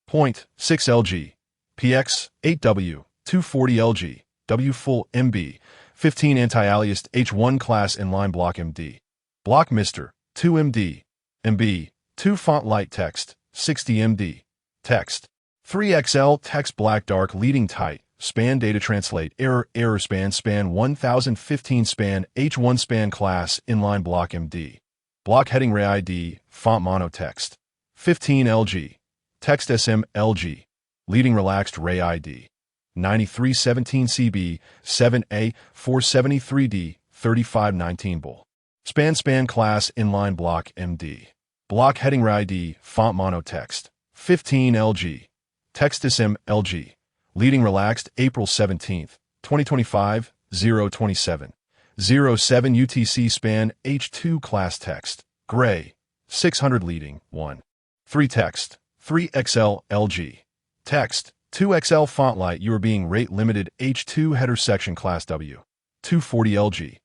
point 6 lg px 8w 240 lg w full mb 15 anti-aliased h1 class inline block md block mister 2 md mb 2 font light text 60 md text 3xl text black dark leading tight span data translate error span 1015 span h1 span class inline block md block heading ray id font mono text 15 lg text sm lg leading relaxed ray id 9317 cb 7a 473d 3519 bull span class inline block md block heading ray id font mono text 15 lg text sm lg leading relaxed April 17th 2025 027 07 UTC span H2 class text gray 600 leading 1 3 text 3XL LG text 2XL font light you are being rate limited H2 header section class W 240 LG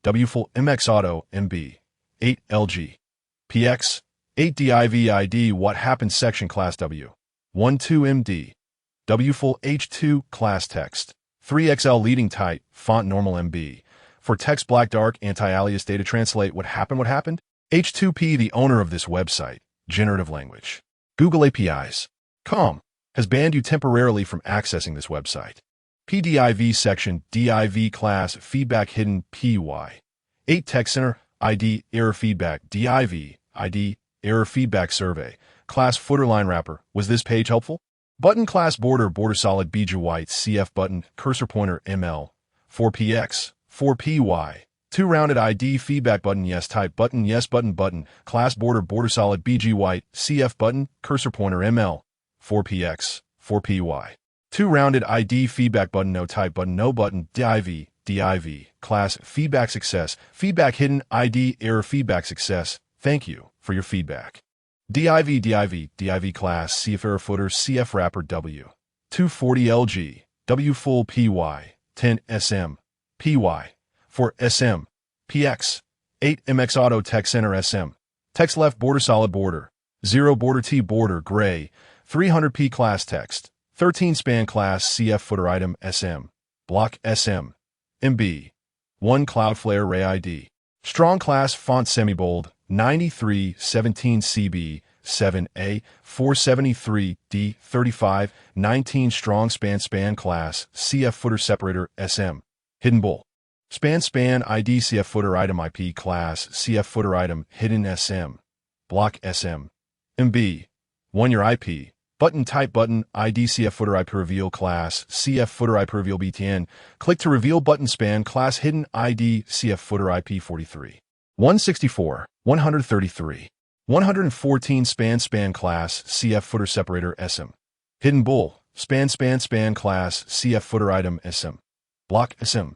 W full MX auto MB 8 LG PX 8 div ID what happened section class W 12 MD W full H2 class text 3XL leading tight font normal MB for text black dark anti-alias data translate what happened H2P the owner of this website generative language Google APIs has banned you temporarily from accessing this website. PDIV section div class feedback hidden py 8 text center ID error feedback div ID error feedback survey class footer line wrapper. Was this page helpful? Button class border solid bj white cf button cursor pointer ml 4px 4py 2 rounded ID feedback button yes type button yes button class border solid BG white CF button cursor pointer ML 4px 4py 2 rounded ID feedback button no type button no button div class feedback success feedback hidden ID error feedback success. Thank you for your feedback. Div class CF error footer CF wrapper W 240 LG W full PY 10 SM PY for SM PX 8 MX auto text center SM text left border solid border 0 border T border gray 300p class text 13 span class CF footer item SM block SM MB 1 Cloudflare Ray ID strong class font semi-bold 93 17 CB 7A 473 D 35 19 strong span class CF footer separator SM hidden bull span ID CF footer item IP class CF footer item hidden SM block SM MB 1 your IP button type button ID CF footer IP reveal class CF footer IP reveal BTN click to reveal button span class hidden ID CF footer IP 43 164 133 114 span class CF footer separator SM hidden bull span class CF footer item SM block SM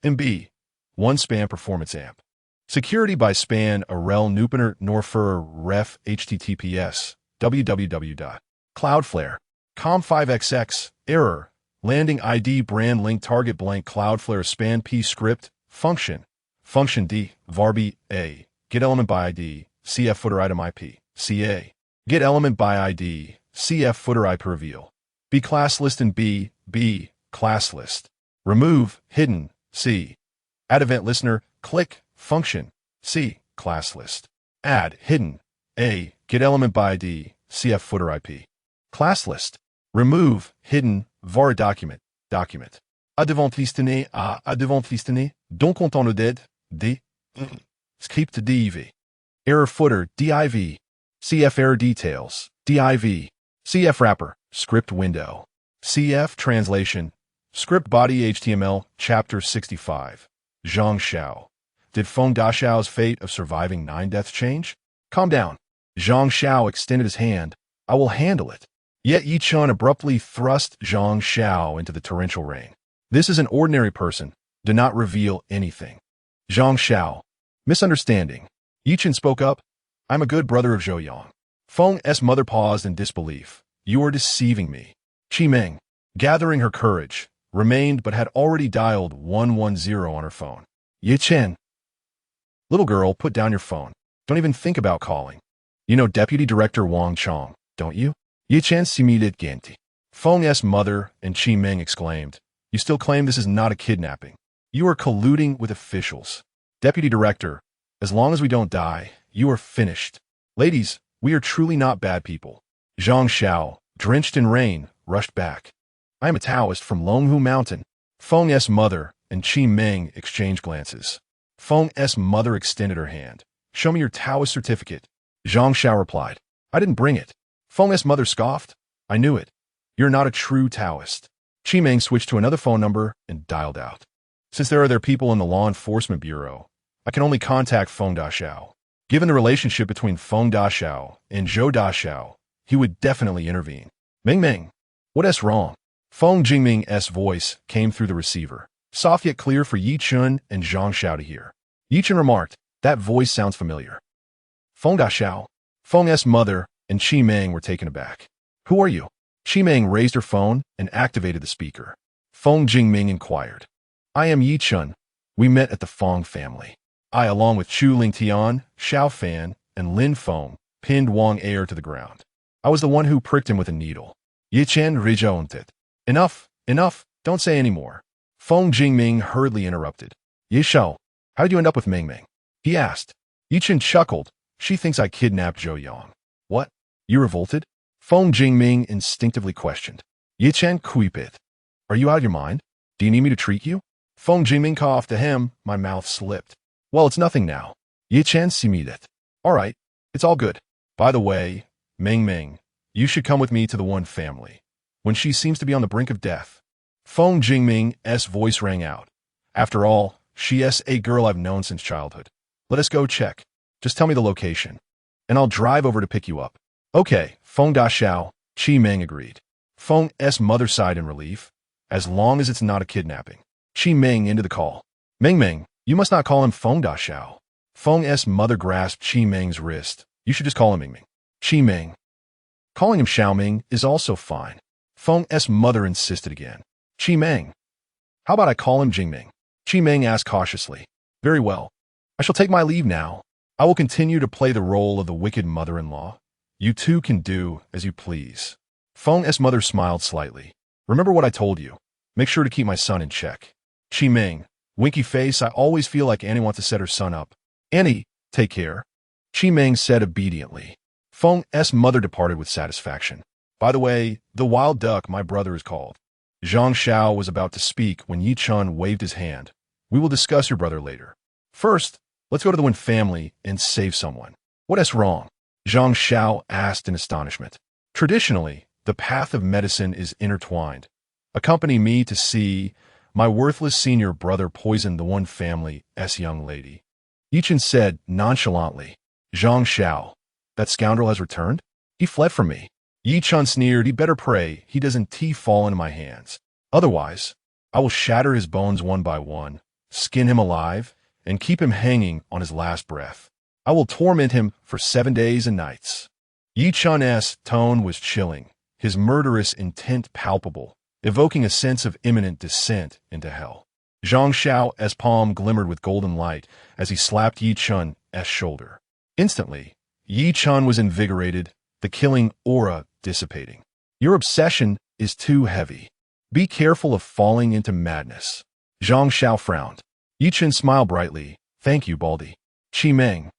MB 1 span performance amp security by span rel nupener norfer ref https www.cloudflare.com5xx error landing ID brand link target blank Cloudflare span p script function D varb a get element by ID CF footer item IP CA get element by ID CF footer IP reveal B class list and B class list remove hidden C add event listener click function C class list add hidden A get element by ID CF footer IP class list remove hidden var document a devant listener donc content le dead D script div error footer div CF error details div CF wrapper script window CF translation script body HTML chapter 65 Zhang Xiao did Feng Daxiao's fate of surviving 9 deaths change? Calm down. Zhang Xiao extended his hand. I will handle it. Yet Yi Chun abruptly thrust Zhang Xiao into the torrential rain. This is an ordinary person. Do not reveal anything. Zhang Xiao. Misunderstanding. Yi Chun spoke up. I'm a good brother of Zhou Yang. Feng's mother paused in disbelief. You are deceiving me. Qi Meng, gathering her courage, remained but had already dialed 110 on her phone. Yi Chen. Little girl, put down your phone. Don't even think about calling. You know Deputy Director Wang Chong, don't you? Yi Chen similed Genti. Feng's mother and Qi Meng exclaimed. You still claim this is not a kidnapping. You are colluding with officials. Deputy Director, as long as we don't die, you are finished. Ladies, we are truly not bad people. Zhang Xiao, drenched in rain, rushed back. I am a Taoist from Longhu Mountain. Feng's mother and Qi Meng exchanged glances. Feng's mother extended her hand. Show me your Taoist certificate. Zhang Xiao replied. I didn't bring it. Feng's mother scoffed. I knew it. You're not a true Taoist. Qi Meng switched to another phone number and dialed out. Since there are other people in the Law Enforcement Bureau, I can only contact Feng Daxiao. Given the relationship between Feng Daxiao and Zhou Daxiao, he would definitely intervene. Meng, what's wrong? Feng Jingming's voice came through the receiver, soft yet clear for Yi Chun and Zhang Xiao to hear. Yi Chun remarked, that voice sounds familiar. Feng Daxiao. Feng's mother and Qi Meng were taken aback. Who are you? Qi Meng raised her phone and activated the speaker. Feng Jingming inquired. I am Yi Chun. We met at the Feng family. I, along with Chu Lingtian, Xiao Fan, and Lin Feng, pinned Wang Air to the ground. I was the one who pricked him with a needle. Yi Chen rejoined. Enough, don't say any more. Feng Jingming hurriedly interrupted. Yi Shao, how did you end up with Meng? He asked. Yi Chen chuckled. She thinks I kidnapped Zhou Yang. What? You revolted? Feng Jingming instinctively questioned. Yi Chen quipped. Are you out of your mind? Do you need me to treat you? Feng Jingming coughed. To him, my mouth slipped. Well, it's nothing now. Yi Chen similed. All right, it's all good. By the way, Meng, you should come with me to the One family, when she seems to be on the brink of death. Feng Jingming's voice rang out. After all, She's a girl I've known since childhood. Let us go check. Just tell me the location, and I'll drive over to pick you up. Okay, Feng Da Xiao, Qi Meng agreed. Feng's mother sighed in relief, as long as it's not a kidnapping. Qi Meng into the call. Meng, you must not call him Feng Da Xiao. Feng's mother grasped Qi Meng's wrist. You should just call him Ming. Qi Meng. Calling him Xiao Ming is also fine. Feng's mother insisted again. Qi Meng. How about I call him Jingming? Qi Meng asked cautiously. Very well. I shall take my leave now. I will continue to play the role of the wicked mother-in-law. You two can do as you please. Feng's mother smiled slightly. Remember what I told you. Make sure to keep my son in check. Qi Meng. Winky face, I always feel like Annie wants to set her son up. Annie, take care. Qi Meng said obediently. Feng's mother departed with satisfaction. By the way, the wild duck my brother is called. Zhang Xiao was about to speak when Yi Chun waved his hand. We will discuss your brother later. First, let's go to the Wen family and save someone. What is wrong? Zhang Xiao asked in astonishment. Traditionally, the path of medicine is intertwined. Accompany me to see my worthless senior brother poisoned the Wen family's young lady. Yi Chun said nonchalantly. Zhang Xiao, that scoundrel has returned? He fled from me. Yi Chun sneered, he better pray he doesn't fall into my hands. Otherwise, I will shatter his bones one by one, skin him alive, and keep him hanging on his last breath. I will torment him for 7 days and nights. Yi Chun's tone was chilling, his murderous intent palpable, evoking a sense of imminent descent into hell. Zhang Xiao's palm glimmered with golden light as he slapped Yi Chun's shoulder. Instantly, Yi Chun was invigorated, the killing aura dissipating. Your obsession is too heavy. Be careful of falling into madness. Zhang Xiao frowned. Yi Chun smiled brightly. Thank you, Baldy. Qi Meng.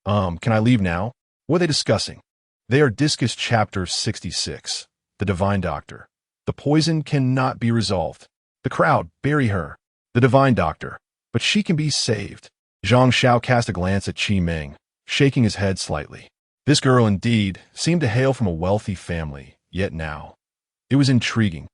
Can I leave now? What are they discussing? They are discussing chapter 66, The Divine Doctor. The poison cannot be resolved. The crowd, bury her. The Divine Doctor. But she can be saved. Zhang Xiao cast a glance at Qi Meng, shaking his head slightly. This girl indeed seemed to hail from a wealthy family, yet now. It was intriguing.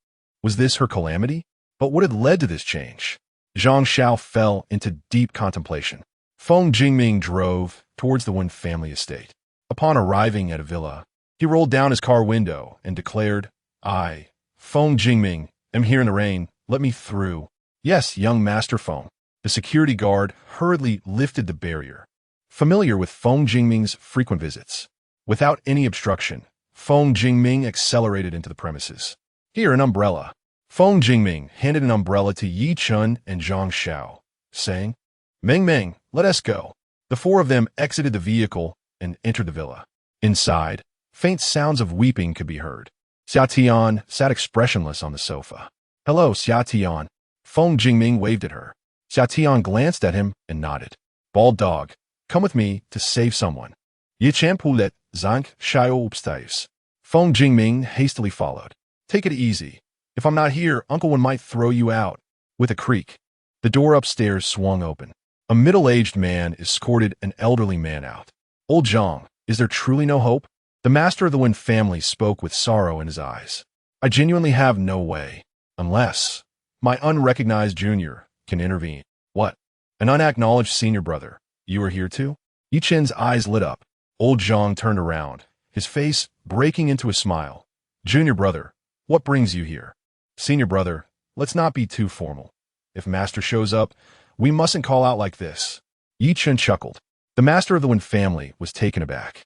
Was this her calamity? But what had led to this change? Zhang Xiao fell into deep contemplation. Feng Jingming drove towards the Wen family estate. Upon arriving at a villa, he rolled down his car window and declared, I, Feng Jingming, am here in the rain. Let me through. Yes, young Master Feng. The security guard hurriedly lifted the barrier. Familiar with Feng Jingming's frequent visits, without any obstruction, Feng Jingming accelerated into the premises. Here, an umbrella. Feng Jingming handed an umbrella to Yi Chun and Zhang Xiao, saying, Meng, let us go. The four of them exited the vehicle and entered the villa. Inside, faint sounds of weeping could be heard. Xia Tian sat expressionless on the sofa. Hello, Xia Tian. Feng Jingming waved at her. Xia Tian glanced at him and nodded. Bald dog, come with me to save someone. Yi Chan Poulet, Zank, Xiao Upstais. Feng Jingming hastily followed. Take it easy. If I'm not here, Uncle Wen might throw you out. With a creak, the door upstairs swung open. A middle-aged man escorted an elderly man out. Old Zhang, is there truly no hope? The master of the Wen family spoke with sorrow in his eyes. I genuinely have no way, unless my unrecognized junior can intervene. What? An unacknowledged senior brother. You are here too? Yi Chen's eyes lit up. Old Zhang turned around, his face breaking into a smile. Junior brother, what brings you here? Senior brother, let's not be too formal. If master shows up, we mustn't call out like this. Yi Chen chuckled. The master of the Wen family was taken aback.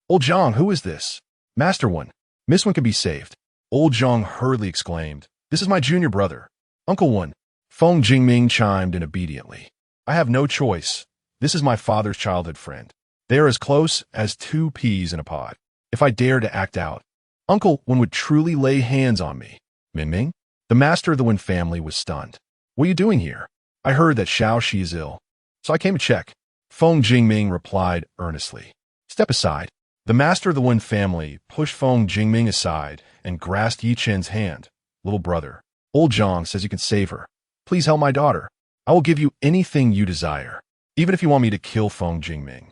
Old Zhang, who is this? Master Wen. Miss Wen can be saved. Old Zhang hurriedly exclaimed. This is my junior brother. Uncle Wen. Feng Jingming chimed in obediently. I have no choice. This is my father's childhood friend. They are as close as 2 peas in a pod. If I dare to act out, Uncle Wen would truly lay hands on me. Ming? The master of the Wen family was stunned. What are you doing here? I heard that Xiao Shi is ill, so I came to check. Feng Jingming replied earnestly. Step aside. The master of the Wen family pushed Feng Jingming aside and grasped Yi Chen's hand. Little brother, Old Zhang says you can save her. Please help my daughter. I will give you anything you desire, even if you want me to kill Feng Jingming.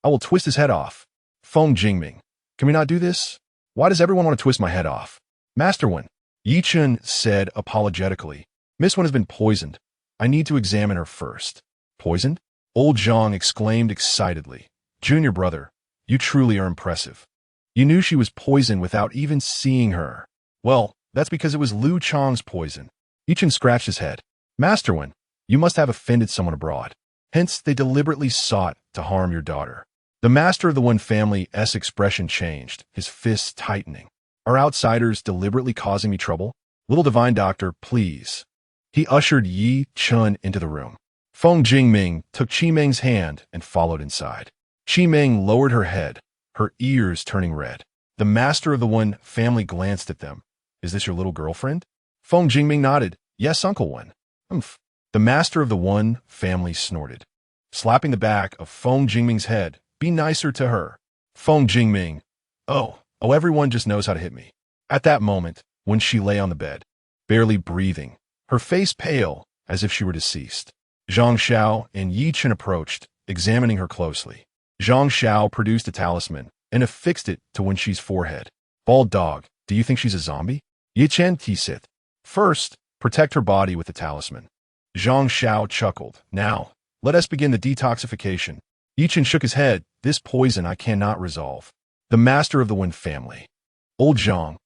I will twist his head off. Feng Jingming, can we not do this? Why does everyone want to twist my head off? Master Wen, Yi Chen said apologetically. Miss Wen has been poisoned. I need to examine her first. Poisoned? Old Zhang exclaimed excitedly. Junior brother, you truly are impressive. You knew she was poisoned without even seeing her. Well, that's because it was Lu Chang's poison. Yichin scratched his head. Master Wen, you must have offended someone abroad. Hence, they deliberately sought to harm your daughter. The master of the Wen family's expression changed, his fists tightening. Are outsiders deliberately causing me trouble? Little divine doctor, please. He ushered Yi Chun into the room. Feng Jingming took Qi Meng's hand and followed inside. Qi Meng lowered her head, her ears turning red. The master of the Wen family glanced at them. Is this your little girlfriend? Feng Jingming nodded. Yes, Uncle Wen. Umph. The master of the Wen family snorted. Slapping the back of Feng Jingming's head, be nicer to her. Feng Jingming. Oh, everyone just knows how to hit me. At that moment, when she lay on the bed, barely breathing, her face pale as if she were deceased, Zhang Xiao and Yi Chen approached, examining her closely. Zhang Xiao produced a talisman and affixed it to Wen Qi's forehead. Bald dog, do you think she's a zombie? Yi Chen T-sit. First, protect her body with the talisman. Zhang Xiao chuckled. Now, let us begin the detoxification. Yi Chen shook his head. This poison I cannot resolve. The master of the Wen family. Old Zhang.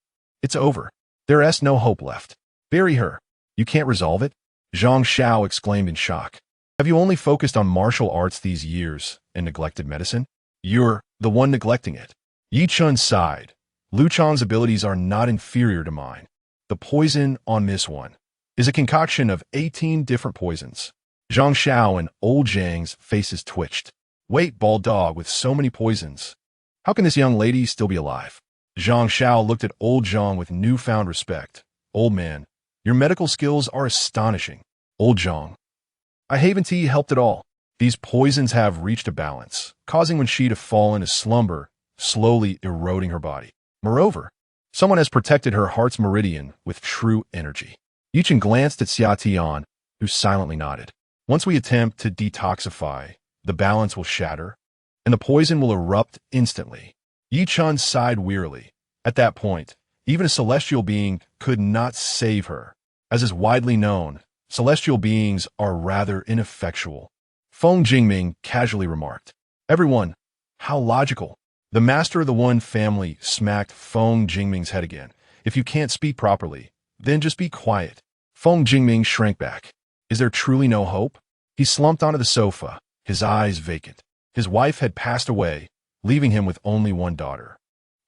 It's over. There is no hope left. Bury her. You can't resolve it? Zhang Xiao exclaimed in shock. Have you only focused on martial arts these years and neglected medicine? You're the one neglecting it. Yi Chun sighed. Lu Chang's abilities are not inferior to mine. The poison on Miss One is a concoction of 18 different poisons. Zhang Xiao and Old Zhang's faces twitched. Wait, bald dog, with so many poisons. How can this young lady still be alive? Zhang Xiao looked at Old Zhang with newfound respect. Old man, your medical skills are astonishing. Old Zhang. I haven't helped at all. These poisons have reached a balance, causing Wen Qi to fall into slumber, slowly eroding her body. Moreover, someone has protected her heart's meridian with true energy. Yichen glanced at Xia Tian, who silently nodded. Once we attempt to detoxify, the balance will shatter, and the poison will erupt instantly. Yi Chun sighed wearily. At that point, even a celestial being could not save her. As is widely known, celestial beings are rather ineffectual. Feng Jingming casually remarked. Everyone, how logical. The master of the Wen family smacked Feng Jingming's head again. If you can't speak properly, then just be quiet. Feng Jingming shrank back. Is there truly no hope? He slumped onto the sofa, his eyes vacant. His wife had passed away, leaving him with only one daughter.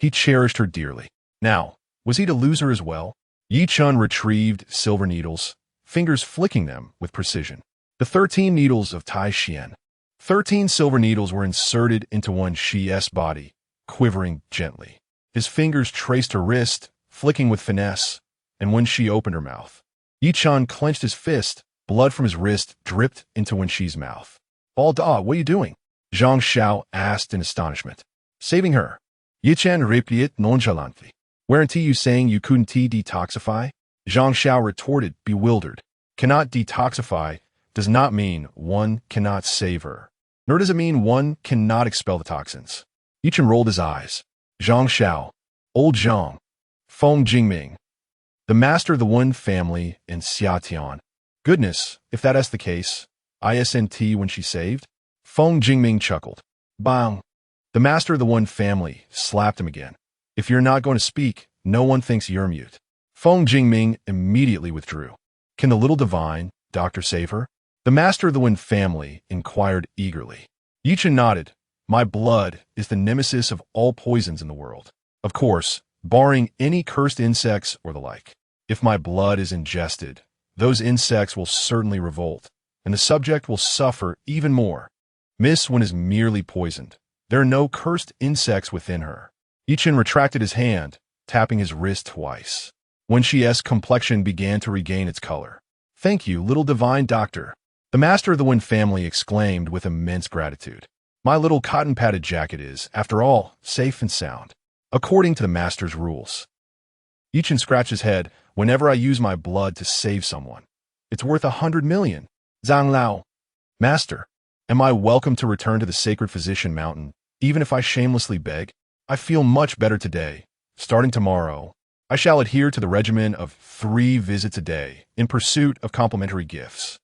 He cherished her dearly. Now, was he to lose her as well? Yi Chun retrieved silver needles, fingers flicking them with precision. The 13 needles of Tai Xian. 13 silver needles were inserted into Wen Qi's body, quivering gently. His fingers traced her wrist, flicking with finesse, and when she opened her mouth, Yi Chun clenched his fist. Blood from his wrist dripped into Wen Qi's mouth. Bald dog, what are you doing? Zhang Xiao asked in astonishment. Saving her. Yi Chen replied nonchalantly. Weren't you saying you couldn't detoxify? Zhang Xiao retorted, bewildered. Cannot detoxify does not mean one cannot save her. Nor does it mean one cannot expel the toxins. Yi Chen rolled his eyes. Zhang Xiao, Old Zhang, Feng Jingming, the master of the Wen family, and Xia Tian. Goodness, if that is the case, isn't when she saved? Feng Jingming chuckled. Bang! The master of the Wen family slapped him again. If you're not going to speak, no one thinks you're mute. Feng Jingming immediately withdrew. Can the little divine doctor save her? The master of the Wen family inquired eagerly. Yi Chen nodded. My blood is the nemesis of all poisons in the world. Of course, barring any cursed insects or the like. If my blood is ingested, those insects will certainly revolt, and the subject will suffer even more. Miss Wen is merely poisoned. There are no cursed insects within her. Yi Chen retracted his hand, tapping his wrist twice. Wen Qi's complexion began to regain its color. Thank you, little divine doctor. The master of the Wen family exclaimed with immense gratitude. My little cotton-padded jacket is, after all, safe and sound, according to the master's rules. Yi Chen scratched his head. Whenever I use my blood to save someone, it's worth 100 million. Zhang Lao. Master, am I welcome to return to the sacred physician mountain, even if I shamelessly beg? I feel much better today. Starting tomorrow, I shall adhere to the regimen of 3 visits a day in pursuit of complimentary gifts.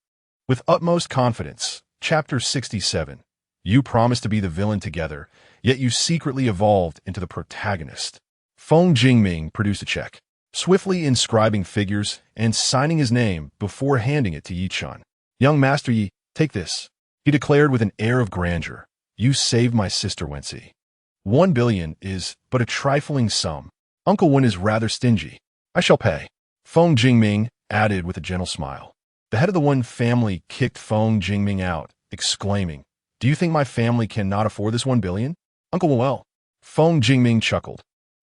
With utmost confidence. Chapter 67. You promised to be the villain together, yet you secretly evolved into the protagonist. Feng Jingming produced a check, swiftly inscribing figures and signing his name before handing it to Yichun. Young Master Yi, take this, he declared with an air of grandeur. You saved my sister Wensi. 1 billion is but a trifling sum. Uncle Wen is rather stingy. I shall pay. Feng Jingming added with a gentle smile. The head of the Wen family kicked Feng Jingming out, exclaiming, Do you think my family cannot afford this 1 billion? Uncle Well. Feng Jingming chuckled.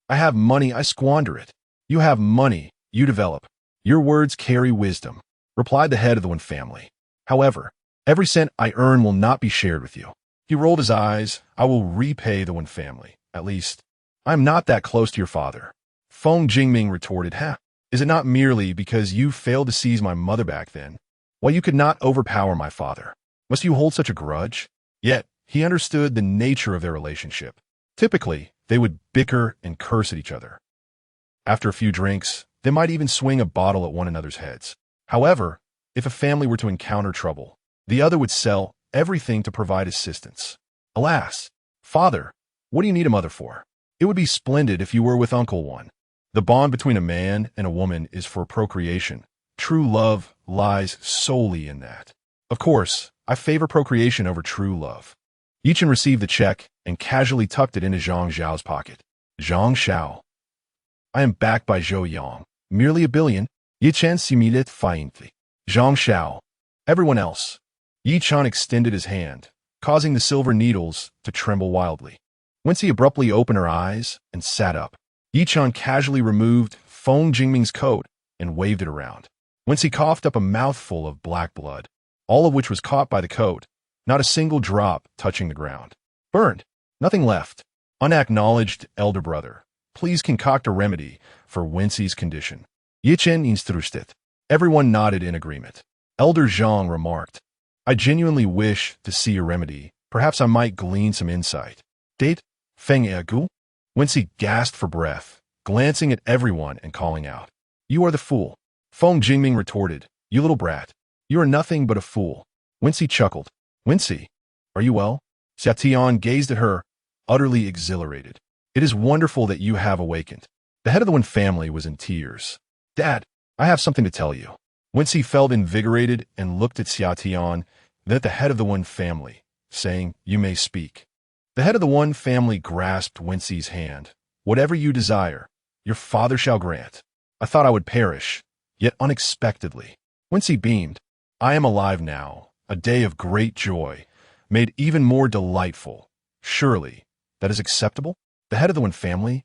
I have money, I squander it. You have money, you develop. Your words carry wisdom, replied the head of the Wen family. However, every cent I earn will not be shared with you. He rolled his eyes. I will repay the Wen family. At least, I am not that close to your father. Feng Jingming retorted, Is it not merely because you failed to seize my mother back then? Why you could not overpower my father? Must you hold such a grudge? Yet, he understood the nature of their relationship. Typically, they would bicker and curse at each other. After a few drinks, they might even swing a bottle at one another's heads. However, if a family were to encounter trouble, the other would sell everything to provide assistance. Alas, father, what do you need a mother for? It would be splendid if you were with Uncle One. The bond between a man and a woman is for procreation. True love lies solely in that. Of course, I favor procreation over true love. Yichun received the check and casually tucked it into Zhang Xiao's pocket. Zhang Xiao. I am backed by Zhou Yang. Merely 1 billion. Yichun similite faintly. Zhang Xiao. Everyone else. Yichun extended his hand, causing the silver needles to tremble wildly. Wensi abruptly opened her eyes and sat up. Yichun casually removed Feng Jingming's coat and waved it around. Wensi coughed up a mouthful of black blood, all of which was caught by the coat, not a single drop touching the ground. Burned. Nothing left. Unacknowledged elder brother. Please concoct a remedy for Wensi's condition. Yichun instructed. Everyone nodded in agreement. Elder Zhang remarked, I genuinely wish to see a remedy. Perhaps I might glean some insight. Date? Feng Egu? Wensi gasped for breath, glancing at everyone and calling out. You are the fool. Feng Jingming retorted. You little brat. You are nothing but a fool. Wensi chuckled. Wensi, are you well? Xia Tian gazed at her, utterly exhilarated. It is wonderful that you have awakened. The head of the Wen family was in tears. Dad, I have something to tell you. Wensi felt invigorated and looked at Xia Tian, then at the head of the Wen family, saying, You may speak. The head of the Wen family grasped Wensi's hand. Whatever you desire, your father shall grant. I thought I would perish, yet unexpectedly. Wensi beamed. I am alive now, a day of great joy, made even more delightful. Surely, that is acceptable? The head of the Wen family?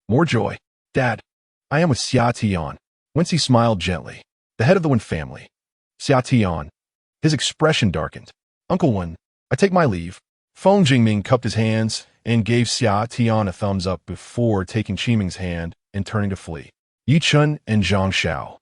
More joy. Dad, I am with Xia Tian. Wensi smiled gently. The head of the Wen family. Xia Tian. His expression darkened. Uncle Wen, I take my leave. Feng Jingming cupped his hands and gave Xia Tian a thumbs up before taking Qiming's hand and turning to flee. Yichun and Zhang Xiao.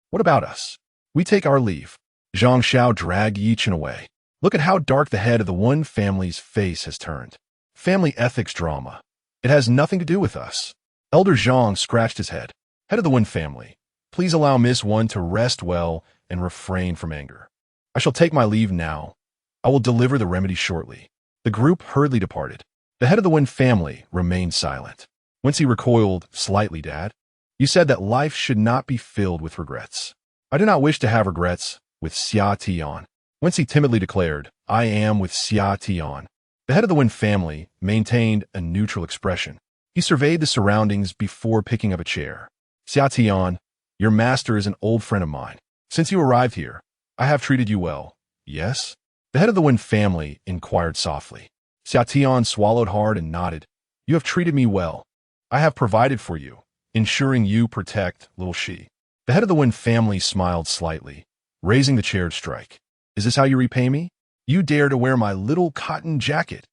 What about us? We take our leave. Zhang Xiao dragged Yichun away. Look at how dark the head of the Wen family's face has turned. Family ethics drama. It has nothing to do with us. Elder Zhang scratched his head. Head of the Wen family, please allow Miss Wen to rest well and refrain from anger. I shall take my leave now. I will deliver the remedy shortly. The group hurriedly departed. The head of the Wen family remained silent. Wensi recoiled slightly, Dad. You said that life should not be filled with regrets. I do not wish to have regrets with Xia Tian. Wensi timidly declared, I am with Xia Tian. The head of the Wen family maintained a neutral expression. He surveyed the surroundings before picking up a chair. Xia Tian, your master is an old friend of mine. Since you arrived here, I have treated you well. Yes? The head of the Wen family inquired softly. Xia Tian swallowed hard and nodded. You have treated me well. I have provided for you, ensuring you protect little Shi. The head of the Wen family smiled slightly, raising the chair to strike. Is this how you repay me? You dare to wear my little cotton jacket.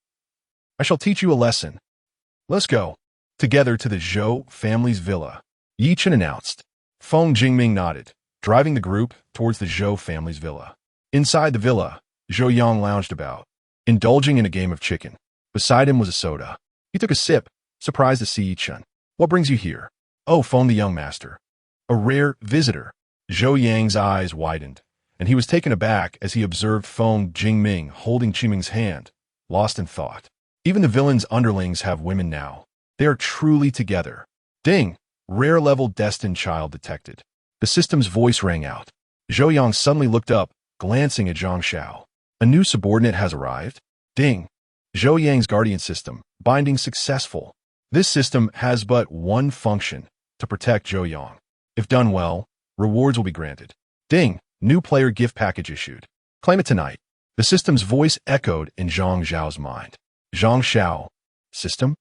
I shall teach you a lesson. Let's go. Together to the Zhou family's villa. Yichun announced. Feng Jingming nodded, driving the group towards the Zhou family's villa. Inside the villa, Zhou Yang lounged about, indulging in a game of chicken. Beside him was a soda. He took a sip, surprised to see Yichun. What brings you here? Oh, Feng the young master. A rare visitor. Zhou Yang's eyes widened, and he was taken aback as he observed Feng Jingming holding Qiming's hand, lost in thought. Even the villain's underlings have women now. They are truly together. Ding! Rare level destined child detected. The system's voice rang out. Zhou Yang suddenly looked up, glancing at Zhang Xiao. A new subordinate has arrived? Ding! Zhou Yang's guardian system, binding successful. This system has but one function, to protect Zhou Yang. If done well, rewards will be granted. Ding! New player gift package issued. Claim it tonight. The system's voice echoed in Zhang Xiao's mind. Zhang Xiao. System?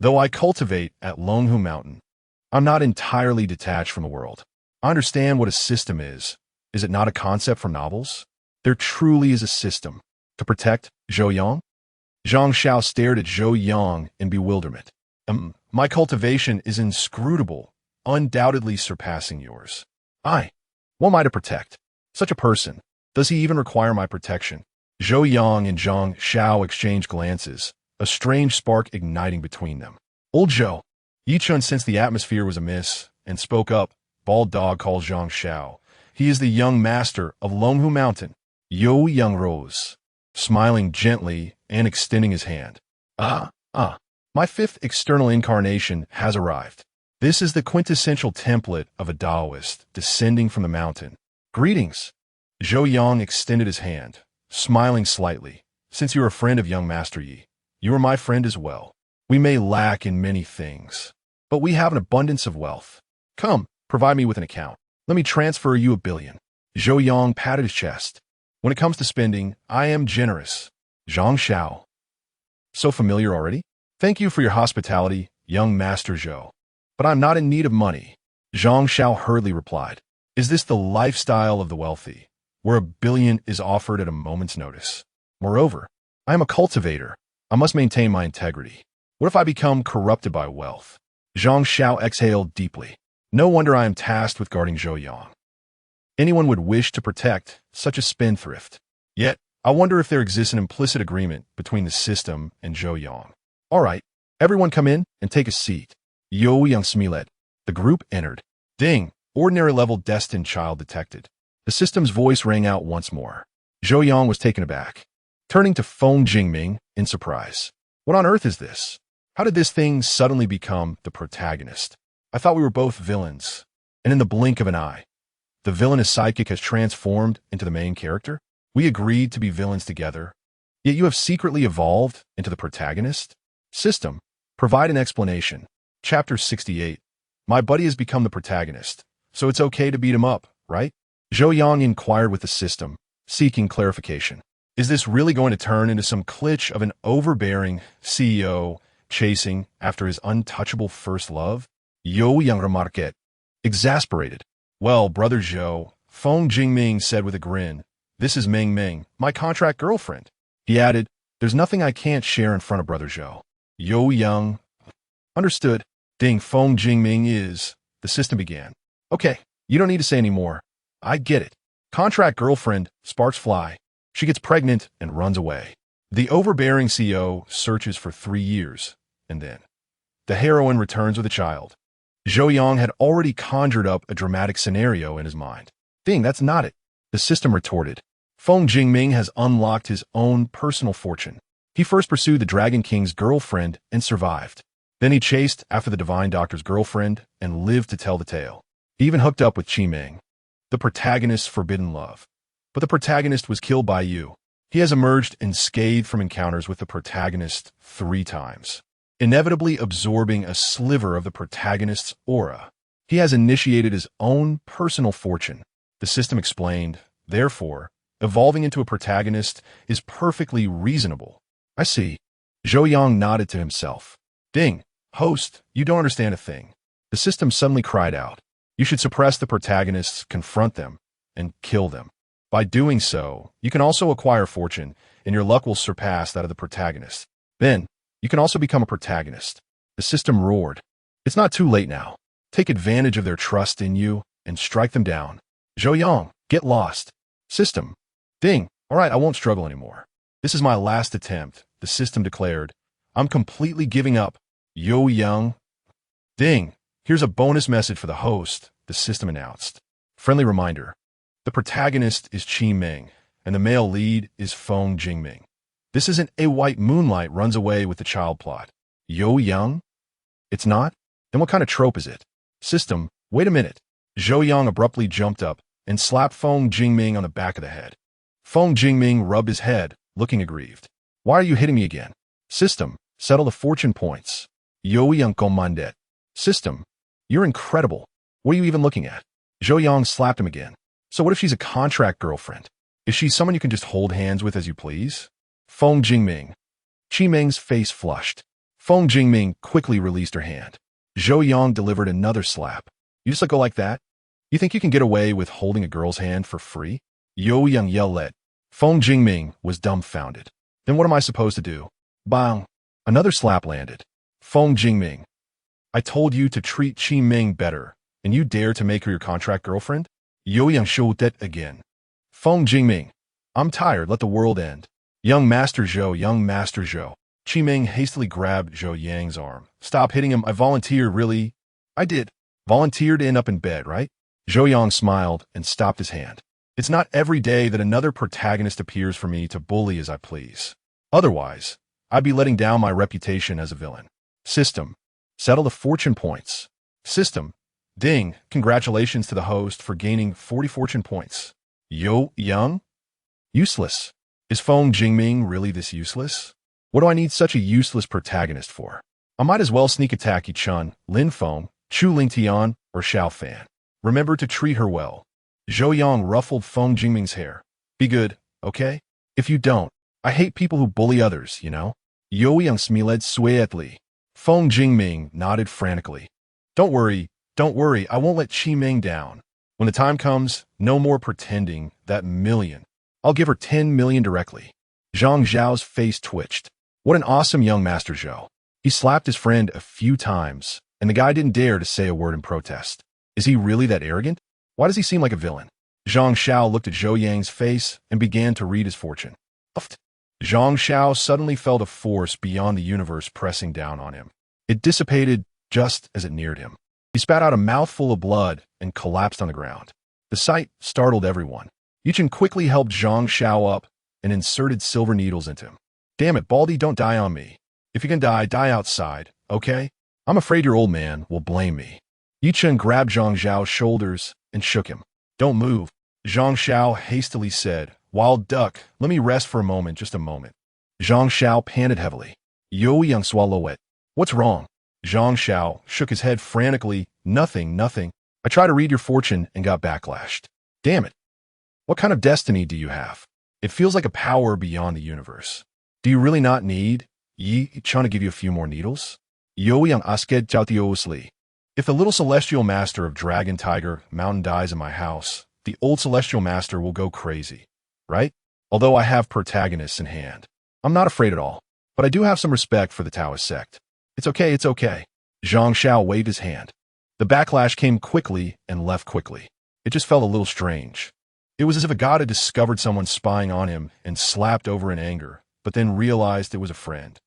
Though I cultivate at Lone Mountain, I'm not entirely detached from the world. I understand what a system is. Is it not a concept from novels? There truly is a system. To protect Zhou Yang? Zhang Xiao stared at Zhou Yang in bewilderment. My cultivation is inscrutable, undoubtedly surpassing yours. What am I to protect? Such a person. Does he even require my protection? Zhou Yang and Zhang Xiao exchanged glances, a strange spark igniting between them. Old Zhou. Yichun sensed the atmosphere was amiss and spoke up. Bald Dog calls Zhang Xiao. He is the young master of Lone Mountain. Zhou Yang rose, smiling gently and extending his hand. My fifth external incarnation has arrived. This is the quintessential template of a Taoist descending from the mountain. Greetings. Zhou Yang extended his hand, smiling slightly. Since you are a friend of young Master Yi, you are my friend as well. We may lack in many things, but we have an abundance of wealth. Come, provide me with an account. Let me transfer you 1 billion. Zhou Yang patted his chest. When it comes to spending, I am generous. Zhang Xiao. So familiar already? Thank you for your hospitality, young Master Zhou. But I'm not in need of money. Zhang Xiao hurriedly replied. Is this the lifestyle of the wealthy, where 1 billion is offered at a moment's notice? Moreover, I am a cultivator. I must maintain my integrity. What if I become corrupted by wealth? Zhang Xiao exhaled deeply. No wonder I am tasked with guarding Zhou Yang. Anyone would wish to protect such a spendthrift. Yet, I wonder if there exists an implicit agreement between the system and Zhou Yang. All right, everyone come in and take a seat. Zhou Yang Smilet. The group entered. Ding! Ordinary level destined child detected. The system's voice rang out once more. Zhou Yang was taken aback, turning to Feng Jingming in surprise. What on earth is this? How did this thing suddenly become the protagonist? I thought we were both villains. And in the blink of an eye, the villainous sidekick has transformed into the main character? We agreed to be villains together, yet you have secretly evolved into the protagonist? System, provide an explanation. Chapter 68. My buddy has become the protagonist, so it's okay to beat him up, right? Zhou Yang inquired with the system, seeking clarification. Is this really going to turn into some glitch of an overbearing CEO chasing after his untouchable first love? Zhou Yang remarqued, exasperated. Well, brother Zhou, Feng Jingming said with a grin, this is Ming Ming, my contract girlfriend. He added, there's nothing I can't share in front of brother Zhou. Zhou Yang. Understood. Ding Feng Jingming is, the system began. Okay, you don't need to say any more. I get it. Contract girlfriend, sparks fly. She gets pregnant and runs away. The overbearing CEO searches for 3 years, and then the heroine returns with a child. Zhou Yang had already conjured up a dramatic scenario in his mind. Ding, that's not it. The system retorted. Feng Jingming has unlocked his own personal fortune. He first pursued the Dragon King's girlfriend and survived. Then he chased after the Divine Doctor's girlfriend and lived to tell the tale. He even hooked up with Qiming, the protagonist's forbidden love. But the protagonist was killed by you. He has emerged unscathed from encounters with the protagonist 3 times, inevitably absorbing a sliver of the protagonist's aura. He has initiated his own personal fortune. The system explained, therefore, evolving into a protagonist is perfectly reasonable. I see. Zhou Yang nodded to himself. Ding, host, you don't understand a thing. The system suddenly cried out. You should suppress the protagonists, confront them, and kill them. By doing so, you can also acquire fortune, and your luck will surpass that of the protagonist. Then, you can also become a protagonist. The system roared. It's not too late now. Take advantage of their trust in you and strike them down. Zhou Yang, get lost. System. Ding. All right, I won't struggle anymore. This is my last attempt, the system declared. I'm completely giving up. Zhou Yang. Ding. Here's a bonus message for the host, the system announced. Friendly reminder. The The protagonist is Qi Ming, and the male lead is Feng Jingming. This isn't a white moonlight runs away with the child plot. Zhou Yang? It's not? Then what kind of trope is it? System, wait a minute. Zhou Yang abruptly jumped up and slapped Feng Jingming on the back of the head. Feng Jingming rubbed his head, looking aggrieved. Why are you hitting me again? System, settle the fortune points. Zhou Yang commanded. System, you're incredible. What are you even looking at? Zhou Yang slapped him again. So what if she's a contract girlfriend? Is she someone you can just hold hands with as you please? Feng Jingming. Qi Ming's face flushed. Feng Jingming quickly released her hand. Zhou Yang delivered another slap. You just let go like that? You think you can get away with holding a girl's hand for free? Zhou Yang yelled at. Feng Jingming was dumbfounded. Then what am I supposed to do? Bang! Another slap landed. Feng Jingming. I told you to treat Qi Ming better, and you dare to make her your contract girlfriend? Zhou Yang showed it again. Feng Jingming. I'm tired, let the world end. Young Master Zhou, young Master Zhou. Qi Ming hastily grabbed Zhou Yang's arm. Stop hitting him, I volunteered, really? I did. Volunteered to end up in bed, right? Zhou Yang smiled and stopped his hand. It's not every day that another protagonist appears for me to bully as I please. Otherwise, I'd be letting down my reputation as a villain. System. Settle the fortune points. System. Ding. Congratulations to the host for gaining 40 fortune points. Zhou Yang? Useless. Is Feng Jingming really this useless? What do I need such a useless protagonist for? I might as well sneak attack Yi Chun, Lin Feng, Chu Lingtian, or Xiao Fan. Remember to treat her well. Zhou Yang ruffled Feng Jingming's hair. Be good, okay? If you don't, I hate people who bully others, you know? Zhou Yang smiled sweetly. Feng Jingming nodded frantically. Don't worry, I won't let Qi Ming down. When the time comes, no more pretending, that million. I'll give her 10 million directly. Zhang Zhao's face twitched. What an awesome young Master Zhou. He slapped his friend a few times, and the guy didn't dare to say a word in protest. Is he really that arrogant? Why does he seem like a villain? Zhang Xiao looked at Zhou Yang's face and began to read his fortune. Uffed. Zhang Xiao suddenly felt a force beyond the universe pressing down on him. It dissipated just as it neared him. He spat out a mouthful of blood and collapsed on the ground. The sight startled everyone. Yichen quickly helped Zhang Xiao up and inserted silver needles into him. Damn it, Baldy, don't die on me. If you can die, die outside, okay? I'm afraid your old man will blame me. Yichen grabbed Zhang Xiao's shoulders and shook him. Don't move. Zhang Xiao hastily said, Wild duck, let me rest for a moment, just a moment. Zhang Xiao panted heavily. Zhou Yang swallowed it. What's wrong? Zhang Xiao shook his head frantically. Nothing. I tried to read your fortune and got backlashed. Damn it. What kind of destiny do you have? It feels like a power beyond the universe. Do you really not need Yi Chun to give you a few more needles? Zhou Yang asked doubtiously. If the little celestial master of Dragon Tiger Mountain dies in my house, the old celestial master will go crazy, right? Although I have protagonists in hand. I'm not afraid at all, but I do have some respect for the Taoist sect. It's okay. Zhang Xiao waved his hand. The backlash came quickly and left quickly. It just felt a little strange. It was as if a god had discovered someone spying on him and slapped over in anger, but then realized it was a friend,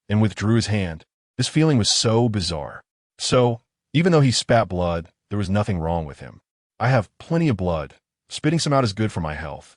and withdrew his hand. This feeling was so bizarre. So, even though he spat blood, there was nothing wrong with him. I have plenty of blood. Spitting some out is good for my health.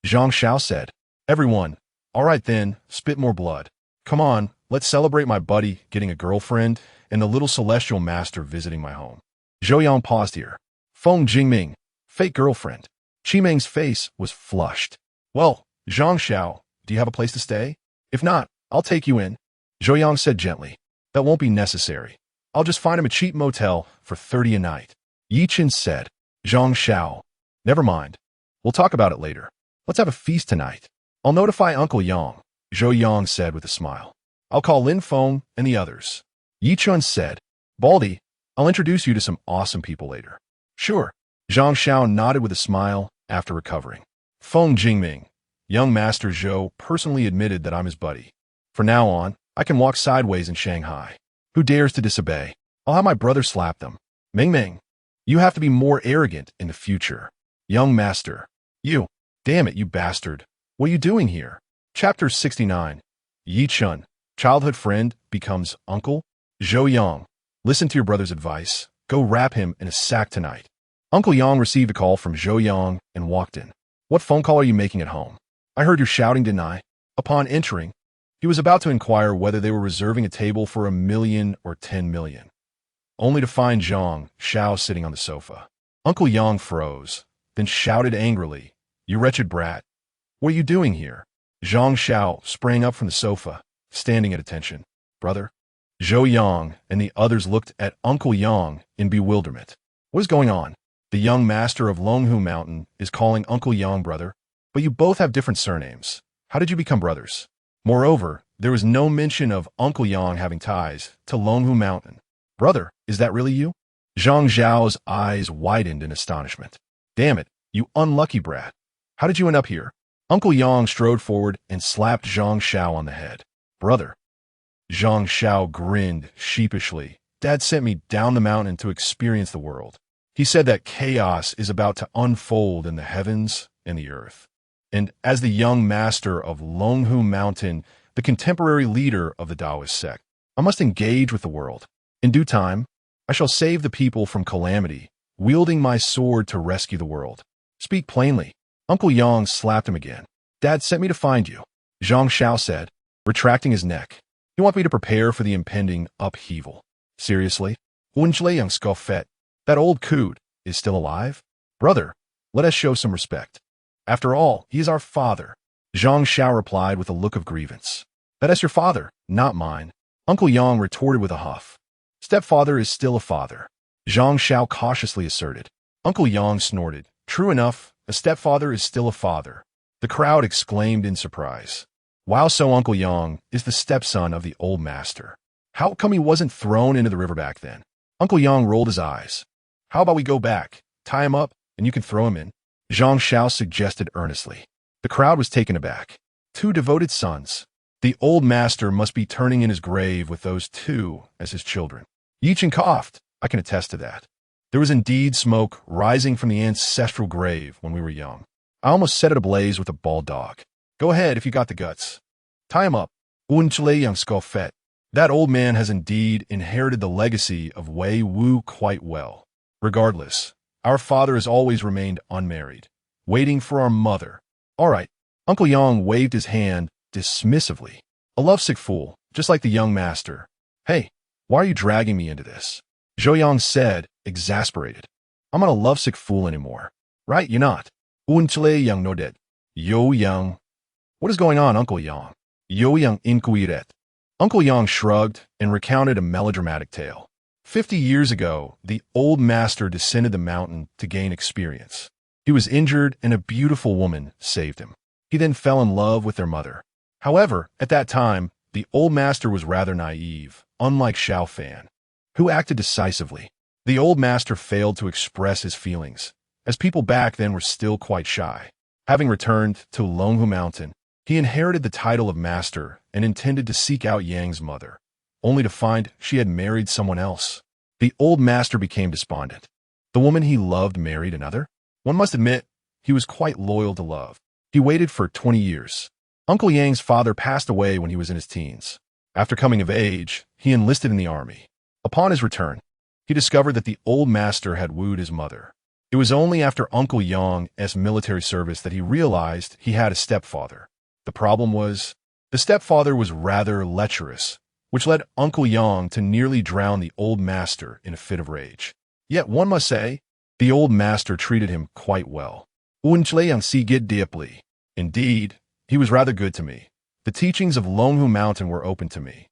Zhang Xiao said. Everyone, all right then, spit more blood. Come on, let's celebrate my buddy getting a girlfriend and the little celestial master visiting my home. Zhou Yang paused here. Feng Jingming, fake girlfriend. Qi Ming's face was flushed. Well, Zhang Xiao, do you have a place to stay? If not, I'll take you in. Zhou Yang said gently. That won't be necessary. I'll just find him a cheap motel for 30 a night. Yi Chen said. Zhang Xiao. Never mind. We'll talk about it later. Let's have a feast tonight. I'll notify Uncle Yang, Zhou Yang said with a smile. I'll call Lin Feng and the others. Yi Chun said. Baldy, I'll introduce you to some awesome people later. Sure. Zhang Xiao nodded with a smile after recovering. Feng Jingming, young Master Zhou personally admitted that I'm his buddy. From now on, I can walk sideways in Shanghai. Who dares to disobey? I'll have my brother slap them. Ming, you have to be more arrogant in the future. Young Master. You. Damn it, you bastard. What are you doing here? Chapter 69. Yi Chun, childhood friend, becomes uncle. Zhou Yang. Listen to your brother's advice. Go wrap him in a sack tonight. Uncle Yang received a call from Zhou Yang and walked in. What phone call are you making at home? I heard you're shouting, didn't I? Upon entering, he was about to inquire whether they were reserving a table for 1 million or 10 million, only to find Zhang Xiao sitting on the sofa. Uncle Yang froze, then shouted angrily, "You wretched brat! What are you doing here?" Zhang Xiao sprang up from the sofa, standing at attention. "Brother?" Zhou Yang and the others looked at Uncle Yang in bewilderment. "What is going on? The young master of Longhu Mountain is calling Uncle Yang brother, but you both have different surnames. How did you become brothers?" Moreover, there was no mention of Uncle Yang having ties to Longhu Mountain. "Brother, is that really you?" Zhang Zhao's eyes widened in astonishment. "Damn it, you unlucky brat. How did you end up here?" Uncle Yang strode forward and slapped Zhang Xiao on the head. "Brother." Zhang Xiao grinned sheepishly. "Dad sent me down the mountain to experience the world. He said that chaos is about to unfold in the heavens and the earth. And as the young master of Longhu Mountain, the contemporary leader of the Taoist sect, I must engage with the world. In due time, I shall save the people from calamity, wielding my sword to rescue the world. Speak plainly." Uncle Yang slapped him again. "Dad sent me to find you," Zhang Xiao said, retracting his neck. "You want me to prepare for the impending upheaval. Seriously? Zhou Yang scoffed. That old coot is still alive? Brother, let us show some respect. After all, he is our father." Zhang Xiao replied with a look of grievance. "That is your father, not mine," Uncle Yang retorted with a huff. "Stepfather is still a father," Zhang Xiao cautiously asserted. Uncle Yang snorted. "True enough, a stepfather is still a father." The crowd exclaimed in surprise. "Wow, so Uncle Yang is the stepson of the old master. How come he wasn't thrown into the river back then?" Uncle Yang rolled his eyes. "How about we go back, tie him up, and you can throw him in?" Zhang Xiao suggested earnestly. The crowd was taken aback. Two devoted sons. The old master must be turning in his grave with those two as his children. Yichen coughed. "I can attest to that. There was indeed smoke rising from the ancestral grave when we were young. I almost set it ablaze with a bald dog. Go ahead if you got the guts. Tie him up." Yang scoffed. "That old man has indeed inherited the legacy of Wei Wu quite well. Regardless, our father has always remained unmarried, waiting for our mother. All right." Uncle Yang waved his hand dismissively. "A lovesick fool, just like the young master. Hey, why are you dragging me into this?" Zhou Yang said, exasperated. "I'm not a lovesick fool anymore. Right, you're not." Yang nodded. "Zhou Yang." "What is going on, Uncle Yang?" Zhou Yang inquired. Uncle Yang shrugged and recounted a melodramatic tale. 50 years ago, the old master descended the mountain to gain experience. He was injured and a beautiful woman saved him. He then fell in love with their mother. However, at that time, the old master was rather naive, unlike Xiao Fan, who acted decisively. The old master failed to express his feelings, as people back then were still quite shy. Having returned to Longhu Mountain, he inherited the title of master and intended to seek out Yang's mother, only to find she had married someone else. The old master became despondent. The woman he loved married another? One must admit, he was quite loyal to love. He waited for 20 years. Uncle Yang's father passed away when he was in his teens. After coming of age, he enlisted in the army. Upon his return, he discovered that the old master had wooed his mother. It was only after Uncle Yang's military service that he realized he had a stepfather. The problem was, the stepfather was rather lecherous, which led Uncle Yang to nearly drown the old master in a fit of rage. Yet one must say, the old master treated him quite well. Yang si get deeply. Indeed, he was rather good to me. The teachings of Longhu Mountain were open to me.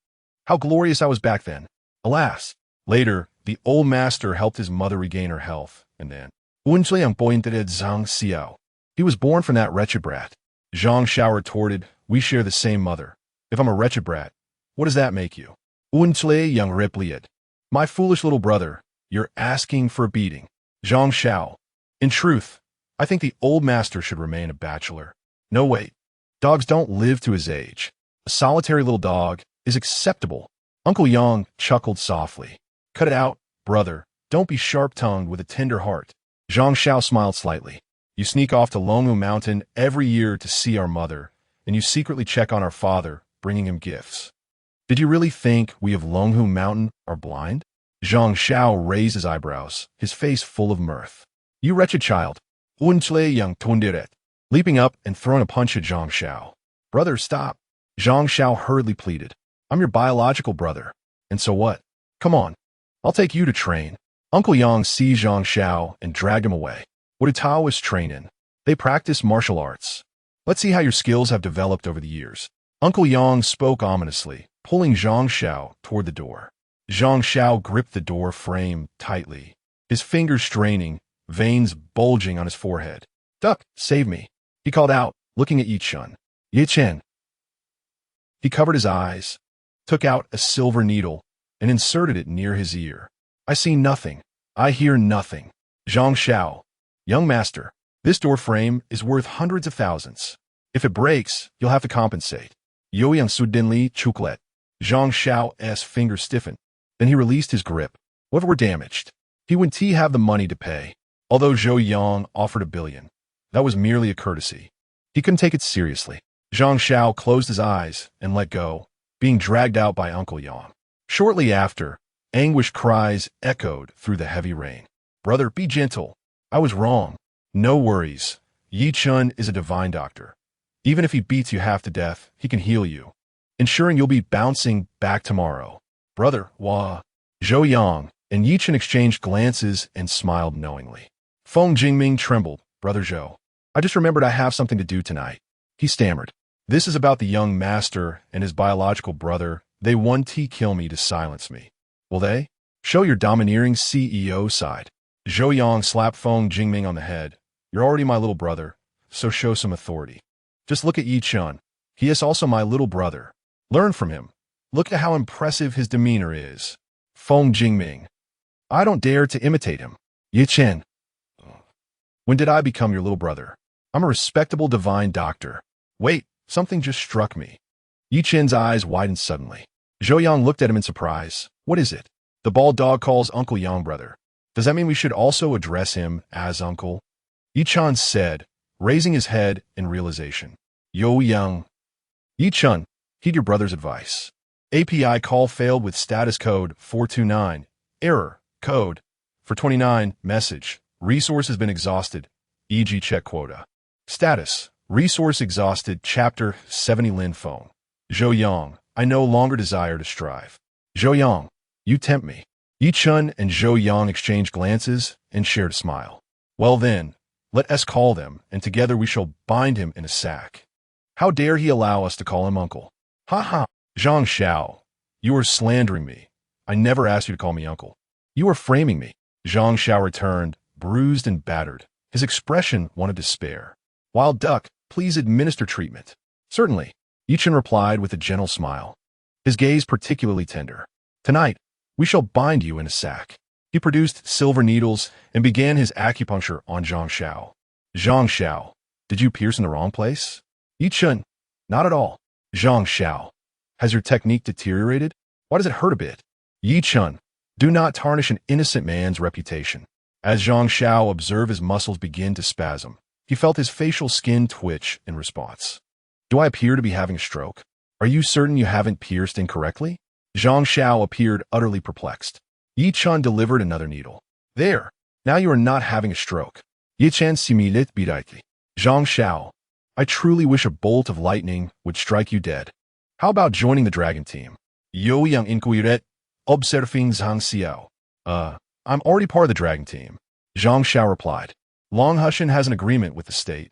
How glorious I was back then. Alas, later, the old master helped his mother regain her health, and then Yang pointed at Zhang Xiao. He was born from that wretched brat. Zhang Xiao retorted, "We share the same mother. If I'm a wretched brat, what does that make you?" Yang replied, "My foolish little brother, you're asking for a beating." Zhang Xiao, "In truth, I think the old master should remain a bachelor." "No, wait. Dogs don't live to his age. A solitary little dog is acceptable." Uncle Yang chuckled softly. "Cut it out, brother. Don't be sharp-tongued with a tender heart." Zhang Xiao smiled slightly. "You sneak off to Longhu Mountain every year to see our mother, and you secretly check on our father, bringing him gifts. Did you really think we of Longhu Mountain are blind?" Zhang Xiao raised his eyebrows, his face full of mirth. You wretched child. Zhou Yang tundiret, leaping up and throwing a punch at Zhang Xiao. Brother, stop. Zhang Xiao hurriedly pleaded. I'm your biological brother. And so what? Come on. I'll take you to train. Uncle Yang seized Zhang Xiao and dragged him away. What do Taoists train in? They practice martial arts. Let's see how your skills have developed over the years. Uncle Yang spoke ominously, pulling Zhang Xiao toward the door. Zhang Xiao gripped the door frame tightly, his fingers straining, veins bulging on his forehead. Duck, save me, he called out, looking at Yi Chun. Yi Chen. He covered his eyes, took out a silver needle, and inserted it near his ear. I see nothing. I hear nothing. Zhang Xiao. Young master, this door frame is worth hundreds of thousands. If it breaks, you'll have to compensate. Zhou Yang suddenly chuklet. Zhang Xiao's fingers stiffened. Then he released his grip. What if we're damaged? He wouldn't have the money to pay. Although Zhou Yang offered $1 billion, that was merely a courtesy. He couldn't take it seriously. Zhang Xiao closed his eyes and let go, being dragged out by Uncle Yang. Shortly after, anguished cries echoed through the heavy rain. Brother, be gentle. I was wrong. No worries. Yi Chun is a divine doctor. Even if he beats you half to death, he can heal you, ensuring you'll be bouncing back tomorrow. Brother, wah. Zhou Yang and Yi Chun exchanged glances and smiled knowingly. Feng Jingming trembled. Brother Zhou, I just remembered I have something to do tonight. He stammered. This is about the young master and his biological brother. They want to kill me to silence me. Will they? Show your domineering CEO side. Zhou Yang slapped Feng Jingming on the head. You're already my little brother, so show some authority. Just look at Yi Chun. He is also my little brother. Learn from him. Look at how impressive his demeanor is. Feng Jingming. I don't dare to imitate him. Yi Chen. When did I become your little brother? I'm a respectable divine doctor. Wait, something just struck me. Yi Chen's eyes widened suddenly. Zhou Yang looked at him in surprise. What is it? The bald dog calls Uncle Yang brother. Does that mean we should also address him as uncle? Yi Chun said, raising his head in realization. Zhou Yang. Yi Chun, heed your brother's advice. API call failed with status code 429. Error. Code. For 29. Message. Resource has been exhausted. E.g. check quota. Status. Resource exhausted. Chapter 70 Lin phone. Zhou Yang. I no longer desire to strive. Zhou Yang. You tempt me. Yi Chun and Zhou Yang exchanged glances and shared a smile. Well then, let us call them, and together we shall bind him in a sack. How dare he allow us to call him uncle? Ha ha! Zhang Xiao, you are slandering me. I never asked you to call me uncle. You are framing me. Zhang Xiao returned, bruised and battered. His expression one of despair. Wild duck, please administer treatment. Certainly, Yi Chun replied with a gentle smile, his gaze particularly tender. Tonight, we shall bind you in a sack. He produced silver needles and began his acupuncture on Zhang Xiao. Zhang Xiao, did you pierce in the wrong place? Yi Chun, not at all. Zhang Xiao, has your technique deteriorated? Why does it hurt a bit? Yi Chun, do not tarnish an innocent man's reputation. As Zhang Xiao observed his muscles begin to spasm, he felt his facial skin twitch in response. Do I appear to be having a stroke? Are you certain you haven't pierced incorrectly? Zhang Xiao appeared utterly perplexed. Yi Chun delivered another needle. There, now you are not having a stroke. Yi Chen similit bidaiti. Zhang Xiao, I truly wish a bolt of lightning would strike you dead. How about joining the dragon team? Zhou Yang inquiret, observing Zhang Xiao. I'm already part of the dragon team. Zhang Xiao replied. Long Hushin has an agreement with the state.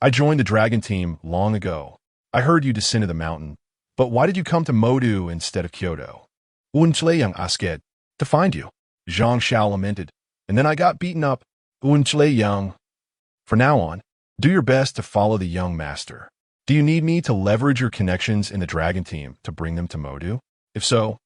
I joined the dragon team long ago. I heard you descended the mountain, but why did you come to Modu instead of Kyoto? Zhou Yang asked. To find you. Zhang Xiao lamented. And then I got beaten up. Zhou Yang. For now on, do your best to follow the young master. Do you need me to leverage your connections in the dragon team to bring them to Modu? If so,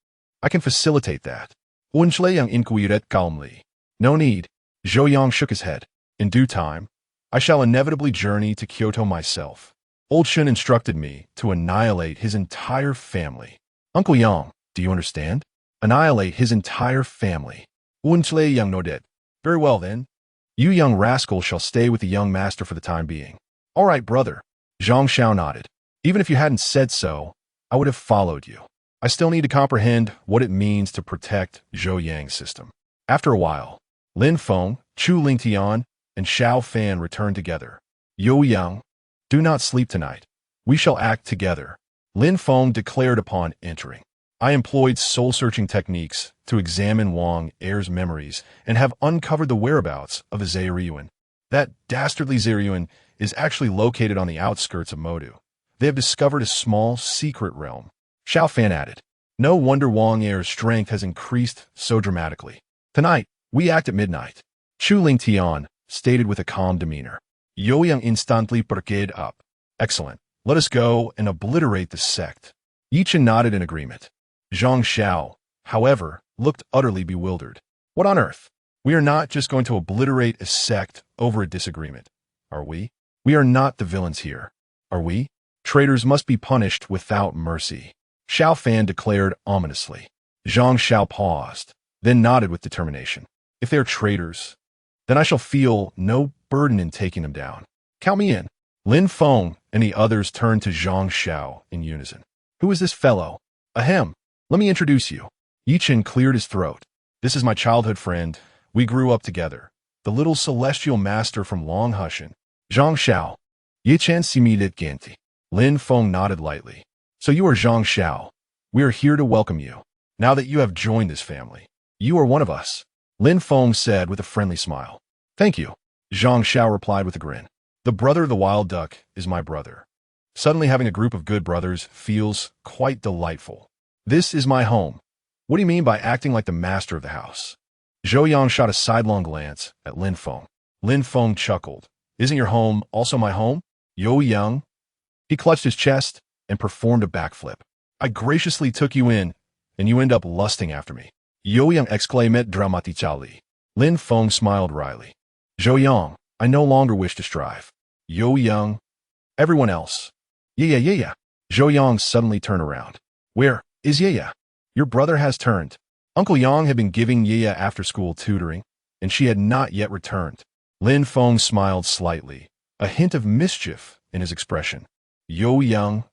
I can facilitate that. Zhou Yang inquired calmly. No need. Zhou Yang shook his head. In due time, I shall inevitably journey to Kyoto myself. Old Shun instructed me to annihilate his entire family. Uncle Yang, do you understand? Annihilate his entire family. Zhou Yang nodded. Very well then. You young rascal shall stay with the young master for the time being. All right, brother. Zhang Xiao nodded. Even if you hadn't said so, I would have followed you. I still need to comprehend what it means to protect Zhou Yang's system. After a while, Lin Feng, Chu Lingtian, and Xiao Fan returned together. Zhou Yang, do not sleep tonight. We shall act together, Lin Feng declared upon entering. I employed soul-searching techniques to examine Wang Er's memories and have uncovered the whereabouts of the Zairiyuan. That dastardly Zairiyuan is actually located on the outskirts of Modu. They have discovered a small, secret realm. Xiao Fan added. No wonder Wang Er's strength has increased so dramatically. Tonight, we act at midnight. Chu Ling Tian stated with a calm demeanor. Zhou Yang instantly perked up. Excellent. Let us go and obliterate the sect. Yi Chen nodded in agreement. Zhang Xiao, however, looked utterly bewildered. What on earth? We are not just going to obliterate a sect over a disagreement, are we? We are not the villains here, are we? Traitors must be punished without mercy, Xiao Fan declared ominously. Zhang Xiao paused, then nodded with determination. If they are traitors, then I shall feel no burden in taking them down. Count me in. Lin Feng and the others turned to Zhang Xiao in unison. Who is this fellow? Ahem. Let me introduce you. Yi Chen cleared his throat. This is my childhood friend. We grew up together. The little celestial master from Long Hushin. Zhang Xiao. Yi Chen similed Genti. Lin Feng nodded lightly. So you are Zhang Xiao. We are here to welcome you. Now that you have joined this family, you are one of us, Lin Feng said with a friendly smile. Thank you, Zhang Xiao replied with a grin. The brother of the wild duck is my brother. Suddenly having a group of good brothers feels quite delightful. This is my home. What do you mean by acting like the master of the house? Zhou Yang shot a sidelong glance at Lin Feng. Lin Feng chuckled. Isn't your home also my home? Zhou Yang? He clutched his chest and performed a backflip. I graciously took you in, and you end up lusting after me. Zhou Yang exclaimed dramatically. Lin Feng smiled wryly. Zhou Yang, I no longer wish to strive. Zhou Yang, everyone else. Yeah. Zhou Yang suddenly turned around. Where is Yaya? Your brother has turned. Uncle Yang had been giving Yaya after-school tutoring, and she had not yet returned. Lin Feng smiled slightly, a hint of mischief in his expression. Zhou Yang,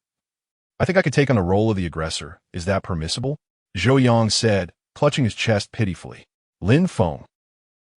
I think I could take on the role of the aggressor. Is that permissible? Zhou Yang said, clutching his chest pitifully. Lin Feng.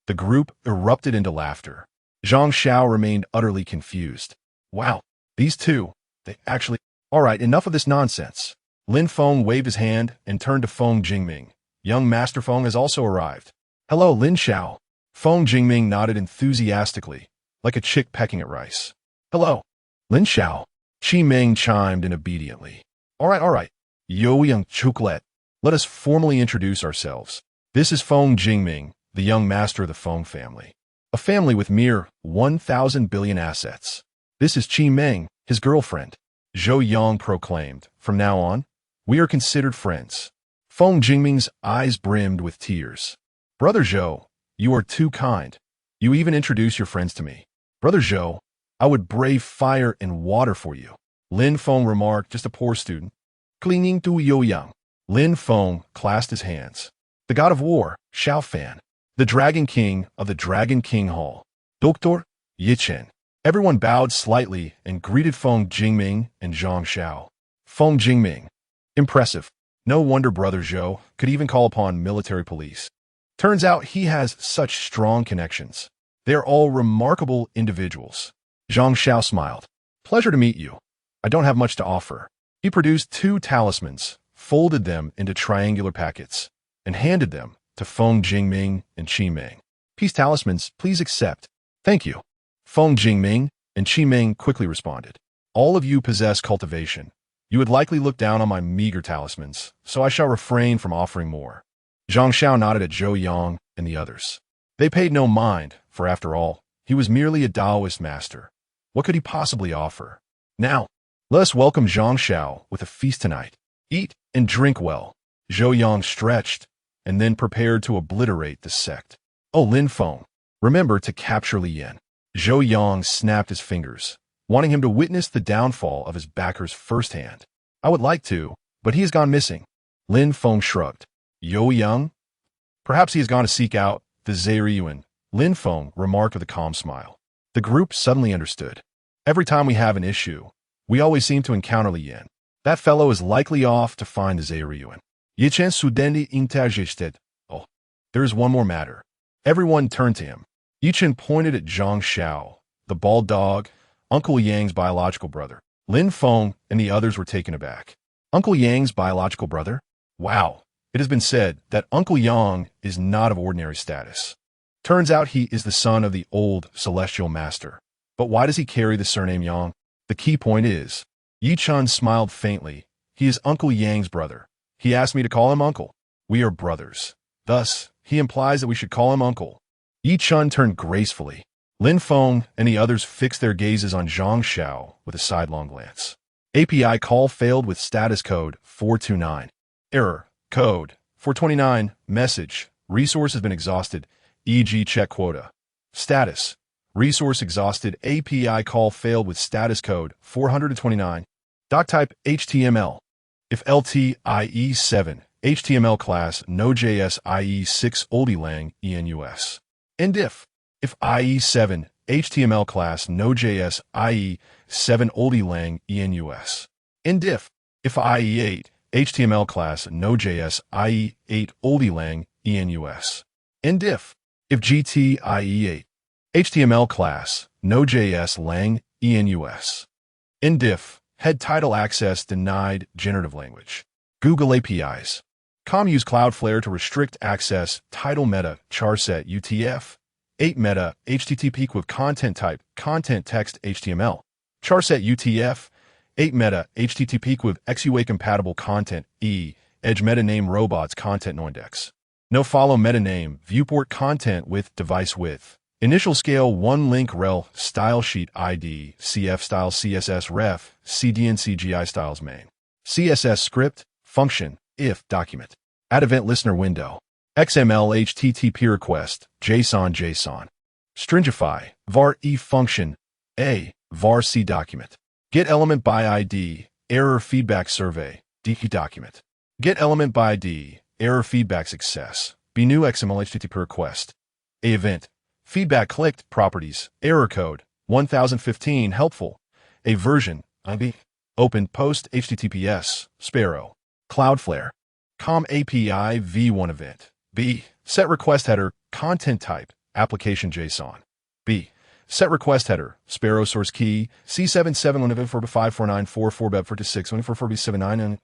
The group erupted into laughter. Zhang Xiao remained utterly confused. Wow, these two, they actually... All right, enough of this nonsense. Lin Feng waved his hand and turned to Feng Jingming. Young Master Feng has also arrived. Hello, Lin Xiao. Feng Jingming nodded enthusiastically, like a chick pecking at rice. Hello, Lin Xiao. Qi Meng chimed in obediently. All right. Zhou Yang Chuklet. Let us formally introduce ourselves. This is Feng Jingming, the young master of the Feng family. A family with mere 1,000 billion assets. This is Qi Meng, his girlfriend. Zhou Yang proclaimed. From now on, we are considered friends. Feng Jingming's eyes brimmed with tears. Brother Zhou, you are too kind. You even introduce your friends to me. Brother Zhou, I would brave fire and water for you. Lin Feng remarked, just a poor student. Clinging to Zhou Yang. Lin Feng clasped his hands. The god of war, Xiao Fan. The Dragon King of the Dragon King Hall. Dr. Yi Chen. Everyone bowed slightly and greeted Feng Jingming and Zhang Xiao. Feng Jingming. Impressive. No wonder Brother Zhou could even call upon military police. Turns out he has such strong connections. They are all remarkable individuals. Zhang Xiao smiled. Pleasure to meet you. I don't have much to offer. He produced 2 talismans, folded them into triangular packets, and handed them to Feng Jingming and Qi Meng. Peace talismans, please accept. Thank you. Feng Jingming and Qi Meng quickly responded. All of you possess cultivation. You would likely look down on my meager talismans, so I shall refrain from offering more. Zhang Xiao nodded at Zhou Yang and the others. They paid no mind, for after all, he was merely a Taoist master. What could he possibly offer? Now, let us welcome Zhang Xiao with a feast tonight. Eat and drink well. Zhou Yang stretched, and then prepared to obliterate the sect. Oh, Lin Feng, remember to capture Li Yan. Zhou Yang snapped his fingers, wanting him to witness the downfall of his backers firsthand. I would like to, but he has gone missing. Lin Feng shrugged. Zhou Yang? Perhaps he has gone to seek out the Zairiyuan, Lin Feng remarked with a calm smile. The group suddenly understood. Every time we have an issue, we always seem to encounter Li Yan. That fellow is likely off to find the Zairiyuan. Yi Chen sudendi intergested. Oh, there is one more matter. Everyone turned to him. Yichen pointed at Zhang Xiao, the bald dog, Uncle Yang's biological brother. Lin Feng and the others were taken aback. Uncle Yang's biological brother? Wow. It has been said that Uncle Yang is not of ordinary status. Turns out he is the son of the old celestial master. But why does he carry the surname Yang? The key point is, Yi Chun smiled faintly. He is Uncle Yang's brother. He asked me to call him uncle. We are brothers. Thus, he implies that we should call him uncle. Yi Chun turned gracefully. Lin Feng and the others fixed their gazes on Zhang Xiao with a sidelong glance. API call failed with status code 429. Error. Code 429. Message. Resource has been exhausted, e.g. check quota. Status. Resource exhausted. API call failed with status code 429. Doc type HTML. If LTIE7, HTML class Node.js IE6 oldie lang enus. And if IE7, HTML class Node.js IE7 oldie lang enus. And if IE8, HTML class Node.js IE8 oldie lang enus. And if GTIE8, HTML class Node.js lang enus. And if head title access denied generative language. Google APIs. Com use Cloudflare to restrict access title meta charset UTF 8 meta HTTP with content type content text HTML charset UTF 8 meta HTTP with XUA compatible content edge meta name robots content no index no follow meta name viewport content with device width initial scale 1 link rel style sheet ID CF style CSS ref CDN CGI styles main CSS script function if document add event listener window XML HTTP request JSON stringify var e function a var c document get element by ID error feedback survey DQ document get element by ID error feedback success b new XML HTTP request a event feedback clicked properties error code 1015 helpful a version IB open post HTTPS Sparrow Cloudflare com API v1 event b set request header content type application JSON b set request header Sparrow source key C77 event 45494 beb 46 2447 and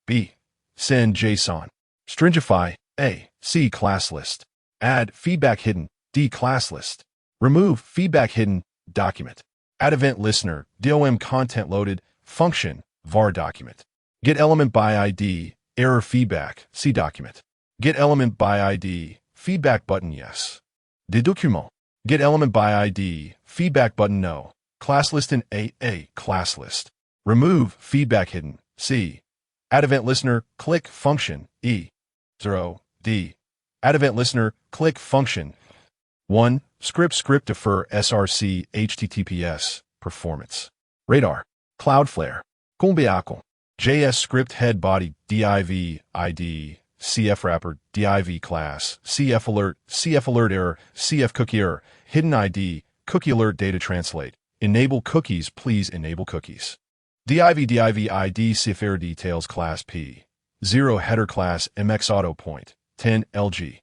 b send JSON stringify a c class list add feedback hidden d class list remove feedback hidden document add event listener DOM content loaded function var document get element by ID error feedback c document get element by ID feedback button yes de document get element by ID feedback button no class list in a class list remove feedback hidden c add event listener click function e 0 d add event listener click function 1 script defer src https performance radar Cloudflare Kumbiacle JS script head body div id CF wrapper div class CF alert error CF cookie error hidden ID cookie alert data translate enable cookies please enable cookies div ID CF error details class p 0 header class mx auto point 10 lg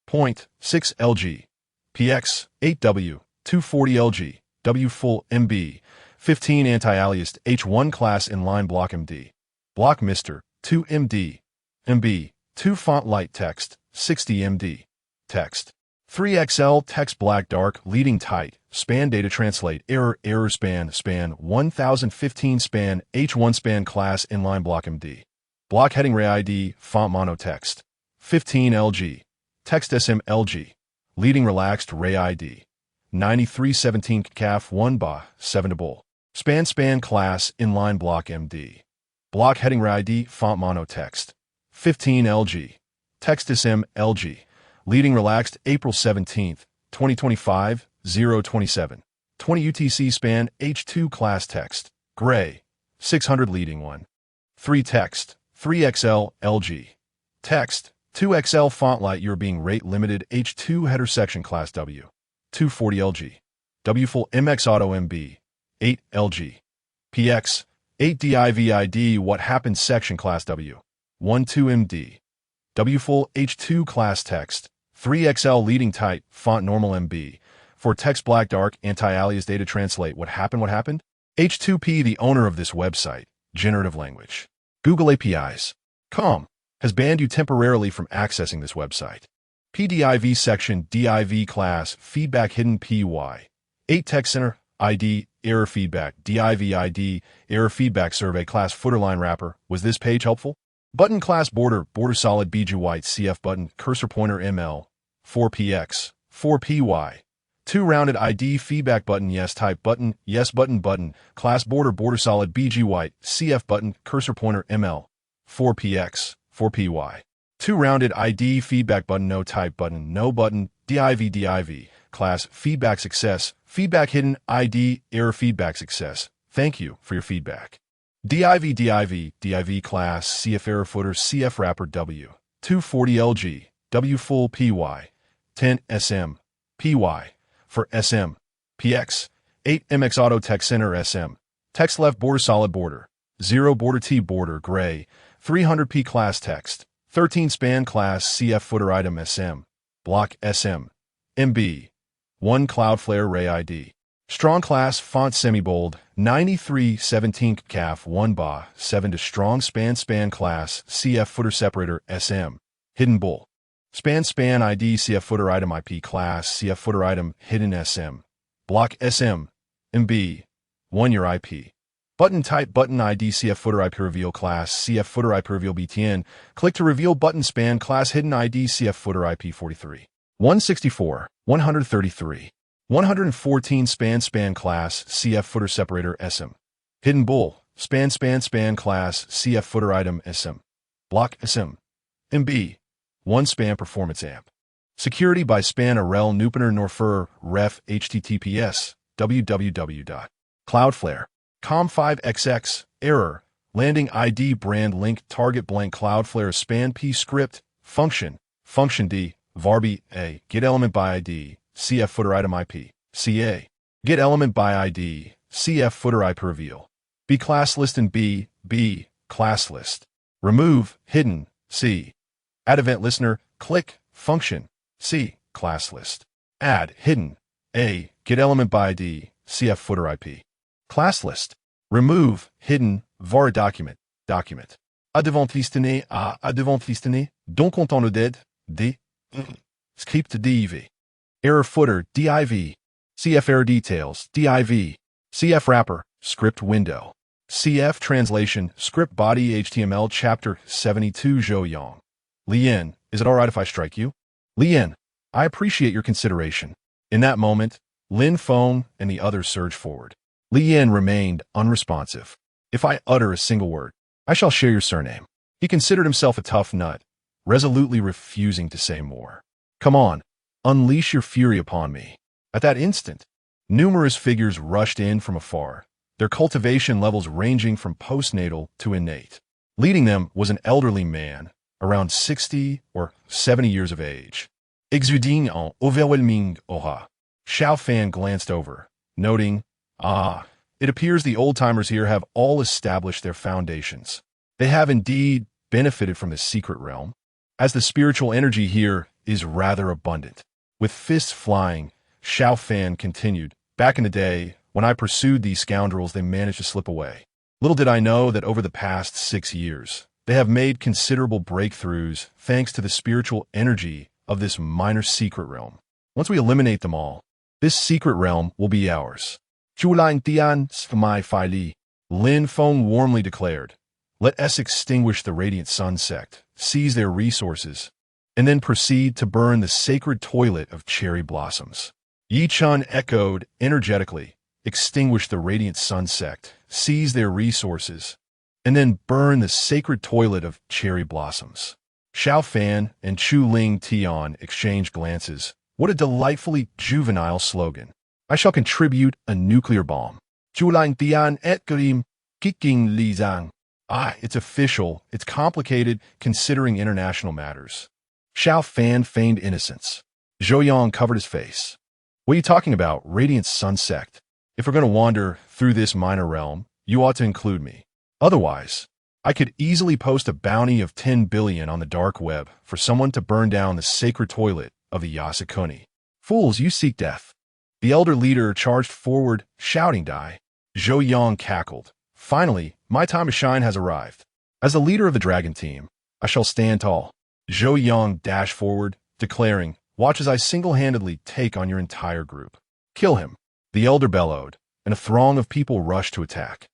point 6 lg px 8w 240 lg w full mb 15 anti-aliased h1 class inline block md block mister 2 md mb 2 font light text 60 md text 3xl text black dark leading tight span data translate error span 1015 span h1 span class inline block md block heading ray id font mono text 15 lg text sm lg leading relaxed ray id 9317 caf 1 ba 7 bull span class inline block md block heading ray id font mono text 15 lg text sm lg leading relaxed April 17th 2025 027 20 utc span h2 class text gray 600 leading 1 3 text 3xl lg text 2xl font light you're being rate limited h2 header section class w 240 lg w full mx auto mb 8 lg px 8 divid what happened section class w 12 md w full h2 class text 3xl leading tight font normal mb For text black dark anti-alias data translate what happened? H2P, the owner of this website, generative language. Google APIs. Com has banned you temporarily from accessing this website. PDIV section div class feedback hidden py. 8 text center ID error feedback div ID error feedback survey class footer line wrapper. Was this page helpful? Button class border solid BG white CF button cursor pointer ML 4px 4py 2 rounded ID feedback button yes type button yes button class border solid BG white CF button cursor pointer ML 4px 4py 2 rounded ID feedback button no type button no button div class feedback success feedback hidden ID error feedback success. Thank you for your feedback. div class CF error footer CF wrapper W 240 LG W full PY 10 SM PY for SM PX 8 MX auto text center SM text left border solid border 0 border T border gray 300p class text 13 span class CF footer item SM block SM MB 1 Cloudflare Ray ID. Strong class font semi-bold 93 17 calf 1 ba 7 to strong span class CF footer separator SM. Hidden bull. Span ID CF footer item IP class CF footer item hidden SM. Block SM. MB. 1 your IP. Button type button ID CF footer IP reveal class CF footer IP reveal BTN. Click to reveal button span class hidden ID CF footer IP 43. 164, 133, 114 span class CF footer separator SM. Hidden bull, span class CF footer item SM. Block SM. MB. 1 span performance amp. Security by span rel nupener norfer ref https www.cloudflare.com 5xx error landing ID brand link target blank Cloudflare span p script function D varb a get element by ID CF footer item IP CA get element by ID CF footer IP reveal B class list and B class list remove hidden C add event listener click function C class list add hidden A get element by ID CF footer IP class list remove hidden var document a devant listener donc content le dead D script div error footer div CF error details div CF wrapper script window CF translation script body HTML chapter 72 Zhou Yang. Lien, is it alright if I strike you? Lien, I appreciate your consideration. In that moment, Lin phone and the others surged forward. Lien remained unresponsive. If I utter a single word, I shall share your surname. He considered himself a tough nut, resolutely refusing to say more. Come on, unleash your fury upon me. At that instant, numerous figures rushed in from afar, their cultivation levels ranging from postnatal to innate. Leading them was an elderly man, around 60 or 70 years of age. Exuding en overwhelming aura. Xiao Fan glanced over, noting, it appears the old-timers here have all established their foundations. They have indeed benefited from this secret realm, as the spiritual energy here is rather abundant. With fists flying, Xiao Fan continued, back in the day, when I pursued these scoundrels, they managed to slip away. Little did I know that over the past 6 years, they have made considerable breakthroughs thanks to the spiritual energy of this minor secret realm. Once we eliminate them all, this secret realm will be ours. Zhulang Tian Smai Fai Li, Lin Feng warmly declared. Let us extinguish the Radiant Sun sect, seize their resources, and then proceed to burn the sacred toilet of cherry blossoms. Yi Chun echoed energetically, extinguish the Radiant Sun sect, seize their resources, and then burn the sacred toilet of cherry blossoms. Xiao Fan and Chu Ling Tian exchanged glances. What a delightfully juvenile slogan. I shall contribute a nuclear bomb. Zhulang Tian et Karim, Kiking Li Zhang. It's official. It's complicated, considering international matters. Xiao Fan feigned innocence. Zhou Yang covered his face. What are you talking about, Radiant Sun sect? If we're going to wander through this minor realm, you ought to include me. Otherwise, I could easily post a bounty of 10 billion on the dark web for someone to burn down the sacred toilet of the Yasukuni. Fools, you seek death. The elder leader charged forward, shouting, "Die!" Zhou Yang cackled. "Finally, my time to shine has arrived. As the leader of the dragon team, I shall stand tall." Zhou Yang dashed forward, declaring, "Watch as I single-handedly take on your entire group." "Kill him," the elder bellowed, and a throng of people rushed to attack.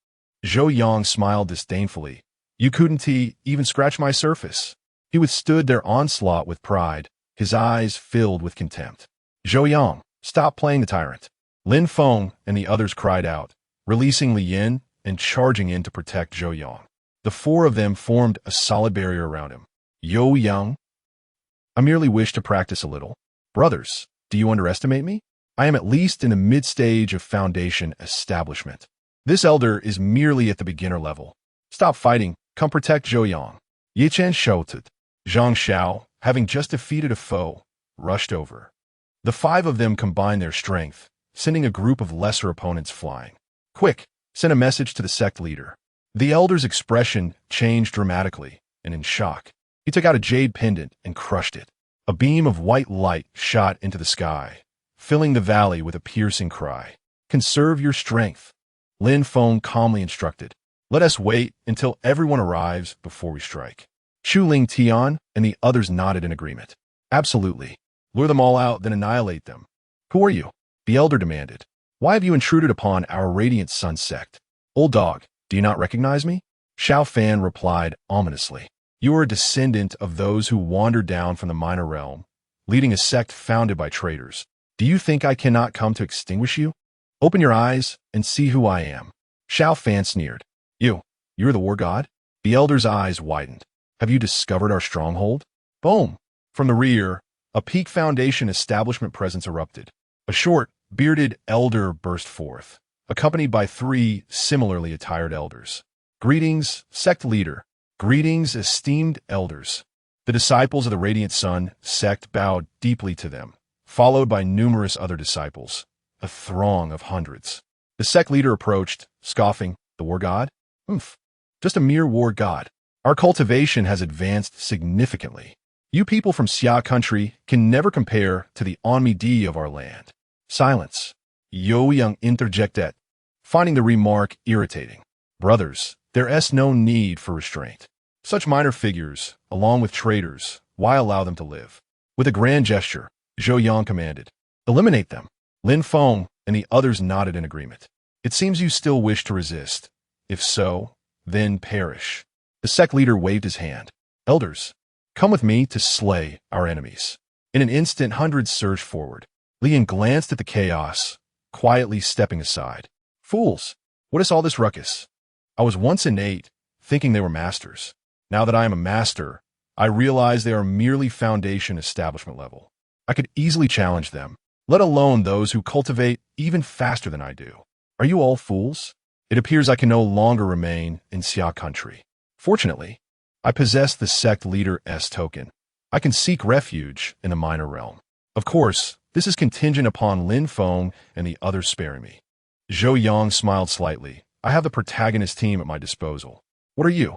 Zhou Yang smiled disdainfully. "You couldn't even scratch my surface." He withstood their onslaught with pride, his eyes filled with contempt. "Zhou Yang, stop playing the tyrant." Lin Feng and the others cried out, releasing Li Yin and charging in to protect Zhou Yang. The four of them formed a solid barrier around him. "Zhou Yang, I merely wish to practice a little." "Brothers, do you underestimate me? I am at least in the mid-stage of foundation establishment. This elder is merely at the beginner level. Stop fighting, come protect Zhou Yang." Yi Chen shouted. Zhang Xiao, having just defeated a foe, rushed over. The five of them combined their strength, sending a group of lesser opponents flying. "Quick, send a message to the sect leader." The elder's expression changed dramatically, and in shock, he took out a jade pendant and crushed it. A beam of white light shot into the sky, filling the valley with a piercing cry. "Conserve your strength," Lin Feng calmly instructed. "Let us wait until everyone arrives before we strike." Shu Ling Tian and the others nodded in agreement. "Absolutely. Lure them all out, then annihilate them." "Who are you?" the elder demanded. "Why have you intruded upon our Radiant Sun sect?" "Old dog, do you not recognize me?" Xiao Fan replied ominously. "You are a descendant of those who wandered down from the minor realm, leading a sect founded by traitors. Do you think I cannot come to extinguish you? Open your eyes and see who I am." Xiao Fan sneered. You're the war god?" The elder's eyes widened. "Have you discovered our stronghold?" Boom! From the rear, a peak foundation establishment presence erupted. A short, bearded elder burst forth, accompanied by three similarly attired elders. "Greetings, sect leader." "Greetings, esteemed elders." The disciples of the Radiant Sun sect bowed deeply to them, followed by numerous other disciples, a throng of hundreds. The sect leader approached, scoffing, "The war god? Just a mere war god. Our cultivation has advanced significantly. You people from Xia country can never compare to the Onmidi of our land." Silence. Zhou Yang interjected, finding the remark irritating. "Brothers, there is no need for restraint. Such minor figures, along with traitors, why allow them to live?" With a grand gesture, Zhou Yang commanded, "Eliminate them." Lin Feng and the others nodded in agreement. "It seems you still wish to resist. If so, then perish." The sect leader waved his hand. "Elders, come with me to slay our enemies." In an instant, hundreds surged forward. Li Yin glanced at the chaos, quietly stepping aside. "Fools, what is all this ruckus? I was once innate, thinking they were masters. Now that I am a master, I realize they are merely foundation establishment level. I could easily challenge them, let alone those who cultivate even faster than I do. Are you all fools? It appears I can no longer remain in Xia country. Fortunately, I possess the sect leader's token. I can seek refuge in the minor realm. Of course, this is contingent upon Lin Feng and the others sparing me." Zhou Yang smiled slightly. "I have the protagonist team at my disposal. What are you?"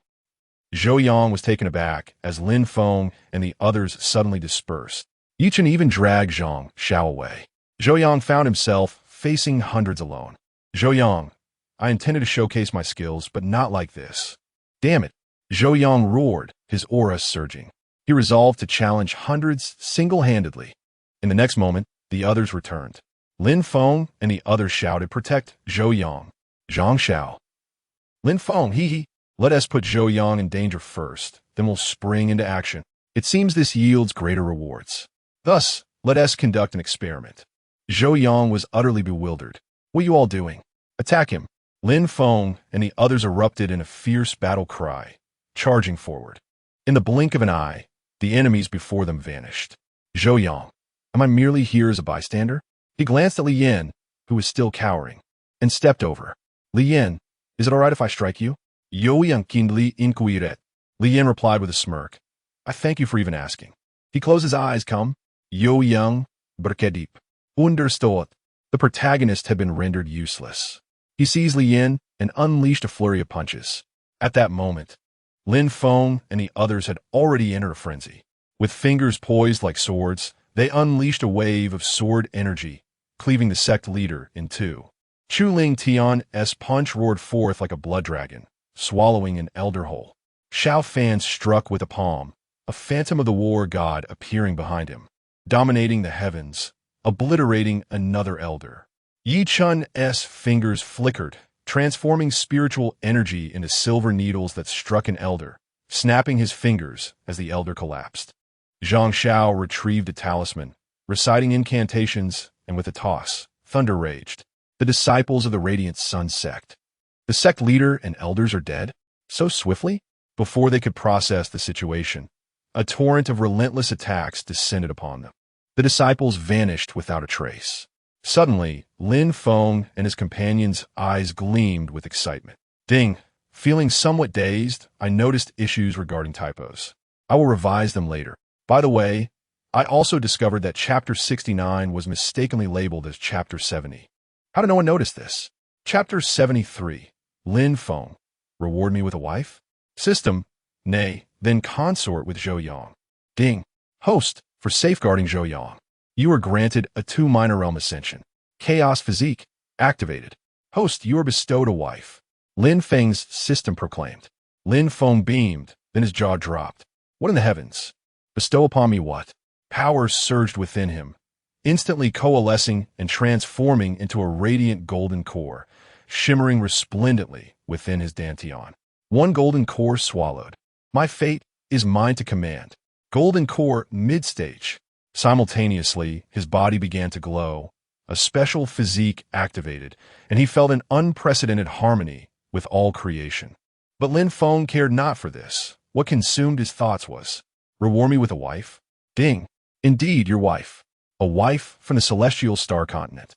Zhou Yang was taken aback as Lin Feng and the others suddenly dispersed. Yi Chen even dragged Zhang Xiao away. Zhou Yang found himself facing hundreds alone. "Zhou Yang, I intended to showcase my skills, but not like this." "Damn it!" Zhou Yang roared, his aura surging. He resolved to challenge hundreds single-handedly. In the next moment, the others returned. Lin Feng and the others shouted, "Protect Zhou Yang." Zhang Xiao. "Lin Feng, hee. Let us put Zhou Yang in danger first, then we'll spring into action. It seems this yields greater rewards. Thus, let us conduct an experiment." Zhou Yang was utterly bewildered. "What are you all doing? Attack him." Lin Feng and the others erupted in a fierce battle cry, charging forward. In the blink of an eye, the enemies before them vanished. "Zhou Yang, am I merely here as a bystander?" He glanced at Li Yin, who was still cowering, and stepped over. "Li Yin, is it all right if I strike you?" "Zhou Yang kindly inquired." Li Yin replied with a smirk. "I thank you for even asking." He closed his eyes. "Come." Zhou Yang, Berkedip. Understood. The protagonist had been rendered useless. He seized Li Yin and unleashed a flurry of punches. At that moment, Lin Feng and the others had already entered a frenzy. With fingers poised like swords, they unleashed a wave of sword energy, cleaving the sect leader in two. Chu Ling Tian's punch roared forth like a blood dragon, swallowing an elder whole. Xiao Fan struck with a palm, a phantom of the war god appearing behind him, dominating the heavens, obliterating another elder. Yi Chun's fingers flickered, transforming spiritual energy into silver needles that struck an elder, snapping his fingers as the elder collapsed. Zhang Xiao retrieved a talisman, reciting incantations, and with a toss, thunder raged. The disciples of the Radiant Sun sect. The sect leader and elders are dead? So swiftly? Before they could process the situation, a torrent of relentless attacks descended upon them. The disciples vanished without a trace. Suddenly, Lin Feng and his companions' eyes gleamed with excitement. Ding! Feeling somewhat dazed, I noticed issues regarding typos. I will revise them later. By the way, I also discovered that Chapter 69 was mistakenly labeled as Chapter 70. How did no one notice this? Chapter 73. Lin Feng. Reward me with a wife? System. Nay, then consort with Zhou Yang. Ding. Host. For safeguarding Zhou Yang. You are granted a 2 minor realm ascension. Chaos physique. Activated. Host. You are bestowed a wife. Lin Feng's system proclaimed. Lin Feng beamed, then his jaw dropped. What in the heavens? Bestow upon me what? Power surged within him, instantly coalescing and transforming into a radiant golden core, shimmering resplendently within his dantian. One golden core swallowed. My fate is mine to command. Golden core mid-stage. Simultaneously, his body began to glow. A special physique activated, and he felt an unprecedented harmony with all creation. But Lin Feng cared not for this. What consumed his thoughts was, reward me with a wife? Ding. Indeed, your wife. A wife from the celestial star continent.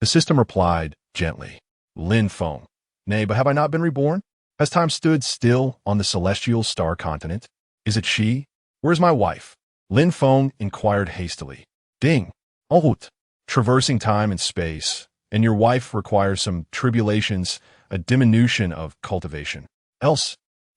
The system replied, gently. Lin Feng. Nay, but have I not been reborn? Has time stood still on the celestial star continent? Is it she? Where is my wife? Lin Feng inquired hastily. Ding. Out. Traversing time and space, and your wife requires some tribulations, a diminution of cultivation. Else,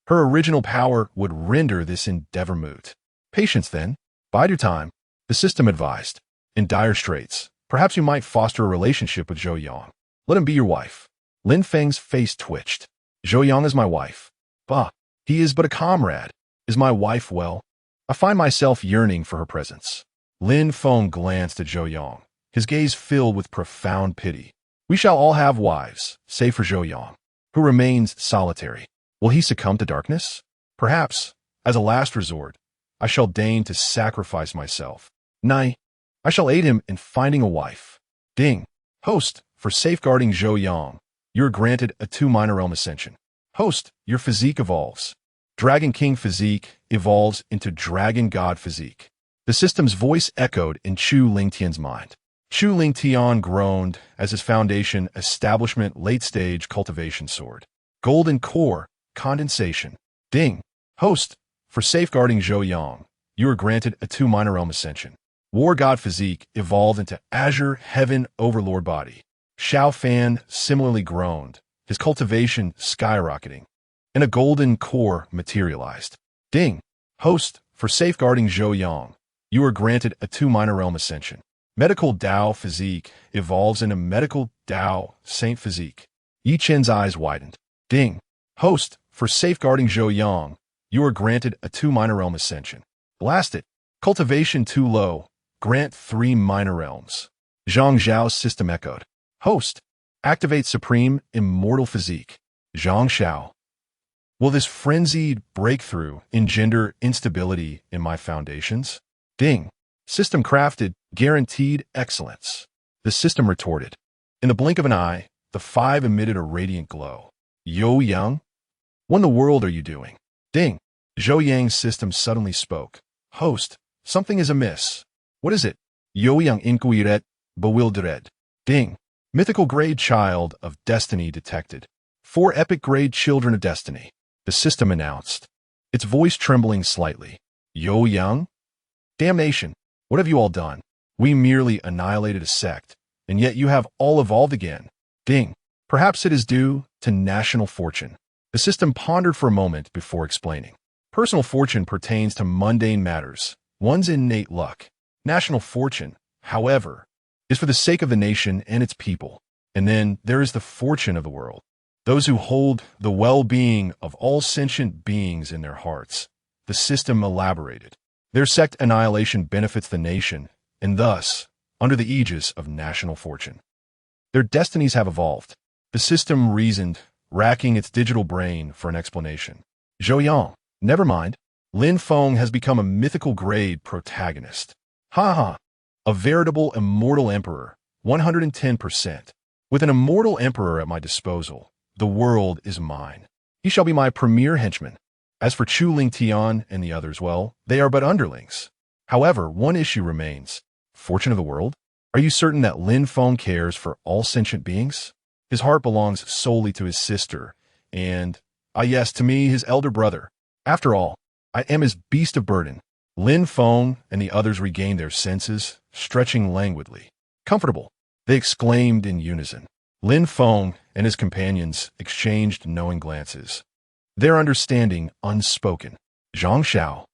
her original power would render this endeavor moot. Patience, then. Bide your time. The system advised. In dire straits, perhaps you might foster a relationship with Zhou Yang. Let him be your wife. Lin Feng's face twitched. Zhou Yang is my wife. Bah, he is but a comrade. Is my wife well? I find myself yearning for her presence. Lin Feng glanced at Zhou Yang, his gaze filled with profound pity. We shall all have wives, save for Zhou Yang, who remains solitary. Will he succumb to darkness? Perhaps, as a last resort, I shall deign to sacrifice myself. Nay, I shall aid him in finding a wife. Ding. Host, for safeguarding Zhou Yang, you are granted a 2 minor realm ascension. Host, your physique evolves. Dragon King physique evolves into Dragon God physique. The system's voice echoed in Chu Lingtian's mind. Chu Lingtian groaned as his foundation establishment late-stage cultivation soared. Golden core, condensation. Ding. Host, for safeguarding Zhou Yang, you are granted a 2 minor realm ascension. War God physique evolved into Azure Heaven Overlord body. Xiao Fan similarly groaned, his cultivation skyrocketing, and a golden core materialized. Ding. Host, for safeguarding Zhou Yang, you are granted a 2 minor realm ascension. Medical Dao physique evolves into Medical Dao Saint physique. Yi Chen's eyes widened. Ding. Host, for safeguarding Zhou Yang, you are granted a 2 minor realm ascension. Blast it. Cultivation too low. Grant 3 minor realms. Zhang Zhao's system echoed. Host, activate Supreme Immortal Physique. Zhang Xiao. Will this frenzied breakthrough engender instability in my foundations? Ding. System crafted, guaranteed excellence. The system retorted. In the blink of an eye, the 5 emitted a radiant glow. Zhou Yang? What in the world are you doing? Ding. Zhou Yang's system suddenly spoke. Host, something is amiss. What is it? Zhou Yang inquired, bewildered. Ding. Mythical grade child of destiny detected. 4 epic grade children of destiny. The system announced, its voice trembling slightly. Zhou Yang? Damnation. What have you all done? We merely annihilated a sect, and yet you have all evolved again. Ding. Perhaps it is due to national fortune. The system pondered for a moment before explaining. Personal fortune pertains to mundane matters, one's innate luck. National fortune, however, is for the sake of the nation and its people. And then there is the fortune of the world, those who hold the well-being of all sentient beings in their hearts. The system elaborated. Their sect annihilation benefits the nation, and thus, under the aegis of national fortune. Their destinies have evolved. The system reasoned, racking its digital brain for an explanation. Zhou Yang, never mind. Lin Feng has become a mythical grade protagonist. Ha ha. A veritable Immortal Emperor, 110%. With an Immortal Emperor at my disposal, the world is mine. He shall be my premier henchman. As for Chu Ling Tian and the others, well, they are but underlings. However, one issue remains. Fortune of the world? Are you certain that Lin Feng cares for all sentient beings? His heart belongs solely to his sister, and, yes, to me, his elder brother. After all, I am his beast of burden. Lin Feng and the others regained their senses, stretching languidly. Comfortable, they exclaimed in unison. Lin Feng and his companions exchanged knowing glances, their understanding unspoken. Zhang Xiao,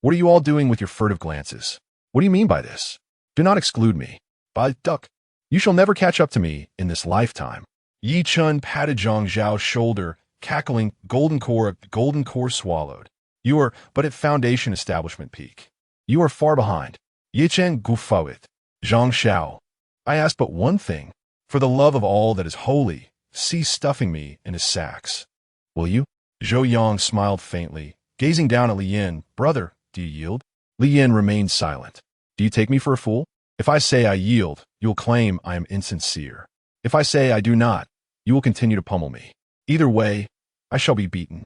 what are you all doing with your furtive glances? What do you mean by this? Do not exclude me. By duck, you shall never catch up to me in this lifetime. Yi Chun patted Zhang Zhao's shoulder, cackling, golden core swallowed. You are but at foundation establishment peak. You are far behind. Yi Chen guffawed. Zhang Xiao, I ask but one thing. For the love of all that is holy, cease stuffing me in his sacks. Will you? Zhou Yang smiled faintly, gazing down at Li Yin. Brother, do you yield? Li Yin remained silent. Do you take me for a fool? If I say I yield, you will claim I am insincere. If I say I do not, you will continue to pummel me. Either way, I shall be beaten.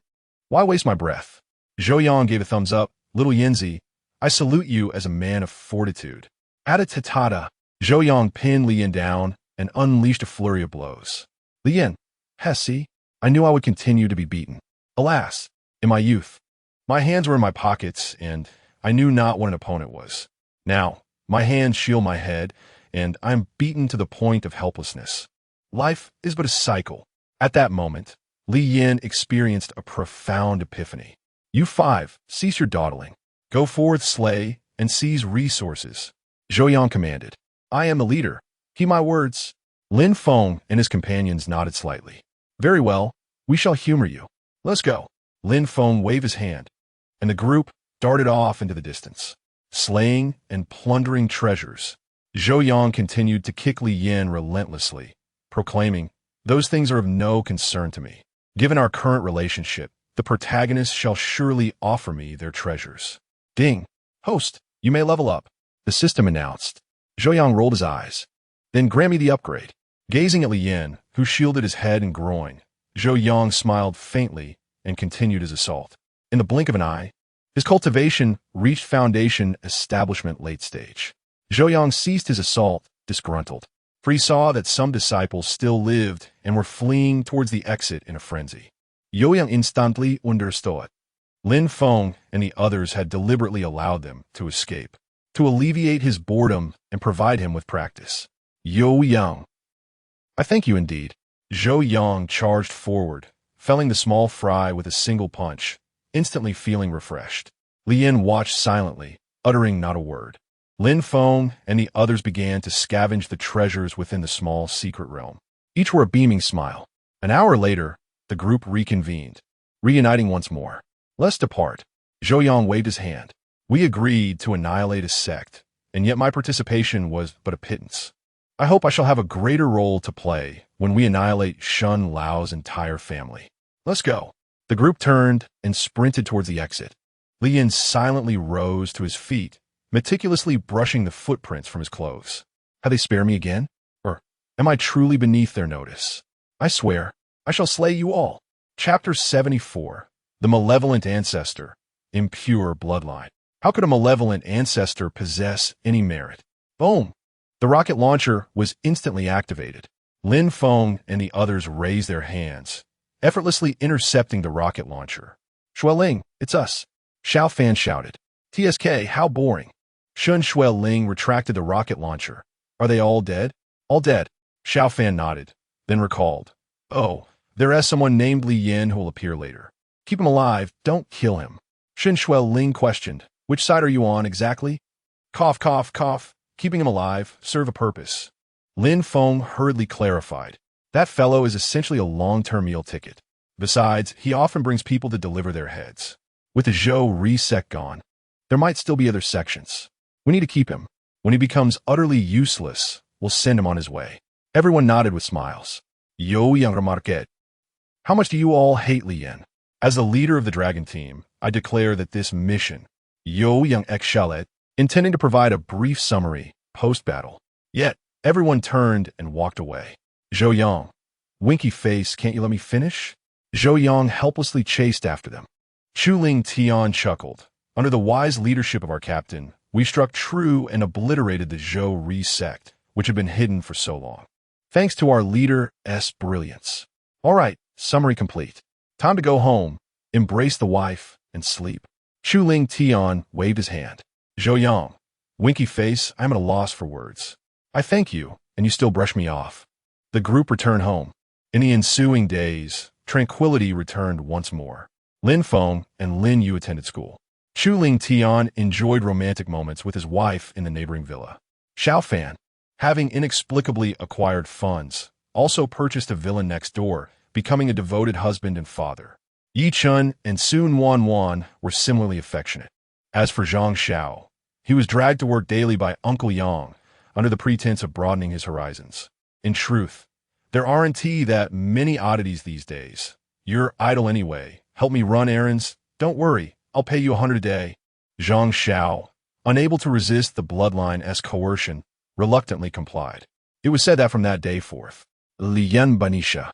Why waste my breath? Zhou Yang gave a thumbs up. Little Yinzi, I salute you as a man of fortitude. Atatatata. Zhou Yang pinned Li Yin down and unleashed a flurry of blows. Li Yin, see, I knew I would continue to be beaten. Alas, in my youth, my hands were in my pockets, and I knew not what an opponent was. Now, my hands shield my head, and I am beaten to the point of helplessness. Life is but a cycle. At that moment, Li Yin experienced a profound epiphany. You five, cease your dawdling. Go forth, slay, and seize resources. Zhou Yang commanded. I am the leader. Heed my words. Lin Feng and his companions nodded slightly. Very well, we shall humor you. Let's go. Lin Feng waved his hand, and the group darted off into the distance, slaying and plundering treasures. Zhou Yang continued to kick Li Yin relentlessly, proclaiming, those things are of no concern to me. Given our current relationship, the protagonist shall surely offer me their treasures. Ding. Host, you may level up. The system announced. Zhou Yang rolled his eyes. Then grant me the upgrade. Gazing at Li Yin, who shielded his head and groin, Zhou Yang smiled faintly and continued his assault. In the blink of an eye, his cultivation reached foundation establishment late stage. Zhou Yang ceased his assault, disgruntled, for he saw that some disciples still lived and were fleeing towards the exit in a frenzy. Zhou Yang instantly understood. Lin Feng and the others had deliberately allowed them to escape, to alleviate his boredom and provide him with practice. Zhou Yang. I thank you indeed. Zhou Yang charged forward, felling the small fry with a single punch, instantly feeling refreshed. Li Yin watched silently, uttering not a word. Lin Feng and the others began to scavenge the treasures within the small secret realm. Each wore a beaming smile. An hour later, the group reconvened, reuniting once more. Let's depart. Zhou Yang waved his hand. We agreed to annihilate a sect, and yet my participation was but a pittance. I hope I shall have a greater role to play when we annihilate Shun Lao's entire family. Let's go. The group turned and sprinted towards the exit. Li Yin silently rose to his feet, meticulously brushing the footprints from his clothes. Have they spared me again? Or am I truly beneath their notice? I swear, I shall slay you all. Chapter 74. The Malevolent Ancestor. Impure Bloodline. How could a malevolent ancestor possess any merit? Boom! The rocket launcher was instantly activated. Lin Feng and the others raised their hands, effortlessly intercepting the rocket launcher. Xueling, it's us. Xiao Fan shouted. TSK, how boring. Shun Xueling retracted the rocket launcher. Are they all dead? All dead. Xiao Fan nodded, then recalled. Oh, there is someone named Li Yin who will appear later. Keep him alive, don't kill him. Shun Xueling questioned. Which side are you on exactly? Cough, cough, cough. keeping him alive, serve a purpose. Lin Feng hurriedly clarified. That fellow is essentially a long-term meal ticket. Besides, he often brings people to deliver their heads. With the Zhou resect gone, there might still be other sections. We need to keep him. When he becomes utterly useless, we'll send him on his way. Everyone nodded with smiles. Zhou Yang remarqued. How much do you all hate Li Yan? As the leader of the dragon team, I declare that this mission, Zhou Yang exhaled, intending to provide a brief summary, post-battle. Yet, everyone turned and walked away. Zhou Yang, winky face, can't you let me finish? Zhou Yang helplessly chased after them. Chu Ling Tian chuckled. Under the wise leadership of our captain, we struck true and obliterated the Zhou Ri sect, which had been hidden for so long. Thanks to our leader's brilliance. All right, summary complete. Time to go home, embrace the wife, and sleep. Chu Ling Tian waved his hand. Zhou Yang, winky face, I'm at a loss for words. I thank you, and you still brush me off. The group returned home. In the ensuing days, tranquility returned once more. Lin Feng and Lin Yu attended school. Chu Ling Tian enjoyed romantic moments with his wife in the neighboring villa. Xiao Fan, having inexplicably acquired funds, also purchased a villa next door, becoming a devoted husband and father. Yi Chun and Sun Wan were similarly affectionate. As for Zhang Xiao, he was dragged to work daily by Uncle Yang under the pretense of broadening his horizons. In truth, there aren't that many oddities these days. You're idle anyway. Help me run errands. Don't worry, I'll pay you 100 a day. Zhang Xiao, unable to resist the bloodline's coercion, reluctantly complied. It was said that from that day forth, Li Yan Banisha,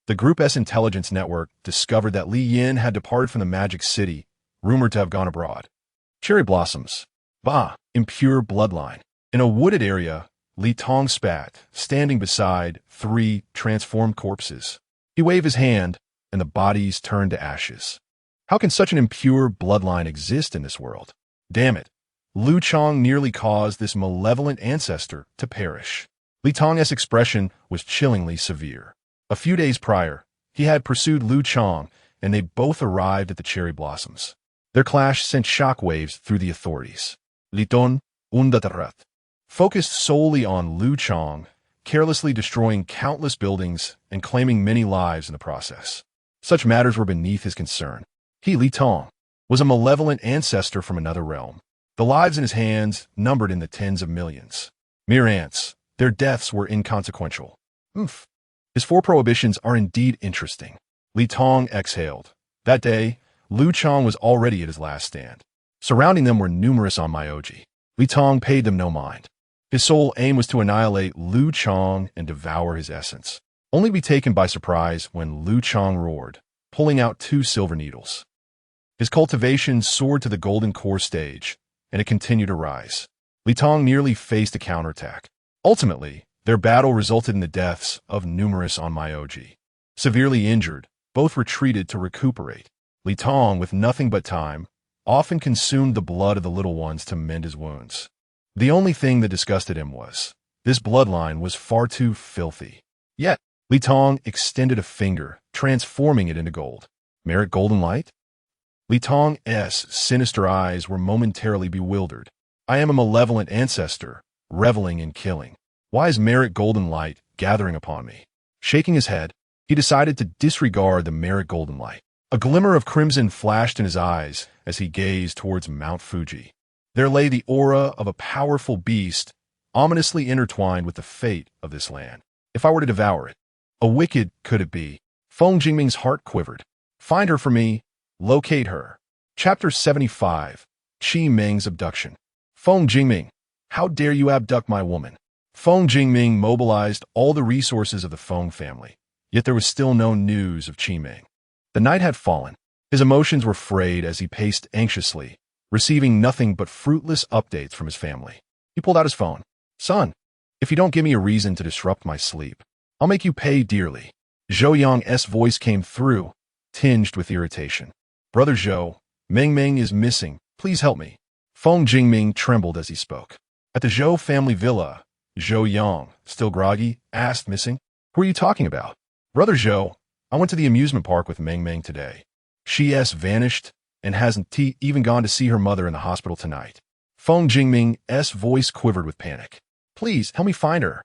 the group's intelligence network, discovered that Li Yin had departed from the Magic City, rumored to have gone abroad. Cherry blossoms. Bah, impure bloodline. In a wooded area, Li Tong spat, standing beside 3 transformed corpses. He waved his hand, and the bodies turned to ashes. How can such an impure bloodline exist in this world? Damn it. Lu Chong nearly caused this malevolent ancestor to perish. Li Tong's expression was chillingly severe. A few days prior, he had pursued Lu Chong, and they both arrived at the cherry blossoms. Their clash sent shockwaves through the authorities. Li Ton, Undatarat, focused solely on Lu Chong, carelessly destroying countless buildings and claiming many lives in the process. Such matters were beneath his concern. He, Li Tong, was a malevolent ancestor from another realm. The lives in his hands numbered in the tens of millions. Mere ants, their deaths were inconsequential. His 4 prohibitions are indeed interesting. Li Tong exhaled. That day, Lu Chong was already at his last stand. Surrounding them were numerous onmyoji. Li Tong paid them no mind. His sole aim was to annihilate Lu Chong and devour his essence, only to be taken by surprise when Lu Chong roared, pulling out 2 silver needles. His cultivation soared to the golden core stage, and it continued to rise. Li Tong nearly faced a counterattack. Ultimately, their battle resulted in the deaths of numerous onmyoji. Severely injured, both retreated to recuperate. Li Tong, with nothing but time, often consumed the blood of the little ones to mend his wounds. The only thing that disgusted him was, this bloodline was far too filthy. Yet, Li Tong extended a finger, transforming it into gold. Merit golden light? Li Tong's sinister eyes were momentarily bewildered. I am a malevolent ancestor, reveling in killing. Why is merit golden light gathering upon me? Shaking his head, he decided to disregard the merit golden light. A glimmer of crimson flashed in his eyes as he gazed towards Mount Fuji. There lay the aura of a powerful beast, ominously intertwined with the fate of this land. If I were to devour it, a wicked could it be? Feng Jingming's heart quivered. Find her for me. Locate her. Chapter 75. Qi Meng's abduction. Feng Jingming, how dare you abduct my woman? Feng Jingming mobilized all the resources of the Feng family, yet there was still no news of Qi Meng. The night had fallen. His emotions were frayed as he paced anxiously, receiving nothing but fruitless updates from his family. He pulled out his phone. Son, if you don't give me a reason to disrupt my sleep, I'll make you pay dearly. Zhou Yang's voice came through, tinged with irritation. Brother Zhou, Meng Meng is missing. Please help me. Feng Jingming trembled as he spoke. At the Zhou family villa, Zhou Yang, still groggy, asked, missing? Who are you talking about? Brother Zhou, I went to the amusement park with Meng Meng today. She's vanished and hasn't even gone to see her mother in the hospital tonight. Feng Jingming's voice quivered with panic. Please, help me find her.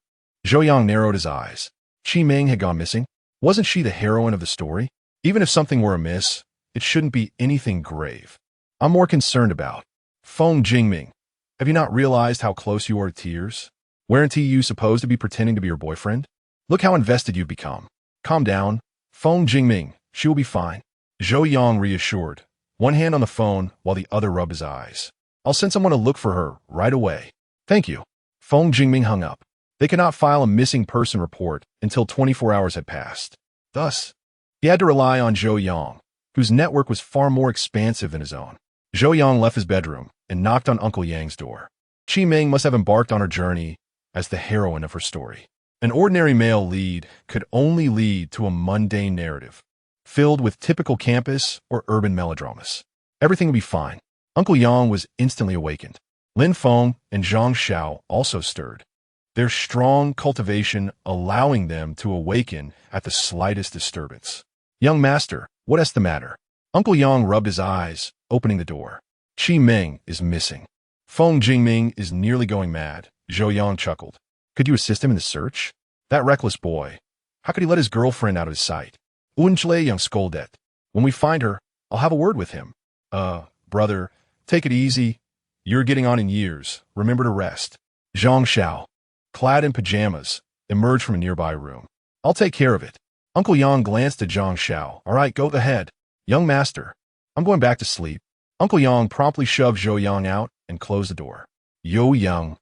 Zhou Yang narrowed his eyes. Qi Ming had gone missing. Wasn't she the heroine of the story? Even if something were amiss, it shouldn't be anything grave. I'm more concerned about. Feng Jingming, have you not realized how close you are to tears? Weren't you supposed to be pretending to be your boyfriend? Look how invested you've become. Calm down. Feng Jingming, she will be fine. Zhou Yang reassured, one hand on the phone while the other rubbed his eyes. I'll send someone to look for her right away. Thank you. Feng Jingming hung up. They could not file a missing person report until 24 hours had passed. Thus, he had to rely on Zhou Yang, whose network was far more expansive than his own. Zhou Yang left his bedroom and knocked on Uncle Yang's door. Qi Ming must have embarked on her journey as the heroine of her story. An ordinary male lead could only lead to a mundane narrative, filled with typical campus or urban melodramas. Everything would be fine. Uncle Yang was instantly awakened. Lin Feng and Zhang Xiao also stirred, their strong cultivation allowing them to awaken at the slightest disturbance. Young master, what is the matter? Uncle Yang rubbed his eyes, opening the door. Qi Ming is missing. Feng Jingming is nearly going mad. Zhou Yang chuckled. Could you assist him in the search? That reckless boy. How could he let his girlfriend out of his sight? Unjle Yang scolded. When we find her, I'll have a word with him. Brother, take it easy. You're getting on in years. Remember to rest. Zhang Xiao, clad in pajamas, emerged from a nearby room. I'll take care of it. Uncle Yang glanced at Zhang Xiao. All right, go ahead. Young master, I'm going back to sleep. Uncle Yang promptly shoved Zhou Yang out and closed the door. Yo Yang,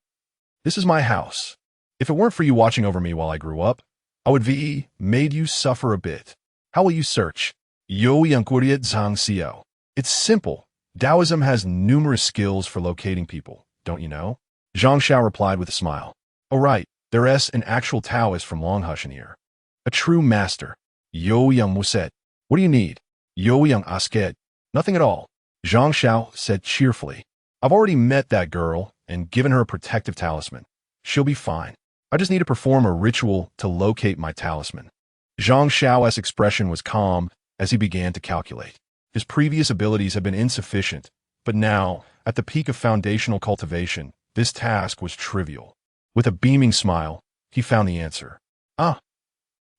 this is my house. If it weren't for you watching over me while I grew up, I would have made you suffer a bit. How will you search? Yo Yang Kuriet Zhang Xiao. It's simple. Taoism has numerous skills for locating people, don't you know? Zhang Xiao replied with a smile. Oh right, there's an actual Taoist from Longhushan here. A true master. Yo Yang Muset. What do you need? Yo Yang Asket. Nothing at all. Zhang Xiao said cheerfully. I've already met that girl and given her a protective talisman. She'll be fine. I just need to perform a ritual to locate my talisman. Zhang Xiao's expression was calm as he began to calculate. His previous abilities had been insufficient, but now, at the peak of foundational cultivation, this task was trivial. With a beaming smile, he found the answer.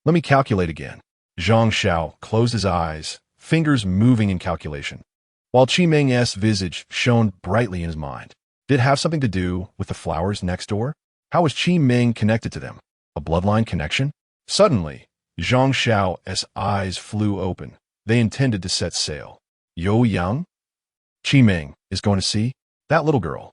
Let me calculate again. Zhang Xiao closed his eyes, fingers moving in calculation, while Qi Ming's visage shone brightly in his mind. Did it have something to do with the flowers next door? How was Qi Ming connected to them? A bloodline connection? Suddenly, Zhang Xiao's eyes flew open. They intended to set sail. Yo Yang? Qi Ming is going to see that little girl.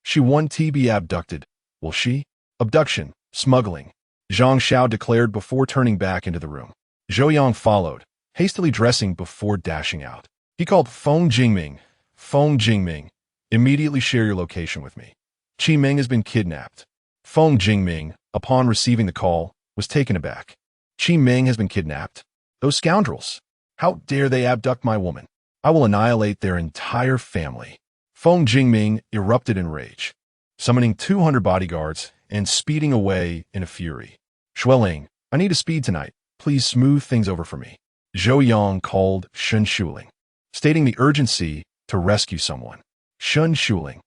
She won't be abducted, will she? Abduction, smuggling, Zhang Xiao declared before turning back into the room. Zhou Yang followed, hastily dressing before dashing out. He called Feng Jingming. Feng Jingming, immediately share your location with me. Qi Ming has been kidnapped. Feng Jingming, upon receiving the call, was taken aback. Qi Ming has been kidnapped? Those scoundrels! How dare they abduct my woman? I will annihilate their entire family. Feng Jingming erupted in rage, summoning 200 bodyguards and speeding away in a fury. Xueling, I need a speed tonight. Please smooth things over for me. Zhou Yang called Shun Shuling, stating the urgency to rescue someone. Shun Shuling,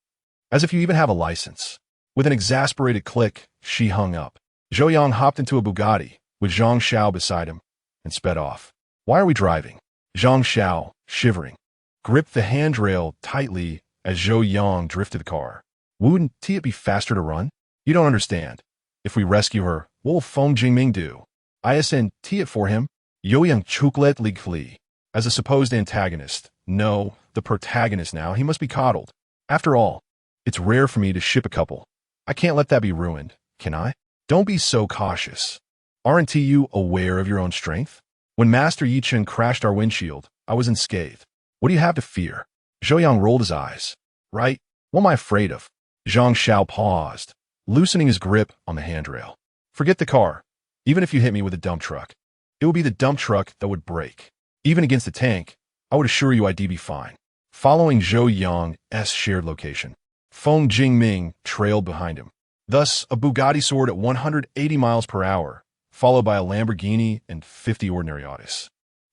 as if you even have a license. With an exasperated click, she hung up. Zhou Yang hopped into a Bugatti with Zhang Xiao beside him and sped off. Why are we driving? Zhang Xiao, shivering, gripped the handrail tightly as Zhou Yang drifted the car. Wouldn't it be faster to run? You don't understand. If we rescue her, what will Feng Jingming do? ISN it for him. Yo Yang Chuklet Lig Fli. As a supposed antagonist. No, the protagonist now. He must be coddled. After all, it's rare for me to ship a couple. I can't let that be ruined, can I? Don't be so cautious. Aren't you aware of your own strength? When Master Yichen crashed our windshield, I was unscathed. What do you have to fear? Zhou Yang rolled his eyes. Right? What am I afraid of? Zhang Xiao paused, loosening his grip on the handrail. Forget the car. Even if you hit me with a dump truck, it would be the dump truck that would break. Even against the tank, I would assure you I'd be fine. Following Zhou Yang's shared location, Feng Jingming trailed behind him. Thus, a Bugatti soared at 180 miles per hour, followed by a Lamborghini and 50 ordinary Autos.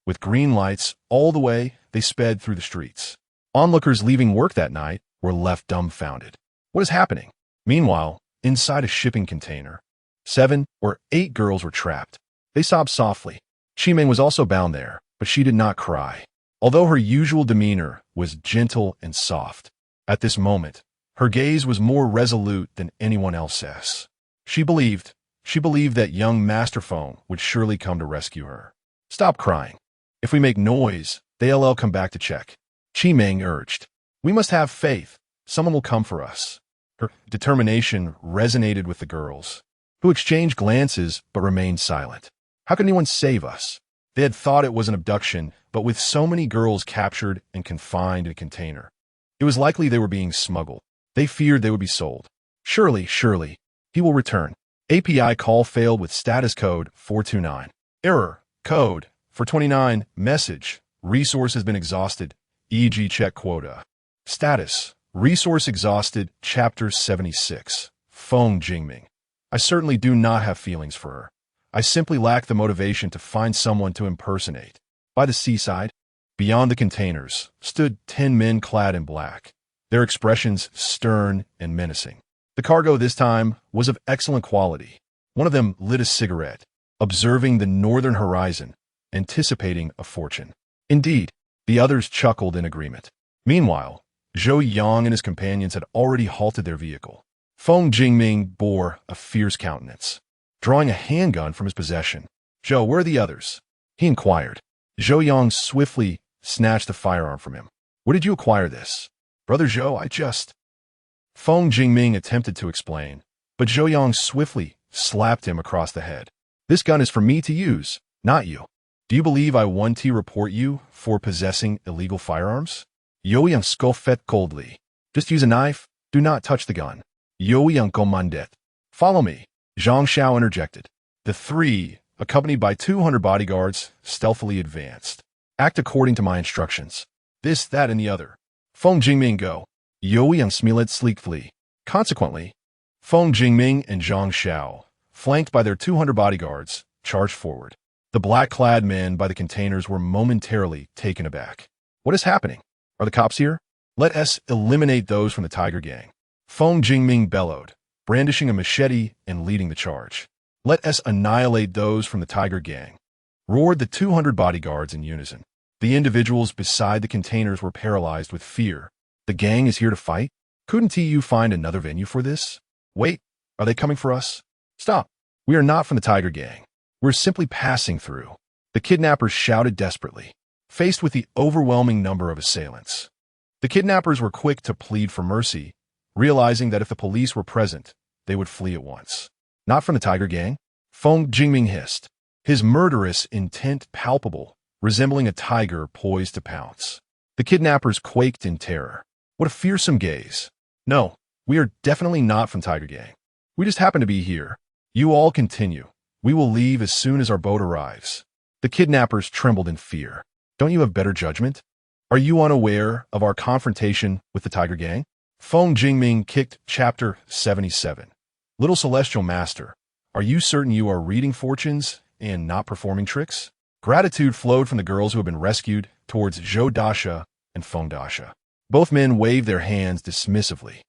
With green lights all the way, they sped through the streets. Onlookers leaving work that night were were left dumbfounded. What is happening? Meanwhile, inside a shipping container, 7 or 8 girls were trapped. They sobbed softly. Qimeng was also bound there, but she did not cry. Although her usual demeanor was gentle and soft, at this moment, her gaze was more resolute than anyone else's. She believed that young Master Feng would surely come to rescue her. Stop crying. If we make noise, they'll come back to check. Qimeng urged. We must have faith. Someone will come for us. Her determination resonated with the girls, who exchanged glances but remained silent. How could anyone save us? They had thought it was an abduction, but with so many girls captured and confined in a container, it was likely they were being smuggled. They feared they would be sold. Surely, he will return. API call failed with status code 429. Error. Code 429. Message. Resource has been exhausted. E.g. check quota. Status. Resource exhausted. Chapter 76. Feng Jingming. I certainly do not have feelings for her. I simply lack the motivation to find someone to impersonate. By the seaside, beyond the containers, stood 10 men clad in black, their expressions stern and menacing. The cargo this time was of excellent quality. One of them lit a cigarette, observing the northern horizon, anticipating a fortune. Indeed, the others chuckled in agreement. Meanwhile, Zhou Yang and his companions had already halted their vehicle. Feng Jingming bore a fierce countenance, drawing a handgun from his possession. Zhou, where are the others? He inquired. Zhou Yang swiftly snatched the firearm from him. Where did you acquire this? Brother Zhou, I just... Feng Jingming attempted to explain, but Zhou Yang swiftly slapped him across the head. This gun is for me to use, not you. Do you believe I want to report you for possessing illegal firearms? Zhou Yang scoffed coldly. Just use a knife. Do not touch the gun. Zhou Yang commanded. Follow me. Zhang Xiao interjected. The three, accompanied by 200 bodyguards, stealthily advanced. Act according to my instructions. This, that, and the other. Feng Jingming go. Zhou Yang smiled sleekly. Consequently, Feng Jingming and Zhang Xiao, flanked by their 200 bodyguards, charged forward. The black-clad men by the containers were momentarily taken aback. What is happening? Are the cops here? Let us eliminate those from the Tiger Gang. Feng Jingming bellowed, brandishing a machete and leading the charge. Let us annihilate those from the Tiger Gang, roared the 200 bodyguards in unison. The individuals beside the containers were paralyzed with fear. The gang is here to fight? Couldn't you find another venue for this? Wait, are they coming for us? Stop. We are not from the Tiger Gang. We're simply passing through. The kidnappers shouted desperately, faced with the overwhelming number of assailants. The kidnappers were quick to plead for mercy, realizing that if the police were present, they would flee at once. Not from the Tiger Gang? Feng Jingming hissed, his murderous intent palpable, resembling a tiger poised to pounce. The kidnappers quaked in terror. What a fearsome gaze. No, we are definitely not from Tiger Gang. We just happen to be here. You all continue. We will leave as soon as our boat arrives. The kidnappers trembled in fear. Don't you have better judgment? Are you unaware of our confrontation with the Tiger Gang? Feng Jingming kicked Chapter 77. Little Celestial Master, are you certain you are reading fortunes and not performing tricks? Gratitude flowed from the girls who had been rescued towards Zhou Dasha and Feng Dasha. Both men waved their hands dismissively.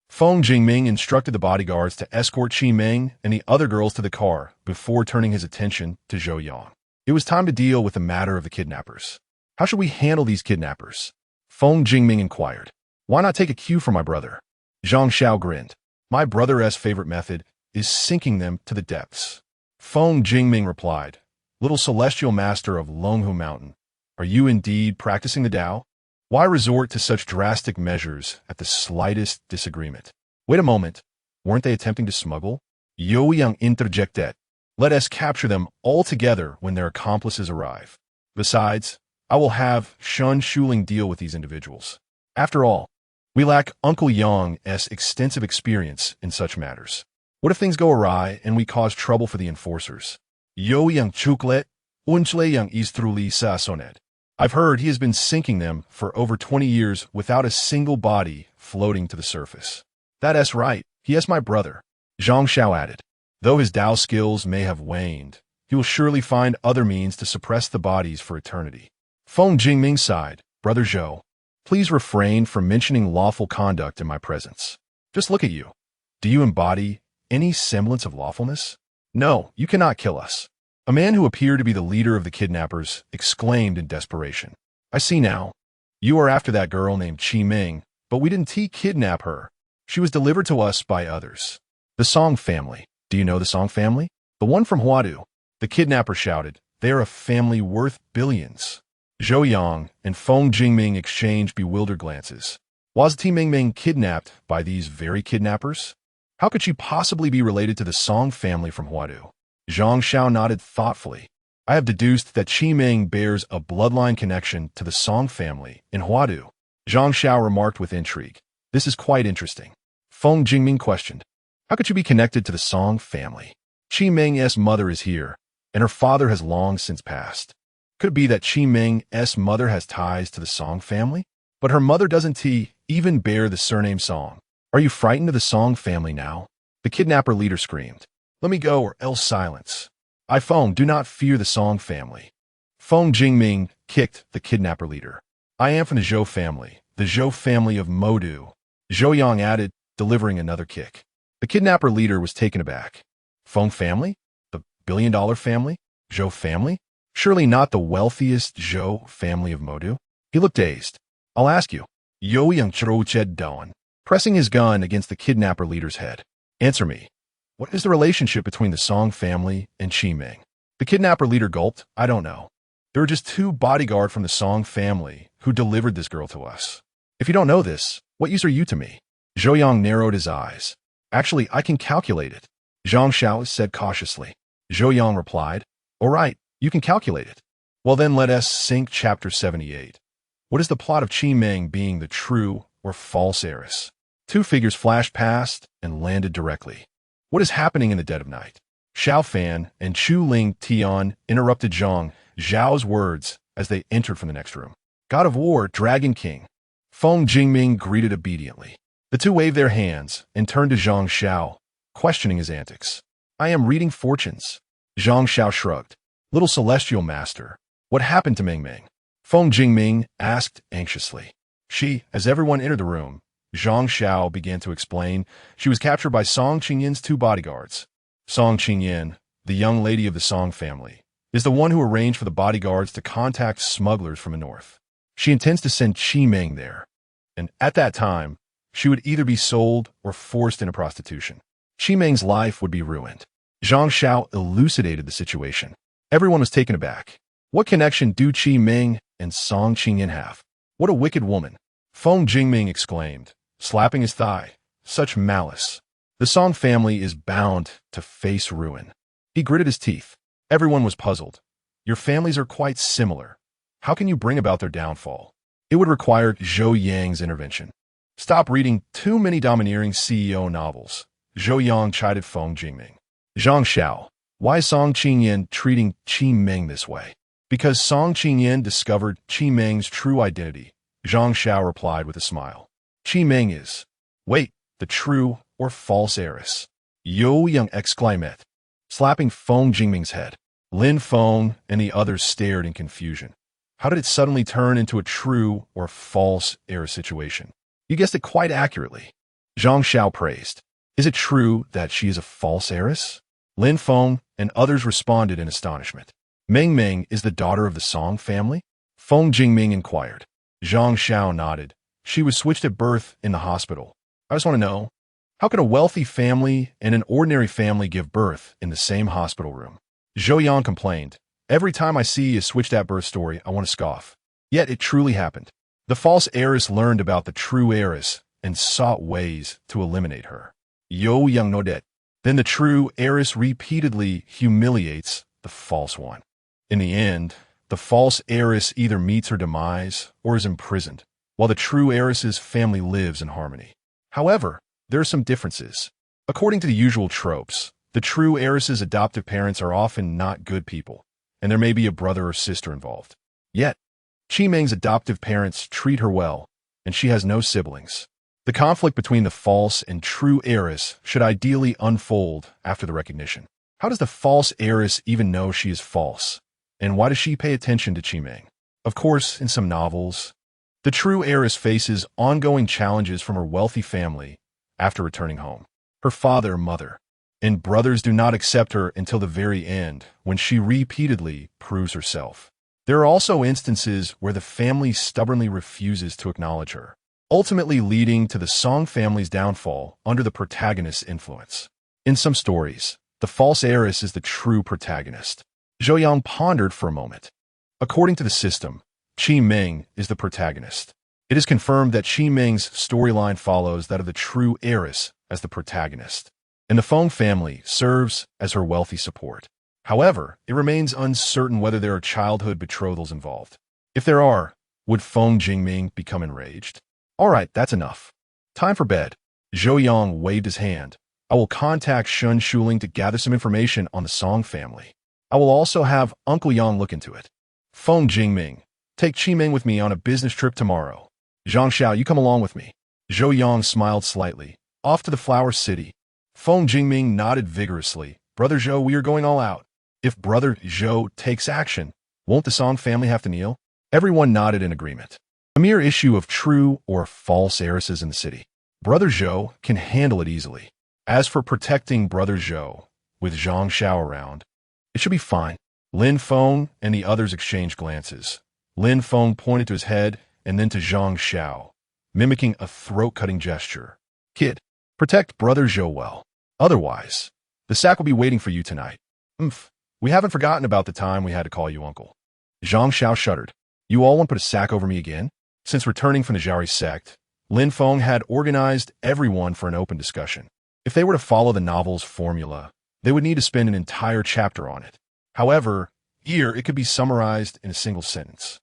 Feng Jingming instructed the bodyguards to escort Qimeng and the other girls to the car before turning his attention to Zhou Yang. It was time to deal with the matter of the kidnappers. How should we handle these kidnappers? Feng Jingming inquired. Why not take a cue from my brother? Zhang Xiao grinned. My brother's favorite method is sinking them to the depths. Feng Jingming replied, Little Celestial Master of Longhu Mountain, are you indeed practicing the Tao? Why resort to such drastic measures at the slightest disagreement? Wait a moment. Weren't they attempting to smuggle? Zhou Yang interjected. Let us capture them all together when their accomplices arrive. Besides, I will have Shun Shuling deal with these individuals. After all, we lack Uncle Yang's extensive experience in such matters. What if things go awry and we cause trouble for the enforcers? Zhou Yang chuklet, unchle yang istruli sa sonet. I've heard he has been sinking them for over 20 years without a single body floating to the surface. That's right, he is my brother, Zhang Xiao added. Though his Tao skills may have waned, he will surely find other means to suppress the bodies for eternity. Feng Jingming sighed, Brother Zhou, Please refrain from mentioning lawful conduct in my presence. Just look at you. Do you embody any semblance of lawfulness? No, you cannot kill us. A man who appeared to be the leader of the kidnappers exclaimed in desperation. I see now. You are after that girl named Qi Ming, but we didn't kidnap her. She was delivered to us by others. The Song family. Do you know the Song family? The one from Huadu. The kidnapper shouted. They are a family worth billions. Zhou Yang and Feng Jingming exchanged bewildered glances. Was Ti Mingming kidnapped by these very kidnappers? How could she possibly be related to the Song family from Huadu? Zhang Xiao nodded thoughtfully. I have deduced that Qi Ming bears a bloodline connection to the Song family in Huadu. Zhang Xiao remarked with intrigue. This is quite interesting. Feng Jingming questioned. How could you be connected to the Song family? Qi Ming's mother is here, and her father has long since passed. Could it be that Qi Ming's mother has ties to the Song family? But her mother doesn't even bear the surname Song. Are you frightened of the Song family now? The kidnapper leader screamed. Let me go or else silence. Feng, do not fear the Song family. Feng Jingming kicked the kidnapper leader. I am from the Zhou family of Modu. Zhou Yang added, delivering another kick. The kidnapper leader was taken aback. Feng family? The billion-dollar family? Zhou family? Surely not the wealthiest Zhou family of Modu? He looked dazed. I'll ask you. Yo Yang Ched Dawn, pressing his gun against the kidnapper leader's head. Answer me. What is the relationship between the Song family and Qi Ming? The kidnapper leader gulped. I don't know. There are just 2 bodyguards from the Song family who delivered this girl to us. If you don't know this, what use are you to me? Zhou Yang narrowed his eyes. Actually, I can calculate it. Zhang Xiao said cautiously. Zhou Yang replied. All right, you can calculate it. Well then let us sync chapter 78. What is the plot of Qi Ming being the true or false heiress? 2 figures flashed past and landed directly. What is happening in the dead of night? Xiao Fan and Chu Ling Tian interrupted Zhang Zhao's words as they entered from the next room. God of War, Dragon King. Feng Jingming greeted obediently. The 2 waved their hands and turned to Zhang Xiao, questioning his antics. I am reading fortunes. Zhang Xiao shrugged. Little celestial master, what happened to Ming Ming? Feng Jingming asked anxiously. As everyone entered the room, Zhang Xiao began to explain, she was captured by Song Qingyin's 2 bodyguards. Song Qingyin, the young lady of the Song family, is the one who arranged for the bodyguards to contact smugglers from the north. She intends to send Qi Ming there, and at that time, she would either be sold or forced into prostitution. Qi Ming's life would be ruined. Zhang Xiao elucidated the situation. Everyone was taken aback. What connection do Qi Ming and Song Qingyin have? What a wicked woman! Feng Jingming exclaimed, slapping his thigh. Such malice. The Song family is bound to face ruin. He gritted his teeth. Everyone was puzzled. Your families are quite similar. How can you bring about their downfall? It would require Zhou Yang's intervention. Stop reading too many domineering CEO novels. Zhou Yang chided Feng Jingming. Zhang Xiao, why is Song Qingyin treating Qi Ming this way? Because Song Qingyin discovered Qi Ming's true identity. Zhang Xiao replied with a smile. Qi Ming is, the true or false heiress. Yo Yang exclaimed, slapping Feng Jingming's head. Lin Feng and the others stared in confusion. How did it suddenly turn into a true or false heiress situation? You guessed it quite accurately. Zhang Xiao praised. Is it true that she is a false heiress? Lin Feng and others responded in astonishment. Ming Ming is the daughter of the Song family? Feng Jingming inquired. Zhang Xiao nodded. She was switched at birth in the hospital. I just want to know, how can a wealthy family and an ordinary family give birth in the same hospital room? Zhou Yang complained. Every time I see a switched at birth story, I want to scoff. Yet it truly happened. The false heiress learned about the true heiress and sought ways to eliminate her. Yo Yang nodet. Then the true heiress repeatedly humiliates the false one. In the end, the false heiress either meets her demise or is imprisoned, while the true heiress's family lives in harmony. However, there are some differences. According to the usual tropes, the true heiress's adoptive parents are often not good people, and there may be a brother or sister involved. Yet, Qi Ming's adoptive parents treat her well, and she has no siblings. The conflict between the false and true heiress should ideally unfold after the recognition. How does the false heiress even know she is false? And why does she pay attention to Qi Ming? Of course, in some novels, The true heiress faces ongoing challenges from her wealthy family after returning home. Her father, mother, and brothers do not accept her until the very end, when she repeatedly proves herself. There are also instances where the family stubbornly refuses to acknowledge her, ultimately leading to the Song family's downfall under the protagonist's influence. In some stories, the false heiress is the true protagonist. Zhou Yang pondered for a moment. According to the system, Qi Ming is the protagonist. It is confirmed that Qi Ming's storyline follows that of the true heiress as the protagonist, and the Feng family serves as her wealthy support. However, it remains uncertain whether there are childhood betrothals involved. If there are, would Feng Jingming become enraged? All right, that's enough. Time for bed. Zhou Yang waved his hand. I will contact Shun Shuling to gather some information on the Song family. I will also have Uncle Yang look into it. Feng Jingming, take Qi Ming with me on a business trip tomorrow. Zhang Xiao, you come along with me. Zhou Yang smiled slightly. Off to the Flower City. Feng Jingming nodded vigorously. Brother Zhou, we are going all out. If Brother Zhou takes action, won't the Song family have to kneel? Everyone nodded in agreement. A mere issue of true or false heiresses in the city. Brother Zhou can handle it easily. As for protecting Brother Zhou, with Zhang Xiao around, it should be fine. Lin Feng and the others exchanged glances. Lin Feng pointed to his head and then to Zhang Xiao, mimicking a throat-cutting gesture. Kid, protect Brother Zhou well. Otherwise, the sack will be waiting for you tonight. We haven't forgotten about the time we had to call you uncle. Zhang Xiao shuddered. You all want to put a sack over me again? Since returning from the Zhaori sect, Lin Feng had organized everyone for an open discussion. If they were to follow the novel's formula, they would need to spend an entire chapter on it. However, here it could be summarized in a single sentence.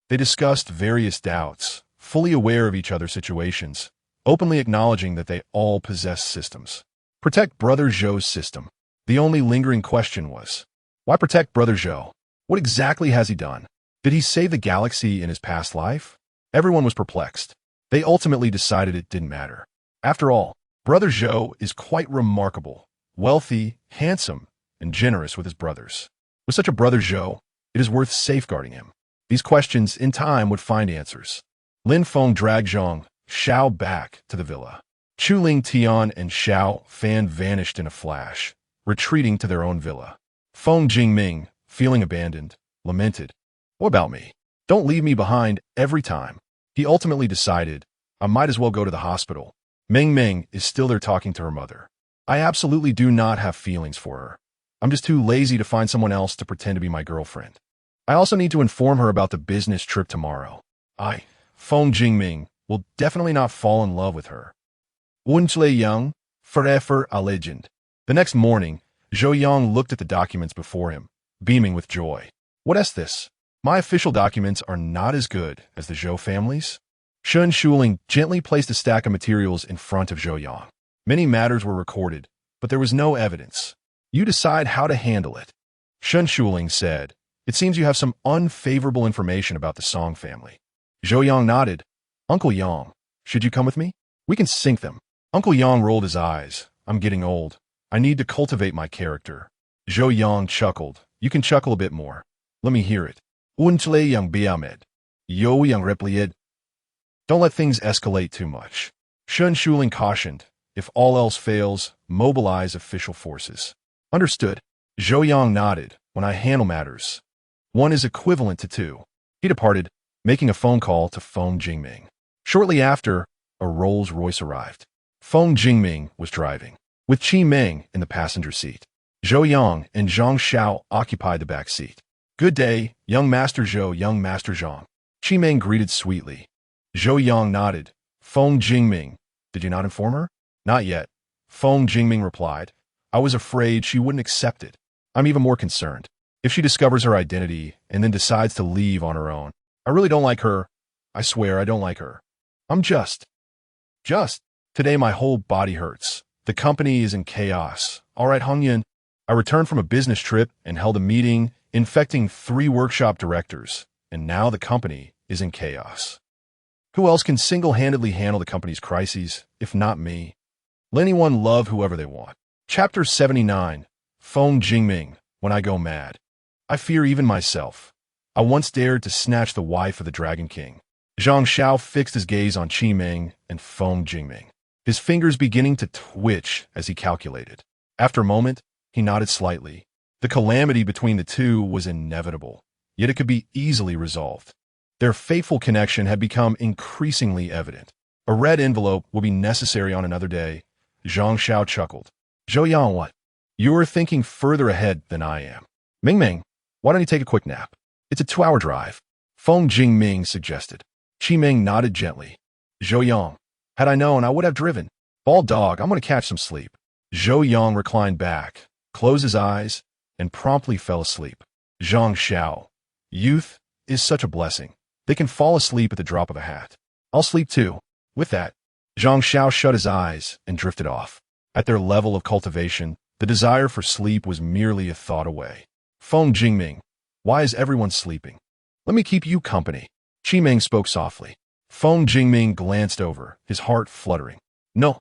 They discussed various doubts, fully aware of each other's situations, openly acknowledging that they all possess systems. Protect Brother Zhou's system. The only lingering question was, why protect Brother Zhou? What exactly has he done? Did he save the galaxy in his past life? Everyone was perplexed. They ultimately decided it didn't matter. After all, Brother Zhou is quite remarkable, wealthy, handsome, and generous with his brothers. With such a Brother Zhou, it is worth safeguarding him. These questions, in time, would find answers. Lin Feng dragged Zhang Xiao back to the villa. Chu Ling Tian and Xiao Fan vanished in a flash, retreating to their own villa. Feng Jingming, feeling abandoned, lamented. What about me? Don't leave me behind every time. He ultimately decided, I might as well go to the hospital. Ming Ming is still there talking to her mother. I absolutely do not have feelings for her. I'm just too lazy to find someone else to pretend to be my girlfriend. I also need to inform her about the business trip tomorrow. Feng Jingming, will definitely not fall in love with her. Zhou Yang, forever a legend. The next morning, Zhou Yang looked at the documents before him, beaming with joy. What is this? My official documents are not as good as the Zhou family's. Shun Shuling gently placed a stack of materials in front of Zhou Yang. Many matters were recorded, but there was no evidence. You decide how to handle it. Shun Shuling said, it seems you have some unfavorable information about the Song family. Zhou Yang nodded. Uncle Yang, should you come with me? We can sink them. Uncle Yang rolled his eyes. I'm getting old. I need to cultivate my character. Zhou Yang chuckled. You can chuckle a bit more. Let me hear it. Zhou Yang Biamed. Yo Yang replied. Don't let things escalate too much. Shun Shuling cautioned. If all else fails, mobilize official forces. Understood. Zhou Yang nodded. When I handle matters, one is equivalent to two. He departed, making a phone call to Feng Jingming. Shortly after, a Rolls-Royce arrived. Feng Jingming was driving, with Qi Ming in the passenger seat. Zhou Yang and Zhang Xiao occupied the back seat. Good day, young Master Zhou, young Master Zhang. Qi Ming greeted sweetly. Zhou Yang nodded. Feng Jingming, did you not inform her? Not yet. Feng Jingming replied. I was afraid she wouldn't accept it. I'm even more concerned. If she discovers her identity and then decides to leave on her own, I really don't like her. I swear I don't like her. I'm just. Today my whole body hurts. The company is in chaos. All right, Hongyan. I returned from a business trip and held a meeting infecting 3 workshop directors, and now the company is in chaos. Who else can single-handedly handle the company's crises, if not me? Let anyone love whoever they want. Chapter 79. Feng Jingming, when I go mad. I fear even myself. I once dared to snatch the wife of the Dragon King. Zhang Xiao fixed his gaze on Qi Ming and Feng Jingming, his fingers beginning to twitch as he calculated. After a moment, he nodded slightly. The calamity between the two was inevitable, yet it could be easily resolved. Their fateful connection had become increasingly evident. A red envelope will be necessary on another day. Zhang Xiao chuckled. Zhou Yang, what? You're thinking further ahead than I am. Ming Ming, why don't you take a quick nap? It's a 2-hour drive. Feng Jingming suggested. Qi Ming nodded gently. Zhou Yang, had I known, I would have driven. Bald dog, I'm going to catch some sleep. Zhou Yang reclined back, closed his eyes, and promptly fell asleep. Zhang Xiao, youth is such a blessing. They can fall asleep at the drop of a hat. I'll sleep too. With that, Zhang Xiao shut his eyes and drifted off. At their level of cultivation, the desire for sleep was merely a thought away. Feng Jingming, why is everyone sleeping? Let me keep you company. Qi Ming spoke softly. Feng Jingming glanced over, his heart fluttering. No,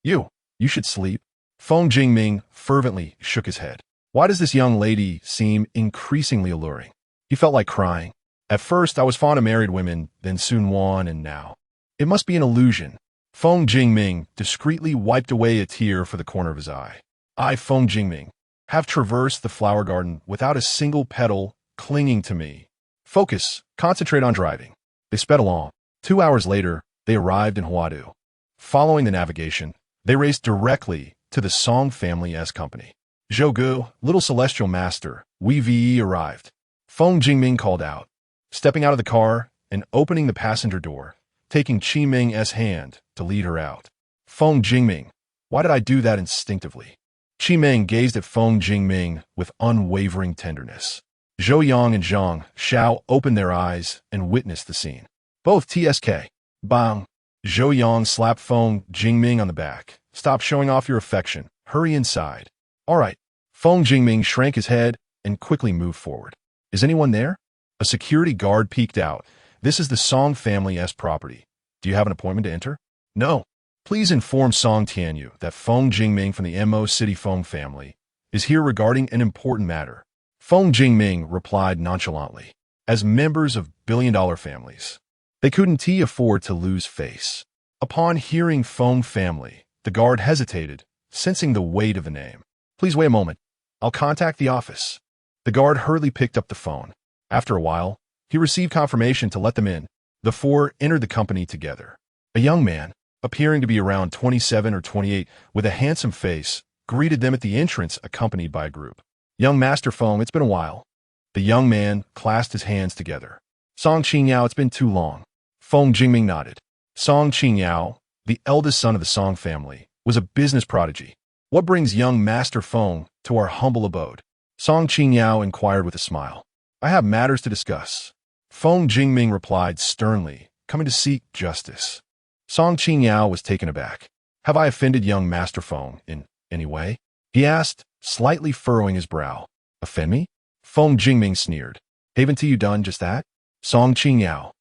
you should sleep. Feng Jingming fervently shook his head. Why does this young lady seem increasingly alluring? He felt like crying. At first, I was fond of married women, then Sun Wan, and now. It must be an illusion. Feng Jingming discreetly wiped away a tear for the corner of his eye. I, Feng Jingming, have traversed the flower garden without a single petal clinging to me. Focus, concentrate on driving. They sped along. 2 hours later, they arrived in Huadu. Following the navigation, they raced directly to the Song family's company. Zhou, little celestial master, we arrived. Feng Jingming called out, stepping out of the car and opening the passenger door, taking Qi Ming's hand to lead her out. Feng Jingming, why did I do that instinctively? Qi Ming gazed at Feng Jingming with unwavering tenderness. Zhou Yang and Zhang Xiao opened their eyes and witnessed the scene. Both TSK. Bang. Zhou Yang slapped Feng Jingming on the back. Stop showing off your affection. Hurry inside. All right. Feng Jingming shrank his head and quickly moved forward. Is anyone there? A security guard peeked out. This is the Song family's property. Do you have an appointment to enter? No. Please inform Song Tianyu that Feng Jingming from the Mo City Feng family is here regarding an important matter. Feng Jingming replied nonchalantly. As members of billion-dollar families, they couldn't afford to lose face. Upon hearing Feng family, the guard hesitated, sensing the weight of the name. Please wait a moment. I'll contact the office. The guard hurriedly picked up the phone. After a while, he received confirmation to let them in. The four entered the company together. A young man, appearing to be around 27 or 28, with a handsome face, greeted them at the entrance accompanied by a group. Young Master Feng, it's been a while. The young man clasped his hands together. Song Qingyao, it's been too long. Feng Jingming nodded. Song Qingyao, the eldest son of the Song family, was a business prodigy. What brings young Master Feng to our humble abode? Song Qingyao inquired with a smile. I have matters to discuss. Feng Jingming replied sternly, coming to seek justice. Song Qingyao was taken aback. Have I offended young Master Feng in any way? He asked, slightly furrowing his brow. Offend me? Feng Jingming sneered. Haven't you done just that? Song Qingyao.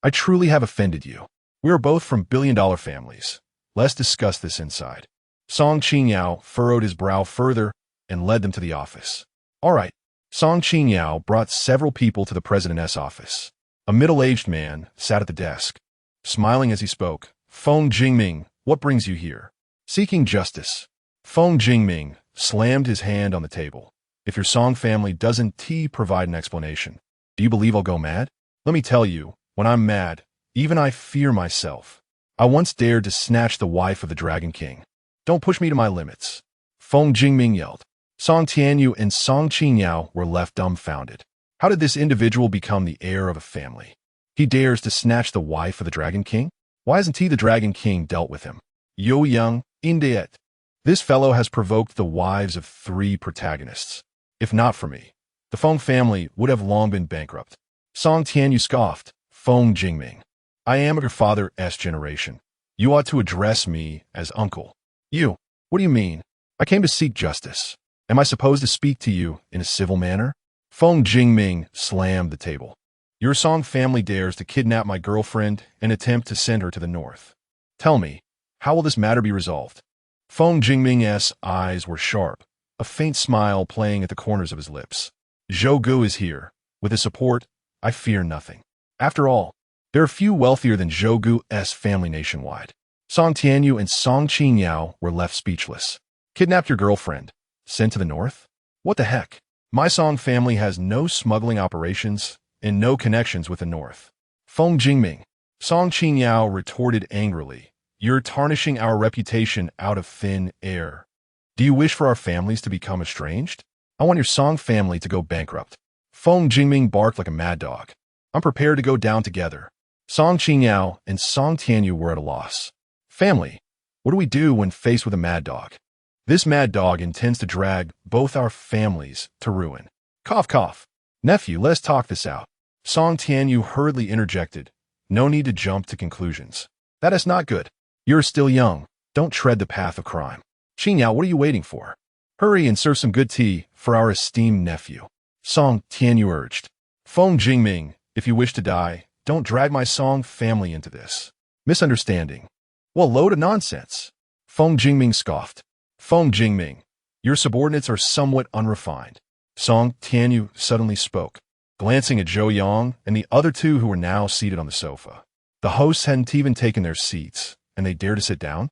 I truly have offended you. We are both from billion-dollar families. Let's discuss this inside. Song Qingyao furrowed his brow further and led them to the office. All right. Song Qingyao brought several people to the president's office. A middle-aged man sat at the desk. Smiling as he spoke, Feng Jingming, what brings you here? Seeking justice. Feng Jingming slammed his hand on the table. If your Song family doesn't provide an explanation, do you believe I'll go mad? Let me tell you, when I'm mad, even I fear myself. I once dared to snatch the wife of the Dragon King. Don't push me to my limits. Feng Jingming yelled. Song Tianyu and Song Qingyao were left dumbfounded. How did this individual become the heir of a family? He dares to snatch the wife of the Dragon King? Why hasn't the Dragon King dealt with him? Zhou Yang, indeed. This fellow has provoked the wives of 3 protagonists. If not for me, the Feng family would have long been bankrupt. Song Tianyu scoffed. Feng Jingming. I am of your father's generation. You ought to address me as uncle. You? What do you mean? I came to seek justice. Am I supposed to speak to you in a civil manner? Feng Jingming slammed the table. Your Song family dares to kidnap my girlfriend and attempt to send her to the north. Tell me, how will this matter be resolved? Feng Jingming's eyes were sharp, a faint smile playing at the corners of his lips. Zhou is here. With his support, I fear nothing. After all, There are few wealthier than Zhou Gu's family nationwide. Song Tianyu and Song Qingyao were left speechless. Kidnapped your girlfriend. Sent to the north? What the heck? My Song family has no smuggling operations and no connections with the north. Feng Jingming. Song Qingyao retorted angrily. You're tarnishing our reputation out of thin air. Do you wish for our families to become estranged? I want your Song family to go bankrupt. Feng Jingming barked like a mad dog. I'm prepared to go down together. Song Qingyao and Song Tianyu were at a loss. Family, what do we do when faced with a mad dog? This mad dog intends to drag both our families to ruin. Cough, cough. Nephew, let's talk this out. Song Tianyu hurriedly interjected. No need to jump to conclusions. That is not good. You're still young. Don't tread the path of crime. Qingyao, what are you waiting for? Hurry and serve some good tea for our esteemed nephew. Song Tianyu urged. Feng Jingming, if you wish to die, don't drag my Song family into this. Misunderstanding. Well, load of nonsense. Feng Jingming scoffed. Feng Jingming, your subordinates are somewhat unrefined. Song Tianyu suddenly spoke, glancing at Zhou Yang and the other two who were now seated on the sofa. The hosts hadn't even taken their seats, and they dared to sit down?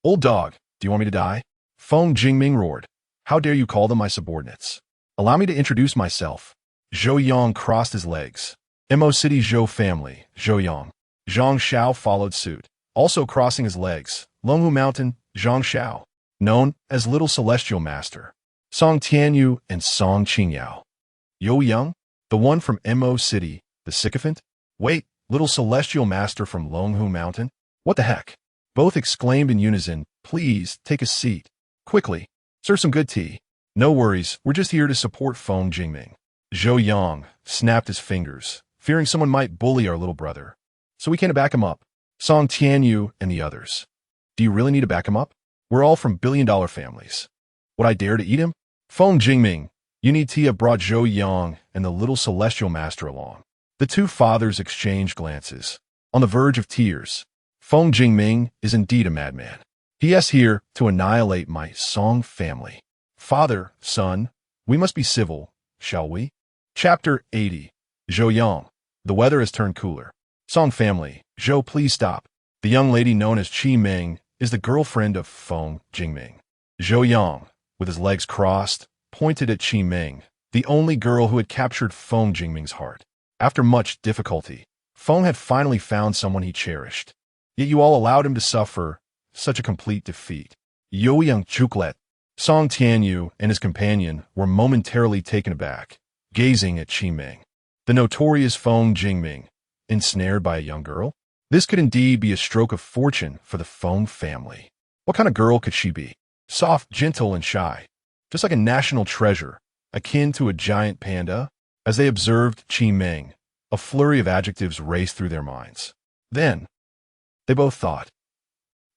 Old dog, do you want me to die? Feng Jingming roared. How dare you call them my subordinates? Allow me to introduce myself. Zhou Yang crossed his legs. Mo City Zhou family, Zhou Yang. Zhang Xiao followed suit, also crossing his legs. Longhu Mountain, Zhang Xiao, known as Little Celestial Master. Song Tianyu and Song Qingyao. Zhou Yang, the one from Mo City, the sycophant? Wait, Little Celestial Master from Longhu Mountain? What the heck? Both exclaimed in unison, please, take a seat. Quickly, serve some good tea. No worries, we're just here to support Feng Jingming. Zhou Yang snapped his fingers, fearing someone might bully our little brother. So we can't back him up. Song Tianyu and the others. Do you really need to back him up? We're all from billion-dollar families. Would I dare to eat him? Feng Jingming, Unitia brought Zhou Yang and the Little Celestial Master along. The two fathers exchanged glances. On the verge of tears, Feng Jingming is indeed a madman. He is here to annihilate my Song family. Father, son, we must be civil, shall we? Chapter 80. Zhou Yang. The weather has turned cooler. Song family, Zhou, please stop. The young lady known as Qi Ming is the girlfriend of Feng Jingming. Zhou Yang, with his legs crossed, pointed at Qi Ming, the only girl who had captured Feng Jingming's heart. After much difficulty, Feng had finally found someone he cherished. Yet you all allowed him to suffer such a complete defeat. Zhou Yang Chuklet, Song Tianyu and his companion were momentarily taken aback, gazing at Qi Ming. The notorious Feng Jingming, ensnared by a young girl? This could indeed be a stroke of fortune for the Feng family. What kind of girl could she be? Soft, gentle, and shy. Just like a national treasure, akin to a giant panda? As they observed Qi Ming, a flurry of adjectives raced through their minds. Then, they both thought,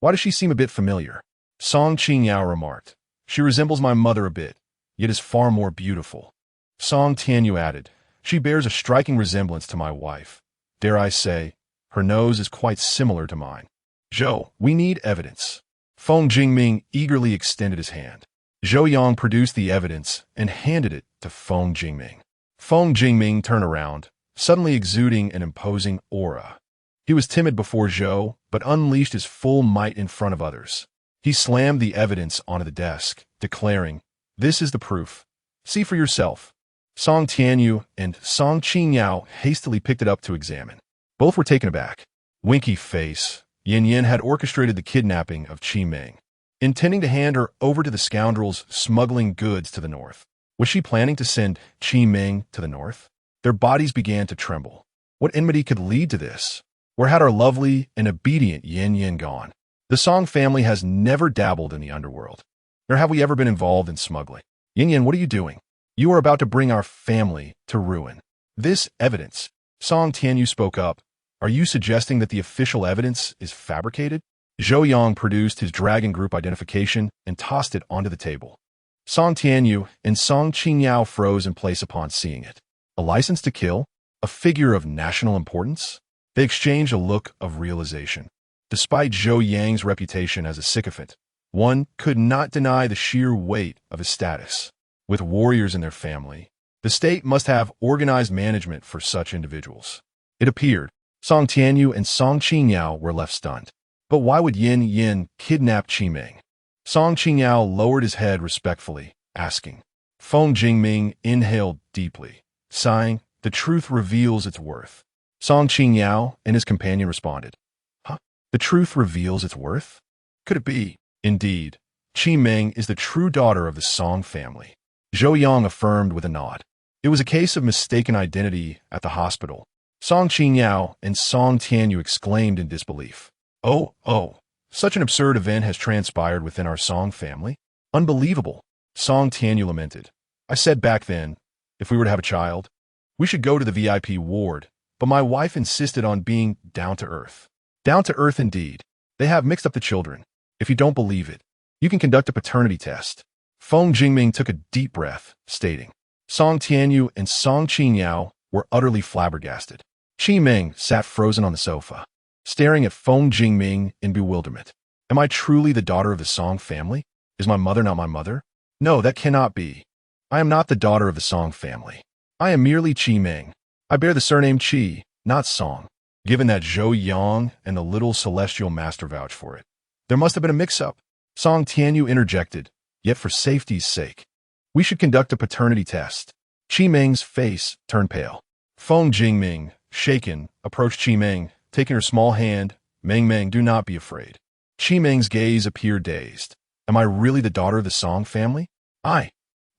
why does she seem a bit familiar? Song Qingyao remarked, she resembles my mother a bit, yet is far more beautiful. Song Tianyu added, she bears a striking resemblance to my wife. Dare I say, her nose is quite similar to mine. Zhou, we need evidence. Feng Jingming eagerly extended his hand. Zhou Yang produced the evidence and handed it to Feng Jingming. Feng Jingming turned around, suddenly exuding an imposing aura. He was timid before Zhou, but unleashed his full might in front of others. He slammed the evidence onto the desk, declaring, this is the proof. See for yourself. Song Tianyu and Song Qingyao hastily picked it up to examine. Both were taken aback. Winky face, Yin Yin had orchestrated the kidnapping of Qi Ming, intending to hand her over to the scoundrels smuggling goods to the north. Was she planning to send Qi Ming to the north? Their bodies began to tremble. What enmity could lead to this? Where had our lovely and obedient Yin Yin gone? The Song family has never dabbled in the underworld, nor have we ever been involved in smuggling. Yin Yin, what are you doing? You are about to bring our family to ruin. This evidence, Song Tianyu spoke up. Are you suggesting that the official evidence is fabricated? Zhou Yang produced his dragon group identification and tossed it onto the table. Song Tianyu and Song Qingyao froze in place upon seeing it. A license to kill? A figure of national importance? They exchanged a look of realization. Despite Zhou Yang's reputation as a sycophant, one could not deny the sheer weight of his status. With warriors in their family, the state must have organized management for such individuals. It appeared Song Tianyu and Song Qingyao were left stunned. But why would Yin Yin kidnap Qiming? Song Qingyao lowered his head respectfully, asking. Feng Jingming inhaled deeply, sighing, the truth reveals its worth. Song Qingyao and his companion responded. Huh? The truth reveals its worth? Could it be? Indeed, Qiming is the true daughter of the Song family. Zhou Yang affirmed with a nod. It was a case of mistaken identity at the hospital. Song Qingyao and Song Tianyu exclaimed in disbelief. Oh, such an absurd event has transpired within our Song family? Unbelievable. Song Tianyu lamented. I said back then, if we were to have a child, we should go to the VIP ward, but my wife insisted on being down to earth. Down to earth indeed. They have mixed up the children. If you don't believe it, you can conduct a paternity test. Feng Jingming took a deep breath, stating. Song Tianyu and Song Qingyao were utterly flabbergasted. Qiming sat frozen on the sofa, staring at Feng Jingming in bewilderment. Am I truly the daughter of the Song family? Is my mother not my mother? No, that cannot be. I am not the daughter of the Song family. I am merely Qiming. I bear the surname Qi, not Song. Given that Zhou Yang and the little celestial master vouch for it, there must have been a mix-up. Song Tianyu interjected, yet for safety's sake, we should conduct a paternity test. Qiming's face turned pale. Feng Jingming, shaken, approached Qiming, taking her small hand. Meng, do not be afraid. Qiming's gaze appeared dazed. Am I really the daughter of the Song family?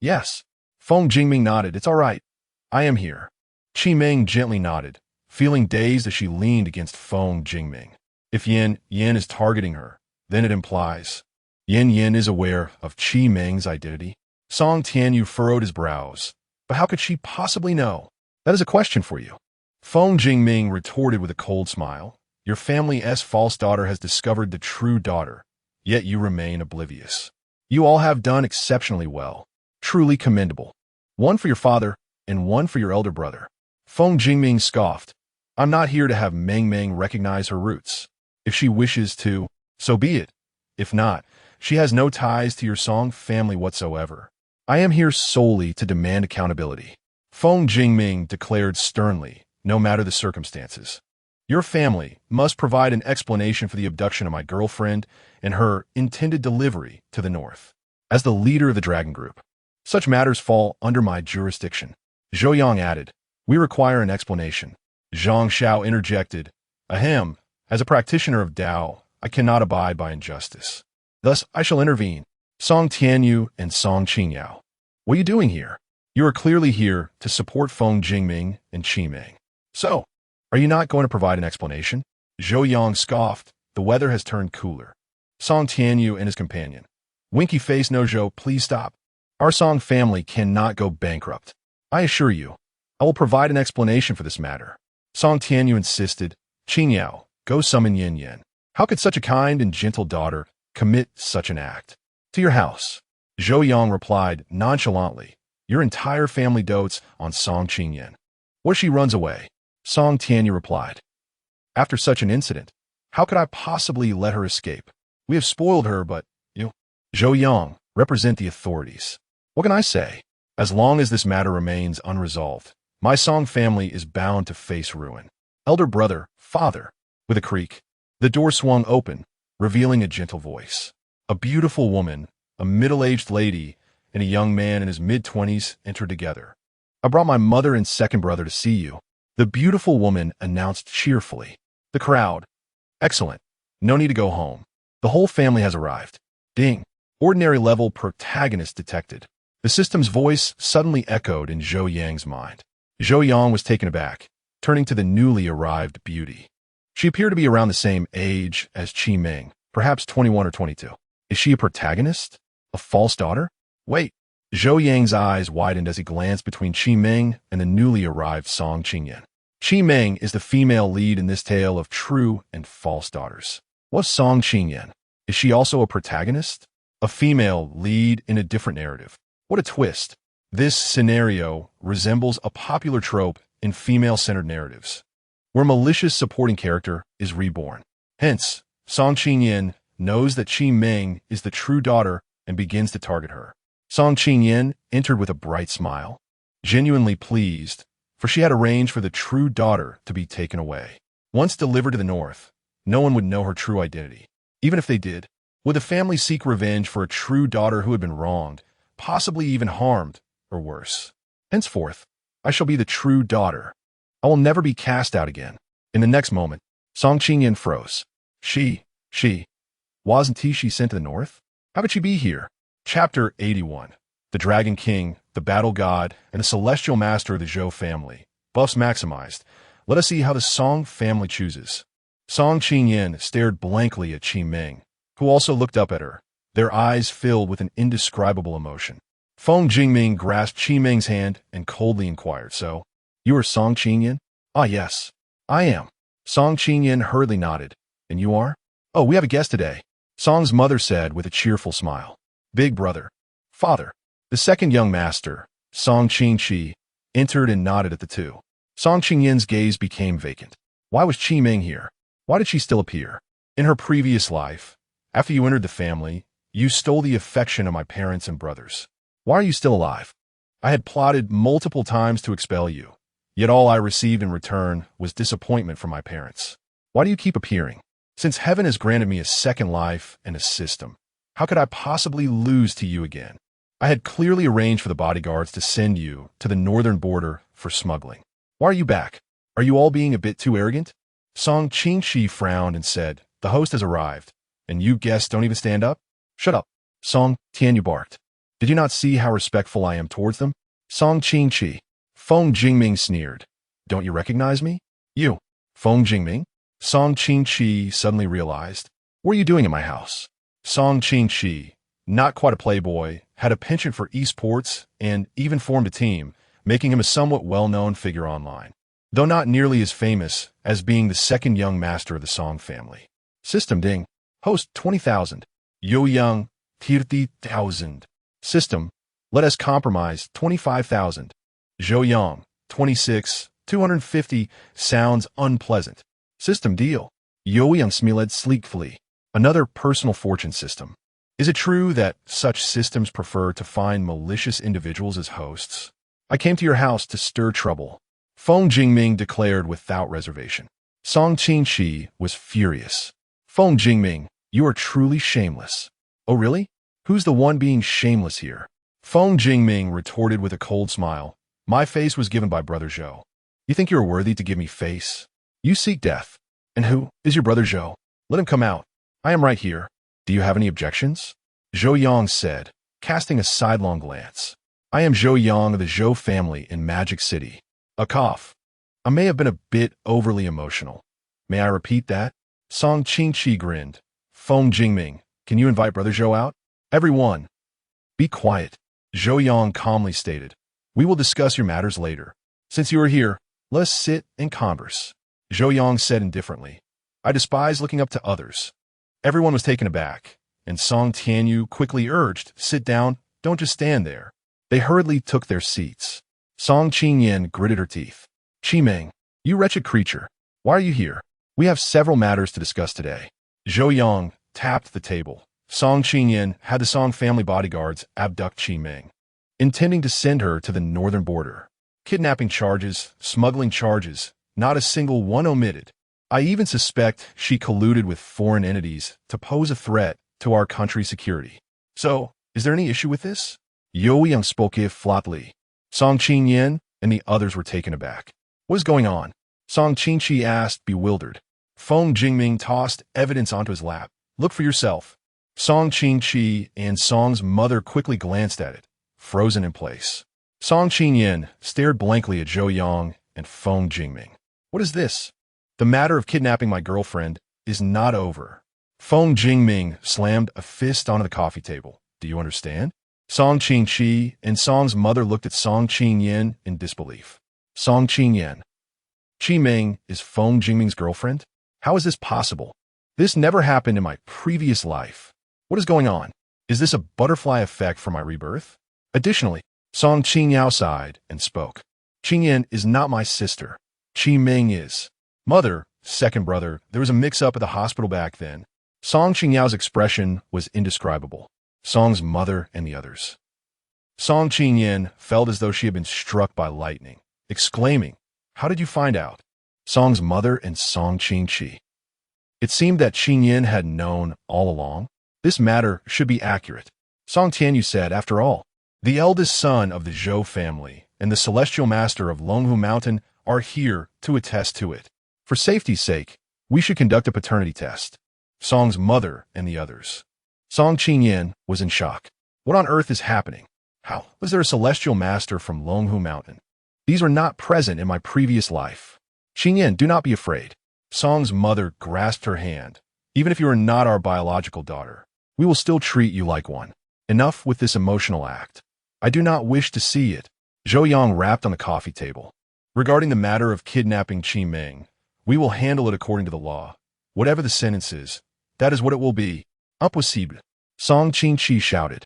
Yes. Feng Jingming nodded. It's all right. I am here. Qiming gently nodded, feeling dazed as she leaned against Feng Jingming. If Yin is targeting her, then it implies Yin is aware of Qiming's identity. Song Tianyu furrowed his brows. But how could she possibly know? That is a question for you. Feng Jingming retorted with a cold smile. Your family's false daughter has discovered the true daughter, yet you remain oblivious. You all have done exceptionally well. Truly commendable. One for your father, and one for your elder brother. Feng Jingming scoffed. I'm not here to have Meng recognize her roots. If she wishes to, so be it. If not, she has no ties to your Song family whatsoever. I am here solely to demand accountability. Feng Jingming declared sternly, no matter the circumstances. Your family must provide an explanation for the abduction of my girlfriend and her intended delivery to the north. As the leader of the Dragon Group, such matters fall under my jurisdiction. Zhou Yang added, we require an explanation. Zhang Xiao interjected, ahem, as a practitioner of Tao, I cannot abide by injustice. Thus, I shall intervene. Song Tianyu and Song Qingyao. What are you doing here? You are clearly here to support Feng Jingming and Qiming. So, are you not going to provide an explanation? Zhou Yang scoffed. The weather has turned cooler. Song Tianyu and his companion. Winky face no Zhou, please stop. Our Song family cannot go bankrupt. I assure you, I will provide an explanation for this matter. Song Tianyu insisted. Qingyao, go summon Yin. How could such a kind and gentle daughter commit such an act? To your house. Zhou Yang replied nonchalantly. Your entire family dotes on Song Qingyao. What if she runs away? Song Tianyu replied. After such an incident, how could I possibly let her escape? We have spoiled her, but you, Zhou Yang, represent the authorities. What can I say? As long as this matter remains unresolved, my Song family is bound to face ruin. Elder brother, father. With a creak, the door swung open, revealing a gentle voice. A beautiful woman, a middle-aged lady, and a young man in his mid-20s entered together. I brought my mother and second brother to see you. The beautiful woman announced cheerfully. The crowd. Excellent. No need to go home. The whole family has arrived. Ding. Ordinary level protagonist detected. The system's voice suddenly echoed in Zhou Yang's mind. Zhou Yang was taken aback, turning to the newly arrived beauty. She appeared to be around the same age as Qiming, perhaps 21 or 22. Is she a protagonist? A false daughter? Wait. Zhou Yang's eyes widened as he glanced between Qiming and the newly arrived Song Qingyao. Qiming is the female lead in this tale of true and false daughters. What's Song Qingyao? Is she also a protagonist? A female lead in a different narrative. What a twist. This scenario resembles a popular trope in female-centered narratives, where malicious supporting character is reborn. Hence, Song Qingyao knows that Qiming is the true daughter and begins to target her. Song Qingyao entered with a bright smile, genuinely pleased, for she had arranged for the true daughter to be taken away. Once delivered to the north, no one would know her true identity. Even if they did, would the family seek revenge for a true daughter who had been wronged, possibly even harmed, or worse? Henceforth, I shall be the true daughter. I will never be cast out again. In the next moment, Song Qingyan froze. Wasn't she sent to the north? How could she be here? Chapter 81. The Dragon King, the Battle God, and the Celestial Master of the Zhou family. Buffs maximized. Let us see how the Song family chooses. Song Qingyan stared blankly at Qi Ming, who also looked up at her, their eyes filled with an indescribable emotion. Feng Jingming grasped Qi Ming's hand and coldly inquired, "So, you are Song Qingyan?" "Ah, yes, I am." Song Qingyan hurriedly nodded. "And you are?" "Oh, we have a guest today," Song's mother said with a cheerful smile. "Big brother." "Father." The second young master, Song Qingqi, entered and nodded at the two. Song Qingyan's gaze became vacant. Why was Qi Ming here? Why did she still appear? In her previous life, after you entered the family, you stole the affection of my parents and brothers. Why are you still alive? I had plotted multiple times to expel you, yet all I received in return was disappointment from my parents. Why do you keep appearing? Since heaven has granted me a second life and a system, how could I possibly lose to you again? I had clearly arranged for the bodyguards to send you to the northern border for smuggling. Why are you back? Are you all being a bit too arrogant? Song Qingqi frowned and said, "The host has arrived, and you guests don't even stand up?" "Shut up." Song Tianyu barked. "Did you not see how respectful I am towards them?" Song Qingqi. Feng Jingming sneered. "Don't you recognize me?" "You." Feng Jingming? Song Qingqi suddenly realized. "What are you doing in my house?" Song Qingqi, not quite a playboy, had a penchant for esports and even formed a team, making him a somewhat well-known figure online, though not nearly as famous as being the second young master of the Song family. System ding. Host 20,000. Zhou Yang 30,000. System, let us compromise 25,000. Zhou Yang 26, 250 sounds unpleasant. System deal. Zhou Yang smiled sleekly. Another personal fortune system. Is it true that such systems prefer to find malicious individuals as hosts? I came to your house to stir trouble, Feng Jingming declared without reservation. Song Qingqi was furious. Feng Jingming, you are truly shameless. Oh really? Who's the one being shameless here? Feng Jingming retorted with a cold smile. My face was given by Brother Zhou. You think you are worthy to give me face? You seek death. And who is your brother Zhou? Let him come out. I am right here. Do you have any objections? Zhou Yang said, casting a sidelong glance. I am Zhou Yang of the Zhou family in Magic City. A cough. I may have been a bit overly emotional. May I repeat that? Song Qingqi grinned. Feng Jingming, can you invite Brother Zhou out? Everyone. Be quiet. Zhou Yang calmly stated. We will discuss your matters later. Since you are here, let us sit and converse. Zhou Yang said indifferently. I despise looking up to others. Everyone was taken aback, and Song Tianyu quickly urged, sit down, don't just stand there. They hurriedly took their seats. Song Qingyan gritted her teeth. Qi Ming, you wretched creature, why are you here? We have several matters to discuss today. Zhou Yang tapped the table. Song Qingyan had the Song family bodyguards abduct Qi Ming, intending to send her to the northern border. Kidnapping charges, smuggling charges, not a single one omitted. I even suspect she colluded with foreign entities to pose a threat to our country's security. So, is there any issue with this? Zhou Yang spoke flatly. Song Qingyan and the others were taken aback. What is going on? Song Qingqi asked, bewildered. Feng Jingming tossed evidence onto his lap. Look for yourself. Song Qingqi and Song's mother quickly glanced at it, frozen in place. Song Qingyan stared blankly at Zhou Yang and Feng Jingming. What is this? The matter of kidnapping my girlfriend is not over. Feng Jingming slammed a fist onto the coffee table. Do you understand? Song Qingqi and Song's mother looked at Song Qingyan in disbelief. Song Qingyan. Qi Ming is Feng Jingming's girlfriend? How is this possible? This never happened in my previous life. What is going on? Is this a butterfly effect for my rebirth? Additionally, Song Qingyao sighed and spoke. Qingyan is not my sister. Qi Ming is. Mother, second brother, there was a mix-up at the hospital back then. Song Qingyao's expression was indescribable. Song's mother and the others. Song Qingyan felt as though she had been struck by lightning, exclaiming, how did you find out? Song's mother and Song Qingqi. It seemed that Qin Yin had known all along. This matter should be accurate. Song Tianyu said, after all, the eldest son of the Zhou family and the celestial master of Longhu Mountain are here to attest to it. For safety's sake, we should conduct a paternity test. Song's mother and the others. Song Qingyin was in shock. What on earth is happening? How was there a celestial master from Longhu Mountain? These were not present in my previous life. Qingyin, do not be afraid. Song's mother grasped her hand. Even if you are not our biological daughter, we will still treat you like one. Enough with this emotional act. I do not wish to see it. Zhou Yang rapped on the coffee table. Regarding the matter of kidnapping Qi Ming, we will handle it according to the law. Whatever the sentence is, that is what it will be. Impossible. Song Qingqi shouted.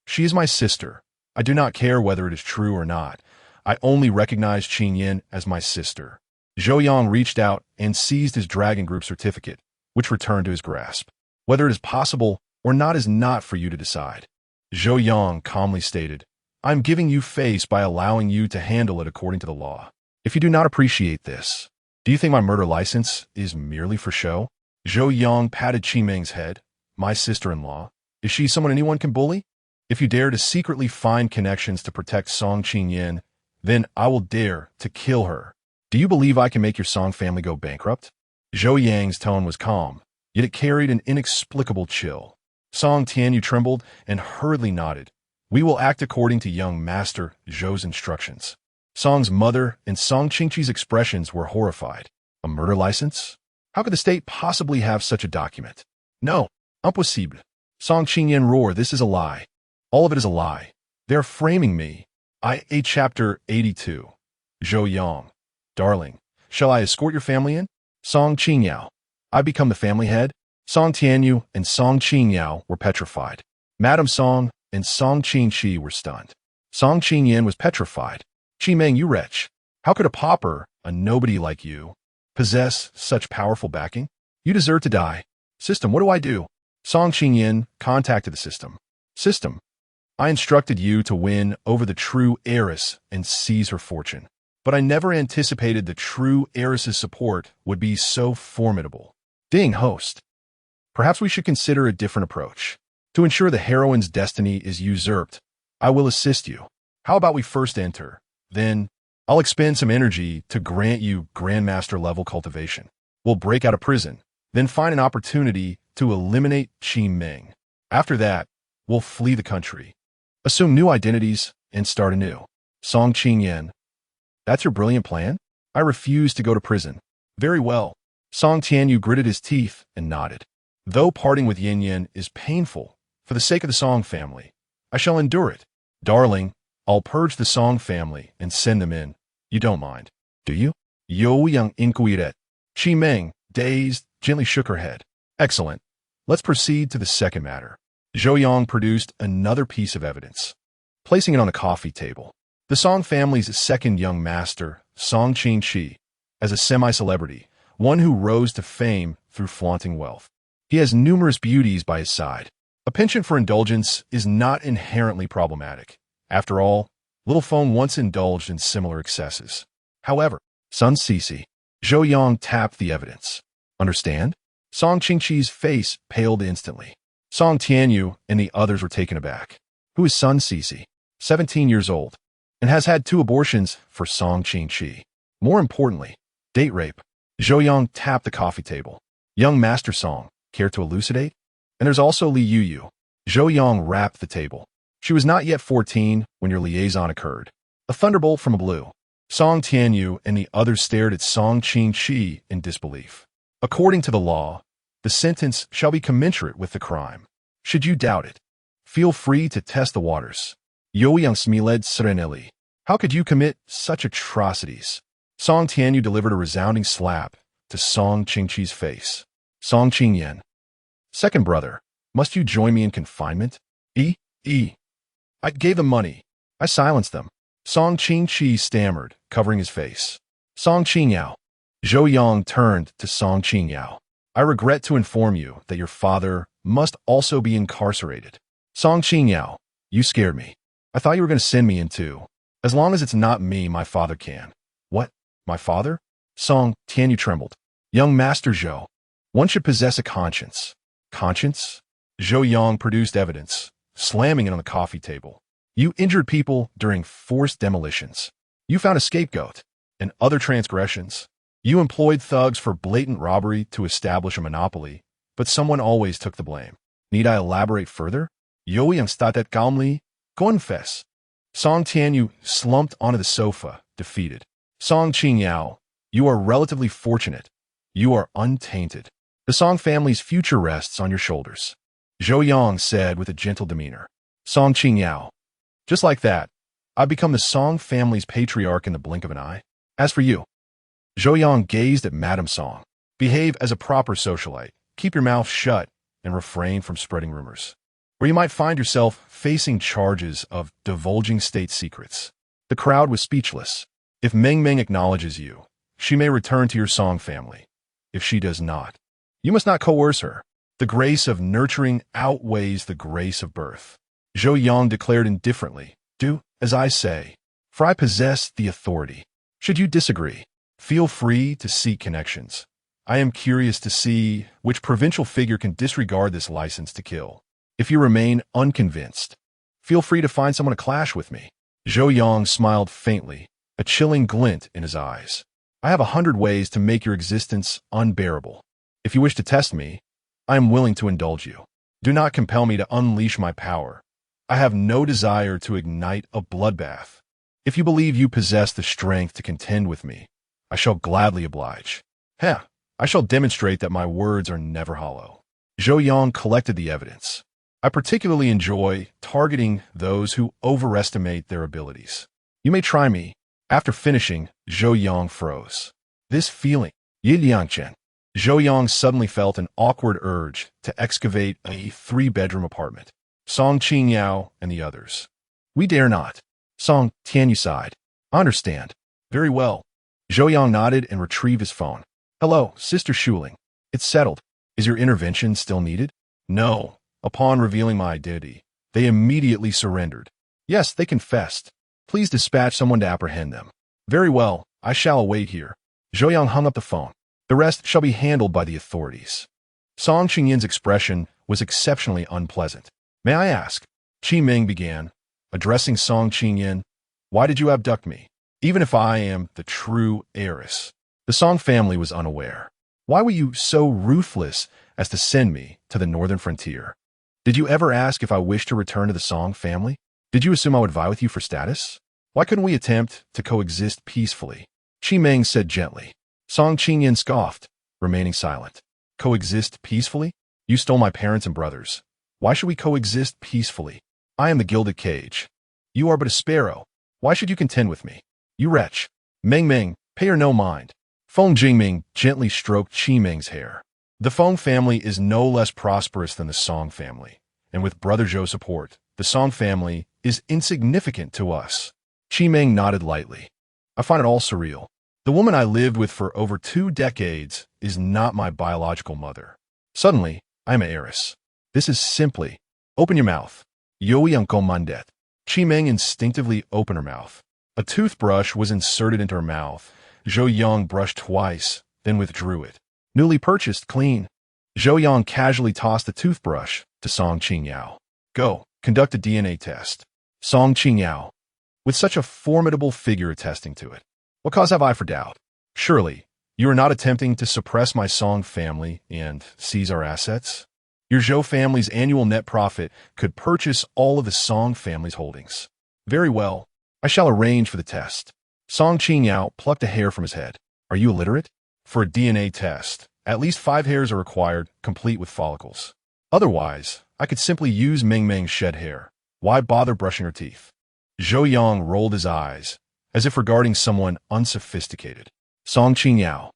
She is my sister. I do not care whether it is true or not. I only recognize Qin Yin as my sister. Zhou Yang reached out and seized his Dragon Group certificate, which returned to his grasp. Whether it is possible or not is not for you to decide. Zhou Yang calmly stated, I am giving you face by allowing you to handle it according to the law. If you do not appreciate this, do you think my murder license is merely for show? Zhou Yang patted Qi Ming's head. My sister-in-law. Is she someone anyone can bully? If you dare to secretly find connections to protect Song Qingyin, then I will dare to kill her. Do you believe I can make your Song family go bankrupt? Zhou Yang's tone was calm, yet it carried an inexplicable chill. Song Tianyu trembled and hurriedly nodded. We will act according to young Master Zhou's instructions. Song's mother and Song Qingqi's expressions were horrified. A murder license? How could the state possibly have such a document? No, impossible. Song Qingyin roared, this is a lie. All of it is a lie. They're framing me. Chapter 82. Zhou Yang. Darling, shall I escort your family in? Song Qingyao. I become the family head? Song Tianyu and Song Qingyao were petrified. Madame Song and Song Qingqi were stunned. Song Qingyin was petrified. Qi Ming, you wretch. How could a pauper, a nobody like you, possess such powerful backing? You deserve to die. System, what do I do? Song Qingyin contacted the system. System, I instructed you to win over the true heiress and seize her fortune. But I never anticipated the true heiress's support would be so formidable. Ding, host. Perhaps we should consider a different approach. To ensure the heroine's destiny is usurped, I will assist you. How about we first enter? Then, I'll expend some energy to grant you Grandmaster level cultivation. We'll break out of prison, then find an opportunity to eliminate Qi Ming. After that, we'll flee the country, assume new identities, and start anew. Song Qingyan. That's your brilliant plan? I refuse to go to prison. Very well. Song Tianyu gritted his teeth and nodded. Though parting with Yin Yin is painful, for the sake of the Song family, I shall endure it. Darling, I'll purge the Song family and send them in. You don't mind, do you? Zhou Yang inquired. Qi Ming, dazed, gently shook her head. Excellent. Let's proceed to the second matter. Zhou Yang produced another piece of evidence, placing it on the coffee table. The Song family's second young master, Song Qingqi, as a semi-celebrity, one who rose to fame through flaunting wealth. He has numerous beauties by his side. A penchant for indulgence is not inherently problematic. After all, Little Feng once indulged in similar excesses. However, Sun Cece, Zhou Yang tapped the evidence. Understand? Song Qingqi's face paled instantly. Song Tianyu and the others were taken aback. Who is Sun Cece? 17 years old, and has had 2 abortions for Song Qingqi. More importantly, date rape. Zhou Yang tapped the coffee table. Young Master Song, care to elucidate? And there's also Li Yuyu. Zhou Yang rapped the table. She was not yet 14 when your liaison occurred. A thunderbolt from a blue. Song Tianyu and the others stared at Song Qingqi in disbelief. According to the law, the sentence shall be commensurate with the crime. Should you doubt it, feel free to test the waters. Zhou Yang smiled serenely. How could you commit such atrocities? Song Tianyu delivered a resounding slap to Song Qingqi's face. Song Qingyan. Second brother, must you join me in confinement? I gave them money. I silenced them. Song Qingqi stammered, covering his face. Song Qingyao. Zhou Yang turned to Song Qingyao. I regret to inform you that your father must also be incarcerated. Song Qingyao, you scared me. I thought you were going to send me in too. As long as it's not me, my father can. What? My father? Song Tianyu trembled. Young Master Zhou, one should possess a conscience. Conscience? Zhou Yang produced evidence, slamming it on the coffee table. You injured people during forced demolitions. You found a scapegoat. And other transgressions. You employed thugs for blatant robbery to establish a monopoly, but someone always took the blame. Need I elaborate further? Zhou Yang stated calmly, confess. Song Tianyu slumped onto the sofa, defeated. Song Qingyao, you are relatively fortunate. You are untainted. The Song family's future rests on your shoulders. Zhou Yang said with a gentle demeanor. Song Qingyao. Just like that, I've become the Song family's patriarch in the blink of an eye. As for you, Zhou Yang gazed at Madame Song. Behave as a proper socialite. Keep your mouth shut and refrain from spreading rumors, or you might find yourself facing charges of divulging state secrets. The crowd was speechless. If Meng Meng acknowledges you, she may return to your Song family. If she does not, you must not coerce her. The grace of nurturing outweighs the grace of birth. Zhou Yang declared indifferently, do as I say, for I possess the authority. Should you disagree, feel free to seek connections. I am curious to see which provincial figure can disregard this license to kill. If you remain unconvinced, feel free to find someone to clash with me. Zhou Yang smiled faintly, a chilling glint in his eyes. I have 100 ways to make your existence unbearable. If you wish to test me, I am willing to indulge you. Do not compel me to unleash my power. I have no desire to ignite a bloodbath. If you believe you possess the strength to contend with me, I shall gladly oblige. I shall demonstrate that my words are never hollow. Zhou Yang collected the evidence. I particularly enjoy targeting those who overestimate their abilities. You may try me. After finishing, Zhou Yang froze. This feeling, Yi Liangchen. Zhou Yang suddenly felt an awkward urge to excavate a 3-bedroom apartment. Song Qingyao and the others. We dare not. Song Tianyu sighed. I understand. Very well. Zhou Yang nodded and retrieved his phone. Hello, Sister Shuling. It's settled. Is your intervention still needed? No. Upon revealing my identity, they immediately surrendered. Yes, they confessed. Please dispatch someone to apprehend them. Very well. I shall await here. Zhou Yang hung up the phone. The rest shall be handled by the authorities. Song Qingyin's expression was exceptionally unpleasant. May I ask? Qi Ming began, addressing Song Qinyin, why did you abduct me? Even if I am the true heiress. The Song family was unaware. Why were you so ruthless as to send me to the northern frontier? Did you ever ask if I wished to return to the Song family? Did you assume I would vie with you for status? Why couldn't we attempt to coexist peacefully? Qi Ming said gently. Song Qinyin scoffed, remaining silent. Coexist peacefully? You stole my parents and brothers. Why should we coexist peacefully? I am the gilded cage. You are but a sparrow. Why should you contend with me? You wretch. Meng Meng, pay her no mind. Feng Jingming gently stroked Qi Ming's hair. The Feng family is no less prosperous than the Song family, and with Brother Zhou's support, the Song family is insignificant to us. Qi Ming nodded lightly. I find it all surreal. The woman I lived with for over 2 decades is not my biological mother. Suddenly, I am an heiress. This is simply, open your mouth. Yoi Uncle Mundet. Qi Ming instinctively opened her mouth. A toothbrush was inserted into her mouth. Zhou Yang brushed twice, then withdrew it. Newly purchased, clean. Zhou Yang casually tossed the toothbrush to Song Qingyao. Go, conduct a DNA test. Song Qingyao. With such a formidable figure attesting to it. What cause have I for doubt? Surely, you are not attempting to suppress my Song family and seize our assets? Your Zhou family's annual net profit could purchase all of the Song family's holdings. Very well. I shall arrange for the test. Song Qingyao plucked a hair from his head. Are you illiterate? For a DNA test, at least 5 hairs are required, complete with follicles. Otherwise, I could simply use Meng Meng's shed hair. Why bother brushing her teeth? Zhou Yang rolled his eyes, as if regarding someone unsophisticated. Song Qingyao.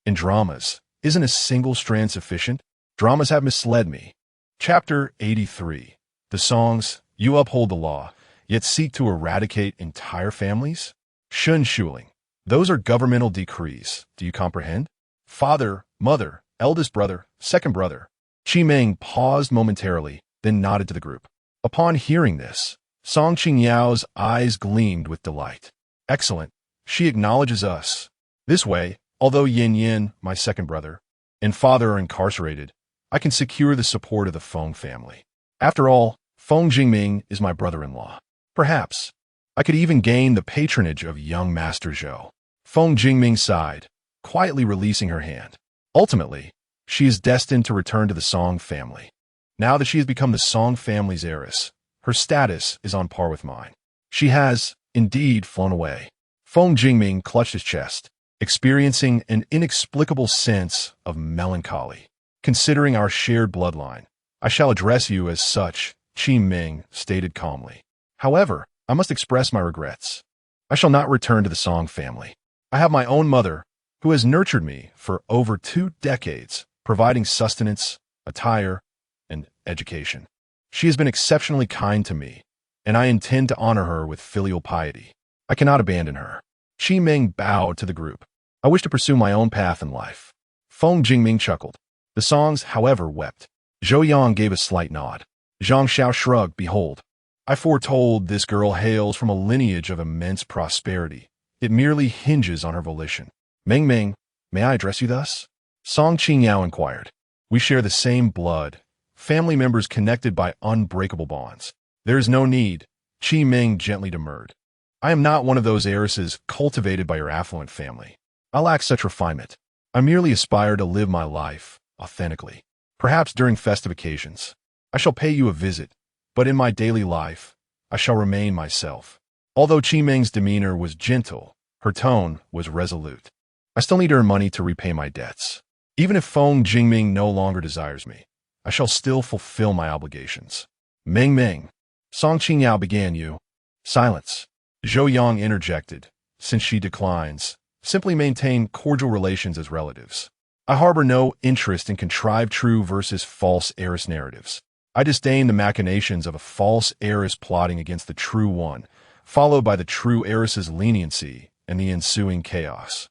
In dramas, isn't a single strand sufficient? Dramas have misled me. Chapter 83. The songs, you uphold the law, yet seek to eradicate entire families? Shun Shuling. Those are governmental decrees. Do you comprehend? Father, mother, eldest brother, second brother. Qi Ming paused momentarily, then nodded to the group. Upon hearing this, Song Qingyao's eyes gleamed with delight. Excellent. She acknowledges us. This way, Although Yin Yin, my second brother, and father are incarcerated, I can secure the support of the Feng family. After all, Feng Jingming is my brother-in-law. Perhaps I could even gain the patronage of young Master Zhou. Feng Jingming sighed, quietly releasing her hand. Ultimately, she is destined to return to the Song family. Now that she has become the Song family's heiress, her status is on par with mine. She has, indeed, flown away. Feng Jingming clutched his chest, experiencing an inexplicable sense of melancholy. Considering our shared bloodline, I shall address you as such, Qi Ming stated calmly. However, I must express my regrets. I shall not return to the Song family. I have my own mother, who has nurtured me for over 2 decades, providing sustenance, attire, and education. She has been exceptionally kind to me, and I intend to honor her with filial piety. I cannot abandon her. Qi Ming bowed to the group. I wish to pursue my own path in life. Feng Jingming chuckled. The Songs, however, wept. Zhou Yang gave a slight nod. Zhang Xiao shrugged. Behold, I foretold this girl hails from a lineage of immense prosperity. It merely hinges on her volition. Ming Ming, may I address you thus? Song Qingyao inquired. We share the same blood, family members connected by unbreakable bonds. There is no need, Qi Ming gently demurred. I am not one of those heiresses cultivated by your affluent family. I lack such refinement. I merely aspire to live my life authentically. Perhaps during festive occasions, I shall pay you a visit, but in my daily life, I shall remain myself. Although Qi Ming's demeanor was gentle, her tone was resolute. I still need to earn money to repay my debts. Even if Feng Jingming no longer desires me, I shall still fulfill my obligations. Ming Ming, Song Qingyao began you. Silence. Zhou Yang interjected. Since she declines, simply maintain cordial relations as relatives. I harbor no interest in contrived true versus false heiress narratives. I disdain the machinations of a false heiress plotting against the true one, followed by the true heiress's leniency and the ensuing chaos.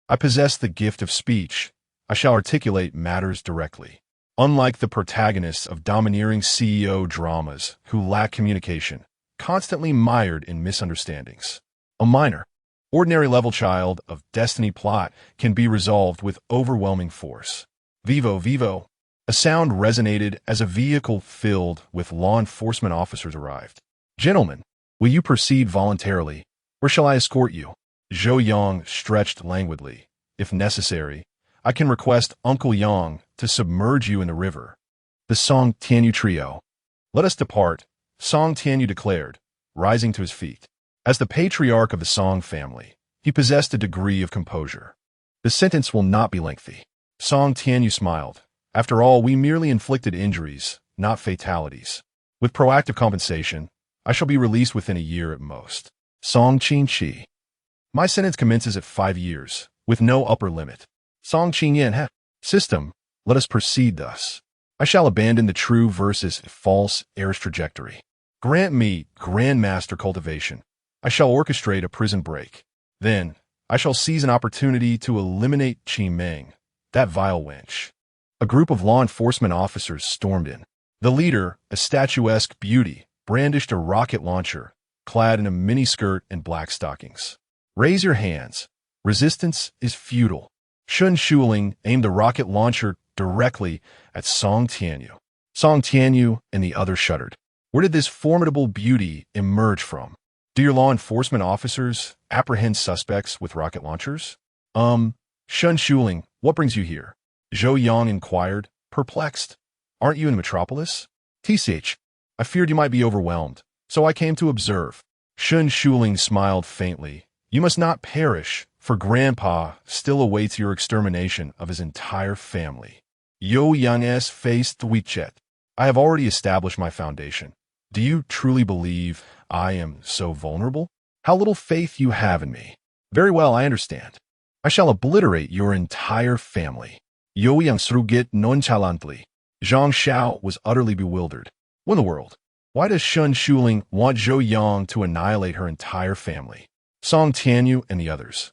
I possess the gift of speech. I shall articulate matters directly. Unlike the protagonists of domineering CEO dramas who lack communication, constantly mired in misunderstandings. A minor, ordinary-level child of destiny plot can be resolved with overwhelming force. Vivo, vivo. A sound resonated as a vehicle filled with law enforcement officers arrived. Gentlemen, will you proceed voluntarily, or shall I escort you? Zhou Yang stretched languidly. If necessary, I can request Uncle Yang to submerge you in the river. The Song Tianyu trio. Let us depart, Song Tianyu declared, rising to his feet. As the patriarch of the Song family, he possessed a degree of composure. The sentence will not be lengthy. Song Tianyu smiled. After all, we merely inflicted injuries, not fatalities. With proactive compensation, I shall be released within a year at most. Song Qinchi. My sentence commences at 5 years, with no upper limit. Song Qinyan. System, let us proceed thus. I shall abandon the true versus false heiress trajectory. Grant me Grandmaster cultivation. I shall orchestrate a prison break. Then, I shall seize an opportunity to eliminate Qi Ming, that vile wench. A group of law enforcement officers stormed in. The leader, a statuesque beauty, brandished a rocket launcher, clad in a miniskirt and black stockings. Raise your hands. Resistance is futile. Shun Shuling aimed the rocket launcher directly at Song Tianyu. Song Tianyu and the others shuddered. Where did this formidable beauty emerge from? Do your law enforcement officers apprehend suspects with rocket launchers? Shun Shuling, what brings you here? Zhou Yang inquired, perplexed. Aren't you in Metropolis? TCH, I feared you might be overwhelmed, so I came to observe. Shun Shuling smiled faintly. You must not perish, for Grandpa still awaits your extermination of his entire family. Yo Yang's face twitched. I have already established my foundation. Do you truly believe I am so vulnerable? How little faith you have in me. Very well, I understand. I shall obliterate your entire family. Yo Yang shrugged nonchalantly. Zhang Xiao was utterly bewildered. What in the world? Why does Shun Shuling want Zhou Yang to annihilate her entire family? Song Tianyu and the others.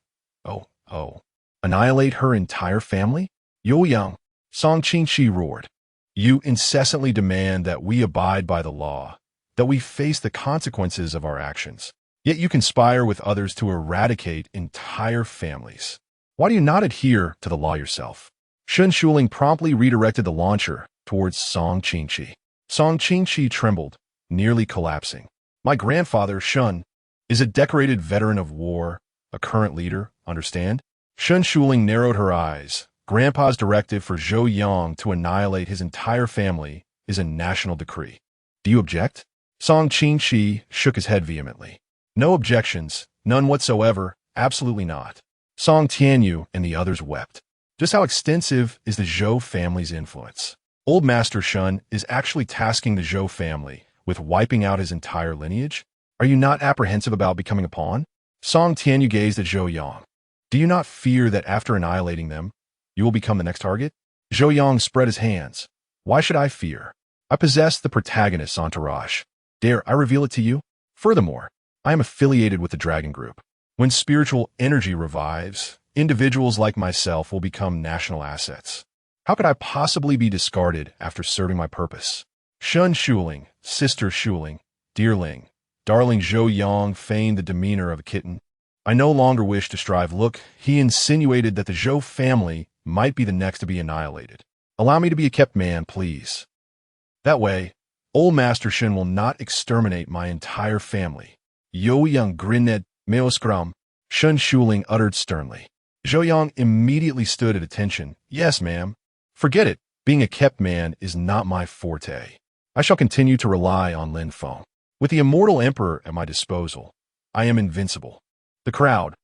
Oh. Annihilate her entire family? Yo Yang, Song Qinchi roared. You incessantly demand that we abide by the law, that we face the consequences of our actions. Yet you conspire with others to eradicate entire families. Why do you not adhere to the law yourself? Shun Shuling promptly redirected the launcher towards Song Qingqi. Song Qingqi trembled, nearly collapsing. My grandfather, Shun, is a decorated veteran of war, a current leader, understand? Shun Shuling narrowed her eyes. Grandpa's directive for Zhou Yang to annihilate his entire family is a national decree. Do you object? Song Qingqi shook his head vehemently. No objections, none whatsoever, absolutely not. Song Tianyu and the others wept. Just how extensive is the Zhou family's influence? Old Master Shun is actually tasking the Zhou family with wiping out his entire lineage? Are you not apprehensive about becoming a pawn? Song Tianyu gazed at Zhou Yang. Do you not fear that after annihilating them, you will become the next target? Zhou Yang spread his hands. Why should I fear? I possess the protagonist's entourage. Dare I reveal it to you? Furthermore, I am affiliated with the Dragon Group. When spiritual energy revives, individuals like myself will become national assets. How could I possibly be discarded after serving my purpose? Shun Shuling, Sister Shuling, dearling, darling Zhou Yang feigned the demeanor of a kitten. I no longer wish to strive. Look, he insinuated that the Zhou family might be the next to be annihilated. Allow me to be a kept man, please. That way, old Master Shin will not exterminate my entire family. Zhou Yang grinned, Meoskram, Shun Shuling uttered sternly. Zhou Yang immediately stood at attention. Yes, ma'am. Forget it. Being a kept man is not my forte. I shall continue to rely on Lin Feng. With the Immortal Emperor at my disposal, I am invincible. The crowd.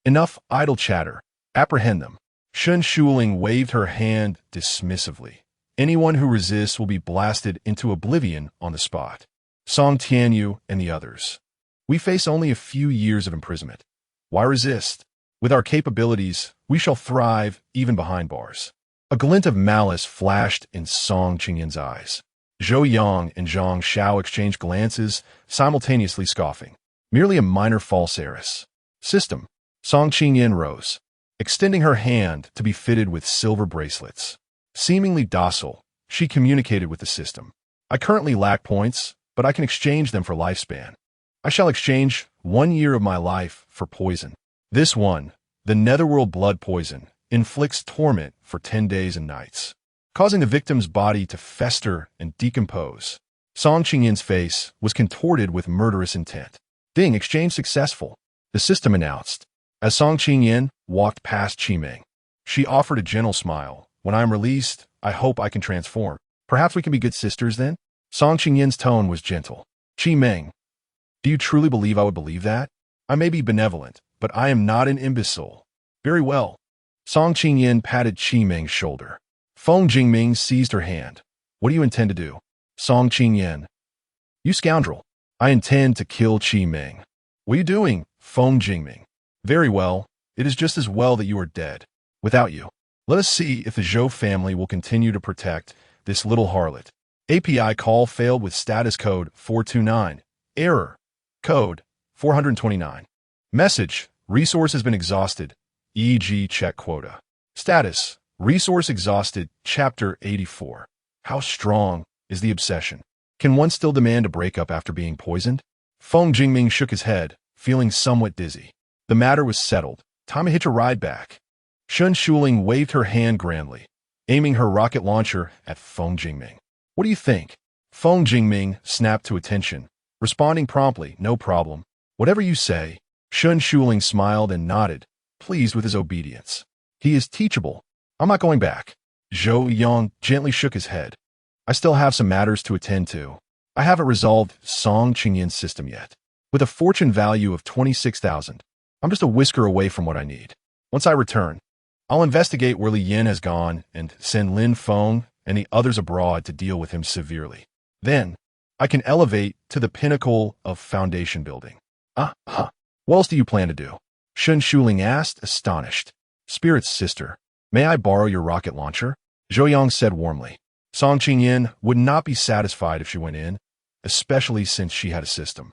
Enough idle chatter. Apprehend them. Shun Shuling waved her hand dismissively. Anyone who resists will be blasted into oblivion on the spot. Song Tianyu and the others. We face only a few years of imprisonment. Why resist? With our capabilities, we shall thrive even behind bars. A glint of malice flashed in Song Qingyan's eyes. Zhou Yang and Zhang Xiao exchanged glances, simultaneously scoffing. Merely a minor false heiress. System. Song Qingyan rose, extending her hand to be fitted with silver bracelets. Seemingly docile, she communicated with the system. I currently lack points, but I can exchange them for lifespan. I shall exchange 1 year of my life for poison. This one, the netherworld blood poison, inflicts torment for 10 days and nights, causing the victim's body to fester and decompose. Song Qingyan's face was contorted with murderous intent. Ding, exchange successful, the system announced. As Song Qingyan walked past Qimeng, she offered a gentle smile. When I am released, I hope I can transform. Perhaps we can be good sisters then? Song Qingyan's tone was gentle. Qimeng, do you truly believe I would believe that? I may be benevolent, but I am not an imbecile. Very well. Song Qingyan patted Qimeng's shoulder. Feng Jingming seized her hand. What do you intend to do? Song Qingyan. You scoundrel. I intend to kill Qimeng. What are you doing, Feng Jingming? Very well. It is just as well that you are dead. Without you. Let us see if the Zhou family will continue to protect this little harlot. API call failed with status code 429. Error. Code 429. Message. Resource has been exhausted. E.g. check quota. Status. Resource exhausted. Chapter 84. How strong is the obsession? Can one still demand a breakup after being poisoned? Feng Jingming shook his head, feeling somewhat dizzy. The matter was settled. Time to hitch a ride back. Shun Shuling waved her hand grandly, aiming her rocket launcher at Feng Jingming. What do you think? Feng Jingming snapped to attention, responding promptly, no problem. Whatever you say. Shun Shuling smiled and nodded, pleased with his obedience. He is teachable. I'm not going back. Zhou Yang gently shook his head. I still have some matters to attend to. I haven't resolved Song Qingyan's system yet. With a fortune value of 26,000, I'm just a whisker away from what I need. Once I return, I'll investigate where Li Yin has gone and send Lin Feng and the others abroad to deal with him severely. Then, I can elevate to the pinnacle of foundation building. What else do you plan to do? Shun Shuling asked, astonished. Spirit's sister, may I borrow your rocket launcher? Zhou Yang said warmly. Song Qingyan would not be satisfied if she went in, especially since she had a system.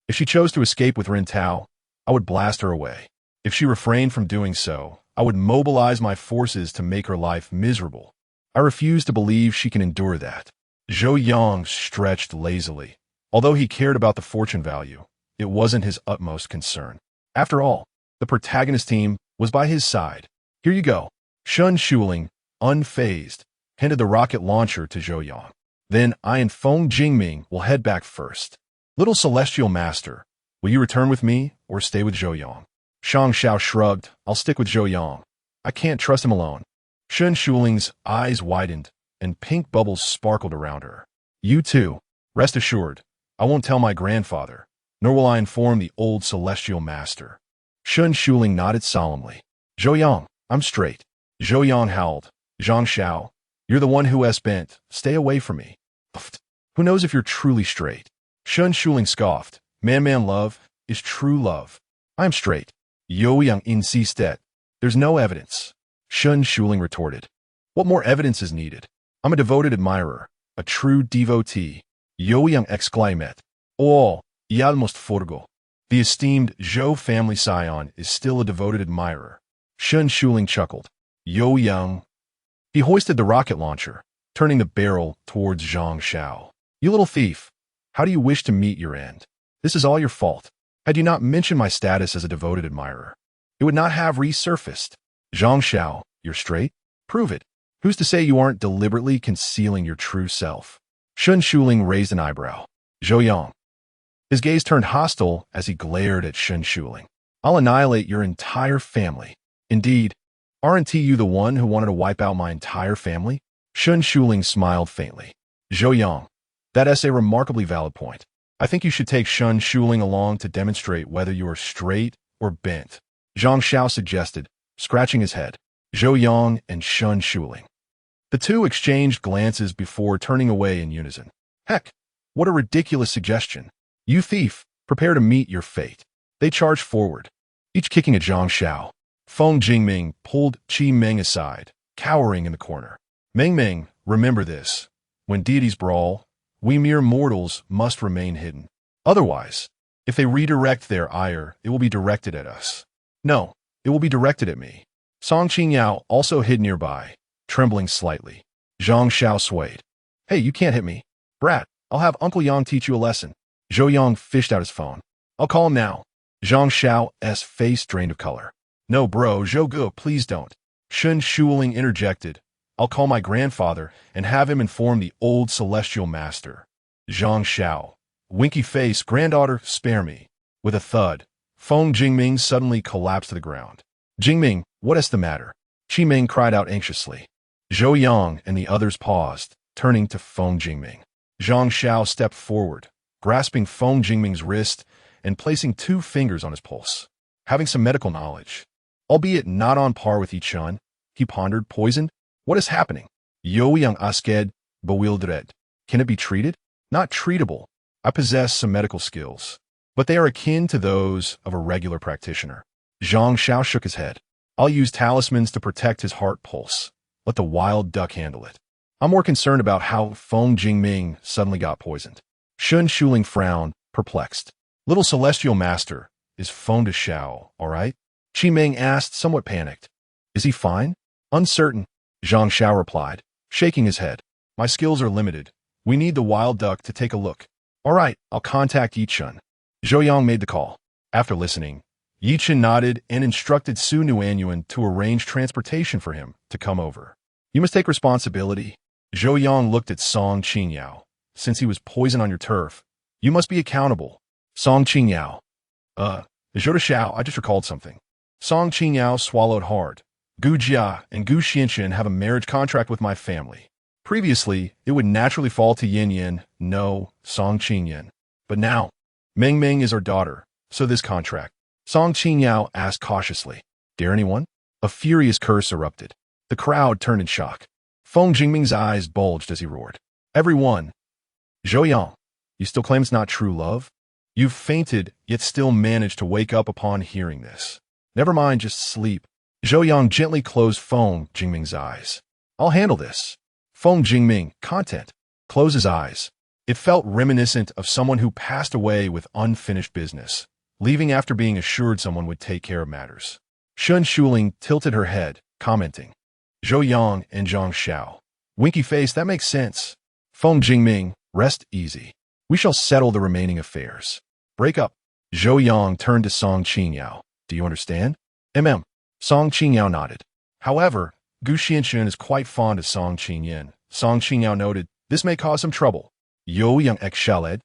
If she chose to escape with Rin Tao, I would blast her away. If she refrained from doing so, I would mobilize my forces to make her life miserable. I refuse to believe she can endure that. Zhou Yang stretched lazily. Although he cared about the fortune value, it wasn't his utmost concern. After all, the protagonist team was by his side. Here you go. Shun Shuling, unfazed, handed the rocket launcher to Zhou Yang. Then I and Feng Jingming will head back first. Little Celestial Master, will you return with me or stay with Zhou Yang? Shang Xiao shrugged. I'll stick with Zhou Yang. I can't trust him alone. Shun Shuling's eyes widened, and pink bubbles sparkled around her. You too. Rest assured, I won't tell my grandfather, nor will I inform the old Celestial Master. Shun Shuling nodded solemnly. Zhou Yang, I'm straight. Zhou Yang howled. Zhang Xiao, you're the one who has bent. Stay away from me. Who knows if you're truly straight? Shun Shuling scoffed. Man love is true love. I'm straight. Zhou Yang insisted. There's no evidence. Shun Shuling retorted. What more evidence is needed? I'm a devoted admirer, a true devotee. Zhou Yang exclaimed. Oh, y almost forgo. The esteemed Zhou family scion is still a devoted admirer. Shun Shuling chuckled. Zhou Yang. He hoisted the rocket launcher, turning the barrel towards Zhang Xiao. You little thief, how do you wish to meet your end? This is all your fault. Had you not mentioned my status as a devoted admirer, it would not have resurfaced. Zhang Xiao, you're straight? Prove it. Who's to say you aren't deliberately concealing your true self? Shun Shuling raised an eyebrow. Zhou Yang. His gaze turned hostile as he glared at Shun Shuling. I'll annihilate your entire family. Indeed, aren't you the one who wanted to wipe out my entire family? Shun Shuling smiled faintly. Zhou Yang, that's a remarkably valid point. I think you should take Shun Shuling along to demonstrate whether you are straight or bent. Zhang Xiao suggested, scratching his head. Zhou Yang and Shun Shuling. The two exchanged glances before turning away in unison. Heck, what a ridiculous suggestion. You thief, prepare to meet your fate. They charged forward, each kicking at Zhang Xiao. Feng Jingming pulled Qi Meng aside, cowering in the corner. Meng, remember this. When deities brawl, we mere mortals must remain hidden. Otherwise, if they redirect their ire, it will be directed at us. No, it will be directed at me. Song Qingyao also hid nearby, trembling slightly. Zhang Xiao swayed. Hey, you can't hit me. Brat, I'll have Uncle Yang teach you a lesson. Zhou Yang fished out his phone. I'll call him now. Zhang Xiao's face drained of color. No, bro, Zhou Gu, please don't. Shun Shuling interjected. I'll call my grandfather and have him inform the old Celestial Master. Zhang Xiao. Winky face, granddaughter, spare me. With a thud, Feng Jingming suddenly collapsed to the ground. Jingming, what is the matter? Qi Meng cried out anxiously. Zhou Yang and the others paused, turning to Feng Jingming. Zhang Xiao stepped forward, grasping Feng Jingming's wrist and placing 2 fingers on his pulse. Having some medical knowledge, albeit not on par with Yi Chun, he pondered, poisoned? What is happening? Zhou Yang asked, bewildered. Can it be treated? Not treatable. I possess some medical skills, but they are akin to those of a regular practitioner. Zhang Xiao shook his head. I'll use talismans to protect his heart pulse. Let the wild duck handle it. I'm more concerned about how Feng Jingming suddenly got poisoned. Shun Shuling frowned, perplexed. Little Celestial Master, is Feng de Xiao all right? Qi Meng asked, somewhat panicked. Is he fine? Uncertain. Zhang Xiao replied, shaking his head. My skills are limited. We need the wild duck to take a look. All right, I'll contact Yi Chun. Zhou Yang made the call. After listening, Yi Chun nodded and instructed Su Nuanyuan to arrange transportation for him to come over. You must take responsibility. Zhou Yang looked at Song Qingyao. Since he was poisoned on your turf, you must be accountable. Song Qingyao. Zhou Xiao, I just recalled something. Song Qingyao swallowed hard. Gu Jia and Gu Xianxian have a marriage contract with my family. Previously, it would naturally fall to Yin Yin, no, Song Qingyan. But now, Meng is our daughter, so this contract. Song Qingyao asked cautiously, dare anyone? A furious curse erupted. The crowd turned in shock. Feng Jingming's eyes bulged as he roared. Everyone! Zhou Yang, you still claim it's not true love? You've fainted, yet still managed to wake up upon hearing this. Never mind, just sleep. Zhou Yang gently closed Feng Jingming's eyes. I'll handle this. Feng Jingming, content. Close his eyes. It felt reminiscent of someone who passed away with unfinished business, leaving after being assured someone would take care of matters. Shun Shuling tilted her head, commenting. Zhou Yang and Zhang Xiao. Winky face, that makes sense. Feng Jingming, rest easy. We shall settle the remaining affairs. Break up. Zhou Yang turned to Song Qingyao. Do you understand? Song Qingyao nodded. However, Gu Xianxun is quite fond of Song Qingyan. Song Qingyao noted, this may cause some trouble. Zhou Yang exhaled,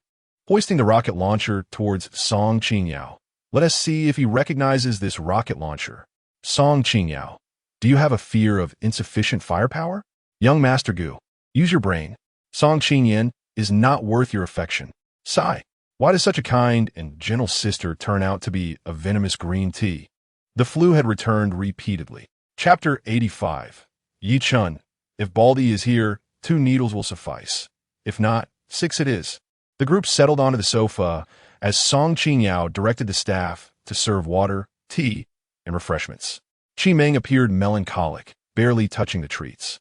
hoisting the rocket launcher towards Song Qingyao. Let us see if he recognizes this rocket launcher. Song Qingyao, do you have a fear of insufficient firepower? Young Master Gu, use your brain. Song Qingyan is not worth your affection. Sigh. Why does such a kind and gentle sister turn out to be a venomous green tea? The flu had returned repeatedly. Chapter 85. Yi Chun, if Baldy is here, 2 needles will suffice. If not, 6 it is. The group settled onto the sofa as Song Qingyao directed the staff to serve water, tea, and refreshments. Qi Meng appeared melancholic, barely touching the treats.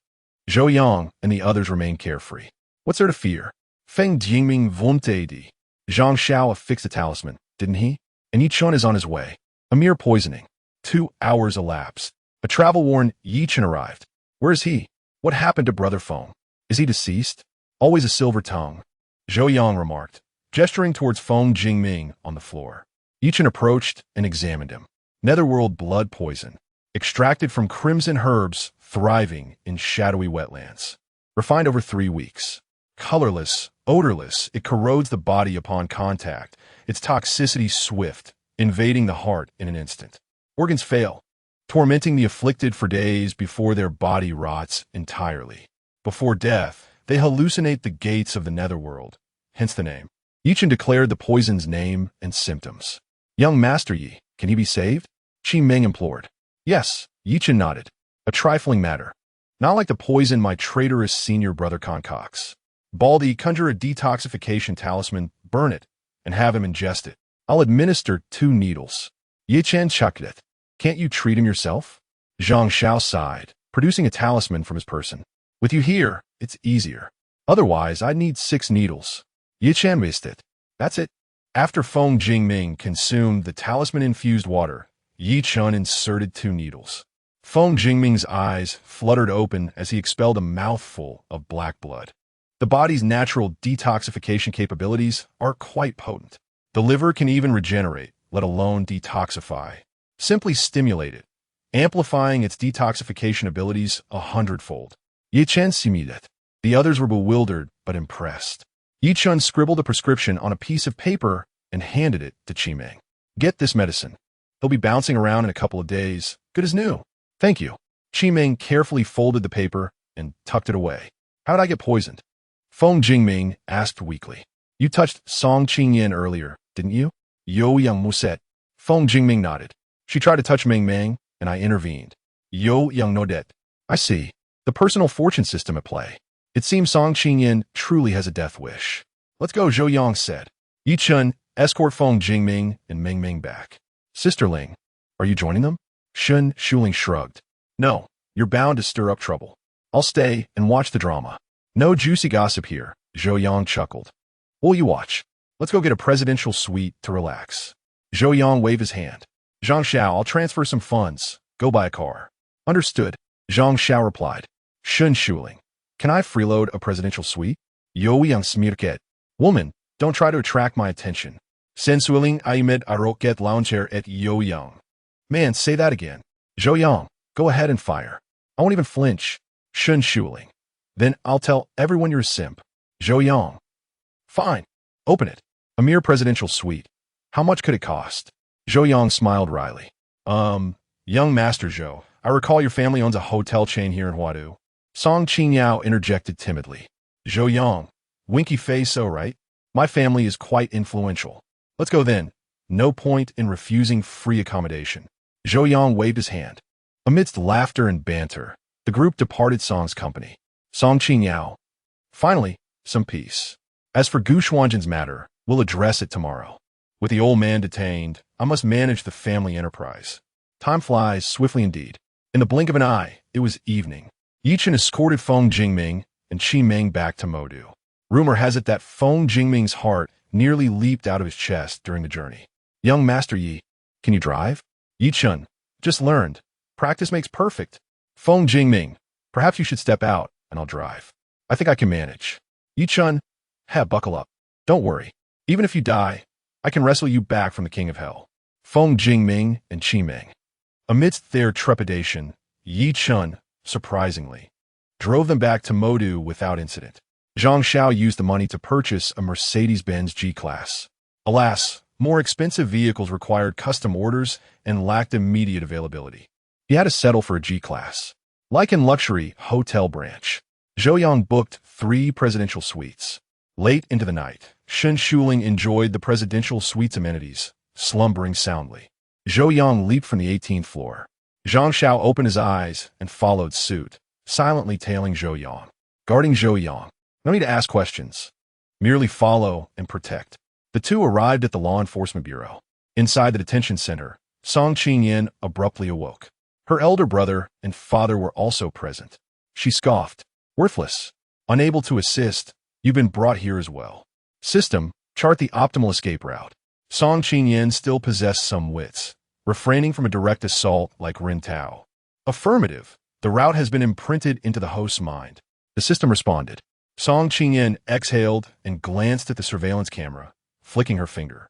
Zhou Yang and the others remained carefree. What's there to fear? Feng Jingming vunte di. Zhang Xiao affixed a talisman, didn't he? And Yi Chun is on his way. A mere poisoning. 2 hours elapsed. A travel-worn Yi Chun arrived. Where is he? What happened to Brother Feng? Is he deceased? Always a silver tongue. Zhou Yang remarked, gesturing towards Feng Jingming on the floor. Yi Chun approached and examined him. Netherworld blood poison. Extracted from crimson herbs, thriving in shadowy wetlands. Refined over 3 weeks. Colorless, odorless, it corrodes the body upon contact, its toxicity swift, invading the heart in an instant. Organs fail, tormenting the afflicted for days before their body rots entirely. Before death, they hallucinate the gates of the netherworld, hence the name. Yi Chun declared the poison's name and symptoms. Young Master Yi, can he be saved? Qi Meng implored. Yes, Yi Chun nodded. A trifling matter. Not like the poison my traitorous senior brother concocts. Baldy, conjure a detoxification talisman, burn it, and have him ingest it. I'll administer 2 needles. Ye Chen chucked it. Can't you treat him yourself? Zhang Xiao sighed, producing a talisman from his person. With you here, it's easier. Otherwise, I'd need 6 needles. Ye Chen missed it. That's it. After Feng Jingming consumed the talisman-infused water, Yi Chun inserted 2 needles. Feng Jingming's eyes fluttered open as he expelled a mouthful of black blood. The body's natural detoxification capabilities are quite potent. The liver can even regenerate, let alone detoxify. Simply stimulate it, amplifying its detoxification abilities 100-fold. Yi Chen similed. The others were bewildered but impressed. Yi Chun scribbled a prescription on a piece of paper and handed it to Qi Meng. Get this medicine. He'll be bouncing around in a couple of days. Good as new. Thank you. Qi Meng carefully folded the paper and tucked it away. How'd I get poisoned? Feng Jingming asked weakly. You touched Song Qingyan earlier, didn't you? Zhou Yang muset. Feng Jingming nodded. She tried to touch Meng Meng, and I intervened. Zhou Yang nodet. I see. The personal fortune system at play. It seems Song Qingyan truly has a death wish. Let's go, Zhou Yang said. Yi Chun, escort Feng Jingming and Meng Meng back. Sisterling, are you joining them? Shun Shuling shrugged. No, you're bound to stir up trouble. I'll stay and watch the drama. No juicy gossip here, Zhou Yang chuckled. Will you watch? Let's go get a presidential suite to relax. Zhou Yang waved his hand. Zhang Xiao, I'll transfer some funds. Go buy a car. Understood, Zhang Xiao replied. Shun Shuling, can I freeload a presidential suite? Zhou Yang smirket. Woman, don't try to attract my attention. Sensualing Aimed Aroket Launcher et Zhou Yang. Man, say that again. Zhou Yang, go ahead and fire. I won't even flinch. Shun Shuling. Then I'll tell everyone you're a simp. Zhou Yang. Fine. Open it. A mere presidential suite. How much could it cost? Zhou Yang smiled wryly. Young Master Zhou, I recall your family owns a hotel chain here in Huadu. Song Qingyao interjected timidly. Zhou Yang. Winky face, so right? My family is quite influential. Let's go then. No point in refusing free accommodation. Zhou Yang waved his hand. Amidst laughter and banter, the group departed Song's company. Song Qingyao. Finally, some peace. As for Gu Xuanjin's matter, we'll address it tomorrow. With the old man detained, I must manage the family enterprise. Time flies swiftly indeed. In the blink of an eye, it was evening. Yi Chun escorted Feng Jingming and Qi Meng back to Modu. Rumor has it that Feng Jingming's heart nearly leaped out of his chest during the journey. Young Master Yi, can you drive? Yi Chun, just learned. Practice makes perfect. Feng Jingming, perhaps you should step out and I'll drive. I think I can manage. Yi Chun, buckle up. Don't worry. Even if you die, I can wrestle you back from the King of Hell. Feng Jingming and Qi Meng. Amidst their trepidation, Yi Chun, surprisingly, drove them back to Modu without incident. Zhang Xiao used the money to purchase a Mercedes-Benz G-Class. Alas, more expensive vehicles required custom orders and lacked immediate availability. He had to settle for a G-Class. Like in luxury hotel branch, Zhou Yang booked 3 presidential suites. Late into the night, Shen Shuling enjoyed the presidential suite's amenities, slumbering soundly. Zhou Yang leaped from the 18th floor. Zhang Xiao opened his eyes and followed suit, silently tailing Zhou Yang. Guarding Zhou Yang. No need to ask questions. Merely follow and protect. The two arrived at the Law Enforcement Bureau. Inside the detention center, Song Qingyan abruptly awoke. Her elder brother and father were also present. She scoffed. Worthless. Unable to assist, you've been brought here as well. System, chart the optimal escape route. Song Qingyan still possessed some wits, refraining from a direct assault like Rin Tao. Affirmative. The route has been imprinted into the host's mind. The system responded. Song Qingyan exhaled and glanced at the surveillance camera, flicking her finger.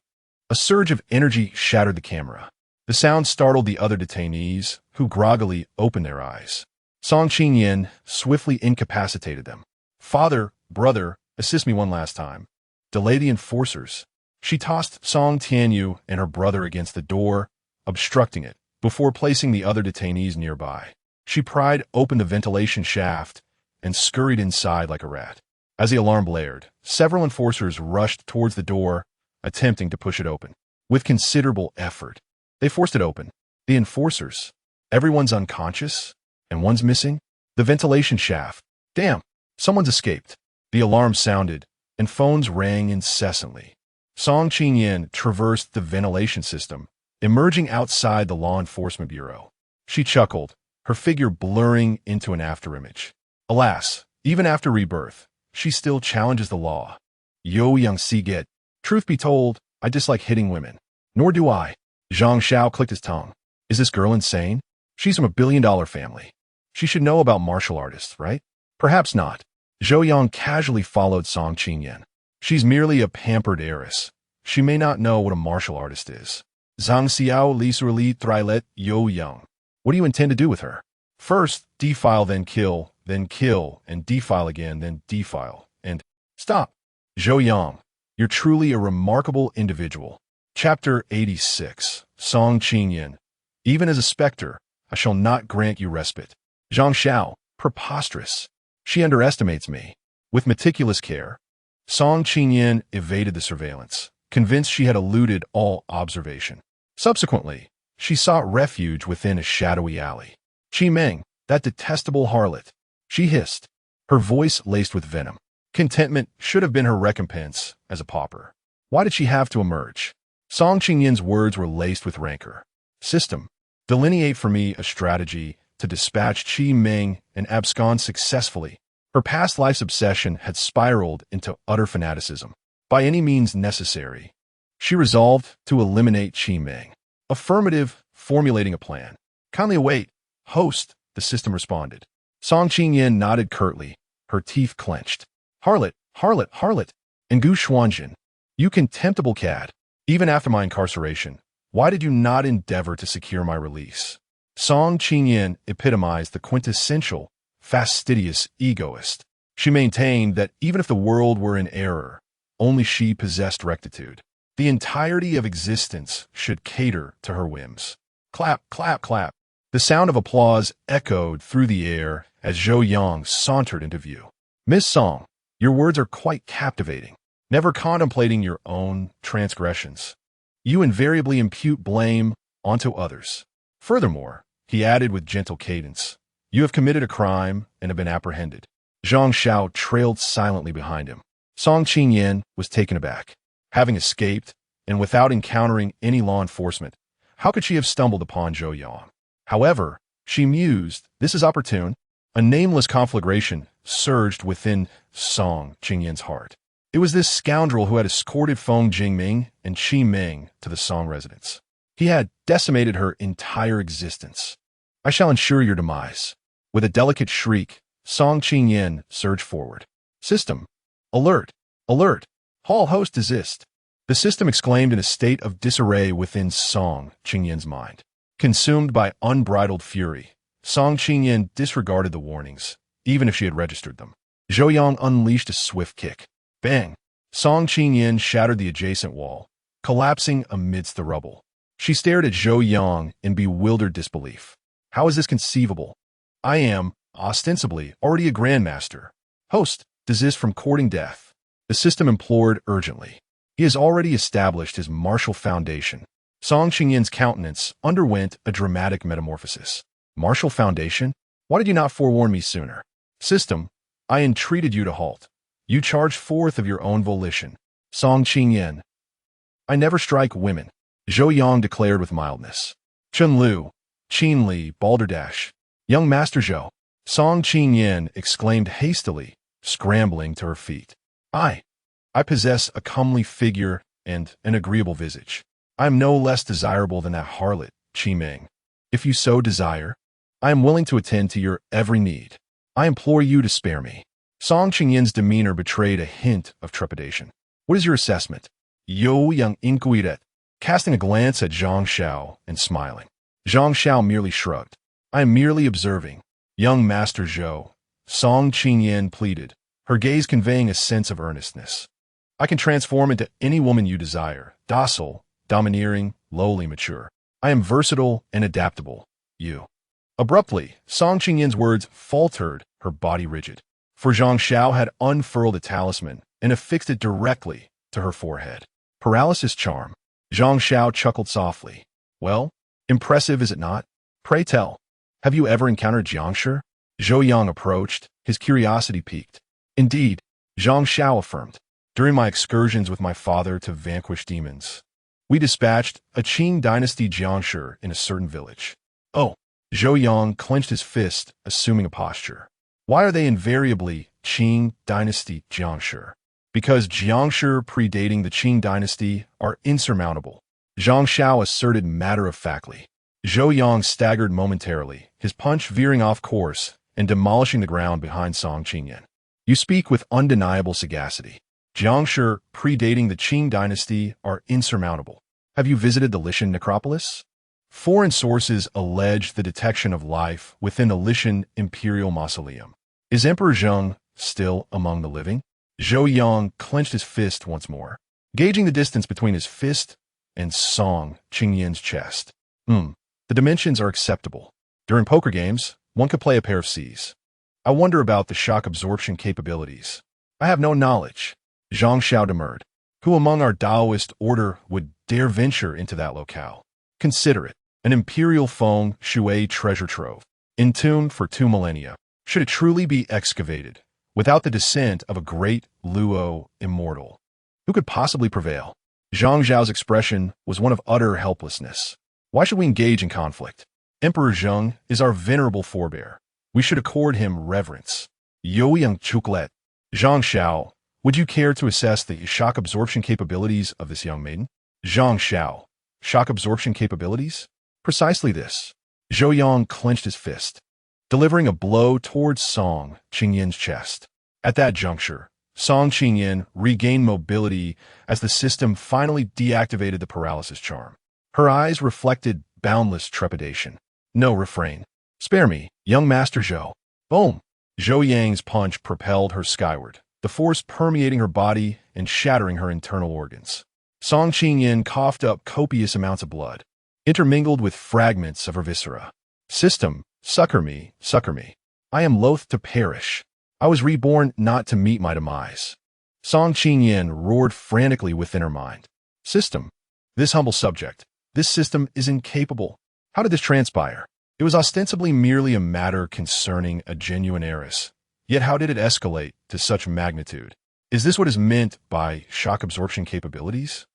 A surge of energy shattered the camera. The sound startled the other detainees, who groggily opened their eyes. Song Qingyan swiftly incapacitated them. Father, brother, assist me one last time. Delay the enforcers. She tossed Song Tianyu and her brother against the door, obstructing it, before placing the other detainees nearby. She pried open the ventilation shaft and scurried inside like a rat. As the alarm blared, several enforcers rushed towards the door, attempting to push it open. With considerable effort, they forced it open. The enforcers. Everyone's unconscious, and one's missing. The ventilation shaft. Damn, someone's escaped. The alarm sounded, and phones rang incessantly. Song Qingyan traversed the ventilation system, emerging outside the Law Enforcement Bureau. She chuckled, her figure blurring into an afterimage. Alas, even after rebirth, she still challenges the law. Yo Yang Si Get. Truth be told, I dislike hitting women. Nor do I. Zhang Xiao clicked his tongue. Is this girl insane? She's from a billion-dollar family. She should know about martial artists, right? Perhaps not. Zhou Yang casually followed Song Qingyan. She's merely a pampered heiress. She may not know what a martial artist is. Zhang Xiao Li Sur Li Trilet Yo Yang. What do you intend to do with her? First, defile, then kill, and defile again, then defile, and stop. Zhou Yang, you're truly a remarkable individual. Chapter 86. Song Qingyan. Even as a specter, I shall not grant you respite. Zhang Xiao, preposterous. She underestimates me. With meticulous care, Song Qingyan evaded the surveillance, convinced she had eluded all observation. Subsequently, she sought refuge within a shadowy alley. Qi Meng, that detestable harlot. She hissed, her voice laced with venom. Contentment should have been her recompense as a pauper. Why did she have to emerge? Song Qingyan's words were laced with rancor. System, delineate for me a strategy to dispatch Qi Meng and abscond successfully. Her past life's obsession had spiraled into utter fanaticism. By any means necessary, she resolved to eliminate Qi Meng. Affirmative, formulating a plan. Kindly await, host, the system responded. Song Qingyan nodded curtly, her teeth clenched. Harlot, harlot, harlot, and Gu Xuanjin, you contemptible cad. Even after my incarceration, why did you not endeavor to secure my release? Song Qingyan epitomized the quintessential, fastidious egoist. She maintained that even if the world were in error, only she possessed rectitude. The entirety of existence should cater to her whims. Clap, clap, clap. The sound of applause echoed through the air as Zhou Yang sauntered into view. Miss Song, your words are quite captivating. Never contemplating your own transgressions, you invariably impute blame onto others. Furthermore, he added with gentle cadence, you have committed a crime and have been apprehended. Zhang Xiao trailed silently behind him. Song Qingyan was taken aback. Having escaped, and without encountering any law enforcement, how could she have stumbled upon Zhou Yang? However, she mused, this is opportune. A nameless conflagration surged within Song Qingyan's heart. It was this scoundrel who had escorted Feng Jingming and Qi Meng to the Song residence. He had decimated her entire existence. I shall ensure your demise. With a delicate shriek, Song Qingyan surged forward. System. Alert. Alert. Hall host desist. The system exclaimed in a state of disarray within Song Qingyan's mind. Consumed by unbridled fury, Song Qingyan disregarded the warnings, even if she had registered them. Zhou Yang unleashed a swift kick. Bang! Song Qingyan shattered the adjacent wall, collapsing amidst the rubble. She stared at Zhou Yang in bewildered disbelief. How is this conceivable? I am, ostensibly, already a grandmaster. Host, desist from courting death. The system implored urgently. He has already established his martial foundation. Song Qingyan's countenance underwent a dramatic metamorphosis. Martial foundation? Why did you not forewarn me sooner? System, I entreated you to halt. You charged forth of your own volition. Song Qingyan. I never strike women, Zhou Yang declared with mildness. Chun Lu, Qin Li, Balderdash. Young Master Zhou. Song Qingyan exclaimed hastily, scrambling to her feet. I possess a comely figure and an agreeable visage. I am no less desirable than that harlot, Qi Ming. If you so desire, I am willing to attend to your every need. I implore you to spare me. Song Qingyan's demeanor betrayed a hint of trepidation. What is your assessment? Zhou Yang inquired, casting a glance at Zhang Xiao and smiling. Zhang Xiao merely shrugged. I am merely observing. Young Master Zhou, Song Qingyan pleaded, her gaze conveying a sense of earnestness. I can transform into any woman you desire, docile, domineering, lowly, mature. I am versatile and adaptable. You. Abruptly, Song Qingyan's words faltered, her body rigid. For Zhang Xiao had unfurled a talisman and affixed it directly to her forehead. Paralysis charm. Zhang Xiao chuckled softly. Well, impressive is it not? Pray tell, have you ever encountered Jiangshi? Zhou Yang approached, his curiosity piqued. Indeed, Zhang Xiao affirmed. During my excursions with my father to vanquish demons, we dispatched a Qing dynasty Jiangshi in a certain village. Oh, Zhou Yang clenched his fist, assuming a posture. Why are they invariably Qing dynasty Jiangshi? Because Jiangshi predating the Qing dynasty are insurmountable. Zhang Xiao asserted matter-of-factly. Zhou Yang staggered momentarily, his punch veering off course and demolishing the ground behind Song Qingyan. You speak with undeniable sagacity. Jiangshi predating the Qing dynasty are insurmountable. Have you visited the Lishan necropolis? Foreign sources allege the detection of life within the Lishan imperial mausoleum. Is Emperor Zheng still among the living? Zhou Yang clenched his fist once more, gauging the distance between his fist and Song Qingyan's chest. The dimensions are acceptable. During poker games, one could play a pair of Cs. I wonder about the shock absorption capabilities. I have no knowledge. Zhang Xiao demurred. Who among our Taoist order would dare venture into that locale? Consider it. An imperial Feng Shui treasure trove, entombed for 2 millennia. Should it truly be excavated, without the descent of a great Luo immortal, who could possibly prevail? Zhang Zhao's expression was one of utter helplessness. Why should we engage in conflict? Emperor Zheng is our venerable forebear. We should accord him reverence. Zhou Yang chuklet. Zhang Xiao, would you care to assess the shock absorption capabilities of this young maiden? Zhang Xiao. Shock absorption capabilities? Precisely this. Zhou Yang clenched his fist, delivering a blow towards Song Qingyan's chest. At that juncture, Song Qingyan regained mobility as the system finally deactivated the paralysis charm. Her eyes reflected boundless trepidation. No refrain. Spare me, young Master Zhou. Boom! Zhou Yang's punch propelled her skyward, the force permeating her body and shattering her internal organs. Song Qingyan coughed up copious amounts of blood, intermingled with fragments of her viscera. System, succor me, succor me. I am loath to perish. I was reborn not to meet my demise. Song Qingyan roared frantically within her mind. System, this humble subject, this system is incapable. How did this transpire? It was ostensibly merely a matter concerning a genuine heiress. Yet how did it escalate to such magnitude? Is this what is meant by shock absorption capabilities?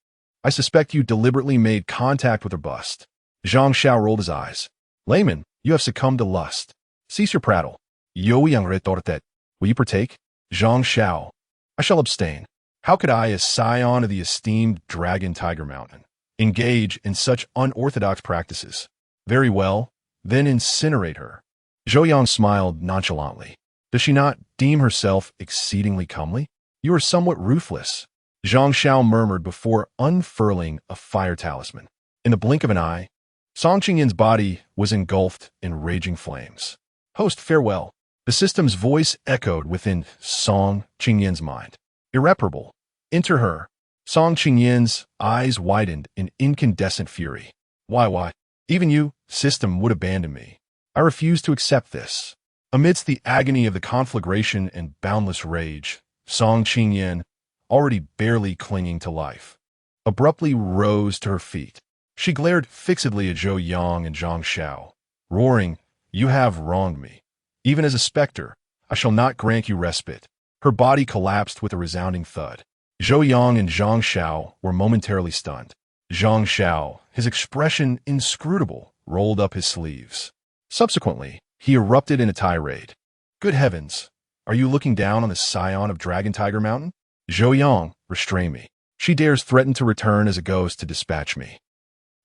I suspect you deliberately made contact with her bust. Zhang Xiao rolled his eyes. Layman, you have succumbed to lust. Cease your prattle. Zhou Yang retorted. Will you partake? Zhang Xiao. I shall abstain. How could I, as scion of the esteemed Dragon Tiger Mountain, engage in such unorthodox practices? Very well, then incinerate her. Zhou Yang smiled nonchalantly. Does she not deem herself exceedingly comely? You are somewhat ruthless. Zhang Xiao murmured before unfurling a fire talisman. In the blink of an eye, Song Qingyin's body was engulfed in raging flames. Host, farewell. The system's voice echoed within Song Qingyin's mind. Irreparable. Enter her. Song Qingyin's eyes widened in incandescent fury. Why? Even you, system, would abandon me. I refuse to accept this. Amidst the agony of the conflagration and boundless rage, Song Qingyin, already barely clinging to life, abruptly rose to her feet. She glared fixedly at Zhou Yang and Zhang Xiao, roaring, "You have wronged me. Even as a specter, I shall not grant you respite." Her body collapsed with a resounding thud. Zhou Yang and Zhang Xiao were momentarily stunned. Zhang Xiao, his expression inscrutable, rolled up his sleeves. Subsequently, he erupted in a tirade. "Good heavens, are you looking down on the scion of Dragon Tiger Mountain? Zhou Yang, restrain me. She dares threaten to return as a ghost to dispatch me.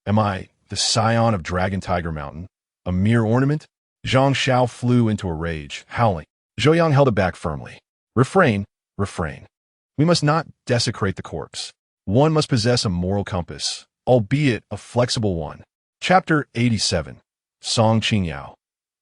Am I, the scion of Dragon Tiger Mountain, a mere ornament?" Zhang Xiao flew into a rage, howling. Zhou Yang held it back firmly. Refrain. We must not desecrate the corpse. One must possess a moral compass, albeit a flexible one. Chapter 87. Song Qingyao.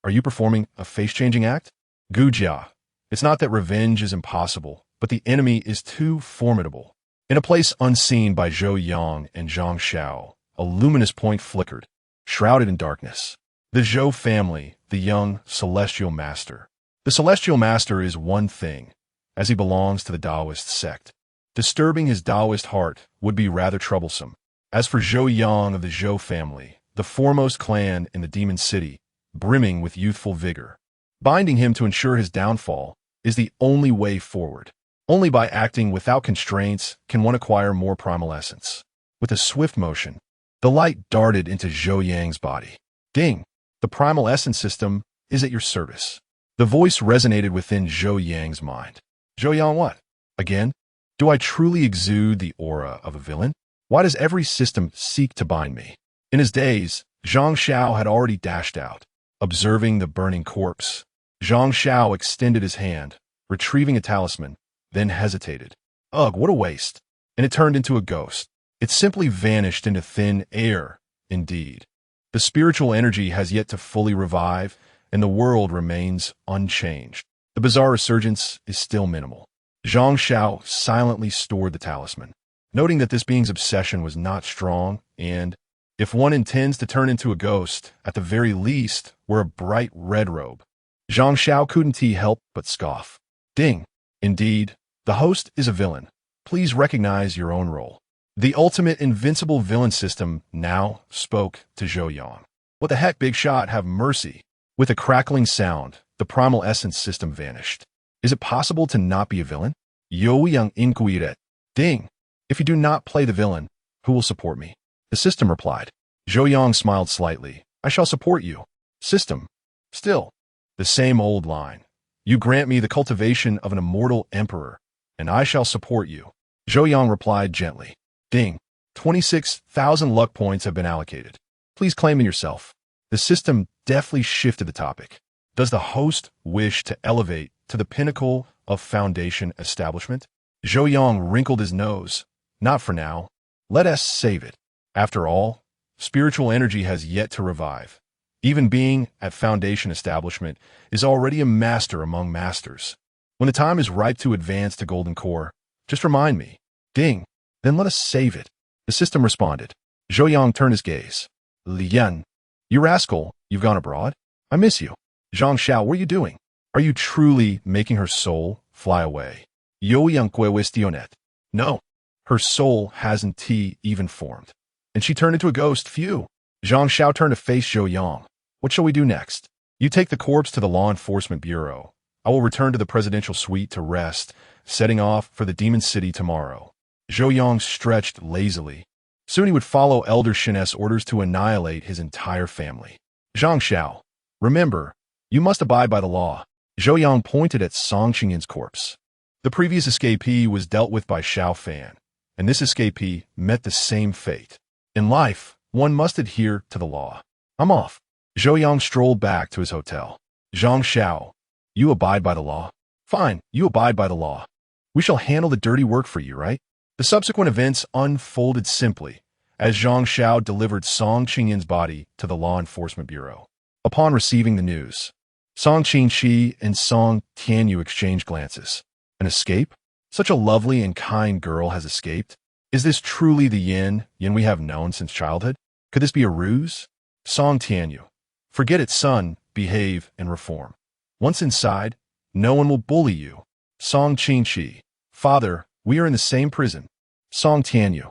Are you performing a face-changing act? Gu Jia. It's not that revenge is impossible, but the enemy is too formidable. In a place unseen by Zhou Yang and Zhang Xiao, a luminous point flickered, shrouded in darkness. The Zhou family, the young celestial master. The celestial master is one thing, as he belongs to the Taoist sect. Disturbing his Taoist heart would be rather troublesome. As for Zhou Yang of the Zhou family, the foremost clan in the Demon City, brimming with youthful vigor, binding him to ensure his downfall is the only way forward. Only by acting without constraints can one acquire more primal essence. With a swift motion, the light darted into Zhou Yang's body. Ding! The primal essence system is at your service. The voice resonated within Zhou Yang's mind. Zhou Yang, what? Again? Do I truly exude the aura of a villain? Why does every system seek to bind me? In his daze, Zhang Xiao had already dashed out. Observing the burning corpse, Zhang Xiao extended his hand, retrieving a talisman, then hesitated. Ugh, what a waste. And it turned into a ghost. It simply vanished into thin air, indeed. The spiritual energy has yet to fully revive, and the world remains unchanged. The bizarre resurgence is still minimal. Zhang Xiao silently stored the talisman, noting that this being's obsession was not strong, and, if one intends to turn into a ghost, at the very least, wear a bright red robe. Zhang Xiao couldn't help but scoff. Ding! Indeed, the host is a villain. Please recognize your own role. The ultimate Invincible Villain System now spoke to Zhou Yang. What the heck, big shot, have mercy. With a crackling sound, the primal essence system vanished. Is it possible to not be a villain? Zhou Yang inquired. Ding! If you do not play the villain, who will support me? The system replied. Zhou Yang smiled slightly. I shall support you. System. Still, the same old line. You grant me the cultivation of an immortal emperor, and I shall support you. Zhou Yang replied gently. Ding. 26,000 luck points have been allocated. Please claim them yourself. The system deftly shifted the topic. Does the host wish to elevate to the pinnacle of foundation establishment? Zhou Yang wrinkled his nose. Not for now. Let us save it. After all, spiritual energy has yet to revive. Even being at foundation establishment is already a master among masters. When the time is ripe to advance to Golden Core, just remind me. Ding. Then let us save it. The system responded. Zhou Yang turned his gaze. Lian. You rascal, you've gone abroad? I miss you. Zhang Xiao, what are you doing? Are you truly making her soul fly away? Yo Yang Questionet. No. Her soul hasn't even formed. And she turned into a ghost. Phew. Zhang Xiao turned to face Zhou Yang. What shall we do next? You take the corpse to the Law Enforcement Bureau. I will return to the presidential suite to rest, setting off for the Demon City tomorrow. Zhou Yang stretched lazily. Soon he would follow Elder Shin's orders to annihilate his entire family. Zhang Xiao, remember, you must abide by the law. Zhou Yang pointed at Song Qingyin's corpse. The previous escapee was dealt with by Xiao Fan, and this escapee met the same fate. In life, one must adhere to the law. I'm off. Zhou Yang strolled back to his hotel. Zhang Xiao, you abide by the law? Fine, you abide by the law. We shall handle the dirty work for you, right? The subsequent events unfolded simply, as Zhang Xiao delivered Song Qingyan's body to the Law Enforcement Bureau. Upon receiving the news, Song Qingqi and Song Tianyu exchanged glances. An escape? Such a lovely and kind girl has escaped? Is this truly the Yin we have known since childhood? Could this be a ruse? Song Tianyu. Forget it, son. Behave and reform. Once inside, no one will bully you. Song Qingqi. Father, we are in the same prison. Song Tianyu.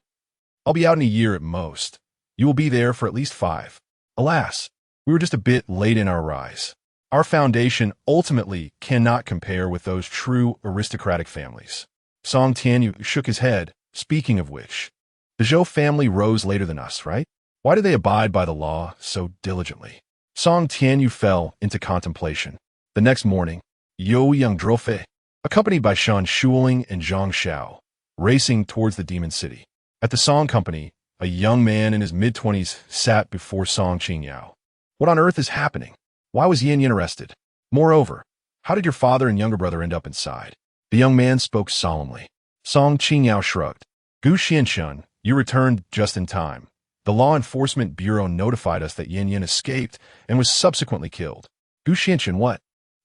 I'll be out in a year at most. You will be there for at least 5. Alas, we were just a bit late in our rise. Our foundation ultimately cannot compare with those true aristocratic families. Song Tianyu shook his head. Speaking of which, the Zhou family rose later than us, right? Why do they abide by the law so diligently? Song Tianyu fell into contemplation. The next morning, Zhou Yang drove, accompanied by Shan Shuling and Zhang Xiao, racing towards the Demon City. At the Song Company, a young man in his mid-20s sat before Song Qingyao. What on earth is happening? Why was Yin arrested? Moreover, how did your father and younger brother end up inside? The young man spoke solemnly. Song Qingyao shrugged. Gu Xianshun, you returned just in time. The Law Enforcement Bureau notified us that Yin escaped and was subsequently killed. Gu Xianshun, what?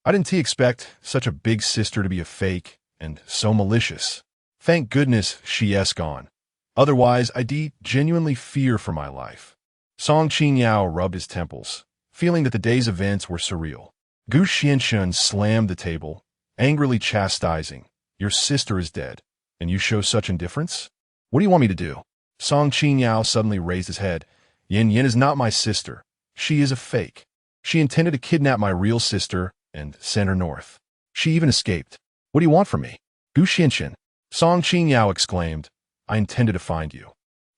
I didn't expect such a big sister to be a fake and so malicious. Thank goodness she is gone. Otherwise, I'd genuinely fear for my life. Song Qingyao rubbed his temples, feeling that the day's events were surreal. Gu Xianshun slammed the table, angrily chastising, your sister is dead, and you show such indifference? What do you want me to do? Song Qingyao suddenly raised his head. Yin is not my sister. She is a fake. She intended to kidnap my real sister and send her north. She even escaped. What do you want from me? Gu Xianshun. Song Qingyao exclaimed, I intended to find you.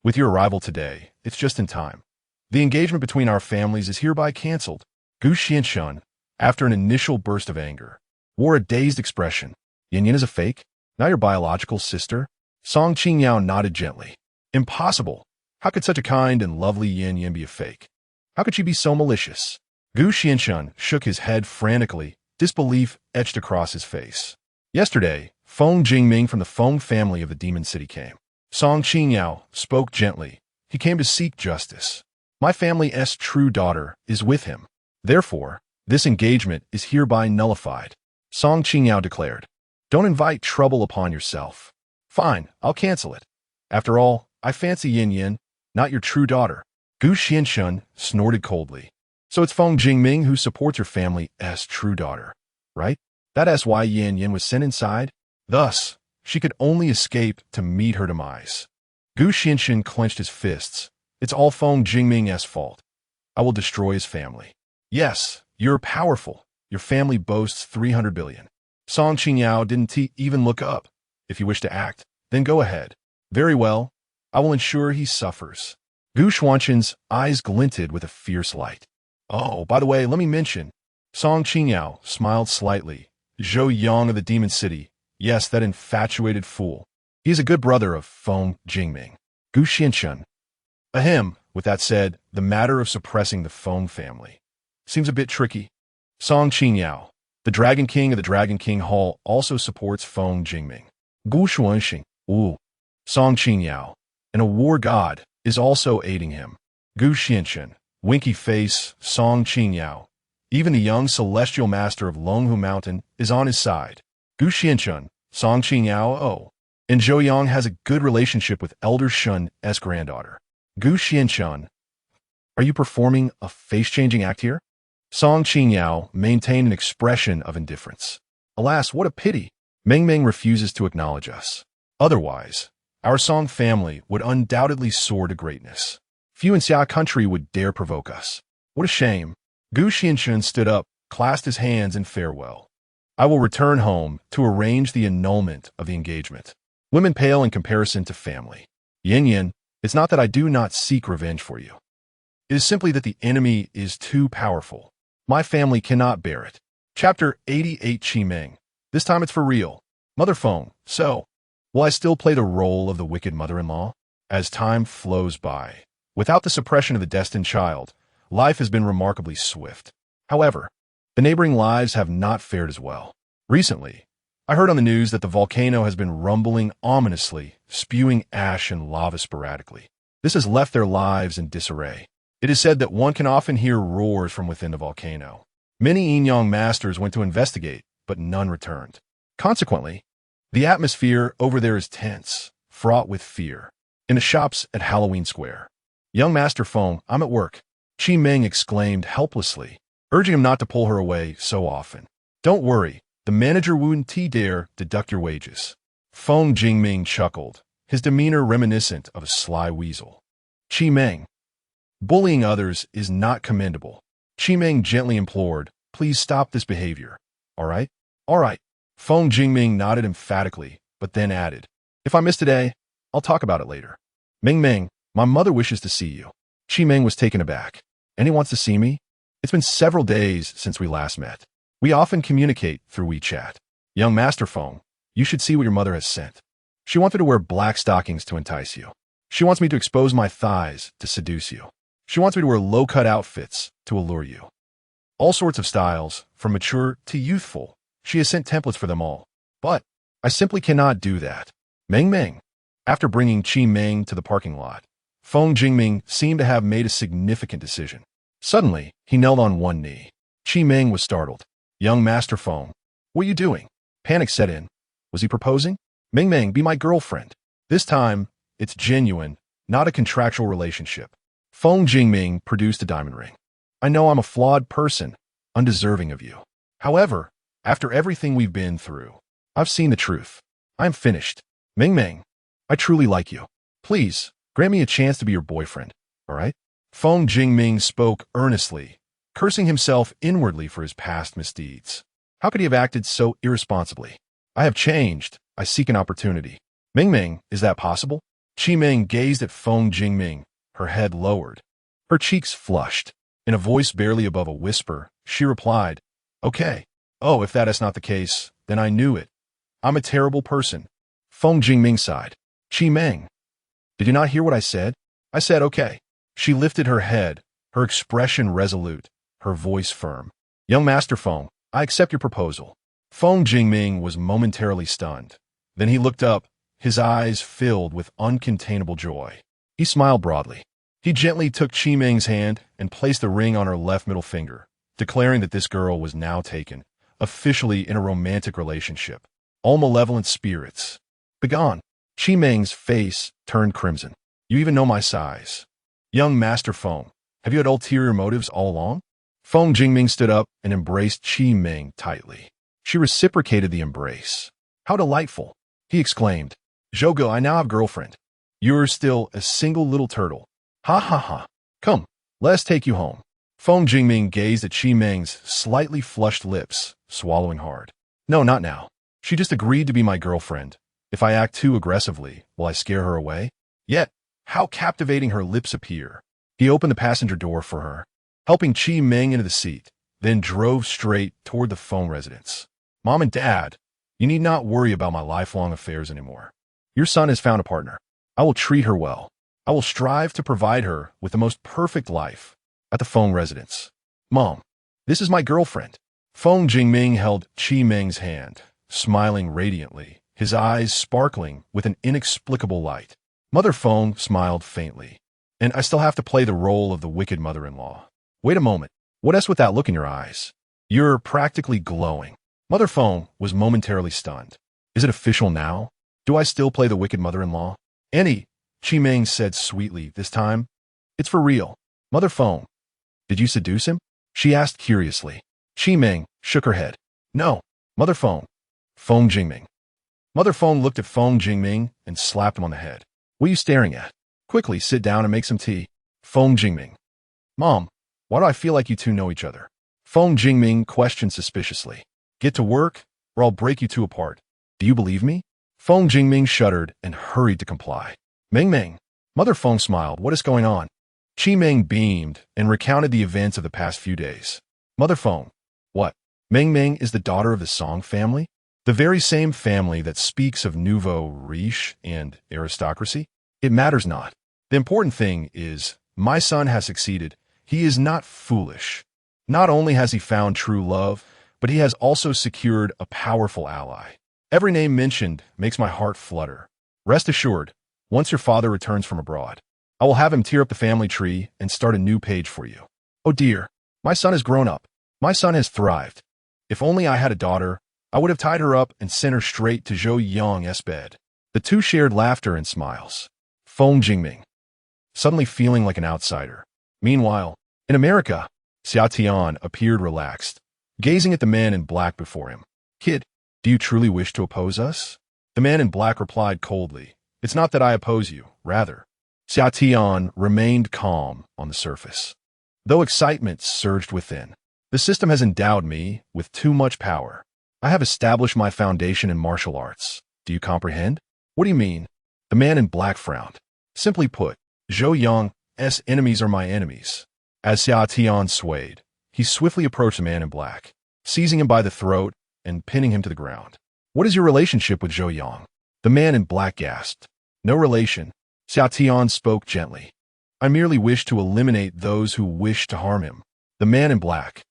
With your arrival today, it's just in time. The engagement between our families is hereby cancelled. Gu Xianshun, after an initial burst of anger, wore a dazed expression. Yin is a fake? Not your biological sister? Song Qingyao nodded gently. Impossible. How could such a kind and lovely Yin be a fake? How could she be so malicious? Gu Xianshun shook his head frantically, disbelief etched across his face. Yesterday, Feng Jingming from the Feng family of the Demon City came. Song Qingyao spoke gently. He came to seek justice. My family's true daughter is with him. Therefore, this engagement is hereby nullified. Song Qingyao declared. Don't invite trouble upon yourself. Fine, I'll cancel it. After all, I fancy Yin, not your true daughter. Gu Xianshun snorted coldly. So it's Feng Jingming who supports your family's true daughter, right? That's why Yin was sent inside? Thus, she could only escape to meet her demise. Gu Xianshun clenched his fists. It's all Feng Jingming's fault. I will destroy his family. Yes, you're powerful. Your family boasts 300 billion. Song Qingyao didn't even look up. If you wish to act, then go ahead. Very well. I will ensure he suffers. Gu Xuanqin's eyes glinted with a fierce light. Oh, by the way, let me mention. Song Qingyao smiled slightly. Zhou Yang of the Demon City. Yes, that infatuated fool. He is a good brother of Feng Jingming. Gu Xianshun. Ahem. With that said, the matter of suppressing the Feng family seems a bit tricky. Song Qingyao. The Dragon King of the Dragon King Hall also supports Feng Jingming. Gu Xuanxing. Ooh. Song Qingyao. And a war god is also aiding him. Gu Xianshun. Winky face, Song Qingyao. Even the young celestial master of Longhu Mountain is on his side. Gu Xianshun, Song Qingyao, oh. And Zhou Yang has a good relationship with Elder Shun's granddaughter. Gu Xianshun. Are you performing a face-changing act here? Song Qingyao maintained an expression of indifference. Alas, what a pity. Meng Meng refuses to acknowledge us. Otherwise, our Song family would undoubtedly soar to greatness. Few in Xia country would dare provoke us. What a shame. Gu Xianshun stood up, clasped his hands in farewell. I will return home to arrange the annulment of the engagement. Women pale in comparison to family. Yin, it's not that I do not seek revenge for you. It is simply that the enemy is too powerful. My family cannot bear it. Chapter 88 Qimeng. This time it's for real. Mother Feng, so, will I still play the role of the wicked mother-in-law? As time flows by, without the suppression of the destined child, life has been remarkably swift. However, the neighboring lives have not fared as well. Recently, I heard on the news that the volcano has been rumbling ominously, spewing ash and lava sporadically. This has left their lives in disarray. It is said that one can often hear roars from within the volcano. Many Yin masters went to investigate, but none returned. Consequently, the atmosphere over there is tense, fraught with fear. In the shops at Halloween Square, young Master Feng, I'm at work, Qi Ming exclaimed helplessly, urging him not to pull her away so often. Don't worry, the manager wouldn't dare deduct your wages. Feng Jingming chuckled, his demeanor reminiscent of a sly weasel. Qi Ming, bullying others is not commendable. Qi Ming gently implored, please stop this behavior. All right? All right. Feng Jingming nodded emphatically, but then added, if I miss today, I'll talk about it later. Ming, my mother wishes to see you. Qi Ming was taken aback. And he wants to see me? It's been several days since we last met. We often communicate through WeChat. Young Master Feng, you should see what your mother has sent. She wants me to wear black stockings to entice you. She wants me to expose my thighs to seduce you. She wants me to wear low-cut outfits to allure you. All sorts of styles, from mature to youthful. She has sent templates for them all. But I simply cannot do that. Ming. After bringing Qi Ming to the parking lot, Feng Jingming seemed to have made a significant decision. Suddenly, he knelt on one knee. Qi Ming was startled. Young Master Feng, what are you doing? Panic set in. Was he proposing? Ming, be my girlfriend. This time, it's genuine, not a contractual relationship. Feng Jingming produced a diamond ring. I know I'm a flawed person, undeserving of you. However, after everything we've been through, I've seen the truth. I'm finished. Ming, I truly like you. Please, grant me a chance to be your boyfriend, all right? Feng Jingming spoke earnestly, cursing himself inwardly for his past misdeeds. How could he have acted so irresponsibly? I have changed. I seek an opportunity. Ming, is that possible? Qi Ming gazed at Feng Jingming, her head lowered. Her cheeks flushed. In a voice barely above a whisper, she replied, okay. Oh, if that is not the case, then I knew it. I'm a terrible person. Feng Jingming sighed. Qi Ming, did you not hear what I said? I said okay. She lifted her head, her expression resolute, her voice firm. Young Master Feng, I accept your proposal. Feng Jingming was momentarily stunned. Then he looked up, his eyes filled with uncontainable joy. He smiled broadly. He gently took Qi Ming's hand and placed the ring on her left middle finger, declaring that this girl was now taken, officially in a romantic relationship. All malevolent spirits, begone. Qi Ming's face turned crimson. You even know my size. Young Master Feng, have you had ulterior motives all along? Feng Jingming stood up and embraced Qi Ming tightly. She reciprocated the embrace. How delightful, he exclaimed. Zhou, I now have a girlfriend. You're still a single little turtle. Ha. Come, let us take you home. Feng Jingming gazed at Qi Ming's slightly flushed lips, swallowing hard. No, not now. She just agreed to be my girlfriend. If I act too aggressively, will I scare her away? Yet, how captivating her lips appear. He opened the passenger door for her, helping Qi Ming into the seat, then drove straight toward the Feng residence. Mom and Dad, you need not worry about my lifelong affairs anymore. Your son has found a partner. I will treat her well. I will strive to provide her with the most perfect life at the Feng residence. Mom, this is my girlfriend. Feng Jingming held Qi Ming's hand, smiling radiantly, his eyes sparkling with an inexplicable light. Mother Feng smiled faintly. And I still have to play the role of the wicked mother-in-law. Wait a moment. What else with that look in your eyes? You're practically glowing. Mother Feng was momentarily stunned. Is it official now? Do I still play the wicked mother-in-law? Annie, Qi Ming said sweetly this time. It's for real. Mother Feng, did you seduce him? She asked curiously. Qi Ming shook her head. No, Mother Feng. Feng Jingming. Mother Feng looked at Feng Jingming and slapped him on the head. What are you staring at? Quickly sit down and make some tea. Feng Jingming. Mom, why do I feel like you two know each other? Feng Jingming questioned suspiciously. Get to work, or I'll break you two apart. Do you believe me? Feng Jingming shuddered and hurried to comply. Ming. Mother Feng smiled. What is going on? Qi Ming beamed and recounted the events of the past few days. Mother Feng. What? Ming is the daughter of the Song family? The very same family that speaks of nouveau riche and aristocracy? It matters not. The important thing is, my son has succeeded. He is not foolish. Not only has he found true love, but he has also secured a powerful ally. Every name mentioned makes my heart flutter. Rest assured, once your father returns from abroad, I will have him tear up the family tree and start a new page for you. Oh dear, my son has grown up. My son has thrived. If only I had a daughter, I would have tied her up and sent her straight to Zhou Yang's bed. The two shared laughter and smiles. Feng Jingming, suddenly feeling like an outsider. Meanwhile, in America, Xia Tian appeared relaxed, gazing at the man in black before him. Kid, do you truly wish to oppose us? The man in black replied coldly, It's not that I oppose you, rather. Xia Tian remained calm on the surface, though excitement surged within. The system has endowed me with too much power. I have established my foundation in martial arts. Do you comprehend? What do you mean? The man in black frowned. Simply put, Zhou Yang's enemies are my enemies. As Xia Tian swayed, he swiftly approached the man in black, seizing him by the throat and pinning him to the ground. What is your relationship with Zhou Yang? The man in black gasped. No relation. Xia Tian spoke gently. I merely wish to eliminate those who wish to harm him. The man in black.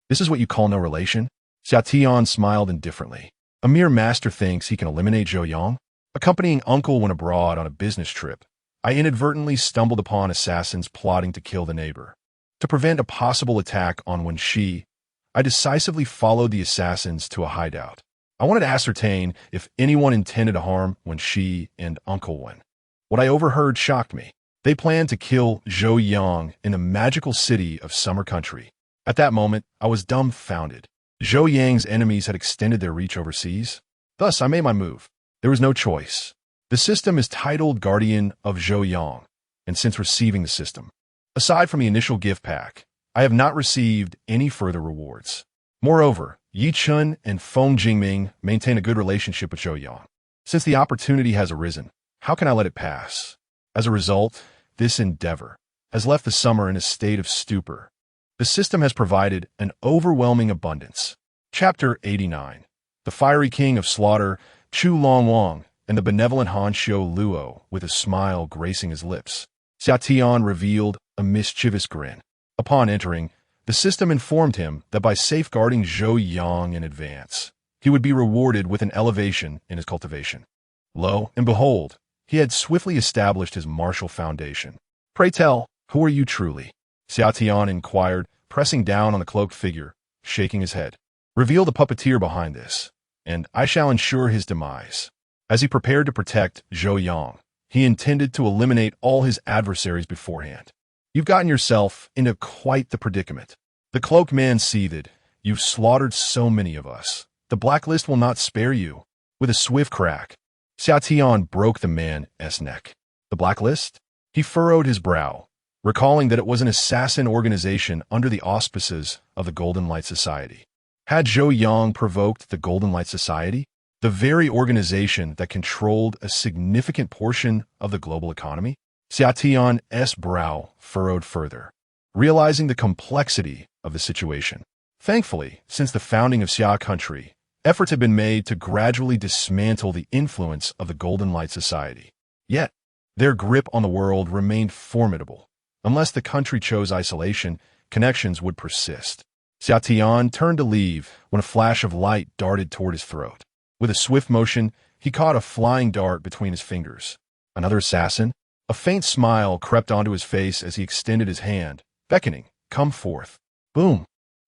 This is what you call no relation? Xia Tian smiled indifferently. A mere master thinks he can eliminate Zhou Yang? Accompanying uncle when abroad on a business trip, I inadvertently stumbled upon assassins plotting to kill the neighbor. To prevent a possible attack on Wenxi, I decisively followed the assassins to a hideout. I wanted to ascertain if anyone intended to harm Wenxi and Uncle Wen. What I overheard shocked me. They planned to kill Zhou Yang in the magical city of Summer Country. At that moment, I was dumbfounded. Zhou Yang's enemies had extended their reach overseas. Thus, I made my move. There was no choice. The system is titled Guardian of Zhou Yang, and since receiving the system, aside from the initial gift pack, I have not received any further rewards. Moreover, Yi Chun and Feng Jingming maintain a good relationship with Zhou Yang. Since the opportunity has arisen, how can I let it pass? As a result, this endeavor has left the summer in a state of stupor. The system has provided an overwhelming abundance. Chapter 89. The fiery king of slaughter, Chu Longwang, and the benevolent Han Xiu Luo, with a smile gracing his lips. Xia Tian revealed a mischievous grin. Upon entering, the system informed him that by safeguarding Zhou Yang in advance, he would be rewarded with an elevation in his cultivation. Lo and behold, he had swiftly established his martial foundation. Pray tell, who are you truly? Xia Tian inquired, pressing down on the cloaked figure, shaking his head. Reveal the puppeteer behind this, and I shall ensure his demise. As he prepared to protect Zhou Yang, he intended to eliminate all his adversaries beforehand. You've gotten yourself into quite the predicament. The cloaked man seethed. You've slaughtered so many of us. The blacklist will not spare you. With a swift crack, Xia Tian broke the man's neck. The blacklist? He furrowed his brow, recalling that it was an assassin organization under the auspices of the Golden Light Society. Had Zhou Yang provoked the Golden Light Society, the very organization that controlled a significant portion of the global economy? Xia Tian's brow furrowed further, realizing the complexity of the situation. Thankfully, since the founding of Xia Country, efforts have been made to gradually dismantle the influence of the Golden Light Society. Yet, their grip on the world remained formidable. Unless the country chose isolation, connections would persist. Xia Tian turned to leave when a flash of light darted toward his throat. With a swift motion, he caught a flying dart between his fingers. Another assassin? A faint smile crept onto his face as he extended his hand, beckoning, come forth. Boom!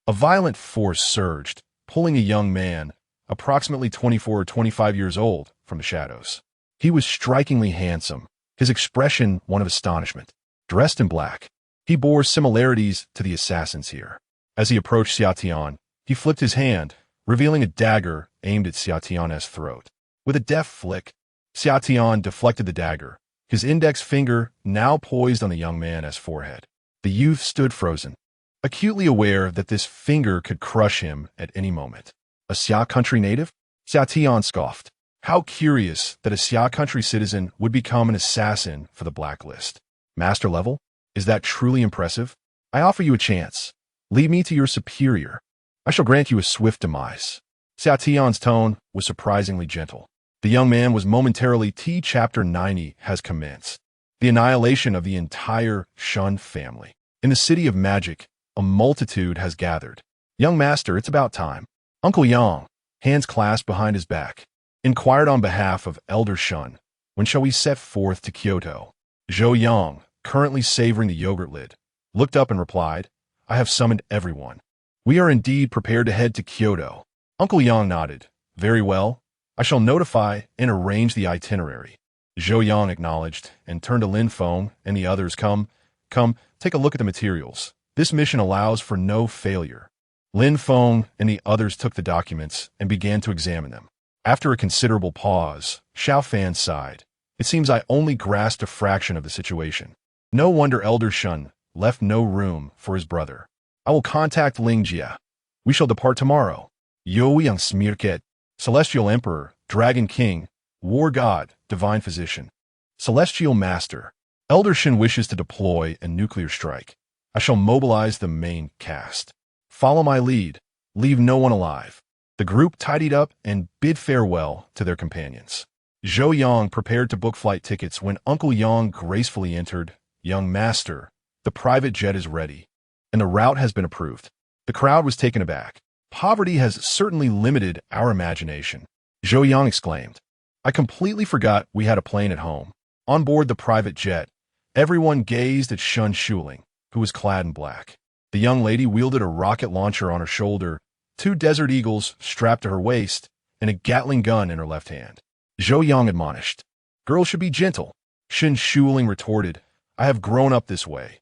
A violent force surged, pulling a young man, approximately 24 or 25 years old, from the shadows. He was strikingly handsome, his expression one of astonishment. Dressed in black, he bore similarities to the assassins here. As he approached Xia Tian, he flipped his hand, revealing a dagger aimed at Xia Tian's throat. With a deft flick, Xia Tian deflected the dagger, his index finger now poised on the young man's forehead. The youth stood frozen, acutely aware that this finger could crush him at any moment. A Xia Country native? Xia Tian scoffed. How curious that a Xia Country citizen would become an assassin for the blacklist. Master level? Is that truly impressive? I offer you a chance. Lead me to your superior. I shall grant you a swift demise. Xia Tian's tone was surprisingly gentle. The young man was momentarily Chapter 90 has commenced. The annihilation of the entire Shun family. In the city of magic, a multitude has gathered. Young master, it's about time. Uncle Yang, hands clasped behind his back, inquired on behalf of Elder Shun, when shall we set forth to Kyoto? Zhou Yang, currently savoring the yogurt lid, looked up and replied, I have summoned everyone. We are indeed prepared to head to Kyoto. Uncle Yang nodded. Very well. I shall notify and arrange the itinerary. Zhou Yang acknowledged and turned to Lin Feng and the others. Come, take a look at the materials. This mission allows for no failure. Lin Feng and the others took the documents and began to examine them. After a considerable pause, Xiao Fan sighed. It seems I only grasped a fraction of the situation. No wonder Elder Shun left no room for his brother. I will contact Ling Jia. We shall depart tomorrow. Zhou Yang smirk, Celestial Emperor, Dragon King, War God, Divine Physician, Celestial Master. Elder Shin wishes to deploy a nuclear strike. I shall mobilize the main cast. Follow my lead. Leave no one alive. The group tidied up and bid farewell to their companions. Zhou Yang prepared to book flight tickets when Uncle Yang gracefully entered. Young Master, the private jet is ready, and the route has been approved. The crowd was taken aback. Poverty has certainly limited our imagination. Zhou Yang exclaimed. I completely forgot we had a plane at home. On board the private jet, everyone gazed at Shun Shuling, who was clad in black. The young lady wielded a rocket launcher on her shoulder, 2 Desert Eagles strapped to her waist, and a Gatling gun in her left hand. Zhou Yang admonished. Girls should be gentle. Shun Shuling retorted. I have grown up this way.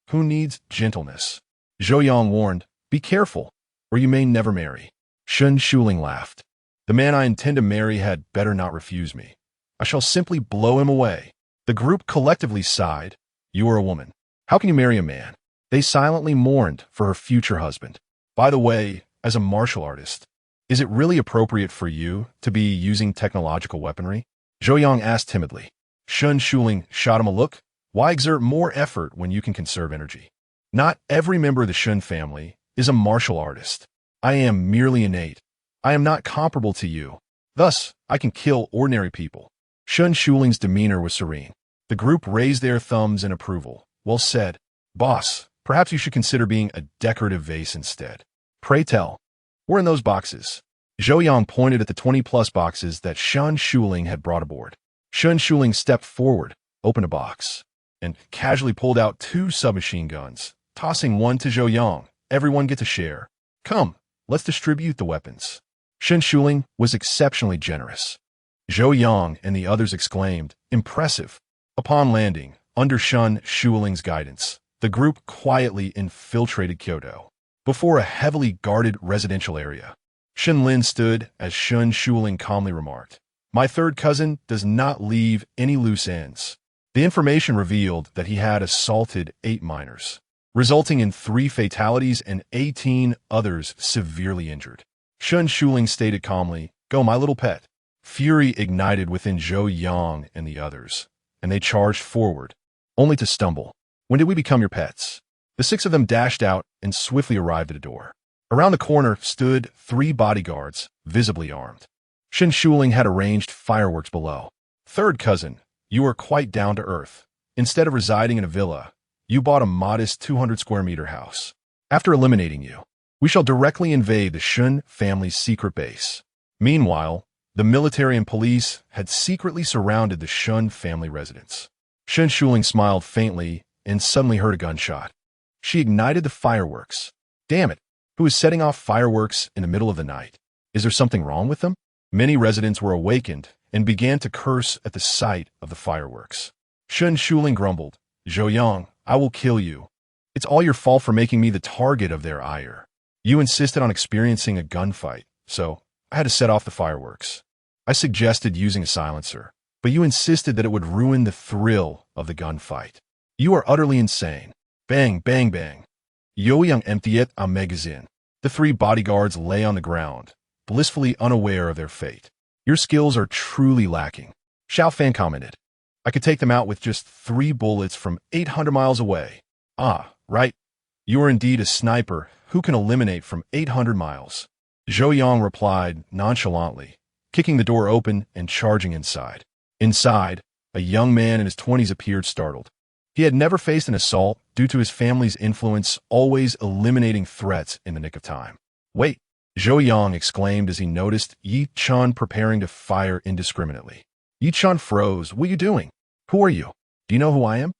Who needs gentleness? Zhou Yang warned. Be careful, or you may never marry. Shun Shuling laughed. The man I intend to marry had better not refuse me. I shall simply blow him away. The group collectively sighed. You are a woman. How can you marry a man? They silently mourned for her future husband. By the way, as a martial artist, is it really appropriate for you to be using technological weaponry? Zhou Yang asked timidly. Shun Shuling shot him a look. Why exert more effort when you can conserve energy? Not every member of the Shun family is a martial artist. I am merely innate. I am not comparable to you. Thus, I can kill ordinary people. Shun Shuling's demeanor was serene. The group raised their thumbs in approval. Well said. Boss, perhaps you should consider being a decorative vase instead. Pray tell. Where in those boxes? Zhou Yang pointed at the 20-plus boxes that Shun Shuling had brought aboard. Shun Shuling stepped forward, opened a box, and casually pulled out 2 submachine guns, tossing one to Zhou Yang. Everyone gets a share. Come, let's distribute the weapons. Shun Shuling was exceptionally generous. Zhou Yang and the others exclaimed, impressive. Upon landing, under Shun Shuling's guidance, the group quietly infiltrated Kyoto. Before a heavily guarded residential area, Shin Lin stood as Shun Shuling calmly remarked, My third cousin does not leave any loose ends. The information revealed that he had assaulted 8 minors, resulting in 3 fatalities and 18 others severely injured. Shun Shuling stated calmly, Go, my little pet. Fury ignited within Zhou Yang and the others, and they charged forward, only to stumble. When did we become your pets? The 6 of them dashed out and swiftly arrived at a door. Around the corner stood 3 bodyguards, visibly armed. Shin Shuling had arranged fireworks below. Third cousin, you are quite down to earth. Instead of residing in a villa, you bought a modest 200-square-meter house. After eliminating you, we shall directly invade the Shun family's secret base. Meanwhile, the military and police had secretly surrounded the Shun family residence. Shun Shuling smiled faintly and suddenly heard a gunshot. She ignited the fireworks. Damn it, who is setting off fireworks in the middle of the night? Is there something wrong with them? Many residents were awakened and began to curse at the sight of the fireworks. Shun Shuling grumbled, Zhou Yang, I will kill you. It's all your fault for making me the target of their ire. You insisted on experiencing a gunfight, so I had to set off the fireworks. I suggested using a silencer, but you insisted that it would ruin the thrill of the gunfight. You are utterly insane. Bang, bang, bang. Zhou Yang emptied a magazine. The 3 bodyguards lay on the ground, blissfully unaware of their fate. Your skills are truly lacking. Xiao Fan commented. I could take them out with just 3 bullets from 800 miles away. Ah, right. You are indeed a sniper who can eliminate from 800 miles. Zhou Yang replied nonchalantly, kicking the door open and charging inside. Inside, a young man in his 20s appeared startled. He had never faced an assault due to his family's influence always eliminating threats in the nick of time. Wait, Zhou Yang exclaimed as he noticed Yi Chun preparing to fire indiscriminately. Yi Chun froze. What are you doing? Who are you? Do you know who I am?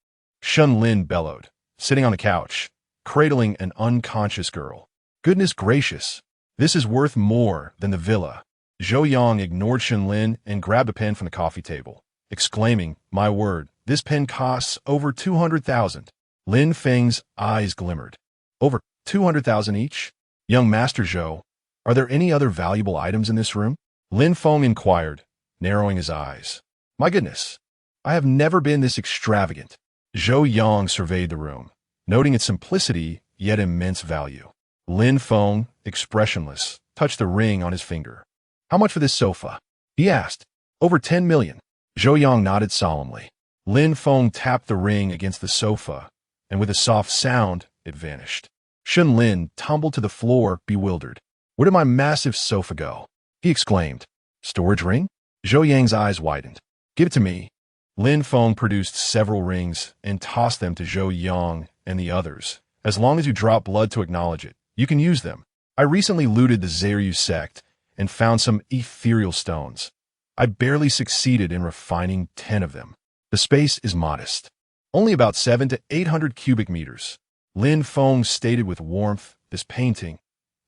Shun Lin bellowed, sitting on a couch, cradling an unconscious girl. Goodness gracious, this is worth more than the villa. Zhou Yang ignored Shun Lin and grabbed a pen from the coffee table, exclaiming, "My word, this pen costs over 200,000. Lin Feng's eyes glimmered. Over 200,000 each? Young Master Zhou, are there any other valuable items in this room? Lin Feng inquired, narrowing his eyes. My goodness, I have never been this extravagant. Zhou Yang surveyed the room, noting its simplicity yet immense value. Lin Feng, expressionless, touched the ring on his finger. How much for this sofa? He asked. Over 10 million. Zhou Yang nodded solemnly. Lin Feng tapped the ring against the sofa, and with a soft sound, it vanished. Shun Lin tumbled to the floor, bewildered. Where did my massive sofa go? He exclaimed. Storage ring? Zhou Yang's eyes widened. Give it to me. Lin Feng produced several rings and tossed them to Zhou Yang and the others. As long as you drop blood to acknowledge it, you can use them. I recently looted the Zeryu sect and found some ethereal stones. I barely succeeded in refining 10 of them. The space is modest. Only about 700 to 800 cubic meters. Lin Feng stated with warmth, this painting.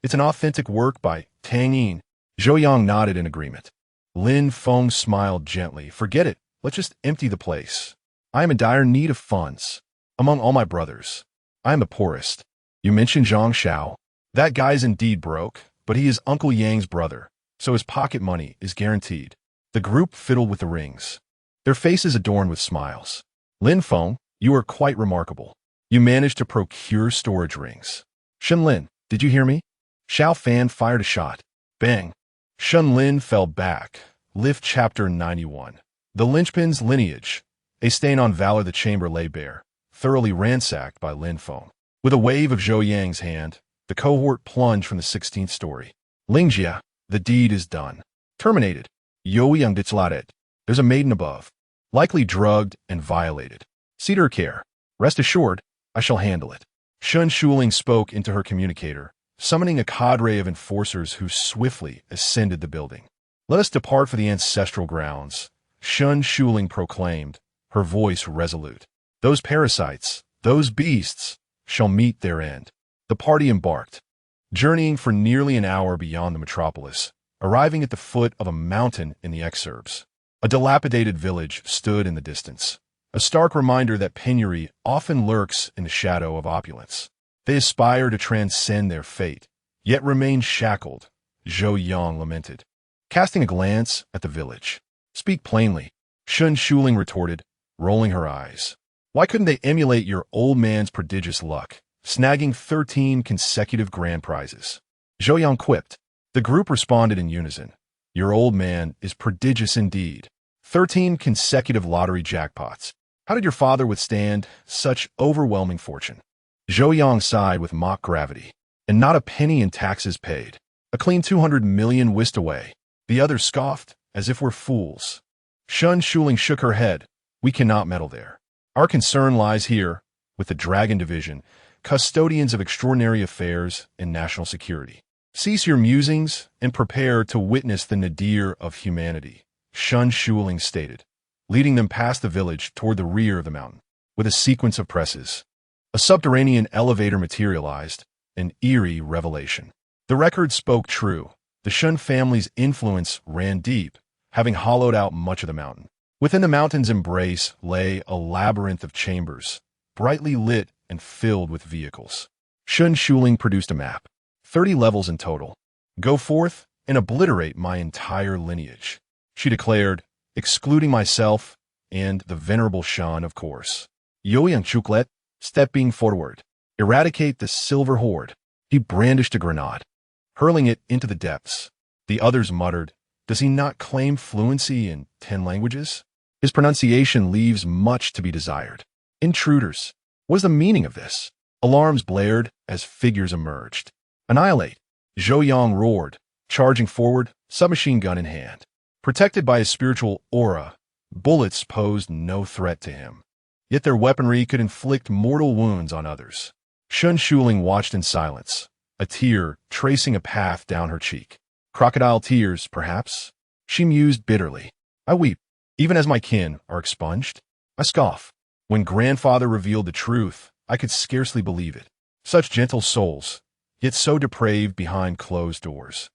It's an authentic work by Tang Yin. Zhou Yang nodded in agreement. Lin Feng smiled gently. Forget it. Let's just empty the place. I am in dire need of funds. Among all my brothers, I am the poorest. You mentioned Zhang Xiao. That guy's indeed broke, but he is Uncle Yang's brother, so his pocket money is guaranteed. The group fiddled with the rings, their faces adorned with smiles. Lin Feng, you are quite remarkable. You managed to procure storage rings. Shun Lin, did you hear me? Xiao Fan fired a shot. Bang. Shun Lin fell back. Lift Chapter 91. The Linchpin's Lineage. A stain on valor. The chamber lay bare, thoroughly ransacked by Lin Feng. With a wave of Zhou Yang's hand, the cohort plunged from the 16th story. Lingjia, the deed is done. Terminated. Yoi Yang Ditsladet. There's a maiden above, likely drugged and violated. See to her care. Rest assured, I shall handle it. Shun Shuling spoke into her communicator, summoning a cadre of enforcers who swiftly ascended the building. Let us depart for the ancestral grounds, Shun Shuling proclaimed, her voice resolute. Those parasites, those beasts, shall meet their end. The party embarked, journeying for nearly an hour beyond the metropolis, arriving at the foot of a mountain in the exurbs. A dilapidated village stood in the distance, a stark reminder that penury often lurks in the shadow of opulence. They aspire to transcend their fate, yet remain shackled, Zhou Yang lamented, casting a glance at the village. Speak plainly, Shun Shuling retorted, rolling her eyes. Why couldn't they emulate your old man's prodigious luck, snagging 13 consecutive grand prizes? Zhou Yang quipped. The group responded in unison. Your old man is prodigious indeed. 13 consecutive lottery jackpots. How did your father withstand such overwhelming fortune? Zhou Yang sighed with mock gravity. And not a penny in taxes paid. A clean 200 million whisked away. The others scoffed, as if we're fools. Shun Shuling shook her head. We cannot meddle there. Our concern lies here, with the Dragon Division, custodians of extraordinary affairs and national security. Cease your musings and prepare to witness the nadir of humanity, Shun Shuling stated, leading them past the village toward the rear of the mountain. With a sequence of presses, a subterranean elevator materialized, an eerie revelation. The record spoke true. The Shun family's influence ran deep, having hollowed out much of the mountain. Within the mountain's embrace lay a labyrinth of chambers, brightly lit and filled with vehicles. Shun Shuling produced a map. 30 levels in total. Go forth and obliterate my entire lineage, she declared, excluding myself and the venerable Shan, of course. Youyang Chuklet, stepping forward. Eradicate the silver horde. He brandished a grenade, hurling it into the depths. The others muttered, does he not claim fluency in 10 languages? His pronunciation leaves much to be desired. Intruders. What is the meaning of this? Alarms blared as figures emerged. Annihilate. Zhou Yang roared, charging forward, submachine gun in hand. Protected by his spiritual aura, bullets posed no threat to him. Yet their weaponry could inflict mortal wounds on others. Shun Shuling watched in silence, a tear tracing a path down her cheek. Crocodile tears, perhaps? She mused bitterly. I weep, even as my kin are expunged. I scoff. When grandfather revealed the truth, I could scarcely believe it. Such gentle souls, yet so depraved behind closed doors.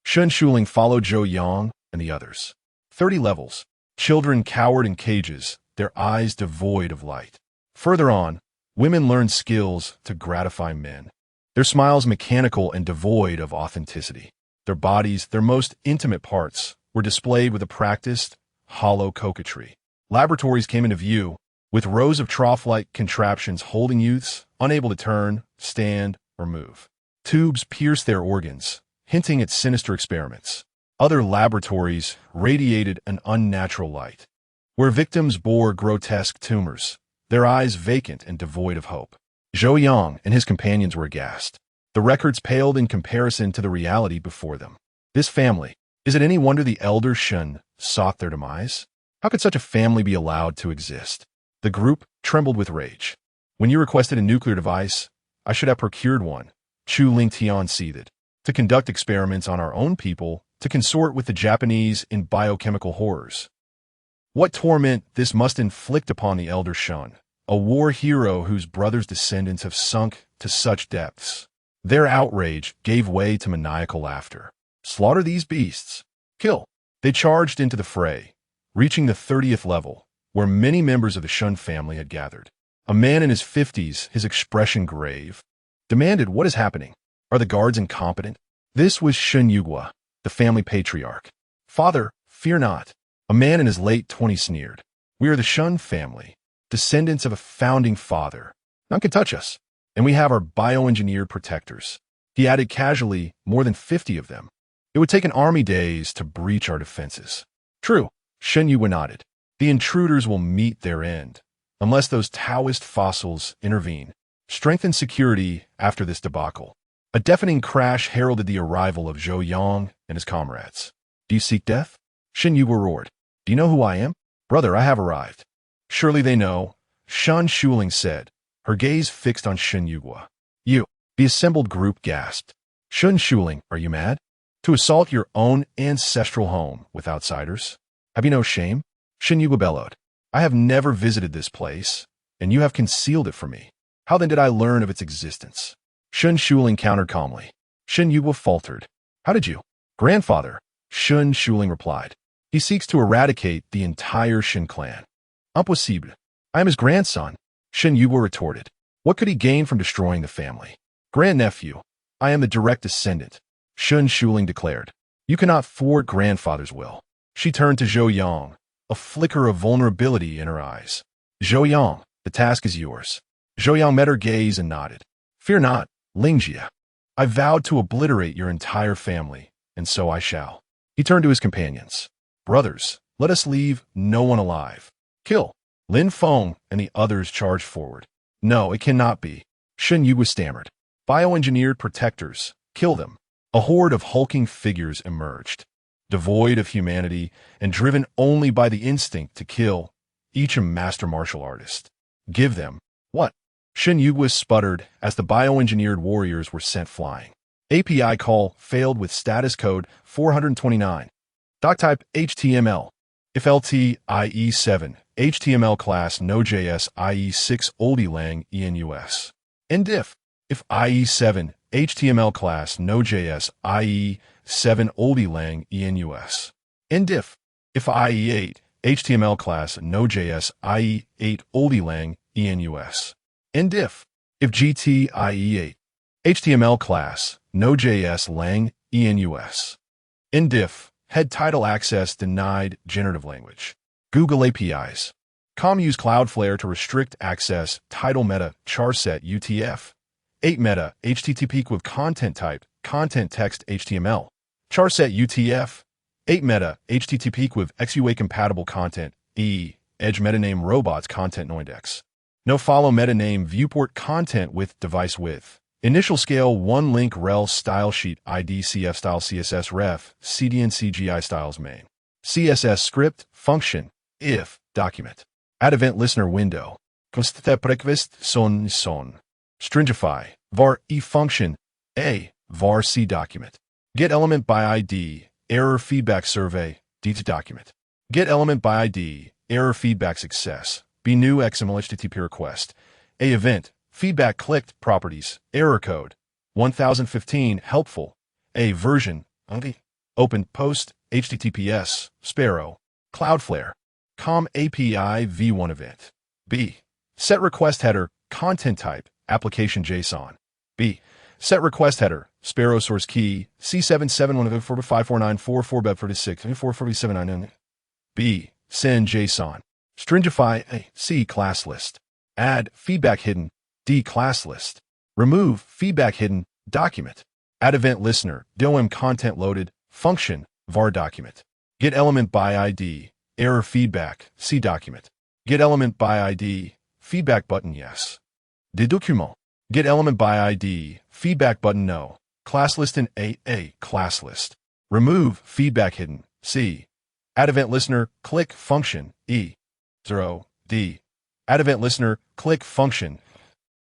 Shun Shuling followed Zhou Yang and the others. 30 levels. Children cowered in cages, their eyes devoid of light. Further on, women learned skills to gratify men. Their smiles mechanical and devoid of authenticity. Their bodies, their most intimate parts, were displayed with a practiced, hollow coquetry. Laboratories came into view, with rows of trough-like contraptions holding youths, unable to turn, stand, or move. Tubes pierced their organs, hinting at sinister experiments. Other laboratories radiated an unnatural light, where victims bore grotesque tumors, their eyes vacant and devoid of hope. Zhou Yang and his companions were aghast. The records paled in comparison to the reality before them. This family, is it any wonder the elder Shun sought their demise? How could such a family be allowed to exist? The group trembled with rage. When you requested a nuclear device, I should have procured one, Chu Lingtian seethed. To conduct experiments on our own people, to consort with the Japanese in biochemical horrors. What torment this must inflict upon the elder Shun, a war hero whose brother's descendants have sunk to such depths. Their outrage gave way to maniacal laughter. Slaughter these beasts. Kill. They charged into the fray, reaching the 30th level, where many members of the Shun family had gathered. A man in his 50s, his expression grave, demanded, "What is happening? Are the guards incompetent?" This was Shun Yugua, the family patriarch. "Father, fear not." A man in his late 20s sneered. "We are the Shun family, descendants of a founding father. None can touch us, and we have our bioengineered protectors." He added casually, "More than 50 of them. It would take an army days to breach our defenses." "True," Shun Yugua nodded. "The intruders will meet their end, unless those Taoist fossils intervene. Strengthen security after this debacle." A deafening crash heralded the arrival of Zhou Yang and his comrades. "Do you seek death?" Shun Yugua roared. "Do you know who I am?" "Brother, I have arrived." "Surely they know," Shun Shuling said, her gaze fixed on Shun Yugua. "You." The assembled group gasped. "Shun Shuling, are you mad? To assault your own ancestral home with outsiders? Have you no shame?" Shun Yugua bellowed. "I have never visited this place, and you have concealed it from me. How then did I learn of its existence?" Shun Shuling countered calmly. Shun Yugua faltered. "How did you?" "Grandfather," Shun Shuling replied. "He seeks to eradicate the entire Shin clan." "Impossible. I am his grandson," Shun Yugua retorted. "What could he gain from destroying the family?" "Grandnephew, I am the direct descendant," Shun Shuling declared. "You cannot thwart grandfather's will." She turned to Zhou Yang, a flicker of vulnerability in her eyes. "Zhou Yang, the task is yours." Zhou Yang met her gaze and nodded. "Fear not, Lingjia. I vowed to obliterate your entire family, and so I shall." He turned to his companions. "Brothers, let us leave no one alive. Kill." Lin Feng and the others charged forward. "No, it cannot be," Shun Yugua stammered. "Bioengineered protectors. Kill them." A horde of hulking figures emerged, devoid of humanity and driven only by the instinct to kill, each a master martial artist. "Give them." "What?" Shun Yugua sputtered as the bioengineered warriors were sent flying. API call failed with status code 429. Doc type HTML. If LT IE7, HTML class Node.js IE6 oldie lang enus. Indiff. If IE7, HTML class Node.js IE7 oldie lang enus. Indiff. If IE8, HTML class Node.js IE8 oldie lang enus. Indiff. If GT IE8, HTML class Node.js lang enus. Indiff. Head title access denied generative language. Google APIs. Com use Cloudflare to restrict access title meta charset UTF. 8 meta HTTP with content type content text HTML. Charset UTF. 8 meta HTTP with XUA compatible content edge metaname robots content noindex. No follow metaname viewport content with device width. Initial scale 1 link rel style sheet ID CF style CSS ref CDN CGI styles main. CSS script function if document. Add event listener window. Constante prequest son. Stringify var e function a var c document. Get element by ID error feedback survey d to document. Get element by ID error feedback success B new XML HTTP request. A event. Feedback clicked. Properties. Error code. 1015. Helpful. A version. Open post. HTTPS. Sparrow. Cloudflare. COM API v1 event. B. Set request header. Content type. Application JSON. B. Set request header. Sparrow source key. C771545444B46 B. Send JSON. Stringify. A. C. Class list. Add. Feedback hidden. D. Class list. Remove. Feedback hidden. Document. Add event listener. DOM content loaded. Function. var document. Get element by ID. Error feedback. C document. Get element by ID. Feedback button yes. De document. Get element by ID. Feedback button no. Class list in A. Class list. Remove. Feedback hidden. C. Add event listener. Click function. E. 0. D. Add event listener. Click function.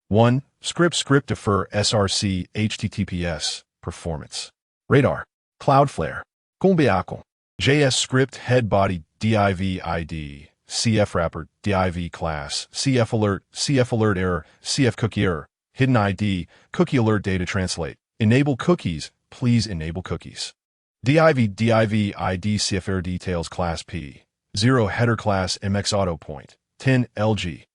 1. Script defer src https performance. Radar. Cloudflare. Combiacle. JS script head body div id. CF wrapper div class. CF alert error. CF cookie error. Hidden ID. Cookie alert data translate. Enable cookies. Please enable cookies. div ID CF error details class P. 0 header class MX auto point. 10 LG.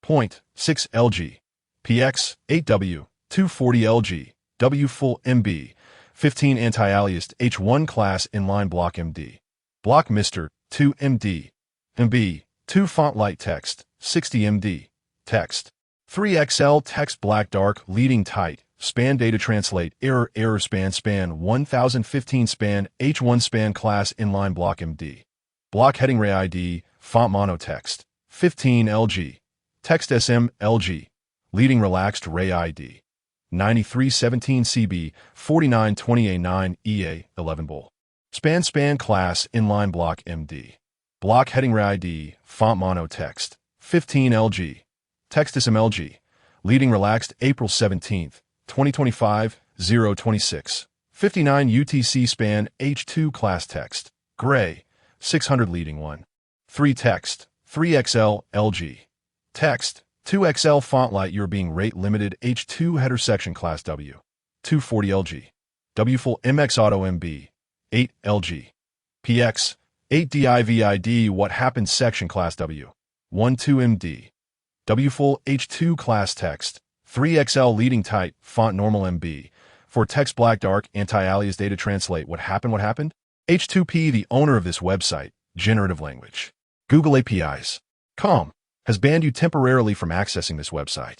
Point 6 LG. PX 8W 240 LG. W full MB. 15 anti-aliased H1 class inline block MD. Block Mr. 2 MD. MB. 2 font light text. 60 MD. Text. 3 XL text black dark leading tight. Span data translate error span 1015 span H1 span class inline block MD. Block heading ray ID. Font mono text. 15 LG. Text SM LG. Leading relaxed ray ID. 9317 CB 4920A9 EA 11 bull. Span class inline block MD. Block heading ray ID. Font mono text. 15 LG. Text SMLG. Leading relaxed April 17th, 2025, 026. 59 UTC span H2 class text. Gray. 600 leading 1. 3 text. 3XL LG. Text. 2XL font light you're being rate limited H2 header section class W. 240 LG. W full MX auto MB. 8 LG. PX. 8 DIVID what happened section class W. 12 MD. W full H2 class text. 3XL leading tight font normal MB. For text black dark anti-alias data translate what happened? H2P the owner of this website, generative language. Google APIs. Com. Has banned you temporarily from accessing this website.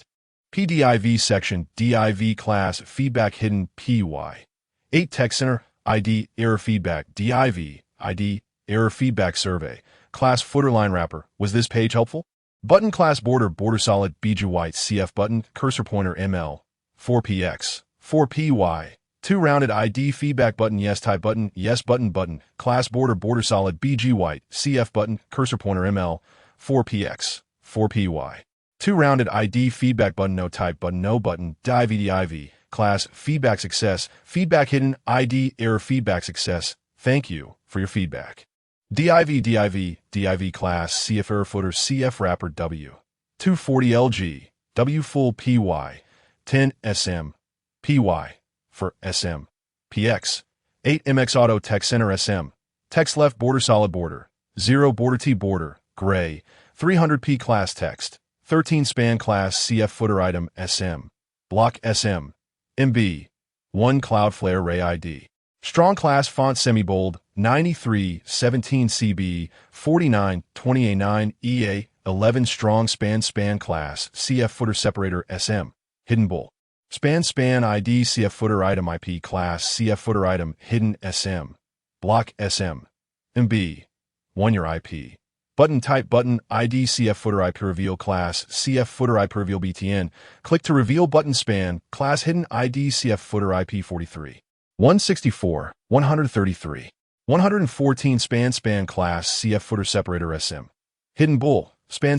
PDIV section div class feedback hidden PY. 8 text center ID error feedback div ID error feedback survey class footer line wrapper. Was this page helpful? Button class border solid BG white CF button cursor pointer ML 4PX 4PY 2 rounded ID feedback button yes type button yes button class border solid BG white CF button cursor pointer ML 4PX 4PY 2 rounded ID feedback button no type button no button div class feedback success feedback hidden ID error feedback success. Thank you for your feedback. div class CF error footer CF wrapper W 240 LG W full PY 10 SM PY for SM PX 8 MX auto text center SM text left border solid border 0 border T border gray 300p class text 13 span class CF footer item SM block SM MB 1 Cloudflare ray ID strong class font semi-bold 9317 CB 4920A9 EA 11 strong span class CF footer separator SM hidden bull span ID CF footer item IP class CF footer item hidden SM block SM MB 1 your IP button type button ID CF footer IP reveal class CF footer IP reveal BTN click to reveal button span class hidden ID CF footer IP 43 164 133 114 span class CF footer separator SM hidden bull span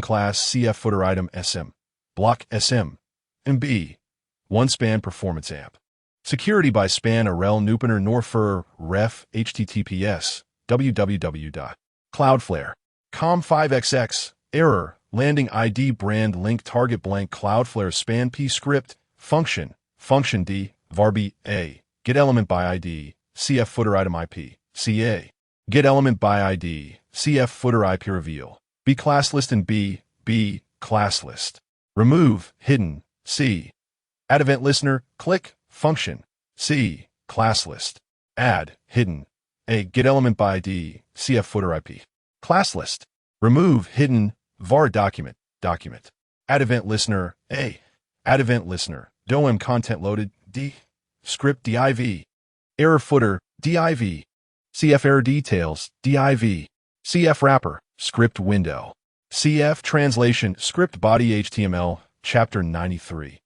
class CF footer item SM block SM MB 1 span performance amp security by span arel nupener norfer ref https www.cloudflare com5xx Error. Landing ID brand link target blank Cloudflare span p script function D varb a get element by ID cf footer item IP ca get element by ID cf footer IP reveal b class list and b class list remove hidden c add event listener click function c class list add hidden a get element by ID cf footer IP class list remove hidden var document add event listener a add event listener dom content loaded d script div error footer div cf error details div cf wrapper script window cf translation script body html chapter 93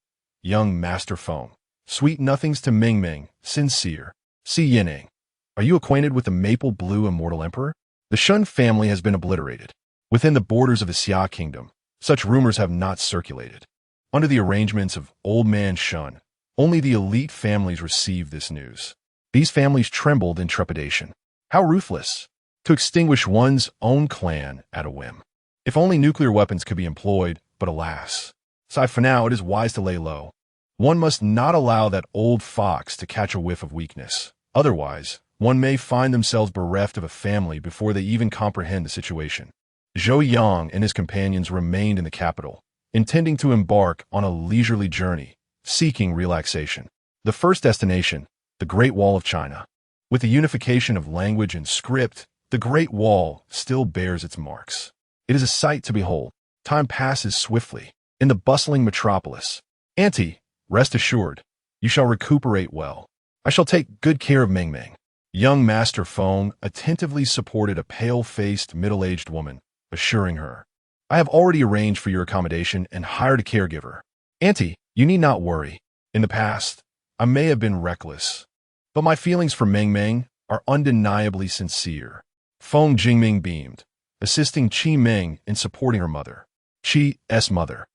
young master phone sweet nothings to Ming Ming sincere si yining. Are you acquainted with the maple blue Immortal Emperor? The Shun family has been obliterated. Within the borders of the Xia kingdom, such rumors have not circulated. Under the arrangements of Old Man Shun, only the elite families received this news. These families trembled in trepidation. How ruthless! To extinguish one's own clan at a whim. If only nuclear weapons could be employed, but alas. So for now, it is wise to lay low. One must not allow that old fox to catch a whiff of weakness. Otherwise, one may find themselves bereft of a family before they even comprehend the situation. Zhou Yang and his companions remained in the capital, intending to embark on a leisurely journey, seeking relaxation. The first destination, the Great Wall of China. With the unification of language and script, the Great Wall still bears its marks. It is a sight to behold. Time passes swiftly. In the bustling metropolis. Auntie, rest assured, you shall recuperate well. I shall take good care of Ming Ming. Young Master Phone attentively supported a pale-faced, middle-aged woman, assuring her, I have already arranged for your accommodation and hired a caregiver. Auntie, you need not worry. In the past, I may have been reckless, but my feelings for Ming Ming are undeniably sincere. Feng Jingming beamed, assisting Qi Ming in supporting her mother. Qi's mother.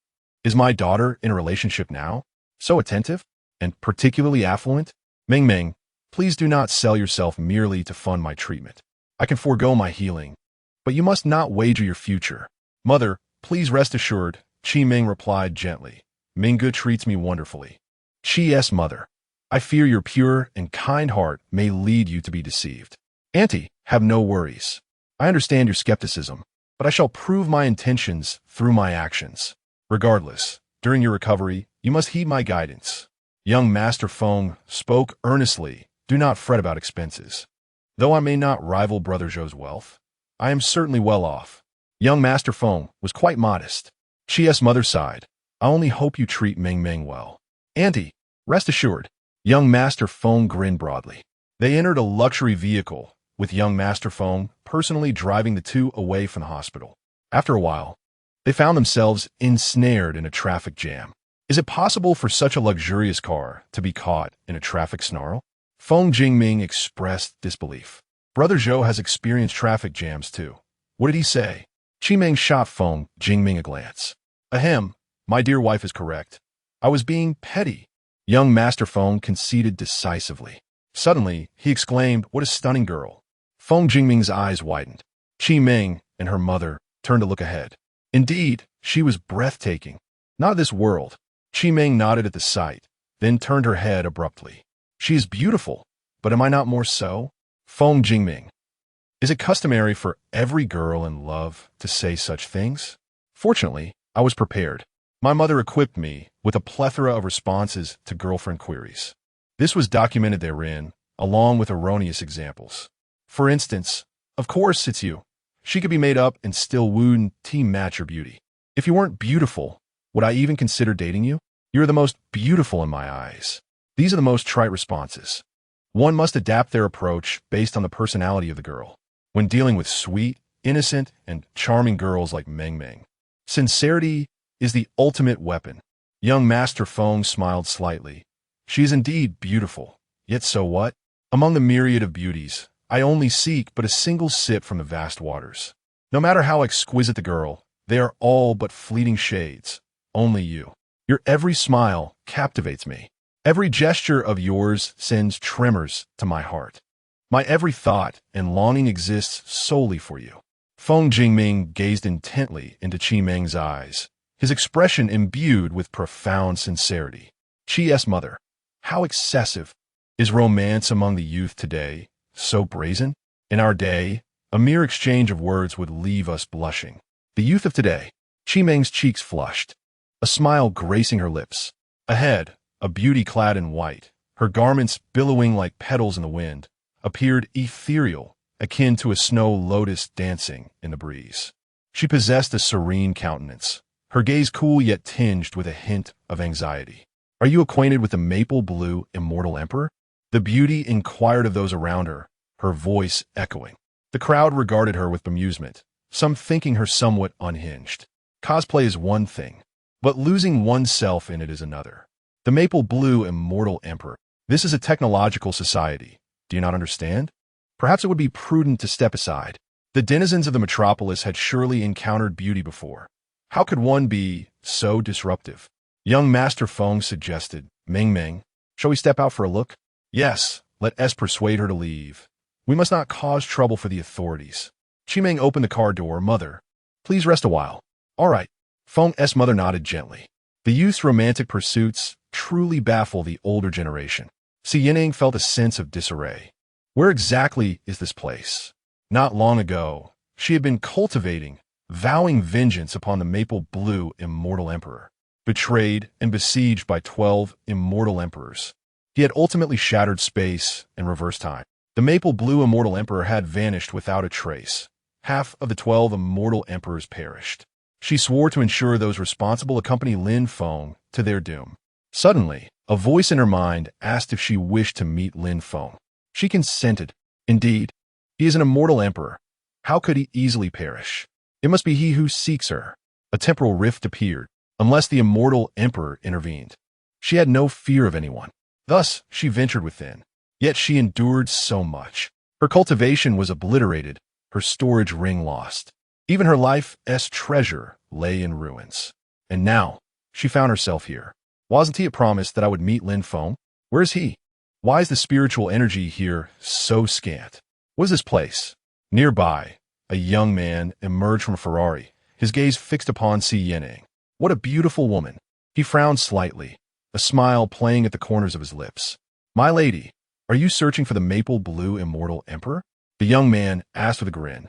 Is my daughter in a relationship now? So attentive? And particularly affluent? Ming Ming, please do not sell yourself merely to fund my treatment. I can forego my healing, but you must not wager your future. Mother, please rest assured, Qi Ming replied gently. Mingge treats me wonderfully. Qi's mother. I fear your pure and kind heart may lead you to be deceived. Auntie, have no worries. I understand your skepticism, but I shall prove my intentions through my actions. Regardless, during your recovery, you must heed my guidance. Young Master Feng spoke earnestly. Do not fret about expenses. Though I may not rival Brother Zhou's wealth, I am certainly well off. Young Master Feng was quite modest. Qi's mother sighed. I only hope you treat Ming Ming well. Auntie, rest assured. Young Master Feng grinned broadly. They entered a luxury vehicle, with young Master Feng personally driving the two away from the hospital. After a while, they found themselves ensnared in a traffic jam. Is it possible for such a luxurious car to be caught in a traffic snarl? Feng Jingming expressed disbelief. Brother Zhou has experienced traffic jams too. What did he say? Qimeng shot Feng Jingming a glance. Ahem, my dear wife is correct. I was being petty. Young Master Feng conceded decisively. Suddenly, he exclaimed, what a stunning girl. Feng Jingming's eyes widened. Qi Ming and her mother turned to look ahead. Indeed, she was breathtaking. Not of this world. Qi Ming nodded at the sight, then turned her head abruptly. She is beautiful, but am I not more so? Feng Jingming. Is it customary for every girl in love to say such things? Fortunately, I was prepared. My mother equipped me with a plethora of responses to girlfriend queries. This was documented therein, along with erroneous examples. For instance, of course it's you. She could be made up and still wouldn't match your beauty. If you weren't beautiful, would I even consider dating you? You're the most beautiful in my eyes. These are the most trite responses. One must adapt their approach based on the personality of the girl. When dealing with sweet, innocent, and charming girls like Ming Ming, sincerity is the ultimate weapon. Young Master Feng smiled slightly. She is indeed beautiful. Yet so what? Among the myriad of beauties, I only seek but a single sip from the vast waters. No matter how exquisite the girl, they are all but fleeting shades. Only you. Your every smile captivates me. Every gesture of yours sends tremors to my heart. My every thought and longing exists solely for you. Feng Jingming gazed intently into Qi Meng's eyes, his expression imbued with profound sincerity. Qi's mother, how excessive is romance among the youth today, so brazen? In our day, a mere exchange of words would leave us blushing. The youth of today, Qi Meng's cheeks flushed, a smile gracing her lips. Ahead, a beauty clad in white, her garments billowing like petals in the wind, appeared ethereal, akin to a snow lotus dancing in the breeze. She possessed a serene countenance, her gaze cool yet tinged with a hint of anxiety. "Are you acquainted with the maple blue Immortal Emperor?" The beauty inquired of those around her, her voice echoing. The crowd regarded her with bemusement, some thinking her somewhat unhinged. Cosplay is one thing, but losing oneself in it is another. The maple blue Immortal Emperor. This is a technological society. Do you not understand? Perhaps it would be prudent to step aside. The denizens of the metropolis had surely encountered beauty before. How could one be so disruptive? Young Master Feng suggested, "Ming Ming, shall we step out for a look?" "Yes, let us persuade her to leave. We must not cause trouble for the authorities." Qi Meng opened the car door. "Mother, please rest a while." "All right." Feng's mother nodded gently. The youth's romantic pursuits truly baffle the older generation. Si Yining felt a sense of disarray. Where exactly is this place? Not long ago, she had been cultivating, vowing vengeance upon the maple blue Immortal Emperor. Betrayed and besieged by 12 Immortal Emperors, he had ultimately shattered space and reversed time. The maple blue Immortal Emperor had vanished without a trace. Half of the 12 Immortal Emperors perished. She swore to ensure those responsible accompany Lin Feng to their doom. Suddenly, a voice in her mind asked if she wished to meet Lin Feng. She consented. Indeed, he is an Immortal Emperor. How could he easily perish? It must be he who seeks her. A temporal rift appeared, unless the Immortal Emperor intervened. She had no fear of anyone. Thus, she ventured within. Yet she endured so much. Her cultivation was obliterated, her storage ring lost. Even her life's treasure lay in ruins. And now, she found herself here. Wasn't he promised that I would meet Lin Feng? Where is he? Why is the spiritual energy here so scant? What is this place? Nearby, a young man emerged from a Ferrari, his gaze fixed upon Si Yining. What a beautiful woman. He frowned slightly, a smile playing at the corners of his lips. "My lady, are you searching for the maple blue Immortal Emperor?" The young man asked with a grin.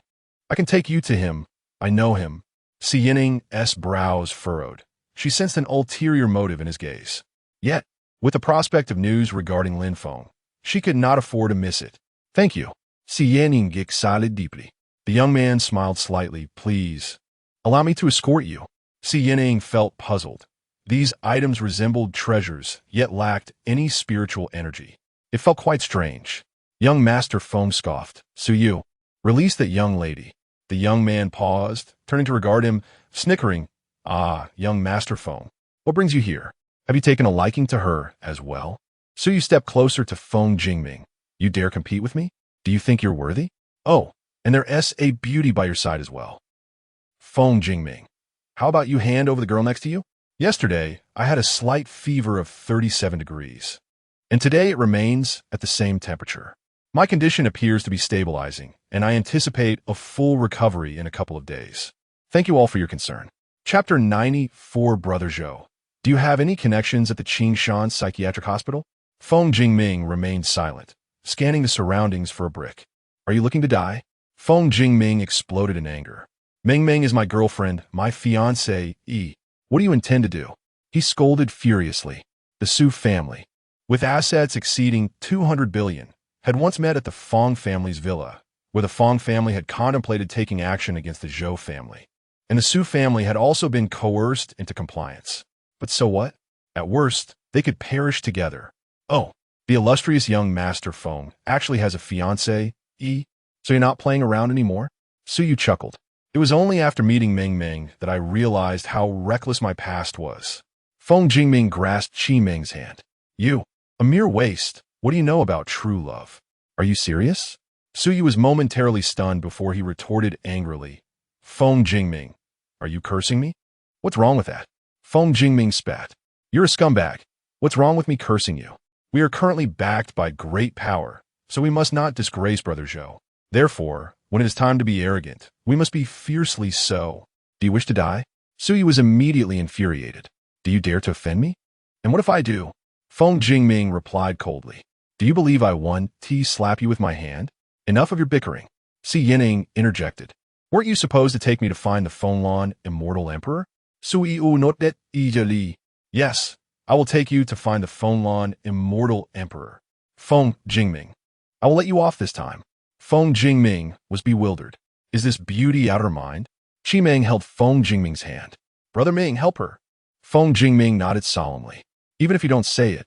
"I can take you to him. I know him." Si Yining's brows furrowed. She sensed an ulterior motive in his gaze. Yet, with the prospect of news regarding Lin Feng, she could not afford to miss it. "Thank you." Si Yining exhaled deeply. The young man smiled slightly. "Please, allow me to escort you." Si Yining felt puzzled. These items resembled treasures, yet lacked any spiritual energy. It felt quite strange. Young Master Feng scoffed. "Su Yu, release that young lady." The young man paused, turning to regard him, snickering. "Ah, young Master Feng, what brings you here? Have you taken a liking to her as well?" Su Yu stepped closer to Feng Jingming. "You dare compete with me? Do you think you're worthy? Oh, and there's a beauty by your side as well." Feng Jingming, how about you hand over the girl next to you? Yesterday, I had a slight fever of 37 degrees, and today it remains at the same temperature. My condition appears to be stabilizing, and I anticipate a full recovery in a couple of days. Thank you all for your concern. Chapter 94, Brother Zhou. Do you have any connections at the Qingshan Psychiatric Hospital? Feng Jingming remained silent, scanning the surroundings for a brick. Are you looking to die? Feng Jingming exploded in anger. Ming Ming is my girlfriend, my fiancée. What do you intend to do? He scolded furiously. The Su family, with assets exceeding 200 billion, had once met at the Feng family's villa, where the Feng family had contemplated taking action against the Zhou family. And the Su family had also been coerced into compliance. But so what? At worst, they could perish together. Oh, the illustrious young Master Feng actually has a fiancée, so you're not playing around anymore? Su Yu chuckled. It was only after meeting Ming Ming that I realized how reckless my past was. Feng Jingming grasped Qi Ming's hand. You, a mere waste. What do you know about true love? Are you serious? Su Yu was momentarily stunned before he retorted angrily. Feng Jingming, are you cursing me? What's wrong with that? Feng Jingming spat. You're a scumbag. What's wrong with me cursing you? We are currently backed by great power, so we must not disgrace Brother Zhou. Therefore, When it is time to be arrogant, we must be fiercely so. Do you wish to die? Suyu was immediately infuriated. Do you dare to offend me? And what if I do? Feng Jingming replied coldly. Do you believe I want to slap you with my hand? Enough of your bickering. Si Yining interjected. Weren't you supposed to take me to find the Lone Immortal Emperor? Suyu notet ijali. Yes, I will take you to find the Lone Immortal Emperor. Feng Jingming. I will let you off this time. Feng Jingming was bewildered. Is this beauty out of her mind? Qi Meng held Feng Jingming's hand. Brother Ming, help her. Feng Jingming nodded solemnly. Even if you don't say it,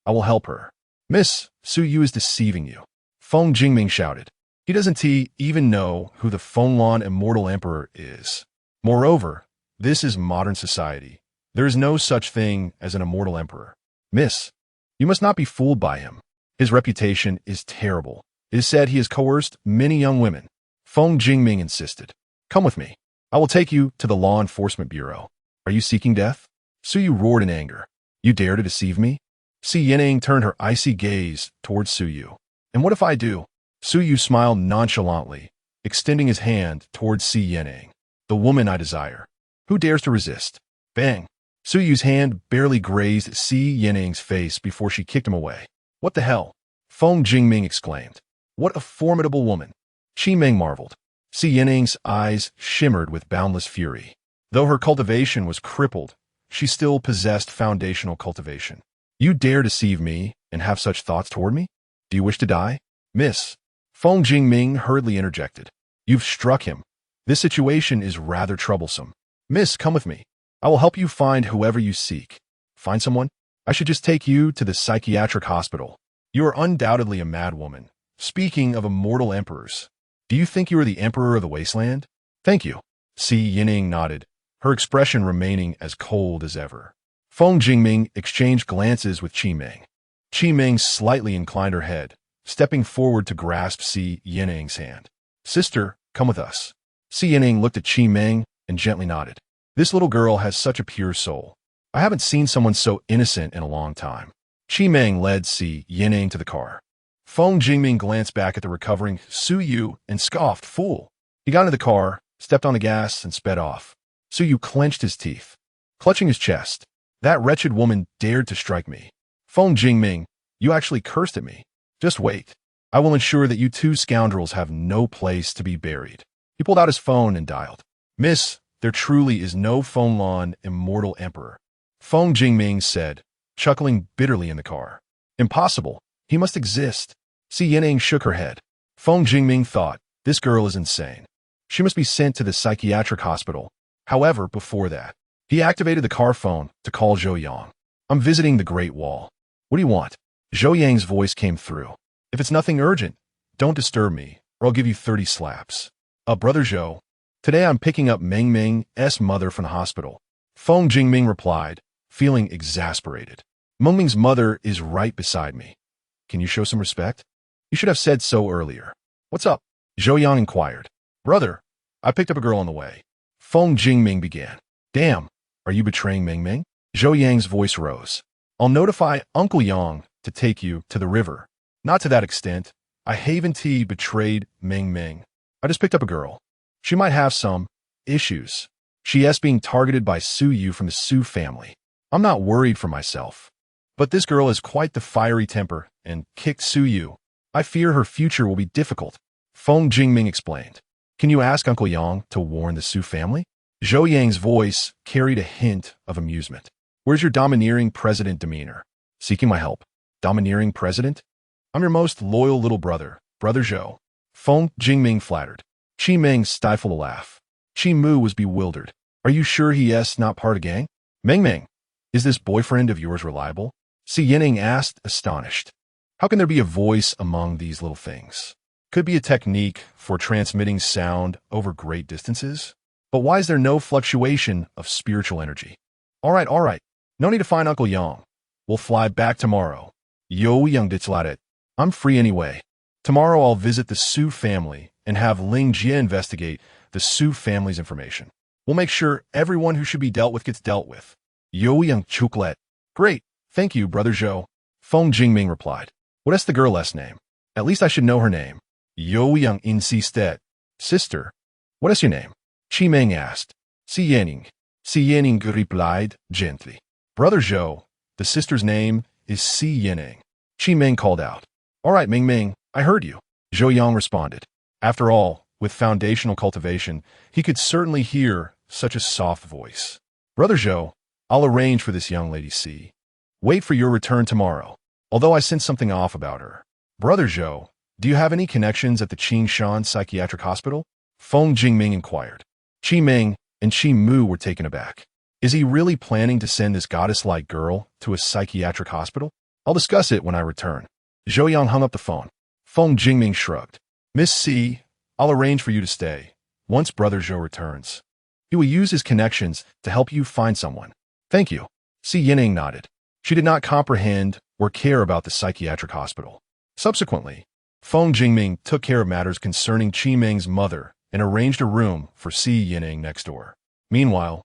I will help her. Miss, Suyu is deceiving you. Feng Jingming shouted. He doesn't even know who the Lone Immortal Emperor is. Moreover, this is modern society. There is no such thing as an immortal emperor. Miss, you must not be fooled by him. His reputation is terrible. It is said he has coerced many young women. Feng Jingming insisted. Come with me. I will take you to the Law Enforcement Bureau. Are you seeking death? Suyu roared in anger. You dare to deceive me? Si Yining turned her icy gaze towards Suyu. And what if I do? Suyu smiled nonchalantly, extending his hand towards Si Yining. The woman I desire. Who dares to resist? Bang! Suyu's hand barely grazed Si Yining's face before she kicked him away. What the hell? Feng Jingming exclaimed. What a formidable woman. Qi Meng marveled. Si Yining's eyes shimmered with boundless fury. Though her cultivation was crippled, she still possessed foundational cultivation. You dare deceive me and have such thoughts toward me? Do you wish to die? Miss. Feng Jingming hurriedly interjected. You've struck him. This situation is rather troublesome. Miss, come with me. I will help you find whoever you seek. Find someone? I should just take you to the psychiatric hospital. You are undoubtedly a mad woman. Speaking of immortal emperors, do you think you are the emperor of the wasteland? Thank you. Si Yining nodded, her expression remaining as cold as ever. Feng Jingming exchanged glances with Qi Meng. Qi Meng slightly inclined her head, stepping forward to grasp Si Yining's hand. Sister, come with us. Si Yining looked at Qi Meng and gently nodded. This little girl has such a pure soul. I haven't seen someone so innocent in a long time. Qi Meng led Si Yining to the car. Feng Jingming glanced back at the recovering Suyu and scoffed, fool. He got into the car, stepped on the gas, and sped off. Suyu clenched his teeth, clutching his chest. That wretched woman dared to strike me. Feng Jingming, you actually cursed at me. Just wait. I will ensure that you two scoundrels have no place to be buried. He pulled out his phone and dialed. Miss, there truly is no Lone Immortal Emperor. Feng Jingming said, chuckling bitterly in the car. Impossible. He must exist. Si Yining shook her head. Feng Jingming thought, this girl is insane. She must be sent to the psychiatric hospital. However, before that, he activated the car phone to call Zhou Yang. I'm visiting the Great Wall. What do you want? Zhou Yang's voice came through. If it's nothing urgent, don't disturb me, or I'll give you 30 slaps. Brother Zhou. Today I'm picking up Meng Meng's mother from the hospital. Feng Jingming replied, feeling exasperated. Meng Meng's mother is right beside me. Can you show some respect? You should have said so earlier. What's up? Zhou Yang inquired. Brother, I picked up a girl on the way. Feng Jingming began. Damn, are you betraying Meng Meng? Zhou Yang's voice rose. I'll notify Uncle Yang to take you to the river. Not to that extent. I haven't betrayed Meng Meng. I just picked up a girl. She might have some issues. She is being targeted by Suyu from the Su family. I'm not worried for myself. But this girl has quite the fiery temper and kicked Suyu. I fear her future will be difficult. Feng Jingming explained. Can you ask Uncle Yang to warn the Su family? Zhou Yang's voice carried a hint of amusement. Where's your domineering president demeanor? Seeking my help. Domineering president? I'm your most loyal little brother, Brother Zhou. Feng Jingming flattered. Qi Meng stifled a laugh. Qi Mu was bewildered. Are you sure he is not part of gang? Meng Meng, is this boyfriend of yours reliable? Si Yining asked, astonished. How can there be a voice among these little things? Could be a technique for transmitting sound over great distances? But why is there no fluctuation of spiritual energy? All right. No need to find Uncle Yang. We'll fly back tomorrow. Yo Yang Ditsladet. I'm free anyway. Tomorrow I'll visit the Su family and have Ling Jie investigate the Su family's information. We'll make sure everyone who should be dealt with gets dealt with. Yo Yang Chuklet. Great. Thank you, Brother Zhou. Feng Jingming replied. What is the girl's name? At least I should know her name. Yo Yang insisted. Sister, what is your name? Qi Meng asked. Si Yanning. Si Yanning replied gently. Brother Zhou, the sister's name is Si Yanning. Qi Meng called out. All right, Ming Ming, I heard you. Zhou Yang responded. After all, with foundational cultivation, he could certainly hear such a soft voice. Brother Zhou, I'll arrange for this young lady Si. Wait for your return tomorrow, although I sense something off about her. Brother Zhou, do you have any connections at the Qingshan Psychiatric Hospital? Feng Jingming inquired. Qi Ming and Qi Mu were taken aback. Is he really planning to send this goddess-like girl to a psychiatric hospital? I'll discuss it when I return. Zhou Yang hung up the phone. Feng Jingming shrugged. Miss Si, I'll arrange for you to stay. Once Brother Zhou returns, he will use his connections to help you find someone. Thank you. Si Yining nodded. She did not comprehend or care about the psychiatric hospital. Subsequently, Feng Jingming took care of matters concerning Qi Meng's mother and arranged a room for Si Yining next door. Meanwhile,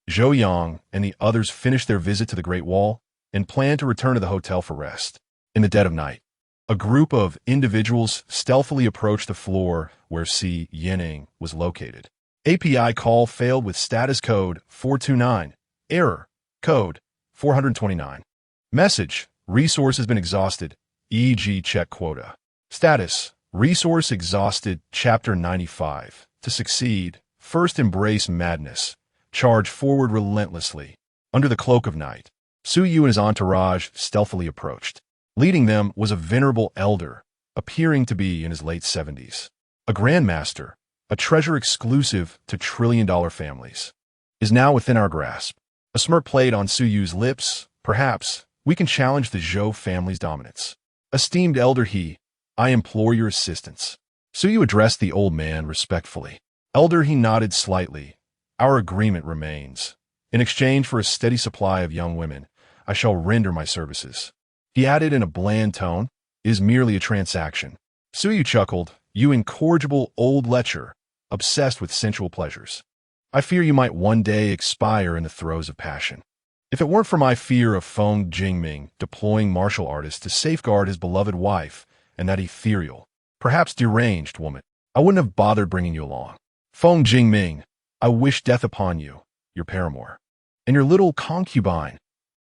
Zhou Yang and the others finished their visit to the Great Wall and planned to return to the hotel for rest. In the dead of night, a group of individuals stealthily approached the floor where Si Yining was located. API call failed with status code 429. Error. Code 429. Message. Resource has been exhausted. E.g. check quota. Status. Resource exhausted. Chapter 95. To succeed, first embrace madness. Charge forward relentlessly. Under the cloak of night, Su Yu and his entourage stealthily approached. Leading them was a venerable elder, appearing to be in his late 70s. A grandmaster, a treasure exclusive to trillion-dollar families, is now within our grasp. A smirk played on Su Yu's lips. Perhaps we can challenge the Zhou family's dominance. Esteemed elder He, I implore your assistance. Su Yu addressed the old man respectfully. Elder He nodded slightly. Our agreement remains. In exchange for a steady supply of young women, I shall render my services. He added in a bland tone, it is merely a transaction. Su Yu chuckled. You incorrigible old lecher, obsessed with sensual pleasures. I fear you might one day expire in the throes of passion. If it weren't for my fear of Feng Jingming deploying martial artists to safeguard his beloved wife and that ethereal, perhaps deranged woman, I wouldn't have bothered bringing you along. Feng Jingming, I wish death upon you, your paramour, and your little concubine.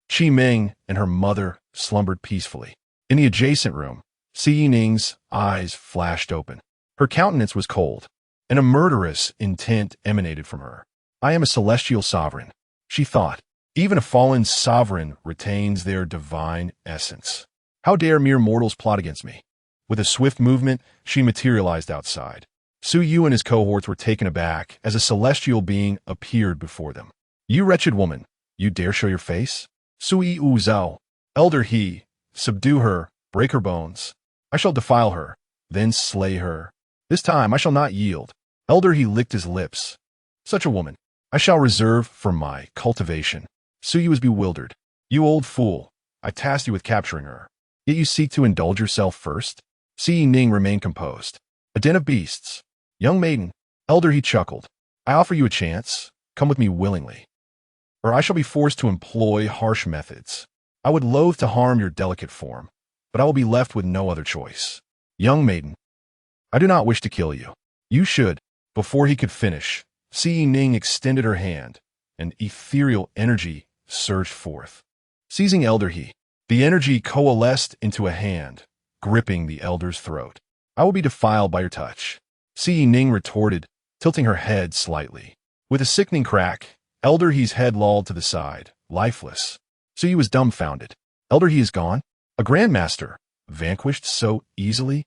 Qi Ming and her mother slumbered peacefully. In the adjacent room, Si Yining's eyes flashed open. Her countenance was cold, and a murderous intent emanated from her. I am a celestial sovereign, she thought. Even a fallen sovereign retains their divine essence. How dare mere mortals plot against me? With a swift movement, she materialized outside. Su Yu and his cohorts were taken aback as a celestial being appeared before them. You wretched woman, you dare show your face? Sui Wu Zhao, elder He, subdue her, break her bones. I shall defile her, then slay her. This time I shall not yield. Elder He licked his lips. Such a woman, I shall reserve for my cultivation. Su Yu was bewildered. You old fool, I tasked you with capturing her. Yet you seek to indulge yourself first? Si Ning remained composed. A den of beasts. Young maiden, elder He chuckled. I offer you a chance. Come with me willingly, or I shall be forced to employ harsh methods. I would loathe to harm your delicate form, but I will be left with no other choice. Young maiden, I do not wish to kill you. You should. Before he could finish, Si Ning extended her hand, and ethereal energy surged forth. Seizing elder He, the energy coalesced into a hand, gripping the elder's throat. I will be defiled by your touch. Si Ning retorted, tilting her head slightly. With a sickening crack, elder He's head lolled to the side, lifeless. Su Yu was dumbfounded. Elder He is gone? A grandmaster, vanquished so easily?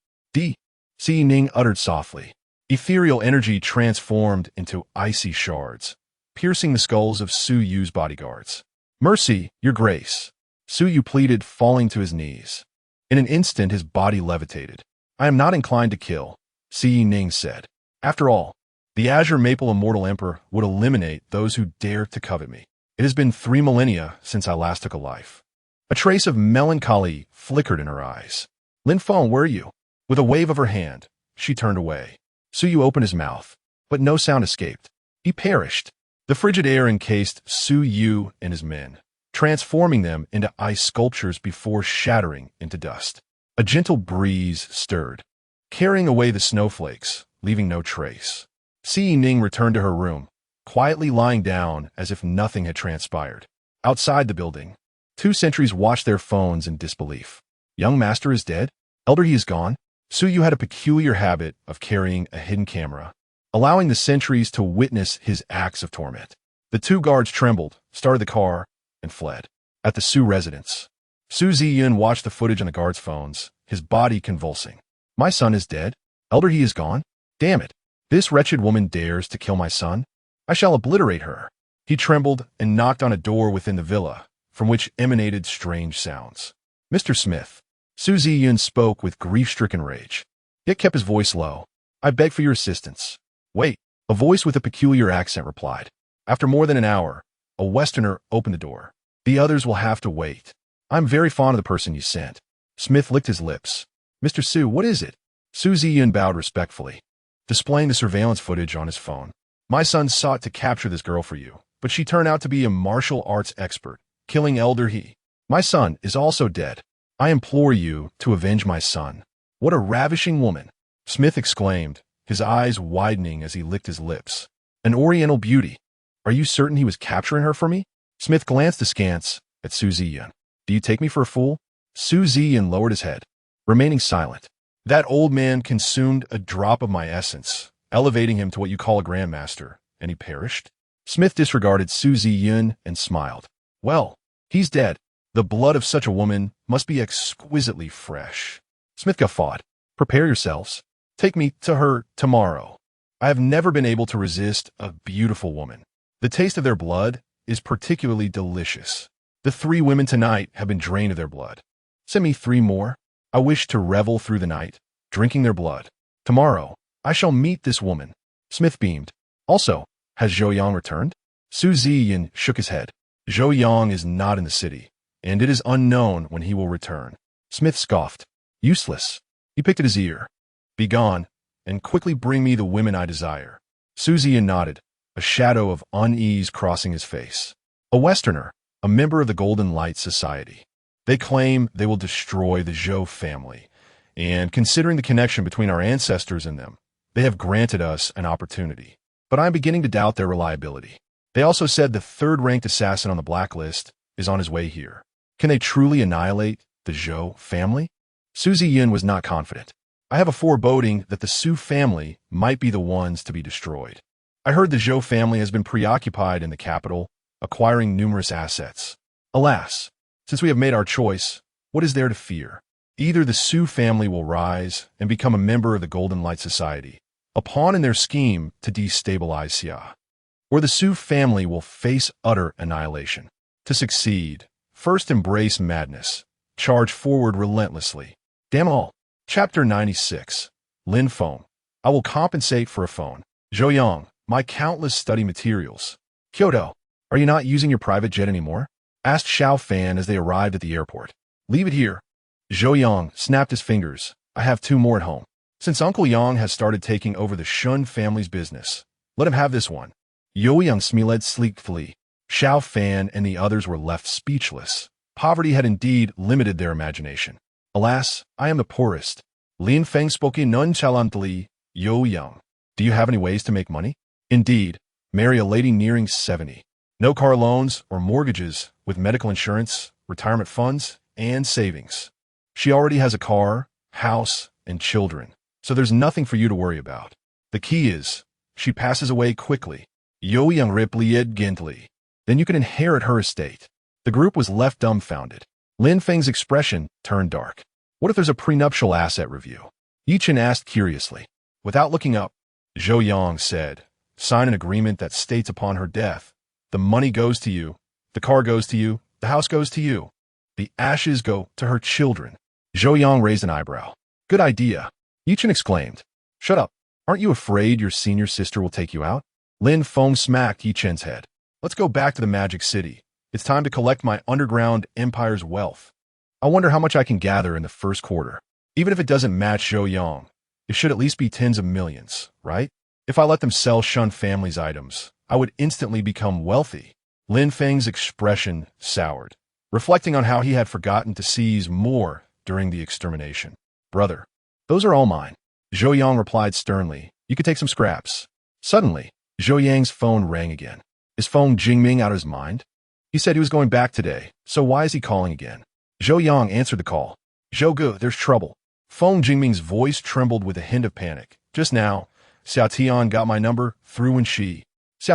Si Ning uttered softly. Ethereal energy transformed into icy shards, piercing the skulls of Su Yu's bodyguards. Mercy, your grace. Su Yu pleaded, falling to his knees. In an instant his body levitated. I am not inclined to kill, Si Ning said. After all, the Azure Maple Immortal Emperor would eliminate those who dare to covet me. It has been 3 millennia since I last took a life. A trace of melancholy flickered in her eyes. Lin Feng, where are you? With a wave of her hand, she turned away. Su Yu opened his mouth, but no sound escaped. He perished. The frigid air encased Su Yu and his men, transforming them into ice sculptures before shattering into dust. A gentle breeze stirred, carrying away the snowflakes, leaving no trace. Si Ning returned to her room, quietly lying down as if nothing had transpired. Outside the building, 2 sentries watched their phones in disbelief. Young master is dead? Elder he is gone? Su Yu had a peculiar habit of carrying a hidden camera, allowing the sentries to witness his acts of torment. The 2 guards trembled, started the car, and fled. At the Su residence, Su Ziyun watched the footage on the guards' phones, his body convulsing. My son is dead? Elder he is gone? Damn it. This wretched woman dares to kill my son? I shall obliterate her. He trembled and knocked on a door within the villa, from which emanated strange sounds. Mr. Smith. Su Ziyun spoke with grief-stricken rage, yet kept his voice low. I beg for your assistance. Wait. A voice with a peculiar accent replied. After more than an hour, a Westerner opened the door. The others will have to wait. I'm very fond of the person you sent. Smith licked his lips. Mr. Su, what is it? Su Ziyun bowed respectfully, displaying the surveillance footage on his phone. My son sought to capture this girl for you, but she turned out to be a martial arts expert, killing Elder He. My son is also dead. I implore you to avenge my son. What a ravishing woman! Smith exclaimed, his eyes widening as he licked his lips. An oriental beauty. Are you certain he was capturing her for me? Smith glanced askance at Su Ziyun. Do you take me for a fool? Su Ziyun lowered his head, remaining silent. That old man consumed a drop of my essence, elevating him to what you call a grandmaster, and he perished? Smith disregarded Su Ziyun and smiled. Well, he's dead. The blood of such a woman must be exquisitely fresh. Smith guffawed. Prepare yourselves. Take me to her tomorrow. I have never been able to resist a beautiful woman. The taste of their blood is particularly delicious. The 3 women tonight have been drained of their blood. Send me 3 more. I wish to revel through the night, drinking their blood. Tomorrow, I shall meet this woman. Smith beamed. Also, has Zhou Yang returned? Su Ziyun shook his head. Zhou Yang is not in the city, and it is unknown when he will return. Smith scoffed. Useless. He picked at his ear. Begone, and quickly bring me the women I desire. Su Ziyun nodded, a shadow of unease crossing his face. A Westerner, a member of the Golden Light Society. They claim they will destroy the Zhou family, and considering the connection between our ancestors and them, they have granted us an opportunity. But I am beginning to doubt their reliability. They also said the 3rd-ranked assassin on the blacklist is on his way here. Can they truly annihilate the Zhou family? Su Ziyun was not confident. I have a foreboding that the Su family might be the ones to be destroyed. I heard the Zhou family has been preoccupied in the capital, acquiring numerous assets. Alas, since we have made our choice, what is there to fear? Either the Su family will rise and become a member of the Golden Light Society, a pawn in their scheme to destabilize Xia, or the Su family will face utter annihilation. To succeed, first embrace madness, charge forward relentlessly. Damn all. Chapter 96. Lin Feng. I will compensate for a phone. Zhou Yang, my countless study materials. Kyoto, are you not using your private jet anymore? Asked Xiao Fan as they arrived at the airport. Leave it here. Zhou Yang snapped his fingers. I have 2 more at home. Since Uncle Yang has started taking over the Shun family's business, let him have this one. Youyang smiled sleekly. Xiao Fan and the others were left speechless. Poverty had indeed limited their imagination. Alas, I am the poorest. Lin Feng spoke nonchalantly. Youyang, do you have any ways to make money? Indeed, marry a lady nearing 70. No car loans or mortgages, with medical insurance, retirement funds, and savings. She already has a car, house, and children, so there's nothing for you to worry about. The key is, she passes away quickly. Youyang replied gently. Then you can inherit her estate. The group was left dumbfounded. Lin Feng's expression turned dark. What if there's a prenuptial asset review? Yichen asked curiously. Without looking up, Zhou Yang said, sign an agreement that states upon her death, the money goes to you, the car goes to you, the house goes to you. The ashes go to her children. Zhou Yang raised an eyebrow. Good idea. Yichen exclaimed. Shut up. Aren't you afraid your senior sister will take you out? Lin Feng smacked Yichen's head. Let's go back to the Magic City. It's time to collect my underground empire's wealth. I wonder how much I can gather in the first quarter. Even if it doesn't match Zhou Yang, it should at least be tens of millions, right? If I let them sell Shun family's items, I would instantly become wealthy. Lin Feng's expression soured, reflecting on how he had forgotten to seize more during the extermination. Brother, those are all mine. Zhou Yang replied sternly, You could take some scraps. Suddenly, Zhou Yang's phone rang again. Is Feng Jingming out of his mind? He said he was going back today, so why is he calling again? Zhou Yang answered the call. Zhou Gu, there's trouble. Feng Jingming's voice trembled with a hint of panic. Just now, Xiao Tian got my number through when Xiao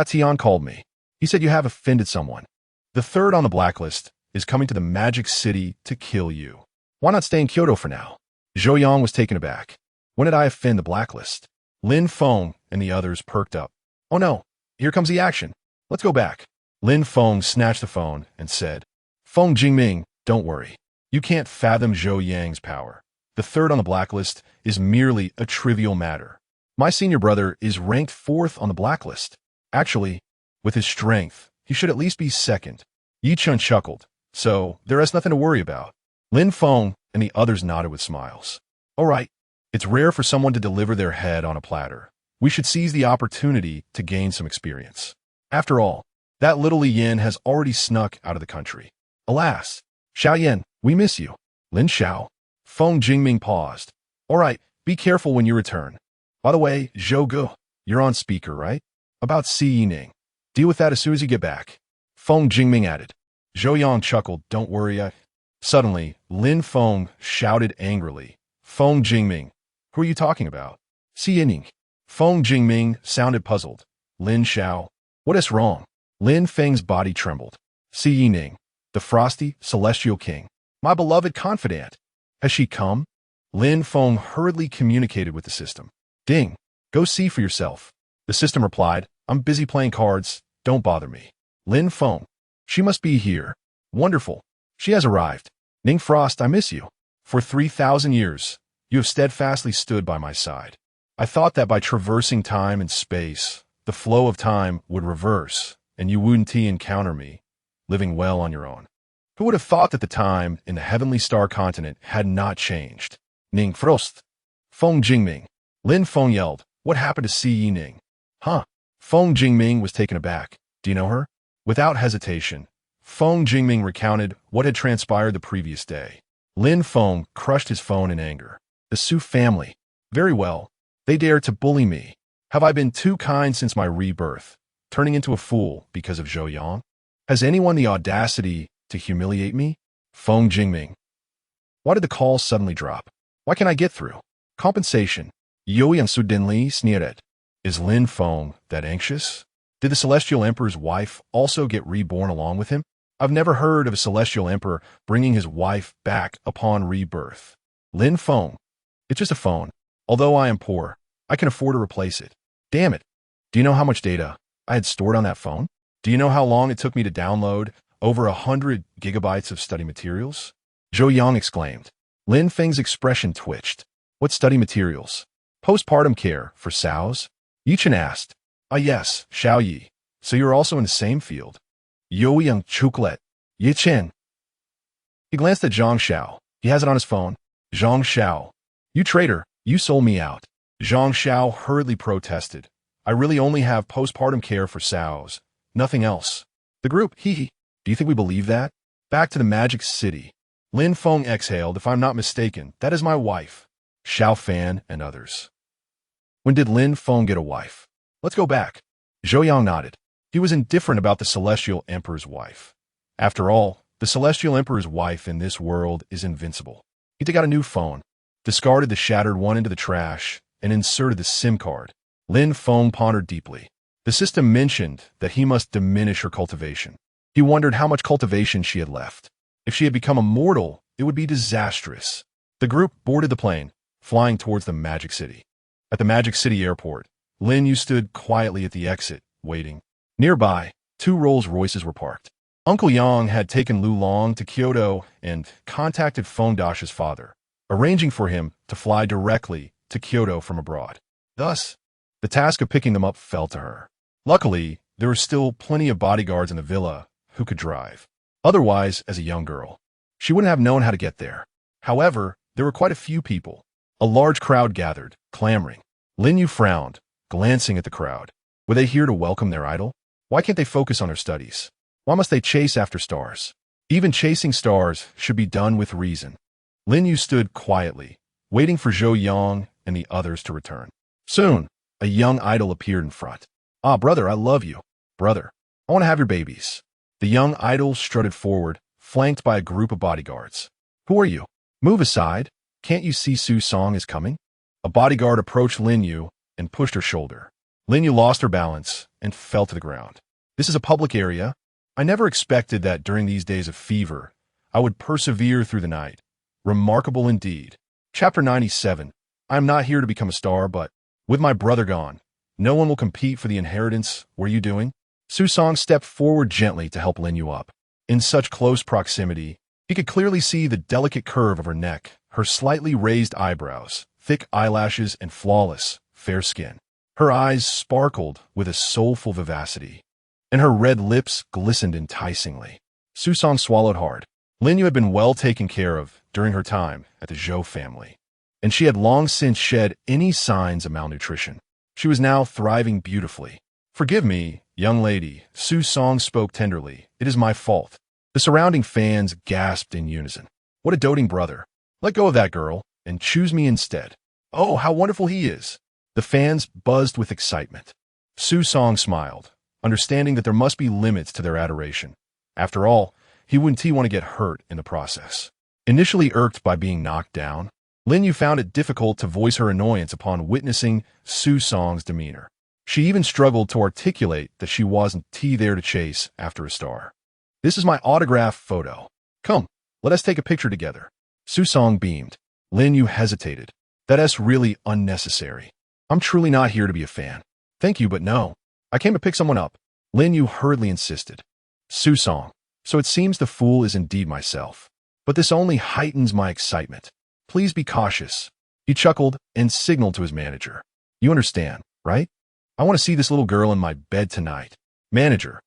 Tian called me. He said you have offended someone. The third on the blacklist is coming to the Magic City to kill you. Why not stay in Kyoto for now? Zhou Yang was taken aback. When did I offend the blacklist? Lin Feng and the others perked up. Oh no, here comes the action. Let's go back. Lin Feng snatched the phone and said, Feng Jingming, don't worry. You can't fathom Zhou Yang's power. The third on the blacklist is merely a trivial matter. My senior brother is ranked 4th on the blacklist. Actually, with his strength, he should at least be 2nd. Yi Chun chuckled. So, there is nothing to worry about. Lin Feng and the others nodded with smiles. All right. It's rare for someone to deliver their head on a platter. We should seize the opportunity to gain some experience. After all, that little Li Yin has already snuck out of the country. Alas, Xiao Yan, we miss you. Lin Xiao. Feng Jingming paused. All right, be careful when you return. By the way, Zhou Gu, you're on speaker, right? About Si Yining. Deal with that as soon as you get back. Feng Jingming added. Zhou Yang chuckled, don't worry. Suddenly, Lin Feng shouted angrily. Feng Jingming, who are you talking about? Si Yining. Feng Jingming sounded puzzled. Lin Xiao. What is wrong? Lin Feng's body trembled. Si Yining, the frosty, celestial king. My beloved confidant. Has she come? Lin Feng hurriedly communicated with the system. Ding. Go see for yourself. The system replied, I'm busy playing cards. Don't bother me. Lin Feng. She must be here. Wonderful. She has arrived. Ning Frost, I miss you. For 3,000 years, you have steadfastly stood by my side. I thought that by traversing time and space, the flow of time would reverse, and you wouldn't encounter me, living well on your own. Who would have thought that the time in the heavenly star continent had not changed? Ning Frost. Feng Jingming. Lin Feng yelled, what happened to Si Yining? Huh? Feng Jingming was taken aback. Do you know her? Without hesitation, Feng Jingming recounted what had transpired the previous day. Lin Feng crushed his phone in anger. The Su family. Very well. They dare to bully me. Have I been too kind since my rebirth, turning into a fool because of Zhou Yang? Has anyone the audacity to humiliate me? Feng Jingming. Why did the call suddenly drop? Why can't I get through? Compensation. Youyang Sudinli sneered. Is Lin Feng that anxious? Did the Celestial Emperor's wife also get reborn along with him? I've never heard of a Celestial Emperor bringing his wife back upon rebirth. Lin Feng. It's just a phone. Although I am poor, I can afford to replace it. Damn it. Do you know how much data I had stored on that phone? Do you know how long it took me to download over 100 gigabytes of study materials? Zhou Yang exclaimed. Lin Feng's expression twitched. What study materials? Postpartum care for sows? Yichen asked. Ah yes, Xiao Yi. So you're also in the same field. Youyang Chuklet. Yichen. He glanced at Zhang Xiao. He has it on his phone. Zhang Xiao. You traitor, you sold me out. Zhang Xiao hurriedly protested. I really only have postpartum care for sows. Nothing else. The group, hee. Do you think we believe that? Back to the Magic City. Lin Feng exhaled. If I'm not mistaken, that is my wife. Xiao Fan and others. When did Lin Feng get a wife? Let's go back. Zhou Yang nodded. He was indifferent about the Celestial Emperor's wife. After all, the Celestial Emperor's wife in this world is invincible. He took out a new phone, discarded the shattered one into the trash, and inserted the SIM card. Lin Feng pondered deeply. The system mentioned that he must diminish her cultivation. He wondered how much cultivation she had left. If she had become immortal, it would be disastrous. The group boarded the plane, flying towards the Magic City. At the Magic City airport, Lin Yu stood quietly at the exit, waiting. Nearby, 2 Rolls-Royces were parked. Uncle Yang had taken Lu Long to Kyoto and contacted Feng Dash's father, arranging for him to fly directly to Kyoto from abroad. Thus, the task of picking them up fell to her. Luckily, there were still plenty of bodyguards in the villa who could drive. Otherwise, as a young girl, she wouldn't have known how to get there. However, there were quite a few people. A large crowd gathered, clamoring. Lin Yu frowned, glancing at the crowd. Were they here to welcome their idol? Why can't they focus on their studies? Why must they chase after stars? Even chasing stars should be done with reason. Lin Yu stood quietly, waiting for Zhou Yang and the others to return. Soon, A young idol appeared in front. Ah, brother, I love you. Brother, I want to have your babies. The young idol strutted forward, flanked by a group of bodyguards. Who are you? Move aside. Can't you see Su Song is coming? A bodyguard approached Lin Yu and pushed her shoulder. Lin Yu lost her balance and fell to the ground. This is a public area. I never expected that during these days of fever, I would persevere through the night. Remarkable indeed. Chapter 97. I am not here to become a star, but with my brother gone, no one will compete for the inheritance. Were you doing? Su Song stepped forward gently to help Lin Yu up. In such close proximity, he could clearly see the delicate curve of her neck, her slightly raised eyebrows, thick eyelashes, and flawless, fair skin. Her eyes sparkled with a soulful vivacity, and her red lips glistened enticingly. Su Song swallowed hard. Lin Yu had been well taken care of during her time at the Zhou family, and she had long since shed any signs of malnutrition. She was now thriving beautifully. Forgive me, young lady, Su Song spoke tenderly. It is my fault. The surrounding fans gasped in unison. What a doting brother. Let go of that girl and choose me instead. Oh, how wonderful he is. The fans buzzed with excitement. Su Song smiled, understanding that there must be limits to their adoration. After all, wouldn't want to get hurt in the process. Initially irked by being knocked down, Lin Yu found it difficult to voice her annoyance upon witnessing Su Song's demeanor. She even struggled to articulate that she wasn't there to chase after a star. This is my autograph photo. Come, let us take a picture together. Su Song beamed. Lin Yu hesitated. That's really unnecessary. I'm truly not here to be a fan. Thank you, but no. I came to pick someone up. Lin Yu hurriedly insisted. Su Song. So it seems the fool is indeed myself. But this only heightens my excitement. Please be cautious. He chuckled and signaled to his manager. You understand, right? I want to see this little girl in my bed tonight. Manager,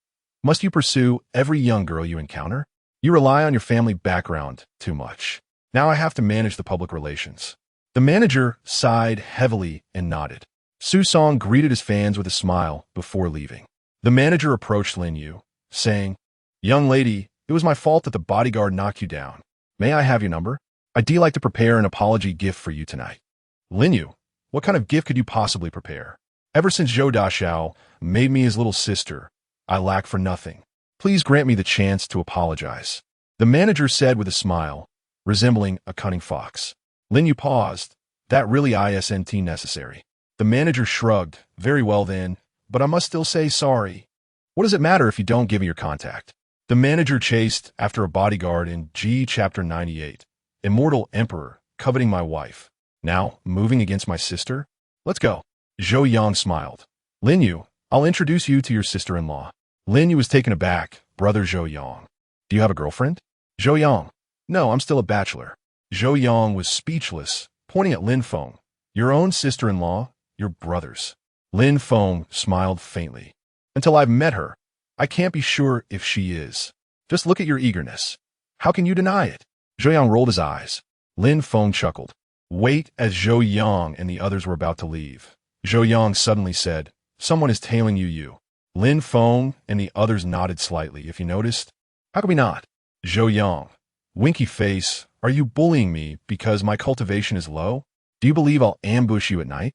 must you pursue every young girl you encounter? You rely on your family background too much. Now I have to manage the public relations. The manager sighed heavily and nodded. Su Song greeted his fans with a smile before leaving. The manager approached Lin Yu, saying, Young lady, it was my fault that the bodyguard knocked you down. May I have your number? I'd like to prepare an apology gift for you tonight. Lin Yu, what kind of gift could you possibly prepare? Ever since Zhou Daxiao made me his little sister, I lack for nothing. Please grant me the chance to apologize. The manager said with a smile, resembling a cunning fox. Lin Yu paused. That really isn't necessary. The manager shrugged. Very well then, but I must still say sorry. What does it matter if you don't give me your contact? The manager chased after a bodyguard in Chapter 98. Immortal Emperor, coveting my wife. Now, moving against my sister? Let's go. Zhou Yang smiled. Lin Yu, I'll introduce you to your sister-in-law. Lin Yu was taken aback. Brother Zhou Yang. Do you have a girlfriend? Zhou Yang. No, I'm still a bachelor. Zhou Yang was speechless, pointing at Lin Feng. Your own sister-in-law? Your brother's. Lin Feng smiled faintly. Until I've met her, I can't be sure if she is. Just look at your eagerness. How can you deny it? Zhou Yang rolled his eyes. Lin Feng chuckled. Wait as Zhou Yang and the others were about to leave. Zhou Yang suddenly said, Someone is tailing you. Lin Feng and the others nodded slightly. If you noticed? How come we not? Zhou Yang. Winky face, are you bullying me because my cultivation is low? Do you believe I'll ambush you at night?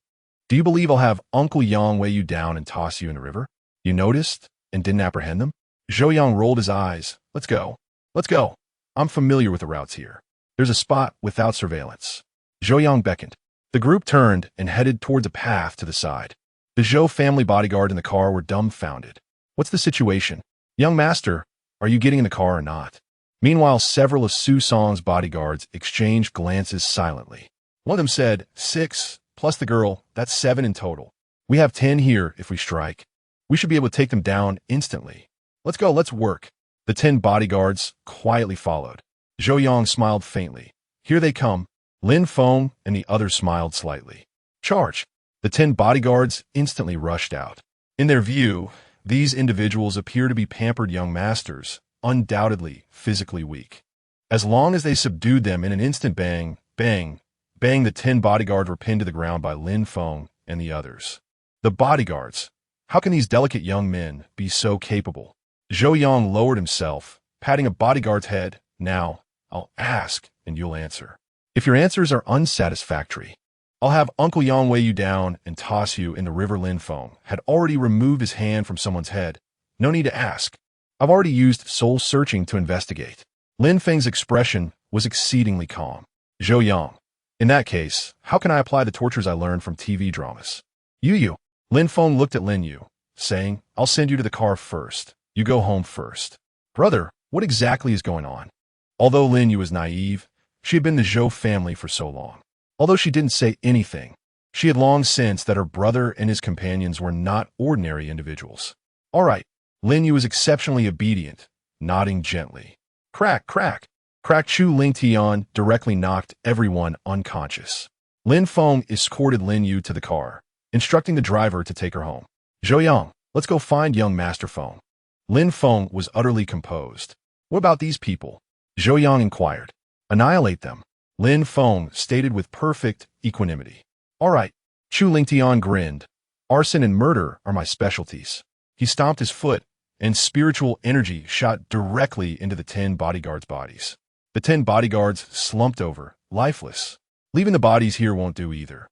Do you believe I'll have Uncle Yang weigh you down and toss you in the river? You noticed and didn't apprehend them? Zhou Yang rolled his eyes. Let's go. Let's go. I'm familiar with the routes here. There's a spot without surveillance. Zhou Yang beckoned. The group turned and headed towards a path to the side. The Zhou family bodyguard in the car were dumbfounded. What's the situation? Young master, are you getting in the car or not? Meanwhile, several of Su Song's bodyguards exchanged glances silently. One of them said, 6, plus the girl, that's 7 in total. We have 10 here if we strike. We should be able to take them down instantly. Let's go, let's work. The 10 bodyguards quietly followed. Zhou Yang smiled faintly. Here they come. Lin Feng and the others smiled slightly. Charge. The 10 bodyguards instantly rushed out. In their view, these individuals appear to be pampered young masters, undoubtedly physically weak. As long as they subdued them in an instant, bang, bang, bang, the 10 bodyguards were pinned to the ground by Lin Feng and the others. The bodyguards. How can these delicate young men be so capable? Zhou Yang lowered himself, patting a bodyguard's head. Now, I'll ask, and you'll answer. If your answers are unsatisfactory, I'll have Uncle Yang weigh you down and toss you in the river. Lin Feng had already removed his hand from someone's head. No need to ask. I've already used soul searching to investigate. Lin Feng's expression was exceedingly calm. Zhou Yang. In that case, how can I apply the tortures I learned from TV dramas? Yu. Lin Feng looked at Lin Yu, saying, I'll send you to the car first. You go home first. Brother, what exactly is going on? Although Lin Yu was naive, she had been the Zhou family for so long. Although she didn't say anything, she had long sensed that her brother and his companions were not ordinary individuals. All right. Lin Yu was exceptionally obedient, nodding gently. Crack, crack. Crack. Chu Ling Tian directly knocked everyone unconscious. Lin Feng escorted Lin Yu to the car, instructing the driver to take her home. Zhou Yang, let's go find young Master Feng. Lin Feng was utterly composed. What about these people? Zhou Yang inquired. Annihilate them. Lin Feng stated with perfect equanimity. All right. Chu Ling Tian grinned. Arson and murder are my specialties. He stomped his foot, and spiritual energy shot directly into the 10 bodyguards' bodies. The 10 bodyguards slumped over, lifeless. Leaving the bodies here won't do either.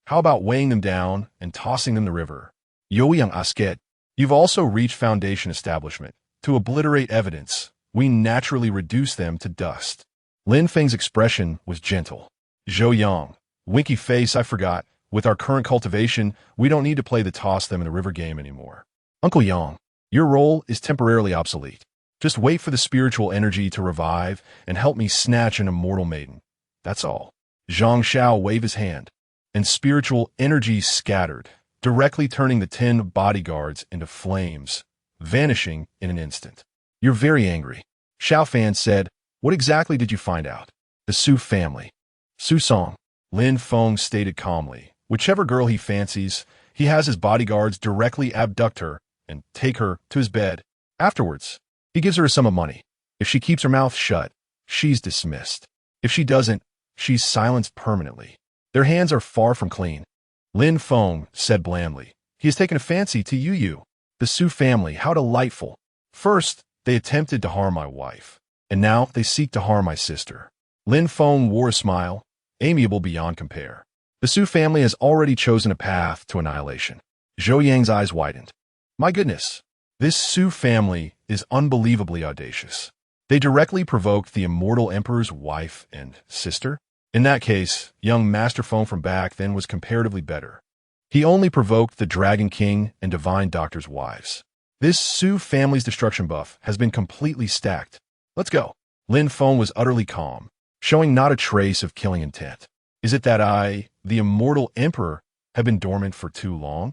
How about weighing them down and tossing them in the river? Zhou Yang asket. You've also reached Foundation establishment. To obliterate evidence, we naturally reduce them to dust. Lin Feng's expression was gentle. Zhou Yang, winky face, I forgot. With our current cultivation, we don't need to play the toss them in the river game anymore. Uncle Yang, your role is temporarily obsolete. Just wait for the spiritual energy to revive and help me snatch an immortal maiden. That's all. Zhang Xiao waved his hand, and spiritual energy scattered, directly turning the 10 bodyguards into flames, vanishing in an instant. You're very angry. Xiao Fan said, what exactly did you find out? The Su family. Su Song. Lin Feng stated calmly, whichever girl he fancies, he has his bodyguards directly abduct her and take her to his bed. Afterwards, he gives her a sum of money. If she keeps her mouth shut, she's dismissed. If she doesn't, she's silenced permanently. Their hands are far from clean. Lin Feng said blandly, he has taken a fancy to Yu. The Su family, how delightful. First, they attempted to harm my wife, and now they seek to harm my sister. Lin Feng wore a smile, amiable beyond compare. The Su family has already chosen a path to annihilation. Zhou Yang's eyes widened. My goodness, this Su family is unbelievably audacious. They directly provoked the Immortal Emperor's wife and sister. In that case, young Master Feng from back then was comparatively better. He only provoked the Dragon King and Divine Doctor's wives. This Su family's destruction buff has been completely stacked. Let's go. Lin Feng was utterly calm, showing not a trace of killing intent. Is it that I, the Immortal Emperor, have been dormant for too long?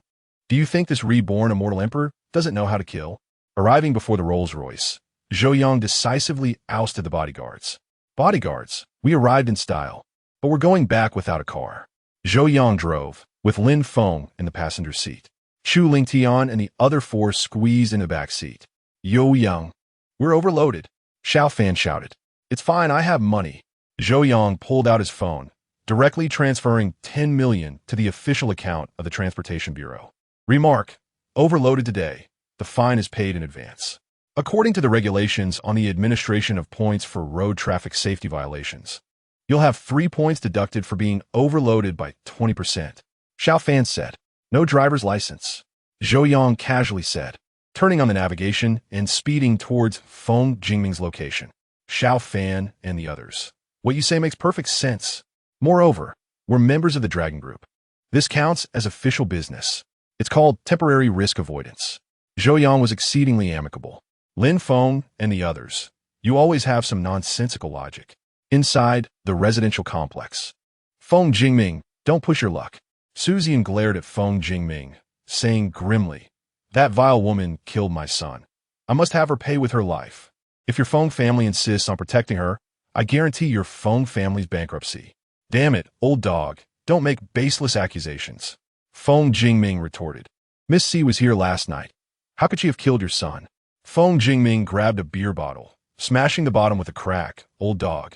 Do you think this reborn Immortal Emperor doesn't know how to kill? Arriving before the Rolls-Royce, Zhou Yang decisively ousted the bodyguards. Bodyguards, we arrived in style, but we're going back without a car. Zhou Yang drove, with Lin Feng in the passenger seat. Chu Ling Tian and the other 4 squeezed in the back seat. Zhou Yang, we're overloaded. Xiao Fan shouted. It's fine, I have money. Zhou Yang pulled out his phone, directly transferring 10 million to the official account of the Transportation Bureau. Remark, overloaded today. The fine is paid in advance. According to the regulations on the administration of points for road traffic safety violations, you'll have 3 points deducted for being overloaded by 20%. Xiao Fan said. No driver's license. Zhou Yang casually said, turning on the navigation and speeding towards Feng Jingming's location. Xiao Fan and the others. What you say makes perfect sense. Moreover, we're members of the Dragon Group. This counts as official business. It's called temporary risk avoidance. Zhou Yang was exceedingly amicable. Lin Feng and the others. You always have some nonsensical logic. Inside the residential complex. Feng Jingming, don't push your luck. Suzian glared at Feng Jingming, saying grimly, that vile woman killed my son. I must have her pay with her life. If your Feng family insists on protecting her, I guarantee your Feng family's bankruptcy. Damn it, old dog, don't make baseless accusations. Feng Jingming retorted. Miss C was here last night. How could she have killed your son? Feng Jingming grabbed a beer bottle, smashing the bottom with a crack. Old dog.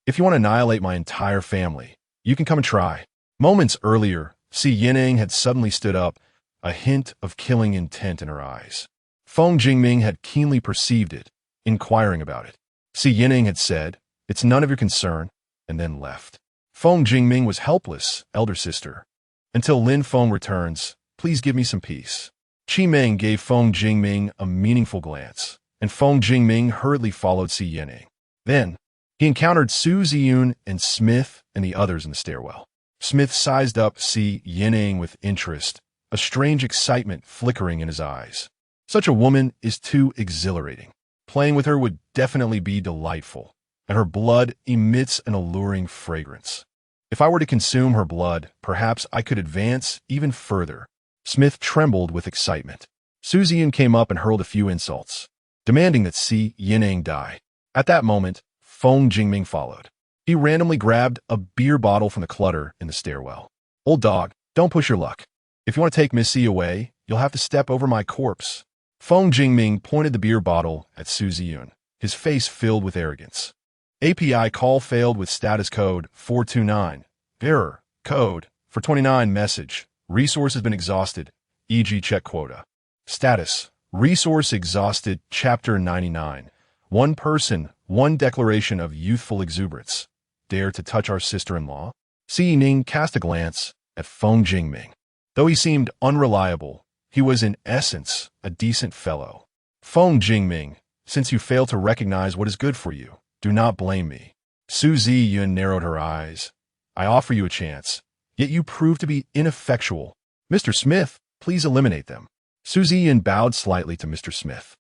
If you want to annihilate my entire family, you can come and try. Moments earlier, Si Yining had suddenly stood up, a hint of killing intent in her eyes. Feng Jingming had keenly perceived it, inquiring about it. Si Yining had said, it's none of your concern, and then left. Feng Jingming was helpless, elder sister. Until Lin Feng returns, please give me some peace. Qi Meng gave Feng Jingming a meaningful glance, and Feng Jingming hurriedly followed Si Yining. Then, he encountered Su Ziyun and Smith and the others in the stairwell. Smith sized up Si Yining with interest, a strange excitement flickering in his eyes. Such a woman is too exhilarating. Playing with her would definitely be delightful, and her blood emits an alluring fragrance. If I were to consume her blood, perhaps I could advance even further. Smith trembled with excitement. Su Ziyun came up and hurled a few insults, demanding that Si Yining die. At that moment, Feng Jingming followed. He randomly grabbed a beer bottle from the clutter in the stairwell. Old dog, don't push your luck. If you want to take Miss C away, you'll have to step over my corpse. Feng Jingming pointed the beer bottle at Su Ziyun, his face filled with arrogance. API call failed with status code 429. Error. Code 429 message. Resource has been exhausted, e.g. check quota. Status. Resource exhausted, chapter 99. One person, one declaration of youthful exuberance. Dare to touch our sister-in-law? Si Yining cast a glance at Feng Jingming. Though he seemed unreliable, he was in essence a decent fellow. Feng Jingming, since you fail to recognize what is good for you, do not blame me. Su Ziyun narrowed her eyes. I offer you a chance, yet you prove to be ineffectual. Mr. Smith, please eliminate them. Su Ziyun bowed slightly to Mr. Smith.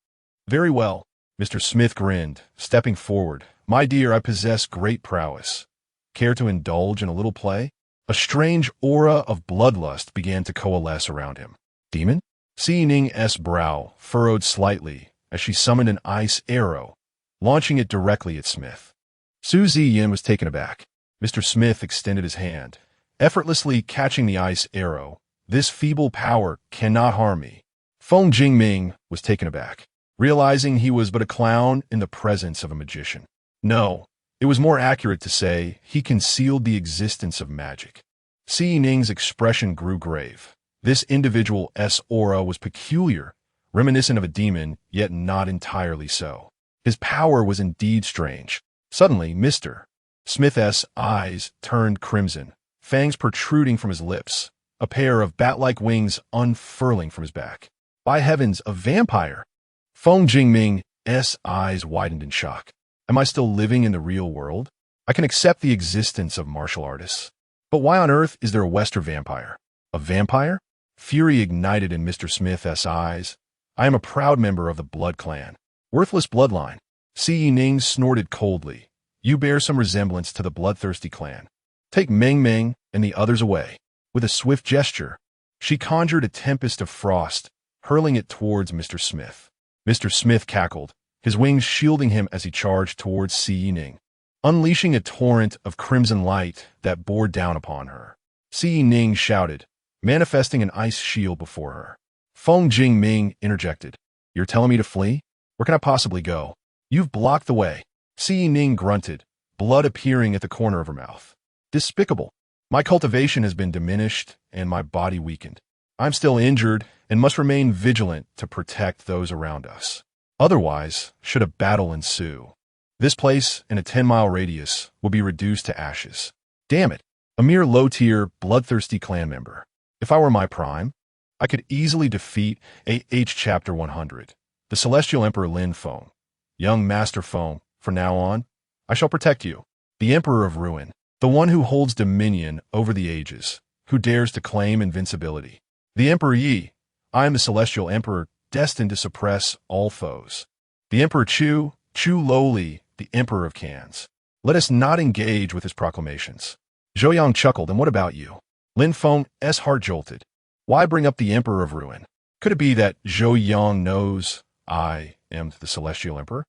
Very well. Mr. Smith grinned, stepping forward. My dear, I possess great prowess. Care to indulge in a little play? A strange aura of bloodlust began to coalesce around him. Demon? Si Yining's brow furrowed slightly as she summoned an ice arrow, launching it directly at Smith. Su Ziyun was taken aback. Mr. Smith extended his hand, effortlessly catching the ice arrow. This feeble power cannot harm me. Feng Jingming was taken aback, realizing he was but a clown in the presence of a magician. No, it was more accurate to say he concealed the existence of magic. Si Yining's expression grew grave. This individual's aura was peculiar, reminiscent of a demon, yet not entirely so. His power was indeed strange. Suddenly, Mr. Smith's eyes turned crimson, fangs protruding from his lips, a pair of bat-like wings unfurling from his back. By heavens, a vampire! Feng Jingming's eyes widened in shock. Am I still living in the real world? I can accept the existence of martial artists. But why on earth is there a Western vampire? A vampire? Fury ignited in Mr. Smith's eyes. I am a proud member of the Blood Clan. Worthless bloodline. Si Yining snorted coldly. You bear some resemblance to the bloodthirsty clan. Take Meng Meng and the others away. With a swift gesture, she conjured a tempest of frost, hurling it towards Mr. Smith. Mr. Smith cackled, his wings shielding him as he charged towards Si Yining, unleashing a torrent of crimson light that bore down upon her. Si Yining shouted, manifesting an ice shield before her. Feng Jingming interjected. You're telling me to flee? Where can I possibly go? You've blocked the way. Si Yining grunted, blood appearing at the corner of her mouth. Despicable. My cultivation has been diminished and my body weakened. I'm still injured and must remain vigilant to protect those around us. Otherwise, should a battle ensue, this place in a 10-mile radius will be reduced to ashes. Damn it, a mere low-tier, bloodthirsty clan member. If I were my prime, I could easily defeat Chapter 100, the Celestial Emperor Lin Feng. Young Master Feng, from now on, I shall protect you, the Emperor of Ruin, the one who holds dominion over the ages, who dares to claim invincibility. The Emperor Yi, I am the Celestial Emperor, destined to suppress all foes. The Emperor Chu Lowly, the Emperor of Cans. Let us not engage with his proclamations. Zhou Yang chuckled, and what about you? Lin Feng's heart jolted. Why bring up the Emperor of Ruin? Could it be that Zhou Yang knows I am the Celestial Emperor?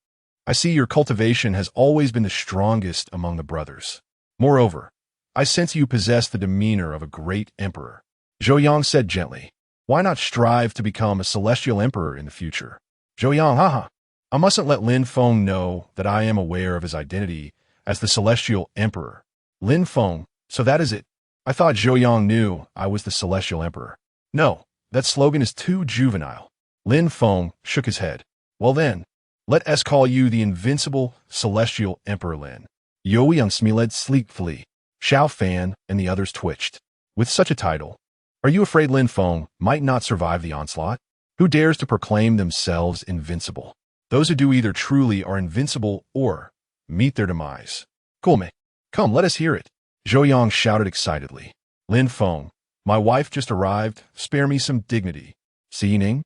I see your cultivation has always been the strongest among the brothers. Moreover, I sense you possess the demeanor of a great emperor. Zhou Yang said gently, why not strive to become a Celestial Emperor in the future? Zhou Yang, haha. I mustn't let Lin Feng know that I am aware of his identity as the Celestial Emperor. Lin Feng, so that is it. I thought Zhou Yang knew I was the Celestial Emperor. No, that slogan is too juvenile. Lin Feng shook his head. Well then, let us call you the Invincible Celestial Emperor Lin. Yoi Yang smiled sleepfully. Xiao Fan and the others twitched. With such a title, are you afraid Lin Feng might not survive the onslaught? Who dares to proclaim themselves invincible? Those who do either truly are invincible or meet their demise. Kulme, come, let us hear it. Zhou Yang shouted excitedly. Lin Feng, my wife just arrived. Spare me some dignity. Ning?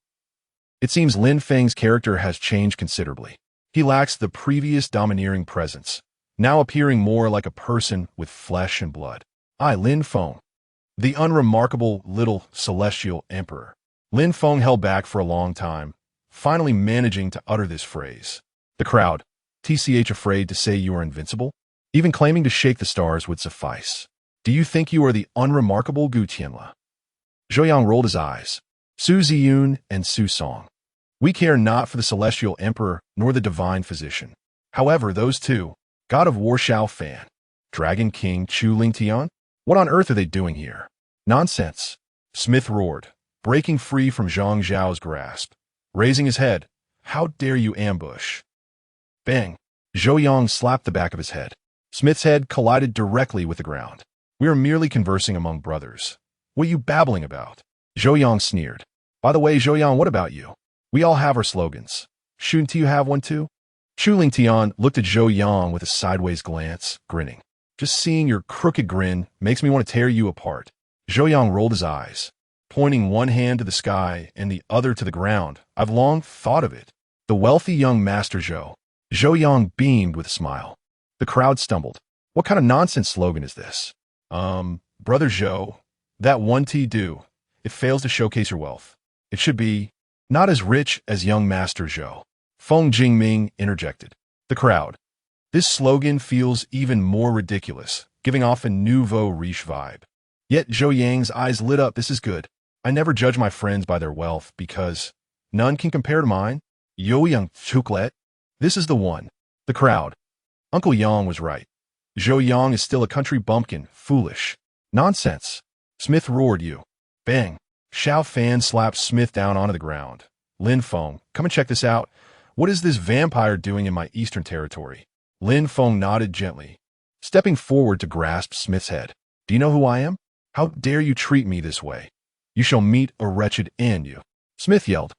It seems Lin Feng's character has changed considerably. He lacks the previous domineering presence, now appearing more like a person with flesh and blood. I, Lin Feng, the unremarkable little celestial emperor. Lin Feng held back for a long time, finally managing to utter this phrase. The crowd, afraid to say you are invincible? Even claiming to shake the stars would suffice. Do you think you are the unremarkable Gu Tianla? Zhou Yang rolled his eyes. Su Ziyun and Su Song. We care not for the celestial emperor nor the divine physician. However, those two, god of war Xiao Fan, dragon king Chu Lingtian, what on earth are they doing here? Nonsense. Smith roared, breaking free from Zhang Zhao's grasp. Raising his head, how dare you ambush? Bang! Zhou Yang slapped the back of his head. Smith's head collided directly with the ground. We are merely conversing among brothers. What are you babbling about? Zhou Yang sneered. By the way, Zhou Yang, what about you? We all have our slogans. Shouldn't you have one too? Chu Lingtian looked at Zhou Yang with a sideways glance, grinning. Just seeing your crooked grin makes me want to tear you apart. Zhou Yang rolled his eyes, pointing one hand to the sky and the other to the ground. I've long thought of it. The wealthy young Master Zhou. Zhou Yang beamed with a smile. The crowd stumbled. What kind of nonsense slogan is this? Brother Zhou, that one T do. It fails to showcase your wealth. It should be, not as rich as young Master Zhou. Feng Jingming interjected. The crowd. This slogan feels even more ridiculous, giving off a nouveau riche vibe. Yet Zhou Yang's eyes lit up. This is good. I never judge my friends by their wealth because none can compare to mine. Yo Yang Chuklet. This is the one. The crowd. Uncle Yang was right. Zhou Yang is still a country bumpkin. Foolish. Nonsense. Smith roared you. Bang. Xiao Fan slapped Smith down onto the ground. Lin Feng, come and check this out. What is this vampire doing in my eastern territory? Lin Feng nodded gently, stepping forward to grasp Smith's head. Do you know who I am? How dare you treat me this way? You shall meet a wretched end, you. Smith yelled.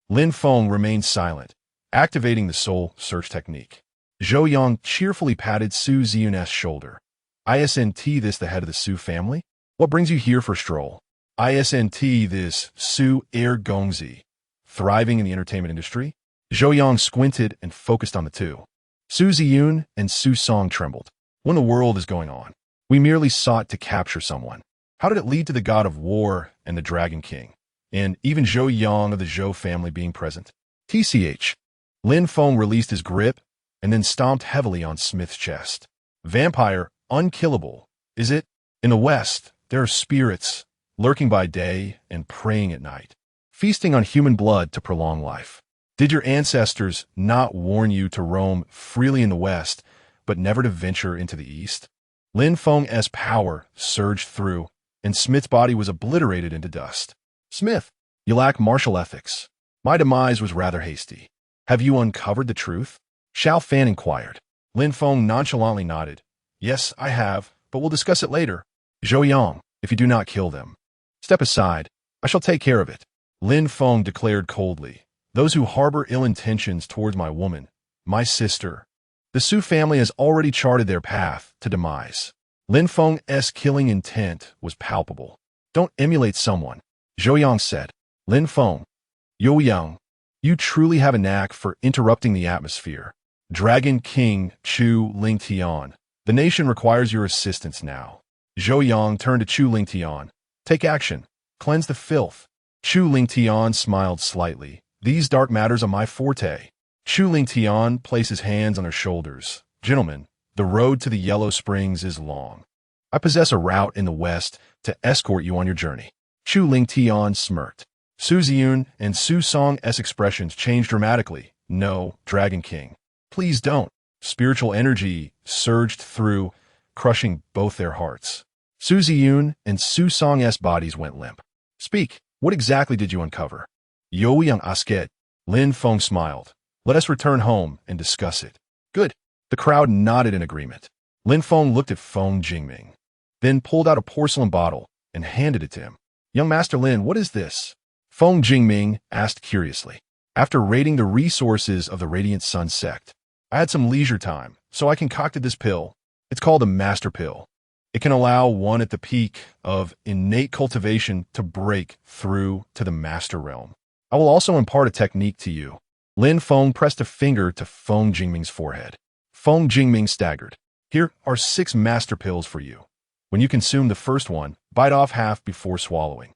Lin Feng remained silent, activating the soul search technique. Zhou Yang cheerfully patted Su Ziyun's shoulder. Isn't this the head of the Su family? What brings you here for a stroll? Isn't this Su Gongzi, thriving in the entertainment industry? Zhou Yang squinted and focused on the two. Su Ziyun and Su Song trembled. What in the world is going on? We merely sought to capture someone. How did it lead to the god of war and the dragon king, and even Zhou Yang of the Zhou family being present? TCH. Lin Feng released his grip and then stomped heavily on Smith's chest. Vampire, unkillable, is it? In the West, there are spirits lurking by day and praying at night, feasting on human blood to prolong life. Did your ancestors not warn you to roam freely in the West, but never to venture into the East? Lin Feng's power surged through, and Smith's body was obliterated into dust. Smith, you lack martial ethics. My demise was rather hasty. Have you uncovered the truth? Xiao Fan inquired. Lin Feng nonchalantly nodded. Yes, I have, but we'll discuss it later. Zhou Yang, if you do not kill them, step aside. I shall take care of it. Lin Feng declared coldly. Those who harbor ill intentions towards my woman, my sister. The Su family has already charted their path to demise. Lin Feng's killing intent was palpable. Don't emulate someone, Zhou Yang said. Lin Feng, Yo Yang, you truly have a knack for interrupting the atmosphere. Dragon King Chu Lingtian, the nation requires your assistance now. Zhou Yang turned to Chu Lingtian. Take action. Cleanse the filth. Chu Lingtian smiled slightly. These dark matters are my forte. Chu Lingtian placed his hands on her shoulders. Gentlemen, the road to the Yellow Springs is long. I possess a route in the west to escort you on your journey. Chu Lingtian smirked. Su Ziyun and Su Song's expressions changed dramatically. No, Dragon King. Please don't. Spiritual energy surged through, crushing both their hearts. Su Ziyun and Su Song's bodies went limp. Speak, what exactly did you uncover? Yo Yang Asket. Lin Feng smiled. Let us return home and discuss it. Good. The crowd nodded in agreement. Lin Feng looked at Feng Jingming. then pulled out a porcelain bottle and handed it to him. Young Master Lin, what is this? Feng Jingming asked curiously. After raiding the resources of the Radiant Sun sect, I had some leisure time, so I concocted this pill. It's called a Master Pill. It can allow one at the peak of innate cultivation to break through to the Master Realm. I will also impart a technique to you. Lin Feng pressed a finger to Feng Jingming's forehead. Feng Jingming staggered. Here are 6 Master Pills for you. When you consume the first one, bite off half before swallowing.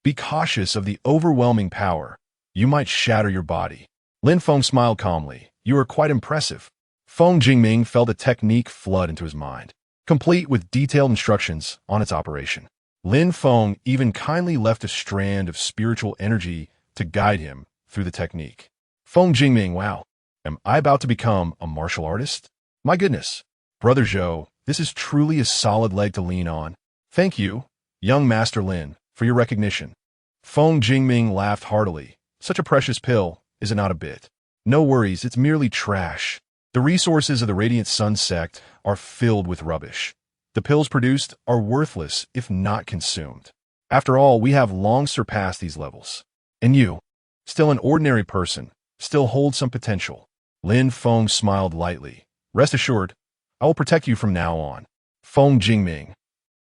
Be cautious of the overwhelming power. You might shatter your body. Lin Feng smiled calmly. You are quite impressive. Feng Jingming felt a technique flood into his mind, complete with detailed instructions on its operation. Lin Feng even kindly left a strand of spiritual energy to guide him through the technique. Feng Jingming, wow, am I about to become a martial artist? My goodness. Brother Zhou, this is truly a solid leg to lean on. Thank you, young Master Lin, for your recognition. Feng Jingming laughed heartily. Such a precious pill, is it not a bit? No worries, it's merely trash. The resources of the Radiant Sun sect are filled with rubbish. The pills produced are worthless if not consumed. After all, we have long surpassed these levels. And you, still an ordinary person, still hold some potential. Lin Feng smiled lightly. Rest assured, I will protect you from now on. Feng Jingming.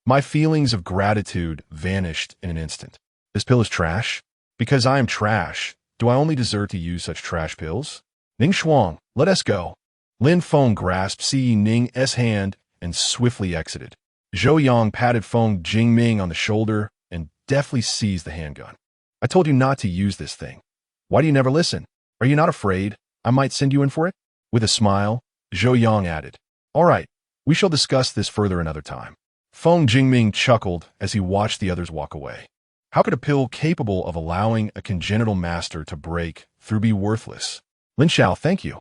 My feelings of gratitude vanished in an instant. This pill is trash? Because I am trash, do I only deserve to use such trash pills? Ning Shuang, let us go. Lin Feng grasped Si Ning's hand and swiftly exited. Zhou Yang patted Feng Jingming on the shoulder and deftly seized the handgun. I told you not to use this thing. Why do you never listen? Are you not afraid I might send you in for it? With a smile, Zhou Yang added, All right, we shall discuss this further another time. Feng Jingming chuckled as he watched the others walk away. How could a pill capable of allowing a congenital master to break through be worthless? Lin Xiao, thank you.